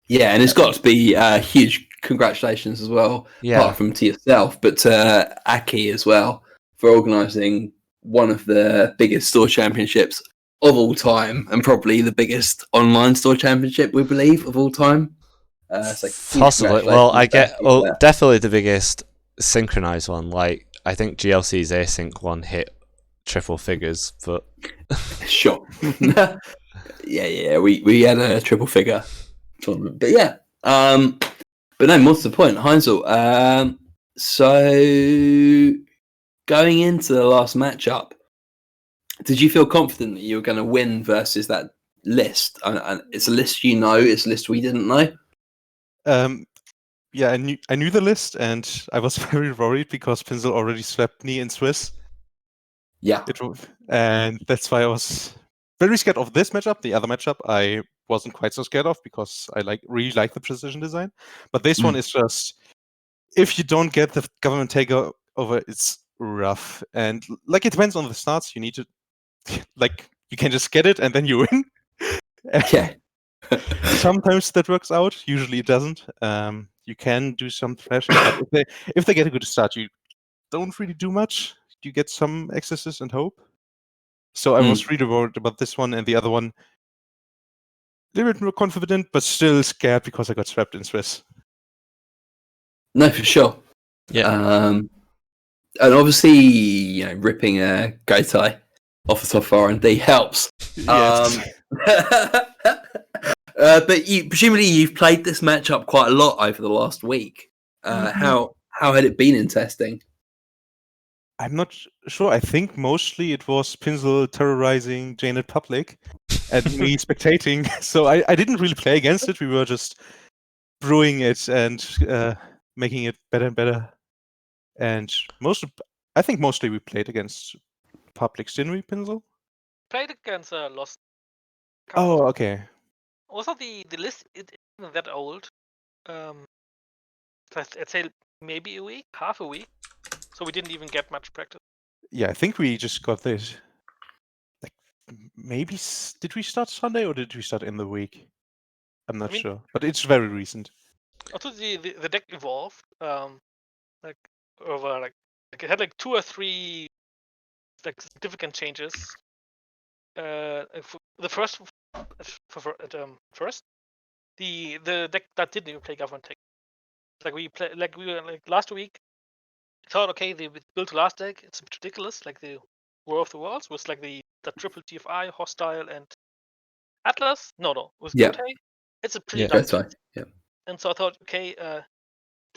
Yeah, and it's got to be huge congratulations as well, Yeah. apart from to yourself, but to Aki as well for organising one of the biggest store championships of all time, and probably the biggest online store championship, we believe, of all time. So huge Possibly. Well, I congratulations get to Aki for that. definitely the biggest synchronized one. Like I think GLC's async one hit triple figures, but Sure. yeah. We had a triple figure tournament, but yeah. But no, more to the point, Heinzel. So going into the last matchup, did you feel confident that you were going to win versus that list? And it's a list it's a list we didn't know. Yeah, I knew the list, and I was very worried because Pinsel already swept me in Swiss. Yeah. And that's why I was very scared of this matchup. The other matchup I wasn't quite so scared of because I really like the precision design. But this one is just, if you don't get the government takeover, it's rough. And like it depends on the starts. You need to like you can just get it and then you win. Yeah. Sometimes that works out. Usually it doesn't. You can do some thrashing, but if they get a good start, you don't really do much. You get some excesses and hope. So I was really worried about this one, and the other one a little bit more confident, but still scared because I got swept in Swiss. No, for sure. yeah. And obviously, ripping a Gotai off the top of R&D helps. Yes. But presumably you've played this matchup quite a lot over the last week. How had it been in testing? I'm not sure. I think mostly it was Pinsel terrorizing Janet Public and me spectating. So I didn't really play against it. We were just brewing it and making it better and better. And I think mostly we played against Publics, didn't we, Pinsel? Played against Lost. Oh, okay. Also, the list isn't that old. I'd say maybe a week, half a week. So we didn't even get much practice. Yeah, I think we just got this. Like, maybe did we start Sunday or did we start in the week? I'm not sure, but it's very recent. Also, the deck evolved. Like over like it had like 2 or 3 like significant changes. The first the deck that didn't even play government take. Like we were like last week. Thought okay, they built the last deck. It's a bit ridiculous. Like the War of the Worlds was like the triple TFI, hostile, and Atlas. No, with Gotai. It's a pretty nice Gotai. Yeah. And so I thought, okay,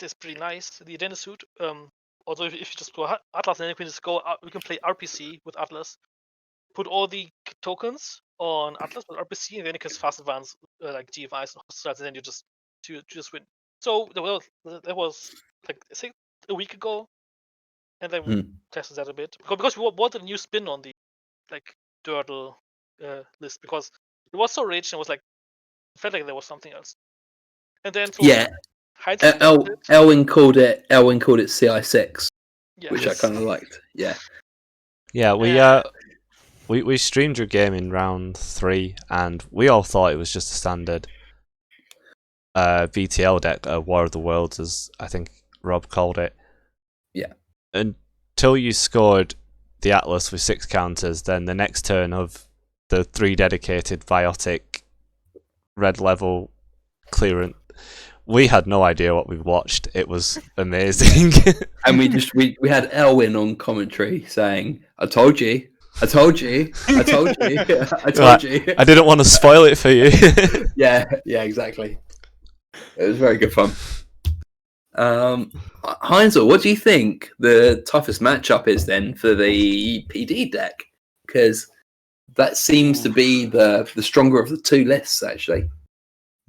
it's pretty nice. The Identity suit. Also, if you just go Atlas, then you can just go. We can play RPC with Atlas. Put all the tokens on Atlas with RPC, and then you can fast advance like GFIs and hostiles, and then you just win. So that was like I think a week ago. And then we tested that a bit because we wanted a new spin on the like Dirtle list because it was so rich and it felt like there was something else. And then Elwin called it CI6, which I kind of liked. Yeah. Yeah, we streamed your game in round 3, and we all thought it was just a standard VTL deck, War of the Worlds, as I think Rob called it. Yeah. Until you scored the Atlas with 6 counters, then the next turn of the 3 dedicated Biotic red level clearance, we had no idea what we watched. It was amazing. And we had Elwin on commentary saying, I told you. I told you. I told you. I told you. I didn't want to spoil it for you. Yeah, exactly. It was very good fun. Heinzel, what do you think the toughest matchup is then for the PD deck? Because that seems to be the stronger of the 2 lists, actually.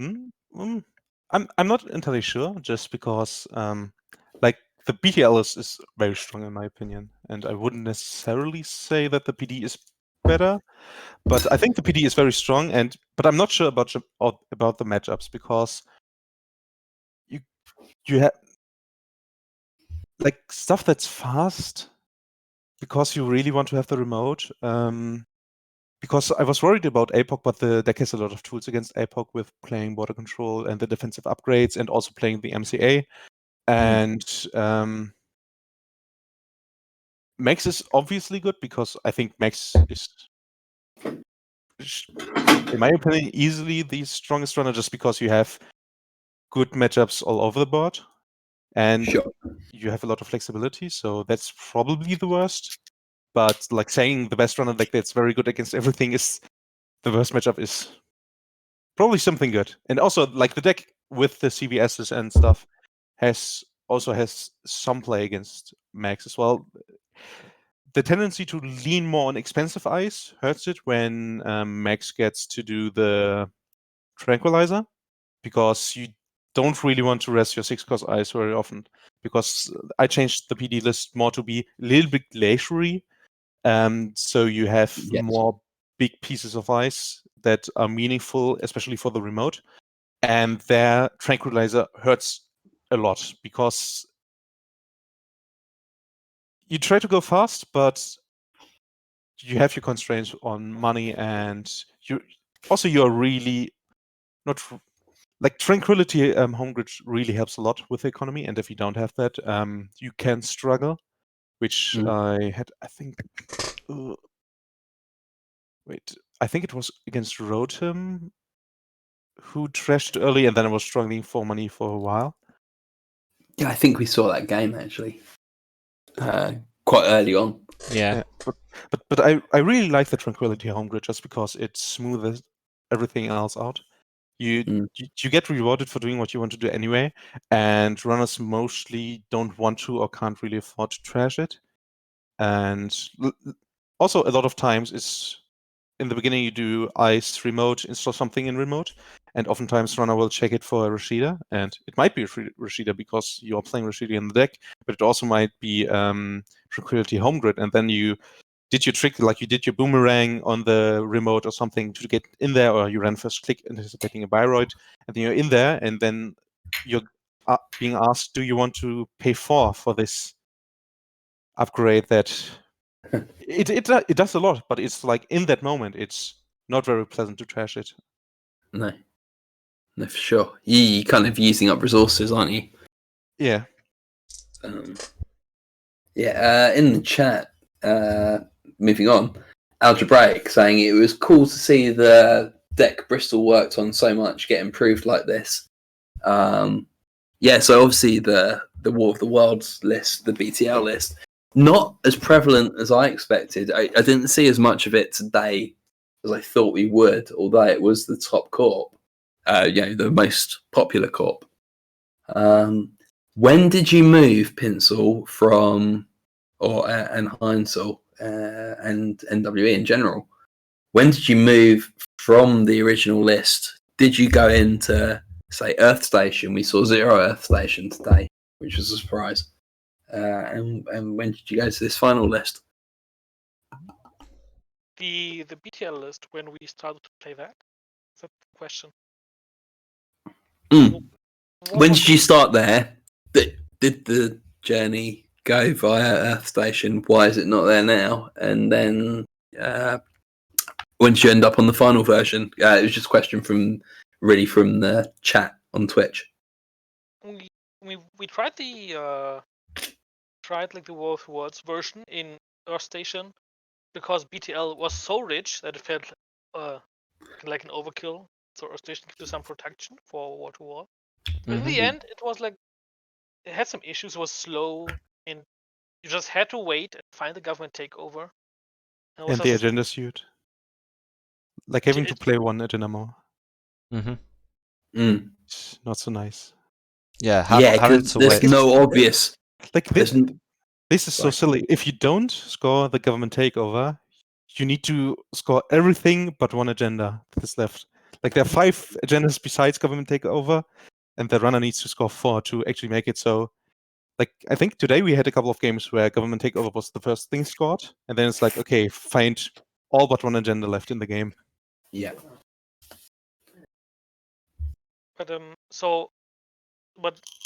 I'm not entirely sure, just because like the BTL is very strong in my opinion, and I wouldn't necessarily say that the PD is better, but I think the PD is very strong. But I'm not sure about the matchups, because you have like stuff that's fast because you really want to have the remote. Because I was worried about APOC, but the deck has a lot of tools against APOC with playing border control and the defensive upgrades, and also playing the MCA. And Max is obviously good, because I think Max is, in my opinion, easily the strongest runner, just because you have good matchups all over the board, and you have a lot of flexibility. So that's probably the worst. But like saying the best runner like that's very good against everything is the worst matchup is probably something good. And also, like, the deck with the CVSs and stuff has some play against Max as well. The tendency to lean more on expensive ice hurts it when Max gets to do the Tranquilizer, because you don't really want to rest your 6-cost ice very often. Because I changed the PD list more to be a little bit glaciery, so you have more big pieces of ice that are meaningful, especially for the remote. And their Tranquilizer hurts a lot, because you try to go fast, but you have your constraints on money, and you're really not like Tranquility. Home grid really helps a lot with the economy, and if you don't have that, you can struggle. Which I had, I think. Wait, I think it was against Rotom, who trashed early, and then I was struggling for money for a while. Yeah, I think we saw that game actually quite early on. Yeah. But I really like the Tranquility home grid, just because it smoothes everything else out. You get rewarded for doing what you want to do anyway, and runners mostly don't want to or can't really afford to trash it. And also, a lot of times it's in the beginning you do ice remote, install something in remote, and oftentimes runner will check it for a Rashida, and it might be a Rashida because you're playing Rashida in the deck, but it also might be Tranquility home grid, and then you did your trick, like you did your boomerang on the remote or something to get in there, or you ran first click anticipating a Biroid, and then you're in there, and then you're being asked, do you want to pay 4 for this upgrade that it does a lot, but it's like in that moment it's not very pleasant to trash it. No, for sure. You're kind of using up resources, aren't you? Yeah. In the chat, moving on, Algebraic saying it was cool to see the deck Bristol worked on so much get improved like this. So obviously the War of the Worlds list, the BTL list, not as prevalent as I expected. I didn't see as much of it today as I thought we would, although it was the top corp, the most popular corp. When did you move Pinsel from, and Heinzel and NWE in general? When did you move from the original list? Did you go into, say, Earth Station? We saw 0 Earth Station today, which was a surprise. And when did you go to this final list? The BTL list, when we started to play that? Is that the question? When did you start there? Did the journey go via Earth Station? Why is it not there now? And then when did you end up on the final version? It was just a question from the chat on Twitch. We tried the the War of Worlds version in Earth Station, because BTL was so rich that it felt like an overkill. So Earth Station could do some protection for War to War. But in the end, it was like it had some issues. It was slow, and you just had to wait and find the government takeover. And the agenda suit, like having to play one agenda more. Not so nice. Yeah, having to there's wait. no obvious. Like this is so silly. If you don't score the government takeover, you need to score everything but one agenda that is left. Like there are 5 agendas besides government takeover, and the runner needs to score 4 to actually make it. So like I think today we had a couple of games where government takeover was the first thing scored, and then it's like, okay, find all but one agenda left in the game. Yeah. But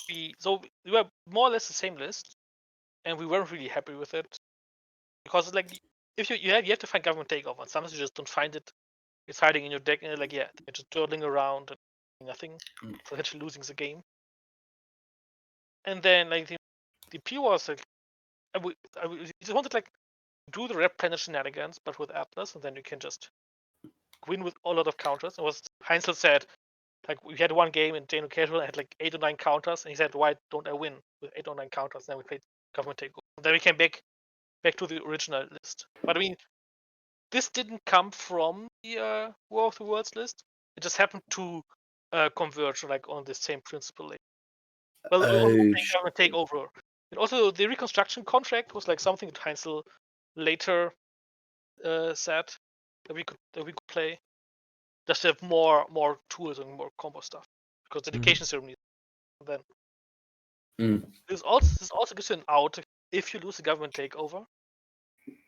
we were more or less the same list, and we weren't really happy with it because it's like if you have to find government takeover, and sometimes you just don't find it. It's hiding in your deck, and you're like, yeah, you're just turtling around and doing nothing, potentially losing the game. And then like the P was like, we just wanted like do the replenish shenanigans, but with Atlas, and then you can just win with a lot of counters. And was Heinzel said, like we had one game in Jano Casual, I had like 8 or 9 counters, and he said, why don't I win with 8 or 9 counters? And then we played government takeover. And then we came back to the original list. But I mean, this didn't come from the War of the Worlds list. It just happened to converge like on the same principle. Like, well, government takeover. And also the reconstruction contract was like something that Heinzel later said that we could play. Just to have more tools and more combo stuff because dedication ceremony. Then this also gives you an out if you lose the government takeover,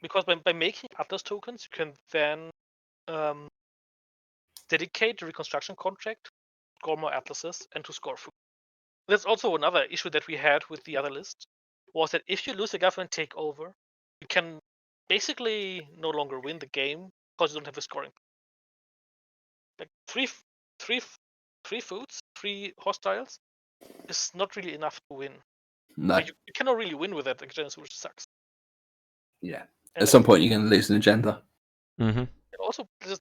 because by making Atlas tokens you can then dedicate the reconstruction contract, score more Atlases, and to score food. That's also another issue that we had with the other list, was that if you lose a government takeover, you can basically no longer win the game because you don't have a scoring. Like three foods, 3 hostiles is not really enough to win. No. Like, you cannot really win with that agenda, which sucks. Yeah. At some point, you're going to lose an agenda. Mm-hmm. And also, you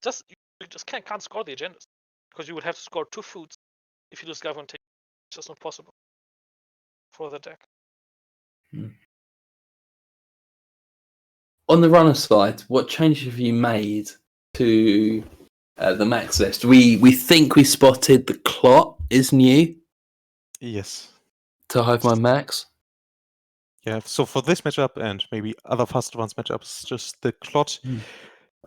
just can't score the agendas because you would have to score 2 foods if you lose government take. It's just not possible for the deck. On the runner side, what changes have you made to the max list? We think we spotted the clot is new. Yes. To Hive Mind Max. Yeah, so for this matchup and maybe other Fast Advanced matchups, just the clot.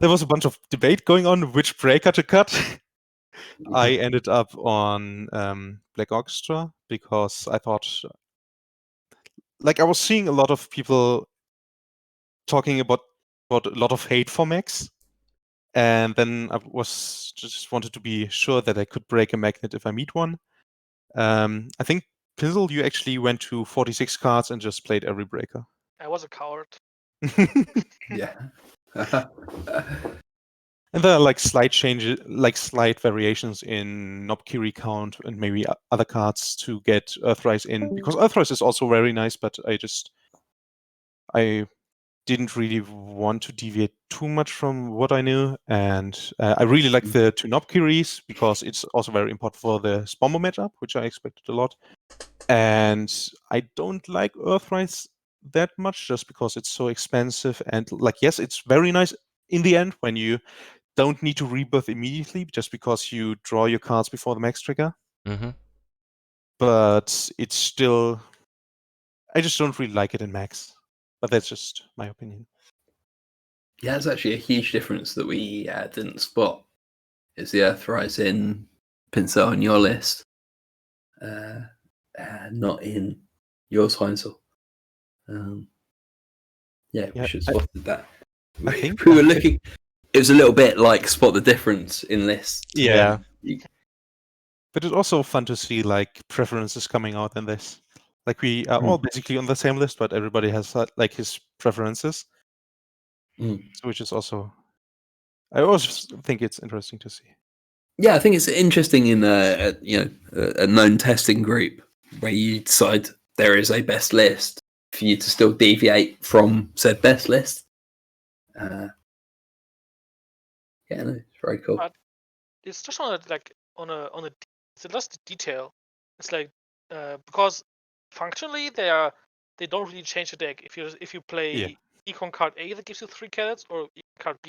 There was a bunch of debate going on which breaker to cut. I ended up on Black Orchestra because I thought, like, I was seeing a lot of people talking about a lot of hate for Max, and then I was just wanted to be sure that I could break a magnet if I meet one. I think Pizzle, you actually went to 46 cards and just played every breaker. I was a coward. Yeah. And there are like slight changes, like slight variations in Nobkiri count and maybe other cards to get Earthrise in, because Earthrise is also very nice, but I didn't really want to deviate too much from what I knew, and I really like the 2 Nobkiris because it's also very important for the Spombo matchup, which I expected a lot. And I don't like Earthrise that much just because it's so expensive, and like, yes, it's very nice in the end when you don't need to rebirth immediately just because you draw your cards before the max trigger. Mm-hmm. But it's still, I just don't really like it in max. But that's just my opinion. Yeah, it's actually a huge difference that we didn't spot. Is the Earthrise in Pincel on your list, not in yours, Heinzel. Yeah, we should have spotted that. I think we were looking. It was a little bit like spot the difference in lists. Yeah. But it's also fun to see like preferences coming out in this. Like we are all basically on the same list, but everybody has like his preferences. So which is also, I always think it's interesting to see. Yeah, I think it's interesting in a known testing group where you decide there is a best list for you to still deviate from said best list. Yeah, no, it's very cool. But it's just on a it's just a detail. It's like because functionally they don't really change the deck. If you play Econ card A that gives you 3 credits, or Econ card B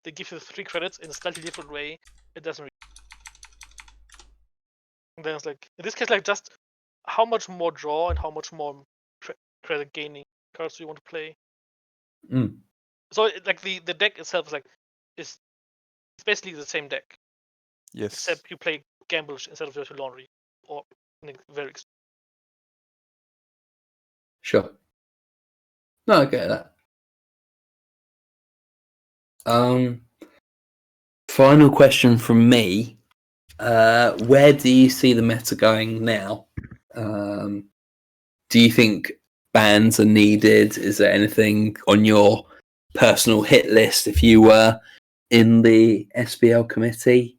that gives you 3 credits in a slightly different way, it doesn't really. And then it's like in this case, like just how much more draw and how much more credit gaining cards do you want to play? So like the deck itself is like it's basically the same deck. Yes. Except you play Gamble instead of Virtual Laundry, or very Sure. No, I get that. Final question from me. Where do you see the meta going now? Do you think bans are needed? Is there anything on your personal hit list if you were in the SBL committee?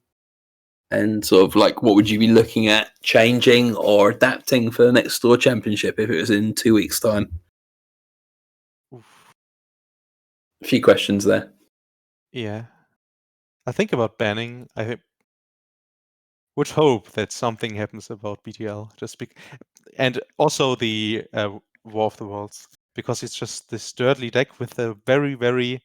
And sort of like, what would you be looking at changing or adapting for the next store championship if it was in 2 weeks' time? Oof. A few questions there. Yeah. I think about banning. Would hope that something happens about BTL, and also the War of the Worlds, because it's just this dirtly deck with a very, very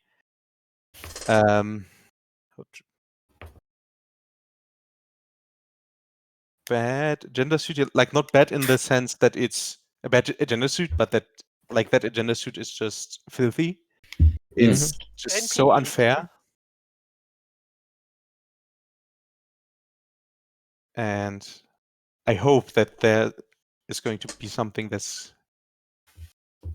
bad agenda suit. Like, not bad in the sense that it's a bad agenda suit, but that agenda suit is just filthy. It's just so unfair. And I hope that there is going to be something that's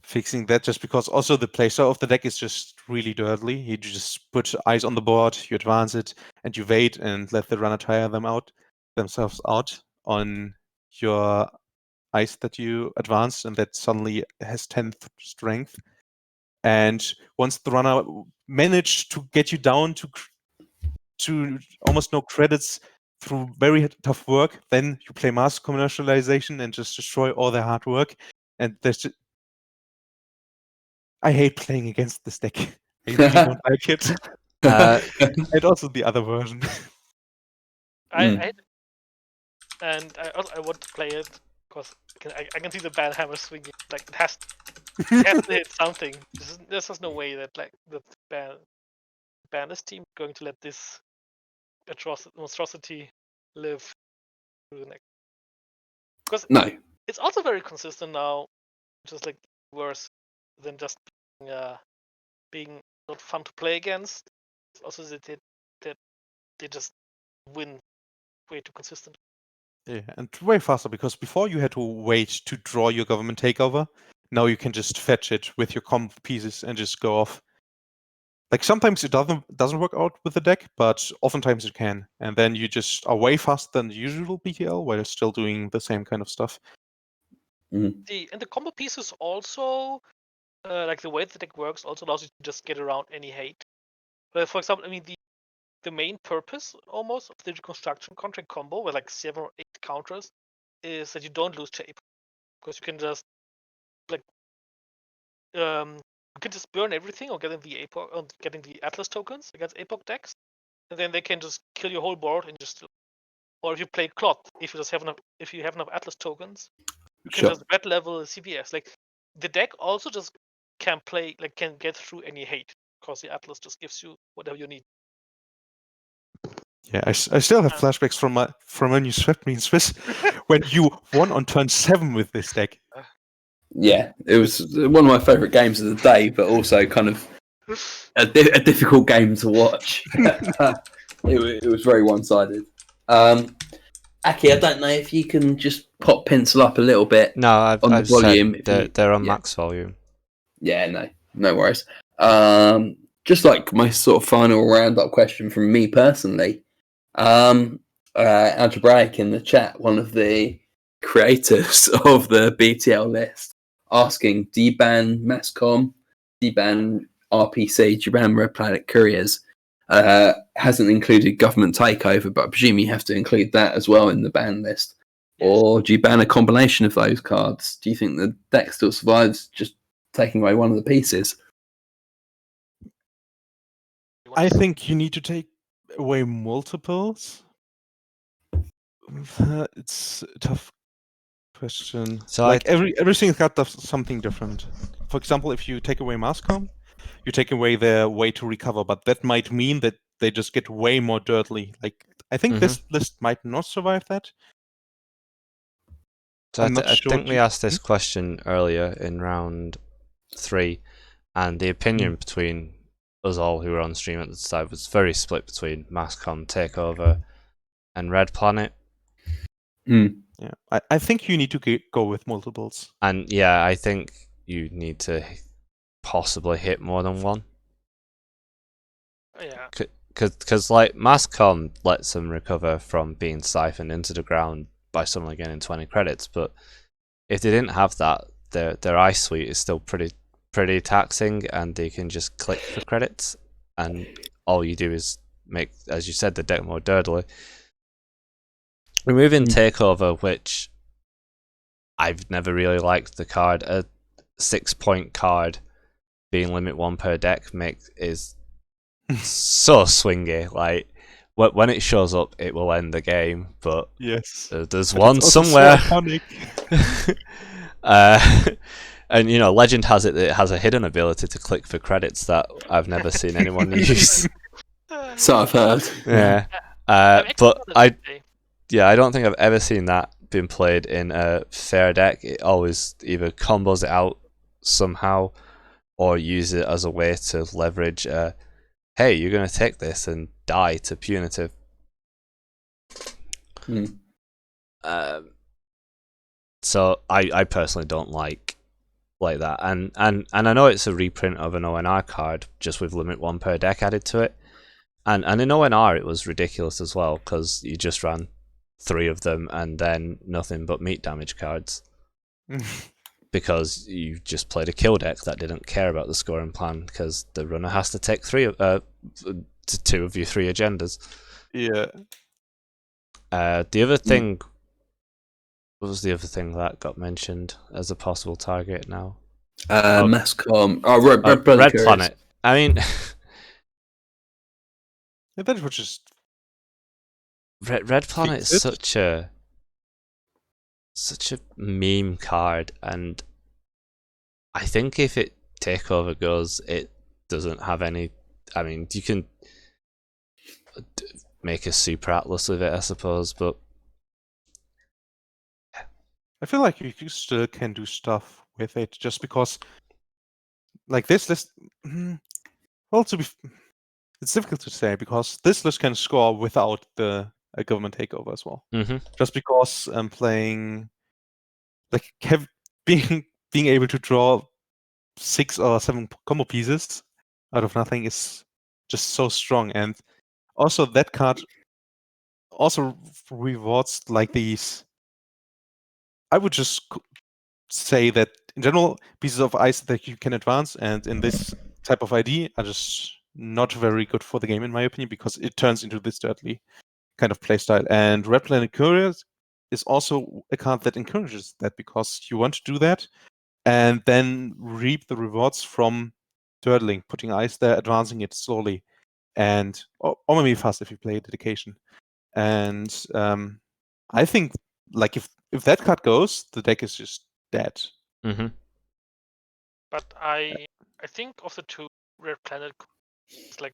fixing that, just because also the playstyle of the deck is just really dirtly. You just put eyes on the board, you advance it, and you wait and let the runner tire themselves out on your ice that you advance, and that suddenly has 10th strength. And once the runner managed to get you down to almost no credits through very tough work, then you play mass commercialization and just destroy all their hard work. And I hate playing against this deck. I really don't like it. And also the other version. I want to play it because I can see the ban hammer swinging. Like, it has to hit something. There's just no way that the banners team going to let this monstrosity live through the next. Because it's also very consistent now, just like worse than just being not fun to play against. It's also that they just win way too consistent. Yeah, and way faster, because before you had to wait to draw your government takeover. Now you can just fetch it with your combo pieces and just go off. Like, sometimes it doesn't work out with the deck, but oftentimes it can. And then you just are way faster than the usual BTL while still doing the same kind of stuff. The combo pieces also, like the way the deck works, also allows you to just get around any hate. For example, I mean, the main purpose almost of the reconstruction contract combo with like 7 or 8 counters is that you don't lose to APOC, because you can just you can just burn everything or getting the Atlas tokens against APOC decks, and then they can just kill your whole board and just. Or if you play Clot, if you have enough Atlas tokens, you can just red level CBS. Like, the deck also just can get through any hate, because the Atlas just gives you whatever you need. Yeah, I still have flashbacks from when you swept me in Swiss when you won on turn 7 with this deck. Yeah, it was one of my favourite games of the day, but also kind of a difficult game to watch. It was very one-sided. Aki, I don't know if you can just pop pencil up a little bit. No, I've the volume. They're on max volume. Yeah, no worries. Just like my sort of final roundup question from me personally. Algebraic in the chat, one of the creators of the BTL list, asking, do you ban Masscom, do you ban RPC, do you ban Red Planet Couriers? Hasn't included government takeover, but I presume you have to include that as well in the ban list. Yes. Or do you ban a combination of those cards? Do you think the deck still survives just taking away one of the pieces? I think you need to take away multiples. It's a tough question. So like, every single card does something different. For example, if you take away Masscom, you take away their way to recover, but that might mean that they just get way more dirtly. Like, I think this list might not survive that. So I think we asked this question earlier in round 3, and the opinion between us all who were on stream at the time was very split between Masscom, Takeover, and Red Planet. Yeah, I think you need to go with multiples. And yeah, I think you need to possibly hit more than one. Yeah. Because like Masscom lets them recover from being siphoned into the ground by someone again in 20 credits, but if they didn't have that, their ice suite is still pretty taxing, and they can just click for credits, and all you do is make, as you said, the deck more dirtily. Removing Takeover, which I've never really liked the card, a 6-point card being limit 1 per deck is so swingy. Like when it shows up, it will end the game. But yes, there's but one somewhere. So iconic. And Legend has it that it has a hidden ability to click for credits that I've never seen anyone use. So I've heard. Yeah, but I don't think I've ever seen that been played in a fair deck. It always either combos it out somehow, or use it as a way to leverage. Hey, you're gonna take this and die to punitive. So I personally don't like that, and I know it's a reprint of an ONR card just with limit 1 per deck added to it, and in ONR it was ridiculous as well because you just ran 3 of them and then nothing but meat damage cards because you just played a kill deck that didn't care about the scoring plan because the runner has to take 2 of your 3 agendas. Yeah. The other thing. What was the other thing that got mentioned as a possible target now? Masscom. Red Planet. I mean, that was just Red Planet is such a meme card, and I think if it Takeover goes, it doesn't have any. I mean, you can make a Super Atlas with it, I suppose, but. I feel like you still can do stuff with it just because, like this list. Well, it's difficult to say because this list can score without a government takeover as well. Just because playing, like being able to draw 6 or 7 combo pieces out of nothing is just so strong, and also that card also rewards like these. I would just say that in general, pieces of ice that you can advance and in this type of ID are just not very good for the game, in my opinion, because it turns into this dirtly kind of playstyle. And Red Planet Couriers is also a card that encourages that because you want to do that and then reap the rewards from turtling, putting ice there, advancing it slowly, and or maybe fast if you play Dedication. And I think like if that card goes, the deck is just dead. But I think of the 2, Red Planet is like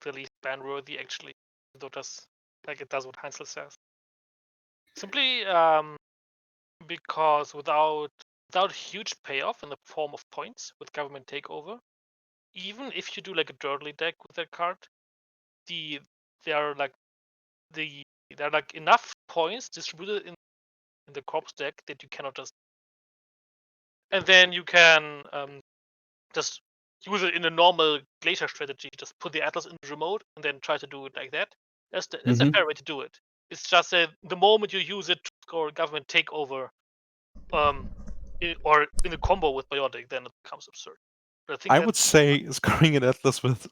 the least ban-worthy actually, though it does what Hansel says. Simply because without huge payoff in the form of points with government takeover, even if you do like a dirtly deck with that card, there are enough points distributed in the corpse deck that you cannot just, and then you can just use it in a normal glacier strategy. Just put the Atlas in the remote and then try to do it like that. That's a fair way to do it. It's just the moment you use it to score government takeover, or in a combo with Biotic, then it becomes absurd. But I would say scoring an Atlas with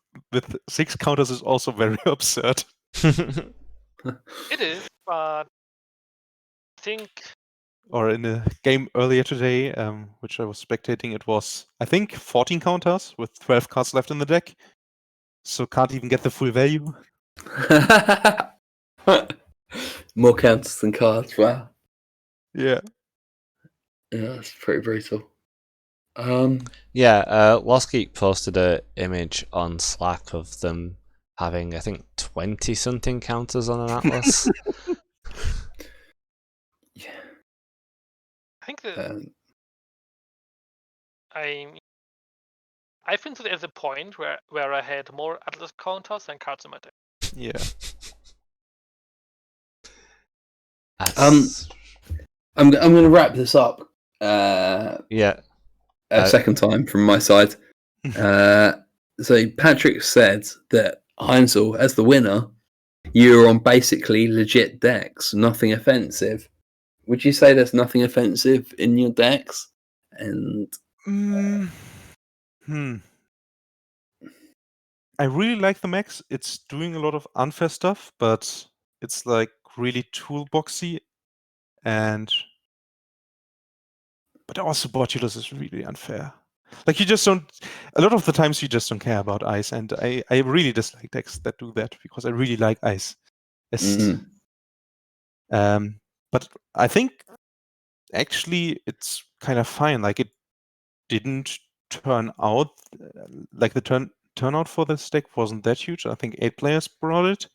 6 counters is also very absurd. It is, but I think. Or in a game earlier today, which I was spectating, it was, I think, 14 counters with 12 cards left in the deck. So can't even get the full value. More counters than cards, wow. Yeah. Yeah, that's pretty brutal. Lost Geek posted an image on Slack of them having, I think, 20-something counters on an Atlas. Yeah. I think that I've been at the point where I had more Atlas counters than cards in my deck. Yeah. I'm going to wrap this up. Yeah. second time from my side. So Patrick said that Heinzel, as the winner, you're on basically legit decks, nothing offensive. Would you say there's nothing offensive in your decks? And I really like the Max. It's doing a lot of unfair stuff, but it's like really toolboxy, but also Botulus is really unfair. Like you just don't. A lot of the times you just don't care about ice, and I really dislike decks that do that because I really like ice. But I think actually it's kind of fine. Like it didn't turn out like the turnout for this deck wasn't that huge. I think 8 players brought it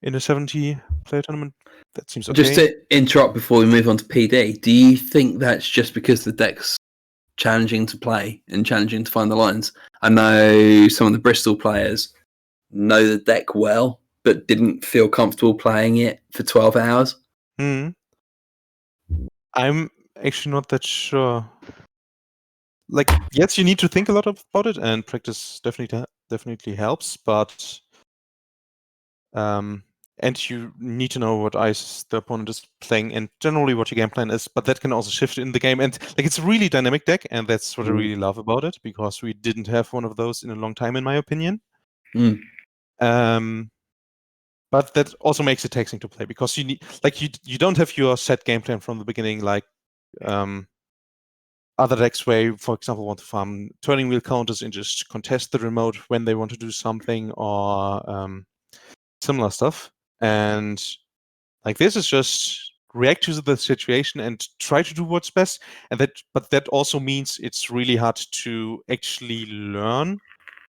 in a 70-player tournament. That seems okay. Just to interrupt before we move on to PD, do you think that's just because the deck's challenging to play and challenging to find the lines? I know some of the Bristol players know the deck well, but didn't feel comfortable playing it for 12 hours. I'm actually not that sure. Like, yes, you need to think a lot about it, and practice definitely helps, but and you need to know what ice the opponent is playing and generally what your game plan is, but that can also shift in the game. And like it's a really dynamic deck, and that's what I really love about it, because we didn't have one of those in a long time, in my opinion. But that also makes it taxing to play, because you need, like, you don't have your set game plan from the beginning, like other decks where you, for example, want to farm turning wheel counters and just contest the remote when they want to do something, or similar stuff. And like this is just react to the situation and try to do what's best. But that also means it's really hard to actually learn,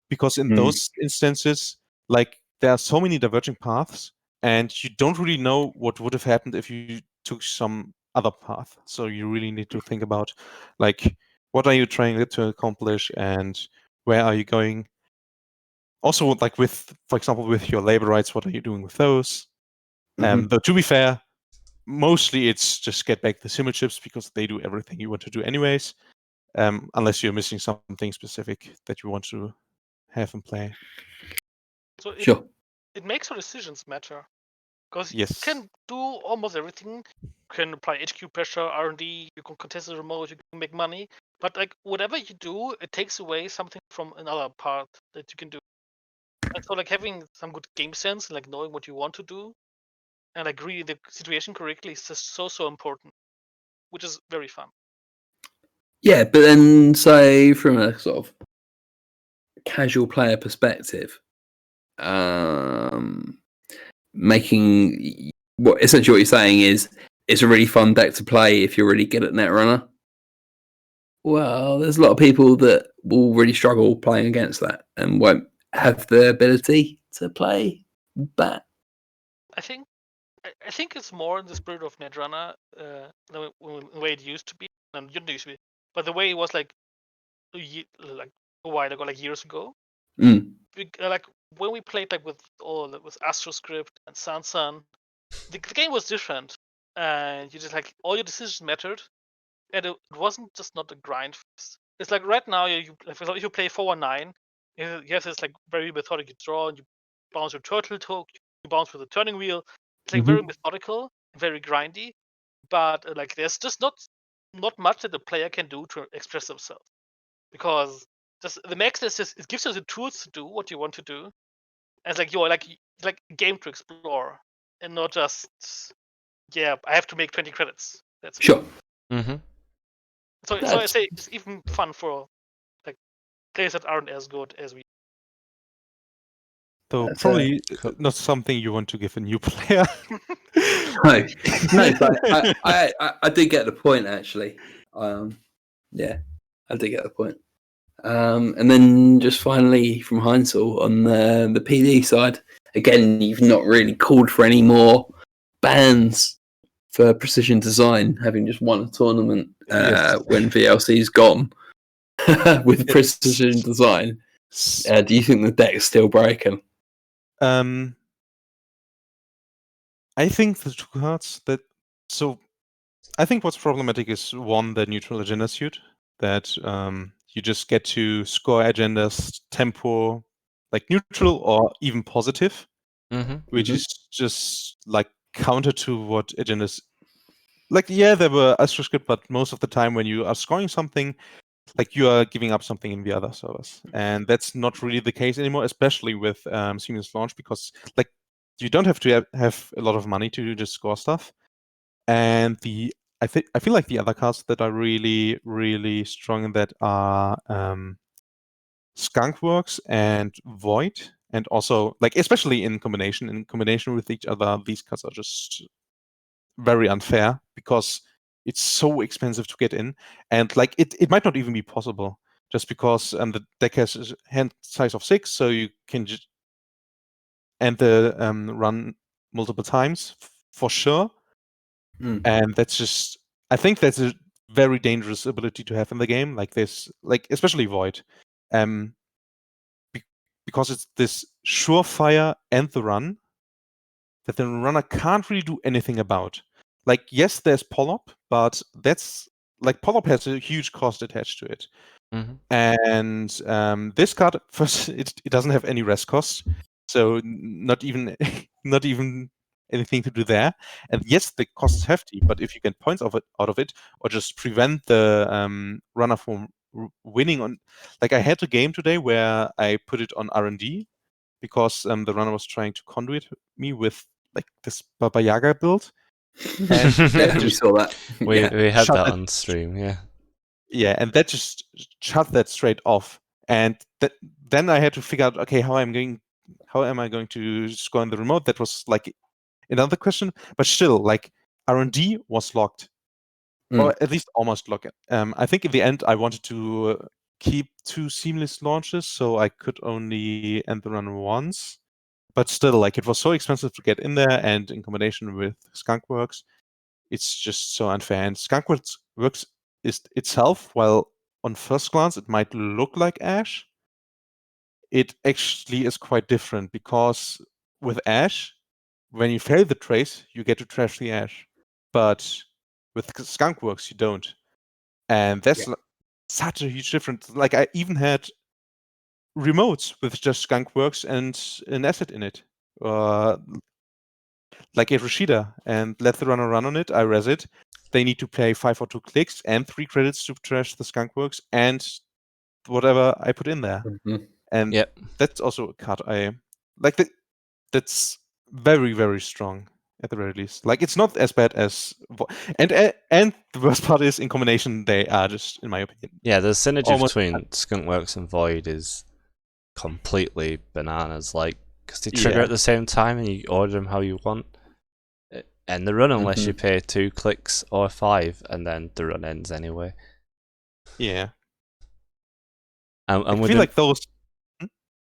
because in those instances, like there are so many diverging paths, and you don't really know what would have happened if you took some other path. So you really need to think about, like, what are you trying to accomplish and where are you going? Also, like with, for example, with your labor rights, what are you doing with those? Though to be fair, mostly it's just get back the simul chips, because they do everything you want to do anyways, unless you're missing something specific that you want to have in play. So it makes your decisions matter, because you can do almost everything. You can apply HQ pressure, R&D, you can contest the remote, you can make money, but like whatever you do, it takes away something from another part that you can do. And so like having some good game sense, like knowing what you want to do, and like reading the situation correctly is just so important, which is very fun. Yeah, but then say from a sort of casual player perspective, making what essentially what you're saying is it's a really fun deck to play if you're really good at Netrunner. Well, there's a lot of people that will really struggle playing against that and won't have the ability to play that. I think it's more in the spirit of Netrunner, the way it used to be. And it didn't used to be, but the way it was like a while ago, like years ago. Like when we played like with AstroScript and Sansan, the game was different, and you just like all your decisions mattered, and it wasn't just not a grind fest. It's like right now you if you play 419, you have this like very methodical draw, and you bounce your turtle token, you bounce with a turning wheel. It's like very methodical, very grindy, but like there's just not much that the player can do to express themselves, because just the max is just it gives you the tools to do what you want to do, and it's like you're like a game to explore, and not just I have to make 20 credits. That's sure. So I say it's even fun for like players that aren't as good as we. So probably not something you want to give a new player. No, but I do get the point actually. Yeah, I do get the point. And then just finally from Heinzel on the PD side, again, you've not really called for any more bans for precision design, having just won a tournament when VLC's gone with precision design. Do you think the deck's still broken? I think the two cards that I think what's problematic is one, the neutral agenda suit, that you just get to score agendas tempo like neutral or even positive, which is just like counter to what agendas. Like, yeah, there were asterisk, but most of the time when you are scoring something, like you are giving up something in the other servers, and that's not really the case anymore, especially with seamless launch, because like you don't have to have a lot of money to just score stuff. And I feel like the other cards that are really, really strong in that are Skunkworks and Void, and also like especially in combination with each other, these cards are just very unfair because it's so expensive to get in, and like it might not even be possible just because the deck has a hand size of 6, so you can just end the run multiple times for sure. And that's just, I think that's a very dangerous ability to have in the game, like this, like especially Void, because it's this surefire end the run that the runner can't really do anything about. Like, yes, there's Polyp, but that's like Polyp has a huge cost attached to it. And this card, first, it doesn't have any rest cost, so not even anything to do there. And yes, the cost is hefty, but if you get points out of it, or just prevent the runner from winning on, like I had a game today where I put it on R&D because the runner was trying to conduit me with like this Baba Yaga build. And we saw that. We had that on stream, yeah. Yeah, and that just shut that straight off. And then I had to figure out, okay, how am I going to score in the remote? That was like another question. But still, like R&D was locked, or at least almost locked. I think in the end I wanted to keep 2 seamless launches, so I could only end the run once. But still, like it was so expensive to get in there, and in combination with Skunkworks, it's just so unfair. And Skunkworks works is itself, while on first glance it might look like Ash, it actually is quite different, because with Ash, when you fail the trace, you get to trash the Ash. But with Skunkworks, you don't. And that's such a huge difference. Like, I even had remotes with just Skunkworks and an asset in it. Like a Rashida, and let the runner run on it, I res it. They need to pay 5 or 2 clicks and 3 credits to trash the Skunkworks and whatever I put in there. And that's also a card I like. That's very, very strong at the very least. Like, it's not as bad as and the worst part is in combination they are just, in my opinion. Yeah, the synergy between Skunkworks and Void is completely bananas. Like, because they trigger at the same time and you order them how you want. And the run unless you pay 2 clicks or 5, and then the run ends anyway. Yeah. And I feel like those.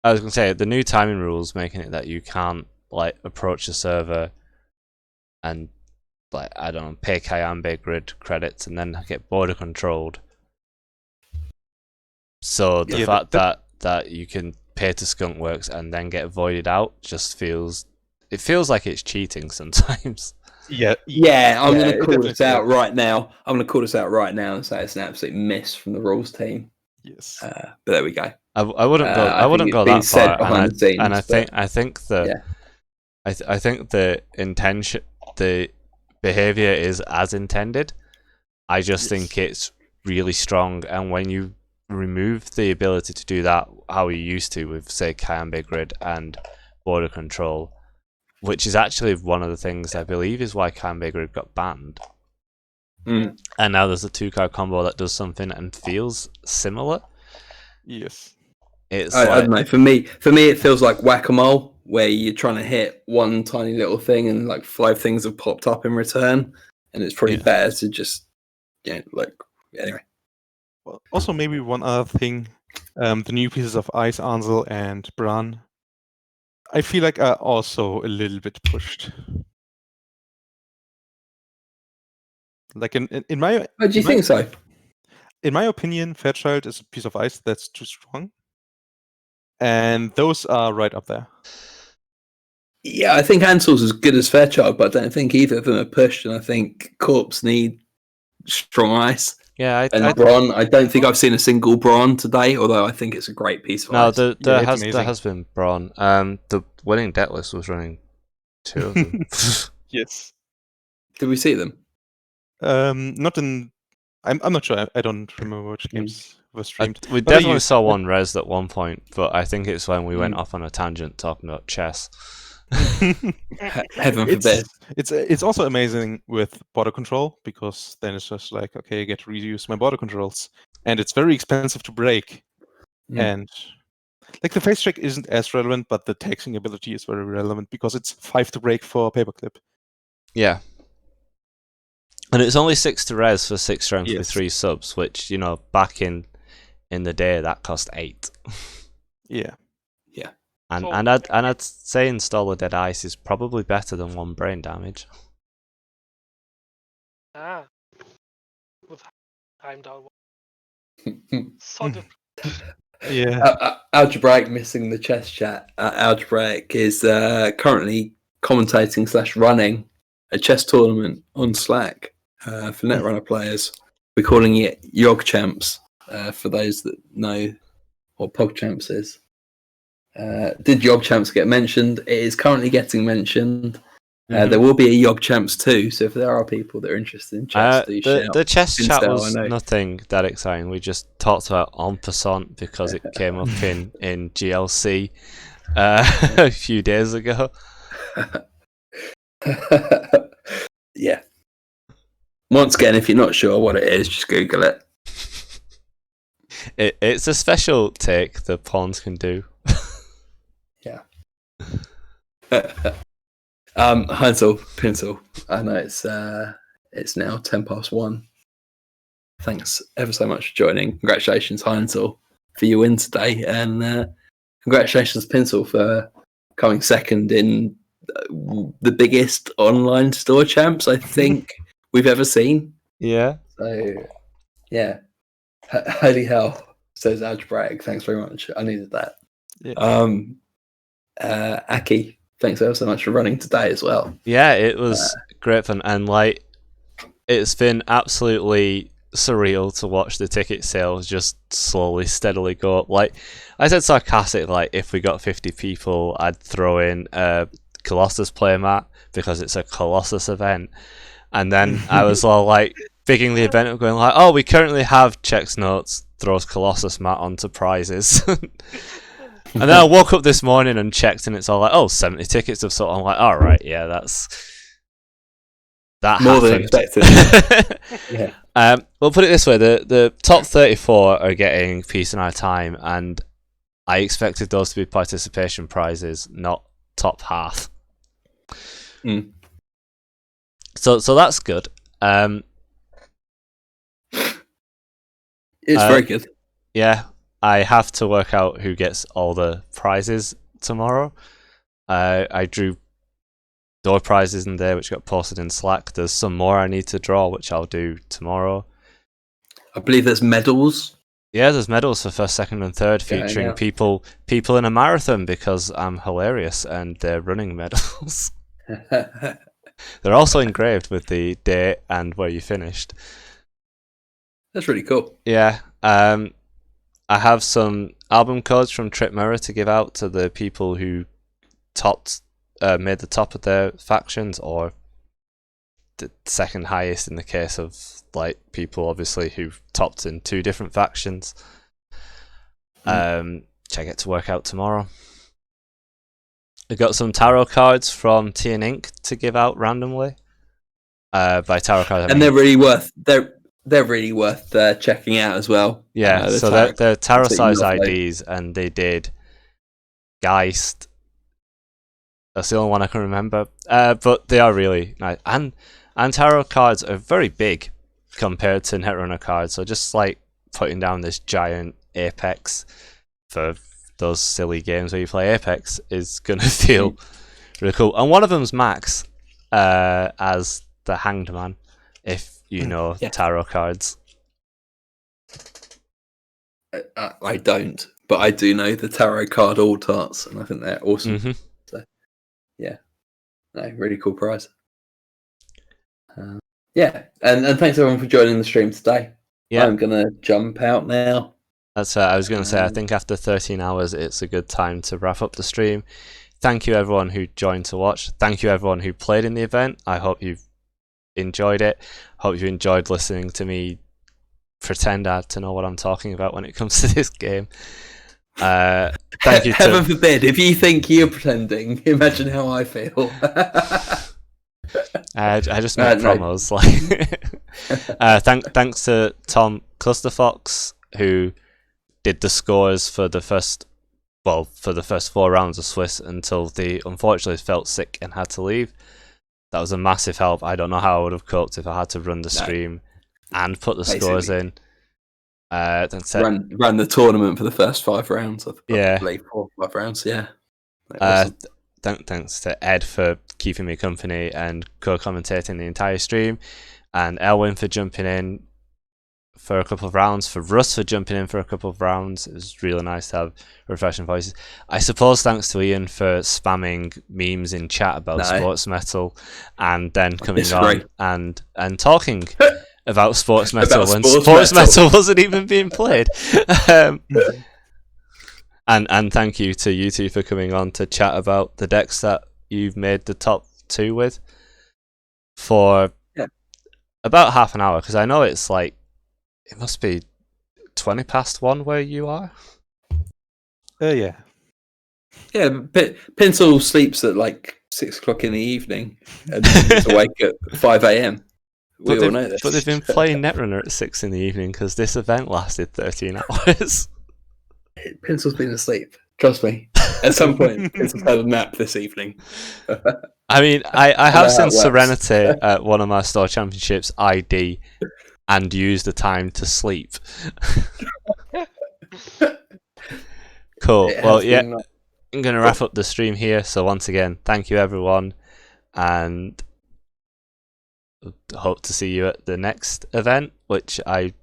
I was gonna say the new timing rules making it that you can't like approach the server and like I don't know pay Kayambe grid credits and then get border controlled. So the fact that you can pay to Skunkworks and then get voided out just feels like it's cheating sometimes. Yeah, I'm going to call this out right now. I'm going to call this out right now and say it's an absolute miss from the rules team. Yes, but there we go. I wouldn't go. I wouldn't go that far. I think that I think the intention, the behavior is as intended. I just think it's really strong, and when you remove the ability to do that how you used to with say Kayambe grid and border control, which is actually one of the things I believe is why Kayambe grid got banned. And now there's a 2-card combo that does something and feels similar. Yes. It's I don't know. For me, it feels like whack-a-mole, where you're trying to hit one tiny little thing and like 5 things have popped up in return, and it's probably better to just, anyway. Well, also maybe one other thing, the new pieces of Ice, Ansel, and Bran, I feel like are also a little bit pushed. Like in my. Oh, do you think so? In my opinion, Fairchild is a piece of ice that's too strong, and those are right up there. Yeah, I think Ansel's as good as Fairchild, but I don't think either of them are pushed, and I think Corpse need strong ice. Yeah, And Bron, I don't think I've seen a single Bron today, although I think it's a great piece of ice. there has been Braun. The winning deck list was running 2 of them. Yes. Did we see them? Not in. I'm not sure. I don't remember which games were streamed. We But I definitely used saw it. one res at one point, but I think it's when we went off on a tangent talking about chess. Heaven forbid. It's also amazing with border control, because then it's just like, okay, I get to reuse my border controls, and it's very expensive to break. And like the face check isn't as relevant, but the taxing ability is very relevant because it's 5 to break for paperclip. Yeah. And it's only 6 to res for 6 strength with Yes. 3 subs, which, you know, back in the day that cost 8. Yeah. Yeah. And So- I'd say install a dead ice is probably better than 1 brain damage. With Heimdall. So different. Yeah. Algebraic missing the chess chat. Algebraic is currently commentating / running a chess tournament on Slack for Netrunner players. We're calling it Yog Champs for those that know what PogChamps is. Did Yog Champs get mentioned? It is currently getting mentioned. There will be a Yog Champs too, so if there are people that are interested in chess, do shout. The chess chat Incel, was I know. nothing that exciting. We just talked about en passant because it came up in GLC a few days ago. Yeah. Once again, if you're not sure what it is, just Google it. It's a special take the pawns can do. Yeah. Hansel, Pinsel. I know it's now 1:10. Thanks ever so much for joining. Congratulations, Hansel, for your win today, and congratulations, Pinsel, for coming second in the biggest online store champs I think we've ever seen. Yeah. So, yeah. Holy hell, says Algebraic. Thanks very much. I needed that. Yeah. Aki, thanks ever so much for running today as well. Yeah, it was great fun, and like it's been absolutely surreal to watch the ticket sales just slowly, steadily go up. Like I said, sarcastic, like if we got 50 people, I'd throw in a Colossus playmat because it's a Colossus event, and then I was all like bigging the event up, going like, "Oh, we currently have checks notes, throws Colossus mat onto prizes." And then I woke up this morning and checked, and it's all like, "Oh, 70 tickets have sold." I'm like, "All right, yeah, that's that more than happened." expected." Yeah. We'll put it this way: the top 34 are getting Peace and Our Time, and I expected those to be participation prizes, not top half. So that's good. It's very good. Yeah, I have to work out who gets all the prizes tomorrow. I drew door prizes in there, which got posted in Slack. There's some more I need to draw, which I'll do tomorrow. I believe there's medals. Yeah, there's medals for first, second, and third, featuring people in a marathon because I'm hilarious, and they're running medals. They're also engraved with the date and where you finished. That's really cool. Yeah. I have some album codes from Trip Mirror to give out to the people who made the top of their factions, or the second highest in the case of like people obviously who topped in 2 different factions. Which I get to work out tomorrow. I got some tarot cards from TN Inc. to give out randomly. By tarot cards, and they're really worth checking out as well. Yeah, so they're tarot size IDs, and they did Geist. That's the only one I can remember. But they are really nice, and tarot cards are very big compared to Netrunner cards. So just like putting down this giant Apex for those silly games where you play Apex is gonna feel really cool. And one of them's Max as the Hanged Man, if you know tarot cards. I don't, but I do know the tarot card all tarts, and I think they're awesome. So, yeah, no, really cool prize. Yeah, and thanks everyone for joining the stream today. Yeah, I'm gonna jump out now. That's I was going to say. I think after 13 hours, it's a good time to wrap up the stream. Thank you everyone who joined to watch. Thank you everyone who played in the event. I hope you've enjoyed it. Hope you enjoyed listening to me pretend to know what I'm talking about when it comes to this game. Thank you. Heaven forbid, if you think you're pretending, imagine how I feel. I just make promos. Thanks to Tom Clusterfox, who did the scores for the first 4 rounds of Swiss until they unfortunately felt sick and had to leave. That was a massive help. I don't know how I would have coped if I had to run the stream and put the scores in. Ran the tournament for the first 5 rounds. Yeah, 4 or 5 rounds. Yeah. Thanks to Ed for keeping me company and co-commentating the entire stream, and Elwin for jumping in for a couple of rounds, for Russ for jumping in for a couple of rounds. It was really nice to have refreshing voices. I suppose thanks to Ian for spamming memes in chat about sports metal, and then coming on and talking about sports metal when sports metal wasn't even being played. And thank you to you two for coming on to chat about the decks that you've made the top 2 with for about half an hour, because I know it's like, it must be 20 past 1 where you are. Yeah. Yeah, but Pencil sleeps at like 6 o'clock in the evening and is awake at 5 a.m. We all know this. But they've been playing Netrunner at 6 in the evening because this event lasted 13 hours. Pencil's been asleep. Trust me. At some point, Pencil's had a nap this evening. I mean, I have seen Serenity at one of my store championships ID and used the time to sleep. Cool. Well, yeah, I'm going to wrap up the stream here. So once again, thank you everyone, and hope to see you at the next event, which I